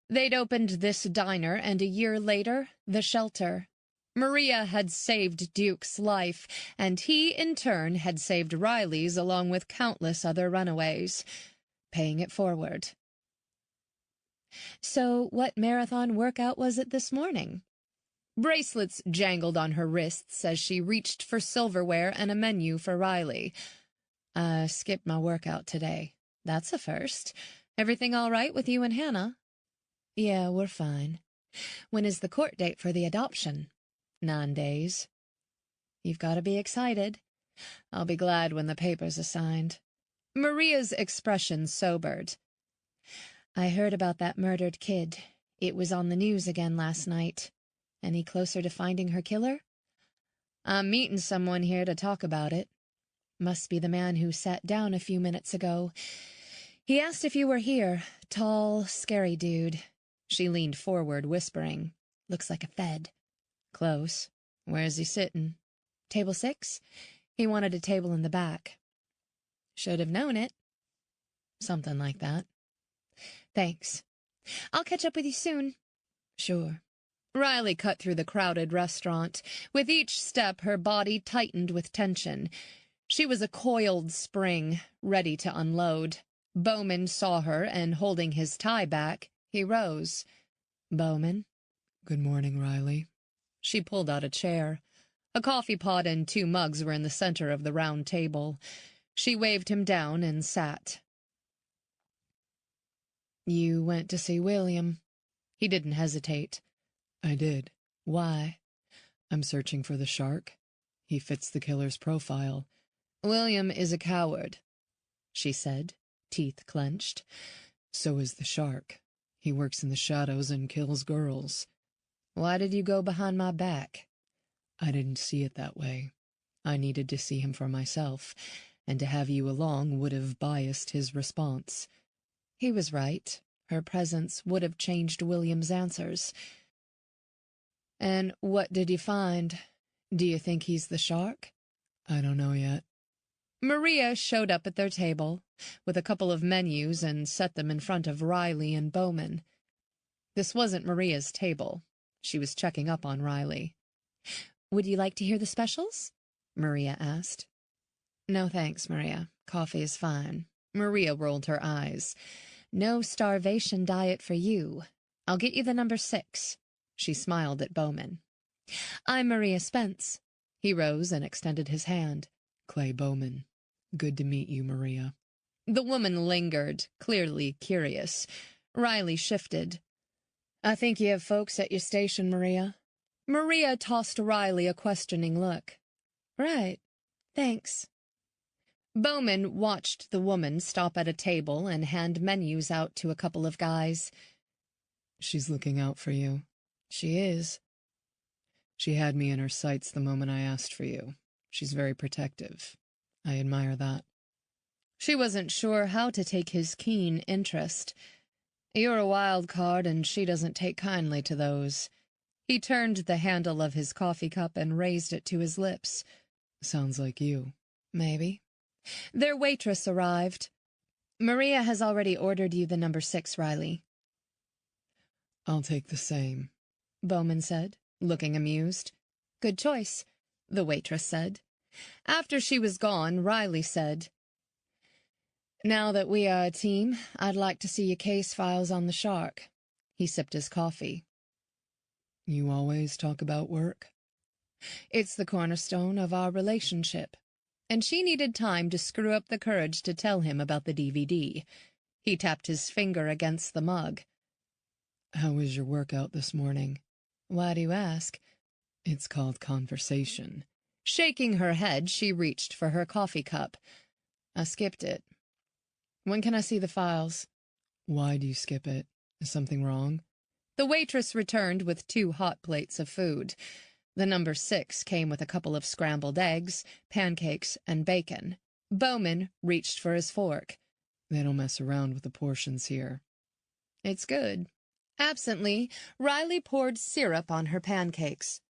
Speaker 1: They'd opened this diner, and a year later, the shelter. Maria had saved Duke's life, and he, in turn, had saved Riley's along with countless other runaways, paying it forward. So what marathon workout was it this morning? Bracelets jangled on her wrists as she reached for silverware and a menu for Riley. I skipped my workout today. That's a first. Everything all right with you and Hannah? Yeah, we're fine. When is the court date for the adoption? 9 days. You've got to be excited. I'll be glad when the papers are signed. Maria's expression sobered. I heard about that murdered kid. It was on the news again last night. Any closer to finding her killer? I'm meeting someone here to talk about it. Must be the man who sat down a few minutes ago. He asked if you were here. Tall, scary dude. She leaned forward, whispering. Looks like a Fed. Close. Where's he sitting? Table 6? He wanted a table in the back. Should have known it. Something like that. Thanks. I'll catch up with you soon. Sure. Riley cut through the crowded restaurant. With each step, her body tightened with tension. She was a coiled spring, ready to unload. Bowman saw her, and holding his tie back, he rose. Bowman?
Speaker 2: Good morning, Riley.
Speaker 1: She pulled out a chair. A coffee pot and 2 mugs were in the center of the round table. She waved him down and sat. You went to see William. He didn't hesitate.
Speaker 2: I did.
Speaker 1: Why?
Speaker 2: I'm searching for the shark. He fits the killer's profile.
Speaker 1: William is a coward,
Speaker 3: she said, teeth clenched. So is the shark. He works in the shadows and kills girls.
Speaker 1: Why did you go behind my back?
Speaker 3: I didn't see it that way. I needed to see him for myself, and to have you along would have biased his response.
Speaker 1: He was right. Her presence would have changed William's answers. And what did you find? Do you think he's the shark?
Speaker 3: I don't know yet.
Speaker 1: Maria showed up at their table with a couple of menus and set them in front of Riley and Bowman. This wasn't Maria's table. She was checking up on Riley. Would you like to hear the specials? Maria asked. No thanks, Maria. Coffee is fine. Maria rolled her eyes. No starvation diet for you. I'll get you the number 6. She smiled at Bowman. I'm Maria Spence. He rose and extended his hand.
Speaker 3: Clay Bowman. Good to meet you, Maria.
Speaker 1: The woman lingered, clearly curious. Riley shifted. I think you have folks at your station, Maria. Maria tossed Riley a questioning look. Right. Thanks. Bowman watched the woman stop at a table and hand menus out to a couple of guys.
Speaker 3: She's looking out for you.
Speaker 1: She is.
Speaker 3: She had me in her sights the moment I asked for you. She's very protective. I admire that.
Speaker 1: She wasn't sure how to take his keen interest. You're a wild card, and she doesn't take kindly to those. He turned the handle of his coffee cup and raised it to his lips.
Speaker 3: Sounds like you.
Speaker 1: Maybe. Their waitress arrived. Maria has already ordered you the number 6, Riley.
Speaker 3: I'll take the same,
Speaker 1: Bowman said, looking amused. Good choice, the waitress said. After she was gone, Riley said, Now that we are a team, I'd like to see your case files on the shark. He sipped his coffee.
Speaker 3: You always talk about work?
Speaker 1: It's the cornerstone of our relationship. And she needed time to screw up the courage to tell him about the DVD. He tapped his finger against the mug.
Speaker 3: How was your workout this morning?
Speaker 1: Why do you ask?
Speaker 3: It's called conversation.
Speaker 1: Shaking her head, she reached for her coffee cup. I skipped it. When can I see the files?
Speaker 3: Why do you skip it? Is something wrong?
Speaker 1: The waitress returned with 2 hot plates of food. The number 6 came with a couple of scrambled eggs, pancakes, and bacon. Bowman reached for his fork.
Speaker 3: They don't mess around with the portions here.
Speaker 1: It's good. Absently, Riley poured syrup on her pancakes.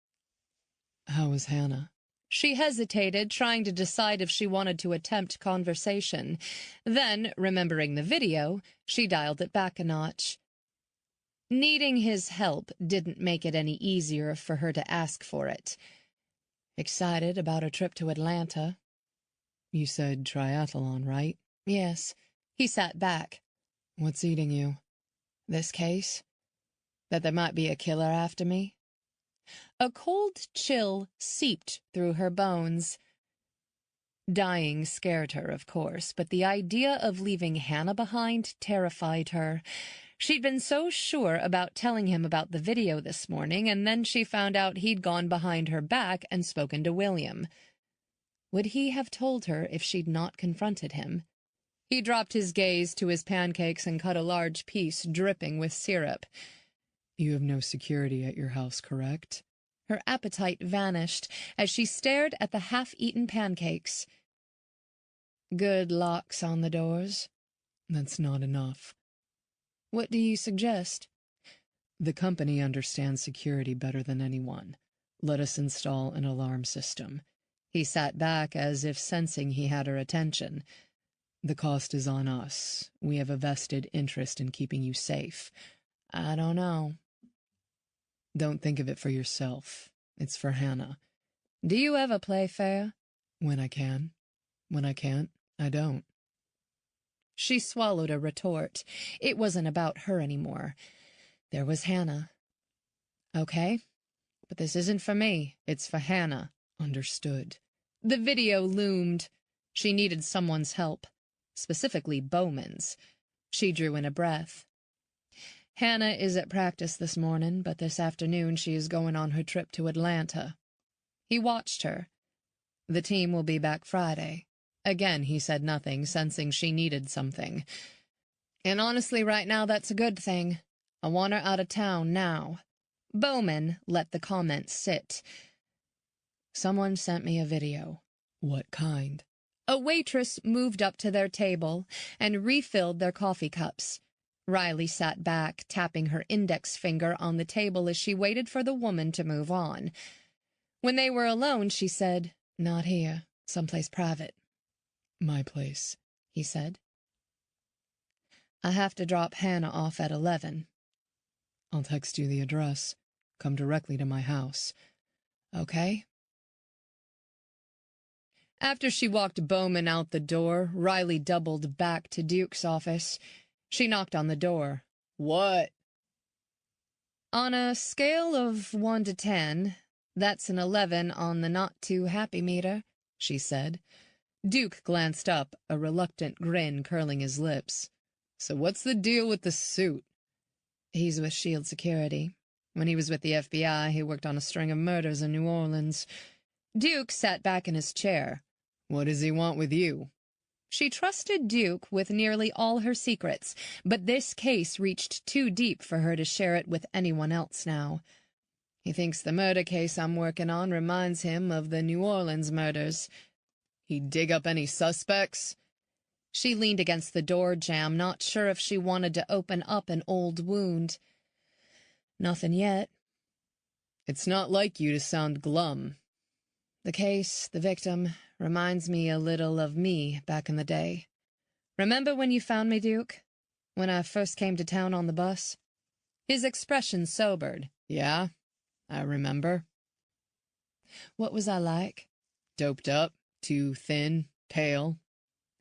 Speaker 3: How is Hannah?
Speaker 1: She hesitated, trying to decide if she wanted to attempt conversation. Then, remembering the video, she dialed it back a notch. Needing his help didn't make it any easier for her to ask for it. Excited about her trip to Atlanta.
Speaker 3: You said triathlon, right?
Speaker 1: Yes. He sat back.
Speaker 3: What's eating you?
Speaker 1: This case? That there might be a killer after me? A cold chill seeped through her bones. Dying scared her, of course, but the idea of leaving Hannah behind terrified her. She'd been so sure about telling him about the video this morning, and then she found out he'd gone behind her back and spoken to William. Would he have told her if she'd not confronted him? He dropped his gaze to his pancakes and cut a large piece, dripping with syrup.
Speaker 3: You have no security at your house, correct?
Speaker 1: Her appetite vanished as she stared at the half-eaten pancakes. Good locks on the doors?
Speaker 3: That's not enough.
Speaker 1: What do you suggest?
Speaker 3: The company understands security better than anyone. Let us install an alarm system.
Speaker 1: He sat back as if sensing he had her attention.
Speaker 3: The cost is on us. We have a vested interest in keeping you safe.
Speaker 1: I don't know.
Speaker 3: Don't think of it for yourself. It's for Hannah.
Speaker 1: Do you ever play fair?
Speaker 3: When I can. When I can't, I don't.
Speaker 1: She swallowed a retort. It wasn't about her anymore. There was Hannah. Okay, but this isn't for me. It's for Hannah.
Speaker 3: Understood.
Speaker 1: The video loomed. She needed someone's help, specifically Bowman's. She drew in a breath. Hannah is at practice this morning, but this afternoon she is going on her trip to Atlanta. He watched her. The team will be back Friday.
Speaker 3: Again, he said nothing, sensing she needed something. And honestly, right now, that's a good thing. I want her out of town now. Bowman let the comment sit. Someone sent me a video. What kind? A waitress moved up to their table and refilled their coffee cups. Riley sat back, tapping her index finger on the table as she waited for the woman to move on. When they were alone, she said, "Not here. Someplace private." "My place," he said. "I have to drop Hannah off at 11. "I'll text you the address. Come directly to my house." "Okay." After she walked Bowman out the door, Riley doubled back to Duke's office. She knocked on the door. "What?" "On a scale of 1 to 10, that's an 11 on the not-too-happy meter," she said. Duke glanced up, a reluctant grin curling his lips. "So what's the deal with the suit?" "He's with Shield Security. When he was with the FBI, he worked on a string of murders in New Orleans." Duke sat back in his chair. "What does he want with you?" She trusted Duke with nearly all her secrets, but this case reached too deep for her to share it with anyone else now. "He thinks the murder case I'm working on reminds him of the New Orleans murders." "He'd dig up any suspects?" She leaned against the door jamb, not sure if she wanted to open up an old wound. "Nothing yet." "It's not like you to sound glum." "The case, the victim, reminds me a little of me back in the day. Remember when you found me, Duke? When I first came to town on the bus?" His expression sobered. "Yeah, I remember." "What was I like?" "Doped up, too thin, pale."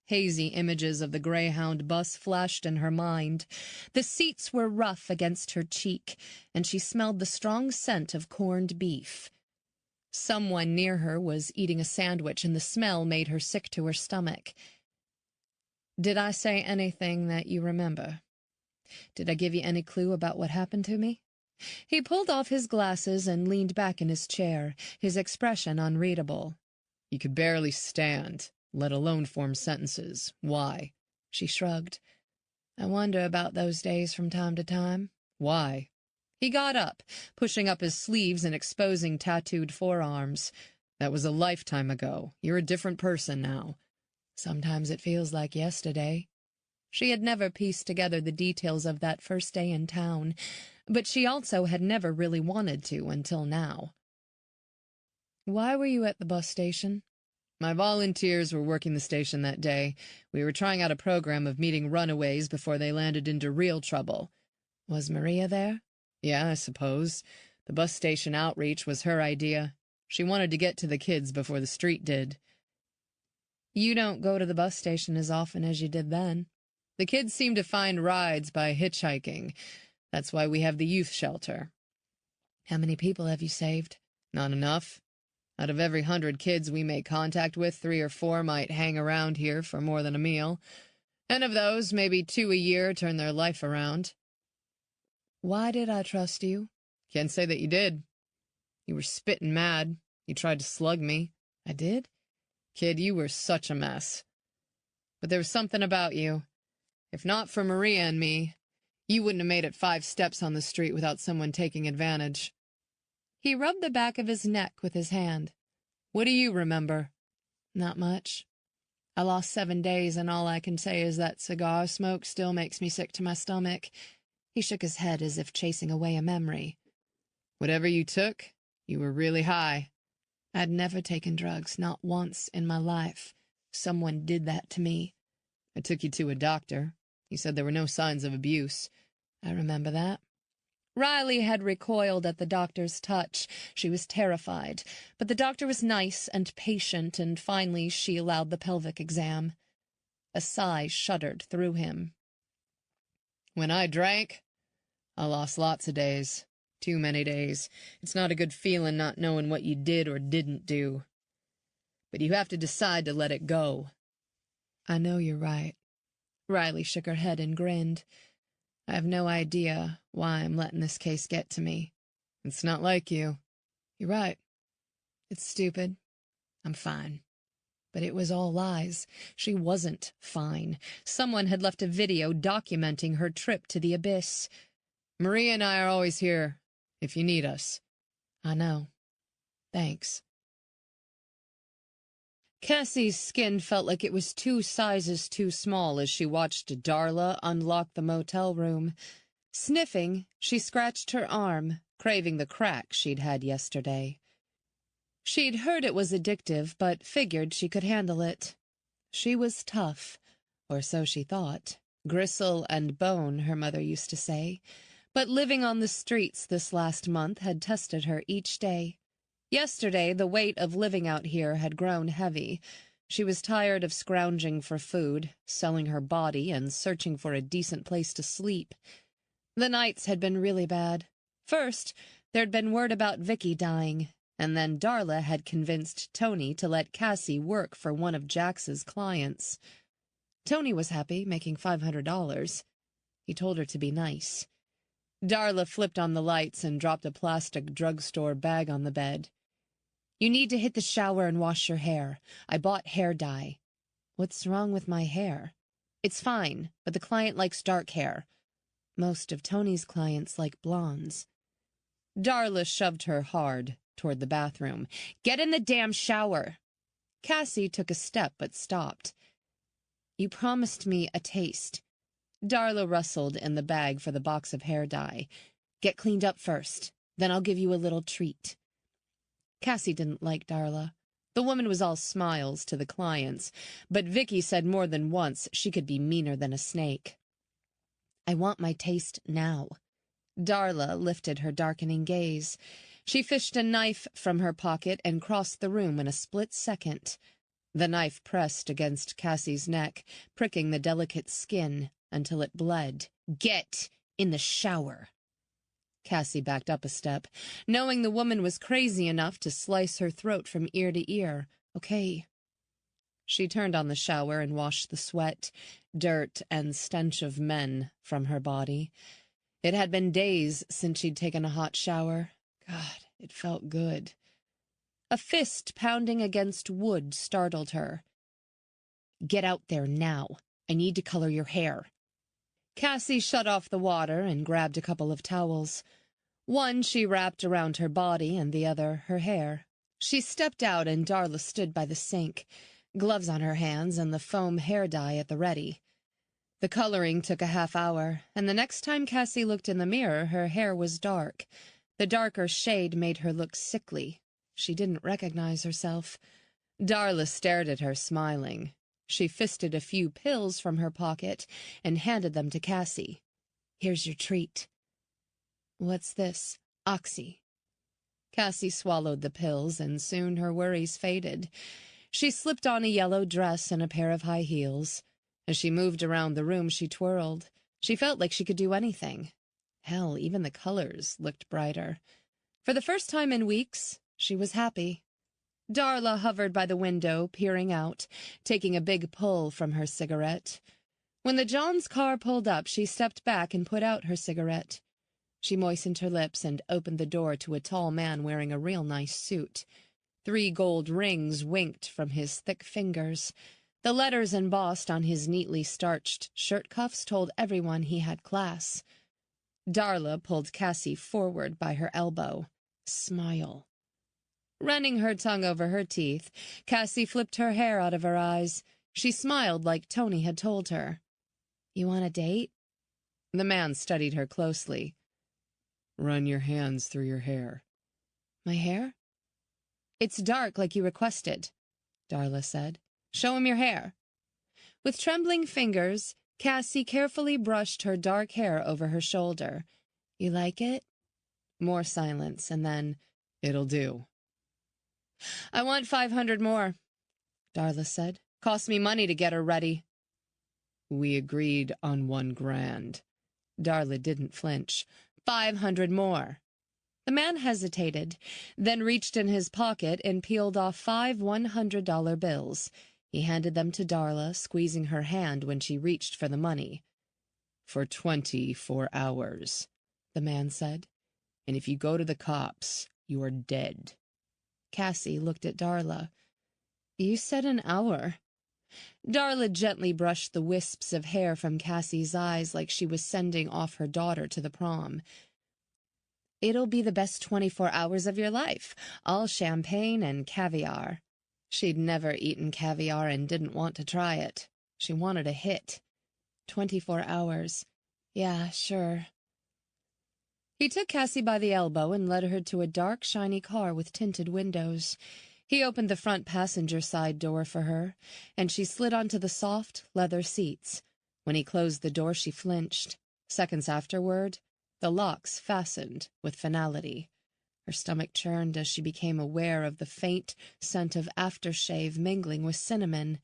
Speaker 3: Hazy images of the Greyhound bus flashed in her mind. The seats were rough against her cheek, and she smelled the strong scent of corned beef. Someone near her was eating a sandwich, and the smell made her sick to her stomach. "Did I say anything that you remember? Did I give you any clue about what happened to me?" He pulled off his glasses and leaned back in his chair, his expression unreadable. "You could barely stand, let alone form sentences. Why?" She shrugged. "I wonder about those days from time to time." "Why?" He got up, pushing up his sleeves and exposing tattooed forearms. "That was a lifetime ago. You're a different person now." "Sometimes it feels like yesterday." She had never pieced together the details of that first day in town, but she also had never really wanted to until now. "Why were you at the bus station?" "My volunteers were working the station that day. We were trying out a program of meeting runaways before they landed into real trouble." "Was Maria there?" "Yeah, I suppose. The bus station outreach was her idea. She wanted to get to the kids before the street did." "You don't go to the bus station as often as you did then." "The kids seem to find rides by hitchhiking. That's why we have the youth shelter." "How many people have you saved?" "Not enough. Out of every 100 kids we make contact with, 3 or 4 might hang around here for more than a meal. And of those, maybe 2 a year turn their life around." "Why did I trust you?" "Can't say that you did. You were spitting mad. You tried to slug me." "I did?" "Kid, you were such a mess. But there was something about you. If not for Maria and me, you wouldn't have made it 5 steps on the street without someone taking advantage." He rubbed the back of his neck with his hand. "What do you remember?" "Not much. I lost 7 days, and all I can say is that cigar smoke still makes me sick to my stomach." He shook his head as if chasing away a memory. "Whatever you took, you were really high." "I'd never taken drugs, not once in my life. Someone did that to me." "I took you to a doctor. He said there were no signs of abuse." "I remember that." Riley had recoiled at the doctor's touch. She was terrified, but the doctor was nice and patient, and finally she allowed the pelvic exam. A sigh shuddered through him. "When I drank, I lost lots of days. Too many days. It's not a good feeling not knowing what you did or didn't do. But you have to decide to let it go." "I know you're right." Riley shook her head and grinned. "I have no idea why I'm letting this case get to me." "It's not like you." "You're right. It's stupid. I'm fine.
Speaker 1: But it was all lies. She wasn't fine. Someone had left a video documenting her trip to the abyss.
Speaker 2: Maria and I are always here, if you need us.
Speaker 1: I know. Thanks.
Speaker 3: Cassie's skin felt like it was 2 sizes too small as she watched Darla unlock the motel room. Sniffing, she scratched her arm, craving the crack she'd had yesterday. She'd heard it was addictive, but figured she could handle it. She was tough, or so she thought. Gristle and bone, her mother used to say. But living on the streets this last month had tested her each day. Yesterday, the weight of living out here had grown heavy. She was tired of scrounging for food, selling her body, and searching for a decent place to sleep. The nights had been really bad. First, there'd been word about Vicky dying, and then Darla had convinced Tony to let Cassie work for one of Jax's clients. Tony was happy, making $500. He told her to be nice. Darla flipped on the lights and dropped a plastic drugstore bag on the bed. "You need to hit the shower and wash your hair. I bought hair dye." "What's wrong with my hair?" "It's fine, but the client likes dark hair. Most of Tony's clients like blondes." Darla shoved her hard toward the bathroom. "Get in the damn shower." Cassie took a step but stopped. "You promised me a taste." Darla rustled in the bag for the box of hair dye. "Get cleaned up first, then I'll give you a little treat." Cassie didn't like Darla. The woman was all smiles to the clients, but Vicky said more than once she could be meaner than a snake. "I want my taste now." Darla lifted her darkening gaze. She fished a knife from her pocket and crossed the room in a split second. The knife pressed against Cassie's neck, pricking the delicate skin until it bled. "Get in the shower." Cassie backed up a step, knowing the woman was crazy enough to slice her throat from ear to ear. "Okay." She turned on the shower and washed the sweat, dirt, and stench of men from her body. It had been days since she'd taken a hot shower. God, it felt good. A fist pounding against wood startled her. "Get out there now. I need to color your hair." Cassie shut off the water and grabbed a couple of towels. One she wrapped around her body and the other her hair. She stepped out and Darla stood by the sink, gloves on her hands and the foam hair dye at the ready. The coloring took a half hour, and the next time Cassie looked in the mirror, her hair was dark. The darker shade made her look sickly. She didn't recognize herself. Darla stared at her, smiling. She fisted a few pills from her pocket and handed them to Cassie. "Here's your treat." "What's this?" "Oxy." Cassie swallowed the pills, and soon her worries faded. She slipped on a yellow dress and a pair of high heels. As she moved around the room, she twirled. She felt like she could do anything. Hell, even the colors looked brighter. For the first time in weeks, she was happy. Darla hovered by the window, peering out, taking a big pull from her cigarette. When the Johns' car pulled up, she stepped back and put out her cigarette. She moistened her lips and opened the door to a tall man wearing a real nice suit. 3 gold rings winked from his thick fingers. The letters embossed on his neatly starched shirt cuffs told everyone he had class. Darla pulled Cassie forward by her elbow. "Smile." Running her tongue over her teeth, Cassie flipped her hair out of her eyes. She smiled like Tony had told her. "You want a date?" The man studied her closely.
Speaker 2: "Run your hands through your hair."
Speaker 3: "My hair?" "It's dark like you requested," Darla said. "Show him your hair." With trembling fingers, Cassie carefully brushed her dark hair over her shoulder. "You like it?" More silence, and then,
Speaker 2: "It'll do."
Speaker 3: "I want 500 more," Darla said. "Cost me money to get her ready."
Speaker 2: "We agreed on $1,000.
Speaker 3: Darla didn't flinch. 500 more. The man hesitated, then reached in his pocket and peeled off 5 $100 bills. He handed them to Darla, squeezing her hand when she reached for the money.
Speaker 2: "For 24 hours,
Speaker 3: the man said.
Speaker 2: "and if you go to the cops, you are dead."
Speaker 3: Cassie looked at Darla. 'You want a date?' 'Cassie looked at Darla. 'My hair?' 'It's dark like you requested.' Darla said. 'Show him your hair.' 'My hair?' 'It's dark like you requested.' Cassie looked at Darla. 'You are dead.'
Speaker 1: You said an hour. Darla gently brushed the wisps of hair from Cassie's eyes like she was sending off her daughter to the prom. It'll be the best 24 hours of your life, all champagne and caviar. She'd never eaten caviar and didn't want to try it. She wanted a hit. 24 hours. Yeah, sure. He took Cassie by the elbow and led her to a dark, shiny car with tinted windows. He opened the front passenger side door for her, and she slid onto the soft, leather seats. When he closed the door, she flinched. Seconds afterward, the locks fastened with finality. Her stomach churned as she became aware of the faint scent of aftershave mingling with cinnamon.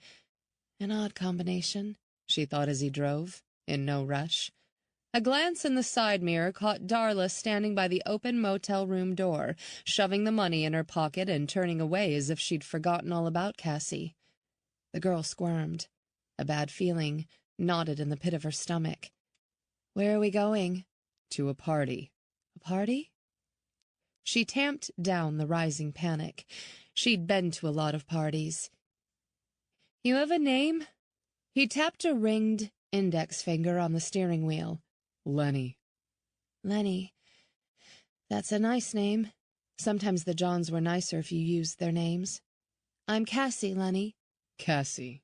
Speaker 1: An odd combination, she thought as he drove, in no rush. A glance in the side mirror caught Darla standing by the open motel room door, shoving the money in her pocket and turning away as if she'd forgotten all about Cassie. The girl squirmed. A bad feeling knotted in the pit of her stomach. Where are we going? To a party. A party? She tamped down the rising panic. She'd been to a lot of parties. You have a name? He tapped a ringed index finger on the steering wheel.
Speaker 2: Lenny.
Speaker 1: Lenny. That's a nice name. Sometimes the Johns were nicer if you used their names. I'm Cassie, Lenny.
Speaker 2: Cassie.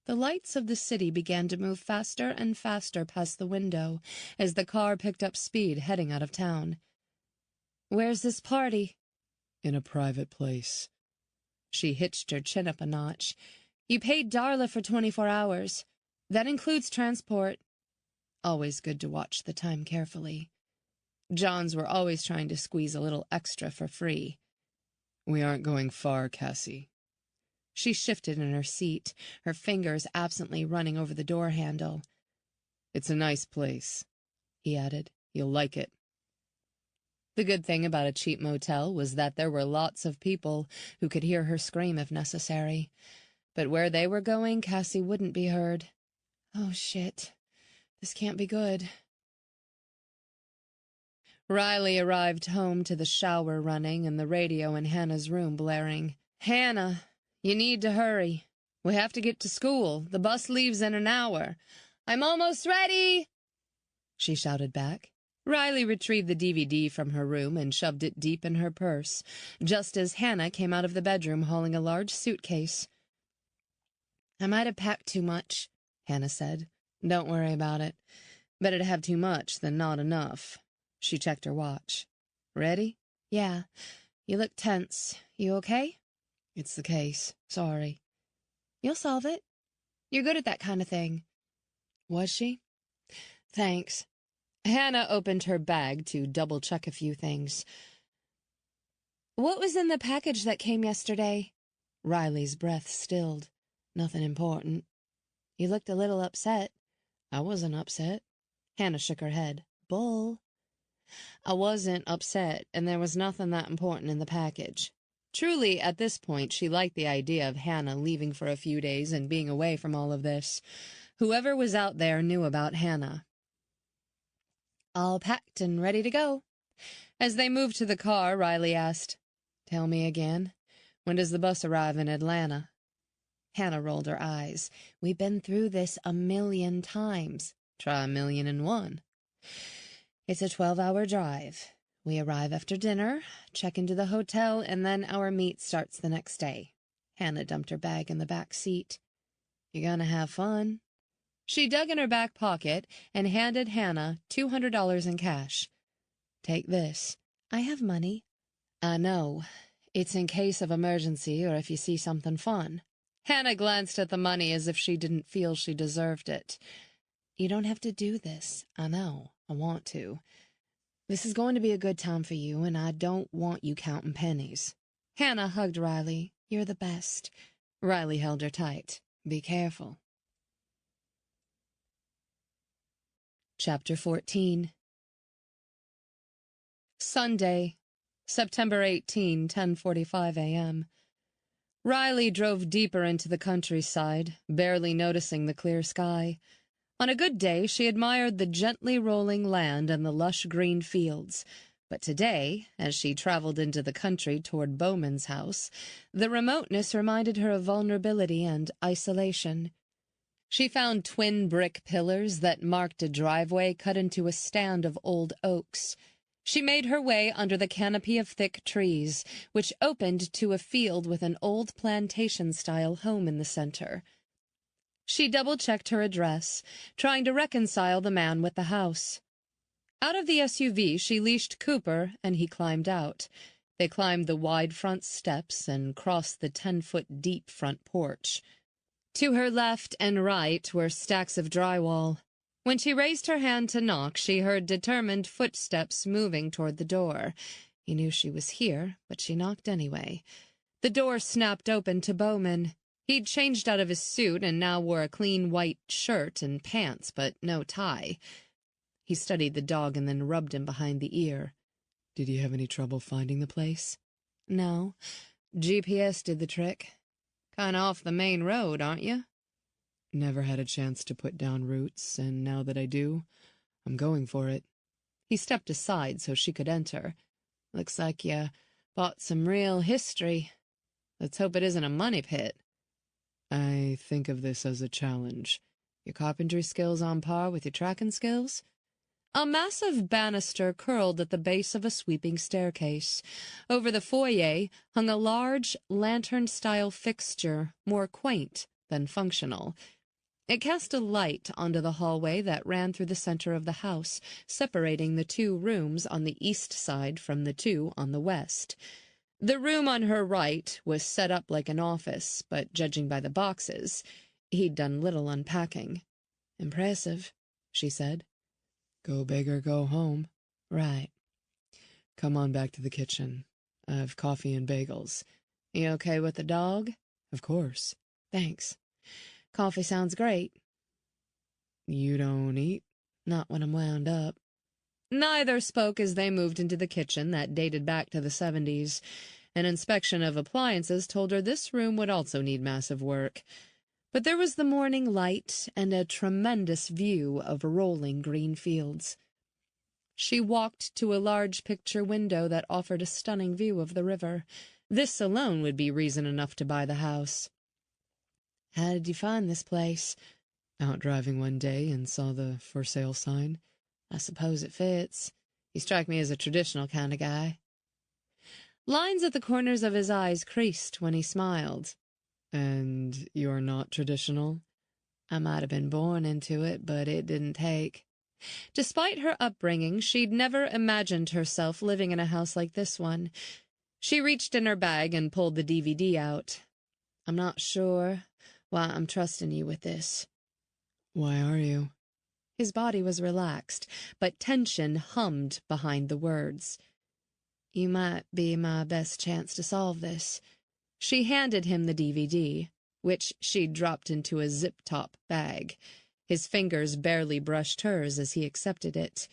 Speaker 1: The lights of the city began to move faster and faster past the window as the car picked up speed heading out of town. Where's this party?
Speaker 2: In a private place.
Speaker 1: She hitched her chin up a notch. You paid Darla for 24 hours. That includes transport. Always good to watch the time carefully. Johns were always trying to squeeze a little extra for free.
Speaker 2: We aren't going far, Cassie.
Speaker 1: She shifted in her seat, her fingers absently running over the door handle.
Speaker 2: It's a nice place, he added. You'll like it.
Speaker 1: The good thing about a cheap motel was that there were lots of people who could hear her scream if necessary. But where they were going, Cassie wouldn't be heard. Oh, shit. This can't be good. Riley arrived home to the shower running and the radio in Hannah's room blaring. Hannah, you need to hurry. We have to get to school. The bus leaves in an hour. I'm almost ready, she shouted back. Riley retrieved the DVD from her room and shoved it deep in her purse, just as Hannah came out of the bedroom hauling a large suitcase. I might have packed too much, Hannah said. Don't worry about it. Better to have too much than not enough. She checked her watch. Ready? Yeah. You look tense. You okay? It's the case. Sorry. You'll solve it. You're good at that kind of thing. Was she? Thanks. Hannah opened her bag to double-check a few things. What was in the package that came yesterday? Riley's breath stilled. Nothing important. You looked a little upset. I wasn't upset. Hannah shook her head. Bull. I wasn't upset, and there was nothing that important in the package. Truly, at this point, she liked the idea of Hannah leaving for a few days and being away from all of this. Whoever was out there knew about Hannah. All packed and ready to go. As they moved to the car, Riley asked, Tell me again, when does the bus arrive in Atlanta? Hannah rolled her eyes. We've been through this 1,000,000 times. Try 1,000,001. It's a 12-hour drive. We arrive after dinner, check into the hotel, and then our meet starts the next day. Hannah dumped her bag in the back seat. You're gonna have fun. She dug in her back pocket and handed Hannah $200 in cash. Take this. I have money. I know. It's in case of emergency or if you see something fun. Hannah glanced at the money as if she didn't feel she deserved it. You don't have to do this. I know. I want to. This is going to be a good time for you, and I don't want you counting pennies. Hannah hugged Riley. You're the best. Riley held her tight. Be careful. Chapter 14. Sunday, September 18, 10:45 a.m. Riley drove deeper into the countryside, barely noticing the clear sky. On a good day, she admired the gently rolling land and the lush green fields. But today, as she traveled into the country toward Bowman's house, the remoteness reminded her of vulnerability and isolation. She found twin brick pillars that marked a driveway cut into a stand of old oaks. She made her way under the canopy of thick trees, which opened to a field with an old plantation-style home in the center. She double-checked her address, trying to reconcile the man with the house. Out of the SUV, she leashed Cooper, and he climbed out. They climbed the wide front steps and crossed the 10-foot-deep front porch. To her left and right were stacks of drywall. When she raised her hand to knock, she heard determined footsteps moving toward the door. He knew she was here, but she knocked anyway. The door snapped open to Bowman. He'd changed out of his suit and now wore a clean white shirt and pants, but no tie. He studied the dog and then rubbed him behind the ear.
Speaker 3: Did you have any trouble finding the place?
Speaker 1: No. GPS did the trick. Kinda off the main road, aren't you?
Speaker 3: Never had a chance to put down roots, and now that I do, I'm going for it.
Speaker 1: He stepped aside so she could enter. Looks like you bought some real history. Let's hope it isn't a money pit.
Speaker 3: I think of this as a challenge.
Speaker 1: Your carpentry skills on par with your tracking skills? A massive banister curled at the base of a sweeping staircase. Over the foyer hung a large, lantern-style fixture, more quaint than functional. It cast a light onto the hallway that ran through the center of the house, separating the two rooms on the east side from the two on the west. The room on her right was set up like an office, but judging by the boxes, he'd done little unpacking. Impressive, she said.
Speaker 3: Go big or go home.
Speaker 1: Right.
Speaker 3: Come on back to the kitchen. I've coffee and bagels.
Speaker 1: You okay with the dog?
Speaker 3: Of course.
Speaker 1: Thanks. Coffee sounds great.
Speaker 3: You don't eat?
Speaker 1: Not when I'm wound up. Neither spoke as they moved into the kitchen that dated back to the 70s. An inspection of appliances told her this room would also need massive work. But there was the morning light and a tremendous view of rolling green fields. She walked to a large picture window that offered a stunning view of the river. This alone would be reason enough to buy the house. How did you find this place?
Speaker 3: Out driving one day and saw the for sale sign.
Speaker 1: I suppose it fits. You strike me as a traditional kind of guy. Lines at the corners of his eyes creased when he smiled.
Speaker 3: And you're not traditional?
Speaker 1: I might have been born into it, but it didn't take. Despite her upbringing, she'd never imagined herself living in a house like this one. She reached in her bag and pulled the DVD out. I'm not sure why I'm trusting you with this.
Speaker 3: Why are you?
Speaker 1: His body was relaxed, but tension hummed behind the words. You might be my best chance to solve this. She handed him the DVD, which she'd dropped into a zip-top bag. His fingers barely brushed hers as he accepted it.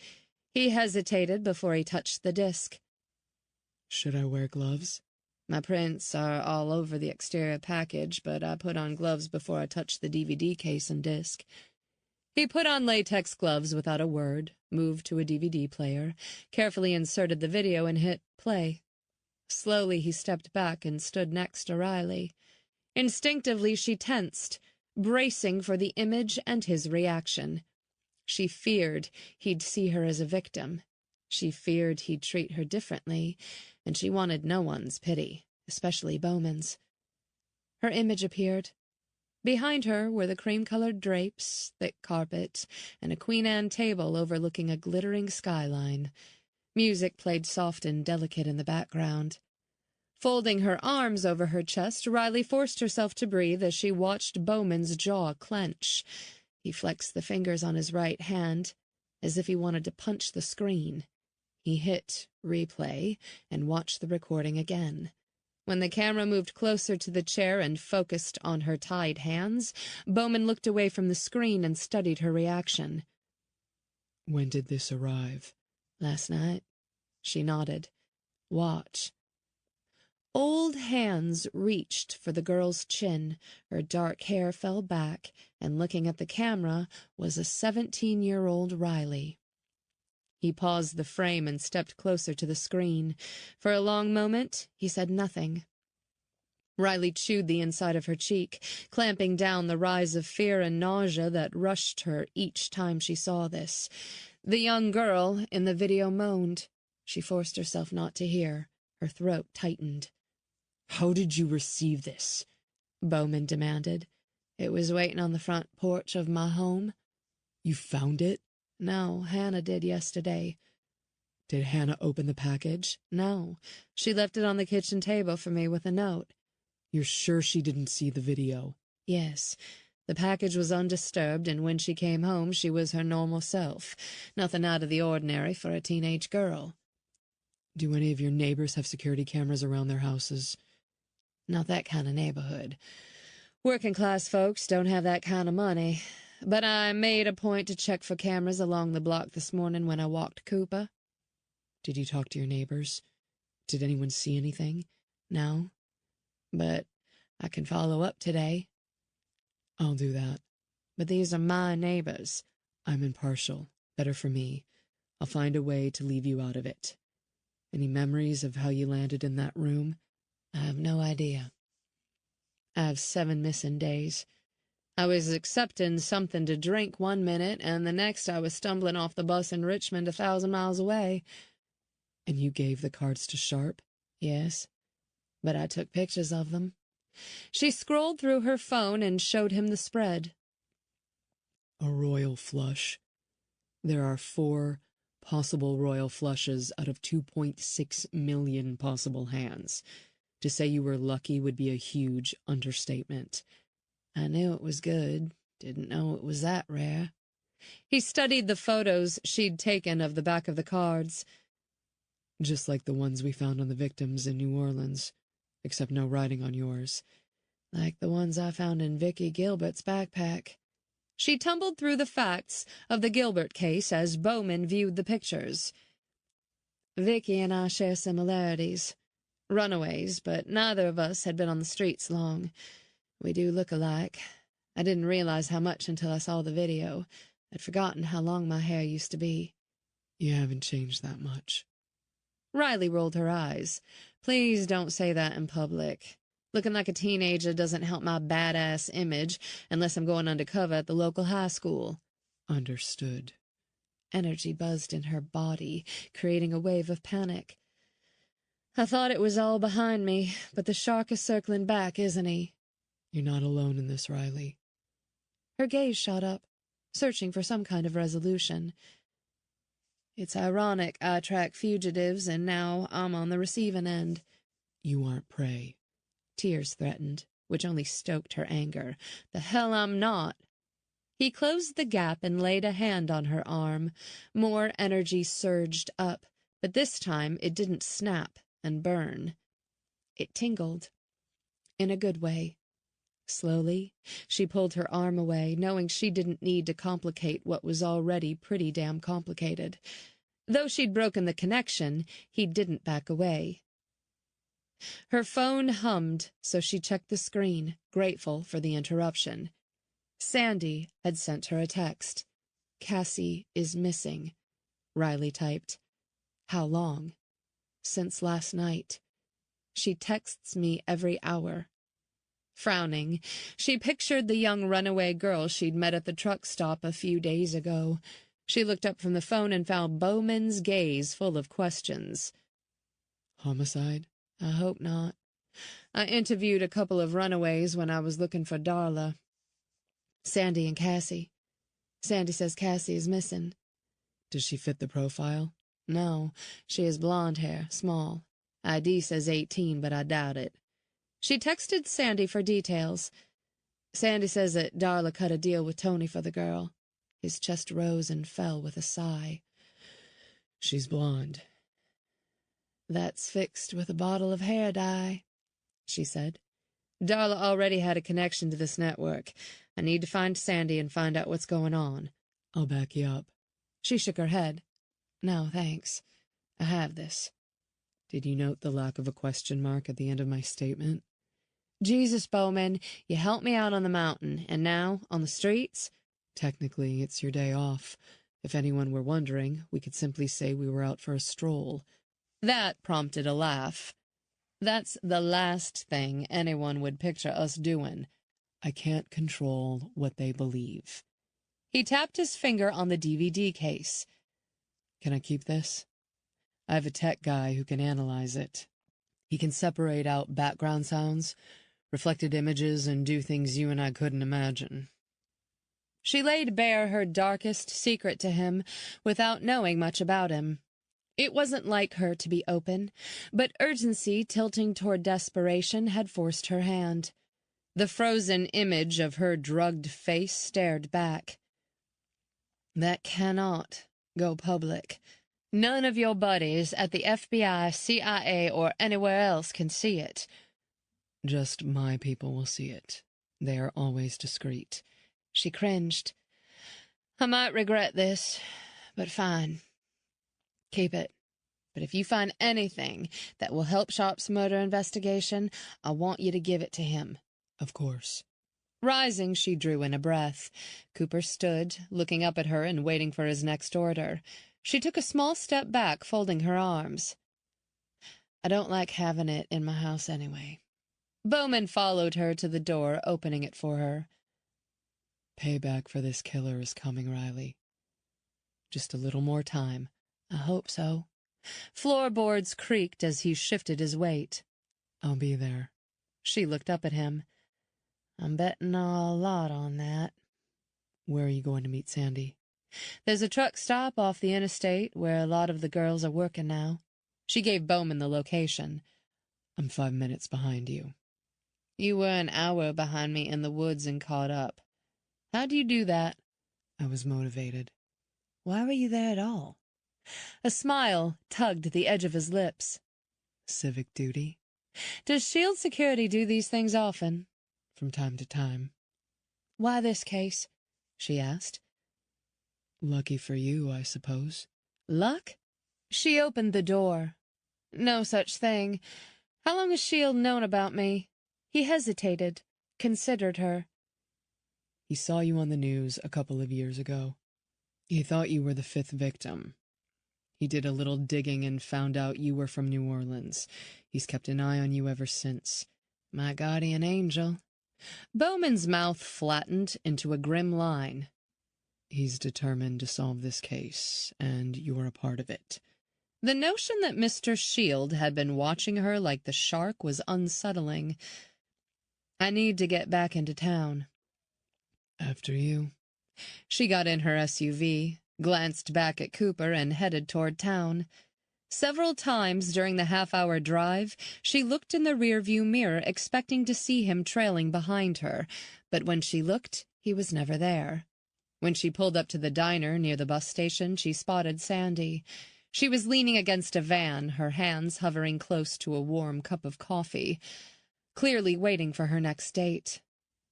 Speaker 1: He hesitated before he touched the disc.
Speaker 3: Should I wear gloves?
Speaker 1: My prints are all over the exterior package, but I put on gloves before I touched the DVD case and disc. He put on latex gloves without a word, moved to a DVD player, carefully inserted the video, and hit play. Slowly he stepped back and stood next to Riley. Instinctively she tensed, bracing for the image and his reaction. She feared he'd see her as a victim. She feared he'd treat her differently, and she wanted no one's pity, especially Bowman's. Her image appeared. Behind her were the cream-colored drapes, thick carpet, and a Queen Anne table overlooking a glittering skyline. Music played soft and delicate in the background. Folding her arms over her chest, Riley forced herself to breathe as she watched Bowman's jaw clench. He flexed the fingers on his right hand, as if he wanted to punch the screen. He hit replay and watched the recording again. When the camera moved closer to the chair and focused on her tied hands, Bowman looked away from the screen and studied her reaction.
Speaker 3: When did this arrive?
Speaker 1: Last night. She nodded. Watch. Old hands reached for the girl's chin. Her dark hair fell back, and looking at the camera was a 17-year-old Riley. He paused the frame and stepped closer to the screen. For a long moment, he said nothing. Riley chewed the inside of her cheek, clamping down the rise of fear and nausea that rushed her each time she saw this. The young girl in the video moaned. She forced herself not to hear. Her throat tightened.
Speaker 3: "How did you receive this?"
Speaker 1: Bowman demanded. "It was waiting on the front porch of my home."
Speaker 3: "You found it?"
Speaker 1: "No, Hannah did yesterday."
Speaker 3: "Did Hannah open the package?"
Speaker 1: "No, she left it on the kitchen table for me with a note."
Speaker 3: "You're sure she didn't see the video?"
Speaker 1: "Yes. The package was undisturbed, and when she came home she was her normal self. Nothing out of the ordinary for a teenage girl."
Speaker 3: "Do any of your neighbors have security cameras around their houses?"
Speaker 1: "Not that kind of neighborhood. Working-class folks don't have that kind of money. But I made a point to check for cameras along the block this morning when I walked Cooper."
Speaker 3: "Did you talk to your neighbors? Did anyone see anything?"
Speaker 1: "No. But I can follow up today."
Speaker 3: "I'll do that."
Speaker 1: "But these are my neighbors."
Speaker 3: "I'm impartial. Better for me. I'll find a way to leave you out of it. Any memories of how you landed in that room?"
Speaker 1: "I have no idea. I have 7 missing days. I was accepting something to drink one minute, and the next I was stumbling off the bus in Richmond 1,000 miles away."
Speaker 3: "And you gave the cards to Sharp?"
Speaker 1: "Yes, but I took pictures of them." She scrolled through her phone and showed him the spread.
Speaker 3: "A royal flush. There are 4 possible royal flushes out of 2.6 million possible hands. To say you were lucky would be a huge understatement."
Speaker 1: "I knew it was good. Didn't know it was that rare." He studied the photos she'd taken of the back of the cards.
Speaker 3: "Just like the ones we found on the victims in New Orleans, except no writing on yours."
Speaker 1: "Like the ones I found in Vicky Gilbert's backpack." She tumbled through the facts of the Gilbert case as Bowman viewed the pictures. "Vicky and I share similarities. Runaways, but neither of us had been on the streets long. We do look alike. I didn't realize how much until I saw the video. I'd forgotten how long my hair used to be."
Speaker 3: "You haven't changed that much."
Speaker 1: Riley rolled her eyes. "Please don't say that in public. Looking like a teenager doesn't help my badass image unless I'm going undercover at the local high school."
Speaker 3: "Understood."
Speaker 1: Energy buzzed in her body, creating a wave of panic. "I thought it was all behind me, but the shark is circling back, isn't he?"
Speaker 3: "You're not alone in this, Riley."
Speaker 1: Her gaze shot up, searching for some kind of resolution. "It's ironic I track fugitives, and now I'm on the receiving end."
Speaker 3: "You aren't prey."
Speaker 1: Tears threatened, which only stoked her anger. "The hell I'm not." He closed the gap and laid a hand on her arm. More energy surged up, but this time it didn't snap and burn. It tingled. In a good way. Slowly, she pulled her arm away, knowing she didn't need to complicate what was already pretty damn complicated. Though she'd broken the connection, he didn't back away. Her phone hummed, so she checked the screen, grateful for the interruption. Sandy had sent her a text. "Cassie is missing," Riley typed. "How long?" "Since last night. She texts me every hour." Frowning, she pictured the young runaway girl she'd met at the truck stop a few days ago. She looked up from the phone and found Bowman's gaze full of questions.
Speaker 3: "Homicide?"
Speaker 1: "I hope not. I interviewed a couple of runaways when I was looking for Darla. Sandy and Cassie. Sandy says Cassie is missing."
Speaker 3: "Does she fit the profile?"
Speaker 1: "No, she has blonde hair, small. ID says 18, but I doubt it." She texted Sandy for details. Sandy says that Darla cut a deal with Tony for the girl. His chest rose and fell with a sigh.
Speaker 3: "She's blonde."
Speaker 1: "That's fixed with a bottle of hair dye," she said. "Darla already had a connection to this network. I need to find Sandy and find out what's going on."
Speaker 3: "I'll back you up."
Speaker 1: She shook her head. "No, thanks. I have this."
Speaker 3: "Did you note the lack of a question mark at the end of my statement?"
Speaker 1: "Jesus, Bowman, you helped me out on the mountain, and now, on the streets?"
Speaker 3: "Technically, it's your day off. If anyone were wondering, we could simply say we were out for a stroll."
Speaker 1: That prompted a laugh. That's the last thing anyone would picture us doing.
Speaker 3: "I can't control what they believe."
Speaker 1: He tapped his finger on the DVD case.
Speaker 3: "Can I keep this? I have a tech guy who can analyze it. He can separate out background sounds, reflected images, and do things you and I couldn't imagine."
Speaker 1: She laid bare her darkest secret to him without knowing much about him. It wasn't like her to be open, but urgency tilting toward desperation had forced her hand. The frozen image of her drugged face stared back. "That cannot go public. None of your buddies at the FBI, CIA, or anywhere else can see it."
Speaker 3: "Just my people will see it. They are always discreet."
Speaker 1: She cringed. "I might regret this, but fine. Keep it. But if you find anything that will help Sharp's murder investigation, I want you to give it to him."
Speaker 3: "Of course."
Speaker 1: Rising, she drew in a breath. Cooper stood, looking up at her and waiting for his next order. She took a small step back, folding her arms. "I don't like having it in my house anyway." Bowman followed her to the door, opening it for her.
Speaker 3: "Payback for this killer is coming, Riley. Just a little more time."
Speaker 1: "I hope so." Floorboards creaked as he shifted his weight.
Speaker 3: "I'll be there."
Speaker 1: She looked up at him. "I'm betting a lot on that."
Speaker 3: "Where are you going to meet Sandy?"
Speaker 1: "There's a truck stop off the interstate where a lot of the girls are working now." She gave Bowman the location.
Speaker 3: "I'm 5 minutes behind you."
Speaker 1: "You were an hour behind me in the woods and caught up. How'd you do that?"
Speaker 3: "I was motivated."
Speaker 1: "Why were you there at all?" A smile tugged the edge of his lips.
Speaker 3: "Civic duty."
Speaker 1: "Does Shield Security do these things often?"
Speaker 3: "From time to time."
Speaker 1: "Why this case?" she asked.
Speaker 3: "Lucky for you, I suppose."
Speaker 1: "Luck?" She opened the door. "No such thing. How long has Shield known about me?" He hesitated, considered her.
Speaker 3: "He saw you on the news a couple of years ago. He thought you were the 5th victim. He did a little digging and found out you were from New Orleans. He's kept an eye on you ever since."
Speaker 1: "My guardian angel." Bowman's mouth flattened into a grim line.
Speaker 3: "He's determined to solve this case, and you're a part of it."
Speaker 1: The notion that Mr. Shield had been watching her like the shark was unsettling. "I need to get back into town."
Speaker 3: "After you."
Speaker 1: She got in her SUV, glanced back at Cooper, and headed toward town. Several times during the half-hour drive, she looked in the rearview mirror, expecting to see him trailing behind her, but when she looked, he was never there. When she pulled up to the diner near the bus station, she spotted Sandy. She was leaning against a van, her hands hovering close to a warm cup of coffee, clearly waiting for her next date.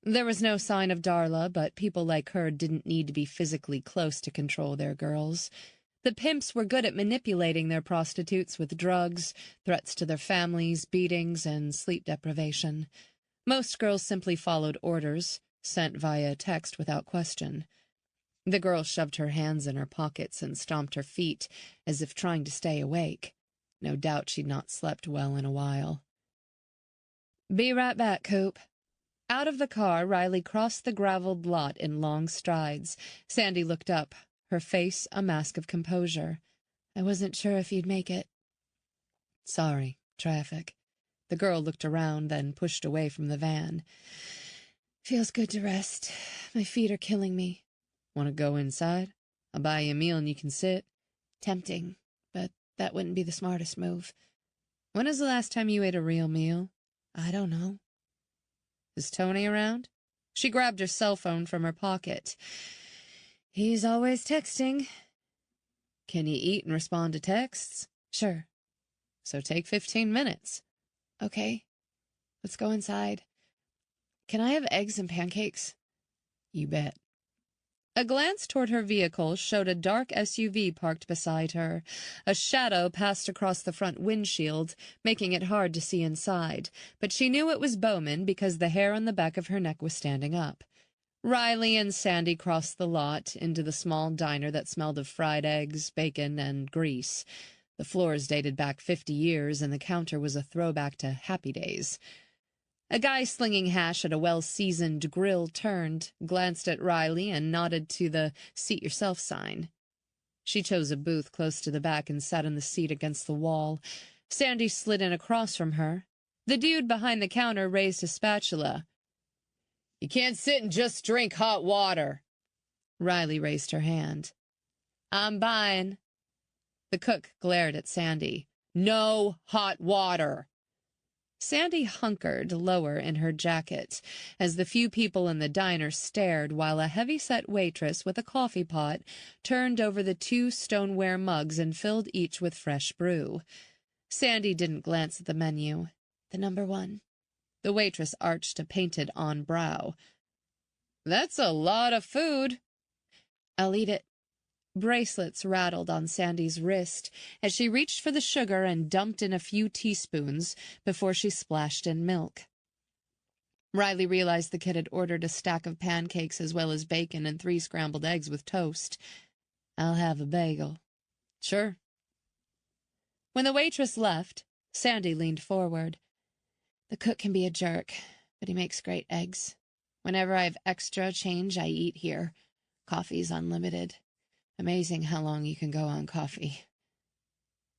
Speaker 1: There was no sign of Darla, but people like her didn't need to be physically close to control their girls. The pimps were good at manipulating their prostitutes with drugs, threats to their families, beatings, and sleep deprivation. Most girls simply followed orders, sent via text without question. The girl shoved her hands in her pockets and stomped her feet, as if trying to stay awake. No doubt she'd not slept well in a while. "Be right back, Coop." Out of the car, Riley crossed the graveled lot in long strides. Sandy looked up, her face a mask of composure. "I wasn't sure if you'd make it." "Sorry, traffic." The girl looked around, then pushed away from the van. "Feels good to rest. My feet are killing me." "Want to go inside? I'll buy you a meal and you can sit." "Tempting, but that wouldn't be the smartest move." "When is the last time you ate a real meal?" "I don't know." "Is Tony around?" She grabbed her cell phone from her pocket. "He's always texting." "Can you eat and respond to texts?" "Sure." "So take 15 minutes. "Okay. Let's go inside. Can I have eggs and pancakes?" "You bet." A glance toward her vehicle showed a dark SUV parked beside her. A shadow passed across the front windshield, making it hard to see inside, but she knew it was Bowman because the hair on the back of her neck was standing up. Riley and Sandy crossed the lot into the small diner that smelled of fried eggs, bacon, and grease. The floors dated back 50 years, and the counter was a throwback to happy days. A guy slinging hash at a well-seasoned grill turned, glanced at Riley, and nodded to the seat-yourself sign. She chose a booth close to the back and sat in the seat against the wall. Sandy slid in across from her. The dude behind the counter raised his spatula.
Speaker 2: You can't sit and just drink hot water.
Speaker 1: Riley raised her hand. I'm buying. The cook glared at Sandy.
Speaker 2: No hot water.
Speaker 1: Sandy hunkered lower in her jacket as the few people in the diner stared while a heavy-set waitress with a coffee pot turned over the 2 stoneware mugs and filled each with fresh brew. Sandy didn't glance at the menu. The number 1. The waitress arched a painted-on brow.
Speaker 2: That's a lot of food.
Speaker 1: I'll eat it. Bracelets rattled on Sandy's wrist as she reached for the sugar and dumped in a few teaspoons before she splashed in milk. Riley realized the kid had ordered a stack of pancakes as well as bacon and 3 scrambled eggs with toast. I'll have a bagel.
Speaker 2: Sure.
Speaker 1: When the waitress left, Sandy leaned forward. The cook can be a jerk, but he makes great eggs. Whenever I have extra change, I eat here. Coffee's unlimited. Amazing how long you can go on coffee.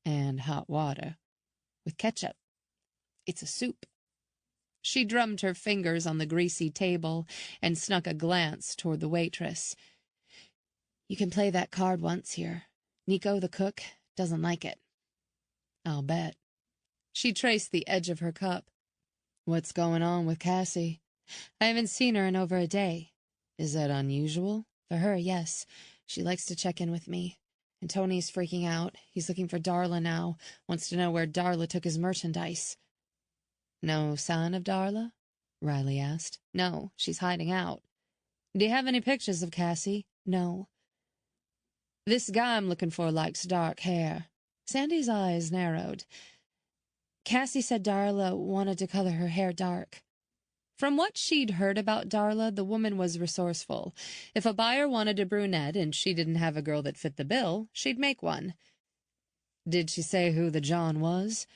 Speaker 1: And hot water. With ketchup. It's a soup. She drummed her fingers on the greasy table and snuck a glance toward the waitress. You can play that card once here. Nico, the cook, doesn't like it. I'll bet. She traced the edge of her cup. What's going on with Cassie? I haven't seen her in over a day. Is that unusual? For her, yes. She likes to check in with me. And Tony's freaking out. He's looking for Darla now. Wants to know where Darla took his merchandise. No sign of Darla? Riley asked. No, she's hiding out. Do you have any pictures of Cassie? No. This guy I'm looking for likes dark hair. Sandy's eyes narrowed. Cassie said Darla wanted to color her hair dark. From what she'd heard about Darla, the woman was resourceful. If a buyer wanted a brunette and she didn't have a girl that fit the bill, she'd make one. Did she say who the John was?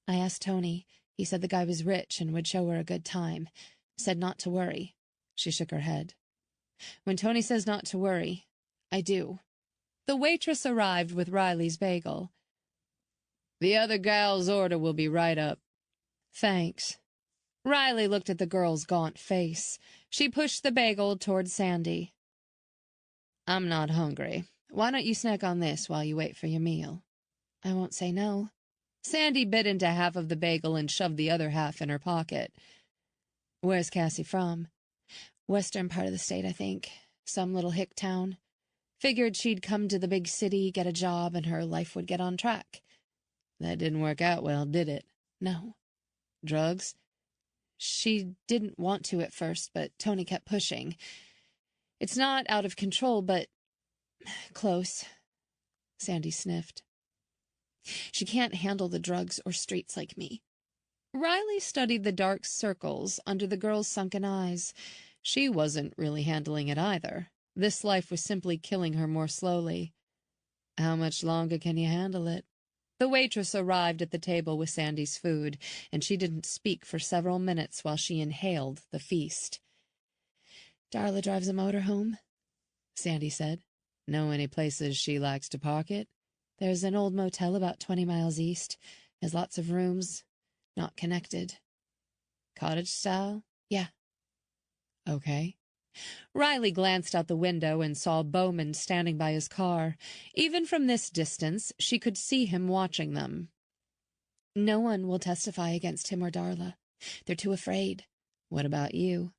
Speaker 1: I asked Tony. He said the guy was rich and would show her a good time. Said not to worry. She shook her head. When Tony says not to worry, I do. The waitress arrived with Riley's bagel.
Speaker 2: The other gal's order will be right up.
Speaker 1: Thanks. Riley looked at the girl's gaunt face. She pushed the bagel toward Sandy. I'm not hungry. Why don't you snack on this while you wait for your meal? I won't say no. Sandy bit into half of the bagel and shoved the other half in her pocket. Where's Cassie from? Western part of the state, I think. Some little hick town. Figured she'd come to the big city, get a job, and her life would get on track. That didn't work out well, did it? No. Drugs? She didn't want to at first, but Tony kept pushing. It's not out of control, but close. Sandy sniffed. She can't handle the drugs or streets like me. Riley studied the dark circles under the girl's sunken eyes. She wasn't really handling it either. This life was simply killing her more slowly. How much longer can you handle it? The waitress arrived at the table with Sandy's food, and she didn't speak for several minutes while she inhaled the feast. Darla drives a motorhome, Sandy said. Know any places she likes to park it? There's an old motel about 20 miles east. Has lots of rooms. Not connected. Cottage style? Yeah. Okay. Riley glanced out the window and saw Bowman standing by his car. Even from this distance, she could see him watching them. No one will testify against him or Darla. They're too afraid. What about you?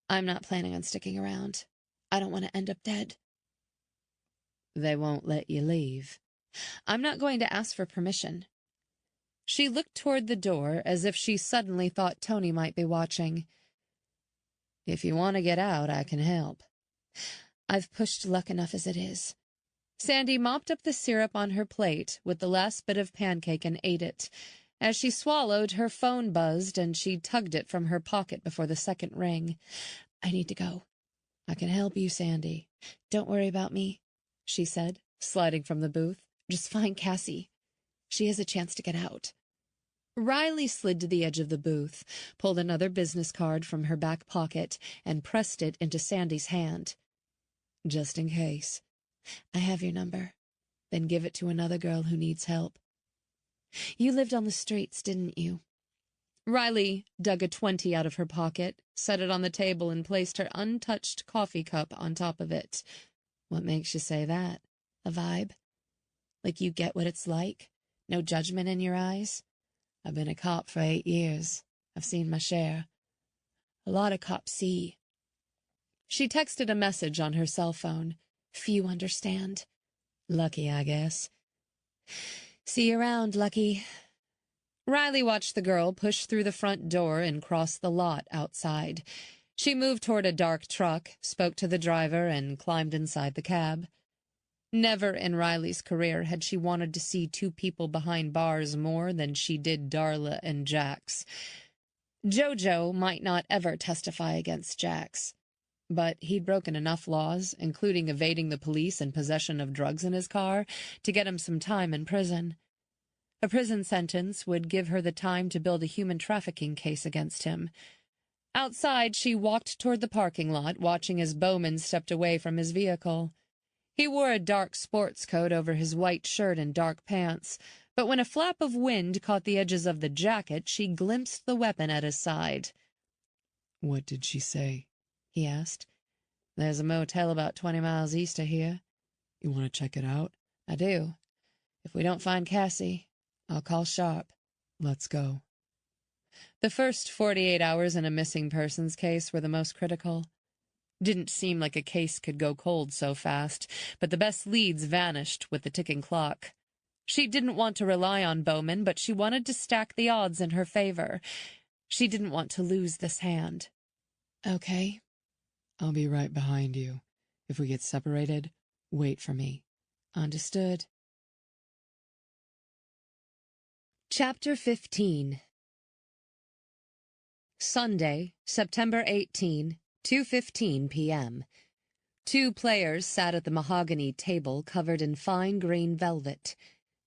Speaker 1: I'm not planning on sticking around. I don't want to end up dead. They won't let you leave. I'm not going to ask for permission. She looked toward the door as if she suddenly thought Tony might be watching. If you want to get out, I can help. I've pushed luck enough as it is. Sandy mopped up the syrup on her plate with the last bit of pancake and ate it. As she swallowed, her phone buzzed and she tugged it from her pocket before the second ring. I need to go. "I can help you, Sandy. Don't worry about me," she said, sliding from the booth. "Just find Cassie. She has a chance to get out." Riley slid to the edge of the booth, pulled another business card from her back pocket, and pressed it into Sandy's hand. "Just in case. I have your number. Then give it to another girl who needs help. You lived on the streets, didn't you?" Riley dug a 20 out of her pocket, set it on the table, and placed her untouched coffee cup on top of it. "What makes you say that? A vibe? Like you get what it's like? No judgment in your eyes? I've been a cop for 8 years. I've seen my share. A lot of cops see." She texted a message on her cell phone. "Few understand. Lucky, I guess. See you around, Lucky." Riley watched the girl push through the front door and cross the lot outside. She moved toward a dark truck, spoke to the driver, and climbed inside the cab. Never in Riley's career had she wanted to see two people behind bars more than she did Darla and Jax. Jojo might not ever testify against Jax, but he'd broken enough laws, including evading the police and possession of drugs in his car, to get him some time in prison. A prison sentence would give her the time to build a human trafficking case against him. Outside, she walked toward the parking lot, watching as Bowman stepped away from his vehicle. He wore a dark sports coat over his white shirt and dark pants, but when a flap of wind caught the edges of the jacket, she glimpsed the weapon at his side.
Speaker 3: "What did she say?"
Speaker 1: he asked. "There's a motel about 20 miles east of here."
Speaker 3: "You want to check it out?"
Speaker 1: "I do. If we don't find Cassie, I'll call Sharp."
Speaker 3: "Let's go."
Speaker 1: The first 48 hours in a missing persons case were the most critical. Didn't seem like a case could go cold so fast, but the best leads vanished with the ticking clock. She didn't want to rely on Bowman, but she wanted to stack the odds in her favor. She didn't want to lose this hand. "Okay."
Speaker 3: "I'll be right behind you. If we get separated, wait for me."
Speaker 1: "Understood." Chapter 15. Sunday, September 18, 2:15 p.m. Two players sat at the mahogany table covered in fine green velvet.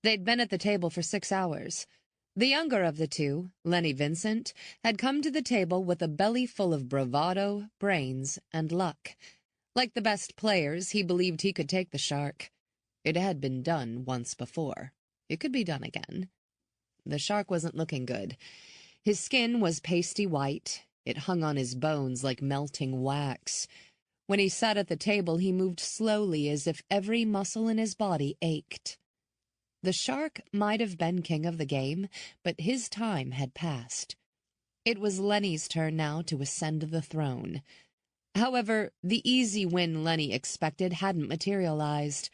Speaker 1: They'd been at the table for 6 hours. The younger of the two, Lenny Vincent, had come to the table with a belly full of bravado, brains, and luck. Like the best players, he believed he could take the shark. It had been done once before. It could be done again. The shark wasn't looking good. His skin was pasty white. It hung on his bones like melting wax. When he sat at the table, he moved slowly as if every muscle in his body ached. The shark might have been king of the game, but his time had passed. It was Lenny's turn now to ascend the throne. However, the easy win Lenny expected hadn't materialized.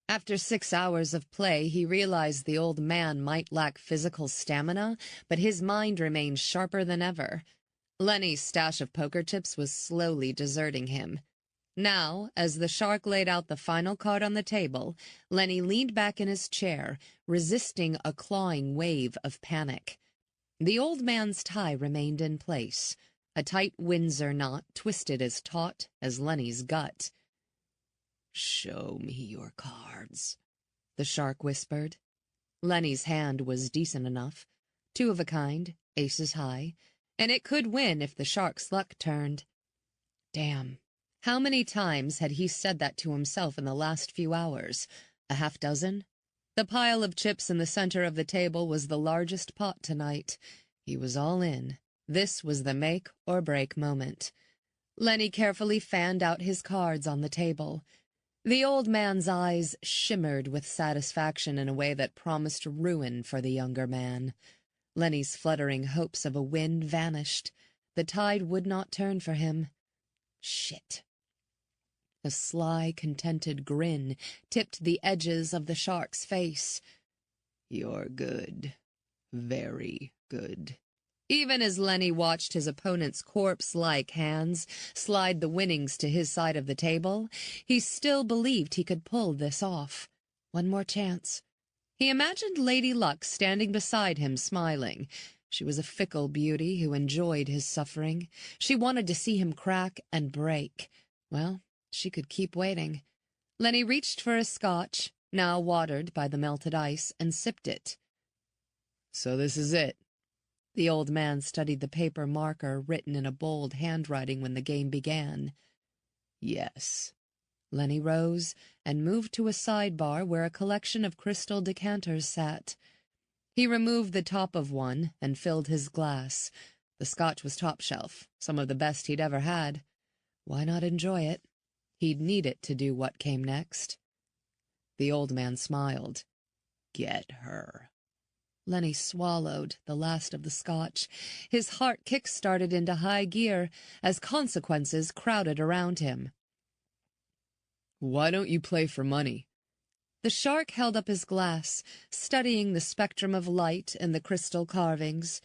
Speaker 1: After 6 hours of play, he realized the old man might lack physical stamina, but his mind remained sharper than ever. Lenny's stash of poker chips was slowly deserting him. Now, as the shark laid out the final card on the table, Lenny leaned back in his chair, resisting a clawing wave of panic. The old man's tie remained in place, a tight Windsor knot twisted as taut as Lenny's gut. "Show me your cards," the shark whispered. Lenny's hand was decent enough, 2 of a kind, aces high, and it could win if the shark's luck turned. Damn, how many times had he said that to himself in the last few hours? A half dozen? The pile of chips in the center of the table was the largest pot tonight. He was all in. This was the make-or-break moment. Lenny carefully fanned out his cards on the table. The old man's eyes shimmered with satisfaction in a way that promised ruin for the younger man. Lenny's fluttering hopes of a win vanished. The tide would not turn for him. Shit. A sly, contented grin tipped the edges of the shark's face. "You're good. Very good." Even as Lenny watched his opponent's corpse-like hands slide the winnings to his side of the table, he still believed he could pull this off. One more chance. He imagined Lady Luck standing beside him, smiling. She was a fickle beauty who enjoyed his suffering. She wanted to see him crack and break. Well, she could keep waiting. Lenny reached for a scotch, now watered by the melted ice, and sipped it.
Speaker 2: So this is it.
Speaker 1: The old man studied the paper marker written in a bold handwriting when the game began.
Speaker 2: Yes.
Speaker 1: Lenny rose and moved to a sidebar where a collection of crystal decanters sat. He removed the top of one and filled his glass. The scotch was top shelf, some of the best he'd ever had. Why not enjoy it? He'd need it to do what came next. The old man smiled.
Speaker 2: Get her.
Speaker 1: Lenny swallowed the last of the scotch. His heart kick-started into high gear as consequences crowded around him.
Speaker 2: Why don't you play for money?
Speaker 1: The shark held up his glass, studying the spectrum of light and the crystal carvings.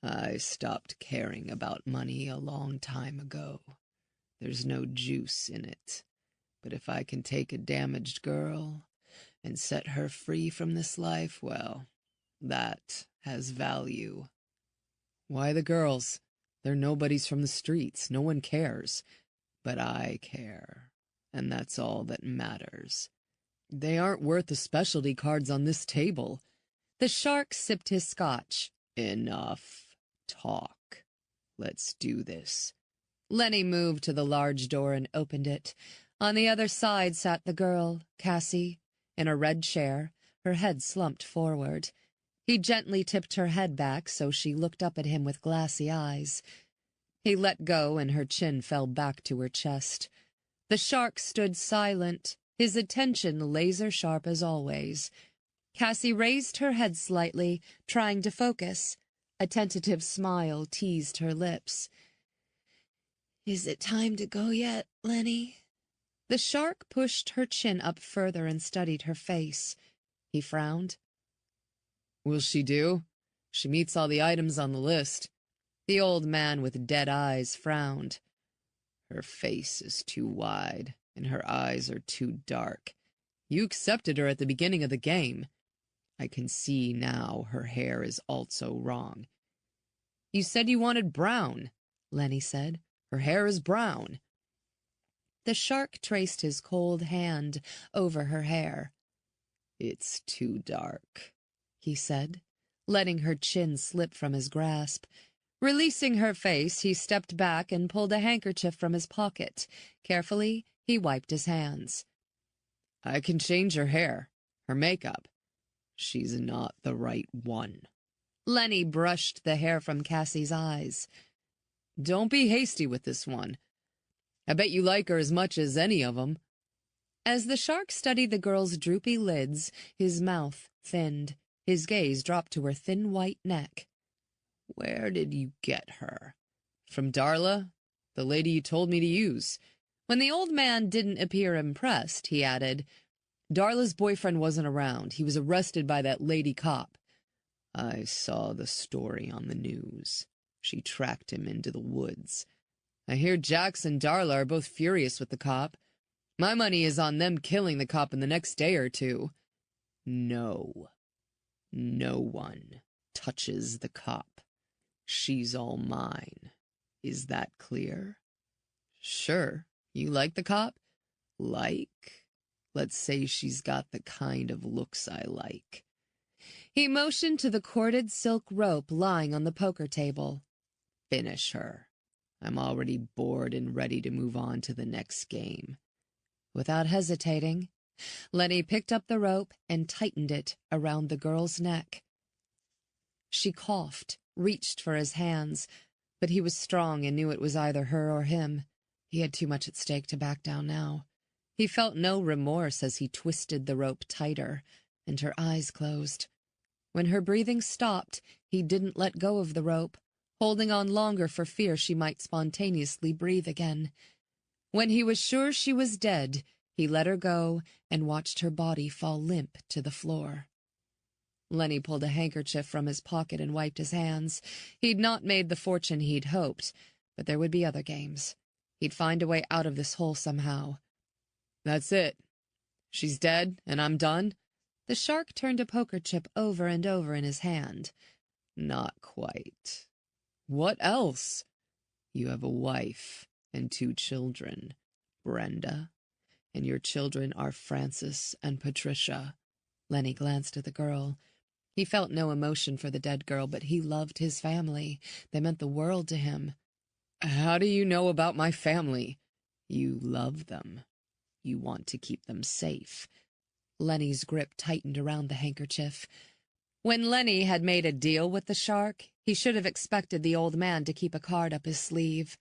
Speaker 2: I stopped caring about money a long time ago. There's no juice in it. But if I can take a damaged girl and set her free from this life, well, that has value.
Speaker 3: Why the girls? They're nobodies from the streets. No one cares.
Speaker 2: But I care, and that's all that matters.
Speaker 3: They aren't worth the specialty cards on this table.
Speaker 1: The shark sipped his scotch.
Speaker 2: Enough talk. Let's do this.
Speaker 1: Lenny moved to the large door and opened it. On the other side sat the girl, Cassie, in a red chair, her head slumped forward. He gently tipped her head back so she looked up at him with glassy eyes. He let go and her chin fell back to her chest. The shark stood silent, his attention laser-sharp as always. Cassie raised her head slightly, trying to focus. A tentative smile teased her lips. "Is it time to go yet, Lenny?" The shark pushed her chin up further and studied her face. He frowned.
Speaker 3: Will she do? She meets all the items on the list.
Speaker 1: The old man with dead eyes frowned.
Speaker 2: Her face is too wide, and her eyes are too dark.
Speaker 3: You accepted her at the beginning of the game.
Speaker 2: I can see now her hair is also wrong.
Speaker 1: You said you wanted brown, Lenny said. Her hair is brown. The shark traced his cold hand over her hair.
Speaker 2: It's too dark,
Speaker 1: he said, letting her chin slip from his grasp. Releasing her face, he stepped back and pulled a handkerchief from his pocket. Carefully, he wiped his hands.
Speaker 3: I can change her hair, her makeup.
Speaker 2: She's not the right one.
Speaker 1: Lenny brushed the hair from Cassie's eyes.
Speaker 3: Don't be hasty with this one. I bet you like her as much as any of 'em.
Speaker 1: As the shark studied the girl's droopy lids, his mouth thinned. His gaze dropped to her thin white neck.
Speaker 2: Where did you get her?
Speaker 3: From Darla, the lady you told me to use.
Speaker 1: When the old man didn't appear impressed, he added,
Speaker 3: Darla's boyfriend wasn't around. He was arrested by that lady cop.
Speaker 2: I saw the story on the news. She tracked him into the woods.
Speaker 3: I hear Jax and Darla are both furious with the cop. My money is on them killing the cop in the next day or two.
Speaker 2: No. No one touches the cop. She's all mine. Is that clear?
Speaker 3: Sure. You like the cop?
Speaker 2: Like? Let's say she's got the kind of looks I like.
Speaker 1: He motioned to the corded silk rope lying on the poker table.
Speaker 2: Finish her. I'm already bored and ready to move on to the next game.
Speaker 1: Without hesitating, Lenny picked up the rope and tightened it around the girl's neck. She coughed, reached for his hands, but he was strong and knew it was either her or him. He had too much at stake to back down now. He felt no remorse as he twisted the rope tighter, and her eyes closed. When her breathing stopped, he didn't let go of the rope, holding on longer for fear she might spontaneously breathe again. When he was sure she was dead, he let her go and watched her body fall limp to the floor. Lenny pulled a handkerchief from his pocket and wiped his hands. He'd not made the fortune he'd hoped, but there would be other games. He'd find a way out of this hole somehow.
Speaker 3: That's it. She's dead, and I'm done?
Speaker 1: The shark turned a poker chip over and over in his hand.
Speaker 2: Not quite.
Speaker 3: What else?
Speaker 2: You have a wife and 2 children. Brenda. And your children are Francis and Patricia.
Speaker 1: Lenny glanced at the girl. He felt no emotion for the dead girl, but he loved his family. They meant the world to him.
Speaker 2: How do you know about my family? You love them. You want to keep them safe.
Speaker 1: Lenny's grip tightened around the handkerchief. When Lenny had made a deal with the shark, he should have expected the old man to keep a card up his sleeve.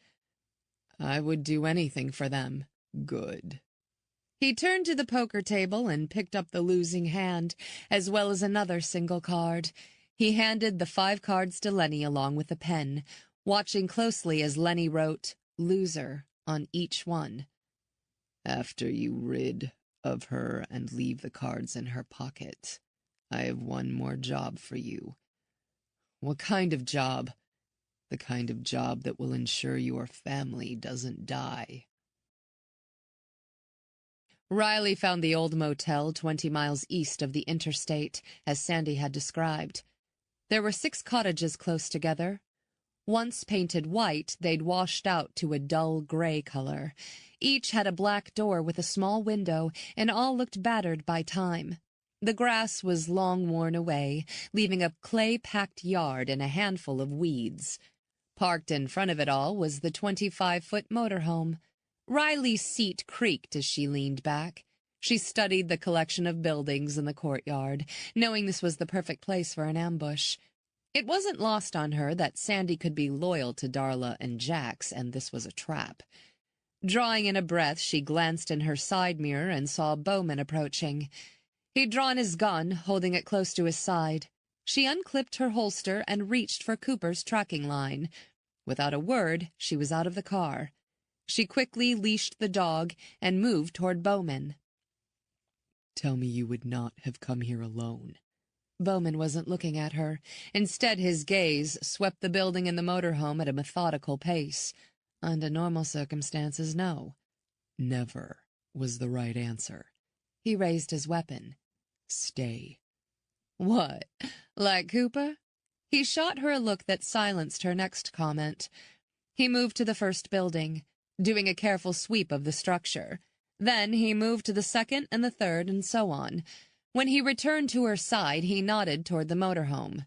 Speaker 2: I would do anything for them. Good.
Speaker 1: He turned to the poker table and picked up the losing hand, as well as another single card. He handed the 5 cards to Lenny along with a pen, watching closely as Lenny wrote "loser" on each one.
Speaker 2: After you rid of her and leave the cards in her pocket, I have one more job for you. What kind of job? The kind of job that will ensure your family doesn't die.
Speaker 1: Riley found the old motel 20 miles east of the interstate, as Sandy had described. There were 6 cottages close together. Once painted white, they'd washed out to a dull gray color. Each had a black door with a small window, and all looked battered by time. The grass was long worn away, leaving a clay-packed yard and a handful of weeds. Parked in front of it all was the 25-foot motorhome. Riley's seat creaked as she leaned back. She studied the collection of buildings in the courtyard, knowing this was the perfect place for an ambush. It wasn't lost on her that Sandy could be loyal to Darla and Jax, and this was a trap. Drawing in a breath, she glanced in her side mirror and saw Bowman approaching. He'd drawn his gun, holding it close to his side. She unclipped her holster and reached for Cooper's tracking line. Without a word, she was out of the car. She quickly leashed the dog and moved toward Bowman.
Speaker 2: Tell me you would not have come here alone.
Speaker 1: Bowman wasn't looking at her. Instead, his gaze swept the building and the motorhome at a methodical pace. Under normal circumstances, no.
Speaker 2: Never was the right answer.
Speaker 1: He raised his weapon.
Speaker 2: Stay.
Speaker 1: What, like Cooper? He shot her a look that silenced her next comment. He moved to the first building, doing a careful sweep of the structure. Then he moved to the second and the third, and so on. When he returned to her side, he nodded toward the motorhome.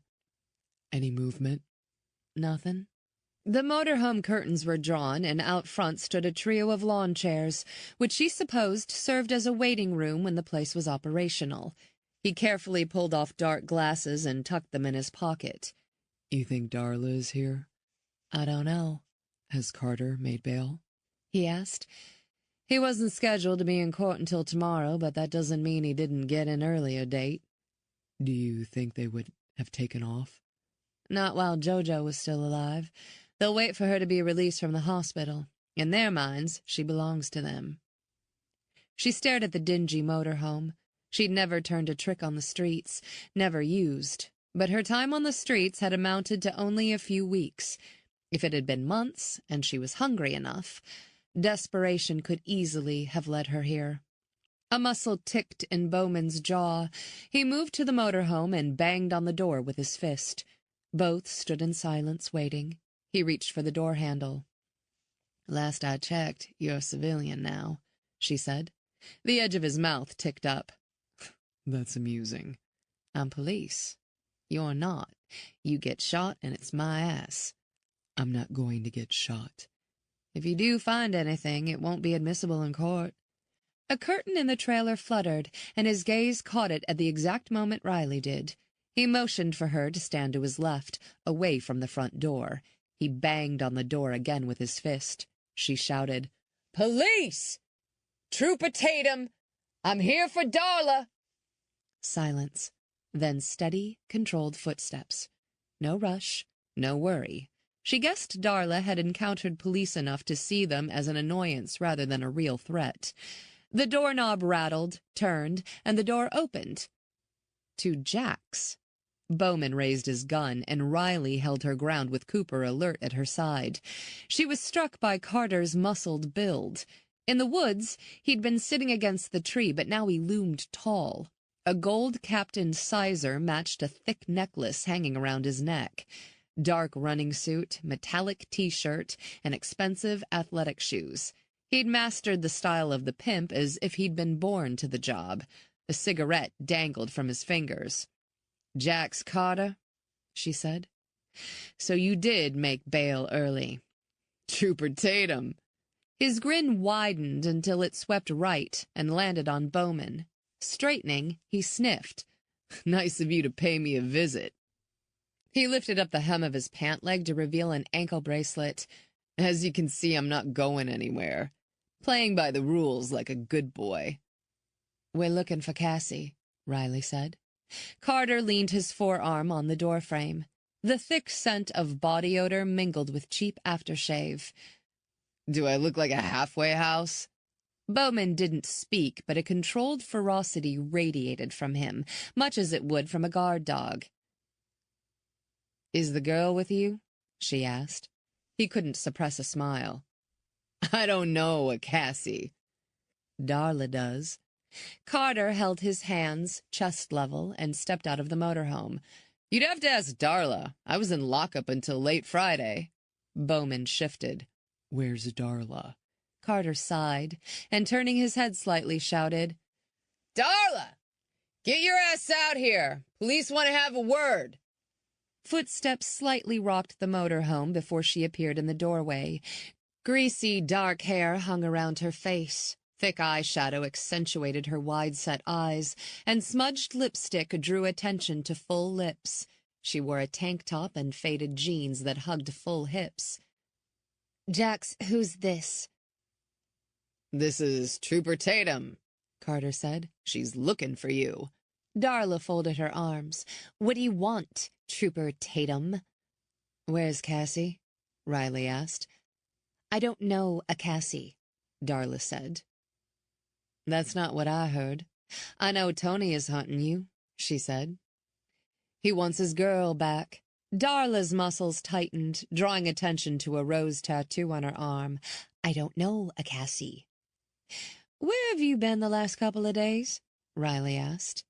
Speaker 2: Any movement?
Speaker 1: Nothing. The motorhome curtains were drawn, and out front stood a trio of lawn chairs, which she supposed served as a waiting room when the place was operational. He carefully pulled off dark glasses and tucked them in his pocket.
Speaker 2: You think Darla is here?
Speaker 1: I don't know.
Speaker 2: Has Carter made bail?
Speaker 1: He asked. He wasn't scheduled to be in court until tomorrow, but that doesn't mean he didn't get an earlier date.
Speaker 2: Do you think they would have taken off?
Speaker 1: Not while Jojo was still alive. They'll wait for her to be released from the hospital. In their minds, she belongs to them. She stared at the dingy motorhome. She'd never turned a trick on the streets, never used. But her time on the streets had amounted to only a few weeks. If it had been months, and she was hungry enough, desperation could easily have led her here. A muscle ticked in Bowman's jaw. He moved to the motorhome and banged on the door with his fist. Both stood in silence, waiting. He reached for the door handle. "Last I checked, you're a civilian now," she said. The edge of his mouth ticked up.
Speaker 2: That's amusing.
Speaker 1: "I'm police. You're not. You get shot, and it's my ass."
Speaker 2: I'm not going to get shot.
Speaker 1: "If you do find anything, it won't be admissible in court." A curtain in the trailer fluttered, and his gaze caught it at the exact moment Riley did. He motioned for her to stand to his left, away from the front door. He banged on the door again with his fist. She shouted, "Police! Trooper Tatum! I'm here for Darla!" Silence. Then steady, controlled footsteps. No rush, no worry. She guessed Darla had encountered police enough to see them as an annoyance rather than a real threat. The doorknob rattled, turned, and the door opened. To Jax. Bowman raised his gun, and Riley held her ground with Cooper alert at her side. She was struck by Carter's muscled build. In the woods, he'd been sitting against the tree, but now he loomed tall. A gold-capped incisor matched a thick necklace hanging around his neck. Dark running suit, metallic T-shirt, and expensive athletic shoes. He'd mastered the style of the pimp as if he'd been born to the job. A cigarette dangled from his fingers. "Jax Carter," she said. "So you did make bail early."
Speaker 2: "Trooper Tatum."
Speaker 1: His grin widened until it swept right and landed on Bowman. Straightening, he sniffed.
Speaker 2: "Nice of you to pay me a visit."
Speaker 1: He lifted up the hem of his pant leg to reveal an ankle bracelet.
Speaker 2: "As you can see, I'm not going anywhere. Playing by the rules like a good boy."
Speaker 1: "We're looking for Cassie," Riley said. Carter leaned his forearm on the doorframe. The thick scent of body odor mingled with cheap aftershave.
Speaker 2: "Do I look like a halfway house?"
Speaker 1: Bowman didn't speak, but a controlled ferocity radiated from him, much as it would from a guard dog. "Is the girl with you?" she asked. He couldn't suppress a smile.
Speaker 2: "I don't know a Cassie."
Speaker 1: "Darla does." Carter held his hands chest level and stepped out of the motorhome.
Speaker 2: "You'd have to ask Darla. I was in lockup until late Friday."
Speaker 1: Bowman shifted.
Speaker 2: "Where's Darla?"
Speaker 1: Carter sighed, and turning his head slightly, shouted,
Speaker 2: "Darla! Get your ass out here! Police want to have a word!"
Speaker 1: Footsteps slightly rocked the motorhome before she appeared in the doorway. Greasy, dark hair hung around her face. Thick eyeshadow accentuated her wide-set eyes, and smudged lipstick drew attention to full lips. She wore a tank top and faded jeans that hugged full hips. "Jax, who's this?"
Speaker 2: "This is Trooper Tatum,"
Speaker 1: Carter said.
Speaker 2: "She's looking for you."
Speaker 1: Darla folded her arms. "What do you want, Trooper Tatum?" "Where's Cassie?" Riley asked. "I don't know a Cassie," Darla said. "That's not what I heard. I know Tony is hunting you," she said. "He wants his girl back." Darla's muscles tightened, drawing attention to a rose tattoo on her arm. "I don't know a Cassie." "Where have you been the last couple of days?" Riley asked.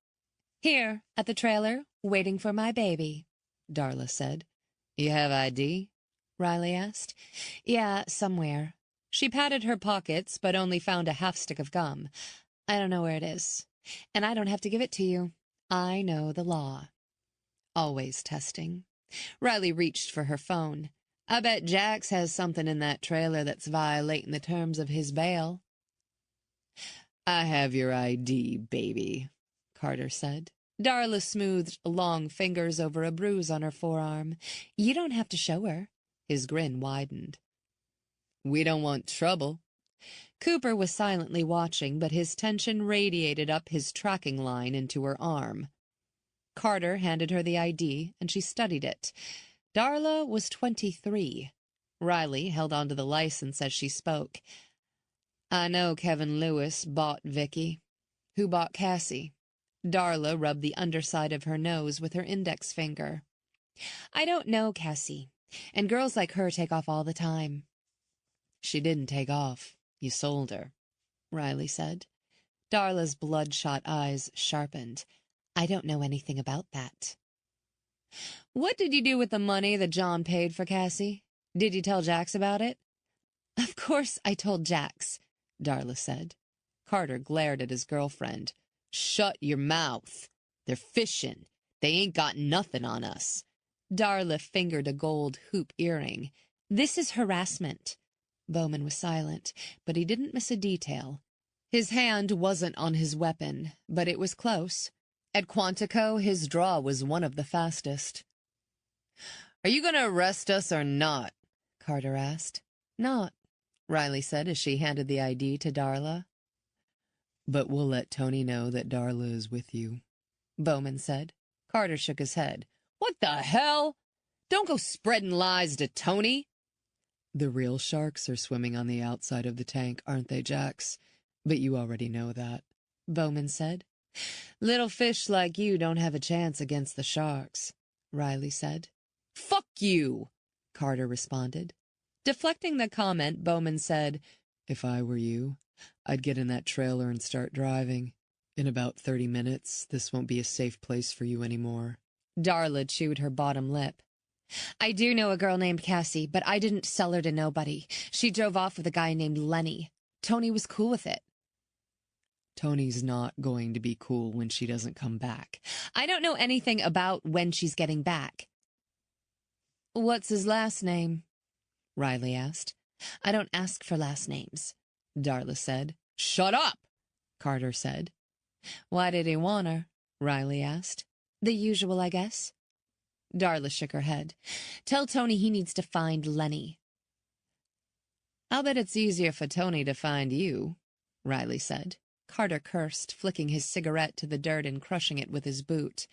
Speaker 1: "Here, at the trailer, waiting for my baby," Darla said. "You have ID?" Riley asked. "Yeah, somewhere." She patted her pockets, but only found a half stick of gum. "I don't know where it is, and I don't have to give it to you. I know the law." Always testing. Riley reached for her phone. "I bet Jax has something in that trailer that's violating the terms of his bail."
Speaker 2: "I have your ID, baby," Carter said.
Speaker 1: Darla smoothed long fingers over a bruise on her forearm. "You don't have to show her." His grin widened.
Speaker 2: "We don't want trouble."
Speaker 1: Cooper was silently watching, but his tension radiated up his tracking line into her arm. Carter handed her the ID, and she studied it. Darla was 23. Riley held onto the license as she spoke. "I know Kevin Lewis bought Vicky." "Who bought Cassie?" Darla rubbed the underside of her nose with her index finger. "I don't know Cassie, and girls like her take off all the time." "She didn't take off. You sold her," Riley said. Darla's bloodshot eyes sharpened. "I don't know anything about that." "What did you do with the money that John paid for Cassie? Did you tell Jax about it?" "Of course I told Jax," Darla said. Carter glared at his girlfriend.
Speaker 2: "Shut your mouth. They're fishing. They ain't got nothing on us."
Speaker 1: Darla fingered a gold hoop earring. "This is harassment." Bowman was silent, but he didn't miss a detail. His hand wasn't on his weapon, but it was close. At Quantico, his draw was one of the fastest.
Speaker 2: "Are you going to arrest us or not?"
Speaker 1: Carter asked. "Not," Riley said as she handed the ID to Darla.
Speaker 3: "But we'll let Tony know that Darla is with you,"
Speaker 1: Bowman said. Carter shook his head.
Speaker 2: "What the hell? Don't go spreading lies to Tony."
Speaker 3: "The real sharks are swimming on the outside of the tank, aren't they, Jax? But you already know that,"
Speaker 1: Bowman said. "Little fish like you don't have a chance against the sharks," Riley said.
Speaker 2: "Fuck you,"
Speaker 1: Carter responded. Deflecting the comment, Bowman said,
Speaker 3: "If I were you, I'd get in that trailer and start driving. In about 30 minutes, this won't be a safe place for you anymore."
Speaker 1: Darla chewed her bottom lip. "I do know a girl named Cassie, but I didn't sell her to nobody. She drove off with a guy named Lenny. Tony was cool with it.
Speaker 3: Tony's not going to be cool when she doesn't come back.
Speaker 1: I don't know anything about when she's getting back. What's his last name? Riley asked. I don't ask for last names, Darla said.
Speaker 2: Shut up,
Speaker 3: Carter said.
Speaker 1: Why did he want her? Riley asked. The usual, I guess. Darla shook her head. Tell Tony he needs to find Lenny.
Speaker 2: I'll bet it's easier for Tony to find you, Riley said.
Speaker 1: Carter cursed, flicking his cigarette to the dirt and crushing it with his boot.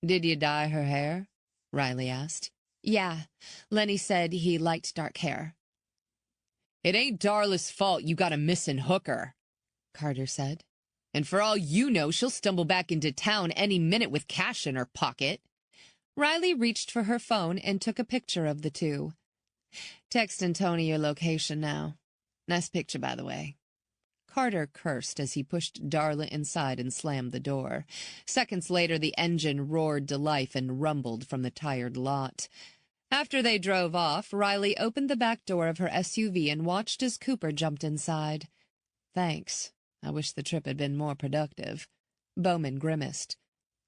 Speaker 2: Did you dye her hair? Riley asked.
Speaker 1: Yeah, Lenny said he liked dark hair.
Speaker 2: It ain't Darla's fault you got a missing hooker, Carter said. And for all you know, she'll stumble back into town any minute with cash in her pocket.
Speaker 1: Riley reached for her phone and took a picture of the two. Texting Tony your location now. Nice picture, by the way. Carter cursed as he pushed Darla inside and slammed the door. Seconds later, the engine roared to life and rumbled from the tired lot. After they drove off, Riley opened the back door of her SUV and watched as Cooper jumped inside. Thanks. I wish the trip had been more productive. Bowman grimaced.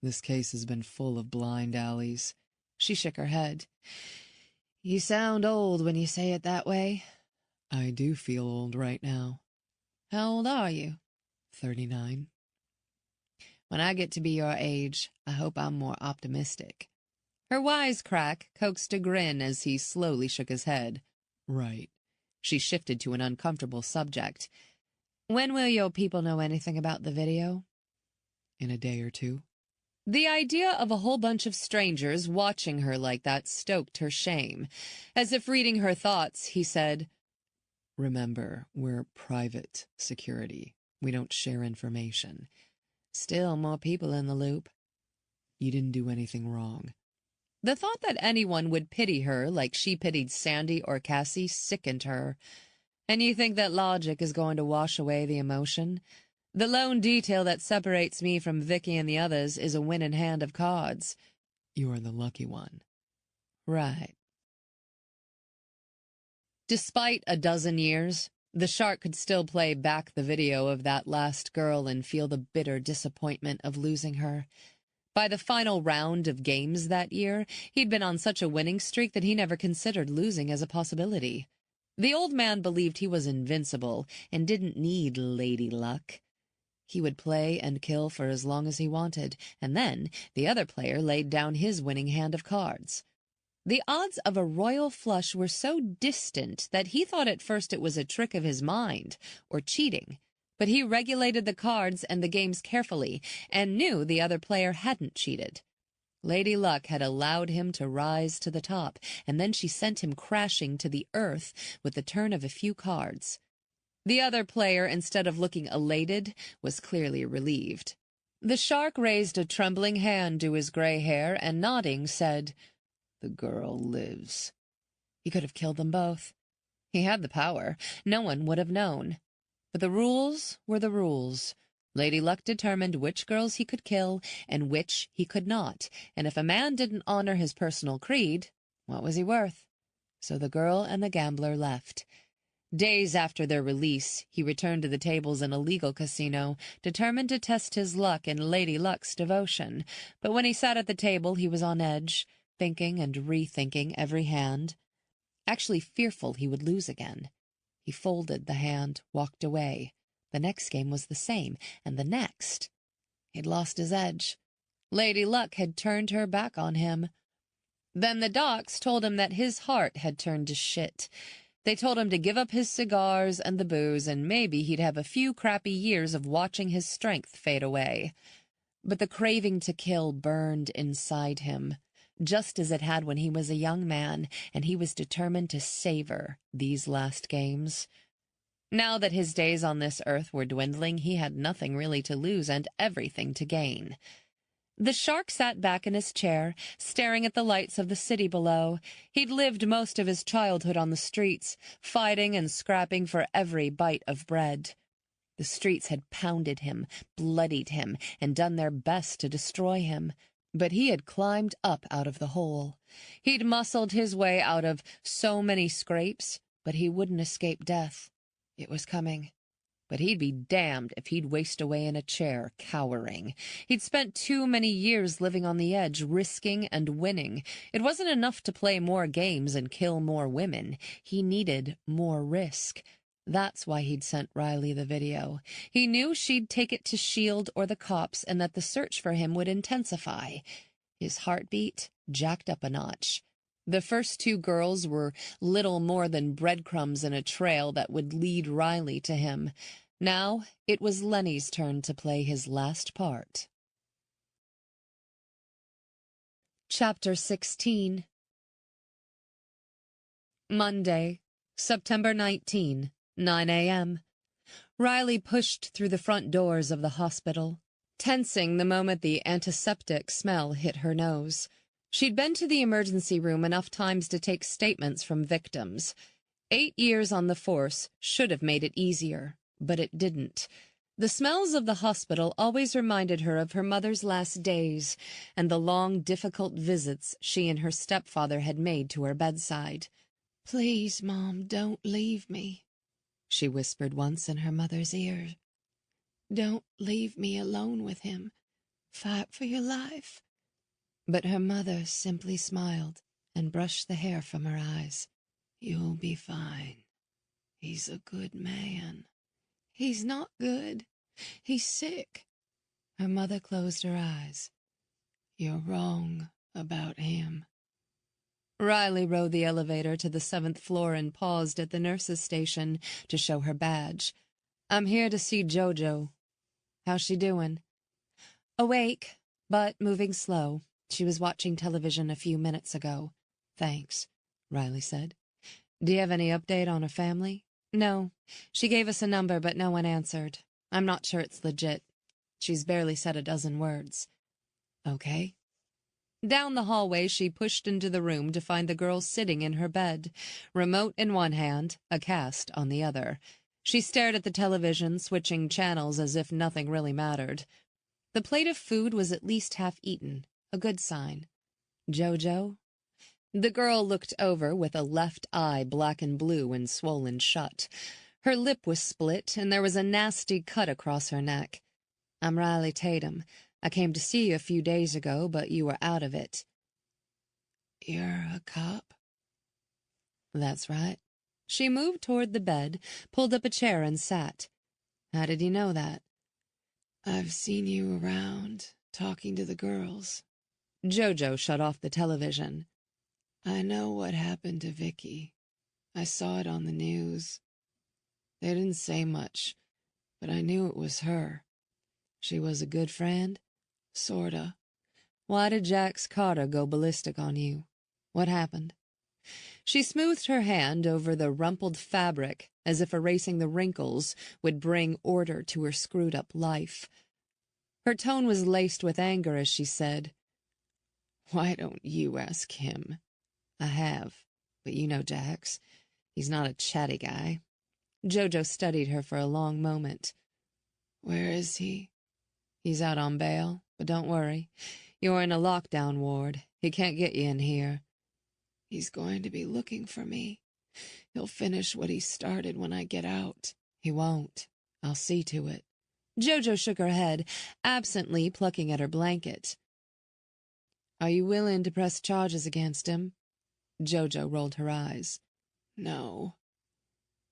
Speaker 3: This case has been full of blind alleys.
Speaker 1: She shook her head. You sound old when you say it that way.
Speaker 3: I do feel old right now.
Speaker 1: How old are you?
Speaker 3: 39.
Speaker 1: When I get to be your age, I hope I'm more optimistic. Her wisecrack coaxed a grin as he slowly shook his head.
Speaker 3: Right.
Speaker 1: She shifted to an uncomfortable subject. When will your people know anything about the video?
Speaker 3: In a day or two.
Speaker 1: The idea of a whole bunch of strangers watching her like that stoked her shame. As if reading her thoughts, he said,
Speaker 3: Remember, we're private security. We don't share information.
Speaker 1: Still more people in the loop.
Speaker 3: You didn't do anything wrong.
Speaker 1: The thought that anyone would pity her like she pitied Sandy or Cassie sickened her. And you think that logic is going to wash away the emotion? The lone detail that separates me from Vicky and the others is a winning hand of cards.
Speaker 3: You're the lucky one.
Speaker 1: Right. Despite a dozen years, the shark could still play back the video of that last girl and feel the bitter disappointment of losing her. By the final round of games that year, he'd been on such a winning streak that he never considered losing as a possibility. The old man believed he was invincible and didn't need lady luck. He would play and kill for as long as he wanted, and then the other player laid down his winning hand of cards. The odds of a royal flush were so distant that he thought at first it was a trick of his mind, or cheating. But he regulated the cards and the games carefully, and knew the other player hadn't cheated. Lady Luck had allowed him to rise to the top, and then she sent him crashing to the earth with the turn of a few cards. The other player, instead of looking elated, was clearly relieved. The shark raised a trembling hand to his gray hair and, nodding, said, "The girl lives." He could have killed them both. He had the power. No one would have known. But the rules were the rules. Lady Luck determined which girls he could kill and which he could not, and if a man didn't honor his personal creed, what was he worth? So the girl and the gambler left. Days after their release, he returned to the tables in a legal casino, determined to test his luck in Lady Luck's devotion. But when he sat at the table, he was on edge, thinking and rethinking every hand. Actually fearful he would lose again. He folded the hand, walked away. The next game was the same, and the next. He'd lost his edge. Lady Luck had turned her back on him. Then the docs told him that his heart had turned to shit. They told him to give up his cigars and the booze, and maybe he'd have a few crappy years of watching his strength fade away. But the craving to kill burned inside him, just as it had when he was a young man, and he was determined to savor these last games. Now that his days on this earth were dwindling, he had nothing really to lose and everything to gain. The shark sat back in his chair, staring at the lights of the city below. He'd lived most of his childhood on the streets, fighting and scrapping for every bite of bread. The streets had pounded him, bloodied him, and done their best to destroy him. But he had climbed up out of the hole. He'd muscled his way out of so many scrapes, but he wouldn't escape death. It was coming. But he'd be damned if he'd waste away in a chair, cowering. He'd spent too many years living on the edge, risking and winning. It wasn't enough to play more games and kill more women. He needed more risk. That's why he'd sent Riley the video. He knew she'd take it to S.H.I.E.L.D. or the cops and that the search for him would intensify. His heartbeat jacked up a notch. The first two girls were little more than breadcrumbs in a trail that would lead Riley to him. Now it was Lenny's turn to play his last part. Chapter 16. Monday, September 19, 9 a.m. Riley pushed through the front doors of the hospital, tensing the moment the antiseptic smell hit her nose. She'd been to the emergency room enough times to take statements from victims. 8 years on the force should have made it easier, but it didn't. The smells of the hospital always reminded her of her mother's last days and the long, difficult visits she and her stepfather had made to her bedside. "Please, Mom, don't leave me," she whispered once in her mother's ear. "Don't leave me alone with him. Fight for your life." But her mother simply smiled and brushed the hair from her eyes. "You'll be fine. He's a good man." "He's not good. He's sick." Her mother closed her eyes. "You're wrong about him." Riley rode the elevator to the 7th floor and paused at the nurse's station to show her badge. "I'm here to see JoJo. How's she doing?" "Awake, but moving slow. She was watching television a few minutes ago." "Thanks," Riley said. "Do you have any update on her family?" "No. She gave us a number, but no one answered. I'm not sure it's legit. She's barely said a dozen words." "Okay." Down the hallway, she pushed into the room to find the girl sitting in her bed, remote in one hand, a cast on the other. She stared at the television, switching channels as if nothing really mattered. The plate of food was at least half eaten, a good sign. "JoJo?" The girl looked over with a left eye black and blue and swollen shut. Her lip was split, and there was a nasty cut across her neck. "I'm Riley Tatum. I came to see you a few days ago, but you were out of it." "You're a cop?" "That's right." She moved toward the bed, pulled up a chair, and sat. "How did you know that?" "I've seen you around, talking to the girls." JoJo shut off the television. "I know what happened to Vicky. I saw it on the news. They didn't say much, but I knew it was her. She was a good friend?" "Sorta." "Why did Jax Carter go ballistic on you? What happened?" She smoothed her hand over the rumpled fabric as if erasing the wrinkles would bring order to her screwed-up life. Her tone was laced with anger as she said, "Why don't you ask him?" "I have, but you know Jax. He's not a chatty guy." JoJo studied her for a long moment. "Where is he?" "He's out on bail, but don't worry. You're in a lockdown ward. He can't get you in here." "He's going to be looking for me. He'll finish what he started when I get out." "He won't. I'll see to it." JoJo shook her head, absently plucking at her blanket. "Are you willing to press charges against him?" JoJo rolled her eyes. "No."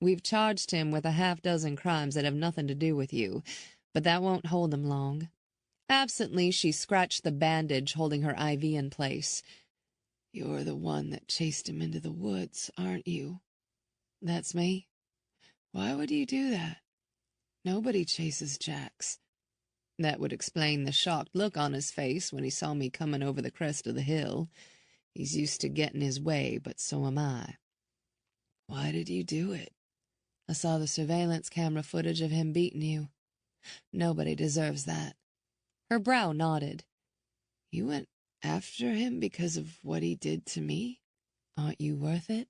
Speaker 1: "We've charged him with a half-dozen crimes that have nothing to do with you, but that won't hold him long." Absently, she scratched the bandage holding her IV in place. "You're the one that chased him into the woods, aren't you?" "That's me." "Why would you do that? Nobody chases Jax." "That would explain the shocked look on his face when he saw me coming over the crest of the hill. He's used to getting his way, but so am I." "Why did you do it?" "I saw the surveillance camera footage of him beating you. Nobody deserves that." Her brow nodded. "You went after him because of what he did to me? Aren't you worth it?"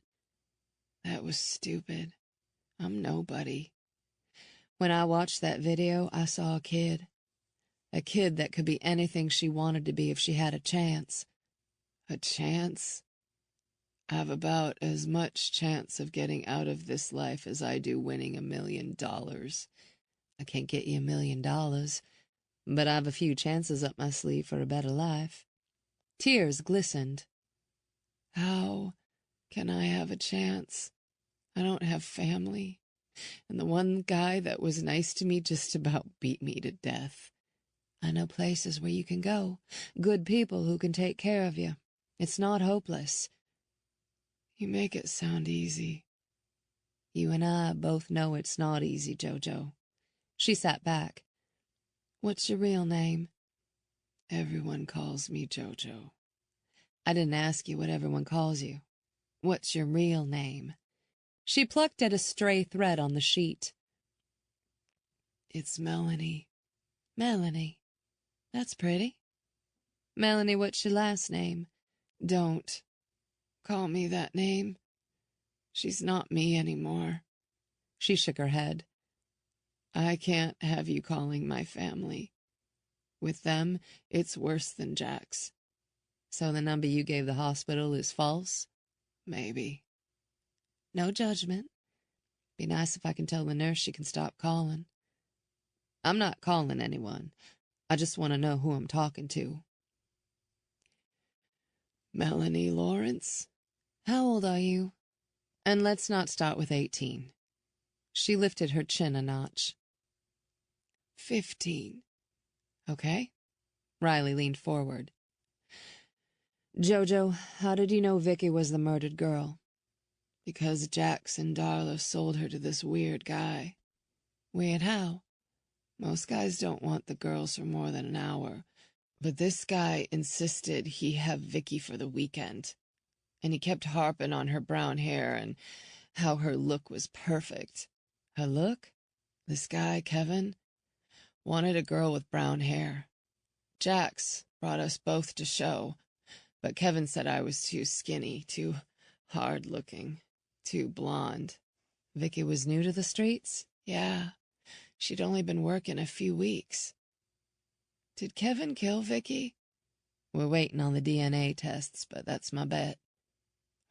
Speaker 1: "That was stupid. I'm nobody." "When I watched that video, I saw a kid. A kid that could be anything she wanted to be if she had a chance." "A chance?"
Speaker 2: have about as much chance of getting out of this life as I do winning $1 million.
Speaker 1: I can't get you $1 million, but I've a few chances up my sleeve for a better life. Tears glistened.
Speaker 2: How can I have a chance? I don't have family, and the one guy that was nice to me just about beat me to death.
Speaker 1: I know places where you can go, good people who can take care of you. It's not hopeless.
Speaker 2: You make it sound easy.
Speaker 1: You and I both know it's not easy, Jojo. She sat back. What's your real name?
Speaker 2: Everyone calls me Jojo.
Speaker 1: I didn't ask you what everyone calls you. What's your real name? She plucked at a stray thread on the sheet.
Speaker 2: It's Melanie.
Speaker 1: Melanie. That's pretty. Melanie, what's your last name?
Speaker 2: Don't call me that name. She's not me anymore.
Speaker 1: She shook her head.
Speaker 2: I can't have you calling my family. With them, it's worse than Jack's.
Speaker 1: So the number you gave the hospital is false?
Speaker 2: Maybe.
Speaker 1: No judgment. Be nice if I can tell the nurse she can stop calling. I'm not calling anyone. I just want to know who I'm talking to.
Speaker 2: Melanie Lawrence?
Speaker 1: How old are you? And let's not start with 18. She lifted her chin a notch.
Speaker 2: 15.
Speaker 1: Okay. Riley leaned forward. Jojo, how did you know Vicky was the murdered girl?
Speaker 2: Because Jax and Darla sold her to this weird guy.
Speaker 1: Weird how?
Speaker 2: Most guys don't want the girls for more than an hour, but this guy insisted he have Vicky for the weekend. And he kept harping on her brown hair and how her look was perfect.
Speaker 1: Her look?
Speaker 2: This guy, Kevin, wanted a girl with brown hair. Jax brought us both to show, but Kevin said I was too skinny, too hard-looking, too blonde.
Speaker 1: Vicky was new to the streets?
Speaker 2: Yeah, she'd only been working a few weeks. Did Kevin kill Vicky?
Speaker 1: We're waiting on the DNA tests, but that's my bet.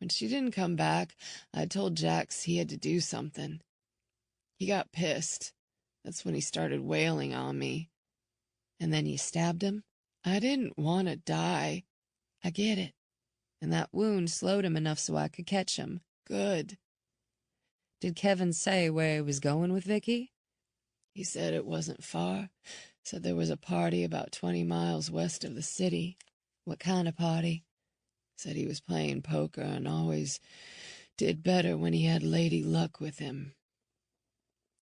Speaker 2: When she didn't come back, I told Jax he had to do something. He got pissed. That's when he started wailing on me.
Speaker 1: And then you stabbed him?
Speaker 2: I didn't want to die.
Speaker 1: I get it. And that wound slowed him enough so I could catch him.
Speaker 2: Good.
Speaker 1: Did Kevin say where he was going with Vicky?
Speaker 2: He said it wasn't far. Said there was a party about 20 miles west of the city.
Speaker 1: What kind of party?
Speaker 2: Said he was playing poker and always did better when he had Lady Luck with him.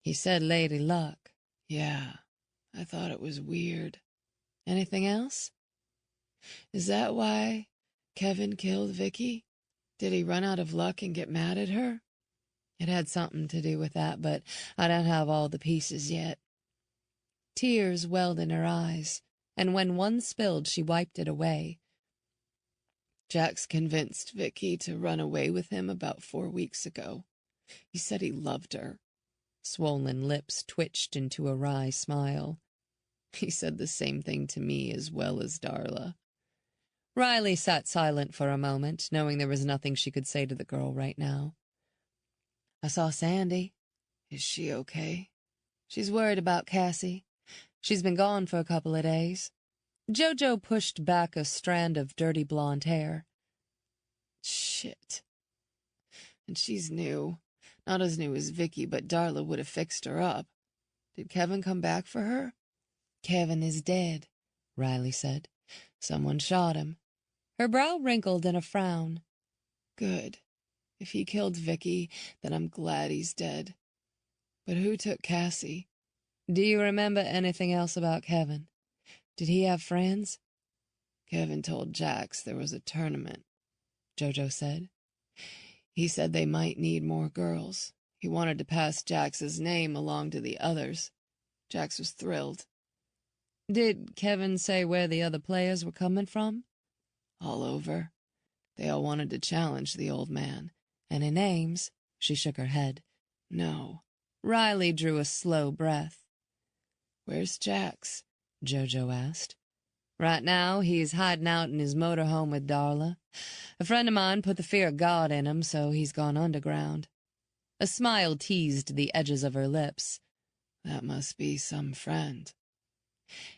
Speaker 1: He said Lady Luck?
Speaker 2: Yeah, I thought it was weird.
Speaker 1: Anything else?
Speaker 2: Is that why Kevin killed Vicky? Did he run out of luck and get mad at her?
Speaker 1: It had something to do with that, but I don't have all the pieces yet. Tears welled in her eyes, and when one spilled, she wiped it away.
Speaker 2: Jax convinced Vicky to run away with him about 4 weeks ago. He said he loved her.
Speaker 1: Swollen lips twitched into a wry smile.
Speaker 2: He said the same thing to me as well as Darla.
Speaker 1: Riley sat silent for a moment, knowing there was nothing she could say to the girl right now. I saw Sandy.
Speaker 2: Is she okay?
Speaker 1: She's worried about Cassie. She's been gone for a couple of days. Jojo pushed back a strand of dirty blonde hair.
Speaker 2: Shit. And she's new. Not as new as Vicky, but Darla would have fixed her up. Did Kevin come back for her?
Speaker 1: Kevin is dead, Riley said. Someone shot him. Her brow wrinkled in a frown.
Speaker 2: Good. If he killed Vicky, then I'm glad he's dead. But who took Cassie?
Speaker 1: Do you remember anything else about Kevin? Did he have friends?
Speaker 2: Kevin told Jax there was a tournament,
Speaker 1: Jojo said.
Speaker 2: He said they might need more girls. He wanted to pass Jax's name along to the others. Jax was thrilled.
Speaker 1: Did Kevin say where the other players were coming from?
Speaker 2: All over. They all wanted to challenge the old man.
Speaker 1: Any names? She shook her head.
Speaker 2: No.
Speaker 1: Riley drew a slow breath.
Speaker 2: Where's Jax?
Speaker 1: Jojo asked. Right now, he's hiding out in his motorhome with Darla. A friend of mine put the fear of God in him, so he's gone underground. A smile teased the edges of her lips.
Speaker 2: That must be some friend.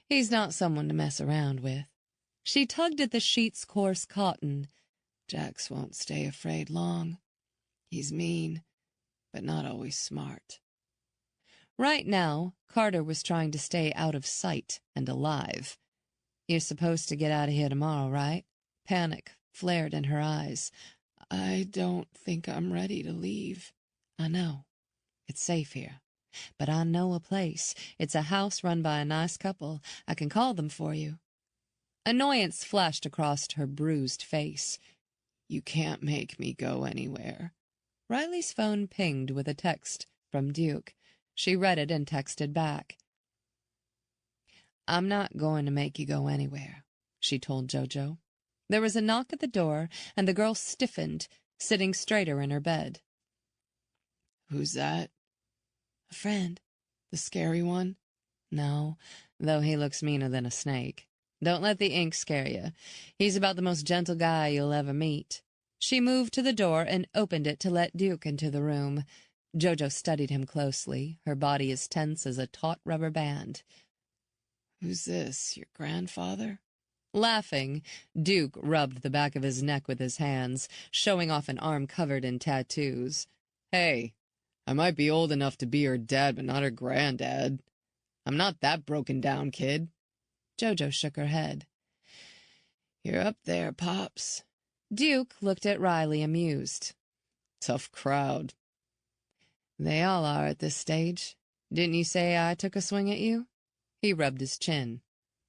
Speaker 1: He's not someone to mess around with. She tugged at the sheet's coarse cotton.
Speaker 2: Jax won't stay afraid long. He's mean, but not always smart.
Speaker 1: Right now, Carter was trying to stay out of sight and alive. You're supposed to get out of here tomorrow, right? Panic flared in her eyes.
Speaker 2: I don't think I'm ready to leave.
Speaker 1: I know. It's safe here. But I know a place. It's a house run by a nice couple. I can call them for you. Annoyance flashed across her bruised face.
Speaker 2: You can't make me go anywhere.
Speaker 1: Riley's phone pinged with a text from Duke. She read it and texted back. I'm not going to make you go anywhere, she told Jojo. There was a knock at the door, and the girl stiffened, sitting straighter in her bed.
Speaker 2: Who's that?
Speaker 1: A friend.
Speaker 2: The scary one?
Speaker 1: No, though he looks meaner than a snake. Don't let the ink scare you. He's about the most gentle guy you'll ever meet. She moved to the door and opened it to let Duke into the room. Jojo studied him closely, her body as tense as a taut rubber band.
Speaker 2: Who's this, your grandfather?
Speaker 1: Laughing, Duke rubbed the back of his neck with his hands, showing off an arm covered in tattoos.
Speaker 2: Hey, I might be old enough to be her dad, but not her granddad. I'm not that broken down, kid.
Speaker 1: Jojo shook her head.
Speaker 2: You're up there, Pops.
Speaker 1: Duke looked at Riley, amused.
Speaker 2: Tough crowd.
Speaker 1: They all are at this stage. Didn't you say I took a swing at you? He rubbed his chin.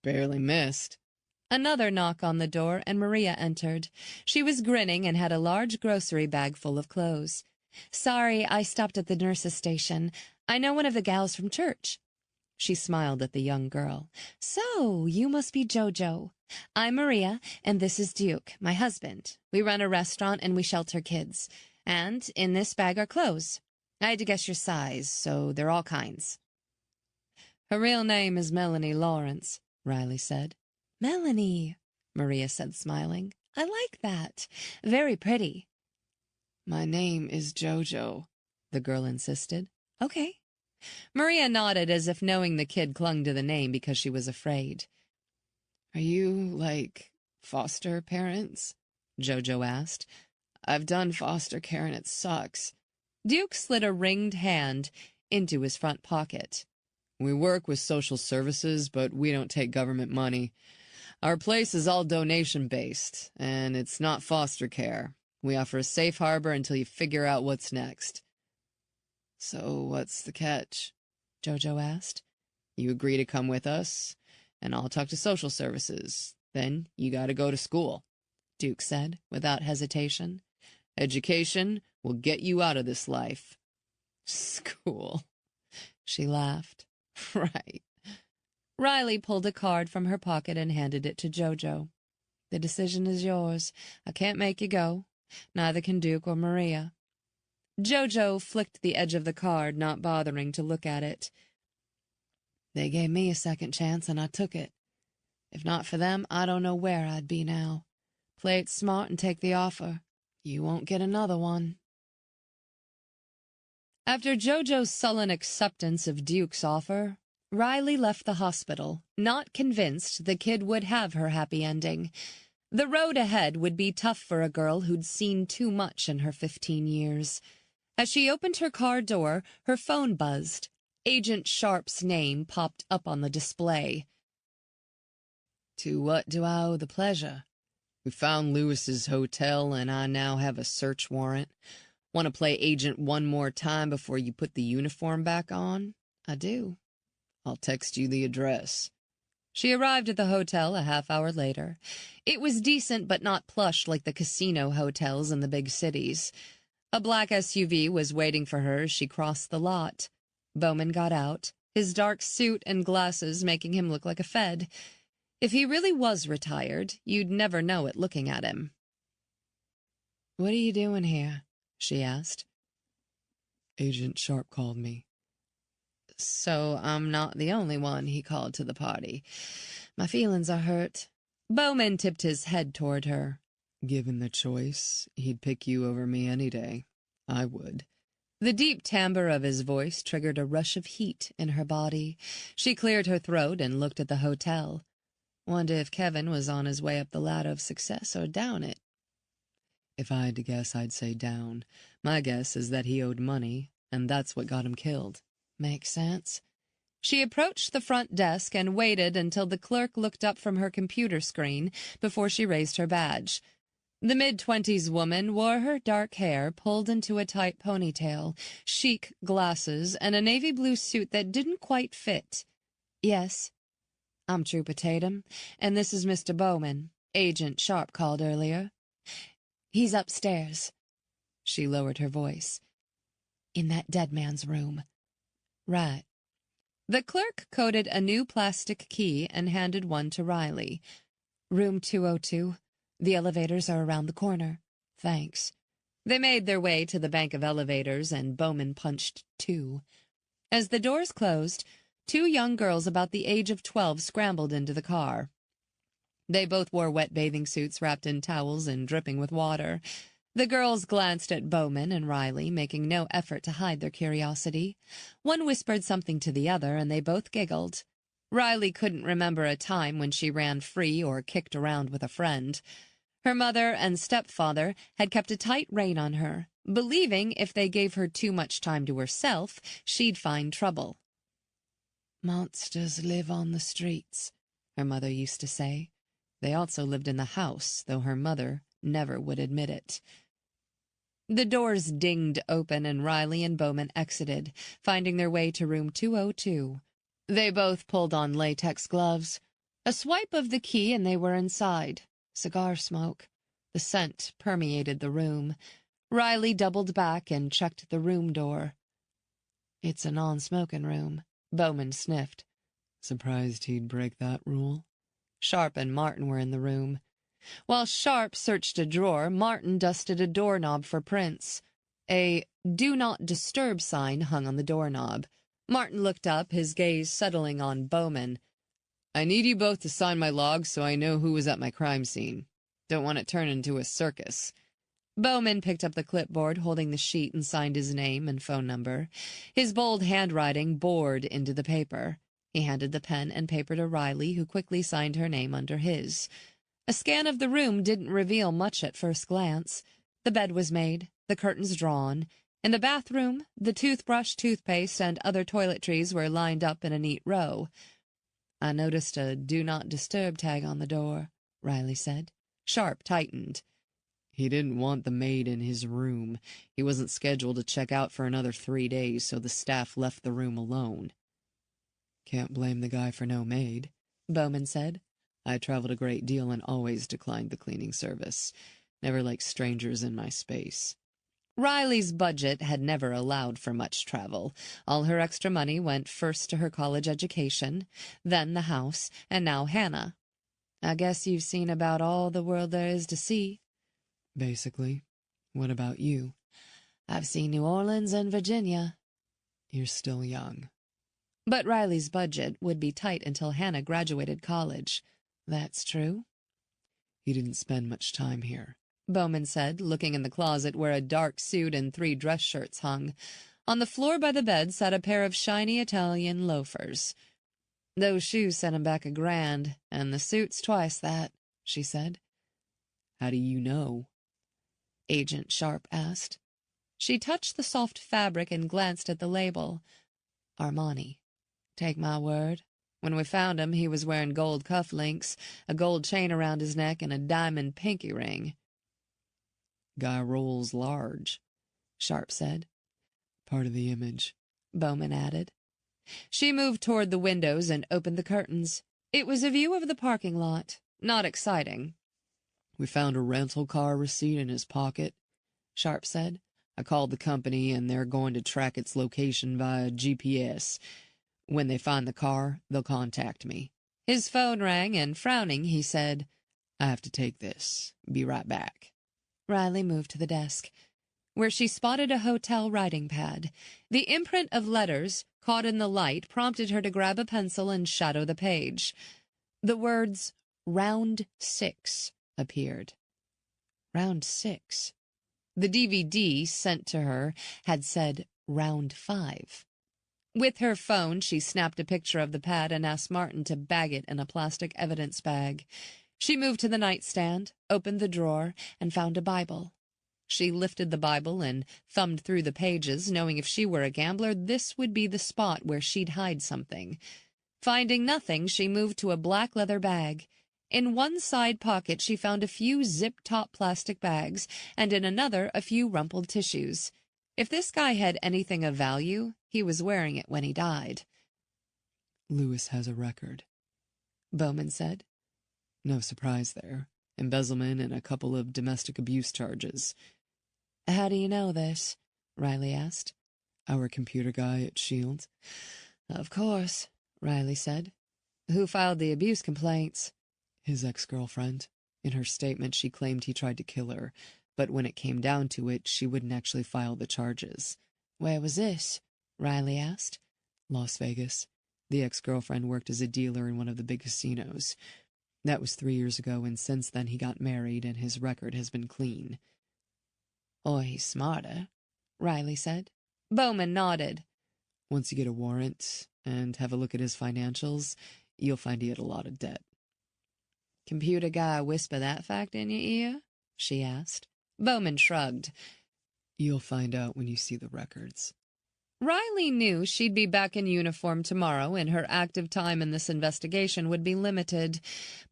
Speaker 2: Barely missed.
Speaker 1: Another knock on the door, and Maria entered. She was grinning and had a large grocery bag full of clothes. Sorry, I stopped at the nurse's station. I know one of the gals from church. She smiled at the young girl. So, you must be Jojo. I'm Maria, and this is Duke, my husband. We run a restaurant and we shelter kids. And in this bag are clothes. I had to guess your size, so they're all kinds. Her real name is Melanie Lawrence, Riley said. Melanie, Maria said, smiling. I like that. Very pretty.
Speaker 2: My name is Jojo,
Speaker 1: the girl insisted. Okay. Maria nodded as if knowing the kid clung to the name because she was afraid.
Speaker 2: Are you, like, foster parents? Jojo asked. I've done foster care and it sucks.
Speaker 1: Duke slid a ringed hand into his front pocket.
Speaker 2: We work with social services, but we don't take government money. Our place is all donation-based, and it's not foster care. We offer a safe harbor until you figure out what's next. So what's the catch? Jojo asked. You agree to come with us, and I'll talk to social services. Then you gotta go to school, Duke said, without hesitation. Education will get you out of this life. School, she laughed. Right. Riley pulled a card from her pocket and handed it to Jojo. The decision is yours. I can't make you go. Neither can Duke or Maria. Jojo flicked the edge of the card, not bothering to look at it. They gave me a second chance, and I took it. If not for them, I don't know where I'd be now. Play it smart and take the offer. You won't get another one. After Jojo's sullen acceptance of Duke's offer, Riley left the hospital, not convinced the kid would have her happy ending. The road ahead would be tough for a girl who'd seen too much in her 15 years. As she opened her car door, her phone buzzed. Agent Sharp's name popped up on the display. To what do I owe the pleasure? We found Lewis's hotel, and I now have a search warrant. Want to play agent one more time before you put the uniform back on? I do. I'll text you the address. She arrived at the hotel a half-hour later. It was decent but not plush like the casino hotels in the big cities. A black SUV was waiting for her as she crossed the lot. Bowman got out, his dark suit and glasses making him look like a Fed. If he really was retired, you'd never know it looking at him. What are you doing here? She asked. Agent Sharp called me.
Speaker 1: So I'm not the only one he called to the party. My feelings are hurt. Bowman tipped his head toward her.
Speaker 3: Given the choice, he'd pick you over me any day. I would.
Speaker 1: The deep timbre of his voice triggered a rush of heat in her body. She cleared her throat and looked at the hotel. Wonder if Kevin was on his way up the ladder of success or down it.
Speaker 3: If I had to guess, I'd say down. My guess is that he owed money, and that's what got him killed.
Speaker 1: Makes sense. She approached the front desk and waited until the clerk looked up from her computer screen before she raised her badge. The mid-20s woman wore her dark hair pulled into a tight ponytail, chic glasses, and a navy blue suit that didn't quite fit. Yes, I'm Trooper Tatum, and this is Mr. Bowman. Agent Sharp called earlier. He's upstairs. She lowered her voice. In that dead man's room. Right. The clerk coded a new plastic key and handed one to Riley. Room 202. The elevators are around the corner. Thanks. They made their way to the bank of elevators, and Bowman punched 2. As the doors closed, 2 young girls about the age of 12 scrambled into the car. They both wore wet bathing suits wrapped in towels and dripping with water. The girls glanced at Bowman and Riley, making no effort to hide their curiosity. One whispered something to the other, and they both giggled. Riley couldn't remember a time when she ran free or kicked around with a friend. Her mother and stepfather had kept a tight rein on her, believing if they gave her too much time to herself, she'd find trouble. Monsters live on the streets, her mother used to say. They also lived in the house, though her mother never would admit it. The doors dinged open and Riley and Bowman exited, finding their way to room 202. They both pulled on latex gloves. A swipe of the key and they were inside. Cigar smoke. The scent permeated the room. Riley doubled back and checked the room door. It's a non-smoking room. Bowman sniffed.
Speaker 3: Surprised he'd break that rule?
Speaker 1: Sharp and Martin were in the room. While Sharp searched a drawer, Martin dusted a doorknob for prints. A "Do Not Disturb" sign hung on the doorknob. Martin looked up, his gaze settling on Bowman.
Speaker 2: I need you both to sign my log so I know who was at my crime scene. Don't want it turned into a circus.
Speaker 1: Bowman picked up the clipboard, holding the sheet, and signed his name and phone number. His bold handwriting bored into the paper. He handed the pen and paper to Riley, who quickly signed her name under his. A scan of the room didn't reveal much at first glance. The bed was made, the curtains drawn. In the bathroom, the toothbrush, toothpaste, and other toiletries were lined up in a neat row. I noticed a "Do Not Disturb" tag on the door, Riley said. Sharp tightened.
Speaker 2: He didn't want the maid in his room. He wasn't scheduled to check out for another 3 days, so the staff left the room alone.
Speaker 3: Can't blame the guy for no maid,
Speaker 1: Bowman said.
Speaker 2: I traveled a great deal and always declined the cleaning service. Never liked strangers in my space.
Speaker 1: Riley's budget had never allowed for much travel. All her extra money went first to her college education, then the house, and now Hannah. I guess you've seen about all the world there is to see.
Speaker 3: Basically. What about you?
Speaker 1: I've seen New Orleans and Virginia.
Speaker 3: You're still young.
Speaker 1: But Riley's budget would be tight until Hannah graduated college. That's true.
Speaker 3: He didn't spend much time here,
Speaker 1: Bowman said, looking in the closet where a dark suit and 3 dress shirts hung. On the floor by the bed sat a pair of shiny Italian loafers. Those shoes sent him back $1,000, and the suit's twice that, she said.
Speaker 3: How do you know?
Speaker 1: Agent Sharp asked. She touched the soft fabric and glanced at the label. Armani. Take my word. When we found him, he was wearing gold cufflinks, a gold chain around his neck, and a diamond pinky ring.
Speaker 2: Guy rolls large,
Speaker 1: Sharp said.
Speaker 3: Part of the image,
Speaker 1: Bowman added. She moved toward the windows and opened the curtains. It was a view of the parking lot. Not exciting.
Speaker 2: We found a rental car receipt in his pocket,
Speaker 1: Sharp said.
Speaker 2: I called the company, and they're going to track its location via GPS. When they find the car, they'll contact me.
Speaker 1: His phone rang, and frowning, he said,
Speaker 2: I have to take this. Be right back.
Speaker 1: Riley moved to the desk, where she spotted a hotel writing pad. The imprint of letters caught in the light, prompted her to grab a pencil and shadow the page. The words "Round 6" appeared. Round 6. The DVD sent to her had said Round 5. With her phone, she snapped a picture of the pad and asked Martin to bag it in a plastic evidence bag. She moved to the nightstand, opened the drawer, and found a Bible. She lifted the Bible and thumbed through the pages, knowing if she were a gambler, this would be the spot where she'd hide something. Finding nothing, she moved to a black leather bag. In one side pocket, she found a few zip-top plastic bags, and in another a few rumpled tissues. If this guy had anything of value, he was wearing it when he died.
Speaker 3: "Lewis has a record,"
Speaker 1: Bowman said.
Speaker 3: "No surprise there. Embezzlement and a couple of domestic abuse charges."
Speaker 1: "How do you know this?" Riley asked.
Speaker 3: "Our computer guy at S.H.I.E.L.D.
Speaker 1: "Of course," Riley said. "Who filed the abuse complaints?"
Speaker 3: "His ex-girlfriend. In her statement, she claimed he tried to kill her, but when it came down to it, she wouldn't actually file the charges."
Speaker 1: "Where was this?" Riley asked.
Speaker 3: "Las Vegas. The ex-girlfriend worked as a dealer in one of the big casinos. That was 3 years ago, and since then he got married and his record has been clean."
Speaker 1: "Or he's smarter," Riley said. Bowman nodded.
Speaker 3: "Once you get a warrant and have a look at his financials, you'll find he had a lot of debt."
Speaker 1: "Computer guy whisper that fact in your ear?" she asked. Bowman shrugged.
Speaker 3: "You'll find out when you see the records."
Speaker 1: Riley knew she'd be back in uniform tomorrow, and her active time in this investigation would be limited.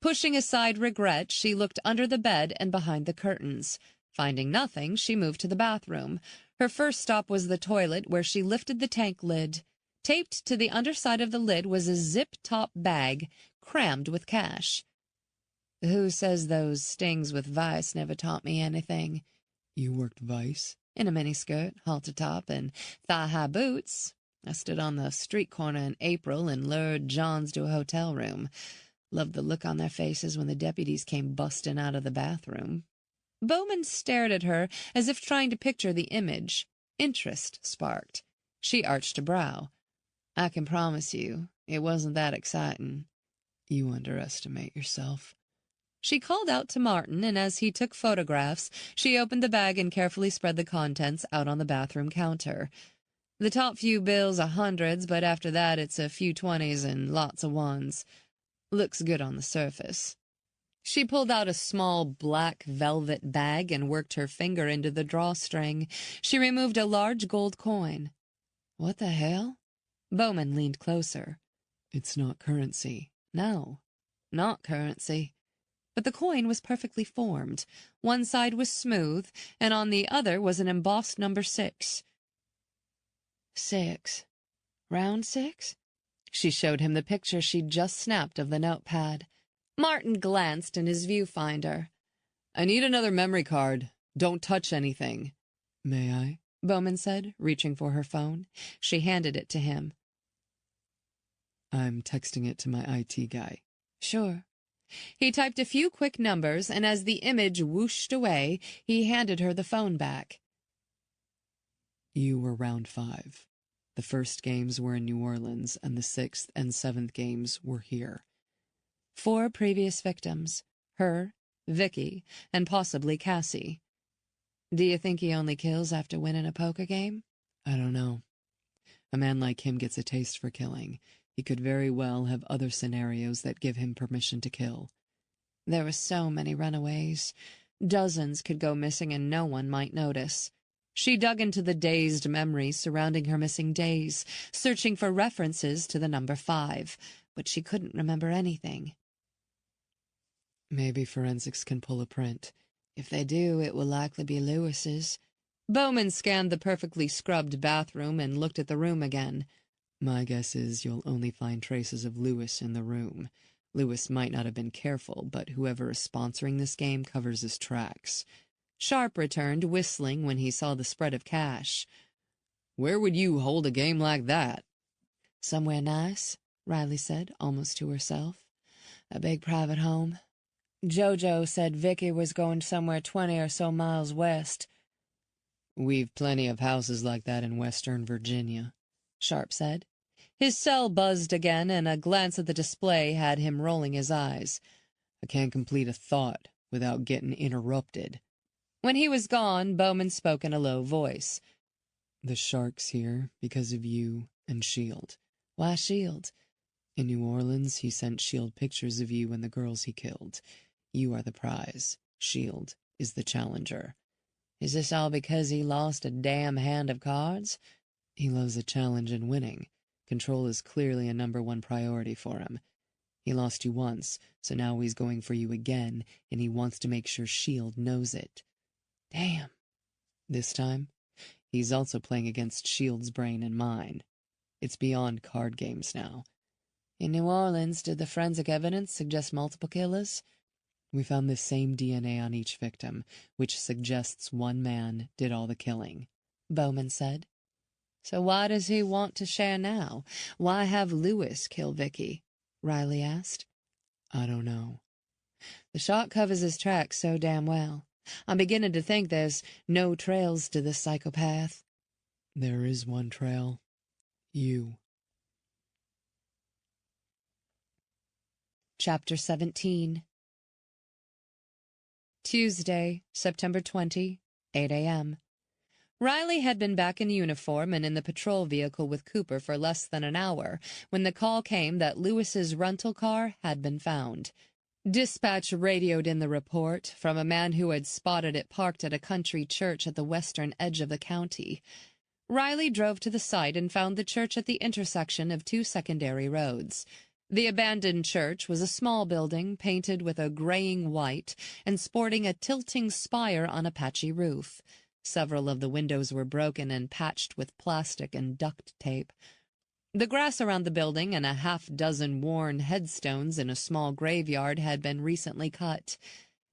Speaker 1: Pushing aside regret, she looked under the bed and behind the curtains. Finding nothing, she moved to the bathroom. Her first stop was the toilet, where she lifted the tank lid. Taped to the underside of the lid was a zip-top bag crammed with cash. "Who says those stings with vice never taught me anything?"
Speaker 3: "You worked vice?"
Speaker 1: "In a miniskirt, halter top, and thigh-high boots. I stood on the street corner in April and lured Johns to a hotel room. Loved the look on their faces when the deputies came busting out of the bathroom." Bowman stared at her as if trying to picture the image. Interest sparked. She arched a brow. "I can promise you, it wasn't that exciting."
Speaker 3: "You underestimate yourself."
Speaker 1: She called out to Martin, and as he took photographs, she opened the bag and carefully spread the contents out on the bathroom counter. "The top few bills are hundreds, but after that it's a few 20s and lots of ones. Looks good on the surface." She pulled out a small black velvet bag and worked her finger into the drawstring. She removed a large gold coin. "What the hell?" Bowman leaned closer.
Speaker 3: "It's not currency."
Speaker 1: "No, not currency." But the coin was perfectly formed. One side was smooth, and on the other was an embossed number 6. 6. Round 6? She showed him the picture she'd just snapped of the notepad. Martin glanced in his viewfinder.
Speaker 2: "I need another memory card. Don't touch anything."
Speaker 3: "May I?"
Speaker 1: Bowman said, reaching for her phone. She handed it to him.
Speaker 3: "I'm texting it to my IT guy."
Speaker 1: "Sure." He typed a few quick numbers, and as the image whooshed away, he handed her the phone back.
Speaker 3: "You were round 5. The first games were in New Orleans, and the 6th and 7th games were here."
Speaker 1: 4 previous victims. Her, Vicky, and possibly Cassie. "Do you think he only kills after winning a poker game?"
Speaker 3: "I don't know. A man like him gets a taste for killing. He could very well have other scenarios that give him permission to kill."
Speaker 1: There were so many runaways. Dozens could go missing and no one might notice. She dug into the dazed memories surrounding her missing days, searching for references to the number 5, but she couldn't remember anything.
Speaker 3: "Maybe forensics can pull a print."
Speaker 1: "If they do, it will likely be Lewis's." Bowman scanned the perfectly scrubbed bathroom and looked at the room again.
Speaker 3: "My guess is you'll only find traces of Lewis in the room. Lewis might not have been careful, but whoever is sponsoring this game covers his tracks."
Speaker 1: Sharp returned, whistling when he saw the spread of cash.
Speaker 2: "Where would you hold a game like that?"
Speaker 1: "Somewhere nice," Riley said, almost to herself. "A big private home. Jojo said Vicky was going somewhere 20 or so miles west."
Speaker 3: "We've plenty of houses like that in Western Virginia,"
Speaker 1: Sharp said. His cell buzzed again, and a glance at the display had him rolling his eyes.
Speaker 2: I can't complete a thought without getting interrupted.
Speaker 1: When he was gone, Bowman spoke in a low voice.
Speaker 2: The Shark's here because of you and S.H.I.E.L.D.
Speaker 1: Why S.H.I.E.L.D.?
Speaker 2: In New Orleans, he sent S.H.I.E.L.D. pictures of you and the girls he killed. You are the prize. S.H.I.E.L.D. is the challenger.
Speaker 1: Is this all because he lost a damn hand of cards?
Speaker 2: He loves a challenge and winning. Control is clearly a #1 priority for him. He lost you once, so now he's going for you again, and he wants to make sure S.H.I.E.L.D. knows it.
Speaker 1: Damn.
Speaker 2: This time, he's also playing against S.H.I.E.L.D.'s brain and mine. It's beyond card games now.
Speaker 1: In New Orleans, did the forensic evidence suggest multiple killers?
Speaker 2: We found the same DNA on each victim, which suggests one man did all the killing,
Speaker 1: Bowman said. So why does he want to share now? Why have Lewis kill Vicky? Riley asked.
Speaker 2: I don't know.
Speaker 1: The Shark covers his tracks so damn well. I'm beginning to think there's no trails to this psychopath.
Speaker 2: There is one trail. You.
Speaker 1: Chapter 17. Tuesday, September 20, 8 a.m. Riley had been back in uniform and in the patrol vehicle with Cooper for less than an hour when the call came that Lewis's rental car had been found. Dispatch radioed in the report from a man who had spotted it parked at a country church at the western edge of the county. Riley drove to the site and found the church at the intersection of 2 secondary roads. The abandoned church was a small building painted with a graying white and sporting a tilting spire on a patchy roof. Several of the windows were broken and patched with plastic and duct tape. The grass around the building and a half-dozen worn headstones in a small graveyard had been recently cut.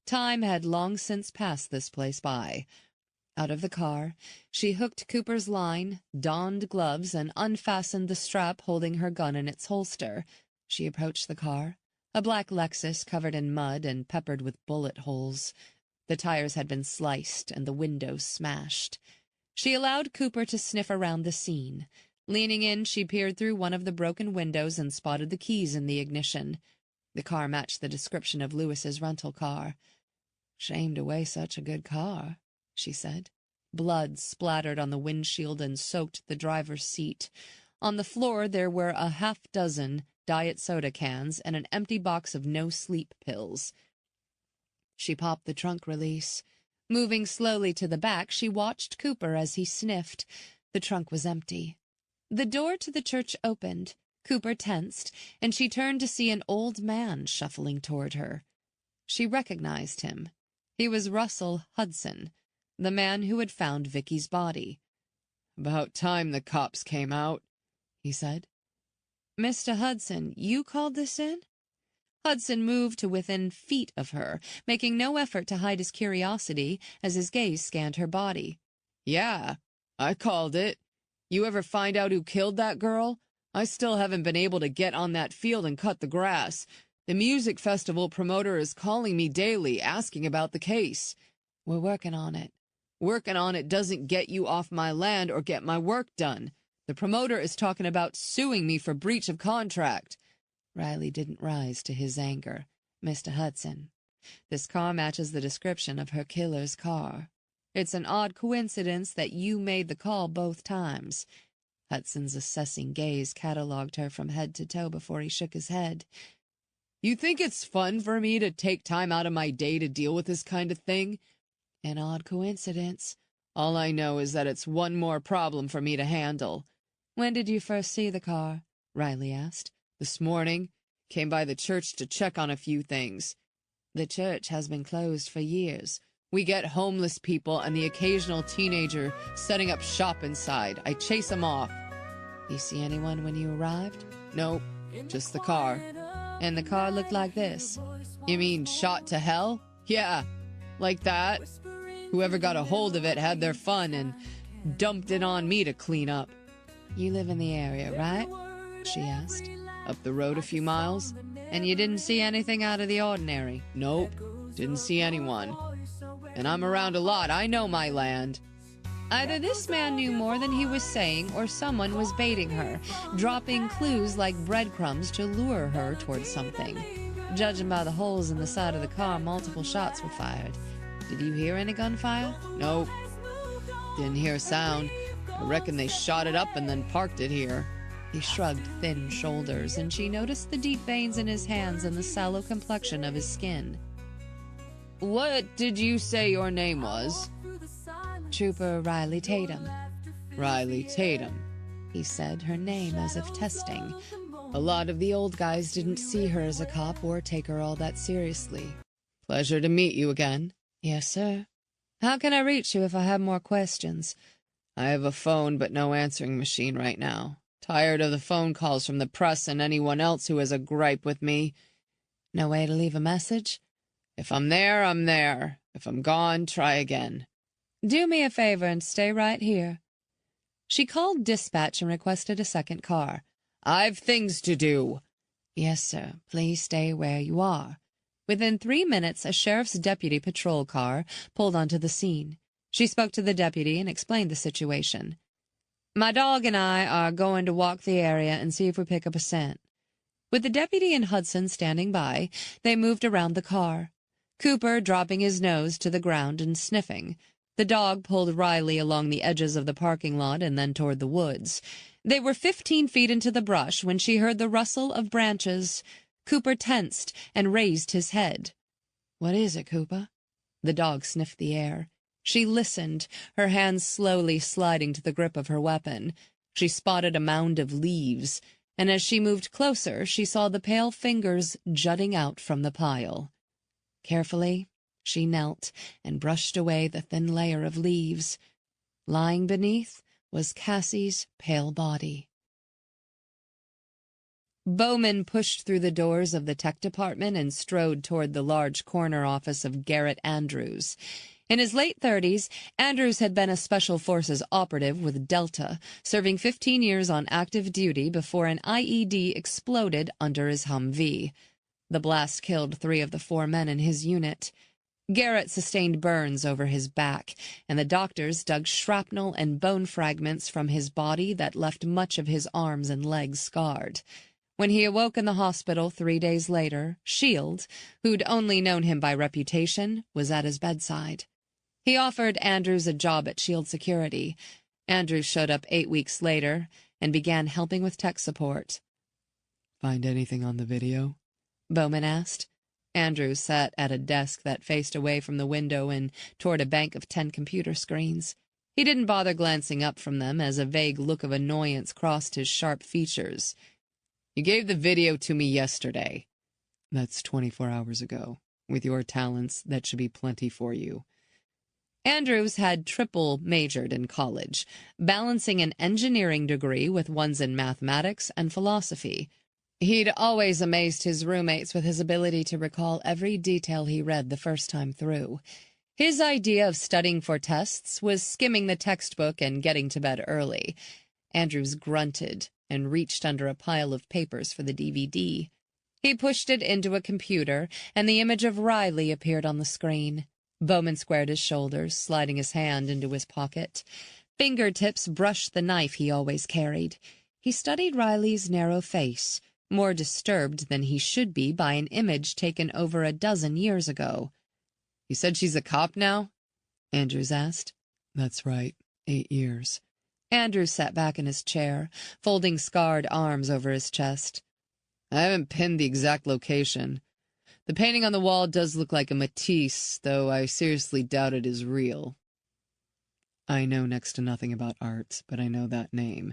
Speaker 1: Time had long since passed this place by. Out of the car, she hooked Cooper's line, donned gloves, and unfastened the strap holding her gun in its holster. She approached the car, a black Lexus covered in mud and peppered with bullet holes. The tires had been sliced and the windows smashed. She allowed Cooper to sniff around the scene. Leaning in, she peered through one of the broken windows and spotted the keys in the ignition. The car matched the description of Lewis's rental car. "Shame to waste such a good car," she said. Blood splattered on the windshield and soaked the driver's seat. On the floor there were a half-dozen diet soda cans and an empty box of no-sleep pills. She popped the trunk release. Moving slowly to the back, she watched Cooper as he sniffed. The trunk was empty. The door to the church opened. Cooper tensed, and she turned to see an old man shuffling toward her. She recognized him. He was Russell Hudson, the man who had found Vicky's body.
Speaker 2: "About time the cops came out," he said.
Speaker 1: "Mr. Hudson, you called this in?" Hudson moved to within feet of her, making no effort to hide his curiosity as his gaze scanned her body.
Speaker 2: "Yeah, I called it. You ever find out who killed that girl? I still haven't been able to get on that field and cut the grass. The music festival promoter is calling me daily, asking about the case."
Speaker 1: "We're working on it."
Speaker 2: "Working on it doesn't get you off my land or get my work done. The promoter is talking about suing me for breach of contract."
Speaker 1: Riley didn't rise to his anger. "Mr. Hudson, this car matches the description of her killer's car. It's an odd coincidence that you made the call both times." Hudson's assessing gaze catalogued her from head to toe before he shook his head.
Speaker 2: "You think it's fun for me to take time out of my day to deal with this kind of thing?"
Speaker 1: "An odd coincidence."
Speaker 2: "All I know is that it's one more problem for me to handle."
Speaker 1: "When did you first see the car?" Riley asked.
Speaker 2: "This morning. Came by the church to check on a few things."
Speaker 1: "The church has been closed for years."
Speaker 2: "We get homeless people and the occasional teenager setting up shop inside. I chase them off."
Speaker 1: "You see anyone when you arrived?"
Speaker 2: "Nope, just the car."
Speaker 1: "And the car looked like this?"
Speaker 2: "You mean shot to hell?" "Yeah, like that. Whoever got a hold of it had their fun and dumped it on me to clean up."
Speaker 1: "You live in the area, right?" she asked.
Speaker 2: "Up the road a few miles."
Speaker 1: "And you didn't see anything out of the ordinary?"
Speaker 2: "Nope, didn't see anyone. And I'm around a lot. I know my land."
Speaker 1: Either this man knew more than he was saying, or someone was baiting her, dropping clues like breadcrumbs to lure her towards something. Judging by the holes in the side of the car, multiple shots were fired. Did you hear any gunfire?
Speaker 2: Nope. Didn't hear a sound. I reckon they shot it up and then parked it here.
Speaker 1: He shrugged thin shoulders, and she noticed the deep veins in his hands and the sallow complexion of his skin.
Speaker 2: What did you say your name was?
Speaker 1: Trooper Riley Tatum.
Speaker 2: Riley Tatum,
Speaker 1: He said her name as if testing.
Speaker 3: A lot of the old guys didn't see her as a cop or take her all that seriously.
Speaker 2: Pleasure to meet you again.
Speaker 1: Yes, sir. How can I reach you if I have more questions?
Speaker 2: I have a phone but no answering machine right now. Tired of the phone calls from the press and anyone else who has a gripe with me.
Speaker 1: No way to leave a message?
Speaker 2: If I'm there, I'm there. If I'm gone, try again.
Speaker 1: Do me a favor and stay right here. She called dispatch and requested a second car.
Speaker 2: I've things to do.
Speaker 1: Yes, sir. Please stay where you are. Within 3 minutes, a sheriff's deputy patrol car pulled onto the scene. She spoke to the deputy and explained the situation. My dog and I are going to walk the area and see if we pick up a scent. With the deputy and Hudson standing by, they moved around the car, Cooper dropping his nose to the ground and sniffing. The dog pulled Riley along the edges of the parking lot and then toward the woods. They were 15 feet into the brush when she heard the rustle of branches. Cooper tensed and raised his head.
Speaker 3: What is it, Cooper?
Speaker 1: The dog sniffed the air. She listened, her hands slowly sliding to the grip of her weapon. She spotted a mound of leaves, and as she moved closer, she saw the pale fingers jutting out from the pile. Carefully, she knelt and brushed away the thin layer of leaves. Lying beneath was Cassie's pale body. Bowman pushed through the doors of the tech department and strode toward the large corner office of Garrett Andrews. In his late 30s, Andrews had been a Special Forces operative with Delta, serving 15 years on active duty before an IED exploded under his Humvee. The blast killed 3 of the 4 men in his unit. Garrett sustained burns over his back, and the doctors dug shrapnel and bone fragments from his body that left much of his arms and legs scarred. When he awoke in the hospital 3 days later, Shield, who'd only known him by reputation, was at his bedside. He offered Andrews a job at Shield Security. Andrews showed up 8 weeks later and began helping with tech support.
Speaker 3: Find anything on the video?
Speaker 1: Bowman asked. Andrews sat at a desk that faced away from the window and toward a bank of 10 computer screens. He didn't bother glancing up from them as a vague look of annoyance crossed his sharp features.
Speaker 2: You gave the video to me yesterday.
Speaker 3: That's 24 hours ago. With your talents, that should be plenty for you.
Speaker 1: Andrews had triple majored in college, balancing an engineering degree with ones in mathematics and philosophy. He'd always amazed his roommates with his ability to recall every detail he read the first time through. His idea of studying for tests was skimming the textbook and getting to bed early. Andrews grunted and reached under a pile of papers for the DVD. He pushed it into a computer, and the image of Riley appeared on the screen. Bowman squared his shoulders, sliding his hand into his pocket. Fingertips brushed the knife he always carried. He studied Riley's narrow face, more disturbed than he should be by an image taken over a dozen years ago.
Speaker 2: You said she's a cop now?
Speaker 1: Andrews asked.
Speaker 3: That's right. 8 years.
Speaker 1: Andrews sat back in his chair, folding scarred arms over his chest.
Speaker 2: I haven't pinned the exact location. The painting on the wall does look like a Matisse, though I seriously doubt it is real.
Speaker 3: I know next to nothing about art, but I know that name.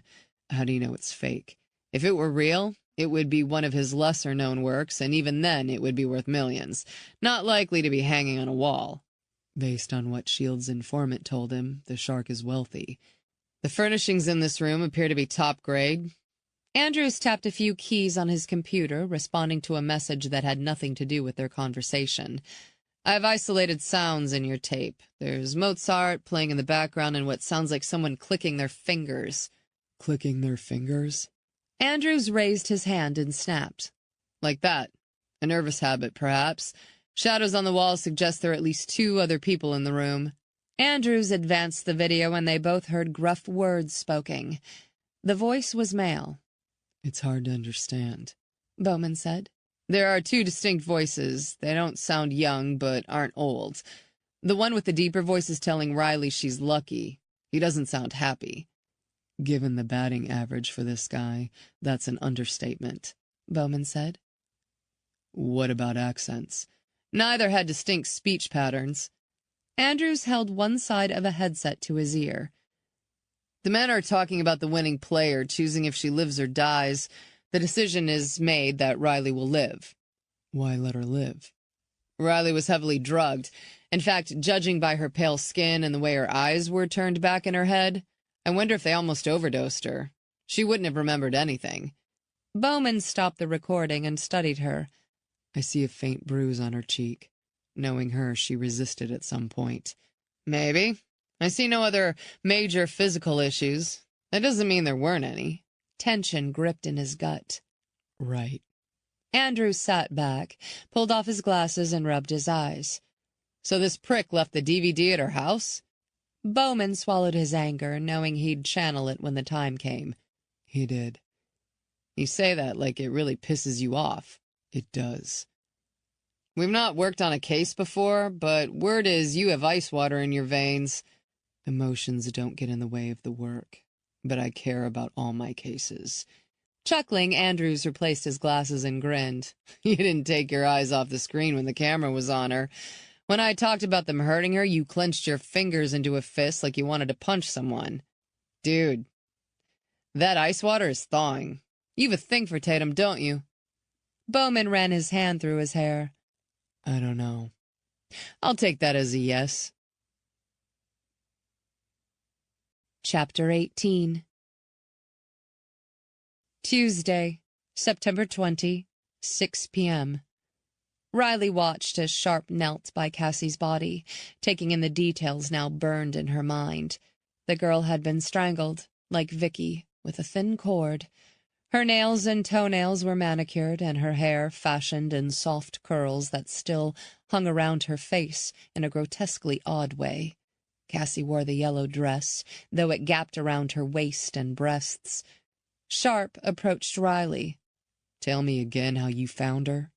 Speaker 3: How do you know it's fake?
Speaker 2: If it were real, it would be one of his lesser-known works, and even then it would be worth millions. Not likely to be hanging on a wall.
Speaker 3: Based on what Shield's informant told him, the shark is wealthy.
Speaker 2: The furnishings in this room appear to be top grade.
Speaker 1: Andrews tapped a few keys on his computer, responding to a message that had nothing to do with their conversation.
Speaker 2: I've isolated sounds in your tape. There's Mozart playing in the background and what sounds like someone clicking their fingers.
Speaker 3: Clicking their fingers?
Speaker 1: Andrews raised his hand and snapped.
Speaker 2: Like that. A nervous habit, perhaps. Shadows on the wall suggest there are at least 2 other people in the room.
Speaker 1: Andrews advanced the video and they both heard gruff words spoken. The voice was male.
Speaker 3: "It's hard to understand,"
Speaker 1: Bowman said.
Speaker 2: "There are two distinct voices. They don't sound young, but aren't old. The one with the deeper voice is telling Riley she's lucky. He doesn't sound happy."
Speaker 3: "Given the batting average for this guy, that's an understatement,"
Speaker 1: Bowman said.
Speaker 3: "What about accents?"
Speaker 2: Neither had distinct speech patterns.
Speaker 1: Andrews held one side of a headset to his ear.
Speaker 2: "The men are talking about the winning player, choosing if she lives or dies. The decision is made that Riley will live."
Speaker 3: "Why let her live?"
Speaker 2: Riley was heavily drugged. In fact, judging by her pale skin and the way her eyes were turned back in her head, I wonder if they almost overdosed her. She wouldn't have remembered anything.
Speaker 1: Bowman stopped the recording and studied her.
Speaker 3: "I see a faint bruise on her cheek. Knowing her, she resisted at some point."
Speaker 2: "Maybe. I see no other major physical issues. That doesn't mean there weren't any."
Speaker 1: Tension gripped in his gut.
Speaker 3: "Right."
Speaker 1: Andrews sat back, pulled off his glasses, and rubbed his eyes.
Speaker 2: "So this prick left the DVD at her house?"
Speaker 1: Bowman swallowed his anger, knowing he'd channel it when the time came.
Speaker 3: "He did."
Speaker 2: "You say that like it really pisses you off."
Speaker 3: "It does."
Speaker 2: "We've not worked on a case before, but word is you have ice water in your veins."
Speaker 3: "Emotions don't get in the way of the work, but I care about all my cases."
Speaker 1: Chuckling, Andrews replaced his glasses and grinned.
Speaker 2: "You didn't take your eyes off the screen when the camera was on her. When I talked about them hurting her, you clenched your fingers into a fist like you wanted to punch someone. Dude, that ice water is thawing. You have a thing for Tatum, don't you?"
Speaker 1: Bowman ran his hand through his hair.
Speaker 3: "I don't know."
Speaker 2: "I'll take that as a yes."
Speaker 1: Chapter 18. Tuesday, September 20, 6 p.m. Riley watched as Sharp knelt by Cassie's body, taking in the details now burned in her mind. The girl had been strangled, like Vicky, with a thin cord. Her nails and toenails were manicured, and her hair fashioned in soft curls that still hung around her face in a grotesquely odd way. Cassie wore the yellow dress, though it gapped around her waist and breasts. Sharp approached Riley.
Speaker 3: "Tell me again how you found her."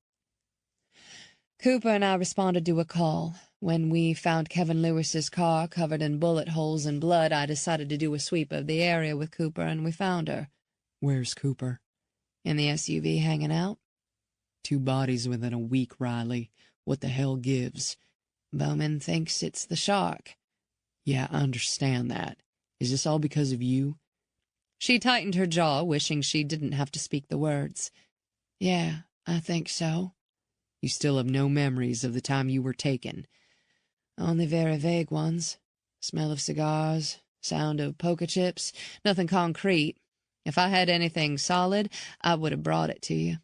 Speaker 1: "Cooper and I responded to a call. When we found Kevin Lewis's car covered in bullet holes and blood, I decided to do a sweep of the area with Cooper, and we found her."
Speaker 3: "Where's Cooper?"
Speaker 1: "In the SUV, hanging out."
Speaker 3: "2 bodies within a week, Riley. What the hell gives?"
Speaker 1: "Bowman thinks it's the shark."
Speaker 3: "Yeah, I understand that. Is this all because of you?"
Speaker 1: She tightened her jaw, wishing she didn't have to speak the words. "Yeah, I think so."
Speaker 3: "You still have no memories of the time you were taken?"
Speaker 1: "Only very vague ones. Smell of cigars, sound of poker chips, nothing concrete. If I had anything solid, I would have brought it to you."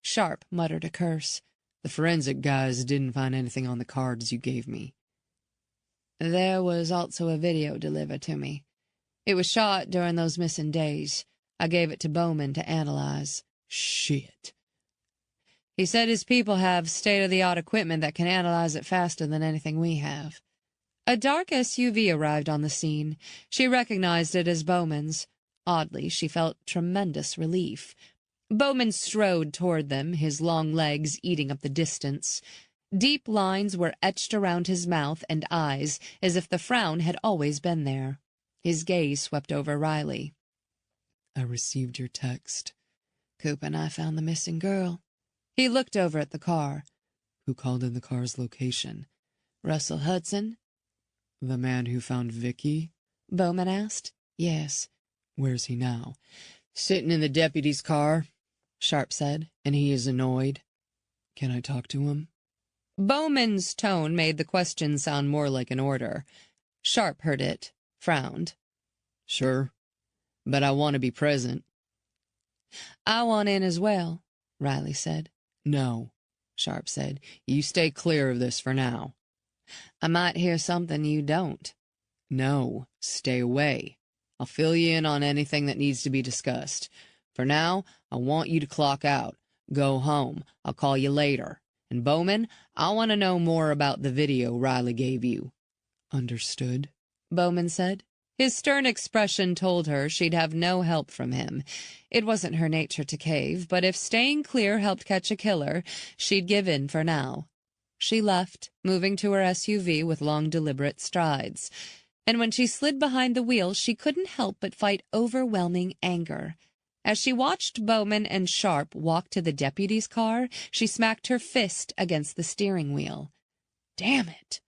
Speaker 1: Sharp muttered a curse.
Speaker 3: "The forensic guys didn't find anything on the cards you gave me."
Speaker 1: "There was also a video delivered to me. It was shot during those missing days. I gave it to Bowman to analyze."
Speaker 3: "Shit."
Speaker 1: "He said his people have state-of-the-art equipment that can analyze it faster than anything we have." A dark SUV arrived on the scene. She recognized it as Bowman's. Oddly, she felt tremendous relief. Bowman strode toward them, his long legs eating up the distance. Deep lines were etched around his mouth and eyes, as if the frown had always been there. His gaze swept over Riley.
Speaker 3: "I received your text."
Speaker 1: "Coop and I found the missing girl." He looked over at the car.
Speaker 3: "Who called in the car's location?"
Speaker 1: "Russell Hudson."
Speaker 3: "The man who found Vicky?"
Speaker 1: Bowman asked. "Yes."
Speaker 3: "Where's he now?"
Speaker 2: "Sitting in the deputy's car,"
Speaker 1: Sharp said.
Speaker 2: "and he is annoyed."
Speaker 3: "Can I talk to him?"
Speaker 1: Bowman's tone made the question sound more like an order. Sharp heard it, frowned.
Speaker 2: "Sure, but I want to be present."
Speaker 1: "I want in as well," Riley said.
Speaker 3: "No,"
Speaker 1: Sharp said.
Speaker 2: "You stay clear of this for now."
Speaker 1: "I might hear something you don't."
Speaker 2: "No, stay away. I'll fill you in on anything that needs to be discussed. For now, I want you to clock out. Go home. I'll call you later. And Bowman, I want to know more about the video Riley gave you."
Speaker 3: Understood,
Speaker 1: Bowman said. His stern expression told her she'd have no help from him. It wasn't her nature to cave, but if staying clear helped catch a killer, she'd give in for now. She left, moving to her SUV with long, deliberate strides. And when she slid behind the wheel, she couldn't help but fight overwhelming anger. As she watched Bowman and Sharp walk to the deputy's car, she smacked her fist against the steering wheel. Damn it!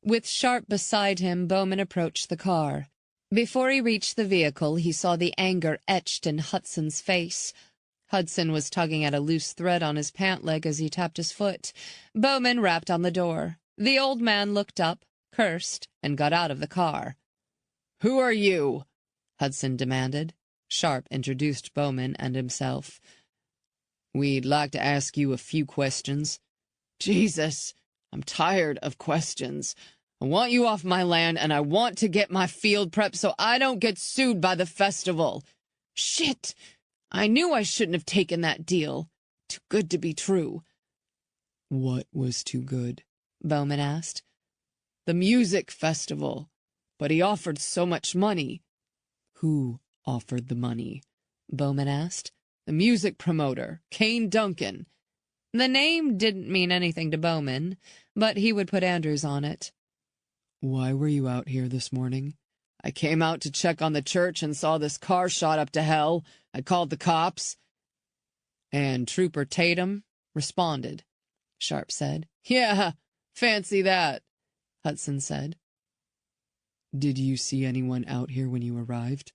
Speaker 1: With Sharp beside him, Bowman approached the car. Before he reached the vehicle, he saw the anger etched in Hudson's face. Hudson was tugging at a loose thread on his pant leg as he tapped his foot. Bowman rapped on the door. The old man looked up, cursed, and got out of the car.
Speaker 2: "Who are you?"
Speaker 1: Hudson demanded. Sharp introduced Bowman and himself.
Speaker 2: "We'd like to ask you a few questions." "Jesus, I'm tired of questions. I want you off my land, and I want to get my field prep so I don't get sued by the festival. Shit! I knew I shouldn't have taken that deal. Too good to be true."
Speaker 3: What was too good?
Speaker 1: Bowman asked.
Speaker 2: "The music festival. But he offered so much money."
Speaker 3: Who offered the money?
Speaker 1: Bowman asked.
Speaker 2: "The music promoter, Kane Duncan."
Speaker 1: The name didn't mean anything to Bowman, but he would put Andrews on it.
Speaker 3: Why were you out here this morning?
Speaker 2: "I came out to check on the church and saw this car shot up to hell. I called the cops."
Speaker 1: "And Trooper Tatum responded," Sharp said.
Speaker 2: "Yeah, fancy that,"
Speaker 1: Hudson said.
Speaker 3: Did you see anyone out here when you arrived?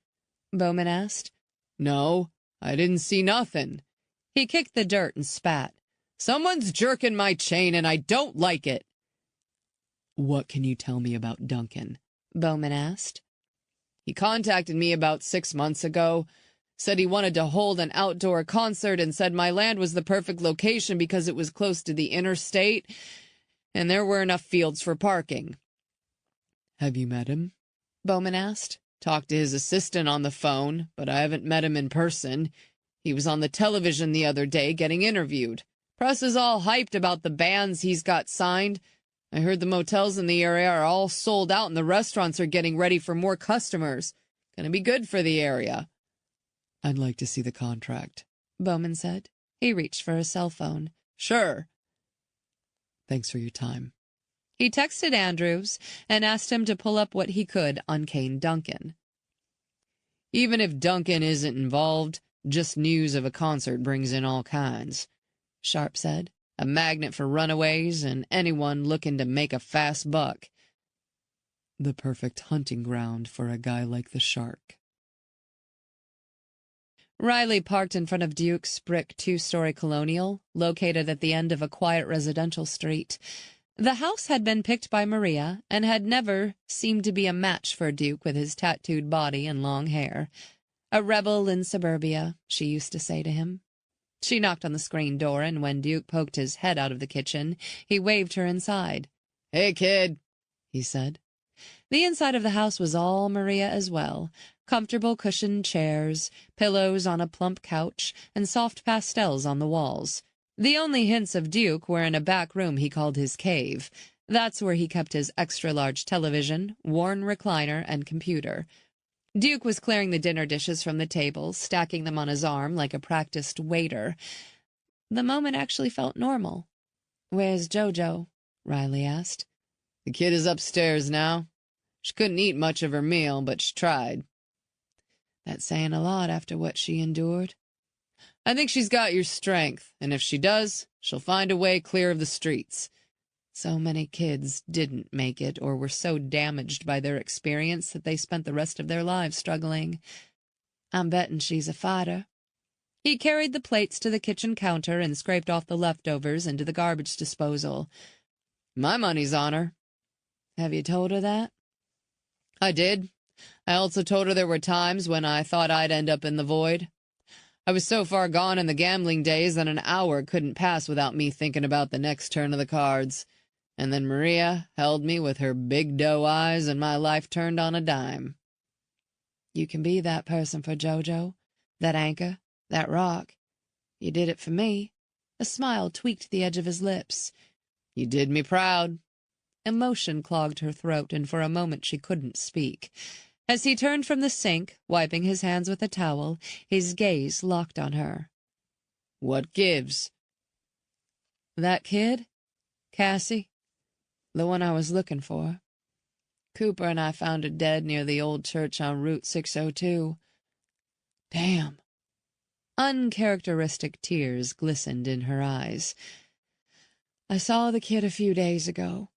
Speaker 1: Bowman asked.
Speaker 2: "No, I didn't see nothing."
Speaker 1: He kicked the dirt and spat.
Speaker 2: "Someone's jerking my chain and I don't like it."
Speaker 3: What can you tell me about Duncan?
Speaker 1: Bowman asked.
Speaker 2: "He contacted me about 6 months ago, said he wanted to hold an outdoor concert and said my land was the perfect location because it was close to the interstate and there were enough fields for parking."
Speaker 3: Have you met him?
Speaker 1: Bowman asked.
Speaker 2: "Talked to his assistant on the phone, but I haven't met him in person. He was on the television the other day getting interviewed. Press is all hyped about the bands he's got signed. I heard the motels in the area are all sold out and the restaurants are getting ready for more customers. Gonna be good for the area."
Speaker 3: I'd like to see the contract,
Speaker 1: Bowman said. He reached for his cell phone.
Speaker 2: "Sure."
Speaker 3: Thanks for your time.
Speaker 1: He texted Andrews and asked him to pull up what he could on Kane Duncan.
Speaker 2: "Even if Duncan isn't involved, just news of a concert brings in all kinds," Sharp said. "A magnet for runaways and anyone looking to make a fast buck."
Speaker 3: The perfect hunting ground for a guy like the Shark.
Speaker 1: Riley parked in front of Duke's brick two-story colonial, located at the end of a quiet residential street. The house had been picked by Maria and had never seemed to be a match for Duke with his tattooed body and long hair. A rebel in suburbia, she used to say to him. She knocked on the screen door, and when Duke poked his head out of the kitchen, he waved her inside.
Speaker 2: "Hey, kid,"
Speaker 1: he said. The inside of the house was all Maria as well. Comfortable cushioned chairs, pillows on a plump couch, and soft pastels on the walls. The only hints of Duke were in a back room he called his cave. That's where he kept his extra-large television, worn recliner, and computer. Duke was clearing the dinner dishes from the table, stacking them on his arm like a practiced waiter. The moment actually felt normal. "Where's Jojo?" Riley asked.
Speaker 2: "The kid is upstairs now. She couldn't eat much of her meal, but she tried."
Speaker 1: That's saying a lot after what she endured.
Speaker 2: "I think she's got your strength, and if she does, she'll find a way clear of the streets."
Speaker 1: So many kids didn't make it or were so damaged by their experience that they spent the rest of their lives struggling. I'm betting she's a fighter. He carried the plates to the kitchen counter and scraped off the leftovers into the garbage disposal.
Speaker 2: "My money's on her."
Speaker 1: Have you told her that?
Speaker 2: "I did. I also told her there were times when I thought I'd end up in the void. I was so far gone in the gambling days that an hour couldn't pass without me thinking about the next turn of the cards. And then Maria held me with her big doe eyes, and my life turned on a dime."
Speaker 1: You can be that person for Jojo, that anchor, that rock. You did it for me. A smile tweaked the edge of his lips.
Speaker 2: "You did me proud."
Speaker 1: Emotion clogged her throat, and for a moment she couldn't speak. As he turned from the sink, wiping his hands with a towel, his gaze locked on her.
Speaker 2: "What gives?"
Speaker 1: "That kid? Cassie? The one I was looking for. Cooper and I found her dead near the old church on Route 602.
Speaker 2: Damn."
Speaker 1: Uncharacteristic tears glistened in her eyes. "I saw the kid a few days ago."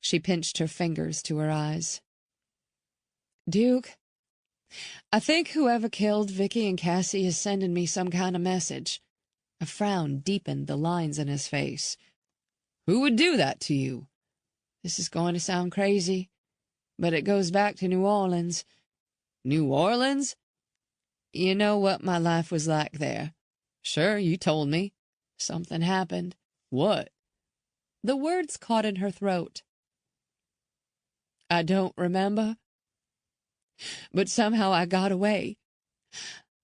Speaker 1: She pinched her fingers to her eyes. "Duke, I think whoever killed Vicky and Cassie is sending me some kind of message." A frown deepened the lines in his face.
Speaker 2: "Who would do that to you?"
Speaker 1: "This is going to sound crazy, but it goes back to New Orleans."
Speaker 2: "New Orleans?"
Speaker 1: "You know what my life was like there."
Speaker 2: "Sure, you told me."
Speaker 1: "Something happened."
Speaker 2: "What?"
Speaker 1: The words caught in her throat. "I don't remember. But somehow I got away.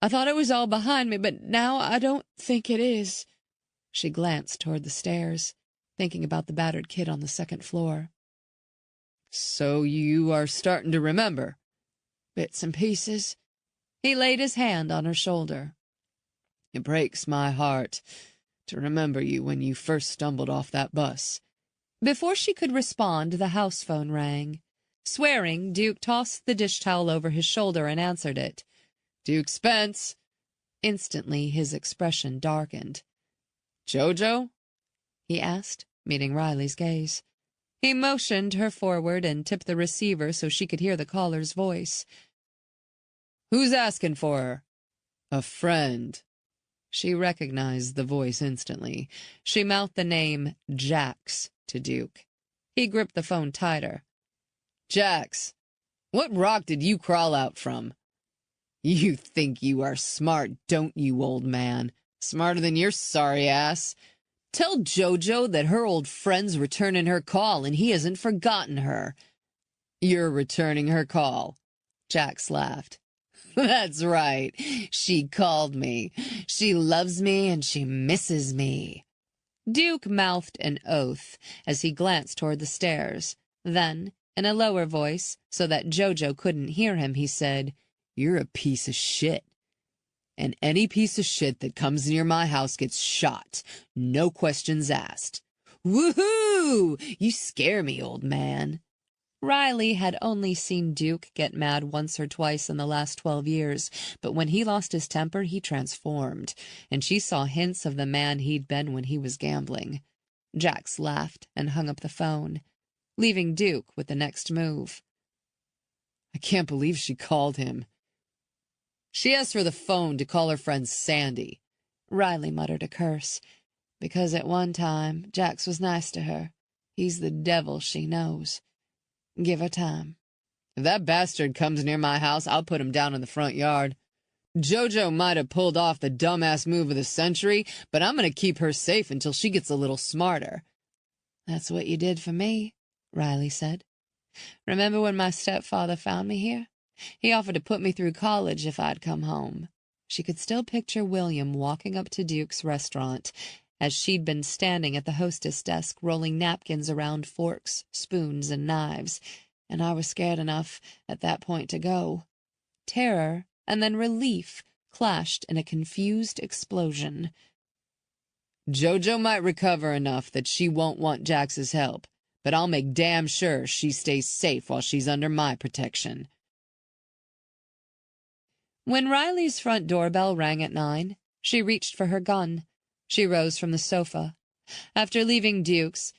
Speaker 1: I thought it was all behind me, but now I don't think it is." She glanced toward the stairs, thinking about the battered kid on the second floor.
Speaker 2: "So you are starting to remember?"
Speaker 1: "Bits and pieces." He laid his hand on her shoulder.
Speaker 2: "It breaks my heart to remember you when you first stumbled off that bus."
Speaker 1: Before she could respond, the house phone rang. Swearing, Duke tossed the dish towel over his shoulder and answered it.
Speaker 2: "Duke Spence."
Speaker 1: Instantly his expression darkened.
Speaker 2: "Jojo?"
Speaker 1: he asked, meeting Riley's gaze. He motioned her forward and tipped the receiver so she could hear the caller's voice.
Speaker 2: "Who's asking for her?" "A friend."
Speaker 1: She recognized the voice instantly. She mouthed the name Jax to Duke. He gripped the phone tighter.
Speaker 2: "Jax, what rock did you crawl out from?" "You think you are smart, don't you, old man? Smarter than your sorry ass. Tell Jojo that her old friend's returning her call and he hasn't forgotten her." "You're returning her call," Jax laughed. "That's right. She called me. She loves me and she misses me."
Speaker 1: Duke mouthed an oath as he glanced toward the stairs. Then, in a lower voice, so that Jojo couldn't hear him, he said, "You're a piece of shit. And any piece of shit that comes near my house gets shot. No questions asked." "Woohoo! You scare me, old man." Riley had only seen Duke get mad once or twice in the last 12 years, but when he lost his temper, he transformed, and she saw hints of the man he'd been when he was gambling. Jax laughed and hung up the phone, leaving Duke with the next move.
Speaker 2: "I can't believe she called him." "She asked for the phone to call her friend Sandy."
Speaker 1: Riley muttered a curse. "Because at one time, Jax was nice to her. He's the devil she knows. Give her time."
Speaker 2: "If that bastard comes near my house, I'll put him down in the front yard. Jojo might have pulled off the dumbass move of the century, but I'm going to keep her safe until she gets a little smarter."
Speaker 1: "That's what you did for me," Riley said. "Remember when my stepfather found me here? He offered to put me through college if I'd come home." She could still picture William walking up to Duke's restaurant, as she'd been standing at the hostess desk rolling napkins around forks, spoons, and knives, and I was scared enough at that point to go. Terror and then relief clashed in a confused explosion.
Speaker 2: "Jojo might recover enough that she won't want Jax's help, but I'll make damn sure she stays safe while she's under my protection."
Speaker 1: When Riley's front doorbell rang at 9, she reached for her gun. She rose from the sofa. After leaving Duke's,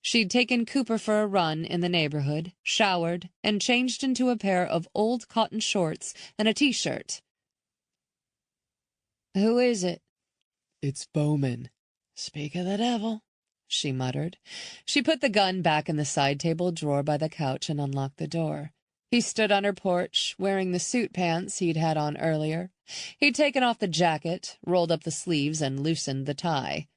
Speaker 1: she'd taken Cooper for a run in the neighborhood, showered, and changed into a pair of old cotton shorts and a T-shirt. "Who is it?"
Speaker 2: "It's Bowman."
Speaker 1: "Speak of the devil," she muttered. She put the gun back in the side table drawer by the couch and unlocked the door. He stood on her porch, wearing the suit pants he'd had on earlier. He'd taken off the jacket, rolled up the sleeves, and loosened the tie.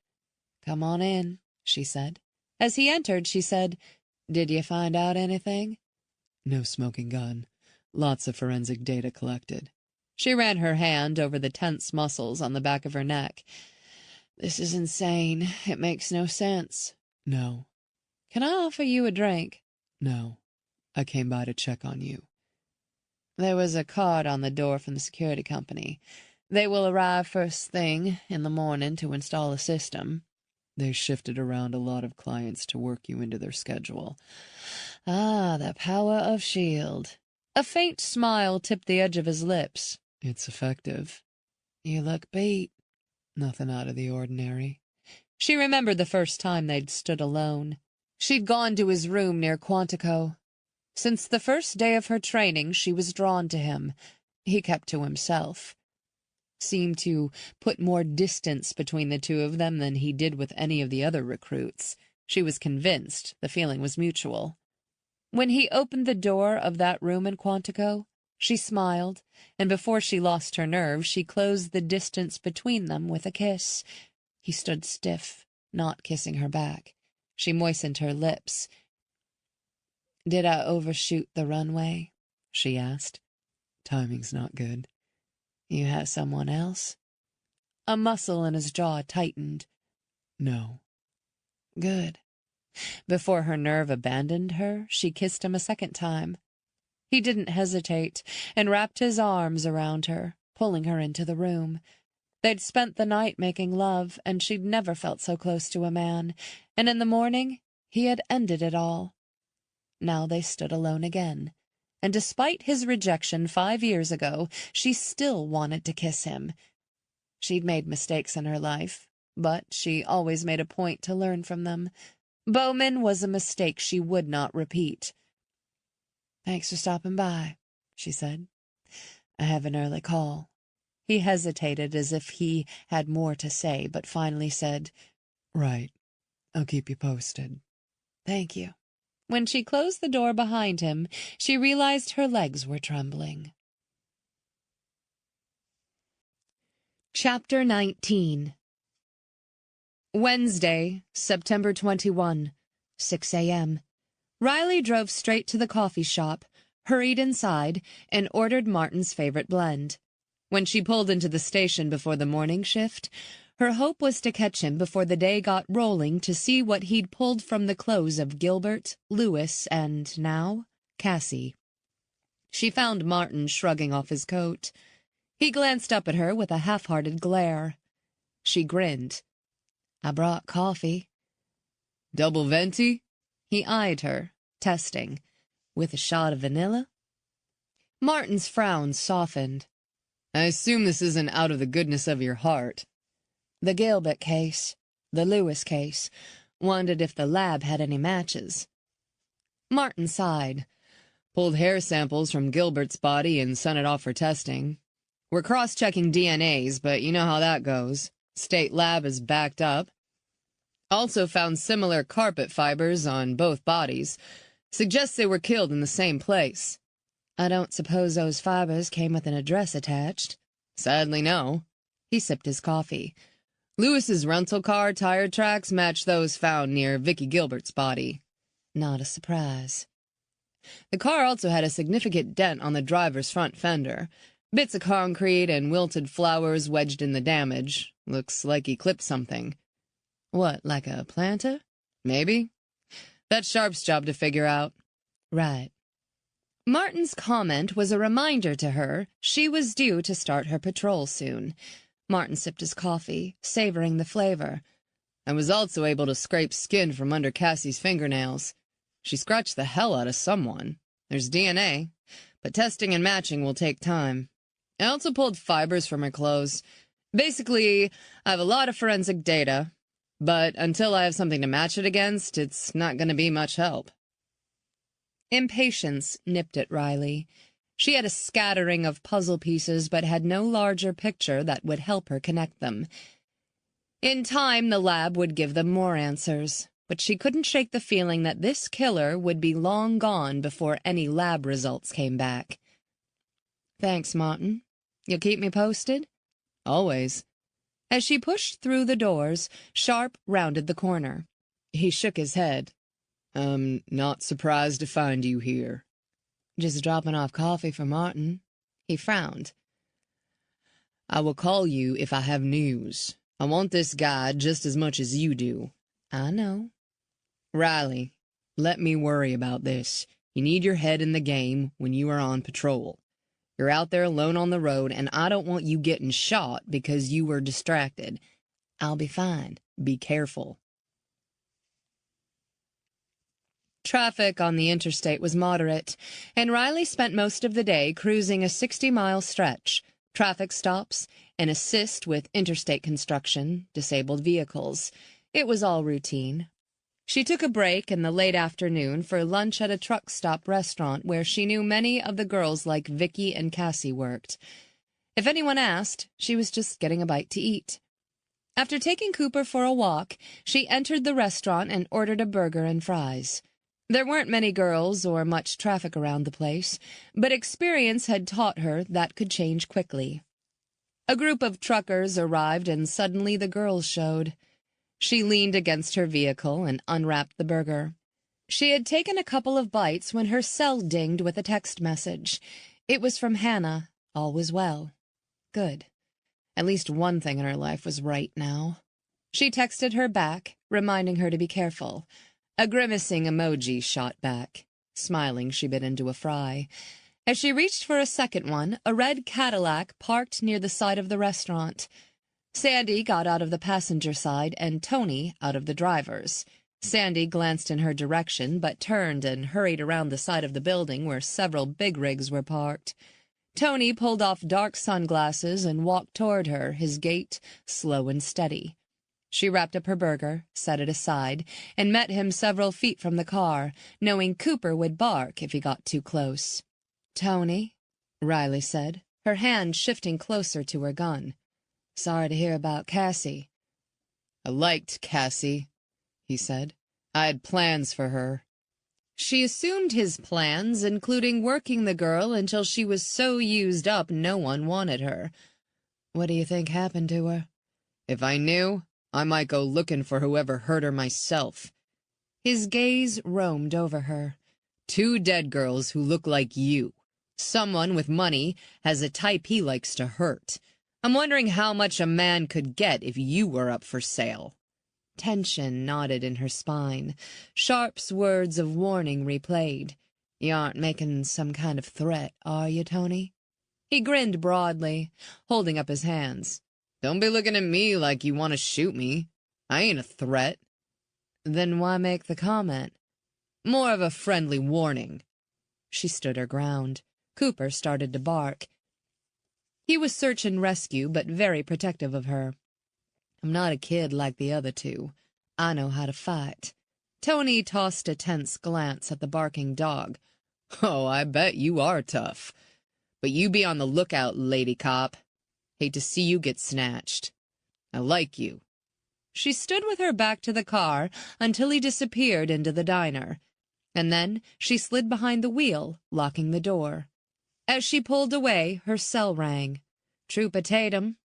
Speaker 1: "Come on in," she said. As he entered, she said, "Did you find out anything?"
Speaker 3: "No smoking gun. Lots of forensic data collected."
Speaker 1: She ran her hand over the tense muscles on the back of her neck. "This is insane. It makes no sense."
Speaker 3: "No.
Speaker 1: Can I offer you a drink?
Speaker 2: No, I came by to check on you.
Speaker 1: There was a card on the door from the security company. They will arrive first thing in the morning to install a system.
Speaker 2: They shifted around a lot of clients to work you into their schedule.
Speaker 1: Ah, the power of S.H.I.E.L.D. A faint smile tipped the edge of his lips.
Speaker 2: It's effective.
Speaker 1: You look beat.
Speaker 2: Nothing out of the ordinary.
Speaker 1: She remembered the first time they'd stood alone. She'd gone to his room near Quantico. Since the first day of her training, she was drawn to him. He kept to himself. Seemed to put more distance between the two of them than he did with any of the other recruits. She was convinced the feeling was mutual. When he opened the door of that room in Quantico, she smiled, and before she lost her nerve, she closed the distance between them with a kiss. He stood stiff, not kissing her back. She moistened her lips. "Did I overshoot the runway?" she asked.
Speaker 2: Timing's not good.
Speaker 1: You have someone else? A muscle in his jaw tightened.
Speaker 2: No.
Speaker 1: Good. Before her nerve abandoned her, she kissed him a second time. He didn't hesitate and wrapped his arms around her, pulling her into the room. They'd spent the night making love, and she'd never felt so close to a man, and in the morning he had ended it all. Now they stood alone again, and despite his rejection 5 years ago, she still wanted to kiss him. She'd made mistakes in her life, but she always made a point to learn from them. Bowman was a mistake she would not repeat. "Thanks for stopping by," she said. "I have an early call." He hesitated as if he had more to say, but finally said,
Speaker 2: "Right. I'll keep you posted."
Speaker 1: "Thank you." When she closed the door behind him, she realized her legs were trembling. Chapter 19. Wednesday, September 21, 6 a.m. Riley drove straight to the coffee shop, hurried inside, and ordered Martin's favorite blend. When she pulled into the station before the morning shift, her hope was to catch him before the day got rolling to see what he'd pulled from the clothes of Gilbert, Lewis, and, now, Cassie. She found Martin shrugging off his coat. He glanced up at her with a half-hearted glare. She grinned. "I brought coffee."
Speaker 2: "Double venti?"
Speaker 1: He eyed her, testing. "With a shot of vanilla?" Martin's frown softened.
Speaker 2: "I assume this isn't out of the goodness of your heart."
Speaker 1: "The Gilbert case. The Lewis case. Wondered if the lab had any matches." Martin sighed.
Speaker 2: "Pulled hair samples from Gilbert's body and sent it off for testing. We're cross-checking DNAs, but you know how that goes. State lab is backed up. Also found similar carpet fibers on both bodies. Suggests they were killed in the same place."
Speaker 1: "I don't suppose those fibers came with an address attached?"
Speaker 2: "Sadly, no."
Speaker 1: He sipped his coffee.
Speaker 2: Lewis's rental car tire tracks match those found near Vicky Gilbert's body.
Speaker 1: Not a surprise.
Speaker 2: The car also had a significant dent on the driver's front fender. Bits of concrete and wilted flowers wedged in the damage. Looks like he clipped something.
Speaker 1: What, like a planter?
Speaker 2: Maybe. That's Sharp's job to figure out.
Speaker 1: Right. Martin's comment was a reminder to her she was due to start her patrol soon. Martin sipped his coffee, savoring the flavor.
Speaker 2: I was also able to scrape skin from under Cassie's fingernails. She scratched the hell out of someone. There's DNA, but testing and matching will take time. I also pulled fibers from her clothes. Basically, I have a lot of forensic data, but until I have something to match it against, it's not going to be much help.
Speaker 1: Impatience nipped at Riley. She had a scattering of puzzle pieces, but had no larger picture that would help her connect them. In time, the lab would give them more answers, but she couldn't shake the feeling that this killer would be long gone before any lab results came back. "Thanks, Martin. You'll keep me posted?"
Speaker 2: "Always."
Speaker 1: As she pushed through the doors, Sharp rounded the corner. He shook his head.
Speaker 2: "I'm not surprised to find you here."
Speaker 1: "Just dropping off coffee for Martin." He frowned.
Speaker 2: "I will call you if I have news. I want this guy just as much as you do."
Speaker 1: "I know."
Speaker 2: "Riley, Let me worry about this. You need your head in the game when you are on patrol. You're out there alone on the road, and I don't want you getting shot because you were distracted. I'll be fine. Be careful.
Speaker 1: Traffic on the interstate was moderate, and Riley spent most of the day cruising a 60-mile stretch, traffic stops, an assist with interstate construction, disabled vehicles. It was all routine. She took a break in the late afternoon for lunch at a truck stop restaurant where she knew many of the girls like Vicky and Cassie worked. If anyone asked, she was just getting a bite to eat. After taking Cooper for a walk, she entered the restaurant and ordered a burger and fries. There weren't many girls or much traffic around the place, but experience had taught her that could change quickly. A group of truckers arrived and suddenly the girls showed. She leaned against her vehicle and unwrapped the burger. She had taken a couple of bites when her cell dinged with a text message. It was from Hannah. All was well. Good. At least one thing in her life was right now. She texted her back, reminding her to be careful. A grimacing emoji shot back. Smiling, she bit into a fry. As she reached for a second one, a red Cadillac parked near the side of the restaurant. Sandy got out of the passenger side and Tony out of the driver's. Sandy glanced in her direction but turned and hurried around the side of the building where several big rigs were parked. Tony pulled off dark sunglasses and walked toward her, his gait slow and steady. She wrapped up her burger, set it aside, and met him several feet from the car, knowing Cooper would bark if he got too close. "Tony," Riley said, her hand shifting closer to her gun. "Sorry to hear about Cassie."
Speaker 2: "I liked Cassie," he said. "I had plans for her."
Speaker 1: She assumed his plans, including working the girl until she was so used up no one wanted her.
Speaker 3: "What do you think happened to her?"
Speaker 2: "If I knew, I might go looking for whoever hurt her myself."
Speaker 1: His gaze roamed over her.
Speaker 2: "Two dead girls who look like you. Someone with money has a type he likes to hurt. I'm wondering how much a man could get if you were up for sale."
Speaker 1: Tension knotted in her spine. Sharp's words of warning replayed.
Speaker 3: "You aren't making some kind of threat, are you, Tony?"
Speaker 1: He grinned broadly, holding up his hands.
Speaker 2: "Don't be looking at me like you want to shoot me. I ain't a threat."
Speaker 3: "Then why make the comment?"
Speaker 2: "More of a friendly warning."
Speaker 1: She stood her ground. Cooper started to bark. He was search and rescue, but very protective of her.
Speaker 3: "I'm not a kid like the other two. I know how to fight."
Speaker 1: Tony tossed a tense glance at the barking dog.
Speaker 2: "Oh, I bet you are tough. But you be on the lookout, lady cop. Hate to see you get snatched. I like you."
Speaker 1: She stood with her back to the car until he disappeared into the diner, and then she slid behind the wheel, locking the door. As she pulled away, her cell rang. "Trooper Tatum."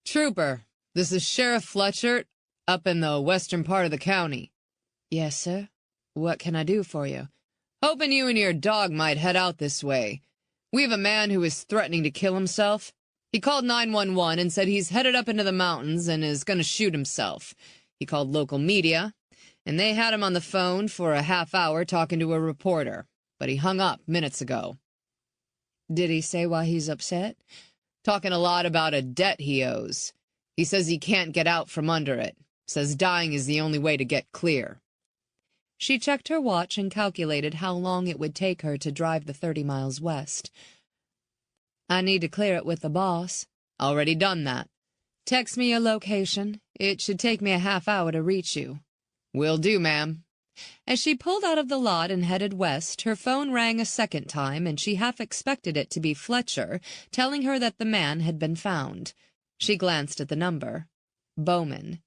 Speaker 2: "Trooper, this is Sheriff Fletcher, up in the western part of the county."
Speaker 3: "Yes, sir. What can I do for you?"
Speaker 2: "Hoping you and your dog might head out this way. We have a man who is threatening to kill himself. He called 911 and said he's headed up into the mountains and is going to shoot himself. He called local media, and they had him on the phone for a half hour talking to a reporter, but he hung up minutes ago."
Speaker 3: "Did he say why he's upset?"
Speaker 2: "Talking a lot about a debt he owes. He says he can't get out from under it. Says dying is the only way to get clear."
Speaker 1: She checked her watch and calculated how long it would take her to drive the 30 miles west.
Speaker 3: "I need to clear it with the boss."
Speaker 2: "Already done that."
Speaker 1: "Text me your location. It should take me a half hour to reach you."
Speaker 2: "Will do, ma'am."
Speaker 1: As she pulled out of the lot and headed west, her phone rang a second time, and she half expected it to be Fletcher, telling her that the man had been found. She glanced at the number. Bowman.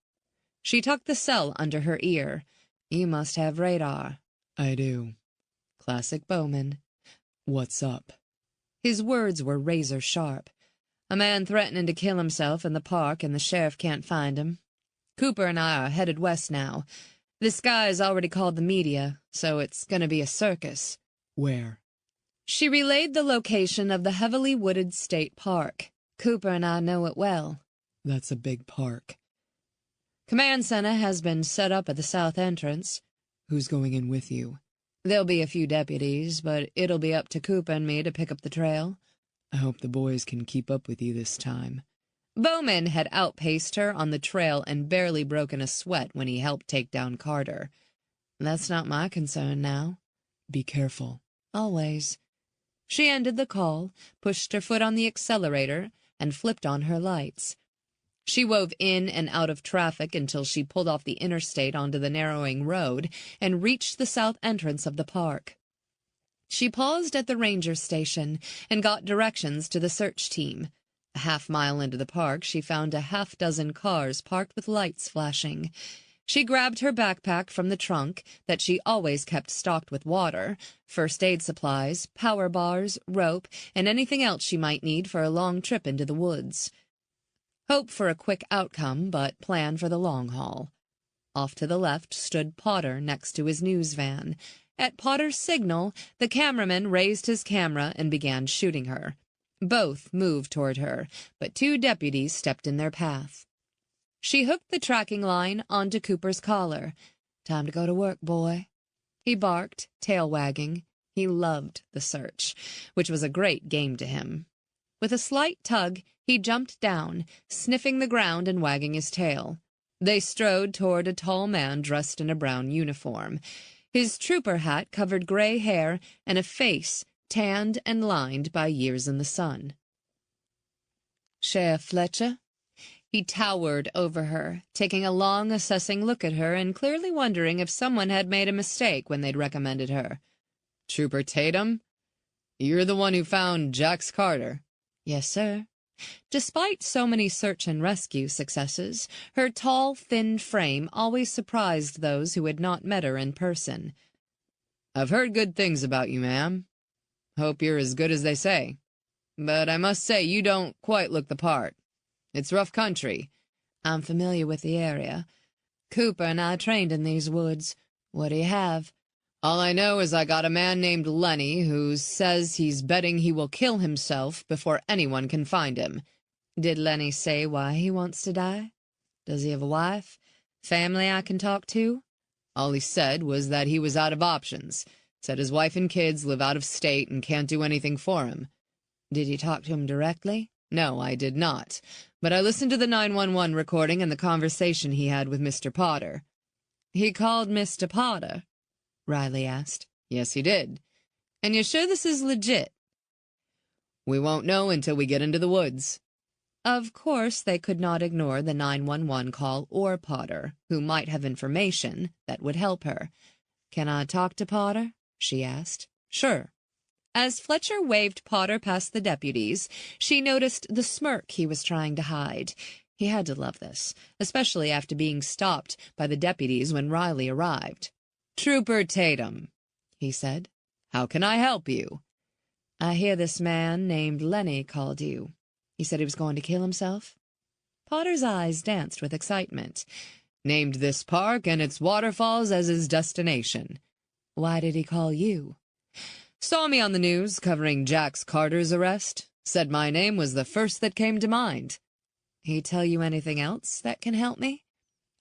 Speaker 1: She tucked the cell under her ear.
Speaker 3: "You must have radar."
Speaker 2: "I do."
Speaker 1: Classic Bowman.
Speaker 2: "What's up?"
Speaker 1: His words were razor sharp.
Speaker 3: "A man threatening to kill himself in the park, and the sheriff can't find him. Cooper and I are headed west now. This guy has already called the media, so it's going to be a circus."
Speaker 2: "Where?"
Speaker 1: She relayed the location of the heavily wooded state park.
Speaker 3: "Cooper and I know it well."
Speaker 2: "That's a big park."
Speaker 3: "Command center has been set up at the south entrance." Who's going in with you?
Speaker 1: There'll be a few deputies, but it'll be up to Cooper and me to pick up the trail.
Speaker 3: I hope the boys can keep up with you this time.
Speaker 1: Bowman had outpaced her on the trail and barely broken a sweat when he helped take down Carter. That's not my concern now.
Speaker 3: Be careful.
Speaker 1: Always. She ended the call, pushed her foot on the accelerator, and flipped on her lights. She wove in and out of traffic until she pulled off the interstate onto the narrowing road and reached the south entrance of the park. She paused at the ranger station and got directions to the search team. A half-mile into the park, she found a half-dozen cars parked with lights flashing. She grabbed her backpack from the trunk that she always kept stocked with water, first aid supplies, power bars, rope, and anything else she might need for a long trip into the woods. Hope for a quick outcome, but plan for the long haul. Off to the left stood Potter next to his news van. At Potter's signal, the cameraman raised his camera and began shooting her. Both moved toward her, but 2 deputies stepped in their path. She hooked the tracking line onto Cooper's collar. "Time to go to work, boy." He barked, tail wagging. He loved the search, which was a great game to him. With a slight tug, he jumped down, sniffing the ground and wagging his tail. They strode toward a tall man dressed in a brown uniform. His trooper hat covered gray hair and a face tanned and lined by years in the sun. "Sheriff Fletcher?" He towered over her, taking a long, assessing look at her and clearly wondering if someone had made a mistake when they'd recommended her.
Speaker 2: "Trooper Tatum? You're the one who found Jax Carter?"
Speaker 1: "Yes, sir." Despite so many search and rescue successes, her tall, thin frame always surprised those who had not met her in person.
Speaker 2: "I've heard good things about you, ma'am. Hope you're as good as they say. But I must say you don't quite look the part. It's rough country."
Speaker 1: "I'm familiar with the area. Cooper and I trained in these woods. What do you have?"
Speaker 2: "All I know is I got a man named Lenny who says he's betting he will kill himself before anyone can find him."
Speaker 1: "Did Lenny say why he wants to die? Does he have a wife? Family I can talk to?"
Speaker 2: "All he said was that he was out of options. Said his wife and kids live out of state and can't do anything for him."
Speaker 1: "Did you talk to him directly?"
Speaker 2: "No, I did not. But I listened to the 911 recording and the conversation he had with Mr. Potter."
Speaker 1: "He called Mr. Potter?" Riley asked.
Speaker 2: "Yes, he did."
Speaker 1: "And you're sure this is legit?"
Speaker 2: "We won't know until we get into the woods."
Speaker 1: Of course, they could not ignore the 911 call or Potter, who might have information that would help her. "Can I talk to Potter?" she asked. "Sure." As Fletcher waved Potter past the deputies, she noticed the smirk he was trying to hide. He had to love this, especially after being stopped by the deputies when Riley arrived.
Speaker 2: "Trooper Tatum," he said. "How can I help you?"
Speaker 1: "I hear this man named Lenny called you. He said he was going to kill himself?" Potter's eyes danced with excitement.
Speaker 2: "Named this park and its waterfalls as his destination."
Speaker 1: "Why did he call you?"
Speaker 2: "Saw me on the news covering Jax Carter's arrest. Said my name was the first that came to mind."
Speaker 1: "He tell you anything else that can help me?"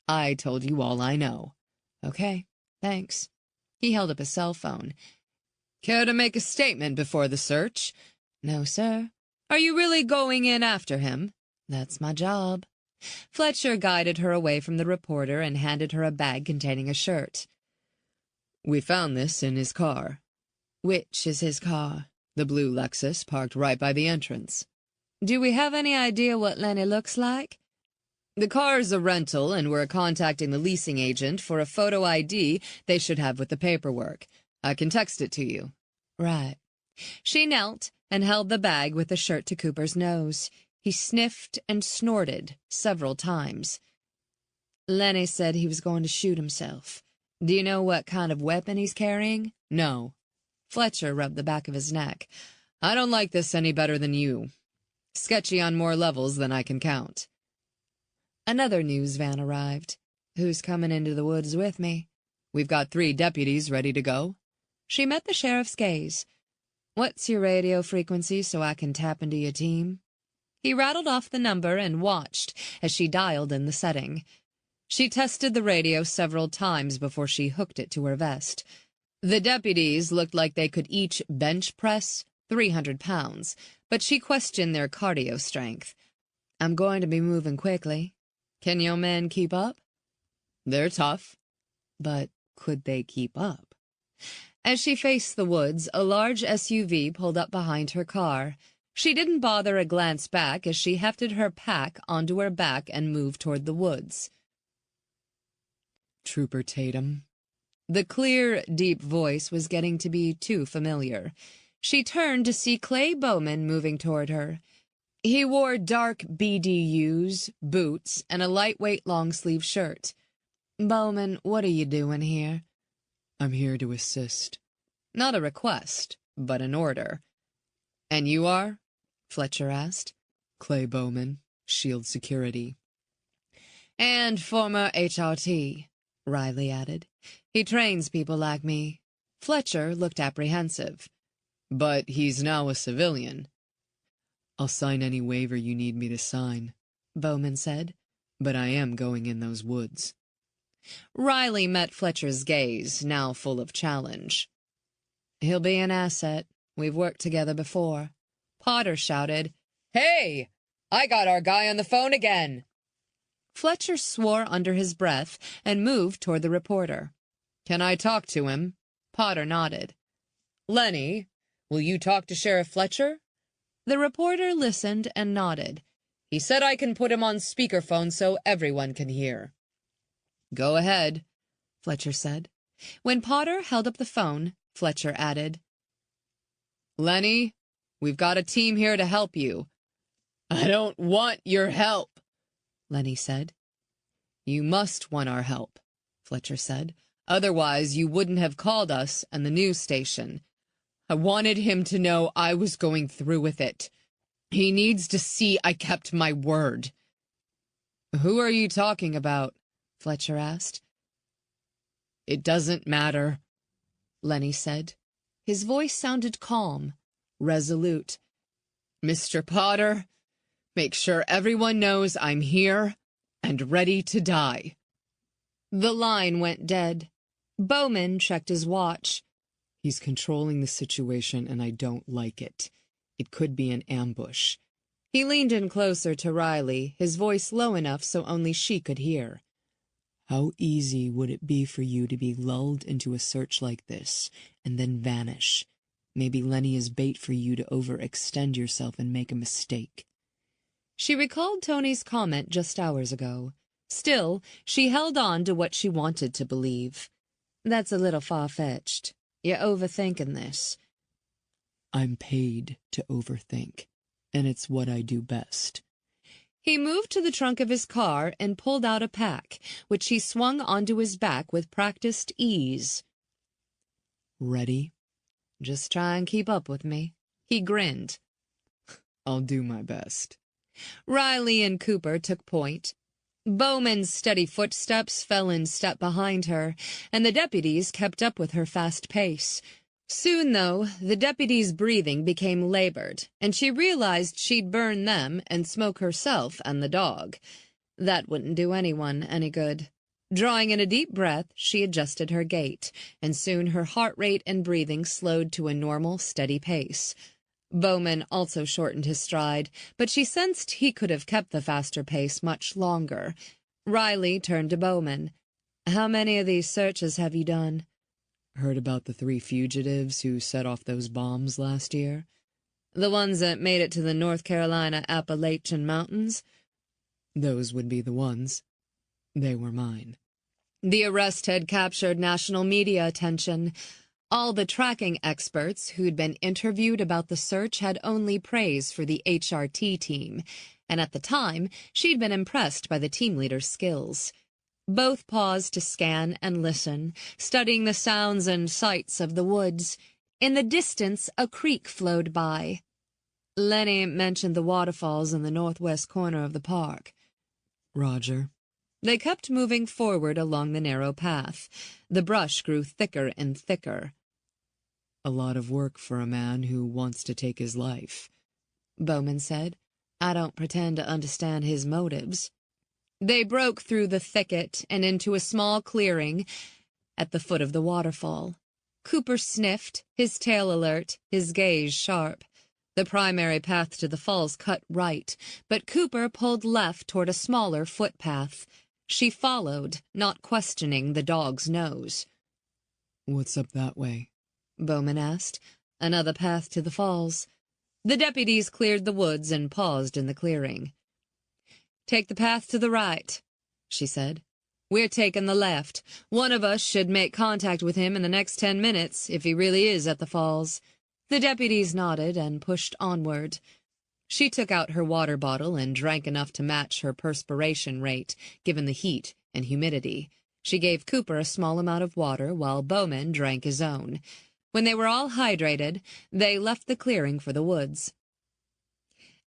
Speaker 2: "I told you all I know."
Speaker 1: "Okay, thanks." He held up his cell phone.
Speaker 2: "Care to make a statement before the search?"
Speaker 1: "No, sir."
Speaker 2: "Are you really going in after him?"
Speaker 1: "That's my job." Fletcher guided her away from the reporter and handed her a bag containing a shirt.
Speaker 2: "We found this in his car."
Speaker 1: "Which is his car?"
Speaker 2: "The blue Lexus parked right by the entrance."
Speaker 1: "Do we have any idea what Lenny looks like?"
Speaker 2: "The car's a rental, and we're contacting the leasing agent for a photo ID they should have with the paperwork. I can text it to you."
Speaker 1: "Right." She knelt and held the bag with the shirt to Cooper's nose. He sniffed and snorted several times. "Lenny said he was going to shoot himself. Do you know what kind of weapon he's carrying?"
Speaker 2: "No."
Speaker 1: Fletcher rubbed the back of his neck.
Speaker 2: "I don't like this any better than you. Sketchy on more levels than I can count."
Speaker 1: Another news van arrived. "Who's coming into the woods with me?"
Speaker 2: "We've got 3 deputies ready to go."
Speaker 1: She met the sheriff's gaze. "What's your radio frequency so I can tap into your team?" He rattled off the number and watched as she dialed in the setting. She tested the radio several times before she hooked it to her vest. The deputies looked like they could each bench press 300 pounds, but she questioned their cardio strength. "I'm going to be moving quickly. Can your men keep up?"
Speaker 2: "They're tough."
Speaker 1: But could they keep up? As she faced the woods, a large SUV pulled up behind her car. She didn't bother a glance back as she hefted her pack onto her back and moved toward the woods.
Speaker 3: "Trooper Tatum."
Speaker 1: The clear, deep voice was getting to be too familiar. She turned to see Clay Bowman moving toward her. He wore dark BDUs, boots, and a lightweight long-sleeve shirt. "Bowman, what are you doing here?"
Speaker 3: "I'm here to assist."
Speaker 1: Not a request, but an order. "And you are?" Fletcher asked.
Speaker 3: "Clay Bowman, Shield Security."
Speaker 1: "And former HRT," Riley added. "He trains people like me." Fletcher looked apprehensive.
Speaker 2: "But he's now a civilian."
Speaker 3: "I'll sign any waiver you need me to sign,"
Speaker 1: Bowman said.
Speaker 3: "but I am going in those woods."
Speaker 1: Riley met Fletcher's gaze, now full of challenge. "He'll be an asset. We've worked together before." Potter shouted,
Speaker 2: "Hey! I got our guy on the phone again!"
Speaker 1: Fletcher swore under his breath and moved toward the reporter.
Speaker 2: "Can I talk to him?"
Speaker 1: Potter nodded.
Speaker 2: "Lenny, will you talk to Sheriff Fletcher?"
Speaker 1: The reporter listened and nodded.
Speaker 2: "He said I can put him on speakerphone so everyone can hear." "Go ahead,"
Speaker 1: Fletcher said. When Potter held up the phone, Fletcher added,
Speaker 2: "Lenny, we've got a team here to help you." "I don't want your help,"
Speaker 1: Lenny said.
Speaker 2: "You must want our help," Fletcher said. "Otherwise you wouldn't have called us and the news station. I wanted him to know I was going through with it. He needs to see I kept my word." "Who are you talking about?" Fletcher asked. "It doesn't matter," Lenny said. His voice sounded calm, resolute. "Mr. Potter, make sure everyone knows I'm here and ready to die." The line went dead. Bowman checked his watch.
Speaker 3: "He's controlling the situation, and I don't like it. It could be an ambush."
Speaker 1: He leaned in closer to Riley, his voice low enough so only she could hear.
Speaker 3: "How easy would it be for you to be lulled into a search like this, and then vanish? Maybe Lenny is bait for you to overextend yourself and make a mistake."
Speaker 1: She recalled Tony's comment just hours ago. Still, she held on to what she wanted to believe. "That's a little far-fetched. You're overthinking this."
Speaker 3: "I'm paid to overthink, and it's what I do best."
Speaker 1: He moved to the trunk of his car and pulled out a pack, which he swung onto his back with practiced ease.
Speaker 3: "Ready?"
Speaker 1: "Just try and keep up with me." He grinned.
Speaker 3: "I'll do my best."
Speaker 1: Riley and Cooper took point. Bowman's steady footsteps fell in step behind her, and the deputies kept up with her fast pace. Soon, though, the deputies' breathing became labored, and she realized she'd burn them and smoke herself and the dog. That wouldn't do anyone any good. Drawing in a deep breath, she adjusted her gait, and soon her heart rate and breathing slowed to a normal, steady pace. Bowman also shortened his stride, but she sensed he could have kept the faster pace much longer. Riley turned to Bowman. "How many of these searches have you done?"
Speaker 3: "Heard about the 3 fugitives who set off those bombs last year?"
Speaker 1: "The ones that made it to the North Carolina Appalachian Mountains?"
Speaker 3: "Those would be the ones. They were mine."
Speaker 1: The arrest had captured national media attention. All the tracking experts who'd been interviewed about the search had only praise for the HRT team, and at the time, she'd been impressed by the team leader's skills. Both paused to scan and listen, studying the sounds and sights of the woods. In the distance, a creek flowed by. Lenny mentioned the waterfalls in the northwest corner of the park.
Speaker 3: "Roger."
Speaker 1: They kept moving forward along the narrow path. The brush grew thicker and thicker.
Speaker 3: "A lot of work for a man who wants to take his life,"
Speaker 1: Bowman said. "I don't pretend to understand his motives." They broke through the thicket and into a small clearing at the foot of the waterfall. Cooper sniffed, his tail alert, his gaze sharp. The primary path to the falls cut right, but Cooper pulled left toward a smaller footpath. She followed, not questioning the dog's nose.
Speaker 3: "What's up that way?"
Speaker 1: Bowman asked. "Another path to the falls." The deputies cleared the woods and paused in the clearing. "Take the path to the right," she said. "We're taking the left. One of us should make contact with him in the next 10 minutes, if he really is at the falls." The deputies nodded and pushed onward. She took out her water bottle and drank enough to match her perspiration rate, given the heat and humidity. She gave Cooper a small amount of water while Bowman drank his own. When they were all hydrated, they left the clearing for the woods.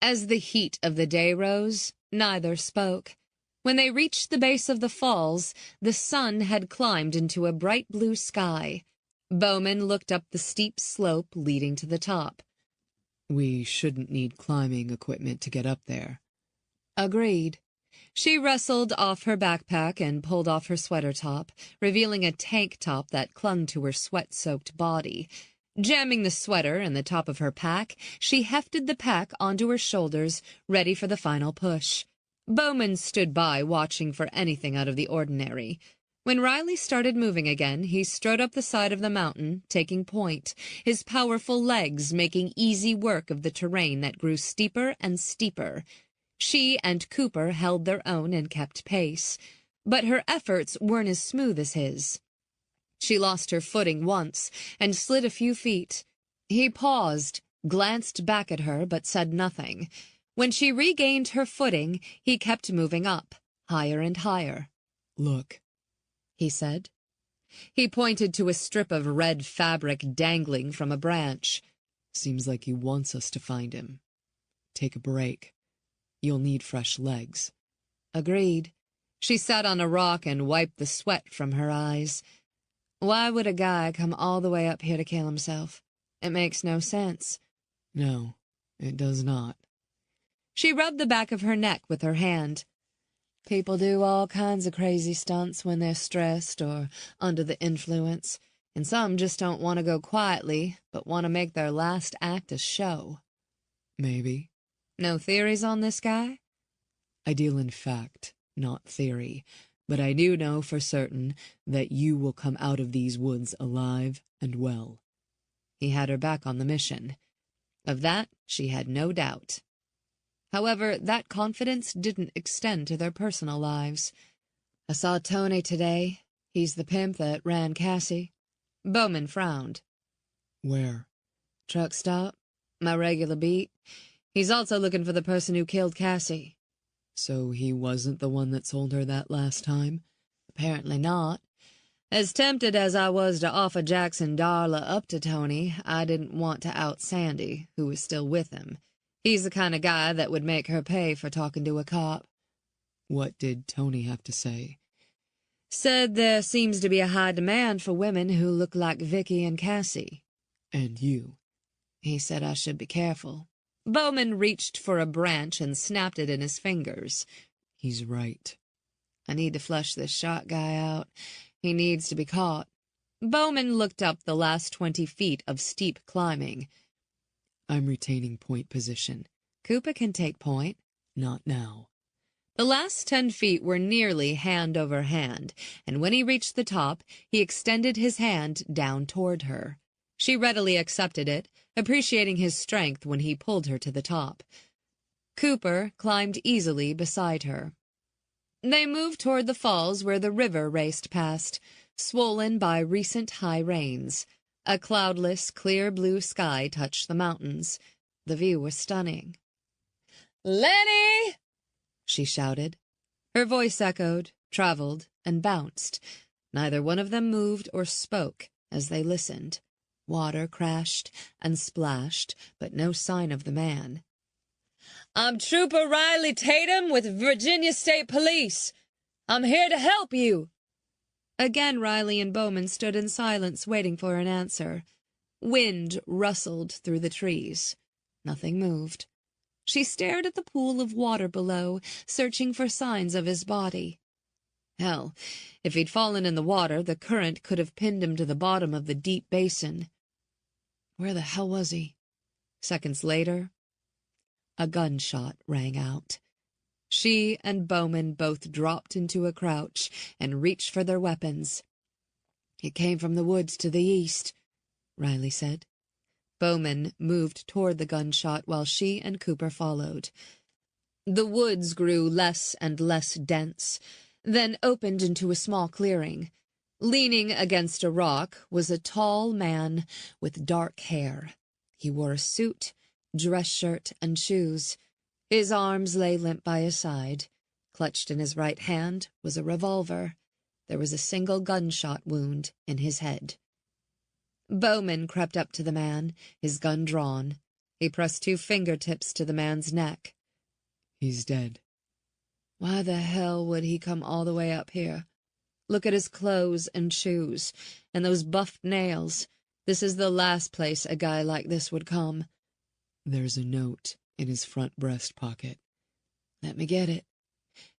Speaker 1: As the heat of the day rose, neither spoke. When they reached the base of the falls, the sun had climbed into a bright blue sky. Bowman looked up the steep slope leading to the top.
Speaker 3: "We shouldn't need climbing equipment to get up there."
Speaker 1: Agreed. She rustled off her backpack and pulled off her sweater top, revealing a tank top that clung to her sweat-soaked body. Jamming the sweater in the top of her pack, she hefted the pack onto her shoulders, ready for the final push. Bowman stood by, watching for anything out of the ordinary. When Riley started moving again, he strode up the side of the mountain, taking point, his powerful legs making easy work of the terrain that grew steeper and steeper. She and Cooper held their own and kept pace, but her efforts weren't as smooth as his. She lost her footing once and slid a few feet. He paused, glanced back at her, but said nothing. When she regained her footing, he kept moving up, higher and higher.
Speaker 3: "Look,"
Speaker 1: he said. He pointed to a strip of red fabric dangling from a branch.
Speaker 3: "Seems like he wants us to find him. Take a break. You'll need fresh legs."
Speaker 1: Agreed. She sat on a rock and wiped the sweat from her eyes. Why would a guy come all the way up here to kill himself? It makes no sense.
Speaker 3: "No, it does not."
Speaker 1: She rubbed the back of her neck with her hand. People do all kinds of crazy stunts when they're stressed or under the influence, and some just don't want to go quietly, but want to make their last act a show.
Speaker 3: "Maybe."
Speaker 1: No theories on this guy?
Speaker 3: "I deal in fact, not theory, but I do know for certain that you will come out of these woods alive and well."
Speaker 1: He had her back on the mission. Of that she had no doubt. However, that confidence didn't extend to their personal lives. "I saw Tony today. He's the pimp that ran Cassie." Bowman frowned.
Speaker 3: "Where?"
Speaker 1: "Truck stop. My regular beat. He's also looking for the person who killed Cassie."
Speaker 3: "So he wasn't the one that sold her that last time?"
Speaker 1: "Apparently not. As tempted as I was to offer Jackson Darla up to Tony, I didn't want to out Sandy, who was still with him. He's the kind of guy that would make her pay for talking to a cop."
Speaker 3: "What did Tony have to say?"
Speaker 1: "Said there seems to be a high demand for women who look like Vicky and Cassie."
Speaker 3: "And you?"
Speaker 1: He said I should be careful." Bowman reached for a branch and snapped it in his fingers.
Speaker 3: "He's right."
Speaker 1: "I need to flush this shot guy out. He needs to be caught." Bowman looked up the last 20 feet of steep climbing.
Speaker 3: "I'm retaining point position."
Speaker 1: "Cooper can take point."
Speaker 3: "Not now."
Speaker 1: The last 10 feet were nearly hand over hand, and when he reached the top, he extended his hand down toward her. She readily accepted it, appreciating his strength when he pulled her to the top. Cooper climbed easily beside her. They moved toward the falls where the river raced past, swollen by recent high rains. A cloudless, clear blue sky touched the mountains. The view was stunning. "Lenny!" she shouted. Her voice echoed, traveled, and bounced. Neither one of them moved or spoke as they listened. Water crashed and splashed, but no sign of the man. "I'm Trooper Riley Tatum with Virginia State Police. I'm here to help you." Again Riley and Bowman stood in silence, waiting for an answer. Wind rustled through the trees. Nothing moved. She stared at the pool of water below, searching for signs of his body. Hell, if he'd fallen in the water, the current could have pinned him to the bottom of the deep basin. Where the hell was he? Seconds later, a gunshot rang out. She and Bowman both dropped into a crouch and reached for their weapons. "It came from the woods to the east," Riley said. Bowman moved toward the gunshot while she and Cooper followed. The woods grew less and less dense, then opened into a small clearing. Leaning against a rock was a tall man with dark hair. He wore a suit, dress shirt, and shoes. His arms lay limp by his side. Clutched in his right hand was a revolver. There was a single gunshot wound in his head. Bowman crept up to the man, his gun drawn. He pressed 2 fingertips to the man's neck.
Speaker 3: "He's dead."
Speaker 1: Why the hell would he come all the way up here? Look at his clothes and shoes, and those buffed nails. This is the last place a guy like this would come.
Speaker 3: "There's a note in his front breast pocket."
Speaker 1: "Let me get it."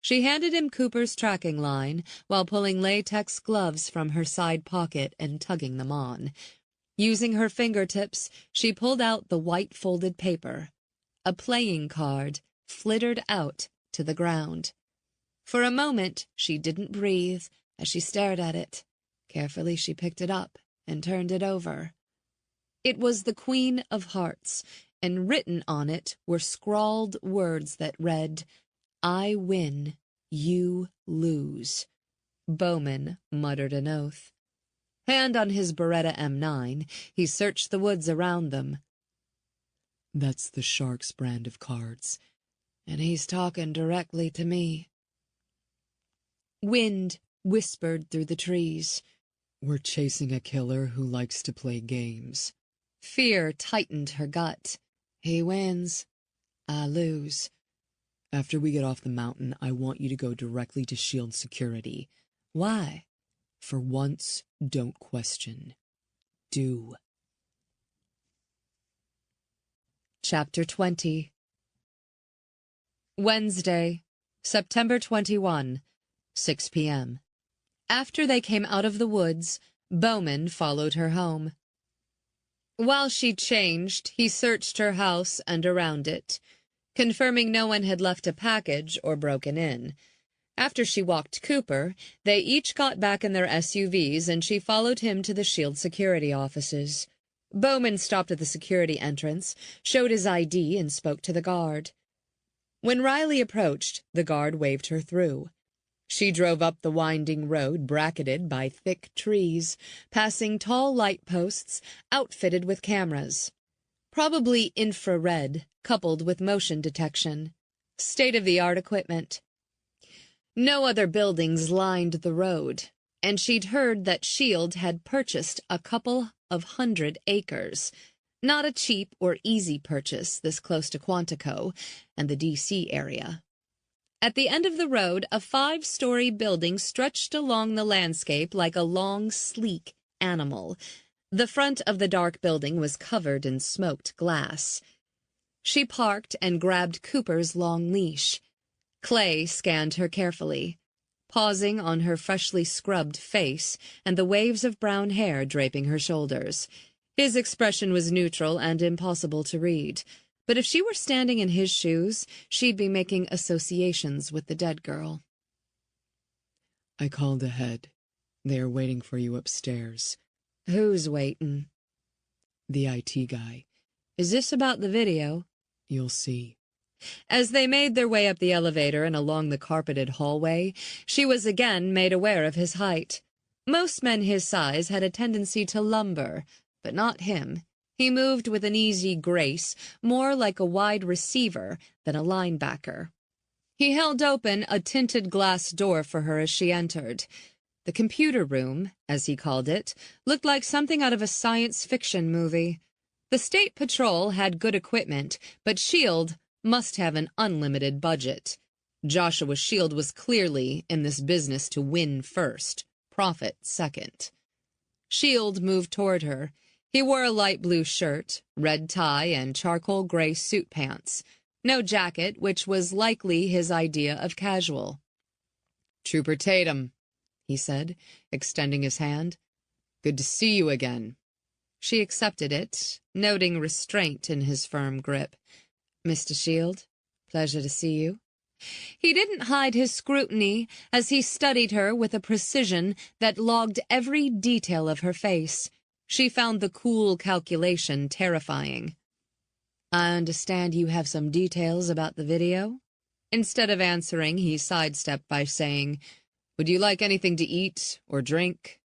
Speaker 1: She handed him Cooper's tracking line while pulling latex gloves from her side pocket and tugging them on. Using her fingertips, she pulled out the white folded paper. A playing card flittered out to the ground. For a moment, she didn't breathe as she stared at it. Carefully, she picked it up and turned it over. It was the Queen of Hearts, and written on it were scrawled words that read, "I win, you lose." Bowman muttered an oath. Hand on his Beretta M9, he searched the woods around them.
Speaker 3: "That's the Sharks brand of cards."
Speaker 1: "And he's talking directly to me." Wind whispered through the trees.
Speaker 3: "We're chasing a killer who likes to play games."
Speaker 1: Fear tightened her gut. He wins, I lose.
Speaker 3: "After we get off the mountain, I want you to go directly to SHIELD security."
Speaker 1: "Why?"
Speaker 3: "For once, don't question. Do."
Speaker 1: Chapter 20. Wednesday, September 21, 6 p.m. After they came out of the woods, Bowman followed her home. While she changed, he searched her house and around it, confirming no one had left a package or broken in. After she walked Cooper, they each got back in their SUVs and she followed him to the SHIELD security offices. Bowman stopped at the security entrance, showed his ID, and spoke to the guard. When Riley approached, the guard waved her through. She drove up the winding road bracketed by thick trees, passing tall light posts outfitted with cameras. Probably infrared, coupled with motion detection. State-of-the-art equipment. No other buildings lined the road, and she'd heard that SHIELD had purchased a couple of 100 acres. Not a cheap or easy purchase this close to Quantico and the D.C. area. At the end of the road, a 5-story building stretched along the landscape like a long, sleek animal. The front of the dark building was covered in smoked glass. She parked and grabbed Cooper's long leash. Clay scanned her carefully, pausing on her freshly scrubbed face and the waves of brown hair draping her shoulders. His expression was neutral and impossible to read, but if she were standing in his shoes, she'd be making associations with the dead girl.
Speaker 3: "I called ahead. They are waiting for you upstairs."
Speaker 1: "Who's waiting?"
Speaker 3: "The IT guy."
Speaker 1: "Is this about the video?"
Speaker 3: "You'll see."
Speaker 1: As they made their way up the elevator and along the carpeted hallway, she was again made aware of his height. Most men his size had a tendency to lumber, but not him. He moved with an easy grace, more like a wide receiver than a linebacker. He held open a tinted glass door for her as she entered. The computer room, as he called it, looked like something out of a science fiction movie. The State Patrol had good equipment, but SHIELD must have an unlimited budget. Joshua SHIELD was clearly in this business to win first, profit second. SHIELD moved toward her. He wore a light blue shirt, red tie, and charcoal gray suit pants. No jacket, which was likely his idea of casual.
Speaker 2: "Trooper Tatum," he said, extending his hand. "Good to see you again."
Speaker 1: She accepted it, noting restraint in his firm grip. "Mr. Shield, pleasure to see you." He didn't hide his scrutiny as he studied her with a precision that logged every detail of her face. She found the cool calculation terrifying. "I understand you have some details about the video?" Instead of answering, he sidestepped by saying, "Would you like anything to eat or drink?"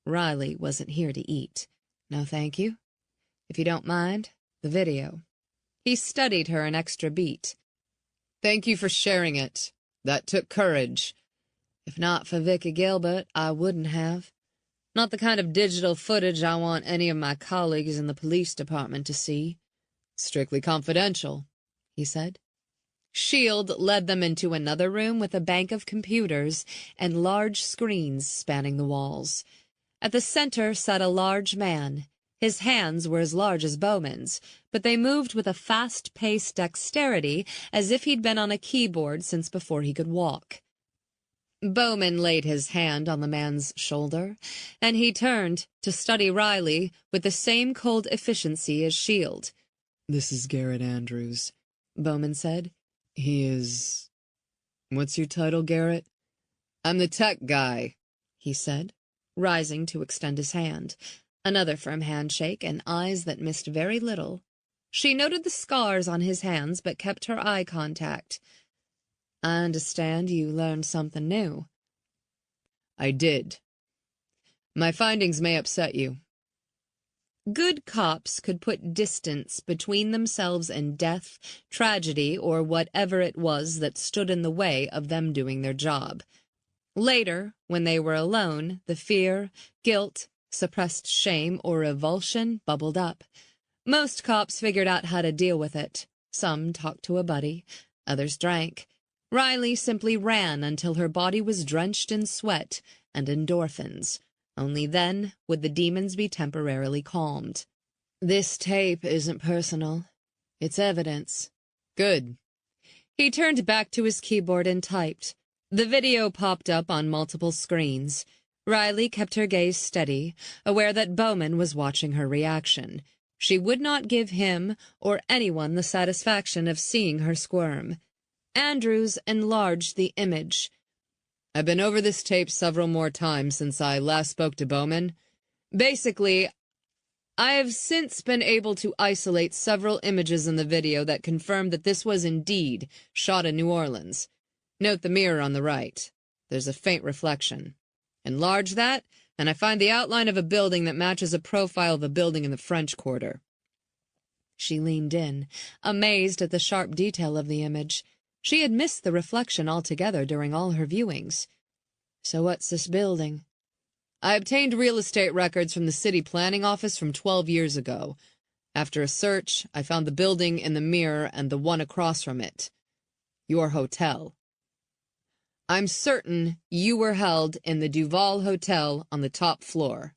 Speaker 1: Riley wasn't here to eat. "No, thank you. If you don't mind, the video." He studied her an extra beat.
Speaker 2: "Thank you for sharing it. That took courage."
Speaker 1: "If not for Vicky Gilbert, I wouldn't have. Not the kind of digital footage I want any of my colleagues in the police department to see."
Speaker 2: "Strictly confidential," he said.
Speaker 1: Shield led them into another room with a bank of computers and large screens spanning the walls. At the center sat a large man. His hands were as large as Bowman's, but they moved with a fast-paced dexterity as if he'd been on a keyboard since before he could walk. Bowman laid his hand on the man's shoulder, and he turned to study Riley with the same cold efficiency as Shield.
Speaker 3: "This is Garrett Andrews,"
Speaker 1: Bowman said.
Speaker 3: "He is—" "What's your title, Garrett?"
Speaker 2: "I'm the tech guy,"
Speaker 1: he said, rising to extend his hand. Another firm handshake and eyes that missed very little. She noted the scars on his hands but kept her eye contact. "I understand you learned something new."
Speaker 2: "I did. My findings may upset you."
Speaker 1: Good cops could put distance between themselves and death, tragedy, or whatever it was that stood in the way of them doing their job. Later, when they were alone, the fear, guilt, suppressed shame, or revulsion bubbled up. Most cops figured out how to deal with it. Some talked to a buddy, others drank. Riley simply ran until her body was drenched in sweat and endorphins. Only then would the demons be temporarily calmed. "This tape isn't personal. It's evidence."
Speaker 2: "Good."
Speaker 1: He turned back to his keyboard and typed. The video popped up on multiple screens. Riley kept her gaze steady, aware that Bowman was watching her reaction. She would not give him or anyone the satisfaction of seeing her squirm. Andrews enlarged the image.
Speaker 2: "I've been over this tape several more times since I last spoke to Bowman. Basically, I have since been able to isolate several images in the video that confirm that this was indeed shot in New Orleans. Note the mirror on the right. There's a faint reflection. Enlarge that, and I find the outline of a building that matches a profile of a building in the French Quarter."
Speaker 1: She leaned in, amazed at the sharp detail of the image. She had missed the reflection altogether during all her viewings. "So what's this building?"
Speaker 2: "I obtained real estate records from the city planning office from 12 years ago. After a search, I found the building in the mirror and the one across from it. Your hotel. I'm certain you were held in the Duval Hotel on the top floor."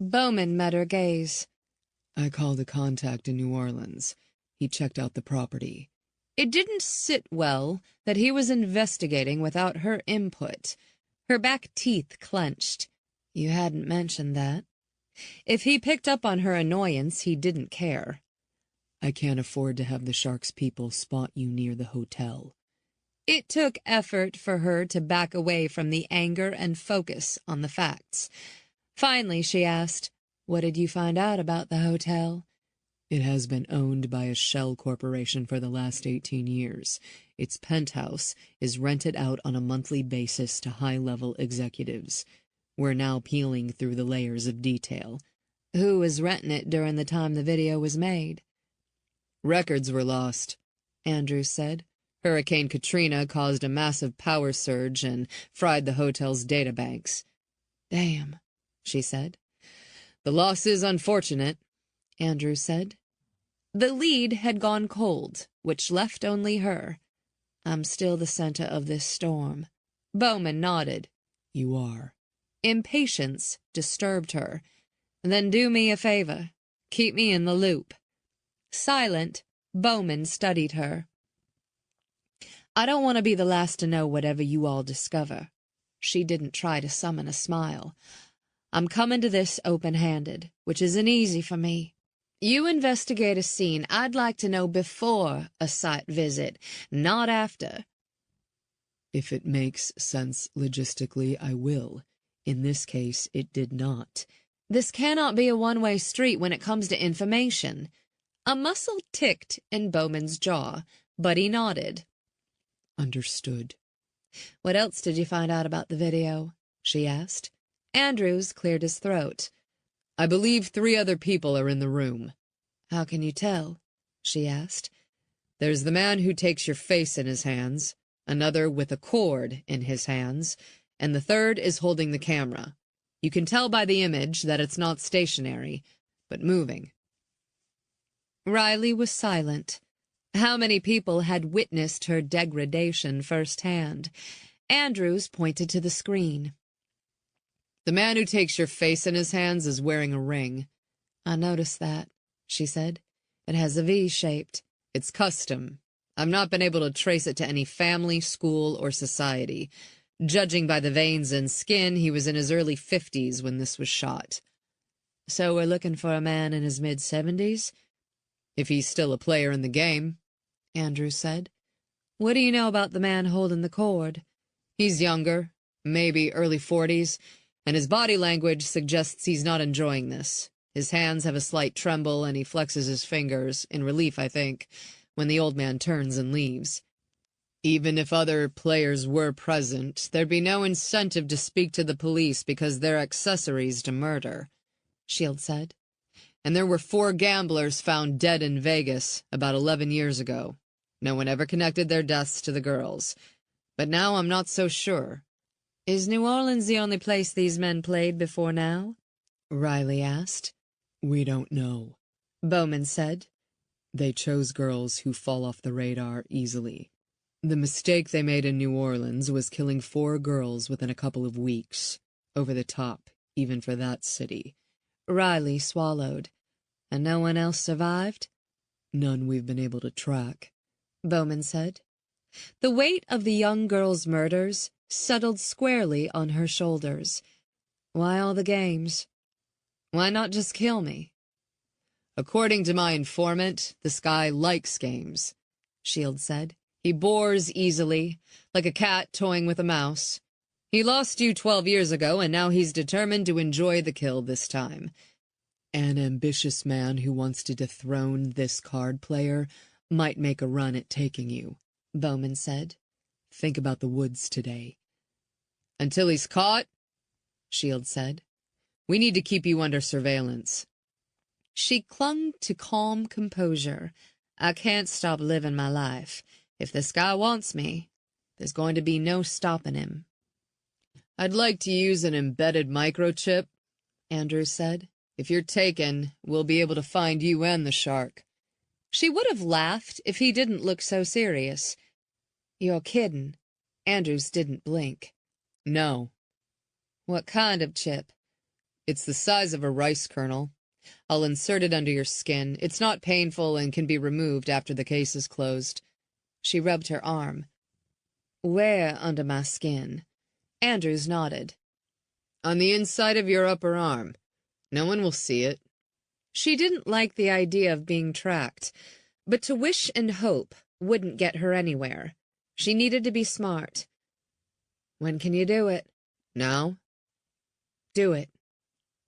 Speaker 1: Bowman met her gaze.
Speaker 3: "I called a contact in New Orleans. He checked out the property."
Speaker 1: It didn't sit well that he was investigating without her input. Her back teeth clenched. "You hadn't mentioned that." If he picked up on her annoyance, he didn't care.
Speaker 3: "I can't afford to have the Sharks people spot you near the hotel."
Speaker 1: It took effort for her to back away from the anger and focus on the facts. Finally, she asked, "What did you find out about the hotel?"
Speaker 3: "It has been owned by a shell corporation for the last 18 years. Its penthouse is rented out on a monthly basis to high-level executives. We're now peeling through the layers of detail."
Speaker 1: "Who was renting it during the time the video was made?"
Speaker 2: "Records were lost,"
Speaker 1: Andrews said.
Speaker 2: "Hurricane Katrina caused a massive power surge and fried the hotel's databanks."
Speaker 1: "Damn," she said.
Speaker 2: "The loss is unfortunate,"
Speaker 1: Andrews said. The lead had gone cold, which left only her. "I'm still the center of this storm." Bowman nodded.
Speaker 3: "You are."
Speaker 1: Impatience disturbed her. "Then do me a favor. Keep me in the loop." Silent, Bowman studied her. I don't want to be the last to know whatever you all discover." She didn't try to summon a smile. "I'm coming to this open-handed, which isn't easy for me. You investigate a scene I'd like to know before a site visit, not after."
Speaker 3: "If it makes sense logistically, I will. In this case, it did not."
Speaker 1: "This cannot be a one-way street when it comes to information." A muscle ticked in Bowman's jaw, but he nodded.
Speaker 3: "Understood."
Speaker 1: "What else did you find out about the video?" she asked. Andrews cleared his throat.
Speaker 2: "I believe 3 other people are in the room."
Speaker 1: "How can you tell?" she asked.
Speaker 2: "There's the man who takes your face in his hands, another with a cord in his hands, and the third is holding the camera. You can tell by the image that it's not stationary, but moving."
Speaker 1: Riley was silent. How many people had witnessed her degradation firsthand? Andrews pointed to the screen.
Speaker 2: "The man who takes your face in his hands is wearing a ring."
Speaker 1: "I noticed that," she said. "It has a V-shaped."
Speaker 2: "It's custom. I've not been able to trace it to any family, school, or society. Judging by the veins and skin, he was in his early 50s when this was shot."
Speaker 1: "So we're looking for a man in his mid-70s?"
Speaker 2: "If he's still a player in the game,"
Speaker 1: Andrews said. "What do you know about the man holding the cord?"
Speaker 2: "He's younger, maybe early 40s, and his body language suggests he's not enjoying this. His hands have a slight tremble, and he flexes his fingers, in relief, I think, when the old man turns and leaves. Even if other players were present, there'd be no incentive to speak to the police because they're accessories to murder," Shield said. "And there were 4 gamblers found dead in Vegas about 11 years ago. No one ever connected their deaths to the girls. But now I'm not so sure."
Speaker 1: "Is New Orleans the only place these men played before now?" Riley asked.
Speaker 3: "We don't know,"
Speaker 1: Bowman said.
Speaker 3: "They chose girls who fall off the radar easily.
Speaker 2: The mistake they made in New Orleans was killing 4 girls within a couple of weeks. Over the top, even for that city."
Speaker 1: Riley swallowed. "And no one else survived?"
Speaker 3: "None we've been able to track,"
Speaker 1: Bowman said. The weight of the young girl's murders settled squarely on her shoulders. "Why all the games? Why not just kill me?"
Speaker 2: "According to my informant, this guy likes games," Shield said. "He bores easily, like a cat toying with a mouse. He lost you 12 years ago, and now he's determined to enjoy the kill this time."
Speaker 3: "An ambitious man who wants to dethrone this card player might make a run at taking you," Bowman said. "Think about the woods today."
Speaker 2: "Until he's caught," Shield said. "We need to keep you under surveillance."
Speaker 1: She clung to calm composure. "I can't stop living my life. If this guy wants me, there's going to be no stopping him."
Speaker 2: "I'd like to use an embedded microchip," Andrews said. "If you're taken, we'll be able to find you and the shark."
Speaker 1: She would have laughed if he didn't look so serious. "You're kidding." Andrews didn't blink.
Speaker 2: "No."
Speaker 1: "What kind of chip?"
Speaker 2: "It's the size of a rice kernel. I'll insert it under your skin. It's not painful and can be removed after the case is closed."
Speaker 1: She rubbed her arm. "Where under my skin?" Andrews nodded.
Speaker 2: "On the inside of your upper arm. No one will see it."
Speaker 1: She didn't like the idea of being tracked, but to wish and hope wouldn't get her anywhere. She needed to be smart. "When can you do it?"
Speaker 2: "Now?"
Speaker 1: "Do it."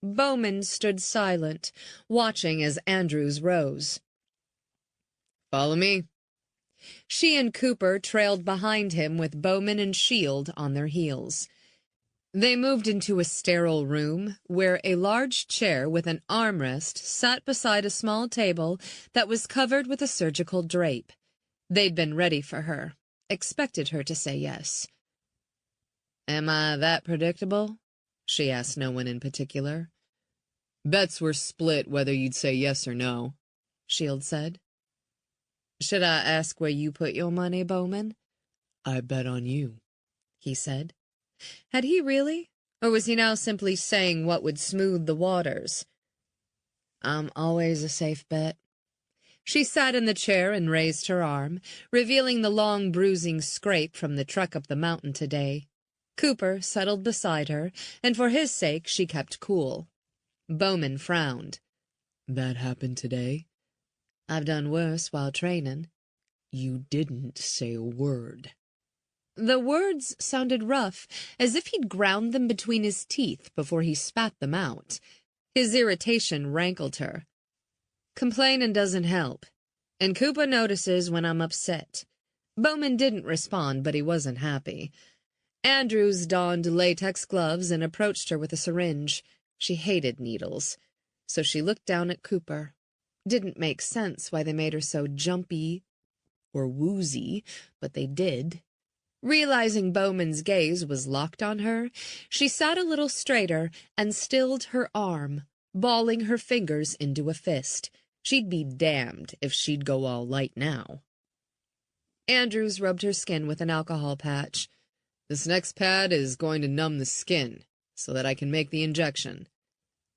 Speaker 1: Bowman stood silent, watching as Andrews rose.
Speaker 2: "Follow me."
Speaker 1: She and Cooper trailed behind him with Bowman and Shield on their heels. They moved into a sterile room where a large chair with an armrest sat beside a small table that was covered with a surgical drape. They'd been ready for her, expected her to say yes. "Am I that predictable?" she asked no one in particular.
Speaker 2: "Bets were split whether you'd say yes or no,"
Speaker 1: Shield said. "Should I ask where you put your money, Bowman?"
Speaker 3: "I bet on you,"
Speaker 1: he said. Had he really? Or was he now simply saying what would smooth the waters? "I'm always a safe bet." She sat in the chair and raised her arm, revealing the long bruising scrape from the trek up the mountain today. Cooper settled beside her, and for his sake she kept cool. Bowman frowned.
Speaker 3: That happened today?
Speaker 1: I've done worse while training.
Speaker 3: You didn't say a word.
Speaker 1: The words sounded rough, as if he'd ground them between his teeth before he spat them out. His irritation rankled her. Complaining doesn't help, and Cooper notices when I'm upset. Bowman didn't respond, but he wasn't happy. Andrews donned latex gloves and approached her with a syringe. She hated needles, so she looked down at Cooper. Didn't make sense why they made her so jumpy or woozy, but they did. Realizing Bowman's gaze was locked on her, she sat a little straighter and stilled her arm, balling her fingers into a fist. She'd be damned if she'd go all light now. Andrews rubbed her skin with an alcohol patch.
Speaker 2: This next pad is going to numb the skin, so that I can make the injection.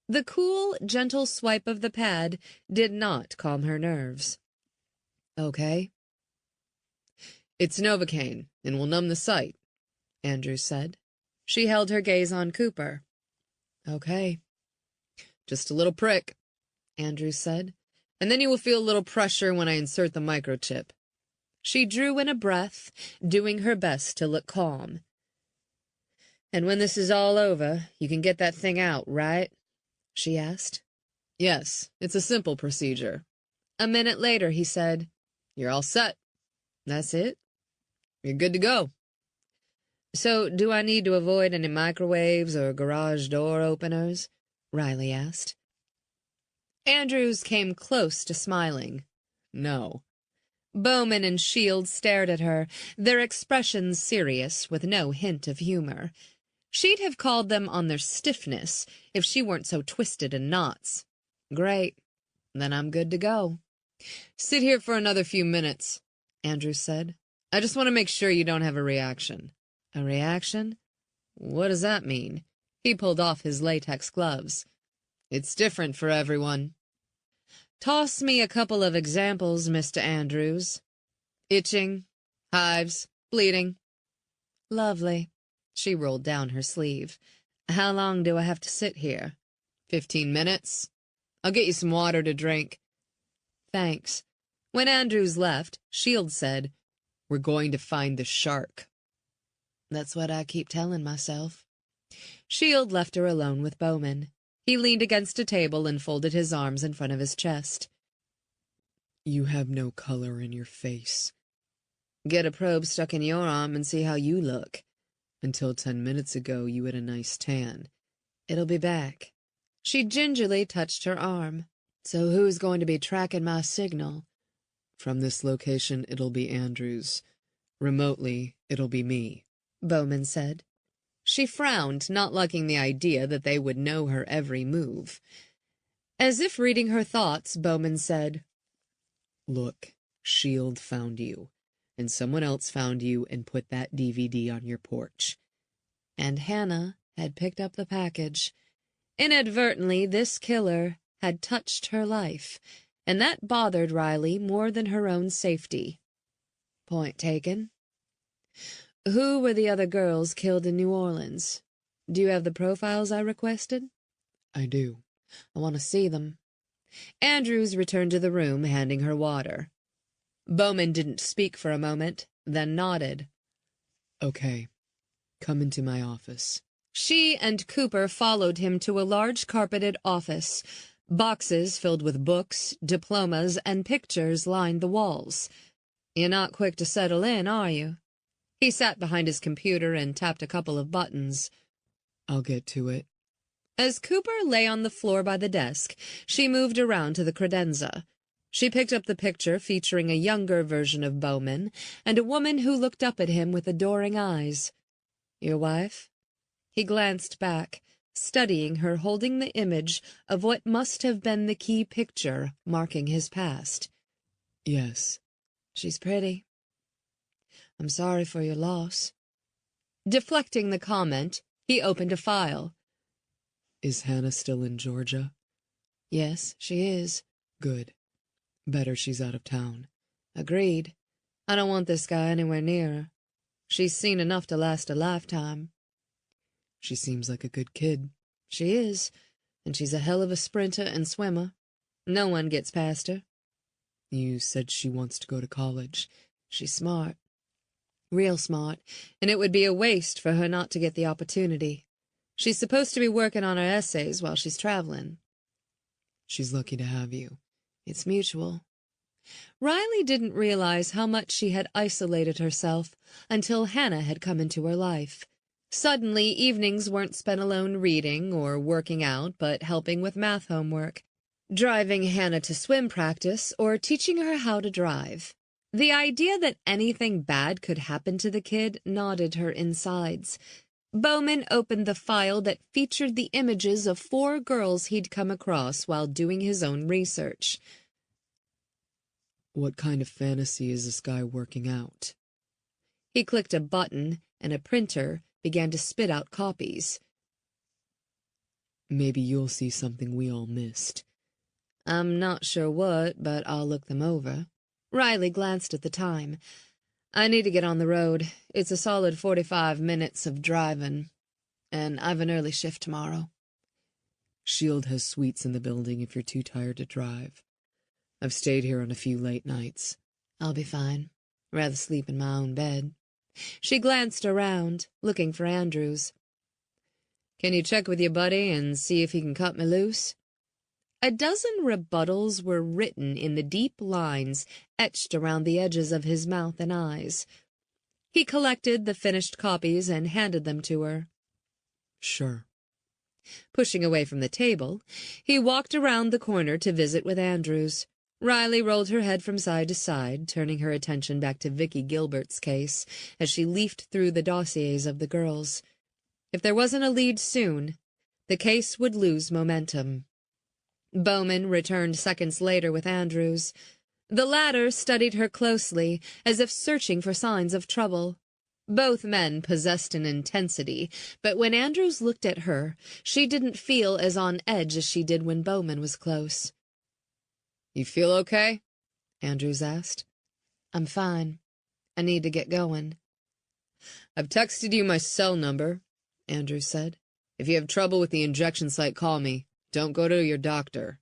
Speaker 1: The cool, gentle swipe of the pad did not calm her nerves.
Speaker 2: Okay. It's Novocaine, and will numb the site, Andrews said.
Speaker 1: She held her gaze on Cooper.
Speaker 2: Okay. Just a little prick, Andrews said, and then you will feel a little pressure when I insert the microchip.
Speaker 1: She drew in a breath, doing her best to look calm.
Speaker 2: And when this is all over, you can get that thing out, right? She asked. Yes, it's a simple procedure.
Speaker 1: A minute later, he said,
Speaker 2: You're all set.
Speaker 1: That's it?
Speaker 2: You're good to go.
Speaker 1: So, do I need to avoid any microwaves or garage door openers? Riley asked. Andrews came close to smiling.
Speaker 2: No.
Speaker 1: Bowman and Shield stared at her, their expressions serious, with no hint of humor. She'd have called them on their stiffness if she weren't so twisted in knots. Great. Then I'm good to go.
Speaker 2: Sit here for another few minutes, Andrews said. I just want to make sure you don't have a reaction.
Speaker 1: A reaction?
Speaker 2: What does that mean? He pulled off his latex gloves. It's different for everyone.
Speaker 1: Toss me a couple of examples, Mr. Andrews.
Speaker 2: Itching, hives, bleeding.
Speaker 1: Lovely. She rolled down her sleeve. How long do I have to sit here?
Speaker 2: 15 minutes. I'll get you some water to drink.
Speaker 1: Thanks. When Andrews left, Shield said,
Speaker 2: We're going to find the shark.
Speaker 1: That's what I keep telling myself. Shield left her alone with Bowman. He leaned against a table and folded his arms in front of his chest.
Speaker 3: You have no color in your face.
Speaker 1: Get a probe stuck in your arm and see how you look.
Speaker 3: Until 10 minutes ago, you had a nice tan.
Speaker 1: It'll be back. She gingerly touched her arm. So who's going to be tracking my signal?
Speaker 3: From this location, it'll be Andrews. Remotely, it'll be me,
Speaker 1: Bowman said. She frowned, not liking the idea that they would know her every move. As if reading her thoughts, Bowman said,
Speaker 3: Look, Shield found you, and someone else found you and put that DVD on your porch.
Speaker 1: And Hannah had picked up the package. Inadvertently, this killer had touched her life, and that bothered Riley more than her own safety. Point taken. Who were the other girls killed in New Orleans? Do you have the profiles I requested?
Speaker 3: I do.
Speaker 1: I want to see them. Andrews returned to the room, handing her water. Bowman didn't speak for a moment, then nodded.
Speaker 3: Okay. Come into my office.
Speaker 1: She and Cooper followed him to a large carpeted office. Boxes filled with books, diplomas, and pictures lined the walls. You're not quick to settle in, are you? He sat behind his computer and tapped a couple of buttons.
Speaker 3: I'll get to it.
Speaker 1: As Cooper lay on the floor by the desk, she moved around to the credenza. She picked up the picture featuring a younger version of Bowman and a woman who looked up at him with adoring eyes. Your wife? He glanced back, studying her holding the image of what must have been the key picture marking his past.
Speaker 3: Yes.
Speaker 1: She's pretty. I'm sorry for your loss. Deflecting the comment, he opened a file.
Speaker 3: Is Hannah still in Georgia?
Speaker 1: Yes, she is.
Speaker 3: Good. Better she's out of town.
Speaker 1: Agreed. I don't want this guy anywhere near her. She's seen enough to last a lifetime.
Speaker 3: She seems like a good kid.
Speaker 1: She is, and she's a hell of a sprinter and swimmer. No one gets past her.
Speaker 3: You said she wants to go to college.
Speaker 1: She's smart. Real smart, and it would be a waste for her not to get the opportunity. She's supposed to be working on her essays while she's traveling.
Speaker 3: She's lucky to have you.
Speaker 1: It's mutual. Riley didn't realize how much she had isolated herself until Hannah had come into her life. Suddenly, evenings weren't spent alone reading or working out, but helping with math homework, driving Hannah to swim practice, or teaching her how to drive. The idea that anything bad could happen to the kid knotted her insides. Bowman opened the file that featured the images of 4 girls he'd come across while doing his own research.
Speaker 3: What kind of fantasy is this guy working out?
Speaker 1: He clicked a button, and a printer began to spit out copies.
Speaker 3: Maybe you'll see something we all missed.
Speaker 1: I'm not sure what, but I'll look them over. Riley glanced at the time. I need to get on the road. It's a solid 45 minutes of driving, and I've an early shift tomorrow.
Speaker 3: Shield has suites in the building if you're too tired to drive. I've stayed here on a few late nights.
Speaker 1: I'll be fine. Rather sleep in my own bed. She glanced around, looking for Andrews. Can you check with your buddy and see if he can cut me loose? A dozen rebuttals were written in the deep lines etched around the edges of his mouth and eyes. He collected the finished copies and handed them to her.
Speaker 3: Sure.
Speaker 1: Pushing away from the table, he walked around the corner to visit with Andrews. Riley rolled her head from side to side, turning her attention back to Vicky Gilbert's case as she leafed through the dossiers of the girls. If there wasn't a lead soon, the case would lose momentum. Bowman returned seconds later with Andrews. The latter studied her closely, as if searching for signs of trouble. Both men possessed an intensity, but when Andrews looked at her, she didn't feel as on edge as she did when Bowman was close.
Speaker 2: You feel okay?
Speaker 1: Andrews asked. I'm fine. I need to get going.
Speaker 2: I've texted you my cell number, Andrews said. If you have trouble with the injection site, call me. Don't go to your doctor.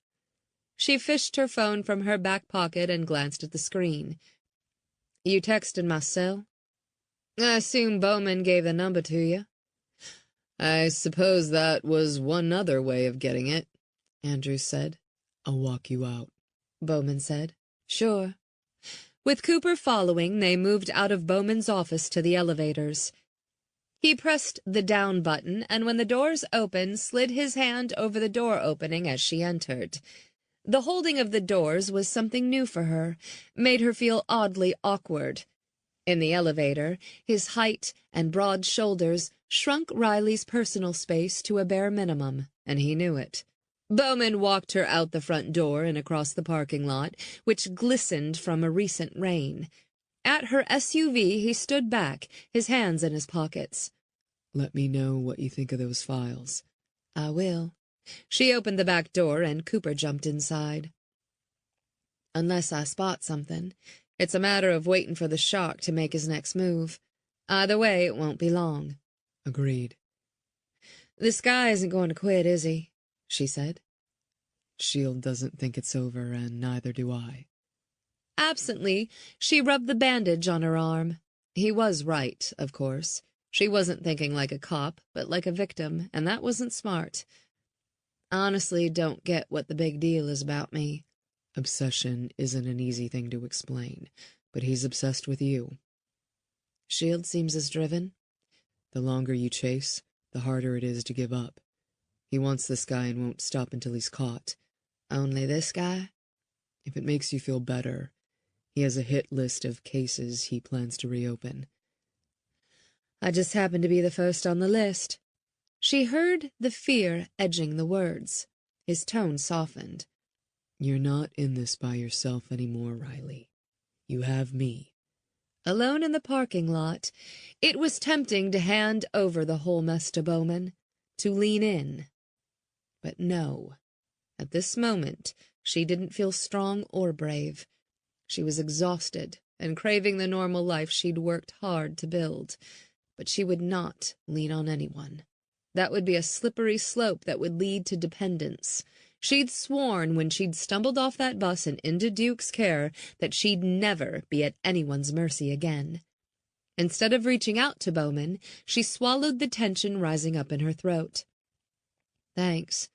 Speaker 1: She fished her phone from her back pocket and glanced at the screen. You texted my cell? I assume Bowman gave the number to you.
Speaker 2: I suppose that was one other way of getting it, Andrews said.
Speaker 3: I'll walk you out,
Speaker 1: Bowman said. Sure. With Cooper following, they moved out of Bowman's office to the elevators. He pressed the down button, and when the doors opened, slid his hand over the door opening as she entered. The holding of the doors was something new for her, made her feel oddly awkward. In the elevator, his height and broad shoulders shrunk Riley's personal space to a bare minimum, and he knew it. Bowman walked her out the front door and across the parking lot, which glistened from a recent rain. At her SUV, he stood back, his hands in his pockets.
Speaker 3: Let me know what you think of those files.
Speaker 1: I will. She opened the back door, and Cooper jumped inside. Unless I spot something, it's a matter of waiting for the shark to make his next move. Either way, it won't be long.
Speaker 3: Agreed.
Speaker 1: This guy isn't going to quit, is he? She said.
Speaker 3: Shield doesn't think it's over, and neither do I.
Speaker 1: Absently, she rubbed the bandage on her arm. He was right, of course. She wasn't thinking like a cop, but like a victim, and that wasn't smart. Honestly, don't get what the big deal is about me.
Speaker 3: Obsession isn't an easy thing to explain, but he's obsessed with you.
Speaker 1: Shield seems as driven.
Speaker 3: The longer you chase, the harder it is to give up. He wants this guy and won't stop until he's caught.
Speaker 1: Only this guy?
Speaker 3: If it makes you feel better, he has a hit list of cases he plans to reopen.
Speaker 1: I just happen to be the first on the list. She heard the fear edging the words. His tone softened.
Speaker 3: You're not in this by yourself anymore, Riley. You have me.
Speaker 1: Alone in the parking lot, it was tempting to hand over the whole mess to Bowman, to lean in. But no. At this moment, She didn't feel strong or brave. She was exhausted and craving the normal life she'd worked hard to build. But she would not lean on anyone. That would be a slippery slope that would lead to dependence. She'd sworn when she'd stumbled off that bus and into Duke's care that she'd never be at anyone's mercy again. Instead of reaching out to Bowman, she swallowed the tension rising up in her throat. "Thanks."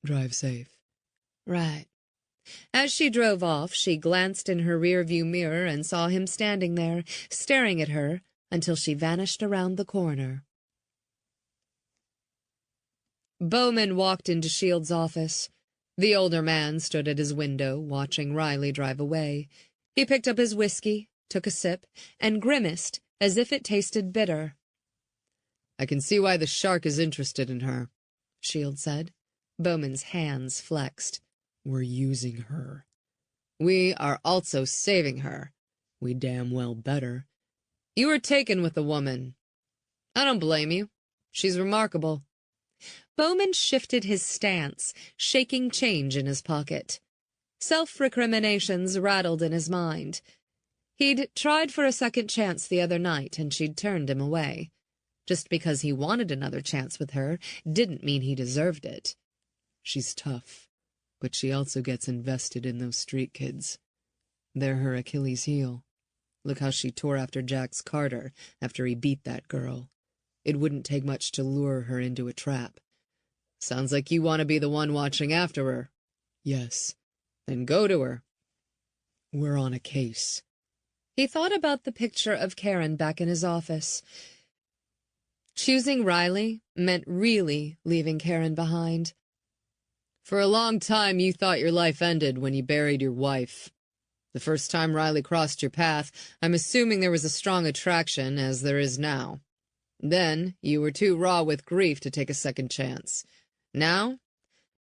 Speaker 3: "Drive safe."
Speaker 1: "Right." As she drove off, she glanced in her rearview mirror and saw him standing there, staring at her, until she vanished around the corner. Bowman walked into Shield's office. The older man stood at his window, watching Riley drive away. He picked up his whiskey, took a sip, and grimaced as if it tasted bitter.
Speaker 2: "I can see why the shark is interested in her,"
Speaker 1: Shield said. Bowman's hands flexed.
Speaker 3: "We're using her."
Speaker 2: "We are also saving her."
Speaker 3: "We damn well better."
Speaker 2: "You were taken with the woman. I don't blame you. She's remarkable."
Speaker 1: Bowman shifted his stance, shaking change in his pocket. Self-recriminations rattled in his mind. He'd tried for a second chance the other night, and she'd turned him away. Just because he wanted another chance with her didn't mean he deserved it.
Speaker 3: "She's tough, but she also gets invested in those street kids. They're her Achilles' heel. Look how she tore after Jax Carter after he beat that girl. It wouldn't take much to lure her into a trap."
Speaker 2: "Sounds like you want to be the one watching after her."
Speaker 3: "Yes."
Speaker 2: "Then go to her."
Speaker 3: "We're on a case."
Speaker 1: He thought about the picture of Karen back in his office. Choosing Riley meant really leaving Karen behind.
Speaker 2: "For a long time you thought your life ended when you buried your wife. The first time Riley crossed your path, I'm assuming there was a strong attraction, as there is now. Then you were too raw with grief to take a second chance. Now,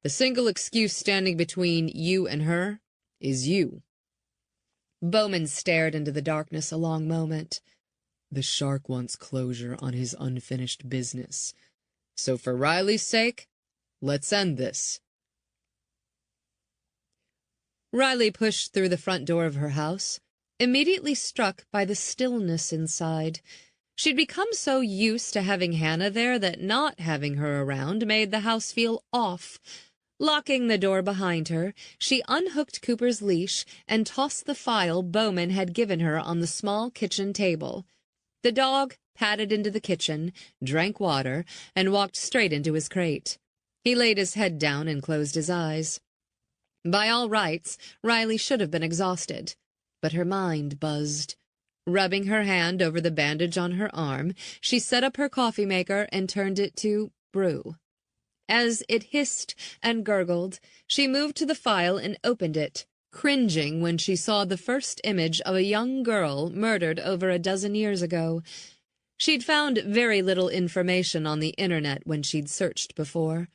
Speaker 2: the single excuse standing between you and her is you."
Speaker 1: Bowman stared into the darkness a long moment.
Speaker 3: "The shark wants closure on his unfinished business.
Speaker 2: So for Riley's sake, let's end this."
Speaker 1: Riley pushed through the front door of her house, immediately struck by the stillness inside. She'd become so used to having Hannah there that not having her around made the house feel off. Locking the door behind her, she unhooked Cooper's leash and tossed the file Bowman had given her on the small kitchen table. The dog padded into the kitchen, drank water, and walked straight into his crate. He laid his head down and closed his eyes. By all rights, Riley should have been exhausted, but her mind buzzed. Rubbing her hand over the bandage on her arm, she set up her coffee maker and turned it to brew. As it hissed and gurgled, she moved to the file and opened it, cringing when she saw the first image of a young girl murdered over a dozen years ago. She'd found very little information on the internet when she'd searched before.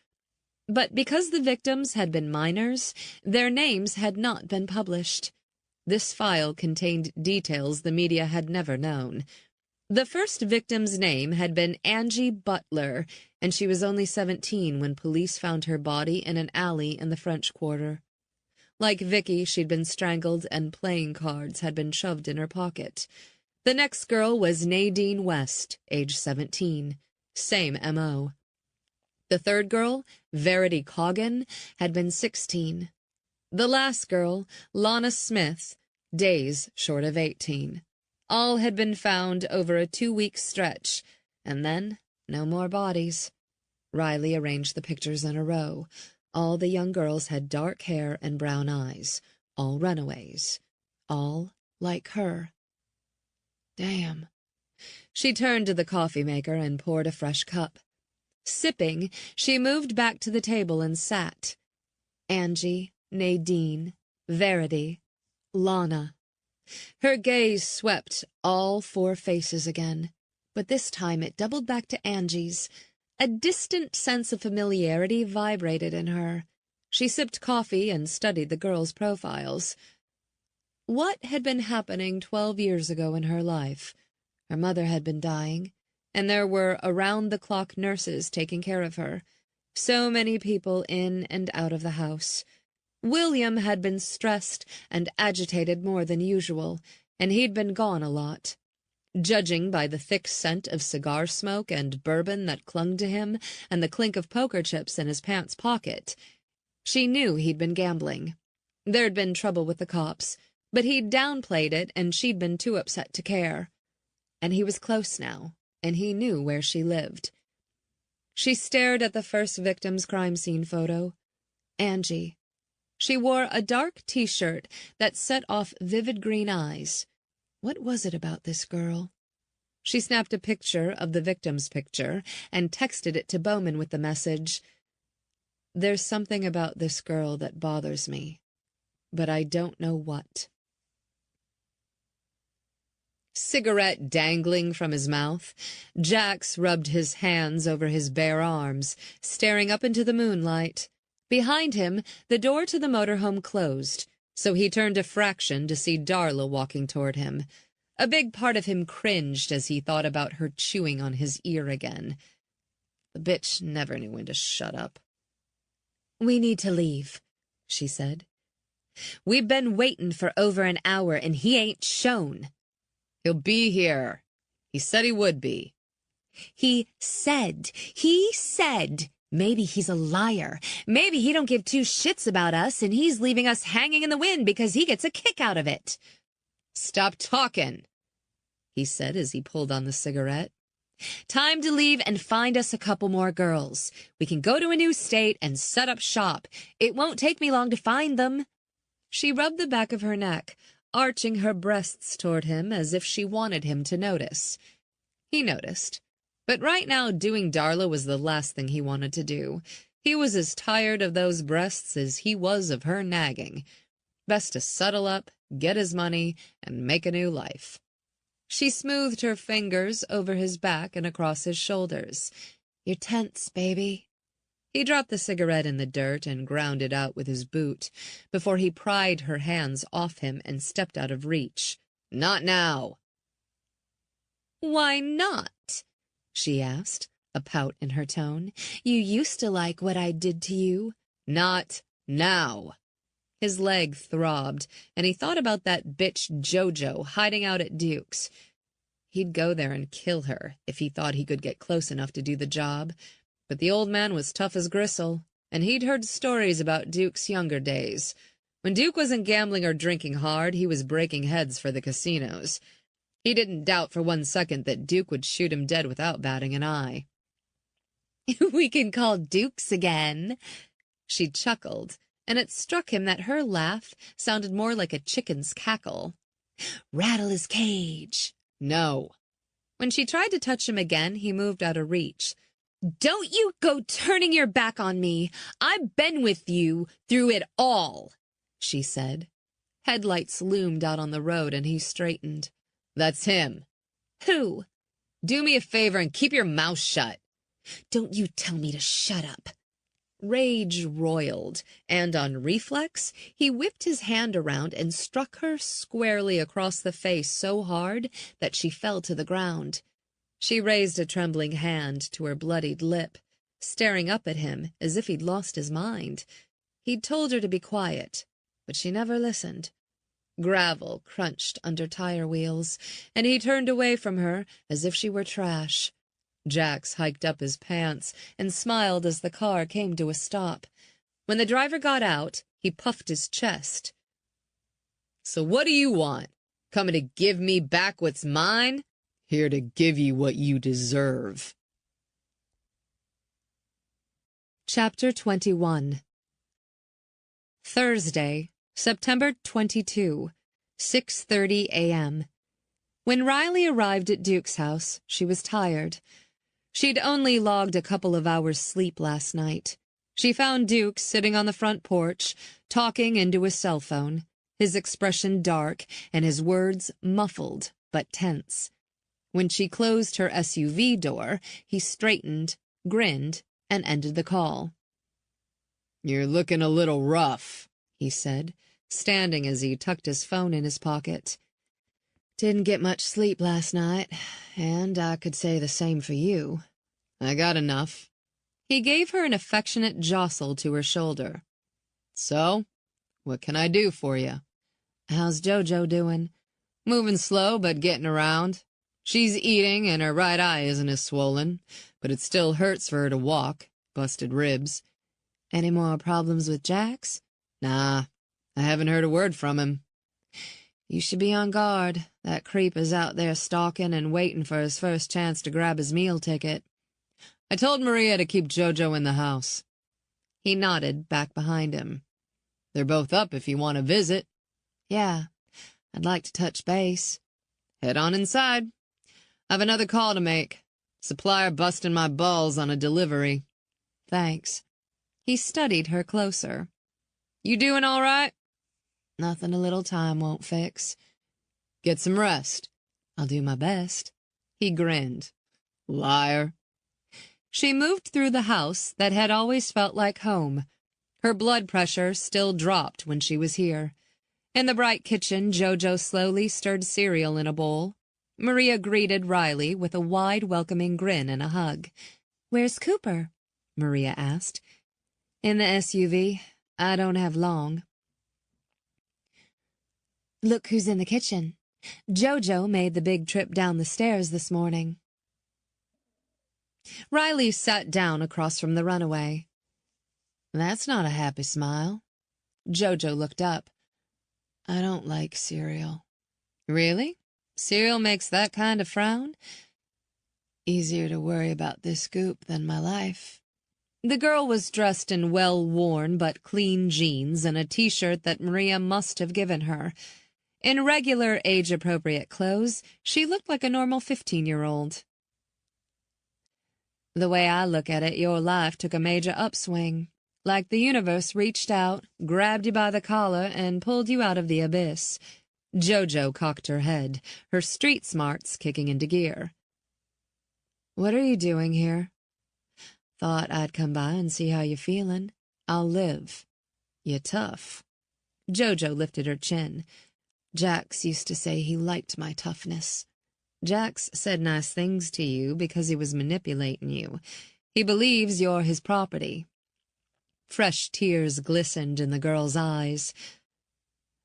Speaker 1: But because the victims had been minors, their names had not been published. This file contained details the media had never known. The first victim's name had been Angie Butler, and she was only 17 when police found her body in an alley in the French Quarter. Like Vicky, she'd been strangled and playing cards had been shoved in her pocket. The next girl was Nadine West, age 17. Same M.O. The third girl, Verity Coggan, had been 16. The last girl, Lana Smith, days short of 18. All had been found over a 2-week stretch, and then no more bodies. Riley arranged the pictures in a row. All the young girls had dark hair and brown eyes, all runaways, all like her. Damn. She turned to the coffee maker and poured a fresh cup. Sipping, she moved back to the table and sat. Angie, Nadine, Verity, Lana. Her gaze swept all 4 faces again, but this time it doubled back to Angie's. A distant sense of familiarity vibrated in her. She sipped coffee and studied the girls' profiles. What had been happening 12 years ago in her life? Her mother had been dying, and there were around-the-clock nurses taking care of her. So many people in and out of the house. William had been stressed and agitated more than usual, and he'd been gone a lot. Judging by the thick scent of cigar smoke and bourbon that clung to him and the clink of poker chips in his pants pocket, she knew he'd been gambling. There'd been trouble with the cops, but he'd downplayed it and she'd been too upset to care. And he was close now, and he knew where she lived. She stared at the first victim's crime scene photo. Angie. She wore a dark T-shirt that set off vivid green eyes. What was it about this girl? She snapped a picture of the victim's picture and texted it to Bowman with the message, "There's something about this girl that bothers me, but I don't know what." Cigarette dangling from his mouth, Jax rubbed his hands over his bare arms, staring up into the moonlight. Behind him, the door to the motorhome closed, so he turned a fraction to see Darla walking toward him. A big part of him cringed as he thought about her chewing on his ear again. The bitch never knew when to shut up. "We need to leave," she said. "We've been waiting for over an hour, and he ain't shown."
Speaker 2: "He'll be here. He said he would be."
Speaker 1: He said. Maybe he's a liar. Maybe he don't give two shits about us, and he's leaving us hanging in the wind because he gets a kick out of it.
Speaker 2: "Stop talking," he said as he pulled on the cigarette.
Speaker 1: "Time to leave and find us a couple more girls. We can go to a new state and set up shop. It won't take me long to find them." She rubbed the back of her neck, arching her breasts toward him as if she wanted him to notice. He noticed. But right now doing Darla was the last thing he wanted to do. He was as tired of those breasts as he was of her nagging. Best to settle up, get his money, and make a new life. She smoothed her fingers over his back and across his shoulders. "You're tense, baby." He dropped the cigarette in the dirt and ground it out with his boot before he pried her hands off him and stepped out of reach.
Speaker 2: "Not now."
Speaker 1: "Why not?" she asked, a pout in her tone. "You used to like what I did to you."
Speaker 2: "Not now."
Speaker 1: His leg throbbed, and he thought about that bitch Jojo hiding out at Duke's. He'd go there and kill her if he thought he could get close enough to do the job. But the old man was tough as gristle, and he'd heard stories about Duke's younger days. When Duke wasn't gambling or drinking hard, he was breaking heads for the casinos. He didn't doubt for one second that Duke would shoot him dead without batting an eye. "We can call Dukes again." She chuckled, and it struck him that her laugh sounded more like a chicken's cackle. "Rattle his cage."
Speaker 2: "No."
Speaker 1: When she tried to touch him again, he moved out of reach. "Don't you go turning your back on me. I've been with you through it all," she said. Headlights loomed out on the road, and he straightened.
Speaker 2: "That's him."
Speaker 1: "Who?"
Speaker 2: "Do me a favor and keep your mouth shut."
Speaker 1: "Don't you tell me to shut up." Rage roiled, and on reflex, he whipped his hand around and struck her squarely across the face so hard that she fell to the ground. She raised a trembling hand to her bloodied lip, staring up at him as if he'd lost his mind. He'd told her to be quiet, but she never listened. Gravel crunched under tire wheels, and he turned away from her as if she were trash. Jax hiked up his pants and smiled as the car came to a stop. When the driver got out, he puffed his chest.
Speaker 2: "So what do you want? Coming to give me back what's mine?" "Here to give you what you deserve."
Speaker 1: Chapter 21. Thursday, September 22, 6:30 a.m. When Riley arrived at Duke's house, she was tired. She'd only logged a couple of hours' sleep last night. She found Duke sitting on the front porch, talking into his cell phone, his expression dark and his words muffled but tense. When she closed her SUV door, he straightened, grinned, and ended the call.
Speaker 2: "You're looking a little rough,"
Speaker 1: he said, standing as he tucked his phone in his pocket. "Didn't get much sleep last night, and I could say the same for you."
Speaker 2: "I got enough."
Speaker 1: He gave her an affectionate jostle to her shoulder.
Speaker 2: "So, What can I do for you?
Speaker 1: How's JoJo doing?
Speaker 2: Moving slow, but getting around. She's eating, and her right eye isn't as swollen, but it still hurts for her to walk. Busted ribs.
Speaker 1: Any more problems with Jax?
Speaker 2: Nah, I haven't heard a word from him.
Speaker 1: You should be on guard. That creep is out there stalking and waiting for his first chance to grab his meal ticket.
Speaker 2: I told Maria to keep JoJo in the house.
Speaker 1: He nodded back behind him.
Speaker 2: They're both up if you want to visit.
Speaker 1: Yeah, I'd like to touch base.
Speaker 2: Head on inside. I've another call to make. Supplier busting my balls on a delivery.
Speaker 1: Thanks. He studied her closer.
Speaker 2: You doing all right?
Speaker 1: Nothing a little time won't fix.
Speaker 2: Get some rest.
Speaker 1: I'll do my best.
Speaker 2: He grinned. Liar.
Speaker 1: She moved through the house that had always felt like home. Her blood pressure still dropped when she was here. In the bright kitchen, JoJo slowly stirred cereal in a bowl. Maria greeted Riley with a wide, welcoming grin and a hug. "Where's Cooper?" Maria asked. "In the SUV. I don't have long." "Look who's in the kitchen. JoJo made the big trip down the stairs this morning." Riley sat down across from the runaway. "That's not a happy smile." JoJo looked up. "I don't like cereal."
Speaker 2: "Really? Cereal makes that kind of frown?"
Speaker 1: "Easier to worry about this goop than my life."
Speaker 2: The girl was dressed in well-worn but clean jeans and a T-shirt that Maria must have given her. In regular age-appropriate clothes, she looked like a normal 15-year-old.
Speaker 1: "The way I look at it, your life took a major upswing. Like the universe reached out, grabbed you by the collar, and pulled you out of the abyss."
Speaker 2: JoJo cocked her head, her street smarts kicking into gear.
Speaker 1: "What are you doing here?" "Thought I'd come by and see how you're feeling. I'll live."
Speaker 2: "You're tough."
Speaker 1: JoJo lifted her chin. "Jax used to say he liked my toughness."
Speaker 2: "Jax said nice things to you because he was manipulating you. He believes you're his property." Fresh tears glistened in the girl's eyes.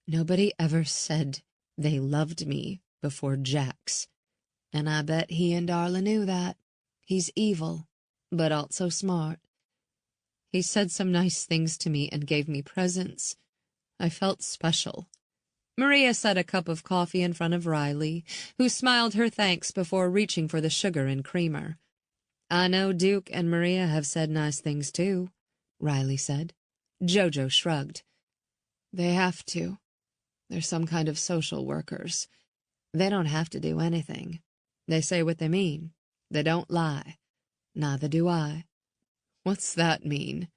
Speaker 1: "Nobody ever said they loved me before Jax. And I bet he and Darla knew that. He's evil, but also smart.
Speaker 2: He said some nice things to me and gave me presents. I felt special." Maria set a cup of coffee in front of Riley, who smiled her thanks before reaching for the sugar and creamer.
Speaker 1: "I know Duke and Maria have said nice things too," Riley said.
Speaker 2: JoJo shrugged.
Speaker 1: "They have to. They're some kind of social workers. They don't have to do anything. They say what they mean. They don't lie. Neither do I."
Speaker 2: "What's that mean?"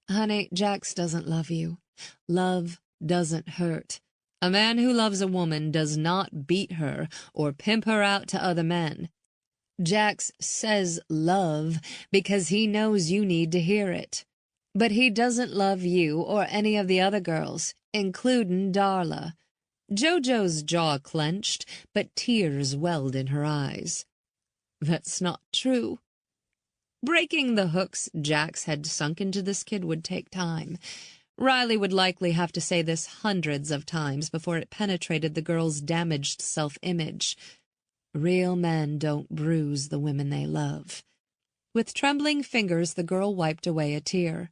Speaker 1: "Honey, Jax doesn't love you. Love doesn't hurt.
Speaker 2: A man who loves a woman does not beat her or pimp her out to other men.
Speaker 1: Jax says love because he knows you need to hear it. But he doesn't love you or any of the other girls, including Darla."
Speaker 2: JoJo's jaw clenched, but tears welled in her eyes.
Speaker 1: "That's not true."
Speaker 2: Breaking the hooks Jax had sunk into this kid would take time. Riley would likely have to say this hundreds of times before it penetrated the girl's damaged self-image.
Speaker 1: Real men don't bruise the women they love.
Speaker 2: With trembling fingers, the girl wiped away a tear.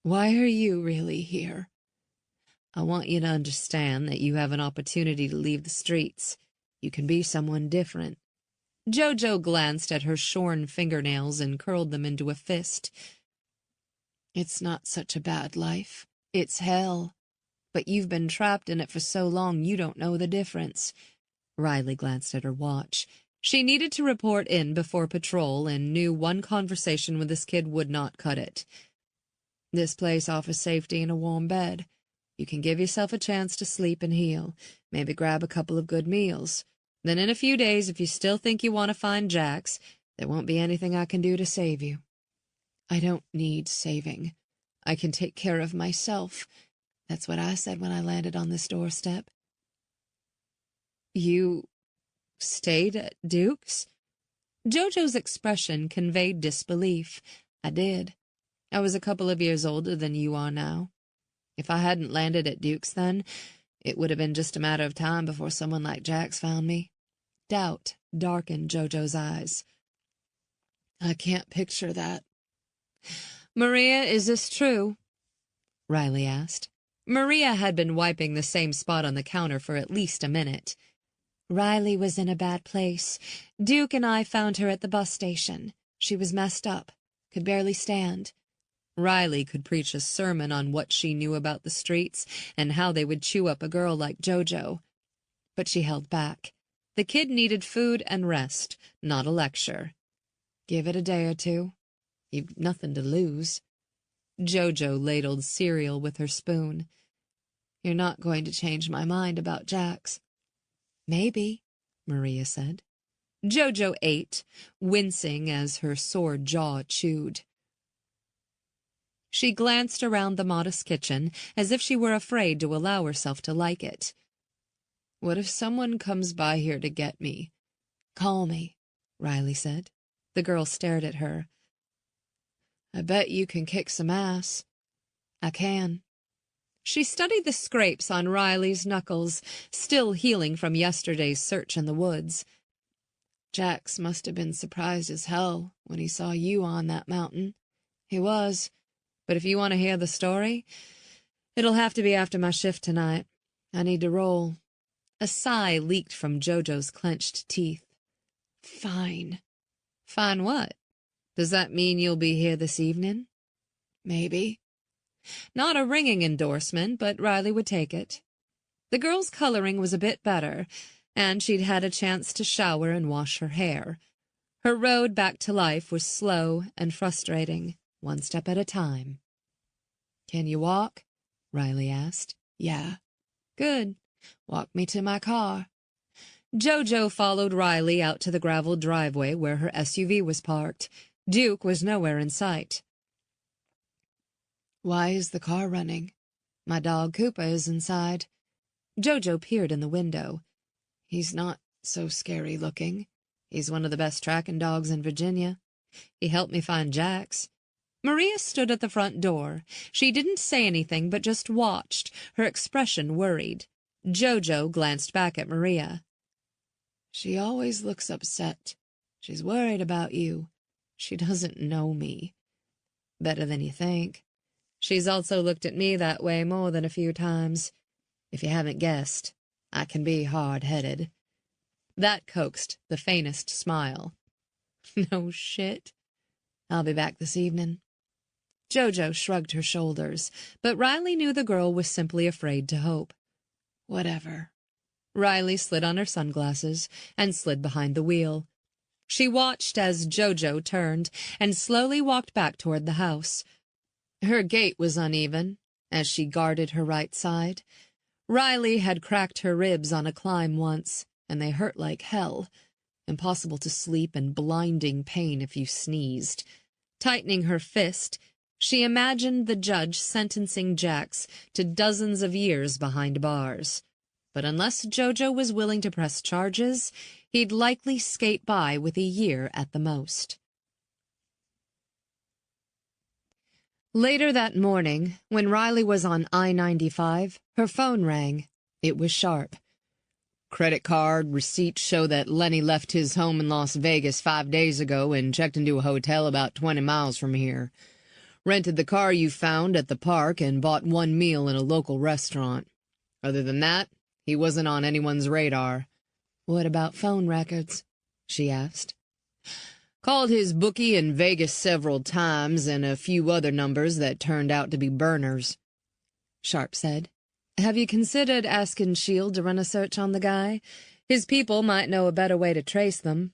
Speaker 1: "Why are you really here?"
Speaker 2: "I want you to understand that you have an opportunity to leave the streets. You can be someone different." JoJo glanced at her shorn fingernails and curled them into a fist.
Speaker 1: "It's not such a bad life. It's hell. But you've been trapped in it for so long you don't know the difference."
Speaker 2: Riley glanced at her watch. She needed to report in before patrol and knew one conversation with this kid would not cut it.
Speaker 1: "This place offers safety and a warm bed. You can give yourself a chance to sleep and heal. Maybe grab a couple of good meals. Then in a few days, if you still think you want to find Jax, there won't be anything I can do to save you." "I don't need saving. I can take care of myself." That's what I said when I landed on this doorstep.
Speaker 2: "You stayed at Duke's?"
Speaker 1: JoJo's expression conveyed disbelief. "I did. I was a couple of years older than you are now." If I hadn't landed at Duke's then, it would have been just a matter of time before someone like Jax found me. Doubt darkened Jojo's eyes.
Speaker 2: I can't picture that.
Speaker 1: Maria, is this true? Riley asked. Maria had been wiping the same spot on the counter for at least a minute. Riley was in a bad place. Duke and I found her at the bus station. She was messed up, could barely stand. Riley could preach a sermon on what she knew about the streets and how they would chew up a girl like Jojo. But she held back. The kid needed food and rest, not a lecture. Give it a day or two. You've nothing to lose. Jojo ladled cereal with her spoon. You're not going to change my mind about Jax. Maybe, Maria said. Jojo ate, wincing as her sore jaw chewed. She glanced around the modest kitchen as if she were afraid to allow herself to like it.
Speaker 2: What if someone comes by here to get me?
Speaker 1: Call me, Riley said. The girl stared at her.
Speaker 2: I bet you can kick some ass.
Speaker 1: I can. She studied the scrapes on Riley's knuckles, still healing from yesterday's search in the woods.
Speaker 2: Jax must have been surprised as hell when he saw you on that mountain.
Speaker 1: He was, but if you want to hear the story, it'll have to be after my shift tonight. I need to roll. A sigh leaked from Jojo's clenched teeth.
Speaker 2: Fine.
Speaker 1: Fine what? Does that mean you'll be here this evening?
Speaker 2: Maybe.
Speaker 1: Not a ringing endorsement, but Riley would take it. The girl's coloring was a bit better, and she'd had a chance to shower and wash her hair. Her road back to life was slow and frustrating, one step at a time.
Speaker 2: Can you walk?
Speaker 1: Riley asked.
Speaker 2: Yeah.
Speaker 1: Good.
Speaker 2: Walk me to my car.
Speaker 1: Jojo followed Riley out to the graveled driveway where her SUV was parked. Duke was nowhere in sight.
Speaker 2: Why is the car running?
Speaker 1: My dog Cooper is inside. Jojo peered in the window.
Speaker 2: He's not so scary looking.
Speaker 1: He's one of the best tracking dogs in Virginia. He helped me find Jax. Maria stood at the front door. She didn't say anything, but just watched, her expression worried. Jojo glanced back at Maria.
Speaker 2: She always looks upset. She's worried about you. She doesn't know me.
Speaker 1: Better than you think. She's also looked at me that way more than a few times. If you haven't guessed, I can be hard-headed. That coaxed the faintest smile.
Speaker 2: No shit.
Speaker 1: I'll be back this evening. Jojo shrugged her shoulders, but Riley knew the girl was simply afraid to hope.
Speaker 2: Whatever.
Speaker 1: Riley slid on her sunglasses and slid behind the wheel. She watched as Jojo turned and slowly walked back toward the house. Her gait was uneven as she guarded her right side. Riley had cracked her ribs on a climb once, and they hurt like hell. Impossible to sleep and blinding pain if you sneezed. Tightening her fist, she imagined the judge sentencing Jax to dozens of years behind bars. But unless Jojo was willing to press charges, he'd likely skate by with a year at the most. Later that morning, when Riley was on I-95, her phone rang. It was Sharp.
Speaker 2: Credit card receipts show that Lenny left his home in Las Vegas 5 days ago and checked into a hotel about 20 miles from here. Rented the car you found at the park and bought one meal in a local restaurant. Other than that, he wasn't on anyone's radar.
Speaker 1: What about phone records? She asked.
Speaker 2: Called his bookie in Vegas several times and a few other numbers that turned out to be burners.
Speaker 1: Sharp said. Have you considered asking S.H.I.E.L.D. to run a search on the guy? His people might know a better way to trace them.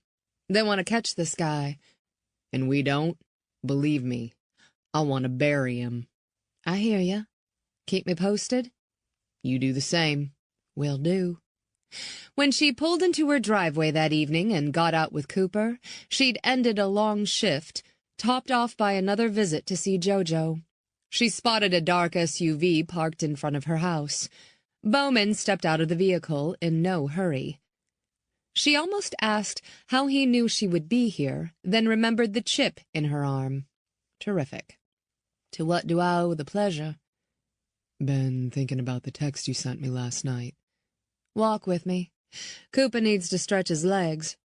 Speaker 1: They want to catch this guy.
Speaker 2: And we don't? Believe me, I want to bury him.
Speaker 1: I hear ya. Keep me posted?
Speaker 2: You do the same.
Speaker 1: Will do. When she pulled into her driveway that evening and got out with Cooper, she'd ended a long shift, topped off by another visit to see Jojo. She spotted a dark SUV parked in front of her house. Bowman stepped out of the vehicle in no hurry. She almost asked how he knew she would be here, then remembered the chip in her arm. Terrific. To what do I owe the pleasure?
Speaker 3: Been thinking about the text you sent me last night.
Speaker 1: Walk with me. Cooper needs to stretch his legs.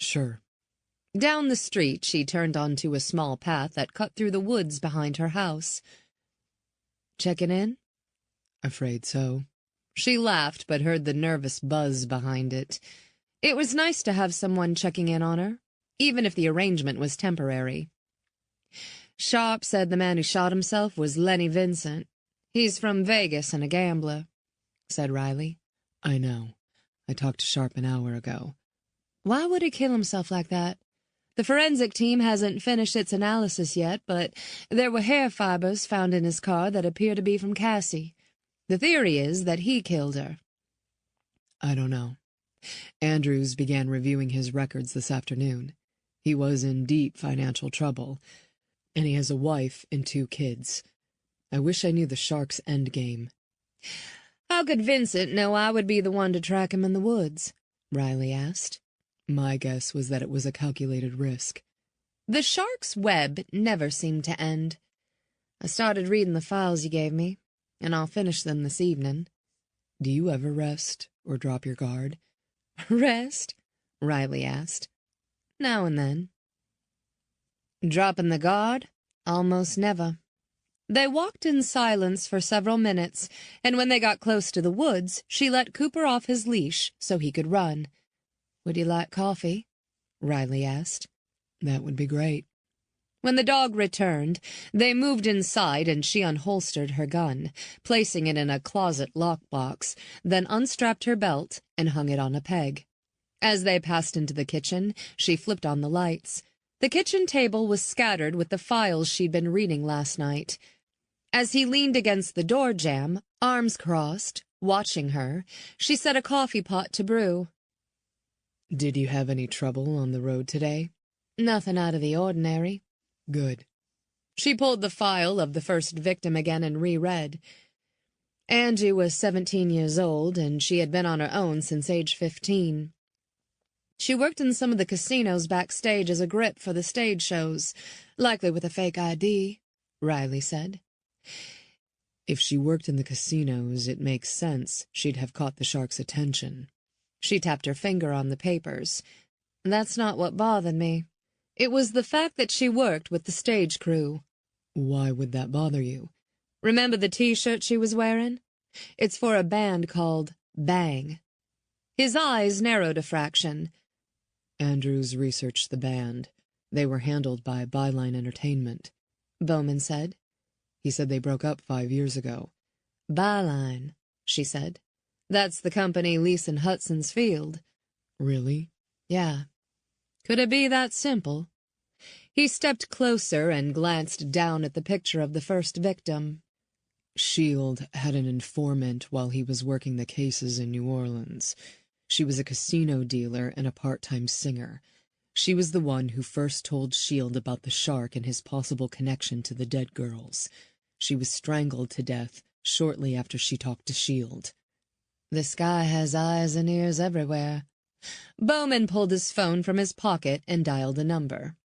Speaker 3: Sure.
Speaker 1: Down the street, she turned onto a small path that cut through the woods behind her house. Checking in?
Speaker 3: Afraid so.
Speaker 1: She laughed, but heard the nervous buzz behind it. It was nice to have someone checking in on her, even if the arrangement was temporary. Sharp said the man who shot himself was Lenny Vincent. He's from Vegas and a gambler, said Riley.
Speaker 3: I know. I talked to Sharp an hour ago.
Speaker 1: Why would he kill himself like that? The forensic team hasn't finished its analysis yet, but there were hair fibers found in his car that appear to be from Cassie. The theory is that he killed her.
Speaker 3: I don't know. Andrews began reviewing his records this afternoon. He was in deep financial trouble, and he has a wife and 2 kids. I wish I knew the Shark's endgame.
Speaker 1: How could Vincent know I would be the one to track him in the woods? Riley asked.
Speaker 3: My guess was that it was a calculated risk.
Speaker 1: The Shark's web never seemed to end. I started reading the files you gave me, and I'll finish them this evening.
Speaker 3: Do you ever rest or drop your guard?
Speaker 1: Rest? Riley asked. Now and then. Dropping the guard? Almost never. They walked in silence for several minutes, and when they got close to the woods, she let Cooper off his leash so he could run. Would you like coffee? Riley asked.
Speaker 3: That would be great.
Speaker 1: When the dog returned, they moved inside and she unholstered her gun, placing it in a closet lockbox, then unstrapped her belt and hung it on a peg. As they passed into the kitchen, she flipped on the lights. The kitchen table was scattered with the files she'd been reading last night. As he leaned against the door jamb, arms crossed, watching her, she set a coffee pot to brew.
Speaker 3: Did you have any trouble on the road today?
Speaker 1: Nothing out of the ordinary.
Speaker 3: Good.
Speaker 1: She pulled the file of the first victim again and reread. Angie was 17 years old, and she had been on her own since age 15. She worked in some of the casinos backstage as a grip for the stage shows, likely with a fake ID, Riley said.
Speaker 3: If she worked in the casinos, it makes sense she'd have caught the Shark's attention.
Speaker 1: She tapped her finger on the papers. That's not what bothered me. It was the fact that she worked with the stage crew.
Speaker 3: Why would that bother you?
Speaker 1: Remember the T-shirt she was wearing? It's for a band called Bang. His eyes narrowed a fraction.
Speaker 3: Andrews researched the band. They were handled by Byline Entertainment,
Speaker 1: Bowman said.
Speaker 3: He said they broke up 5 years ago.
Speaker 1: Byline, she said. That's the company leasing Hudson's Field.
Speaker 3: Really?
Speaker 1: Yeah. Could it be that simple? He stepped closer and glanced down at the picture of the first victim.
Speaker 3: Shield had an informant while he was working the cases in New Orleans. She was a casino dealer and a part-time singer. She was the one who first told Shield about the Shark and his possible connection to the dead girls. She was strangled to death shortly after she talked to Shield.
Speaker 1: This guy has eyes and ears everywhere. Bowman pulled his phone from his pocket and dialed a number.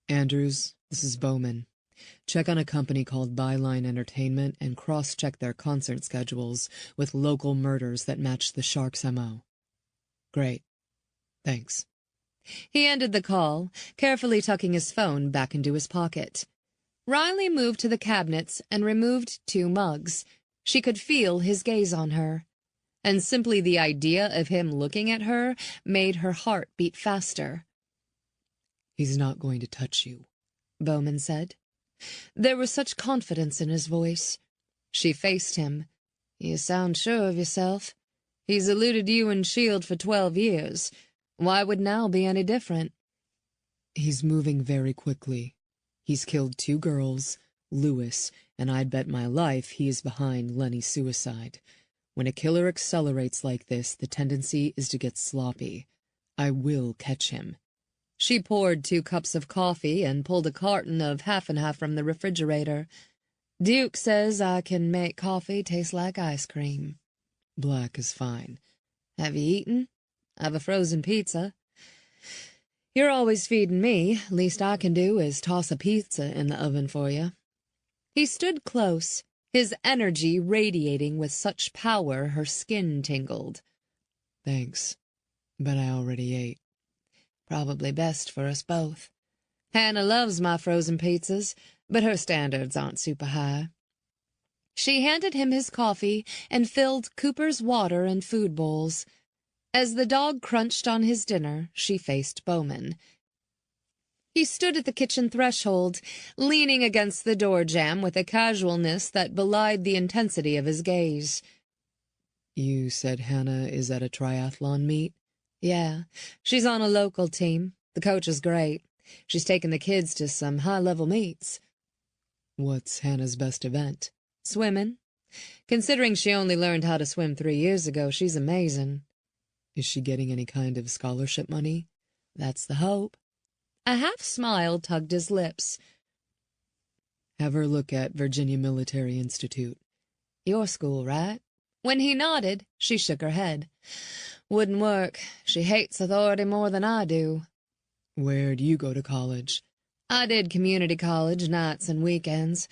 Speaker 3: Andrews, this is Bowman. Check on a company called Byline Entertainment and cross-check their concert schedules with local murders that match the Shark's M.O. Great. Thanks.
Speaker 1: He ended the call, carefully tucking his phone back into his pocket. Riley moved to the cabinets and removed 2 mugs. She could feel his gaze on her, and simply the idea of him looking at her made her heart beat faster.
Speaker 3: He's not going to touch you,
Speaker 1: Bowman said. There was such confidence in his voice. She faced him. You sound sure of yourself. He's eluded you and Shield for 12 years. Why would now be any different?
Speaker 3: He's moving very quickly. He's killed 2 girls, Lewis, and I'd bet my life he is behind Lenny's suicide. When a killer accelerates like this, the tendency is to get sloppy. I will catch him.
Speaker 1: She poured 2 cups of coffee and pulled a carton of half and half from the refrigerator. Duke says I can make coffee taste like ice cream.
Speaker 3: Black is fine.
Speaker 1: Have you eaten? I've a frozen pizza. You're always feeding me. Least I can do is toss a pizza in the oven for you. He stood close, his energy radiating with such power her skin tingled.
Speaker 3: Thanks, but I already ate.
Speaker 1: Probably best for us both. Hannah loves my frozen pizzas, but her standards aren't super high. She handed him his coffee and filled Cooper's water and food bowls. As the dog crunched on his dinner, she faced Bowman. He stood at the kitchen threshold, leaning against the door jamb with a casualness that belied the intensity of his gaze.
Speaker 3: You said Hannah is at a triathlon meet?
Speaker 1: Yeah, she's on a local team. The coach is great. She's taken the kids to some high-level meets.
Speaker 3: What's Hannah's best event?
Speaker 1: Swimming. Considering she only learned how to swim 3 years ago, she's amazing.
Speaker 3: Is she getting any kind of scholarship money?
Speaker 1: That's the hope. A half-smile tugged his lips.
Speaker 3: Have her look at Virginia Military Institute.
Speaker 1: Your school, right? When he nodded, she shook her head. Wouldn't work. She hates authority more than I do.
Speaker 3: Where'd you go to college?
Speaker 1: I did community college nights and weekends.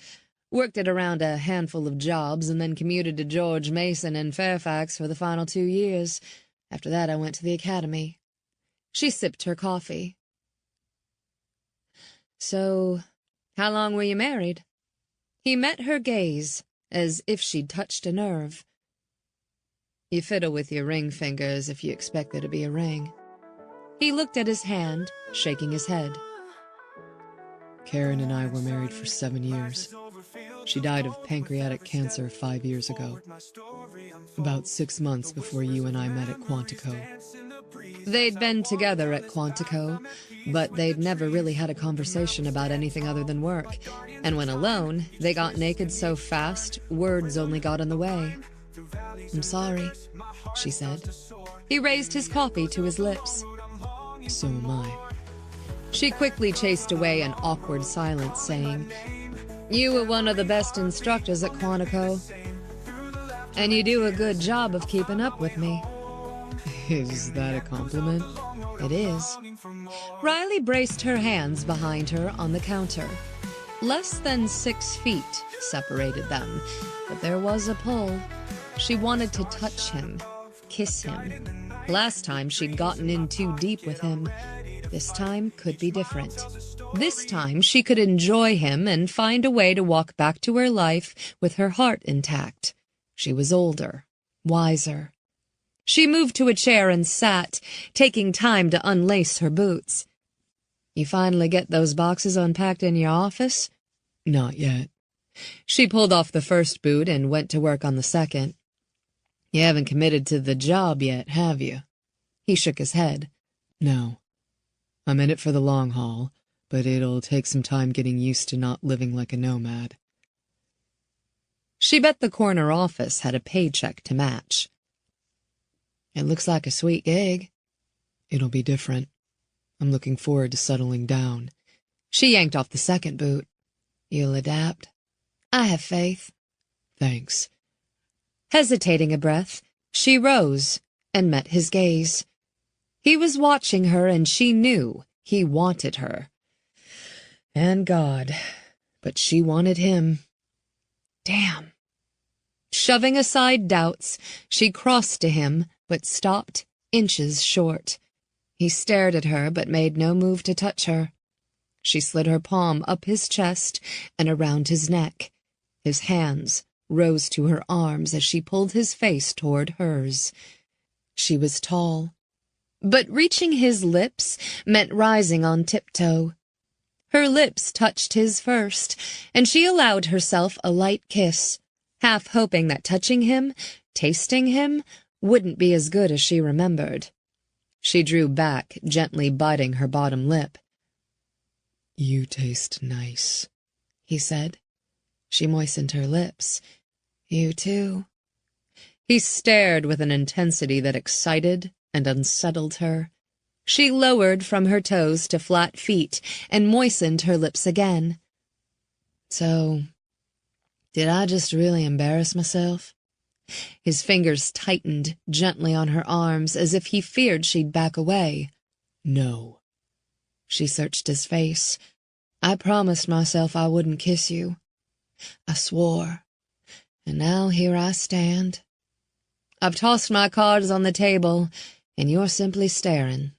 Speaker 1: Worked at around a handful of jobs and then commuted to George Mason in Fairfax for the final 2 years. After that, I went to the academy. She sipped her coffee. So, how long were you married? He met her gaze, as if she'd touched a nerve. You fiddle with your ring fingers if you expect there to be a ring. He looked at his hand, shaking his head.
Speaker 3: Karen and I were married for 7 years. She died of pancreatic cancer 5 years ago. About 6 months before you and I met at Quantico.
Speaker 1: They'd been together at Quantico, but they'd never really had a conversation about anything other than work. And when alone, they got naked so fast, words only got in the way. I'm sorry, she said. He raised his coffee to his lips.
Speaker 3: So am I.
Speaker 1: She quickly chased away an awkward silence, saying, You were one of the best instructors at Quantico, and you do a good job of keeping up with me.
Speaker 3: Is that a compliment?
Speaker 1: It is. Riley braced her hands behind her on the counter. Less than 6 feet separated them, but there was a pull. She wanted to touch him, kiss him. Last time she'd gotten in too deep with him. This time could be different. This time she could enjoy him and find a way to walk back to her life with her heart intact. She was older, wiser. She moved to a chair and sat, taking time to unlace her boots. You finally get those boxes unpacked in your office?
Speaker 3: Not yet.
Speaker 1: She pulled off the first boot and went to work on the second. You haven't committed to the job yet, have you? He shook his head.
Speaker 3: No. I'm in it for the long haul, but it'll take some time getting used to not living like a nomad.
Speaker 1: She bet the corner office had a paycheck to match. It looks like a sweet gig.
Speaker 3: It'll be different. I'm looking forward to settling down.
Speaker 1: She yanked off the second boot. You'll adapt. I have faith.
Speaker 3: Thanks.
Speaker 1: Hesitating a breath, she rose and met his gaze. He was watching her, and she knew he wanted her. And God, but she wanted him. Damn. Shoving aside doubts, she crossed to him, but stopped inches short. He stared at her, but made no move to touch her. She slid her palm up his chest and around his neck. His hands rose to her arms as she pulled his face toward hers. She was tall, but reaching his lips meant rising on tiptoe. Her lips touched his first, and she allowed herself a light kiss, half hoping that touching him, tasting him, wouldn't be as good as she remembered. She drew back, gently biting her bottom lip.
Speaker 3: You taste nice,
Speaker 1: he said. She moistened her lips. You too. He stared with an intensity that excited and unsettled her. She lowered from her toes to flat feet and moistened her lips again. So, did I just really embarrass myself? His fingers tightened gently on her arms as if he feared she'd back away.
Speaker 3: No.
Speaker 1: She searched his face. I promised myself I wouldn't kiss you. I swore. And now here I stand. I've tossed my cards on the table, and you're simply staring."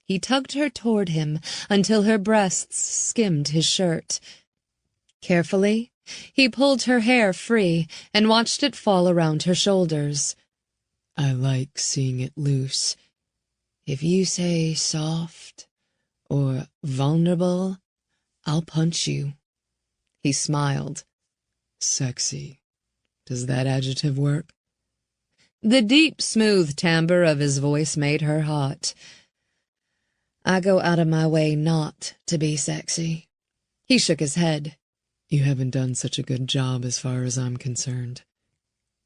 Speaker 1: He tugged her toward him until her breasts skimmed his shirt. Carefully, he pulled her hair free and watched it fall around her shoulders.
Speaker 3: "I like seeing it loose. If you say soft or vulnerable, I'll punch you." He smiled. "Sexy. Does that adjective work?"
Speaker 1: The deep, smooth timbre of his voice made her hot. "I go out of my way not to be sexy." He shook his head.
Speaker 3: "You haven't done such a good job as far as I'm concerned."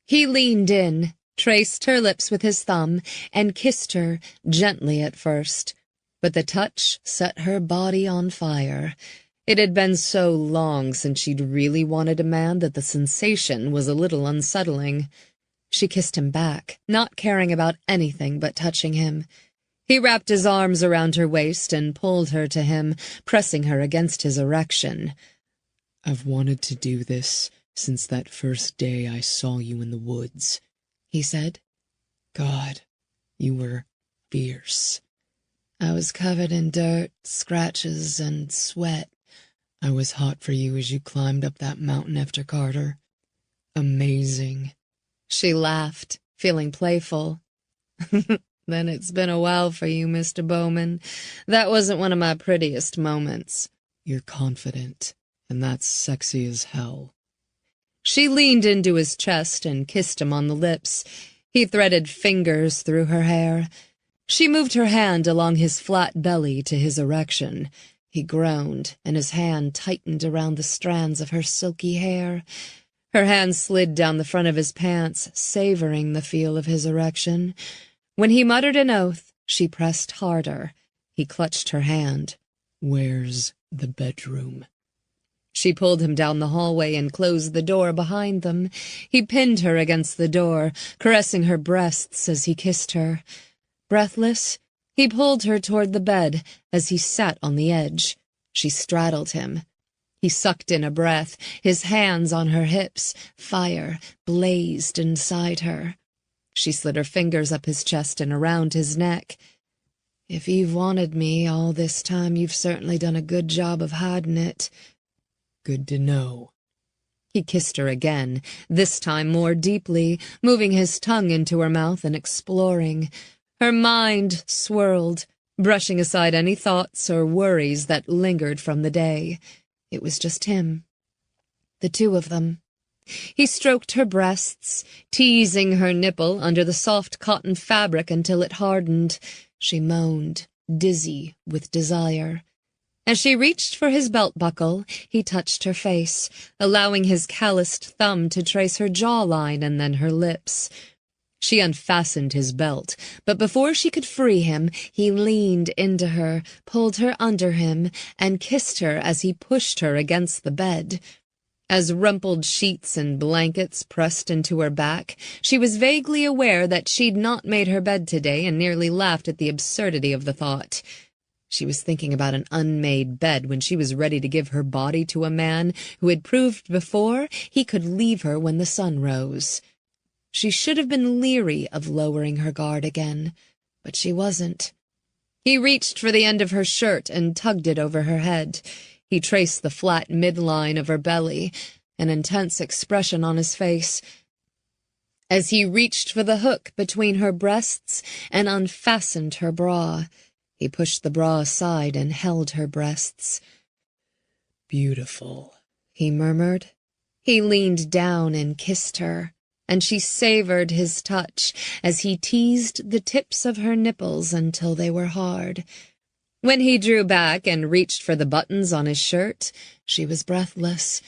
Speaker 1: He leaned in, traced her lips with his thumb, and kissed her, gently at first. But the touch set her body on fire. It had been so long since she'd really wanted a man that the sensation was a little unsettling. She kissed him back, not caring about anything but touching him. He wrapped his arms around her waist and pulled her to him, pressing her against his erection.
Speaker 3: "I've wanted to do this since that first day I saw you in the woods," he said. "God, you were fierce."
Speaker 1: "I was covered in dirt, scratches, and sweat."
Speaker 3: "I was hot for you as you climbed up that mountain after Carter. Amazing."
Speaker 1: She laughed, feeling playful. "Then it's been a while for you, Mr. Bowman. That wasn't one of my prettiest moments."
Speaker 3: "You're confident, and that's sexy as hell."
Speaker 1: She leaned into his chest and kissed him on the lips. He threaded fingers through her hair. She moved her hand along his flat belly to his erection. He groaned, and his hand tightened around the strands of her silky hair. Her hand slid down the front of his pants, savoring the feel of his erection. When he muttered an oath, she pressed harder. He clutched her hand.
Speaker 3: "Where's the bedroom?"
Speaker 1: She pulled him down the hallway and closed the door behind them. He pinned her against the door, caressing her breasts as he kissed her. Breathless, he pulled her toward the bed as he sat on the edge. She straddled him. He sucked in a breath, his hands on her hips. Fire blazed inside her. She slid her fingers up his chest and around his neck. "If you've wanted me all this time, you've certainly done a good job of hiding it."
Speaker 3: "Good to know."
Speaker 1: He kissed her again, this time more deeply, moving his tongue into her mouth and exploring. Her mind swirled, brushing aside any thoughts or worries that lingered from the day. It was just him. The two of them. He stroked her breasts, teasing her nipple under the soft cotton fabric until it hardened. She moaned, dizzy with desire. As she reached for his belt buckle, he touched her face, allowing his calloused thumb to trace her jawline and then her lips. She unfastened his belt, but before she could free him, he leaned into her, pulled her under him, and kissed her as he pushed her against the bed. As rumpled sheets and blankets pressed into her back, she was vaguely aware that she'd not made her bed today and nearly laughed at the absurdity of the thought. She was thinking about an unmade bed when she was ready to give her body to a man who had proved before he could leave her when the sun rose. She should have been leery of lowering her guard again, but she wasn't. He reached for the end of her shirt and tugged it over her head. He traced the flat midline of her belly, an intense expression on his face. As he reached for the hook between her breasts and unfastened her bra, he pushed the bra aside and held her breasts.
Speaker 3: "Beautiful,"
Speaker 1: he murmured. He leaned down and kissed her, and she savored his touch as he teased the tips of her nipples until they were hard. When he drew back and reached for the buttons on his shirt, she was breathless.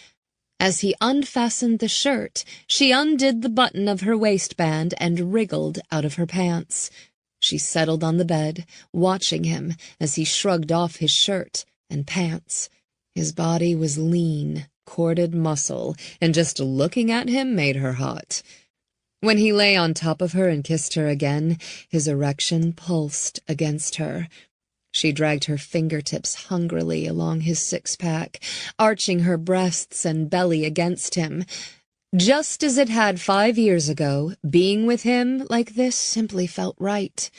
Speaker 1: As he unfastened the shirt, she undid the button of her waistband and wriggled out of her pants. She settled on the bed, watching him as he shrugged off his shirt and pants. His body was lean, corded muscle, and just looking at him made her hot. When he lay on top of her and kissed her again, his erection pulsed against her. She dragged her fingertips hungrily along his six-pack, arching her breasts and belly against him. Just as it had 5 years ago, being with him like this simply felt right.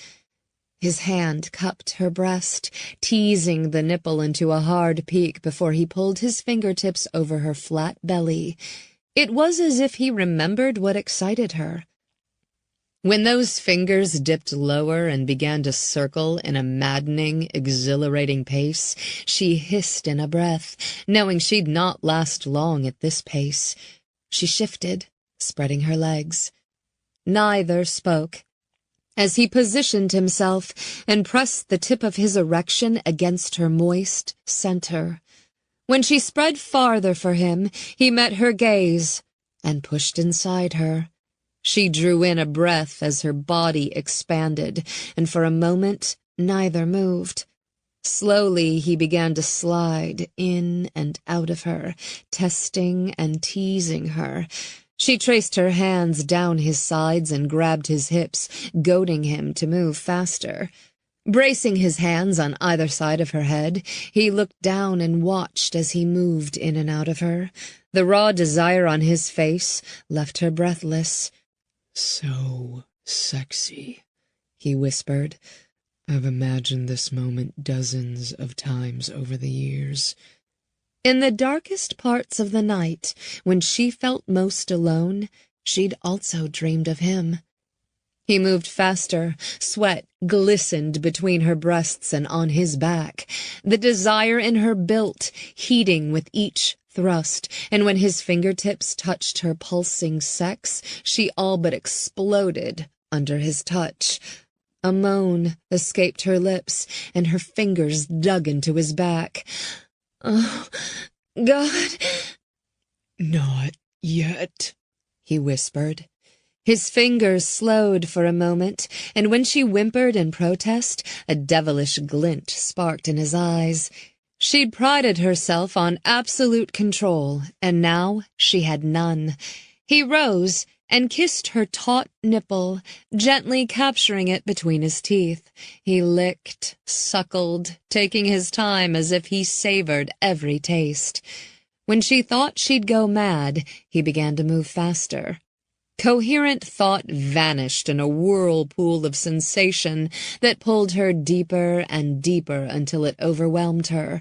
Speaker 1: His hand cupped her breast, teasing the nipple into a hard peak before he pulled his fingertips over her flat belly. It was as if he remembered what excited her. When those fingers dipped lower and began to circle in a maddening, exhilarating pace, she hissed in a breath, knowing she'd not last long at this pace. She shifted, spreading her legs. Neither spoke. As he positioned himself and pressed the tip of his erection against her moist center. When she spread farther for him, he met her gaze and pushed inside her. She drew in a breath as her body expanded, and for a moment neither moved. Slowly he began to slide in and out of her, testing and teasing her. She traced her hands down his sides and grabbed his hips, goading him to move faster. Bracing his hands on either side of her head, he looked down and watched as he moved in and out of her. The raw desire on his face left her breathless.
Speaker 3: "So sexy," he whispered. "I've imagined this moment dozens of times over the years."
Speaker 1: In the darkest parts of the night, when she felt most alone, she'd also dreamed of him. He moved faster. Sweat glistened between her breasts and on his back. The desire in her built, heating with each thrust, and when his fingertips touched her pulsing sex, she all but exploded under his touch. A moan escaped her lips, and her fingers dug into his back. "Oh, God."
Speaker 3: "Not yet," he whispered.
Speaker 1: His fingers slowed for a moment, and when she whimpered in protest, a devilish glint sparked in his eyes. She'd prided herself on absolute control, and now she had none. He rose and kissed her taut nipple, gently capturing it between his teeth. He licked, suckled, taking his time as if he savored every taste. When she thought she'd go mad, he began to move faster. Coherent thought vanished in a whirlpool of sensation that pulled her deeper and deeper until it overwhelmed her.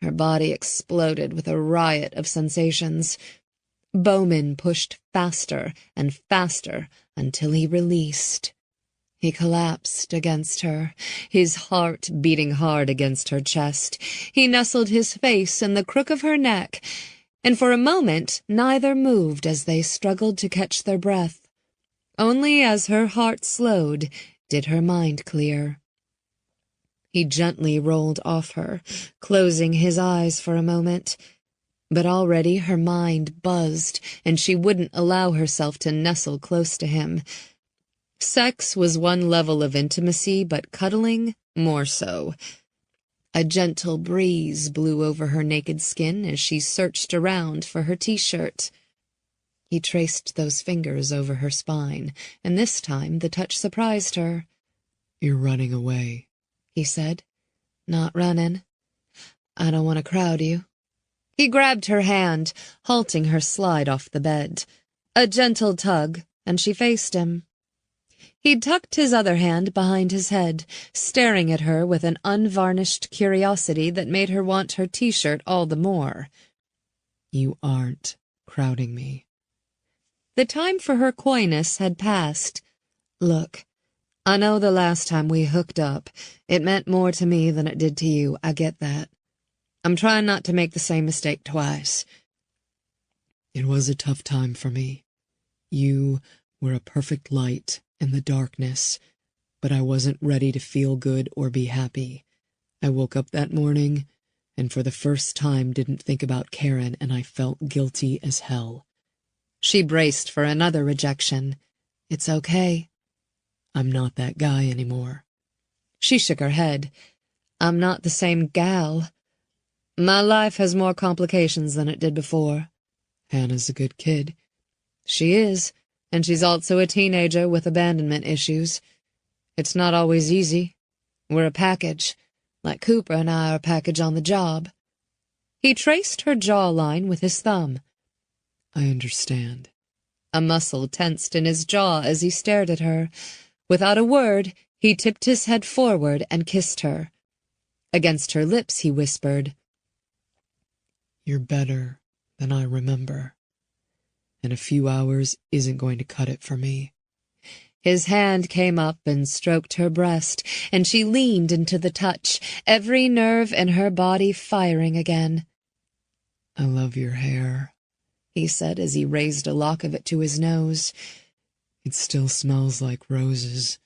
Speaker 1: Her body exploded with a riot of sensations. Bowman pushed faster and faster until he released. He collapsed against her, his heart beating hard against her chest. He nestled his face in the crook of her neck, and for a moment neither moved as they struggled to catch their breath. Only as her heart slowed did her mind clear. He gently rolled off her, closing his eyes for a moment. But already her mind buzzed, and she wouldn't allow herself to nestle close to him. Sex was one level of intimacy, but cuddling more so. A gentle breeze blew over her naked skin as she searched around for her t-shirt. He traced those fingers over her spine, and this time the touch surprised her.
Speaker 3: "You're running away,"
Speaker 1: he said. "Not running. I don't want to crowd you." He grabbed her hand, halting her slide off the bed. A gentle tug, and she faced him. He tucked his other hand behind his head, staring at her with an unvarnished curiosity that made her want her t-shirt all the more.
Speaker 3: "You aren't crowding me."
Speaker 1: The time for her coyness had passed. "Look, I know the last time we hooked up, it meant more to me than it did to you. I get that. I'm trying not to make the same mistake twice."
Speaker 3: "It was a tough time for me. You were a perfect light in the darkness, but I wasn't ready to feel good or be happy. I woke up that morning and for the first time didn't think about Karen, and I felt guilty as hell."
Speaker 1: She braced for another rejection. "It's okay."
Speaker 3: "I'm not that guy anymore."
Speaker 1: She shook her head. "I'm not the same gal. My life has more complications than it did before."
Speaker 3: "Hannah's a good kid."
Speaker 1: "She is, and she's also a teenager with abandonment issues. It's not always easy. We're a package, like Cooper and I are a package on the job." He traced her jawline with his thumb.
Speaker 3: "I understand."
Speaker 1: A muscle tensed in his jaw as he stared at her. Without a word, he tipped his head forward and kissed her. Against her lips, he whispered,
Speaker 3: "You're better than I remember, and a few hours isn't going to cut it for me."
Speaker 1: His hand came up and stroked her breast, and she leaned into the touch, every nerve in her body firing again.
Speaker 3: "I love your hair,"
Speaker 1: he said as he raised a lock of it to his nose.
Speaker 3: "It still smells like roses."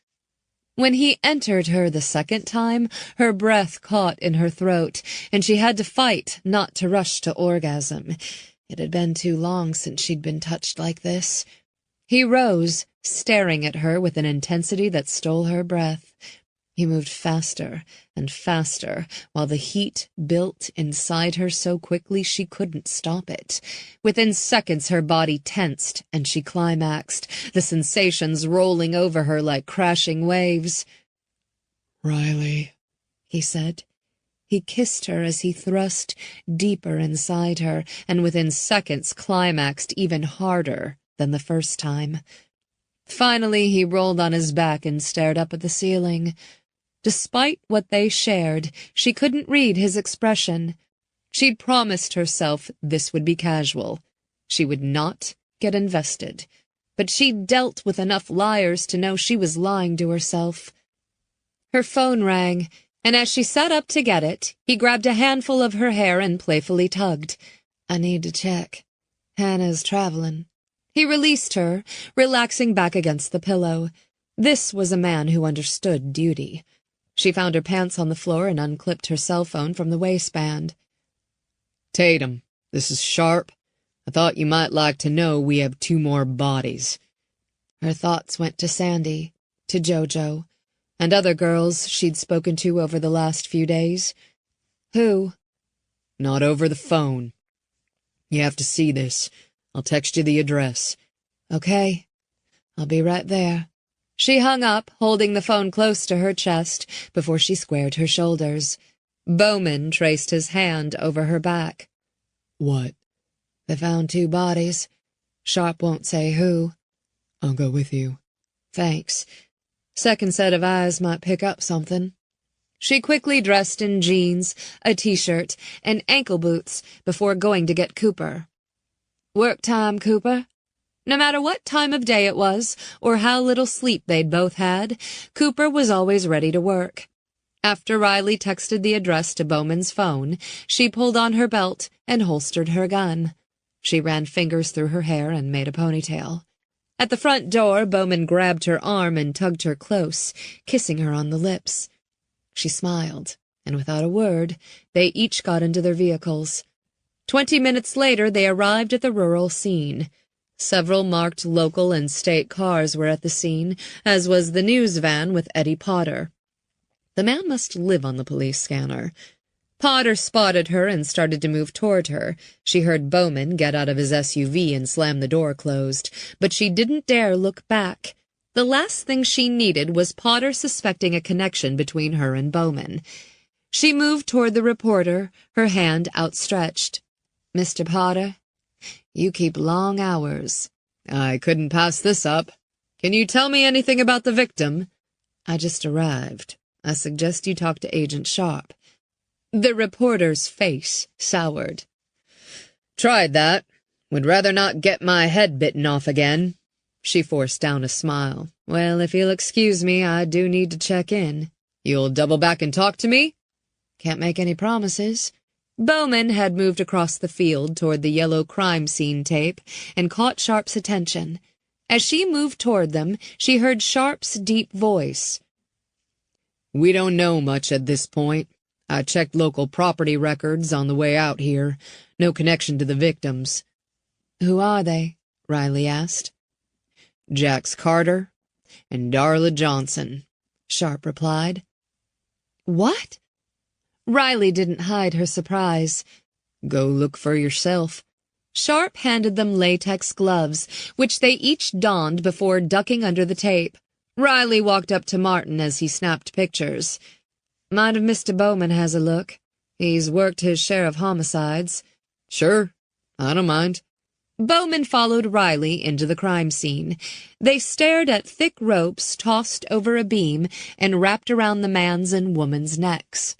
Speaker 1: When he entered her the second time, her breath caught in her throat, and she had to fight not to rush to orgasm. It had been too long since she'd been touched like this. He rose, staring at her with an intensity that stole her breath. He moved faster and faster, while the heat built inside her so quickly she couldn't stop it. Within seconds her body tensed, and she climaxed, the sensations rolling over her like crashing waves.
Speaker 3: "Riley,"
Speaker 1: he said. He kissed her as he thrust deeper inside her, and within seconds climaxed even harder than the first time. Finally, he rolled on his back and stared up at the ceiling. Despite what they shared, she couldn't read his expression. She'd promised herself this would be casual. She would not get invested. But she'd dealt with enough liars to know she was lying to herself. Her phone rang, and as she sat up to get it, he grabbed a handful of her hair and playfully tugged. "I need to check. Hannah's traveling." He released her, relaxing back against the pillow. This was a man who understood duty. She found her pants on the floor and unclipped her cell phone from the waistband.
Speaker 2: "Tatum, this is Sharp. I thought you might like to know we have 2 more bodies."
Speaker 1: Her thoughts went to Sandy, to JoJo, and other girls she'd spoken to over the last few days. Who?
Speaker 2: "Not over the phone. You have to see this. I'll text you the address."
Speaker 1: "Okay. I'll be right there." She hung up, holding the phone close to her chest before she squared her shoulders. Bowman traced his hand over her back.
Speaker 3: "What?"
Speaker 1: "They found 2 bodies. Sharp won't say who."
Speaker 3: "I'll go with you."
Speaker 1: "Thanks. Second set of eyes might pick up something." She quickly dressed in jeans, a t-shirt, and ankle boots before going to get Cooper. "Work time, Cooper." No matter what time of day it was, or how little sleep they'd both had, Cooper was always ready to work. After Riley texted the address to Bowman's phone, she pulled on her belt and holstered her gun. She ran fingers through her hair and made a ponytail. At the front door, Bowman grabbed her arm and tugged her close, kissing her on the lips. She smiled, and without a word, they each got into their vehicles. 20 minutes later, they arrived at the rural scene. Several marked local and state cars were at the scene, as was the news van with Eddie Potter. The man must live on the police scanner. Potter spotted her and started to move toward her. She heard Bowman get out of his SUV and slam the door closed, but she didn't dare look back. The last thing she needed was Potter suspecting a connection between her and Bowman. She moved toward the reporter, her hand outstretched. "Mr. Potter, you keep long hours."
Speaker 2: "I couldn't pass this up. Can you tell me anything about the victim?"
Speaker 1: "I just arrived. I suggest you talk to Agent Sharp." The reporter's face soured.
Speaker 2: "Tried that. Would rather not get my head bitten off again." She forced down a smile.
Speaker 1: "Well, if you'll excuse me, I do need to check in."
Speaker 2: "You'll double back and talk to me?"
Speaker 1: "Can't make any promises." Bowman had moved across the field toward the yellow crime scene tape and caught Sharp's attention. As she moved toward them, she heard Sharp's deep voice.
Speaker 2: "We don't know much at this point. I checked local property records on the way out here. No connection to the victims."
Speaker 1: "Who are they?" Riley asked.
Speaker 2: "Jax Carter and Darla Johnson,"
Speaker 1: Sharp replied. "What?" Riley didn't hide her surprise.
Speaker 2: "Go look for yourself."
Speaker 1: Sharp handed them latex gloves, which they each donned before ducking under the tape. Riley walked up to Martin as he snapped pictures. "Mind if Mr. Bowman has a look? He's worked his share of homicides."
Speaker 2: "Sure, I don't mind."
Speaker 1: Bowman followed Riley into the crime scene. They stared at thick ropes tossed over a beam and wrapped around the man's and woman's necks.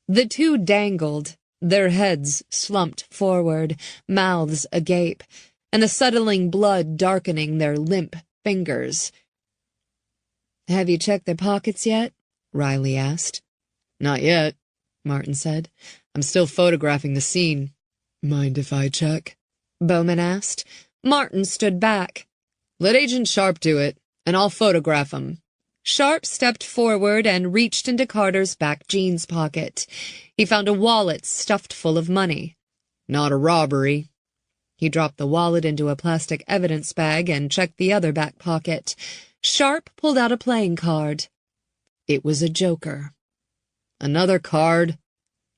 Speaker 1: The two dangled, their heads slumped forward, mouths agape, and the settling blood darkening their limp fingers. "Have you checked their pockets yet?" Riley asked.
Speaker 2: "Not yet," Martin said. "I'm still photographing the scene."
Speaker 3: "Mind if I check?"
Speaker 1: Bowman asked. Martin stood back.
Speaker 2: "Let Agent Sharp do it, and I'll photograph him."
Speaker 1: Sharp stepped forward and reached into Carter's back jeans pocket. He found a wallet stuffed full of money.
Speaker 2: "Not a robbery."
Speaker 1: He dropped the wallet into a plastic evidence bag and checked the other back pocket. Sharp pulled out a playing card. It was a joker.
Speaker 2: "Another card?"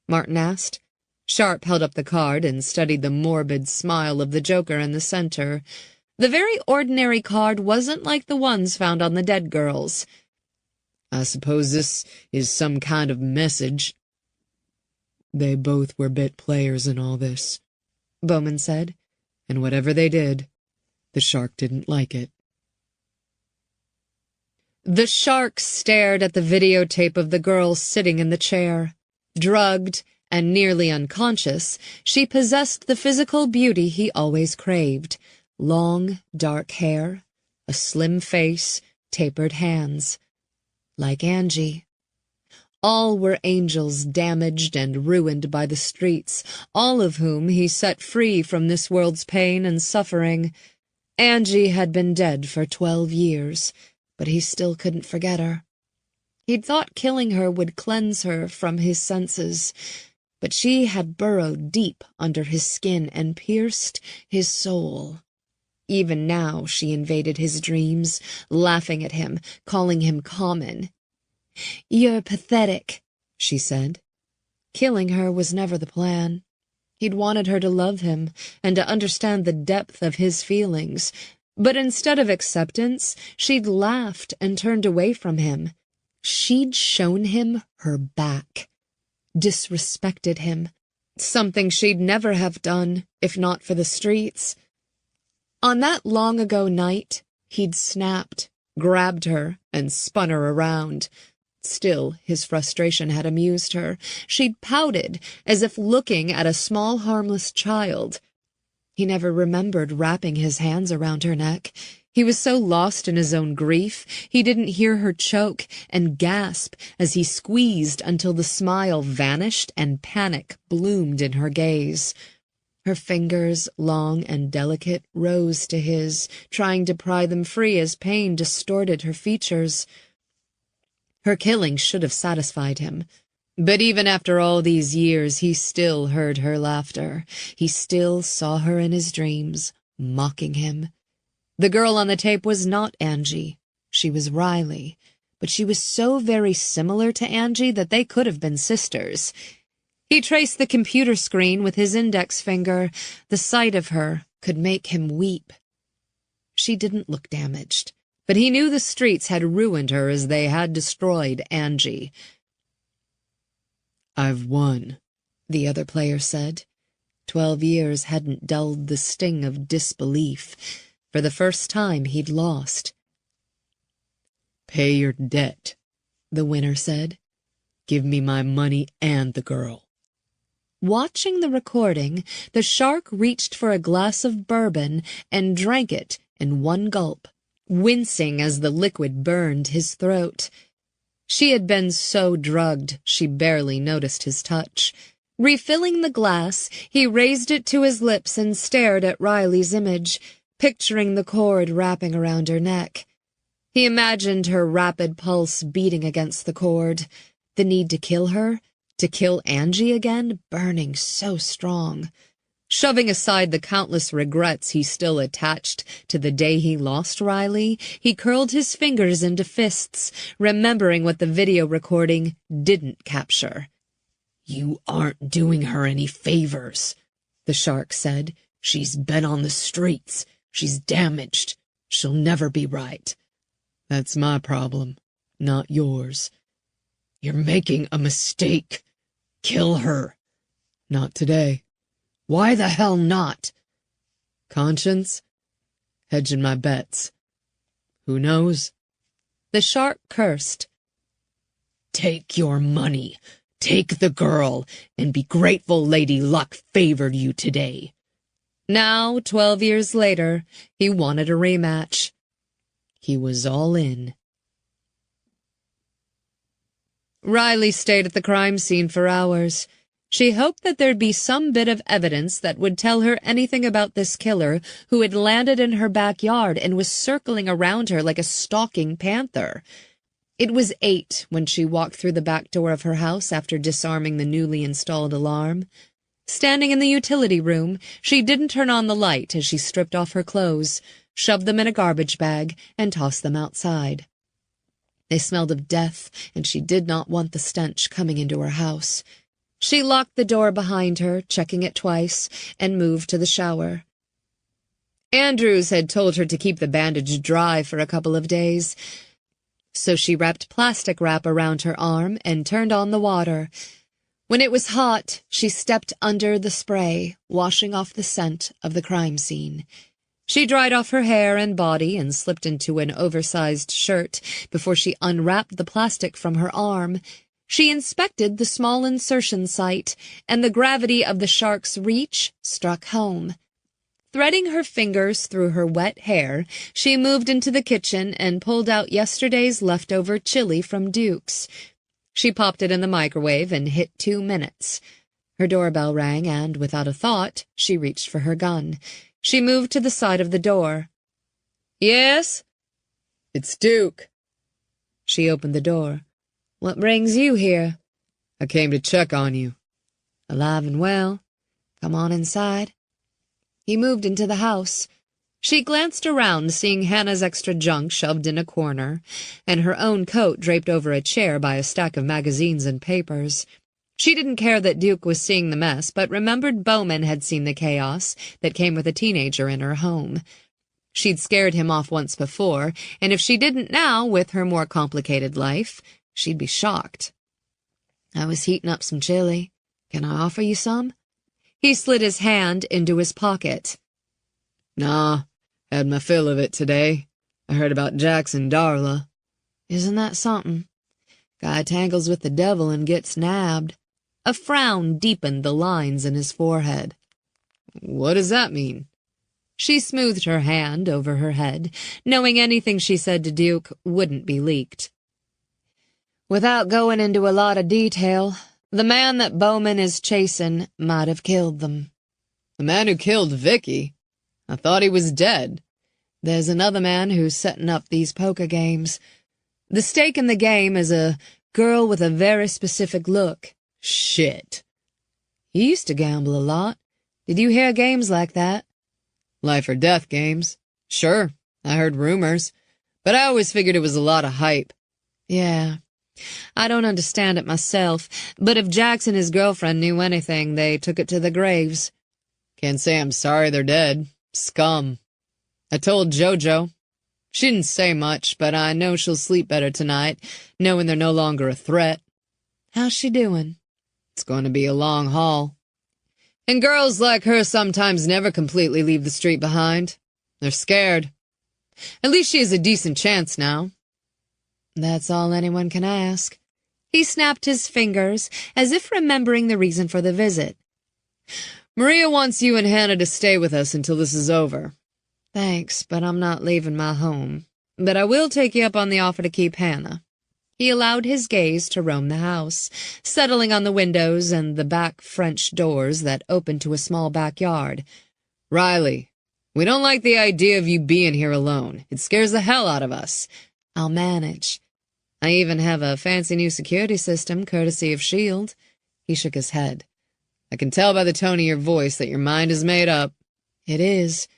Speaker 1: Martin asked. Sharp held up the card and studied the morbid smile of the joker in the center. The very ordinary card wasn't like the ones found on the dead girls.
Speaker 2: "I suppose this is some kind of message."
Speaker 3: "They both were bit players in all this,"
Speaker 1: Bowman said.
Speaker 3: "And whatever they did, the shark didn't like it."
Speaker 1: The shark stared at the videotape of the girl sitting in the chair. Drugged and nearly unconscious, she possessed the physical beauty he always craved. Long, dark hair, a slim face, tapered hands. Like Angie. All were angels damaged and ruined by the streets, all of whom he set free from this world's pain and suffering. Angie had been dead for 12 years, but he still couldn't forget her. He'd thought killing her would cleanse her from his senses, but she had burrowed deep under his skin and pierced his soul. Even now she invaded his dreams, laughing at him, calling him common. "You're pathetic," she said. Killing her was never the plan. He'd wanted her to love him and to understand the depth of his feelings, but instead of acceptance, she'd laughed and turned away from him. She'd shown him her back. Disrespected him, something she'd never have done if not for the streets. On that long-ago night, he'd snapped, grabbed her, and spun her around. Still, his frustration had amused her. She'd pouted, as if looking at a small, harmless child. He never remembered wrapping his hands around her neck. He was so lost in his own grief, he didn't hear her choke and gasp as he squeezed until the smile vanished and panic bloomed in her gaze. Her fingers, long and delicate, rose to his, trying to pry them free as pain distorted her features. Her killing should have satisfied him. But even after all these years, he still heard her laughter. He still saw her in his dreams, mocking him. The girl on the tape was not Angie. She was Riley, but she was so very similar to Angie that they could have been sisters. He traced the computer screen with his index finger. The sight of her could make him weep. She didn't look damaged, but he knew the streets had ruined her as they had destroyed Angie.
Speaker 3: "I've won,"
Speaker 1: the other player said. 12 years hadn't dulled the sting of disbelief. For the first time, he'd lost.
Speaker 3: "Pay your debt,"
Speaker 1: the winner said.
Speaker 3: "Give me my money and the girl."
Speaker 1: Watching the recording, the shark reached for a glass of bourbon and drank it in one gulp, wincing as the liquid burned his throat. She had been so drugged she barely noticed his touch. Refilling the glass, he raised it to his lips and stared at Riley's image, picturing the cord wrapping around her neck. He imagined her rapid pulse beating against the cord, the need to kill her, to kill Angie again, burning so strong. Shoving aside the countless regrets he still attached to the day he lost Riley, he curled his fingers into fists, remembering what the video recording didn't capture.
Speaker 2: "You aren't doing her any favors," the shark said. "She's been on the streets. She's damaged. She'll never be right."
Speaker 3: "That's my problem, not yours."
Speaker 2: "You're making a mistake. Kill her."
Speaker 3: "Not today."
Speaker 2: "Why the hell not?" Conscience? Hedging my bets. Who knows?
Speaker 1: The shark cursed.
Speaker 2: Take your money. Take the girl, and be grateful Lady Luck favored you today.
Speaker 1: Now, 12 years later, he wanted a rematch.
Speaker 2: He was all in.
Speaker 1: Riley stayed at the crime scene for hours. She hoped that there'd be some bit of evidence that would tell her anything about this killer who had landed in her backyard and was circling around her like a stalking panther. It was 8 when she walked through the back door of her house after disarming the newly installed alarm. Standing in the utility room, she didn't turn on the light as she stripped off her clothes, shoved them in a garbage bag, and tossed them outside. They smelled of death, and she did not want the stench coming into her house. She locked the door behind her, checking it twice, and moved to the shower. Andrews had told her to keep the bandage dry for a couple of days, so she wrapped plastic wrap around her arm and turned on the water. When it was hot, she stepped under the spray, washing off the scent of the crime scene. She dried off her hair and body and slipped into an oversized shirt before she unwrapped the plastic from her arm. She inspected the small insertion site, and the gravity of the shark's reach struck home. Threading her fingers through her wet hair, she moved into the kitchen and pulled out yesterday's leftover chili from Duke's. She popped it in the microwave and hit 2 minutes. Her doorbell rang, and, without a thought, she reached for her gun. She moved to the side of the door. "Yes?"
Speaker 2: "It's Duke."
Speaker 1: She opened the door. "What brings you here?"
Speaker 2: "I came to check on you."
Speaker 1: "Alive and well. Come on inside." He moved into the house. She glanced around, seeing Hannah's extra junk shoved in a corner, and her own coat draped over a chair by a stack of magazines and papers. She didn't care that Duke was seeing the mess, but remembered Bowman had seen the chaos that came with a teenager in her home. She'd scared him off once before, and if she didn't now, with her more complicated life, she'd be shocked. "I was heating up some chili. Can I offer you some?" He slid his hand into his pocket.
Speaker 2: "Nah, had my fill of it today. I heard about Jackson Darla."
Speaker 1: "Isn't that something? Guy tangles with the devil and gets nabbed." A frown deepened the lines in his forehead.
Speaker 2: "What does that mean?"
Speaker 1: She smoothed her hand over her head, knowing anything she said to Duke wouldn't be leaked. "Without going into a lot of detail, the man that Bowman is chasing might have killed them."
Speaker 2: "The man who killed Vicky? I thought he was dead."
Speaker 1: "There's another man who's setting up these poker games. The stake in the game is a girl with a very specific look."
Speaker 2: "Shit."
Speaker 1: "You used to gamble a lot. Did you hear games like that?"
Speaker 2: "Life or death games. Sure, I heard rumors, but I always figured it was a lot of hype."
Speaker 1: "Yeah. I don't understand it myself, but if Jax and his girlfriend knew anything, they took it to the graves."
Speaker 2: "Can't say I'm sorry they're dead. Scum. I told JoJo. She didn't say much, but I know she'll sleep better tonight, knowing they're no longer a threat."
Speaker 1: "How's she doing?"
Speaker 2: "It's going to be a long haul. And girls like her sometimes never completely leave the street behind. They're scared. At least she has a decent chance now."
Speaker 1: "That's all anyone can ask." He snapped his fingers, as if remembering the reason for the visit.
Speaker 2: "Maria wants you and Hannah to stay with us until this is over."
Speaker 1: "Thanks, but I'm not leaving my home. But I will take you up on the offer to keep Hannah." He allowed his gaze to roam the house, settling on the windows and the back French doors that opened to a small backyard.
Speaker 2: "Riley, we don't like the idea of you being here alone. It scares the hell out of us."
Speaker 1: "I'll manage. I even have a fancy new security system, courtesy of S.H.I.E.L.D. He shook his head.
Speaker 2: "I can tell by the tone of your voice that your mind is made up."
Speaker 1: "It is."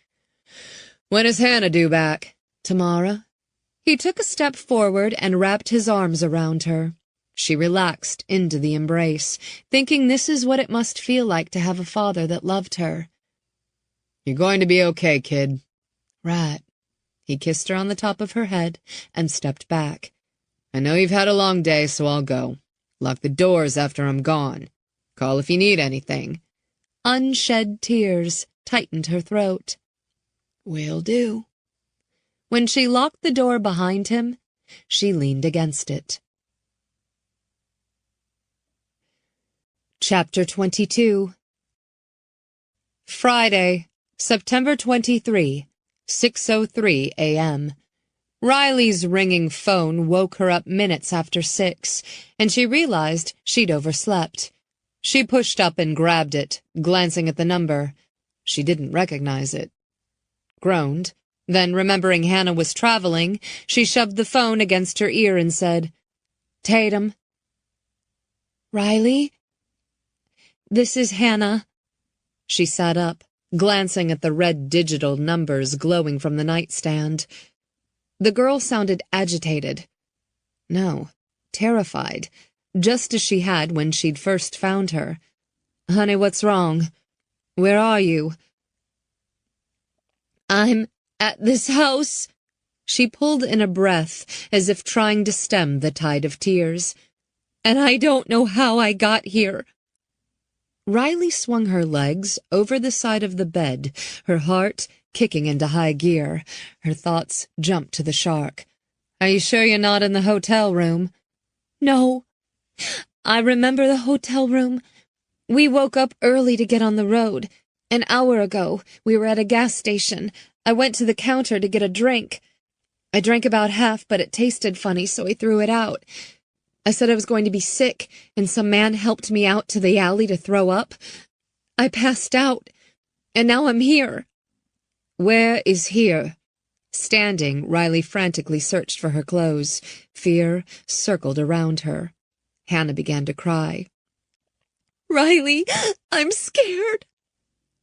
Speaker 2: "When is Hannah due back?"
Speaker 1: "Tomorrow." He took a step forward and wrapped his arms around her. She relaxed into the embrace, thinking this is what it must feel like to have a father that loved her.
Speaker 2: "You're going to be okay, kid."
Speaker 1: "Right." He kissed her on the top of her head and stepped back.
Speaker 2: "I know you've had a long day, so I'll go. Lock the doors after I'm gone. Call if you need anything."
Speaker 1: Unshed tears tightened her throat.
Speaker 3: "Will do."
Speaker 1: When she locked the door behind him, she leaned against it. Chapter 22. Friday, September 23, 6:03 a.m. Riley's ringing phone woke her up minutes after 6, and she realized she'd overslept. She pushed up and grabbed it, glancing at the number. She didn't recognize it. Groaned. Then, remembering Hannah was traveling, she shoved the phone against her ear and said, "Tatum." "Riley? This is Hannah." She sat up, glancing at the red digital numbers glowing from the nightstand. The girl sounded agitated. No, terrified, just as she had when she'd first found her. "Honey, what's wrong? Where are you?" "I'm at this house." She pulled in a breath, as if trying to stem the tide of tears. "And I don't know how I got here." Riley swung her legs over the side of the bed, her heart kicking into high gear. Her thoughts jumped to the shark. "Are you sure you're not in the hotel room?" "No. I remember the hotel room. We woke up early to get on the road. An hour ago, we were at a gas station. I went to the counter to get a drink. I drank about half, but it tasted funny, so I threw it out. I said I was going to be sick, and some man helped me out to the alley to throw up. I passed out, and now I'm here." "Where is here?" Standing, Riley frantically searched for her clothes. Fear circled around her. Hannah began to cry. "Riley, I'm scared."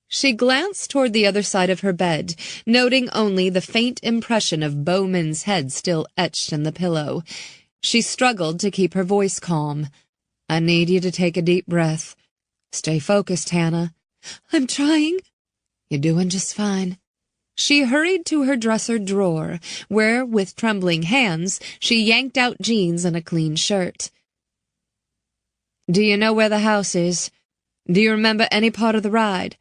Speaker 1: She glanced toward the other side of her bed, noting only the faint impression of Bowman's head still etched in the pillow. She struggled to keep her voice calm. "I need you to take a deep breath. Stay focused, Hannah." "I'm trying." "You're doing just fine." She hurried to her dresser drawer, where, with trembling hands, she yanked out jeans and a clean shirt. "Do you know where the house is? Do you remember any part of the ride?"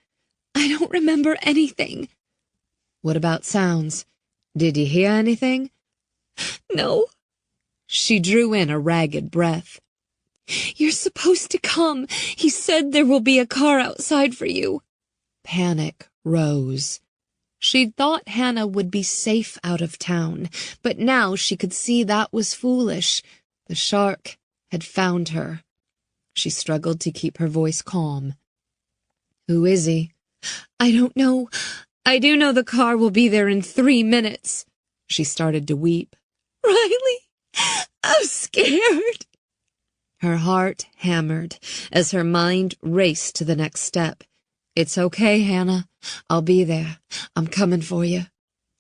Speaker 1: "I don't remember anything." "What about sounds? Did you hear anything?" "No." She drew in a ragged breath. "You're supposed to come. He said there will be a car outside for you." Panic rose. She'd thought Hannah would be safe out of town, but now she could see that was foolish. The shark had found her. She struggled to keep her voice calm. "Who is he?" "I don't know. I do know the car will be there in 3 minutes." She started to weep. "Riley, I'm scared." Her heart hammered as her mind raced to the next step. "It's okay, Hannah. I'll be there. I'm coming for you."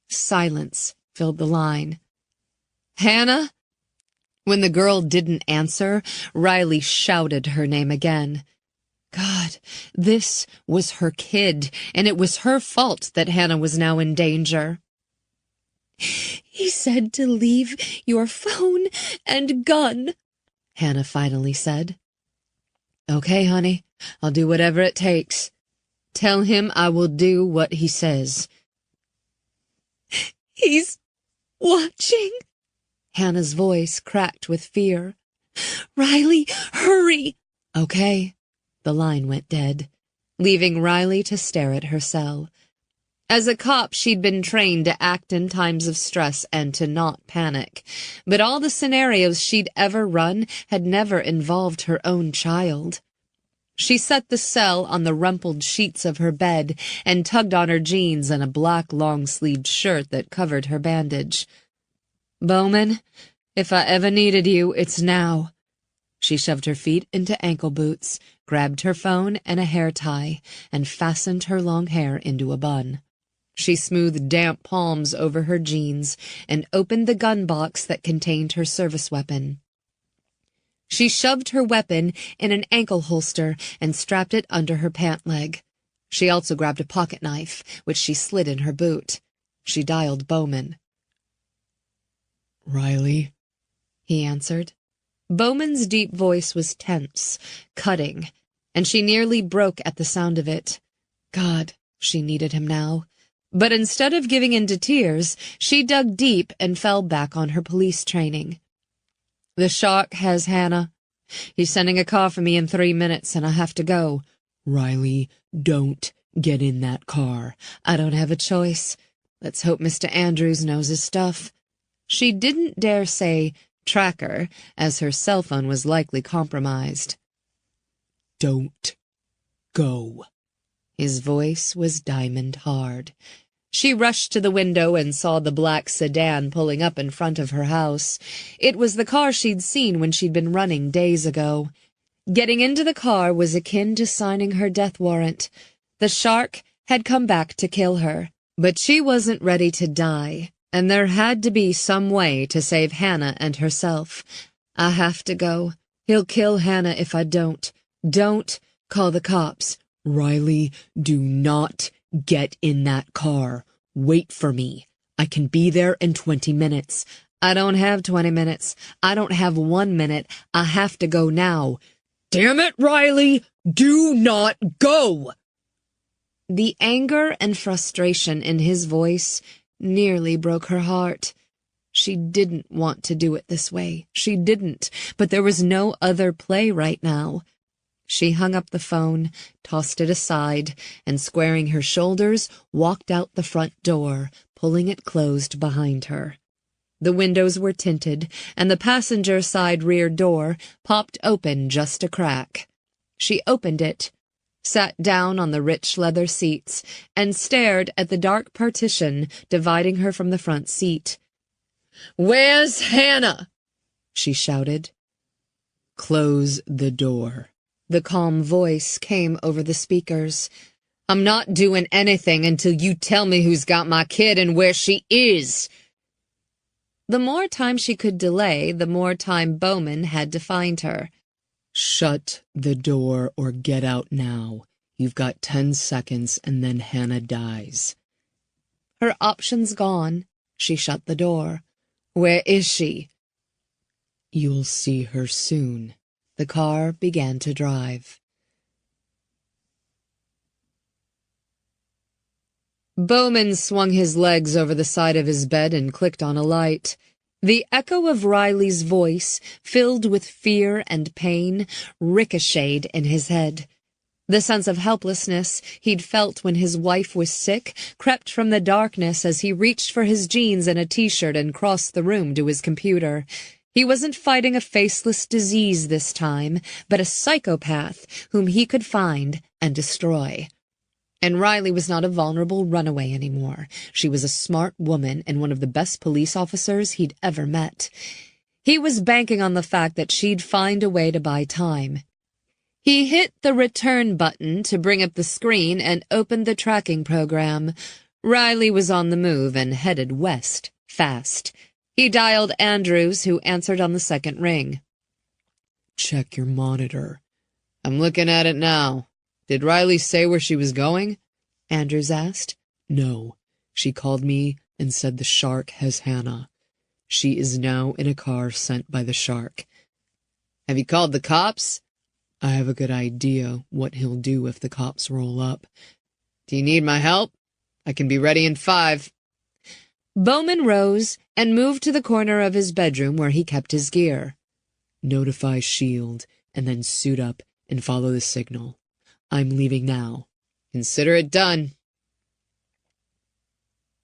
Speaker 1: Silence filled the line. "Hannah?" When the girl didn't answer, Riley shouted her name again. God, this was her kid, and it was her fault that Hannah was now in danger. "He said to leave your phone and gun," Hannah finally said. "Okay, honey, I'll do whatever it takes. Tell him I will do what he says." "He's watching." Hannah's voice cracked with fear. "Riley, hurry!" "Okay." The line went dead, leaving Riley to stare at her cell. As a cop, she'd been trained to act in times of stress and to not panic. But all the scenarios she'd ever run had never involved her own child. She set the cell on the rumpled sheets of her bed and tugged on her jeans and a black long-sleeved shirt that covered her bandage. "Bowman, if I ever needed you, it's now." She shoved her feet into ankle boots, grabbed her phone and a hair tie, and fastened her long hair into a bun. She smoothed damp palms over her jeans and opened the gun box that contained her service weapon. She shoved her weapon in an ankle holster and strapped it under her pant leg. She also grabbed a pocket knife, which she slid in her boot. She dialed Bowman.
Speaker 3: "Riley?"
Speaker 1: he answered. Bowman's deep voice was tense, cutting, and she nearly broke at the sound of it. God, she needed him now. But instead of giving in to tears, she dug deep and fell back on her police training. "The shark has Hannah. He's sending a car for me in 3 minutes, and I have to go."
Speaker 3: "Riley, don't get in that car."
Speaker 1: "I don't have a choice. Let's hope Mr. Andrews knows his stuff." She didn't dare say tracker, as her cell phone was likely compromised.
Speaker 3: "Don't go."
Speaker 1: His voice was diamond hard. She rushed to the window and saw the black sedan pulling up in front of her house. It was the car she'd seen when she'd been running days ago. Getting into the car was akin to signing her death warrant. The shark had come back to kill her, but she wasn't ready to die, and there had to be some way to save Hannah and herself. "I have to go. He'll kill Hannah if I don't. Don't call the cops."
Speaker 3: "Riley, do not get in that car. Wait for me. I can be there in 20 minutes.
Speaker 1: "I don't have 20 minutes. I don't have 1 minute. I have to go now."
Speaker 3: "Damn it, Riley! Do not go!"
Speaker 1: The anger and frustration in his voice nearly broke her heart. She didn't want to do it this way. She didn't, but there was no other play right now. She hung up the phone, tossed it aside, and squaring her shoulders, walked out the front door, pulling it closed behind her. The windows were tinted, and the passenger side rear door popped open just a crack. She opened it, sat down on the rich leather seats, and stared at the dark partition dividing her from the front seat.
Speaker 3: "Where's Hannah?"
Speaker 1: she shouted.
Speaker 3: "Close the door."
Speaker 1: The calm voice came over the speakers. "I'm not doing anything until you tell me who's got my kid and where she is." The more time she could delay, the more time Bowman had to find her.
Speaker 3: "Shut the door or get out now. You've got 10 seconds and then Hannah dies."
Speaker 1: Her options gone, she shut the door. "Where is she?"
Speaker 3: "You'll see her soon."
Speaker 1: The car began to drive. Bowman swung his legs over the side of his bed and clicked on a light. The echo of Riley's voice, filled with fear and pain, ricocheted in his head. The sense of helplessness he'd felt when his wife was sick crept from the darkness as he reached for his jeans and a t-shirt and crossed the room to his computer. He wasn't fighting a faceless disease this time, but a psychopath whom he could find and destroy. And Riley was not a vulnerable runaway anymore. She was a smart woman and one of the best police officers he'd ever met. He was banking on the fact that she'd find a way to buy time. He hit the return button to bring up the screen and opened the tracking program. Riley was on the move and headed west, fast. He dialed Andrews, who answered on the second ring.
Speaker 3: "Check your monitor."
Speaker 2: "I'm looking at it now. Did Riley say where she was going?"
Speaker 1: Andrews asked.
Speaker 3: "No. She called me and said the shark has Hannah. She is now in a car sent by the shark."
Speaker 2: "Have you called the cops?"
Speaker 3: "I have a good idea what he'll do if the cops roll up."
Speaker 2: "Do you need my help? I can be ready in 5.
Speaker 1: Bowman rose and moved to the corner of his bedroom where he kept his gear.
Speaker 3: "Notify S.H.I.E.L.D. and then suit up and follow the signal. I'm leaving now."
Speaker 2: "Consider it done."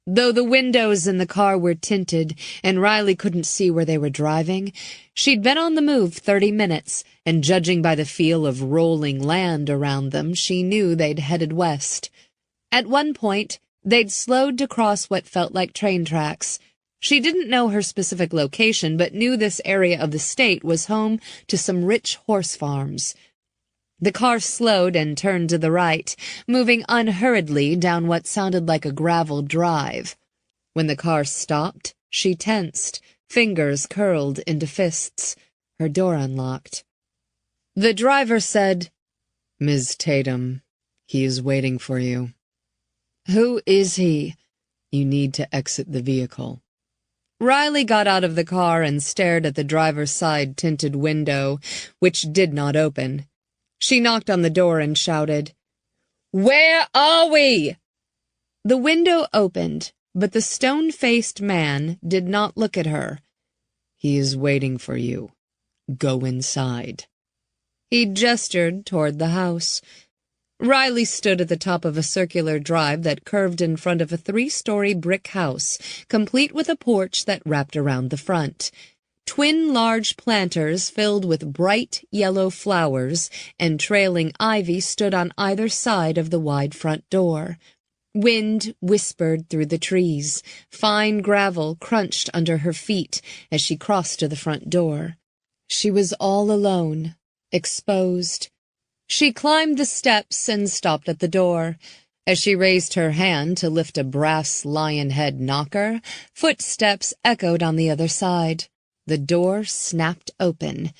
Speaker 1: Though the windows in the car were tinted and Riley couldn't see where they were driving, she'd been on the move 30 minutes, and judging by the feel of rolling land around them, she knew they'd headed west. At one point, they'd slowed to cross what felt like train tracks. She didn't know her specific location, but knew this area of the state was home to some rich horse farms. The car slowed and turned to the right, moving unhurriedly down what sounded like a gravel drive. When the car stopped, she tensed, fingers curled into fists. Her door unlocked. The driver said,
Speaker 3: "Ms. Tatum, he is waiting for you."
Speaker 1: "Who is he?"
Speaker 3: "You need to exit the vehicle."
Speaker 1: Riley got out of the car and stared at the driver's side tinted window, which did not open. She knocked on the door and shouted, "Where are we?" The window opened, but the stone-faced man did not look at her.
Speaker 2: "He is waiting for you. Go inside."
Speaker 1: He gestured toward the house. Riley stood at the top of a circular drive that curved in front of a 3-story brick house, complete with a porch that wrapped around the front. Twin large planters filled with bright yellow flowers and trailing ivy stood on either side of the wide front door. Wind whispered through the trees. Fine gravel crunched under her feet as she crossed to the front door. She was all alone, exposed. She climbed the steps and stopped at the door. As she raised her hand to lift a brass lion head knocker, footsteps echoed on the other side. The door snapped open.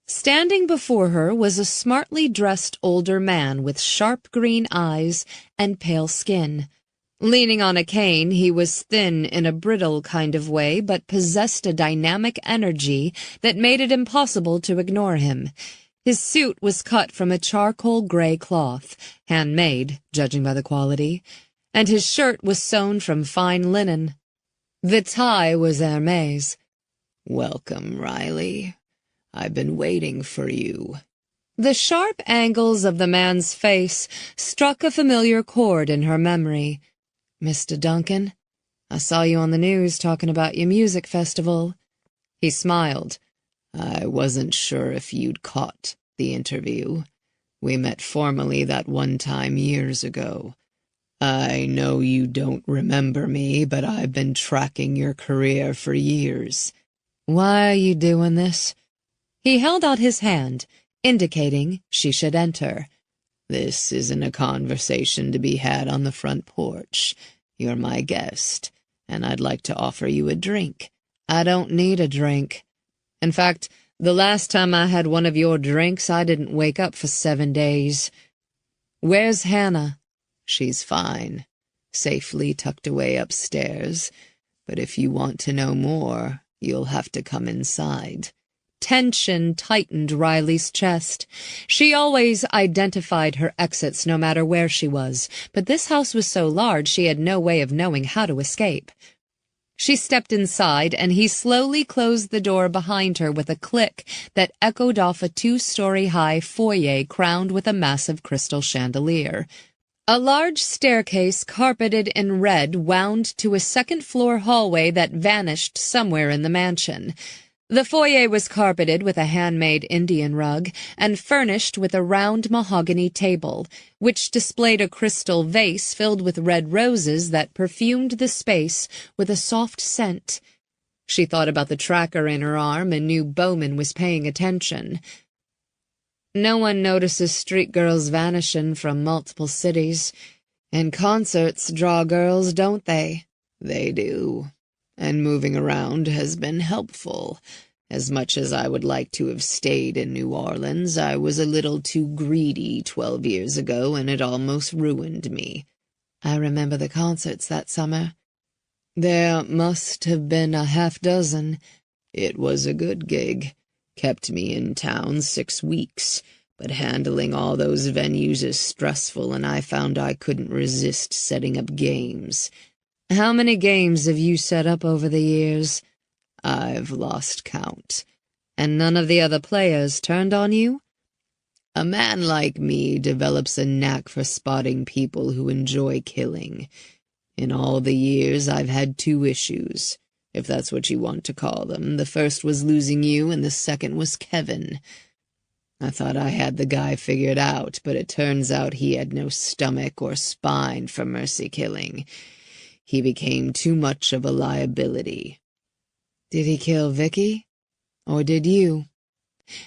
Speaker 1: Standing before her was a smartly dressed older man with sharp green eyes and pale skin. Leaning on a cane, he was thin in a brittle kind of way, but possessed a dynamic energy that made it impossible to ignore him. His suit was cut from a charcoal gray cloth, handmade, judging by the quality, and his shirt was sewn from fine linen. The tie was Hermes.
Speaker 2: "Welcome, Riley. I've been waiting for you."
Speaker 1: The sharp angles of the man's face struck a familiar chord in her memory. "Mr. Duncan, I saw you on the news talking about your music festival." He smiled.
Speaker 2: "I wasn't sure if you'd caught the interview. We met formally that one time years ago. I know you don't remember me, but I've been tracking your career for years."
Speaker 1: "Why are you doing this?" He held out his hand, indicating she should enter.
Speaker 2: "This isn't a conversation to be had on the front porch. You're my guest, and I'd like to offer you a drink."
Speaker 1: "I don't need a drink. In fact, the last time I had one of your drinks, I didn't wake up for 7 days. Where's Hannah?"
Speaker 2: "She's fine, safely tucked away upstairs. But if you want to know more, you'll have to come inside."
Speaker 1: Tension tightened Riley's chest. She always identified her exits no matter where she was, but this house was so large she had no way of knowing how to escape. She stepped inside, and he slowly closed the door behind her with a click that echoed off a 2-story-high foyer crowned with a massive crystal chandelier. A large staircase carpeted in red wound to a second-floor hallway that vanished somewhere in the mansion. The foyer was carpeted with a handmade Indian rug and furnished with a round mahogany table, which displayed a crystal vase filled with red roses that perfumed the space with a soft scent. She thought about the tracker in her arm and knew Bowman was paying attention. No one notices street girls vanishing from multiple cities. And concerts draw girls, don't they?
Speaker 2: "They do. And moving around has been helpful. As much as I would like to have stayed in New Orleans, I was a little too greedy 12 years ago, and it almost ruined me."
Speaker 1: "I remember the concerts that summer. There must have been a half-dozen.
Speaker 2: It was a good gig. Kept me in town 6 weeks. But handling all those venues is stressful, and I found I couldn't resist setting up games."
Speaker 1: "How many games have you set up over the years?"
Speaker 2: "I've lost count."
Speaker 1: "And none of the other players turned on you?"
Speaker 2: "A man like me develops a knack for spotting people who enjoy killing. In all the years, I've had 2 issues, if that's what you want to call them. The first was losing you, and the second was Kevin. I thought I had the guy figured out, but it turns out he had no stomach or spine for mercy killing. He became too much of a liability."
Speaker 1: "Did he kill Vicky? Or did you?"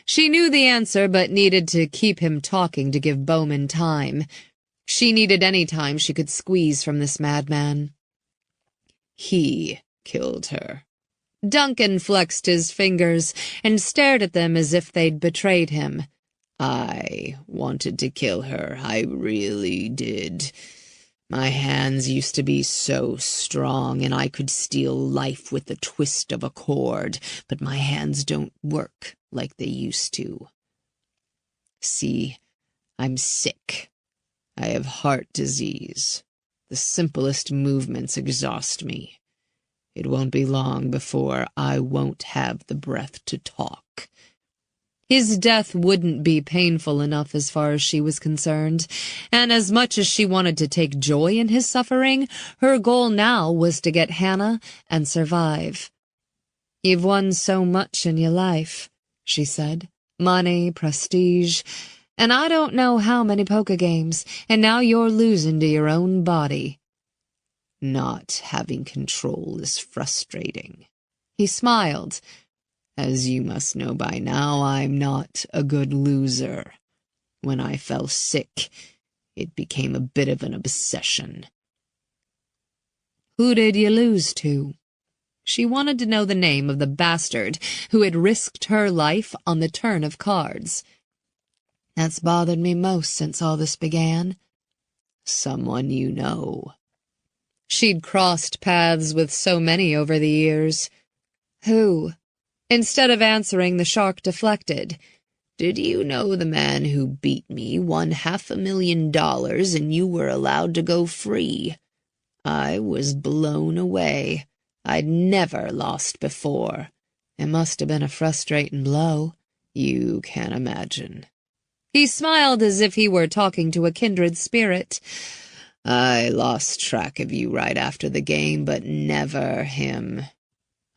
Speaker 1: She knew the answer, but needed to keep him talking to give Bowman time. She needed any time she could squeeze from this madman.
Speaker 2: "He killed her."
Speaker 1: Duncan flexed his fingers and stared at them as if they'd betrayed him.
Speaker 2: "I wanted to kill her. I really did. My hands used to be so strong, and I could steal life with the twist of a cord, but my hands don't work like they used to. See, I'm sick. I have heart disease. The simplest movements exhaust me. It won't be long before I won't have the breath to talk."
Speaker 1: His death wouldn't be painful enough as far as she was concerned, and as much as she wanted to take joy in his suffering, her goal now was to get Hannah and survive. "You've won so much in your life," she said. "Money, prestige, and I don't know how many poker games, and now you're losing to your own body."
Speaker 2: "Not having control is frustrating."
Speaker 1: He smiled.
Speaker 2: "As you must know by now, I'm not a good loser. When I fell sick, it became a bit of an obsession."
Speaker 1: "Who did you lose to?" She wanted to know the name of the bastard who had risked her life on the turn of cards. "That's bothered me most since all this began."
Speaker 2: "Someone you know."
Speaker 1: She'd crossed paths with so many over the years. "Who?" Instead of answering, the shark deflected.
Speaker 2: "Did you know the man who beat me won $500,000 and you were allowed to go free? I was blown away. I'd never lost before."
Speaker 1: "It must have been a frustrating blow."
Speaker 2: "You can't imagine."
Speaker 1: He smiled as if he were talking to a kindred spirit.
Speaker 2: "I lost track of you right after the game, but never him.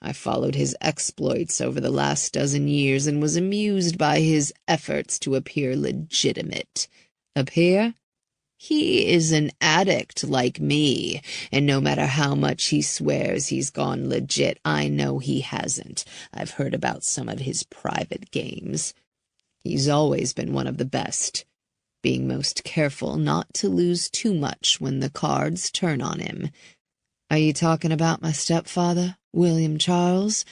Speaker 2: I followed his exploits over the last dozen years and was amused by his efforts to appear legitimate."
Speaker 1: "Appear?"
Speaker 2: "He is an addict like me, and no matter how much he swears he's gone legit, I know he hasn't. I've heard about some of his private games. He's always been one of the best, being most careful not to lose too much when the cards turn on him."
Speaker 1: "Are you talking about my stepfather, William Charles?"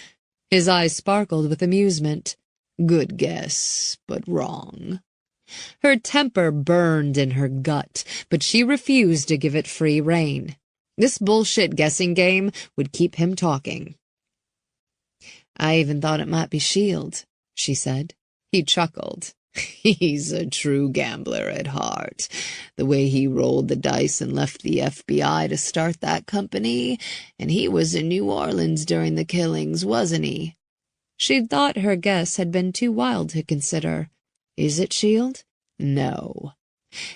Speaker 1: His eyes sparkled with amusement.
Speaker 2: "Good guess, but wrong."
Speaker 1: Her temper burned in her gut, but she refused to give it free rein. This bullshit guessing game would keep him talking. "I even thought it might be Shield," she said. He chuckled.
Speaker 2: "He's a true gambler at heart. The way he rolled the dice and left the FBI to start that company, and he was in New Orleans during the killings, wasn't he?"
Speaker 1: She'd thought her guess had been too wild to consider. "Is it Shield?"
Speaker 2: "No."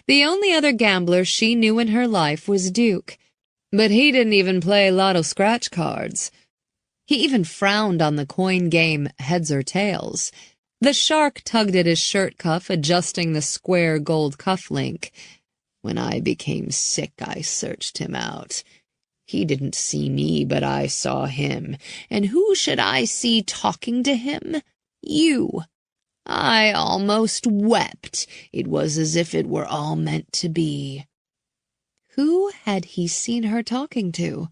Speaker 1: The only other gambler she knew in her life was Duke, but he didn't even play lotto scratch cards. He even frowned on the coin game heads or tails. The shark tugged at his shirt cuff, adjusting the square gold cuff link.
Speaker 2: "When I became sick, I searched him out. He didn't see me, but I saw him. And who should I see talking to him? You. I almost wept. It was as if it were all meant to be."
Speaker 1: Who had he seen her talking to?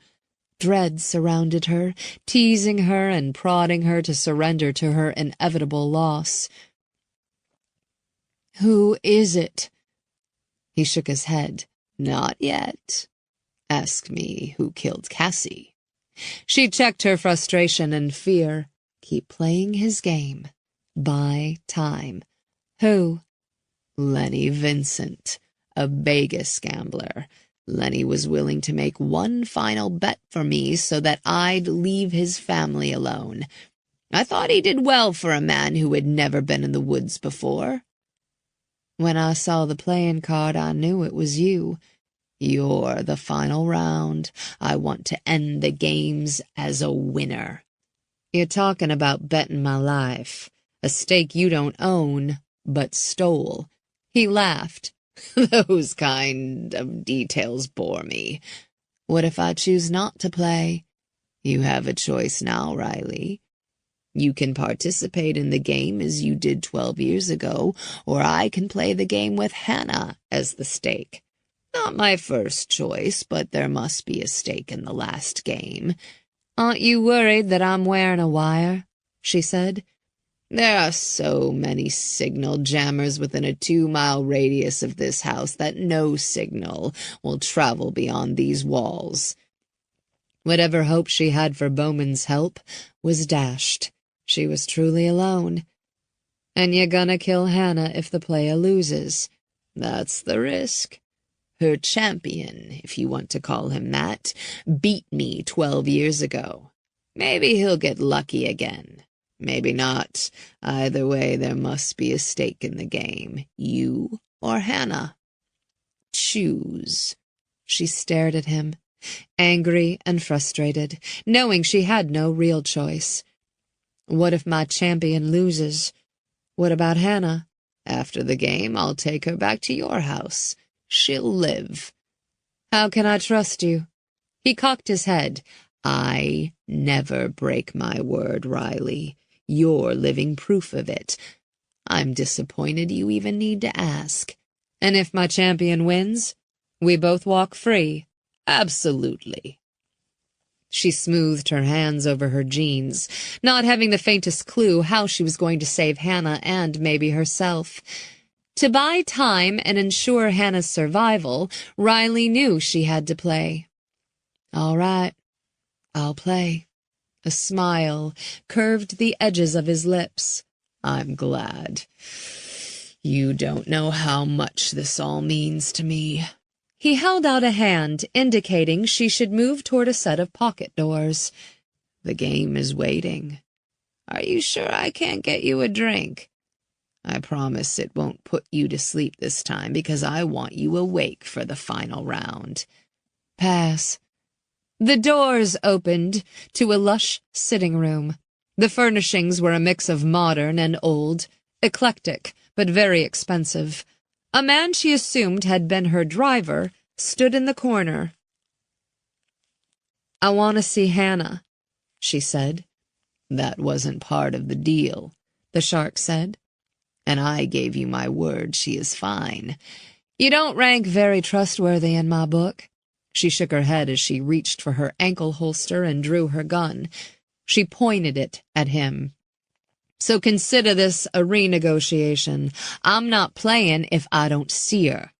Speaker 1: Dread surrounded her, teasing her and prodding her to surrender to her inevitable loss. "Who is it?" He shook his head.
Speaker 2: "Not yet. Ask me who killed Cassie."
Speaker 1: She checked her frustration and fear. Keep playing his game. Buy time. "Who?"
Speaker 2: "Lenny Vincent, a Vegas gambler. Lenny was willing to make one final bet for me so that I'd leave his family alone. I thought he did well for a man who had never been in the woods before."
Speaker 1: "When I saw the playing card, I knew it was you."
Speaker 2: "You're the final round. I want to end the games as a winner."
Speaker 1: "You're talking about betting my life, a stake you don't own, but stole." He laughed.
Speaker 2: "Those kind of details bore me."
Speaker 1: "What if I choose not to play?"
Speaker 2: "You have a choice now, Riley. You can participate in the game as you did 12 years ago, or I can play the game with Hannah as the stake. Not my first choice, but there must be a stake in the last game."
Speaker 1: "Aren't you worried that I'm wearing a wire?" she said.
Speaker 2: "There are so many signal jammers within a 2-mile radius of this house that no signal will travel beyond these walls."
Speaker 1: Whatever hope she had for Bowman's help was dashed. She was truly alone. "And you're gonna kill Hannah if the player loses."
Speaker 2: "That's the risk." Her champion, if you want to call him that, beat me 12 years ago. Maybe he'll get lucky again. Maybe not. Either way, there must be a stake in the game. You or Hannah. Choose."
Speaker 1: She stared at him, angry and frustrated, knowing she had no real choice. What if my champion loses? What about Hannah?
Speaker 2: After the game, I'll take her back to your house. She'll live.
Speaker 1: How can I trust you? He cocked his head.
Speaker 2: I never break my word, Riley. You're living proof of it. I'm disappointed you even need to ask.
Speaker 1: And if my champion wins, we both walk free?
Speaker 2: Absolutely.
Speaker 1: She smoothed her hands over her jeans, not having the faintest clue how she was going to save Hannah and maybe herself. To buy time and ensure Hannah's survival, Riley knew she had to play. All right, I'll play. A smile curved the edges of his lips.
Speaker 2: I'm glad. You don't know how much this all means to me.
Speaker 1: He held out a hand, indicating she should move toward a set of pocket doors.
Speaker 2: The game is waiting. Are you sure I can't get you a drink? I promise it won't put you to sleep this time because I want you awake for the final round.
Speaker 1: Pass. The doors opened to a lush sitting room. The furnishings were a mix of modern and old, eclectic, but very expensive. A man she assumed had been her driver stood in the corner. "I want to see Hannah," she said.
Speaker 2: "That wasn't part of the deal,"
Speaker 1: the shark said.
Speaker 2: "And I gave you my word she is fine."
Speaker 1: "You don't rank very trustworthy in my book." She shook her head as she reached for her ankle holster and drew her gun. She pointed it at him. "So consider this a renegotiation. I'm not playing if I don't see her."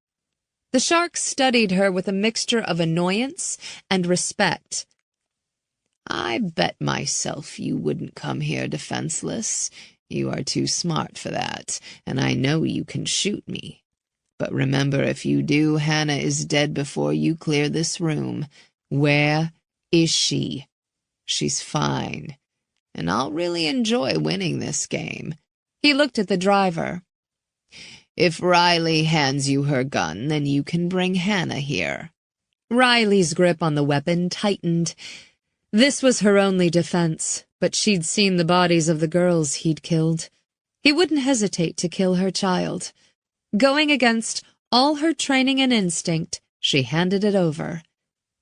Speaker 1: The shark studied her with a mixture of annoyance and respect.
Speaker 2: "I bet myself you wouldn't come here defenseless. You are too smart for that, and I know you can shoot me. But remember, if you do, Hannah is dead before you clear this room. Where is she? She's fine, and I'll really enjoy winning this game."
Speaker 1: He looked at the driver.
Speaker 2: "If Riley hands you her gun, then you can bring Hannah here."
Speaker 1: Riley's grip on the weapon tightened. This was her only defense, but she'd seen the bodies of the girls he'd killed. He wouldn't hesitate to kill her child. Going against all her training and instinct, she handed it over.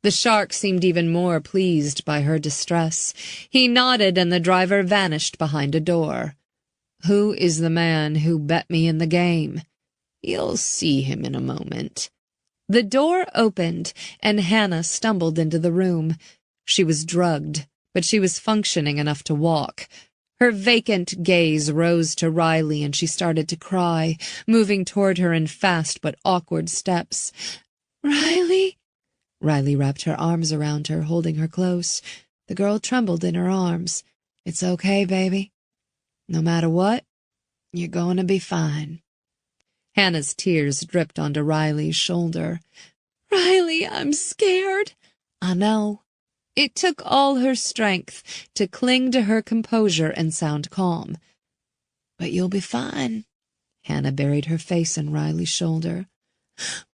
Speaker 1: The shark seemed even more pleased by her distress. He nodded and the driver vanished behind a door. "Who is the man who bet me in the game?"
Speaker 2: "You'll see him in a moment."
Speaker 1: The door opened and Hannah stumbled into the room. She was drugged, but she was functioning enough to walk. Her vacant gaze rose to Riley and she started to cry, moving toward her in fast but awkward steps. "Riley?" Riley wrapped her arms around her, holding her close. The girl trembled in her arms. "It's okay, baby. No matter what, you're going to be fine." Hannah's tears dripped onto Riley's shoulder. "Riley, I'm scared." "I know." It took all her strength to cling to her composure and sound calm. "But you'll be fine." Hannah buried her face in Riley's shoulder.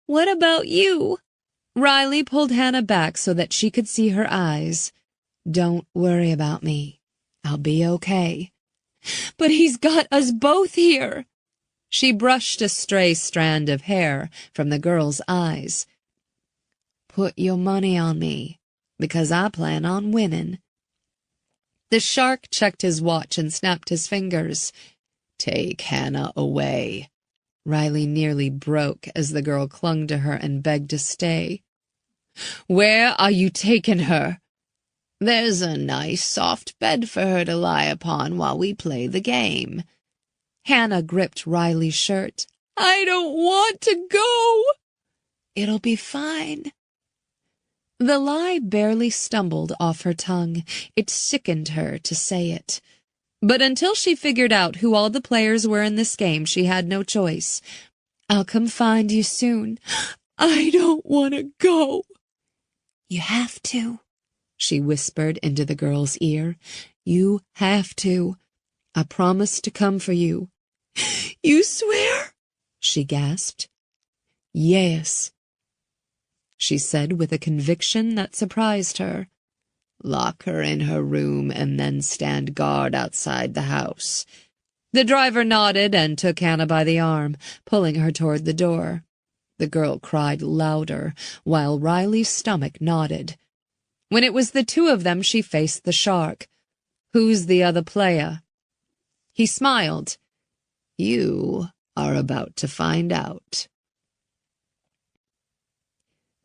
Speaker 1: "What about you?" Riley pulled Hannah back so that she could see her eyes. "Don't worry about me. I'll be okay." "But he's got us both here." She brushed a stray strand of hair from the girl's eyes. "Put your money on me, because I plan on winning." The shark checked his watch and snapped his fingers.
Speaker 2: "Take Hannah away."
Speaker 1: Riley nearly broke as the girl clung to her and begged to stay. "Where are you taking her?"
Speaker 2: "There's a nice soft bed for her to lie upon while we play the game."
Speaker 1: Hannah gripped Riley's shirt. "I don't want to go." "It'll be fine." The lie barely stumbled off her tongue. It sickened her to say it. But until she figured out who all the players were in this game, she had no choice. "I'll come find you soon."
Speaker 3: I don't want to go.
Speaker 1: You have to, she whispered into the girl's ear. You have to. I promise to come for you.
Speaker 3: You swear?
Speaker 1: She gasped. Yes, she said with a conviction that surprised her.
Speaker 2: Lock her in her room and then stand guard outside the house.
Speaker 1: The driver nodded and took Hannah by the arm, pulling her toward the door. The girl cried louder, while Riley's stomach knotted. When it was the two of them, she faced the shark. Who's the other player? He smiled.
Speaker 2: You are about to find out.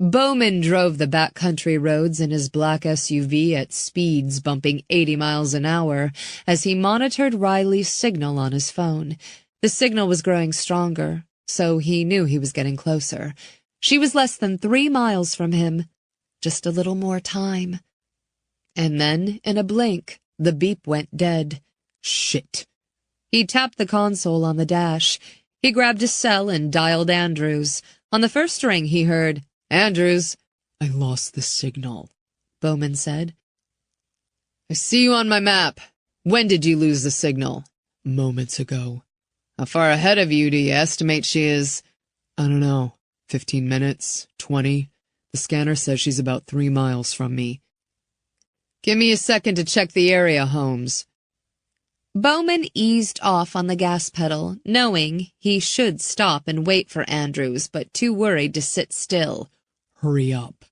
Speaker 1: Bowman drove the backcountry roads in his black SUV at speeds bumping 80 miles an hour as he monitored Riley's signal on his phone. The signal was growing stronger, so he knew he was getting closer. She was less than 3 miles from him. Just a little more time. And then, in a blink, the beep went dead.
Speaker 3: Shit.
Speaker 1: He tapped the console on the dash. He grabbed his cell and dialed Andrews. On the first ring, he heard, "Andrews."
Speaker 3: I lost the signal,
Speaker 1: Bowman said.
Speaker 2: I see you on my map. When did you lose the signal?
Speaker 3: Moments ago.
Speaker 2: How far ahead of you do you estimate she is?
Speaker 3: I don't know. 15 minutes? 20? The scanner says she's about 3 miles from me.
Speaker 2: Give me a second to check the area, Holmes.
Speaker 1: Bowman eased off on the gas pedal, knowing he should stop and wait for Andrews, but too worried to sit still.
Speaker 3: Hurry up.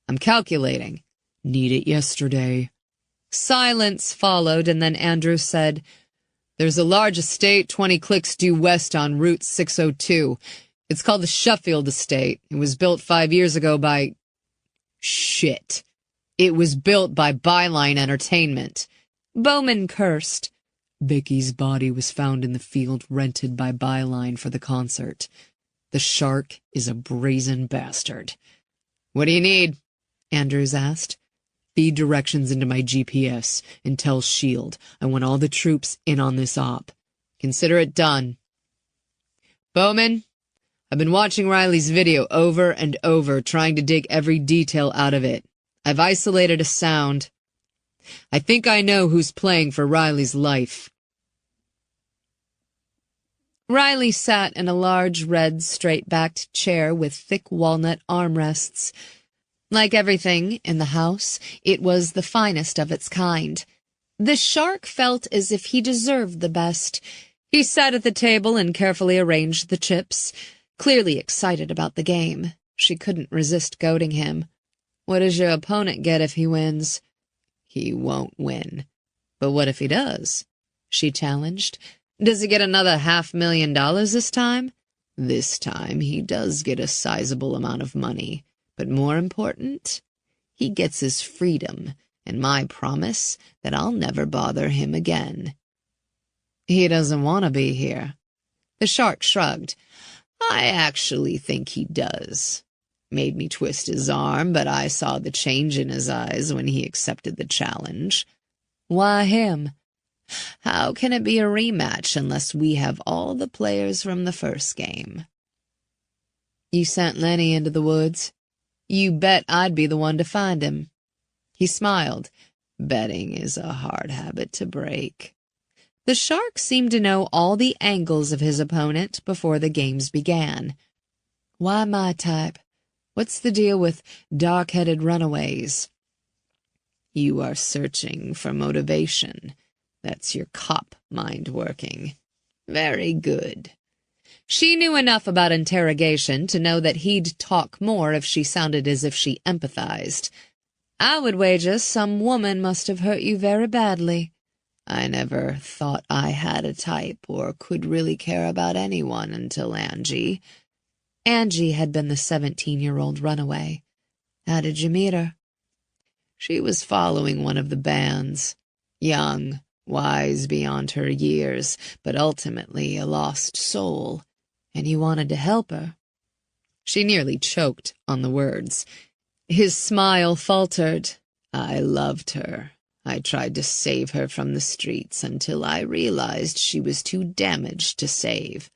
Speaker 2: I'm calculating.
Speaker 3: Need it yesterday.
Speaker 1: Silence followed, and then Andrews said,
Speaker 2: There's a large estate 20 clicks due west on Route 602. It's called the Sheffield Estate. It was built 5 years ago by... Shit. It was built by Byline Entertainment.
Speaker 1: Bowman cursed.
Speaker 3: Vicky's body was found in the field rented by Byline for the concert. The shark is a brazen bastard.
Speaker 2: What do you need?
Speaker 1: Andrews asked.
Speaker 3: Feed directions into my GPS and tell S.H.I.E.L.D. I want all the troops in on this op.
Speaker 2: Consider it done. Bowman, I've been watching Riley's video over and over, trying to dig every detail out of it. I've isolated a sound. I think I know who's playing for Riley's life.
Speaker 1: Riley sat in a large red straight-backed chair with thick walnut armrests. Like everything in the house, it was the finest of its kind. The shark felt as if he deserved the best. He sat at the table and carefully arranged the chips, clearly excited about the game. She couldn't resist goading him. What does your opponent get if he wins?
Speaker 2: He won't win. But what if he does?
Speaker 1: She challenged. Does he get another $500,000 this time?
Speaker 2: This time he does get a sizable amount of money. But more important, he gets his freedom and my promise that I'll never bother him again.
Speaker 1: He doesn't want to be here.
Speaker 2: The shark shrugged. I actually think he does. Made me twist his arm, but I saw the change in his eyes when he accepted the challenge.
Speaker 1: Why him?
Speaker 2: How can it be a rematch unless we have all the players from the first game?
Speaker 1: You sent Lenny into the woods. You bet I'd be the one to find him.
Speaker 2: He smiled. Betting is a hard habit to break.
Speaker 1: The shark seemed to know all the angles of his opponent before the games began. Why my type? What's the deal with dark-headed runaways?
Speaker 2: You are searching for motivation. That's your cop mind working. Very good.
Speaker 1: She knew enough about interrogation to know that he'd talk more if she sounded as if she empathized. I would wager some woman must have hurt you very badly.
Speaker 2: I never thought I had a type or could really care about anyone until Angie.
Speaker 1: Angie had been the 17-year-old runaway. How did you meet her?
Speaker 2: She was following one of the bands. Young, wise beyond her years, but ultimately a lost soul.
Speaker 1: And you wanted to help her?
Speaker 2: She nearly choked on the words.
Speaker 1: His smile faltered.
Speaker 2: I loved her. I tried to save her from the streets until I realized she was too damaged to save.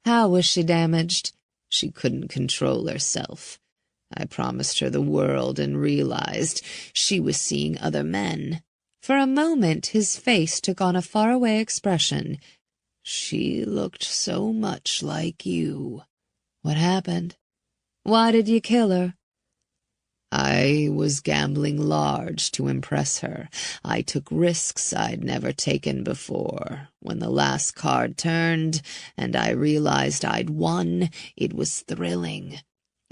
Speaker 1: How was she damaged?
Speaker 2: She couldn't control herself. I promised her the world and realized she was seeing other men.
Speaker 1: For a moment his face took on a faraway expression.
Speaker 2: She looked so much like you.
Speaker 1: What happened? Why did you kill her?
Speaker 2: I was gambling large to impress her. I took risks I'd never taken before. When the last card turned and I realized I'd won, it was thrilling.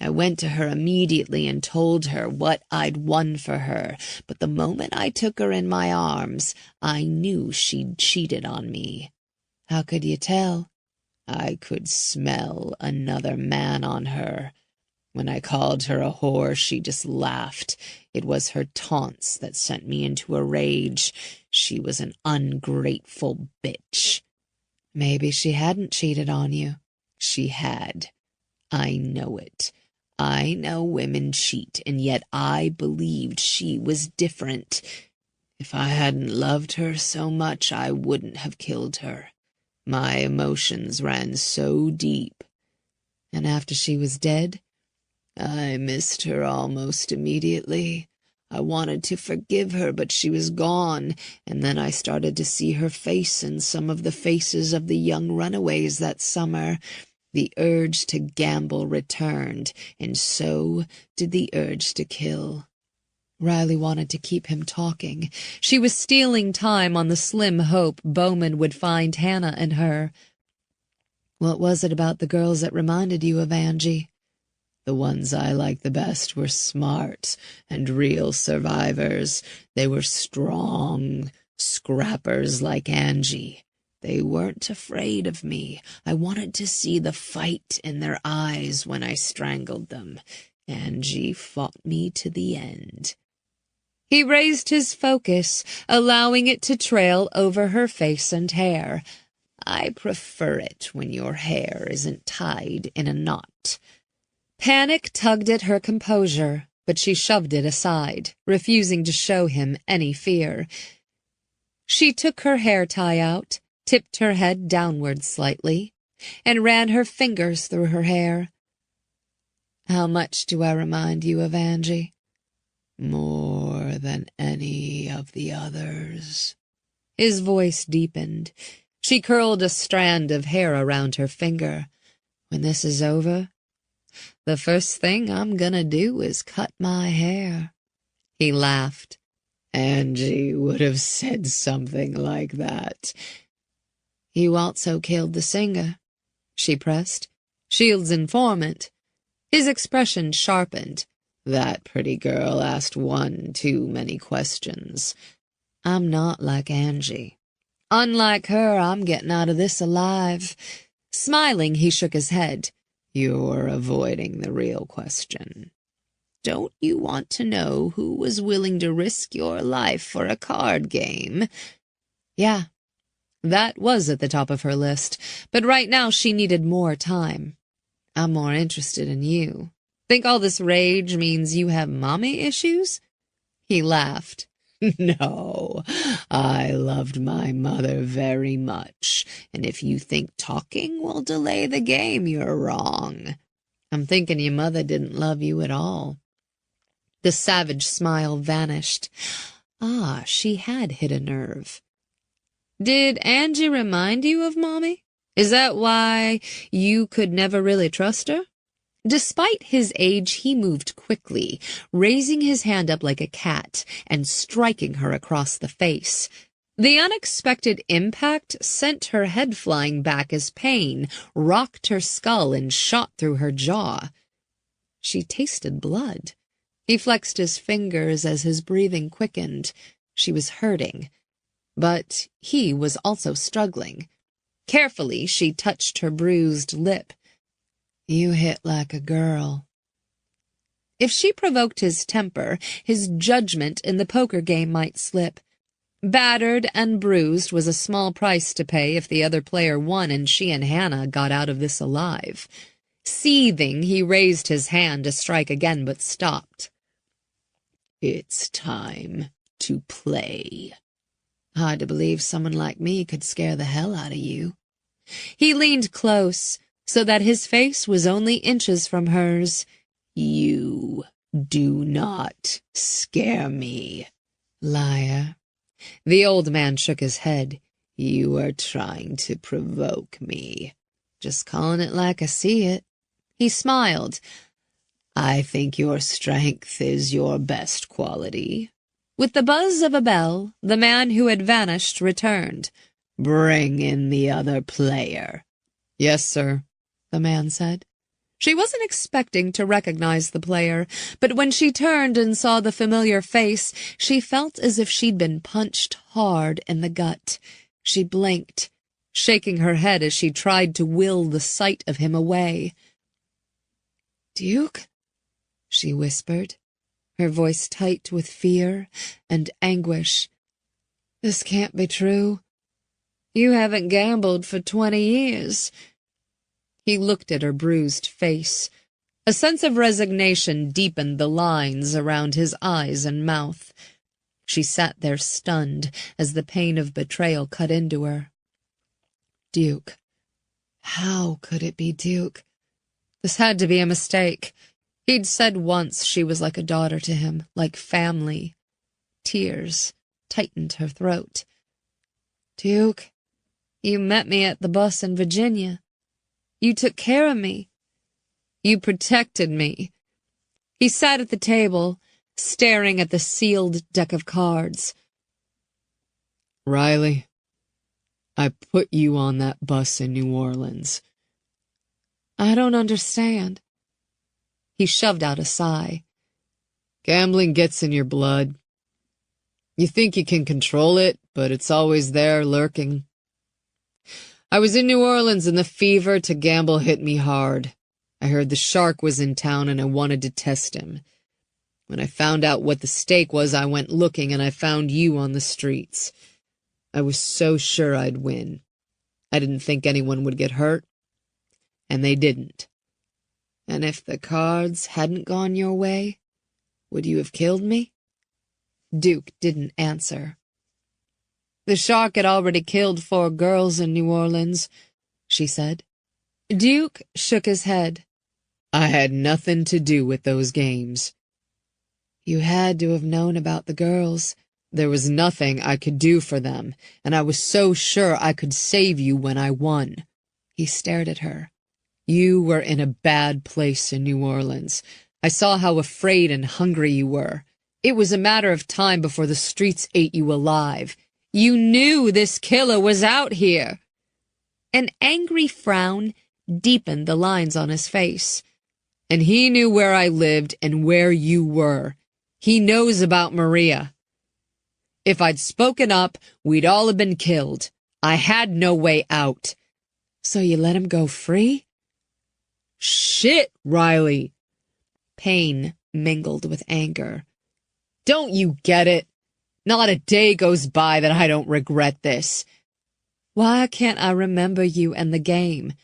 Speaker 2: I went to her immediately and told her what I'd won for her, but the moment I took her in my arms, I knew she'd cheated on me.
Speaker 1: How could you tell?
Speaker 2: I could smell another man on her. When I called her a whore, she just laughed. It was her taunts that sent me into a rage. She was an ungrateful bitch.
Speaker 1: Maybe she hadn't cheated on you.
Speaker 2: She had. I know it. I know women cheat, and yet I believed she was different. If I hadn't loved her so much, I wouldn't have killed her. My emotions ran so deep.
Speaker 1: And after she was dead?
Speaker 2: I missed her almost immediately. I wanted to forgive her, but she was gone, and then I started to see her face and some of the faces of the young runaways that summer. The urge to gamble returned, and so did the urge to kill.
Speaker 1: Riley wanted to keep him talking. She was stealing time on the slim hope Bowman would find Hannah and her. What was it about the girls that reminded you of Angie?
Speaker 2: The ones I liked the best were smart and real survivors. They were strong scrappers like Angie. They weren't afraid of me. I wanted to see the fight in their eyes when I strangled them. Angie fought me to the end.
Speaker 1: He raised his focus, allowing it to trail over her face and hair.
Speaker 2: I prefer it when your hair isn't tied in a knot.
Speaker 1: Panic tugged at her composure, but she shoved it aside, refusing to show him any fear. She took her hair tie out, tipped her head downward slightly, and ran her fingers through her hair. How much do I remind you of Angie?
Speaker 2: More than any of the others.
Speaker 1: His voice deepened. She curled a strand of hair around her finger. When this is over, the first thing I'm gonna do is cut my hair. He laughed.
Speaker 2: Angie would have said something like that.
Speaker 1: You also killed the singer, she pressed. Shield's informant. His expression sharpened.
Speaker 2: That pretty girl asked one too many questions.
Speaker 1: I'm not like Angie. Unlike her, I'm getting out of this alive. Smiling, he shook his head.
Speaker 2: You're avoiding the real question. Don't you want to know who was willing to risk your life for a card game?
Speaker 1: Yeah, that was at the top of her list, but right now she needed more time. I'm more interested in you. Think all this rage means you have mommy issues? He laughed.
Speaker 2: No, I loved my mother very much, and if you think talking will delay the game, you're wrong.
Speaker 1: I'm thinking your mother didn't love you at all. The savage smile vanished. Ah, she had hit a nerve. Did Angie remind you of Mommy? Is that why you could never really trust her? Despite his age, he moved quickly, raising his hand up like a cat and striking her across the face. The unexpected impact sent her head flying back as pain rocked her skull and shot through her jaw. She tasted blood. He flexed his fingers as his breathing quickened. She was hurting, but he was also struggling. Carefully, she touched her bruised lip. You hit like a girl. If she provoked his temper, his judgment in the poker game might slip. Battered and bruised was a small price to pay if the other player won and she and Hannah got out of this alive. Seething, he raised his hand to strike again, but stopped.
Speaker 2: It's time to play.
Speaker 1: Hard to believe someone like me could scare the hell out of you. He leaned close, so that his face was only inches from hers.
Speaker 2: "You do not scare me."
Speaker 1: "Liar."
Speaker 2: The old man shook his head. "You are trying to provoke me."
Speaker 1: "Just calling it like I see it." He smiled.
Speaker 2: "I think your strength is your best quality."
Speaker 1: With the buzz of a bell, the man who had vanished returned.
Speaker 2: "Bring in the other player."
Speaker 3: "Yes, sir,"
Speaker 1: the man said. She wasn't expecting to recognize the player, but when she turned and saw the familiar face, she felt as if she'd been punched hard in the gut. She blinked, shaking her head as she tried to will the sight of him away. "Duke?" she whispered, her voice tight with fear and anguish. "This can't be true. You haven't gambled for 20 years. He looked at her bruised face. A sense of resignation deepened the lines around his eyes and mouth. She sat there stunned as the pain of betrayal cut into her. Duke. How could it be Duke? This had to be a mistake. He'd said once she was like a daughter to him, like family. Tears tightened her throat. "Duke, you met me at the bus in Virginia. You took care of me. You protected me." He sat at the table, staring at the sealed deck of cards.
Speaker 3: "Riley, I put you on that bus in New Orleans."
Speaker 1: "I don't understand." He shoved out a sigh.
Speaker 3: "Gambling gets in your blood. You think you can control it, but it's always there, lurking. I was in New Orleans and the fever to gamble hit me hard. I heard the shark was in town and I wanted to test him. When I found out what the stake was, I went looking and I found you on the streets. I was so sure I'd win. I didn't think anyone would get hurt, and they didn't."
Speaker 1: "And if the cards hadn't gone your way, would you have killed me?" Duke didn't answer. "The shark had already killed 4 girls in New Orleans," she said. Duke shook his head.
Speaker 3: "I had nothing to do with those games."
Speaker 1: "You had to have known about the girls."
Speaker 3: "There was nothing I could do for them, and I was so sure I could save you when I won."
Speaker 1: He stared at her.
Speaker 3: "You were in a bad place in New Orleans. I saw how afraid and hungry you were. It was a matter of time before the streets ate you alive. You knew this killer was out here." An angry frown deepened the lines on his face. "And he knew where I lived and where you were. He knows about Maria. If I'd spoken up, we'd all have been killed. I had no way out."
Speaker 1: "So you let him go free?"
Speaker 3: "Shit, Riley."
Speaker 1: Pain mingled with anger.
Speaker 3: "Don't you get it? Not a day goes by that I don't regret this."
Speaker 1: "Why can't I remember you and the game?"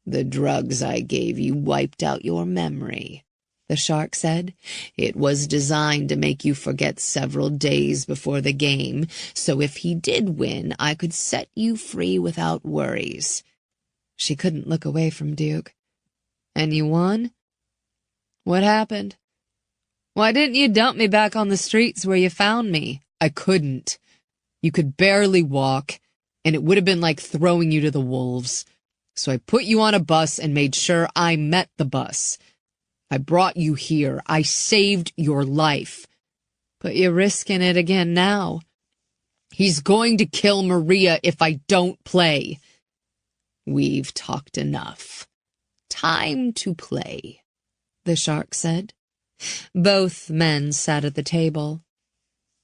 Speaker 2: "The drugs I gave you wiped out your memory," the shark said. "It was designed to make you forget several days before the game, so if he did win, I could set you free without worries."
Speaker 1: She couldn't look away from Duke. "And you won? What happened? Why didn't you dump me back on the streets where you found me?"
Speaker 3: "I couldn't. You could barely walk, and it would have been like throwing you to the wolves. So I put you on a bus and made sure I met the bus. I brought you here. I saved your life."
Speaker 1: "But you're risking it again now."
Speaker 3: "He's going to kill Maria if I don't play."
Speaker 2: "We've talked enough. Time to play,"
Speaker 1: the shark said. Both men sat at the table.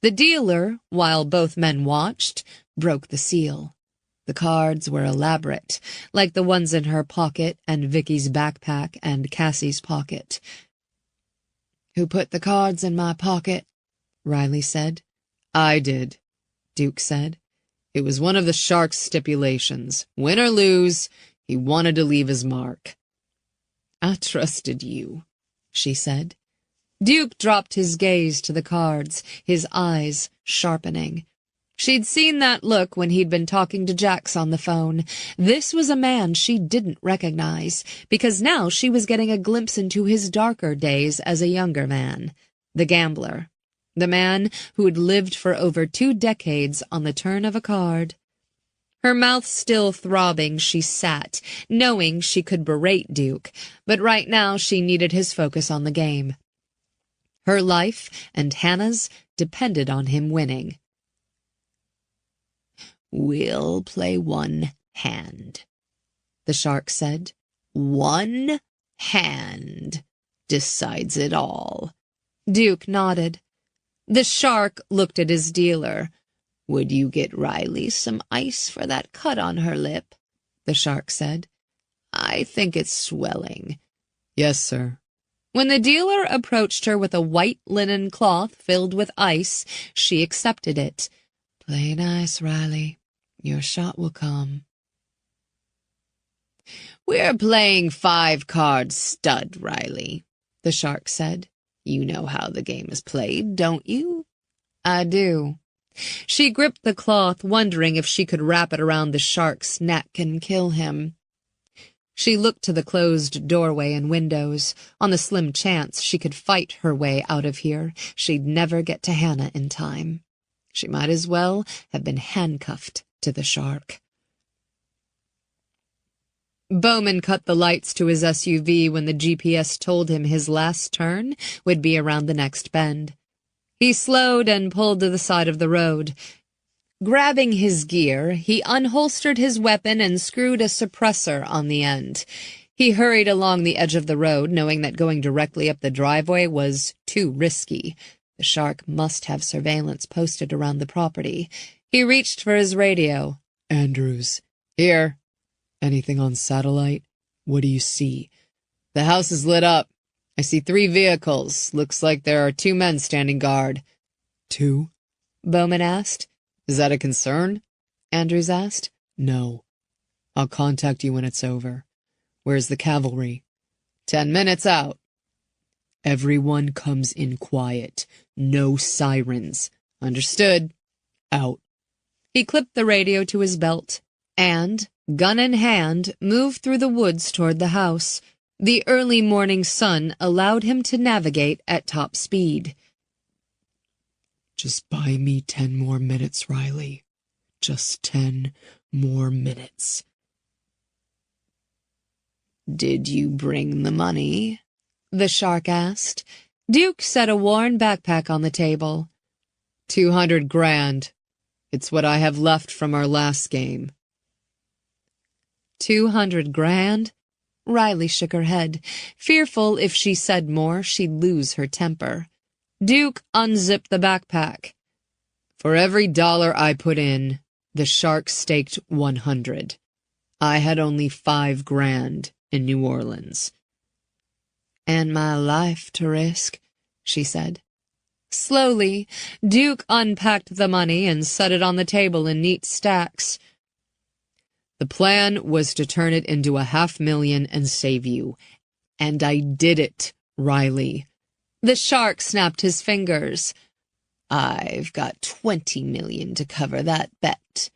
Speaker 1: The dealer, while both men watched, broke the seal. The cards were elaborate, like the ones in her pocket and Vicky's backpack and Cassie's pocket. "Who put the cards in my pocket?" Riley said.
Speaker 3: "I did," Duke said. "It was one of the shark's stipulations. Win or lose, he wanted to leave his mark."
Speaker 2: "I trusted you," she said.
Speaker 1: Duke dropped his gaze to the cards, his eyes sharpening. She'd seen that look when he'd been talking to Jax on the phone. This was a man she didn't recognize, because now she was getting a glimpse into his darker days as a younger man. The gambler. The man who had lived for over 2 decades on the turn of a card. Her mouth still throbbing, she sat, knowing she could berate Duke, but right now she needed his focus on the game. Her life and Hannah's depended on him winning. "We'll play one hand," the shark said. "One hand decides it all." Duke nodded. The shark looked at his dealer. "Would you get Riley some ice for that cut on her lip?" the shark said. "I think it's swelling."
Speaker 2: "Yes, sir."
Speaker 1: When the dealer approached her with a white linen cloth filled with ice, she accepted it. "Play nice, Riley. Your shot will come." "We're playing 5-card stud, Riley," the shark said. "You know how the game is played, don't you?" "I do." She gripped the cloth, wondering if she could wrap it around the shark's neck and kill him. She looked to the closed doorway and windows. On the slim chance she could fight her way out of here, she'd never get to Hannah in time. She might as well have been handcuffed to the shark. Bowman cut the lights to his SUV when the GPS told him his last turn would be around the next bend. He slowed and pulled to the side of the road. Grabbing his gear, he unholstered his weapon and screwed a suppressor on the end. He hurried along the edge of the road, knowing that going directly up the driveway was too risky. The shark must have surveillance posted around the property. He reached for his radio.
Speaker 2: "Andrews." "Here." "Anything on satellite? What do you see?" "The house is lit up. I see 3 vehicles. Looks like there are 2 men standing guard."
Speaker 3: "2?"
Speaker 1: Bowman asked.
Speaker 2: "Is that a concern?"
Speaker 1: Andrews asked.
Speaker 3: "No. I'll contact you when it's over. Where's the cavalry?"
Speaker 2: 10 minutes out."
Speaker 3: "Everyone comes in quiet. No sirens."
Speaker 2: "Understood."
Speaker 3: "Out."
Speaker 1: He clipped the radio to his belt and, gun in hand, moved through the woods toward the house. The early morning sun allowed him to navigate at top speed.
Speaker 3: "Just buy me 10 more minutes, Riley. Just 10 more minutes."
Speaker 2: "Did you bring the money?"
Speaker 1: the shark asked. Duke set a worn backpack on the table.
Speaker 2: 200 grand. It's what I have left from our last game."
Speaker 1: 200 grand? Riley shook her head, fearful if she said more she'd lose her temper. Duke unzipped the backpack.
Speaker 2: "For every dollar I put in, the shark staked 100. I had only 5 grand in New Orleans."
Speaker 1: "And my life to risk," she said. Slowly, Duke unpacked the money and set it on the table in neat stacks.
Speaker 2: "The plan was to turn it into $500,000 and save you. And I did it, Riley."
Speaker 1: The shark snapped his fingers.
Speaker 2: "I've got 20 million to cover that bet."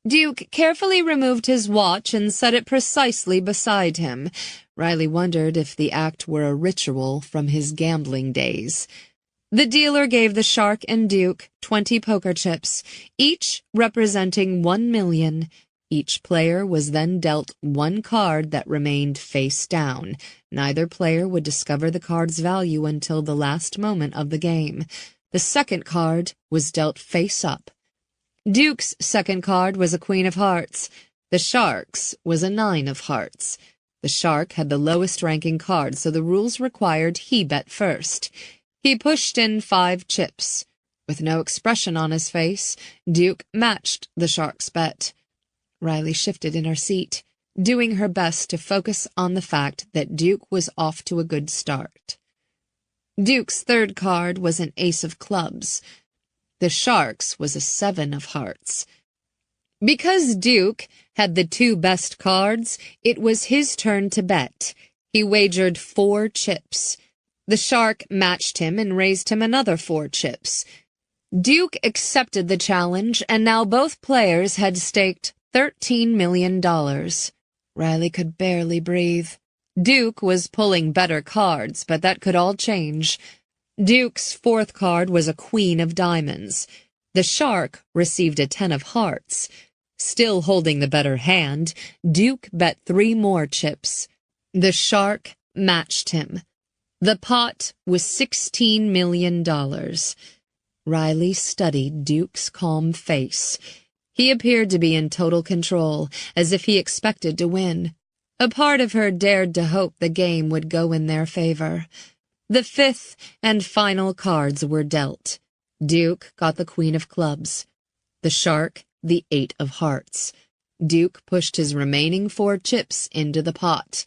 Speaker 1: Duke carefully removed his watch and set it precisely beside him. Riley wondered if the act were a ritual from his gambling days. The dealer gave the shark and Duke 20 poker chips, each representing 1 million. Each player was then dealt 1 card that remained face down. Neither player would discover the card's value until the last moment of the game. The second card was dealt face up. Duke's second card was a Queen of Hearts. The shark's was a 9 of Hearts. The shark had the lowest ranking card, so the rules required he bet first. He pushed in 5 chips. With no expression on his face, Duke matched the shark's bet. Riley shifted in her seat, doing her best to focus on the fact that Duke was off to a good start. Duke's third card was an ace of clubs. The shark's was a 7 of hearts. Because Duke had the 2 best cards, it was his turn to bet. He wagered 4 chips. The shark matched him and raised him another 4 chips. Duke accepted the challenge, and now both players had staked $13 million. Riley could barely breathe. Duke was pulling better cards, but that could all change. Duke's fourth card was a queen of diamonds. The shark received a 10 of hearts. Still holding the better hand, Duke bet 3 more chips. The shark matched him. The pot was $16 million. Riley studied Duke's calm face. He appeared to be in total control, as if he expected to win. A part of her dared to hope the game would go in their favor. The 5th and final cards were dealt. Duke got the queen of clubs. The shark, the 8 of hearts. Duke pushed his remaining 4 chips into the pot.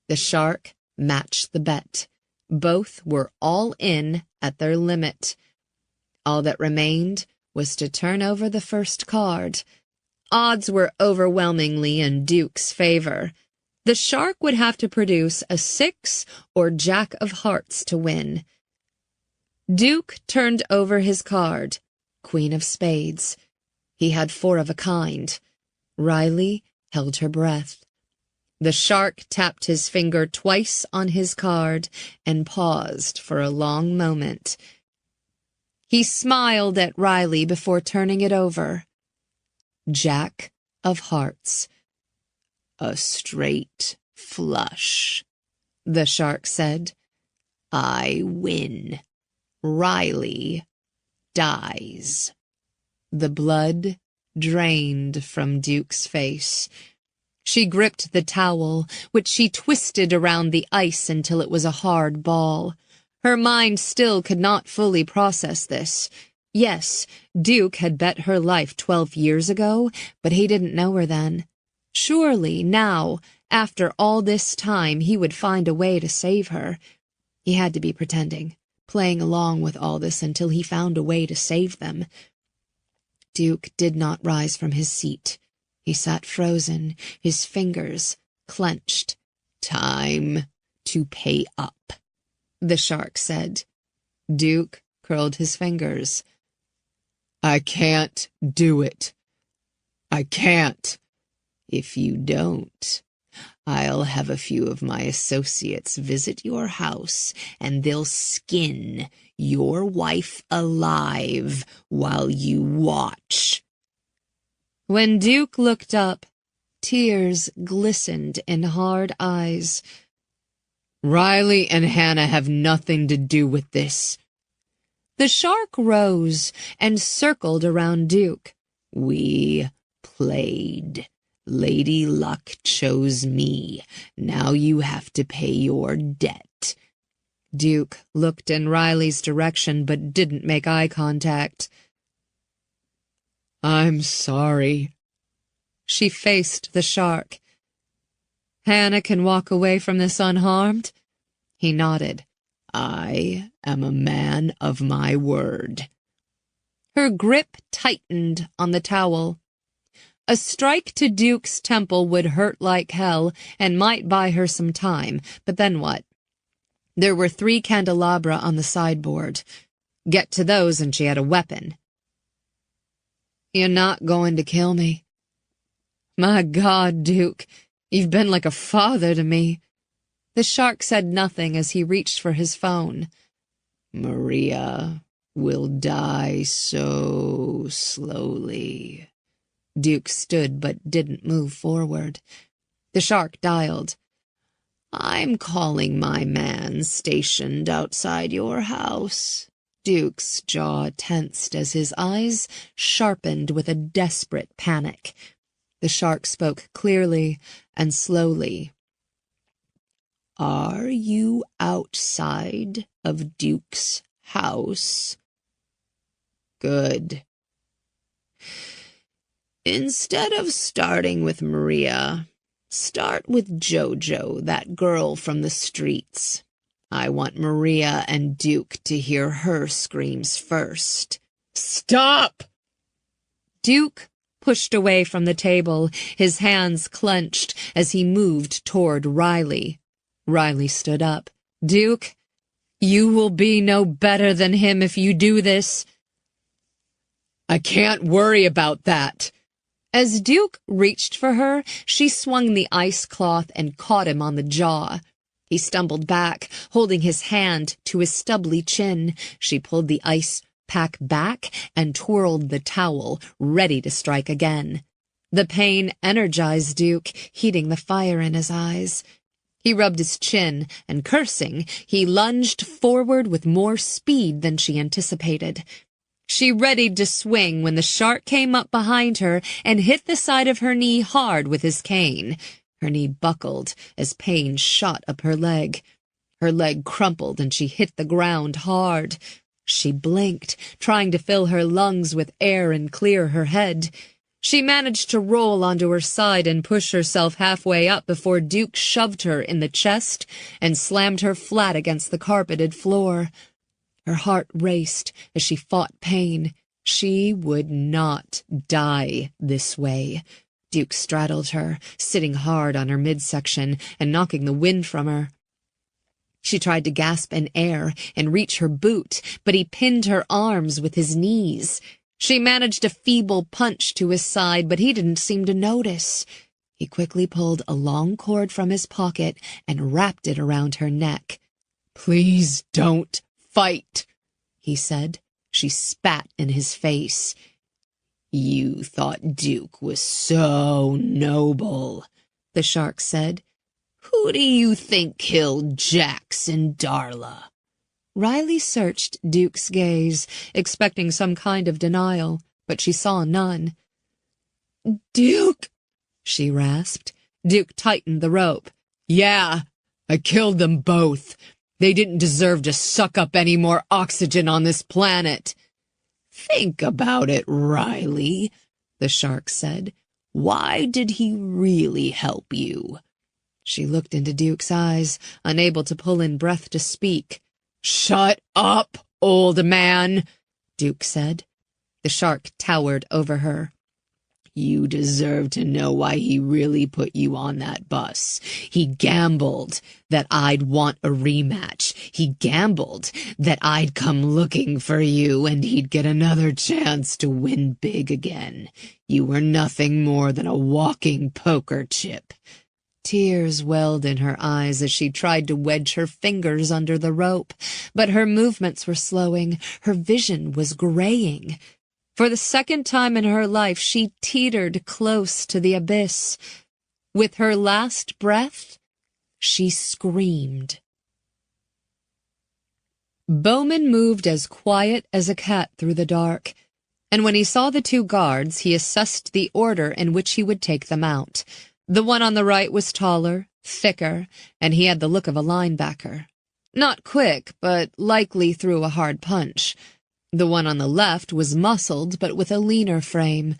Speaker 1: The shark matched the bet. Both were all in at their limit. All that remained was to turn over the first card. Odds were overwhelmingly in Duke's favor. The shark would have to produce a 6 or jack of hearts to win. Duke turned over his card, queen of spades. He had 4 of a kind. Riley held her breath. The shark tapped his finger twice on his card and paused for a long moment. He smiled at Riley before turning it over. Jack of hearts. A straight flush, the shark said. I win. Riley dies. The blood drained from Duke's face. She gripped the towel, which she twisted around the ice until it was a hard ball. Her mind still could not fully process this. Yes, Duke had bet her life 12 years ago, but he didn't know her then. Surely now, after all this time, he would find a way to save her. He had to be pretending, playing along with all this until he found a way to save them. Duke did not rise from his seat. He sat frozen, his fingers clenched. Time to pay up, the shark said. Duke curled his fingers. I can't do it. I can't. If you don't, I'll have a few of my associates visit your house, and they'll skin your wife alive while you watch. When Duke looked up, tears glistened in hard eyes. Riley and Hannah have nothing to do with this. The shark rose and circled around Duke. We played. Lady Luck chose me. Now you have to pay your debt. Duke looked in Riley's direction but didn't make eye contact. I'm sorry. She faced the shark. Hannah can walk away from this unharmed? He nodded. I am a man of my word. Her grip tightened on the towel. A strike to Duke's temple would hurt like hell and might buy her some time, but then what? There were 3 candelabra on the sideboard. Get to those and she had a weapon. You're not going to kill me? My God, Duke, you've been like a father to me. The shark said nothing as he reached for his phone. Maria will die so slowly. Duke stood but didn't move forward. The shark dialed. I'm calling my man stationed outside your house. Duke's jaw tensed as his eyes sharpened with a desperate panic. The shark spoke clearly and slowly. Are you outside of Duke's house? Good. Instead of starting with Maria, start with Jojo, that girl from the streets. I want Maria and Duke to hear her screams first. Stop! Duke pushed away from the table, his hands clenched as he moved toward Riley. Riley stood up. Duke, you will be no better than him if you do this.
Speaker 2: I can't worry about that.
Speaker 1: As Duke reached for her, she swung the ice cloth and caught him on the jaw. He stumbled back, holding his hand to his stubbly chin. She pulled the ice pack back and twirled the towel, ready to strike again. The pain energized Duke, heating the fire in his eyes. He rubbed his chin, and cursing, he lunged forward with more speed than she anticipated. She readied to swing when the shark came up behind her and hit the side of her knee hard with his cane. Her knee buckled as pain shot up her leg. Her leg crumpled and she hit the ground hard. She blinked, trying to fill her lungs with air and clear her head. She managed to roll onto her side and push herself halfway up before Duke shoved her in the chest and slammed her flat against the carpeted floor. Her heart raced as she fought pain. She would not die this way. Duke straddled her, sitting hard on her midsection and knocking the wind from her. She tried to gasp in air and reach her boot, but he pinned her arms with his knees. She managed a feeble punch to his side, but he didn't seem to notice. He quickly pulled a long cord from his pocket and wrapped it around her neck.
Speaker 2: "Please don't fight,"
Speaker 1: he said. She spat in his face.
Speaker 2: "You thought Duke was so noble,"
Speaker 1: the shark said.
Speaker 2: "Who do you think killed Jax and Darla?"
Speaker 1: Riley searched Duke's gaze, expecting some kind of denial, but she saw none.
Speaker 2: "Duke,"
Speaker 1: she rasped. Duke tightened the rope.
Speaker 2: "Yeah, I killed them both. They didn't deserve to suck up any more oxygen on this planet." "Think about it, Riley," the shark said. "Why did he really help you?"
Speaker 1: She looked into Duke's eyes, unable to pull in breath to speak.
Speaker 2: "Shut up, old man,"
Speaker 1: Duke said. The shark towered over her.
Speaker 2: "You deserve to know why he really put you on that bus. He gambled that I'd want a rematch. He gambled that I'd come looking for you and he'd get another chance to win big again. You were nothing more than a walking poker chip."
Speaker 1: Tears welled in her eyes as she tried to wedge her fingers under the rope, but her movements were slowing, her vision was graying. For the second time in her life, she teetered close to the abyss. With her last breath, she screamed. Bowman moved as quiet as a cat through the dark, and when he saw the two guards, he assessed the order in which he would take them out. The one on the right was taller, thicker, and he had the look of a linebacker. Not quick, but likely threw a hard punch. The one on the left was muscled, but with a leaner frame.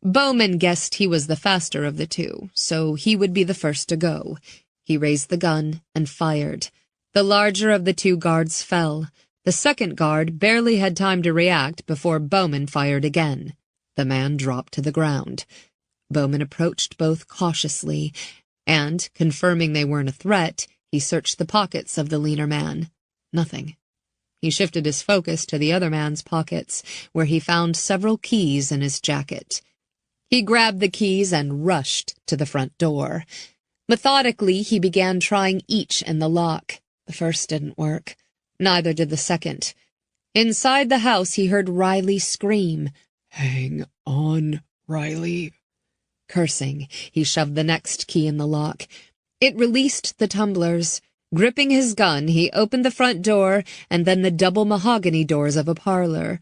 Speaker 1: Bowman guessed he was the faster of the two, so he would be the first to go. He raised the gun and fired. The larger of the two guards fell. The second guard barely had time to react before Bowman fired again. The man dropped to the ground. Bowman approached both cautiously, and, confirming they weren't a threat, he searched the pockets of the leaner man. Nothing. He shifted his focus to the other man's pockets, where he found several keys in his jacket. He grabbed the keys and rushed to the front door. Methodically, he began trying each in the lock. The first didn't work. Neither did the second. Inside the house, he heard Riley scream,
Speaker 2: "Hang on, Riley."
Speaker 1: Cursing, he shoved the next key in the lock. It released the tumblers. Gripping his gun, he opened the front door and then the double mahogany doors of a parlor.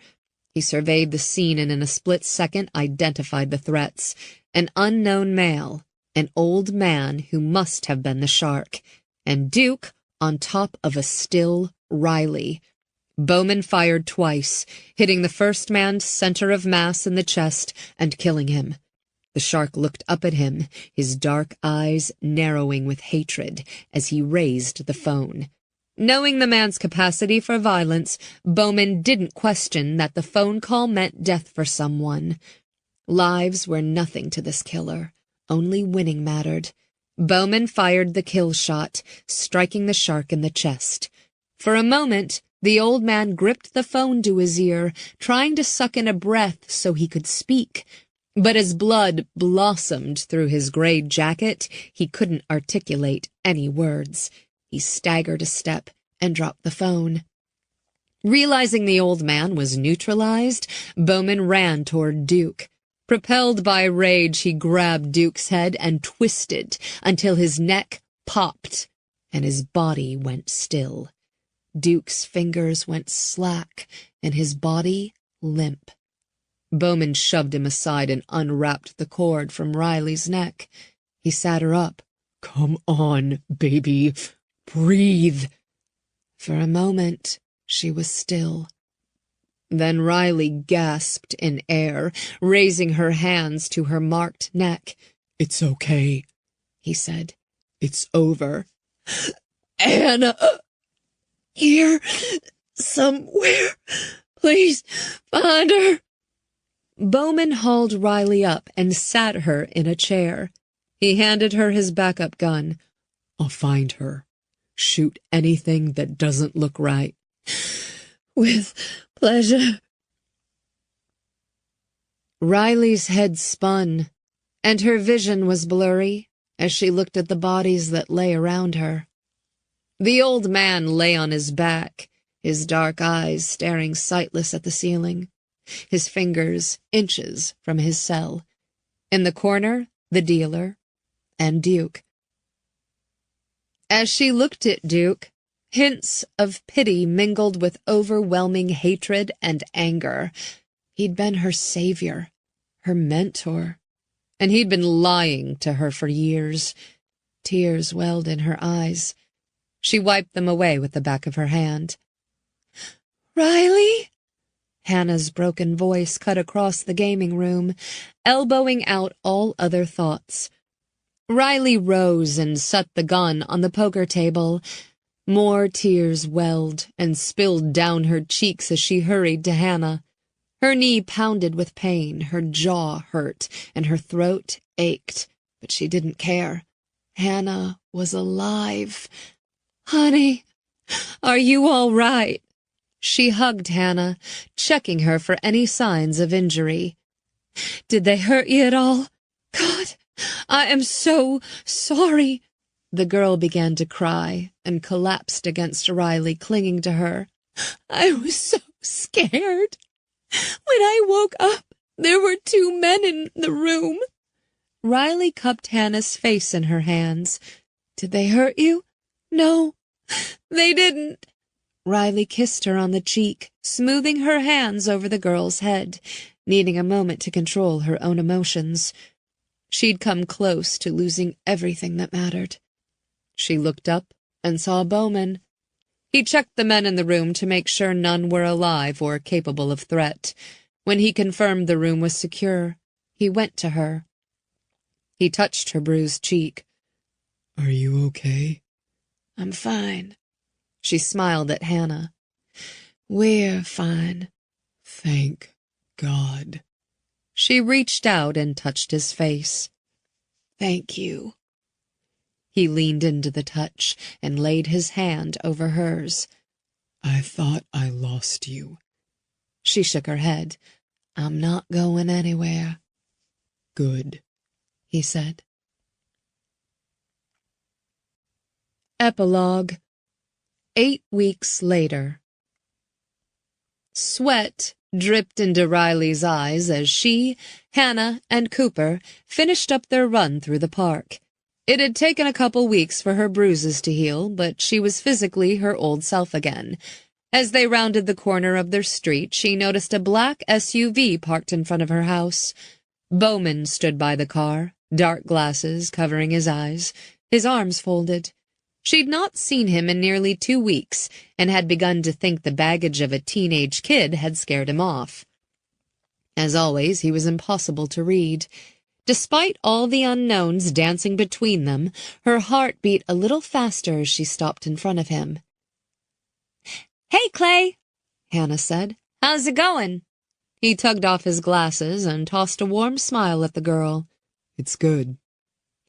Speaker 1: He surveyed the scene and in a split second identified the threats. An unknown male, an old man who must have been the shark, and Duke on top of a still Riley. Bowman fired twice, hitting the first man's center of mass in the chest and killing him. The shark looked up at him, his dark eyes narrowing with hatred as he raised the phone. Knowing the man's capacity for violence, Bowman didn't question that the phone call meant death for someone. Lives were nothing to this killer. Only winning mattered. Bowman fired the kill shot, striking the shark in the chest. For a moment, The old man gripped the phone to his ear, trying to suck in a breath so he could speak. But as blood blossomed through his gray jacket, he couldn't articulate any words. He staggered a step and dropped the phone. Realizing the old man was neutralized, Bowman ran toward Duke. Propelled by rage, he grabbed Duke's head and twisted until his neck popped and his body went still. Duke's fingers went slack and his body limp. Bowman shoved him aside and unwrapped the cord from Riley's neck. He sat her up. "Come on, baby. Breathe." For a moment, she was still. Then Riley gasped in air, raising her hands to her marked neck. "It's okay," he said. "It's over." "Hannah, here somewhere. Please find her." Bowman hauled Riley up and sat her in a chair. He handed her his backup gun. "I'll find her. Shoot anything that doesn't look right." "With pleasure." Riley's head spun, and her vision was blurry as she looked at the bodies that lay around her. The old man lay on his back, his dark eyes staring sightless at the ceiling, his fingers inches from his cell. In the corner, the dealer and Duke. As she looked at Duke, hints of pity mingled with overwhelming hatred and anger. He'd been her savior, her mentor, and he'd been lying to her for years. Tears welled in her eyes. She wiped them away with the back of her hand. "Riley?" Hannah's broken voice cut across the gaming room, elbowing out all other thoughts. Riley rose and set the gun on the poker table. More tears welled and spilled down her cheeks as she hurried to Hannah. Her knee pounded with pain, her jaw hurt, and her throat ached, but she didn't care. Hannah was alive. "Honey, are you all right?" She hugged Hannah, checking her for any signs of injury. "Did they hurt you at all? God, I am so sorry." The girl began to cry and collapsed against Riley, clinging to her. "I was so scared. When I woke up, there were 2 men in the room." Riley cupped Hannah's face in her hands. "Did they hurt you?" "No, they didn't." Riley kissed her on the cheek, smoothing her hands over the girl's head, needing a moment to control her own emotions. She'd come close to losing everything that mattered. She looked up and saw Bowman. He checked the men in the room to make sure none were alive or capable of threat. When he confirmed the room was secure, he went to her. He touched her bruised cheek. "Are you okay?" "I'm fine." She smiled at Hannah. "We're fine." "Thank God." She reached out and touched his face. "Thank you." He leaned into the touch and laid his hand over hers. "I thought I lost you." She shook her head. "I'm not going anywhere." "Good," he said. Epilogue. 8 weeks later. Sweat dripped into Riley's eyes as she, Hannah, and Cooper finished up their run through the park. It had taken a couple weeks for her bruises to heal, but she was physically her old self again. As they rounded the corner of their street, she noticed a black SUV parked in front of her house. Bowman stood by the car, dark glasses covering his eyes, his arms folded. She'd not seen him in nearly 2 weeks, and had begun to think the baggage of a teenage kid had scared him off. As always, he was impossible to read. Despite all the unknowns dancing between them, her heart beat a little faster as she stopped in front of him. "Hey, Clay," Hannah said. "How's it going?" He tugged off his glasses and tossed a warm smile at the girl. "It's good.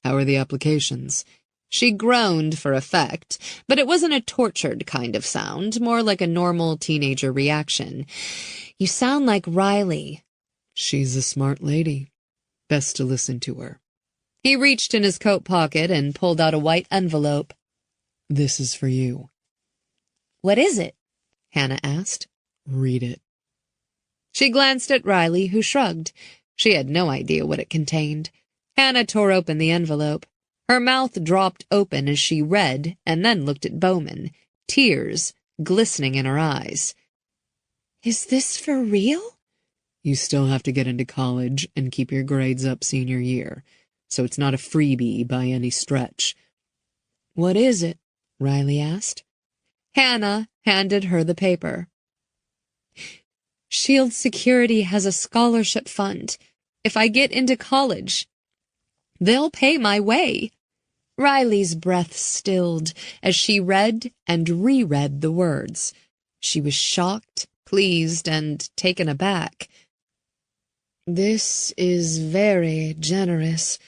Speaker 1: How are the applications?" She groaned for effect, but it wasn't a tortured kind of sound, more like a normal teenager reaction. "You sound like Riley."
Speaker 2: "She's a smart lady. Best to listen to her."
Speaker 1: He reached in his coat pocket and pulled out a white envelope.
Speaker 2: "This is for you."
Speaker 1: "What is it?" Hannah asked.
Speaker 2: "Read it."
Speaker 1: She glanced at Riley, who shrugged. She had no idea what it contained. Hannah tore open the envelope. Her mouth dropped open as she read and then looked at Bowman, tears glistening in her eyes. "Is this for real?"
Speaker 2: "You still have to get into college and keep your grades up senior year, so it's not a freebie by any stretch."
Speaker 1: "What is it?" Riley asked. Hannah handed her the paper. "Shield Security has a scholarship fund. If I get into college, they'll pay my way." Riley's breath stilled as she read and reread the words. She was shocked, pleased, and taken aback. "This is very generous."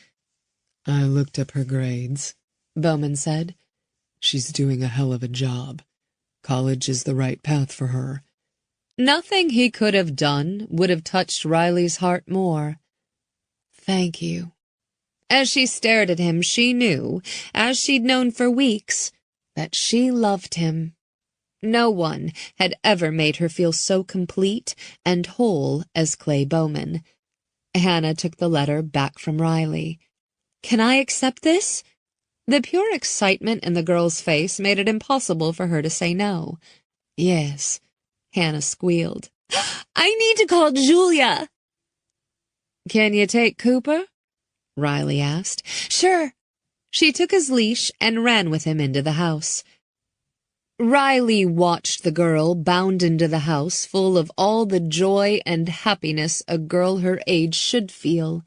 Speaker 2: "I looked up her grades,"
Speaker 1: Bowman said.
Speaker 2: "She's doing a hell of a job. College is the right path for her."
Speaker 1: Nothing he could have done would have touched Riley's heart more. "Thank you." As she stared at him, she knew, as she'd known for weeks, that she loved him. No one had ever made her feel so complete and whole as Clay Bowman. Hannah took the letter back from Riley. "Can I accept this?" The pure excitement in the girl's face made it impossible for her to say no. "Yes," Hannah squealed. "I need to call Julia." "Can you take Cooper?" Riley asked. "Sure." She took his leash and ran with him into the house. Riley watched the girl bound into the house full of all the joy and happiness a girl her age should feel.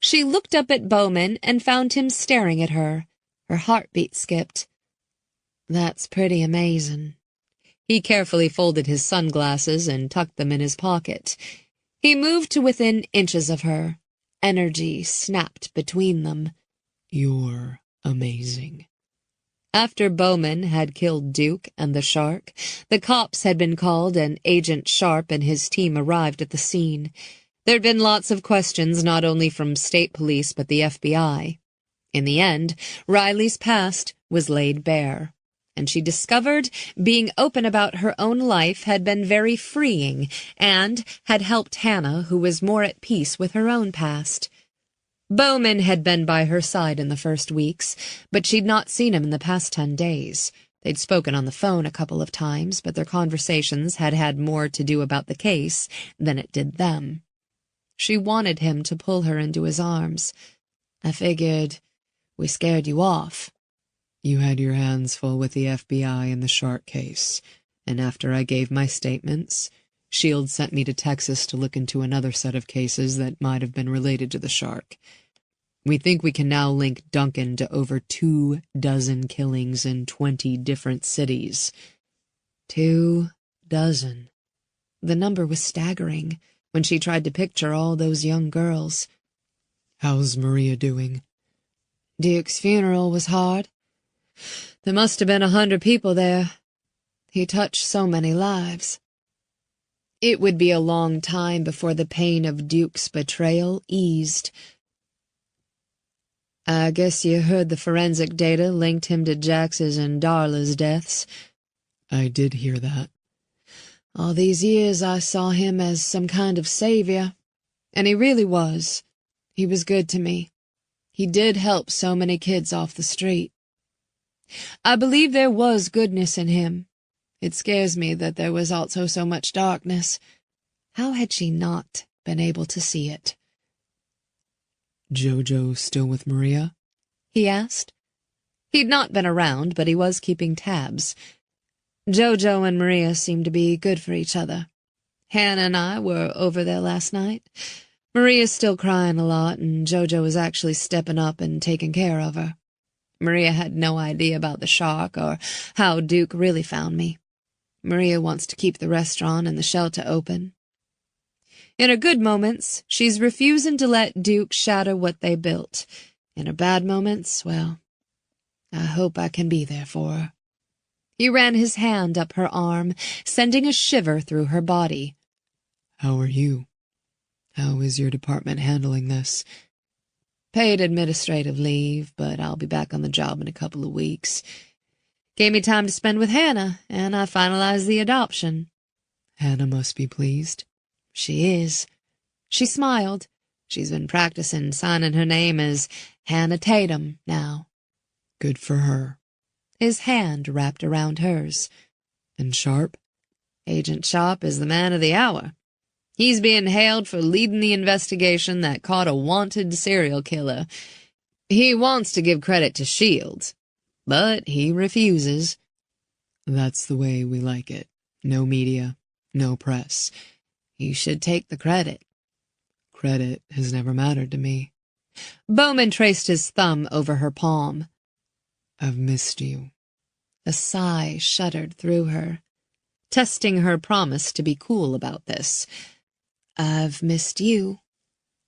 Speaker 1: She looked up at Bowman and found him staring at her. Her heartbeat skipped. "That's pretty amazing." He carefully folded his sunglasses and tucked them in his pocket. He moved to within inches of her. Energy snapped between them.
Speaker 2: "You're amazing."
Speaker 1: After Bowman had killed Duke and the shark, the cops had been called and Agent Sharp and his team arrived at the scene. There'd been lots of questions not only from state police but the FBI. In the end, Riley's past was laid bare, and she discovered being open about her own life had been very freeing and had helped Hannah, who was more at peace with her own past. Bowman had been by her side in the first weeks, but she'd not seen him in the past 10 days. They'd spoken on the phone a couple of times, but their conversations had had more to do about the case than it did them. She wanted him to pull her into his arms. "I figured we scared you off."
Speaker 2: "You had your hands full with the FBI and the shark case, and after I gave my statements, Shield sent me to Texas to look into another set of cases that might have been related to the shark. We think we can now link Duncan to over 24 killings in 20 different cities."
Speaker 1: 24. The number was staggering when she tried to picture all those young girls.
Speaker 2: "How's Maria doing?"
Speaker 1: "Duke's funeral was hard. There must have been 100 people there. He touched so many lives." It would be a long time before the pain of Duke's betrayal eased. "I guess you heard the forensic data linked him to Jax's and Darla's deaths."
Speaker 2: "I did hear that."
Speaker 1: "All these years I saw him as some kind of savior, and he really was. He was good to me. He did help so many kids off the street. I believe there was goodness in him. It scares me that there was also so much darkness." How had she not been able to see it?
Speaker 2: "Jojo still with Maria?"
Speaker 1: he asked. He'd not been around, but he was keeping tabs. Jojo and Maria seemed to be good for each other. Hannah and I were over there last night. Maria's still crying a lot, and Jojo is actually stepping up and taking care of her. Maria had no idea about the shark or how Duke really found me. Maria wants to keep the restaurant and the shelter open. In her good moments, she's refusing to let Duke shatter what they built. In her bad moments, well, I hope I can be there for her. He ran his hand up her arm, sending a shiver through her body.
Speaker 3: How are you? How is your department handling this?
Speaker 1: Paid administrative leave, but I'll be back on the job in a couple of weeks. Gave me time to spend with Hannah, and I finalized the adoption.
Speaker 3: Hannah must be pleased.
Speaker 1: She is. She smiled. She's been practicing signing her name as Hannah Tatum now.
Speaker 3: Good for her.
Speaker 1: His hand wrapped around hers.
Speaker 3: And Sharp?
Speaker 1: Agent Sharp is the man of the hour. He's being hailed for leading the investigation that caught a wanted serial killer. He wants to give credit to S.H.I.E.L.D., but he refuses.
Speaker 3: That's the way we like it. No media, no press.
Speaker 1: You should take the credit.
Speaker 3: Credit has never mattered to me.
Speaker 1: Bowman traced his thumb over her palm.
Speaker 3: I've missed you.
Speaker 1: A sigh shuddered through her, testing her promise to be cool about this. I've missed you.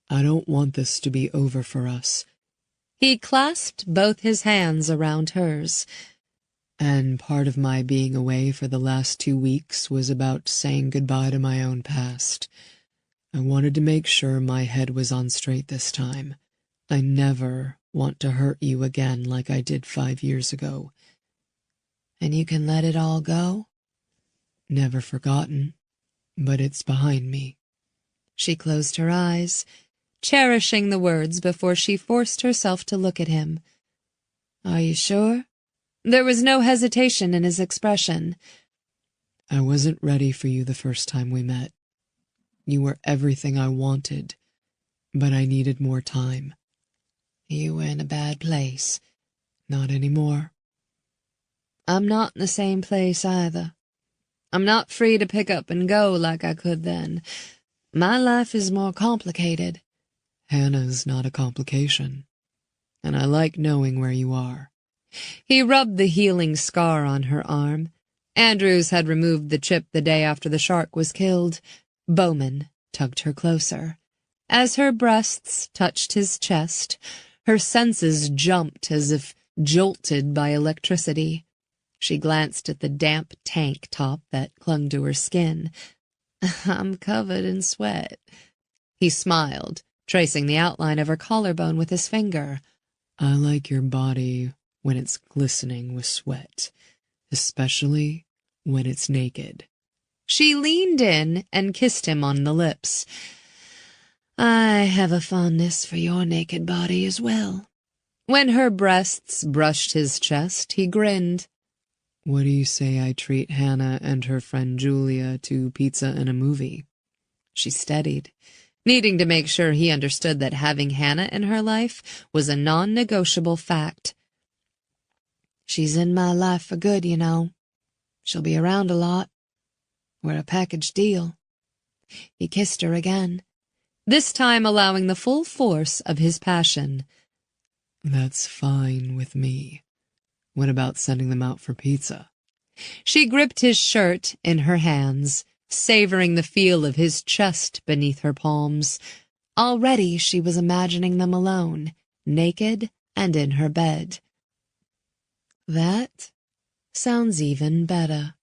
Speaker 3: I don't want this to be over for us.
Speaker 1: He clasped both his hands around hers.
Speaker 3: And part of my being away for the last 2 weeks was about saying goodbye to my own past. I wanted to make sure my head was on straight this time. I never want to hurt you again like I did 5 years ago.
Speaker 1: And you can let it all go?
Speaker 3: Never forgotten, but it's behind me.
Speaker 1: She closed her eyes, cherishing the words before she forced herself to look at him. Are you sure? There was no hesitation in his expression.
Speaker 3: I wasn't ready for you the first time we met. You were everything I wanted, but I needed more time.
Speaker 1: You were in a bad place.
Speaker 3: Not anymore.
Speaker 1: I'm not in the same place either. I'm not free to pick up and go like I could then. My life is more complicated.
Speaker 3: Hannah's not a complication, and I like knowing where you are.
Speaker 1: He rubbed the healing scar on her arm. Andrews had removed the chip the day after the shark was killed. Bowman tugged her closer. As her breasts touched his chest, her senses jumped as if jolted by electricity. She glanced at the damp tank top that clung to her skin. I'm covered in sweat. He smiled, tracing the outline of her collarbone with his finger.
Speaker 3: I like your body when it's glistening with sweat, especially when it's naked.
Speaker 1: She leaned in and kissed him on the lips. I have a fondness for your naked body as well. When her breasts brushed his chest, he grinned.
Speaker 3: What do you say I treat Hannah and her friend Julia to pizza and a movie?
Speaker 1: She steadied, needing to make sure he understood that having Hannah in her life was a non-negotiable fact. She's in my life for good, you know. She'll be around a lot. We're a package deal. He kissed her again, this time allowing the full force of his passion.
Speaker 3: That's fine with me. What about sending them out for pizza?
Speaker 1: She gripped his shirt in her hands, savoring the feel of his chest beneath her palms. Already she was imagining them alone, naked and in her bed. That sounds even better.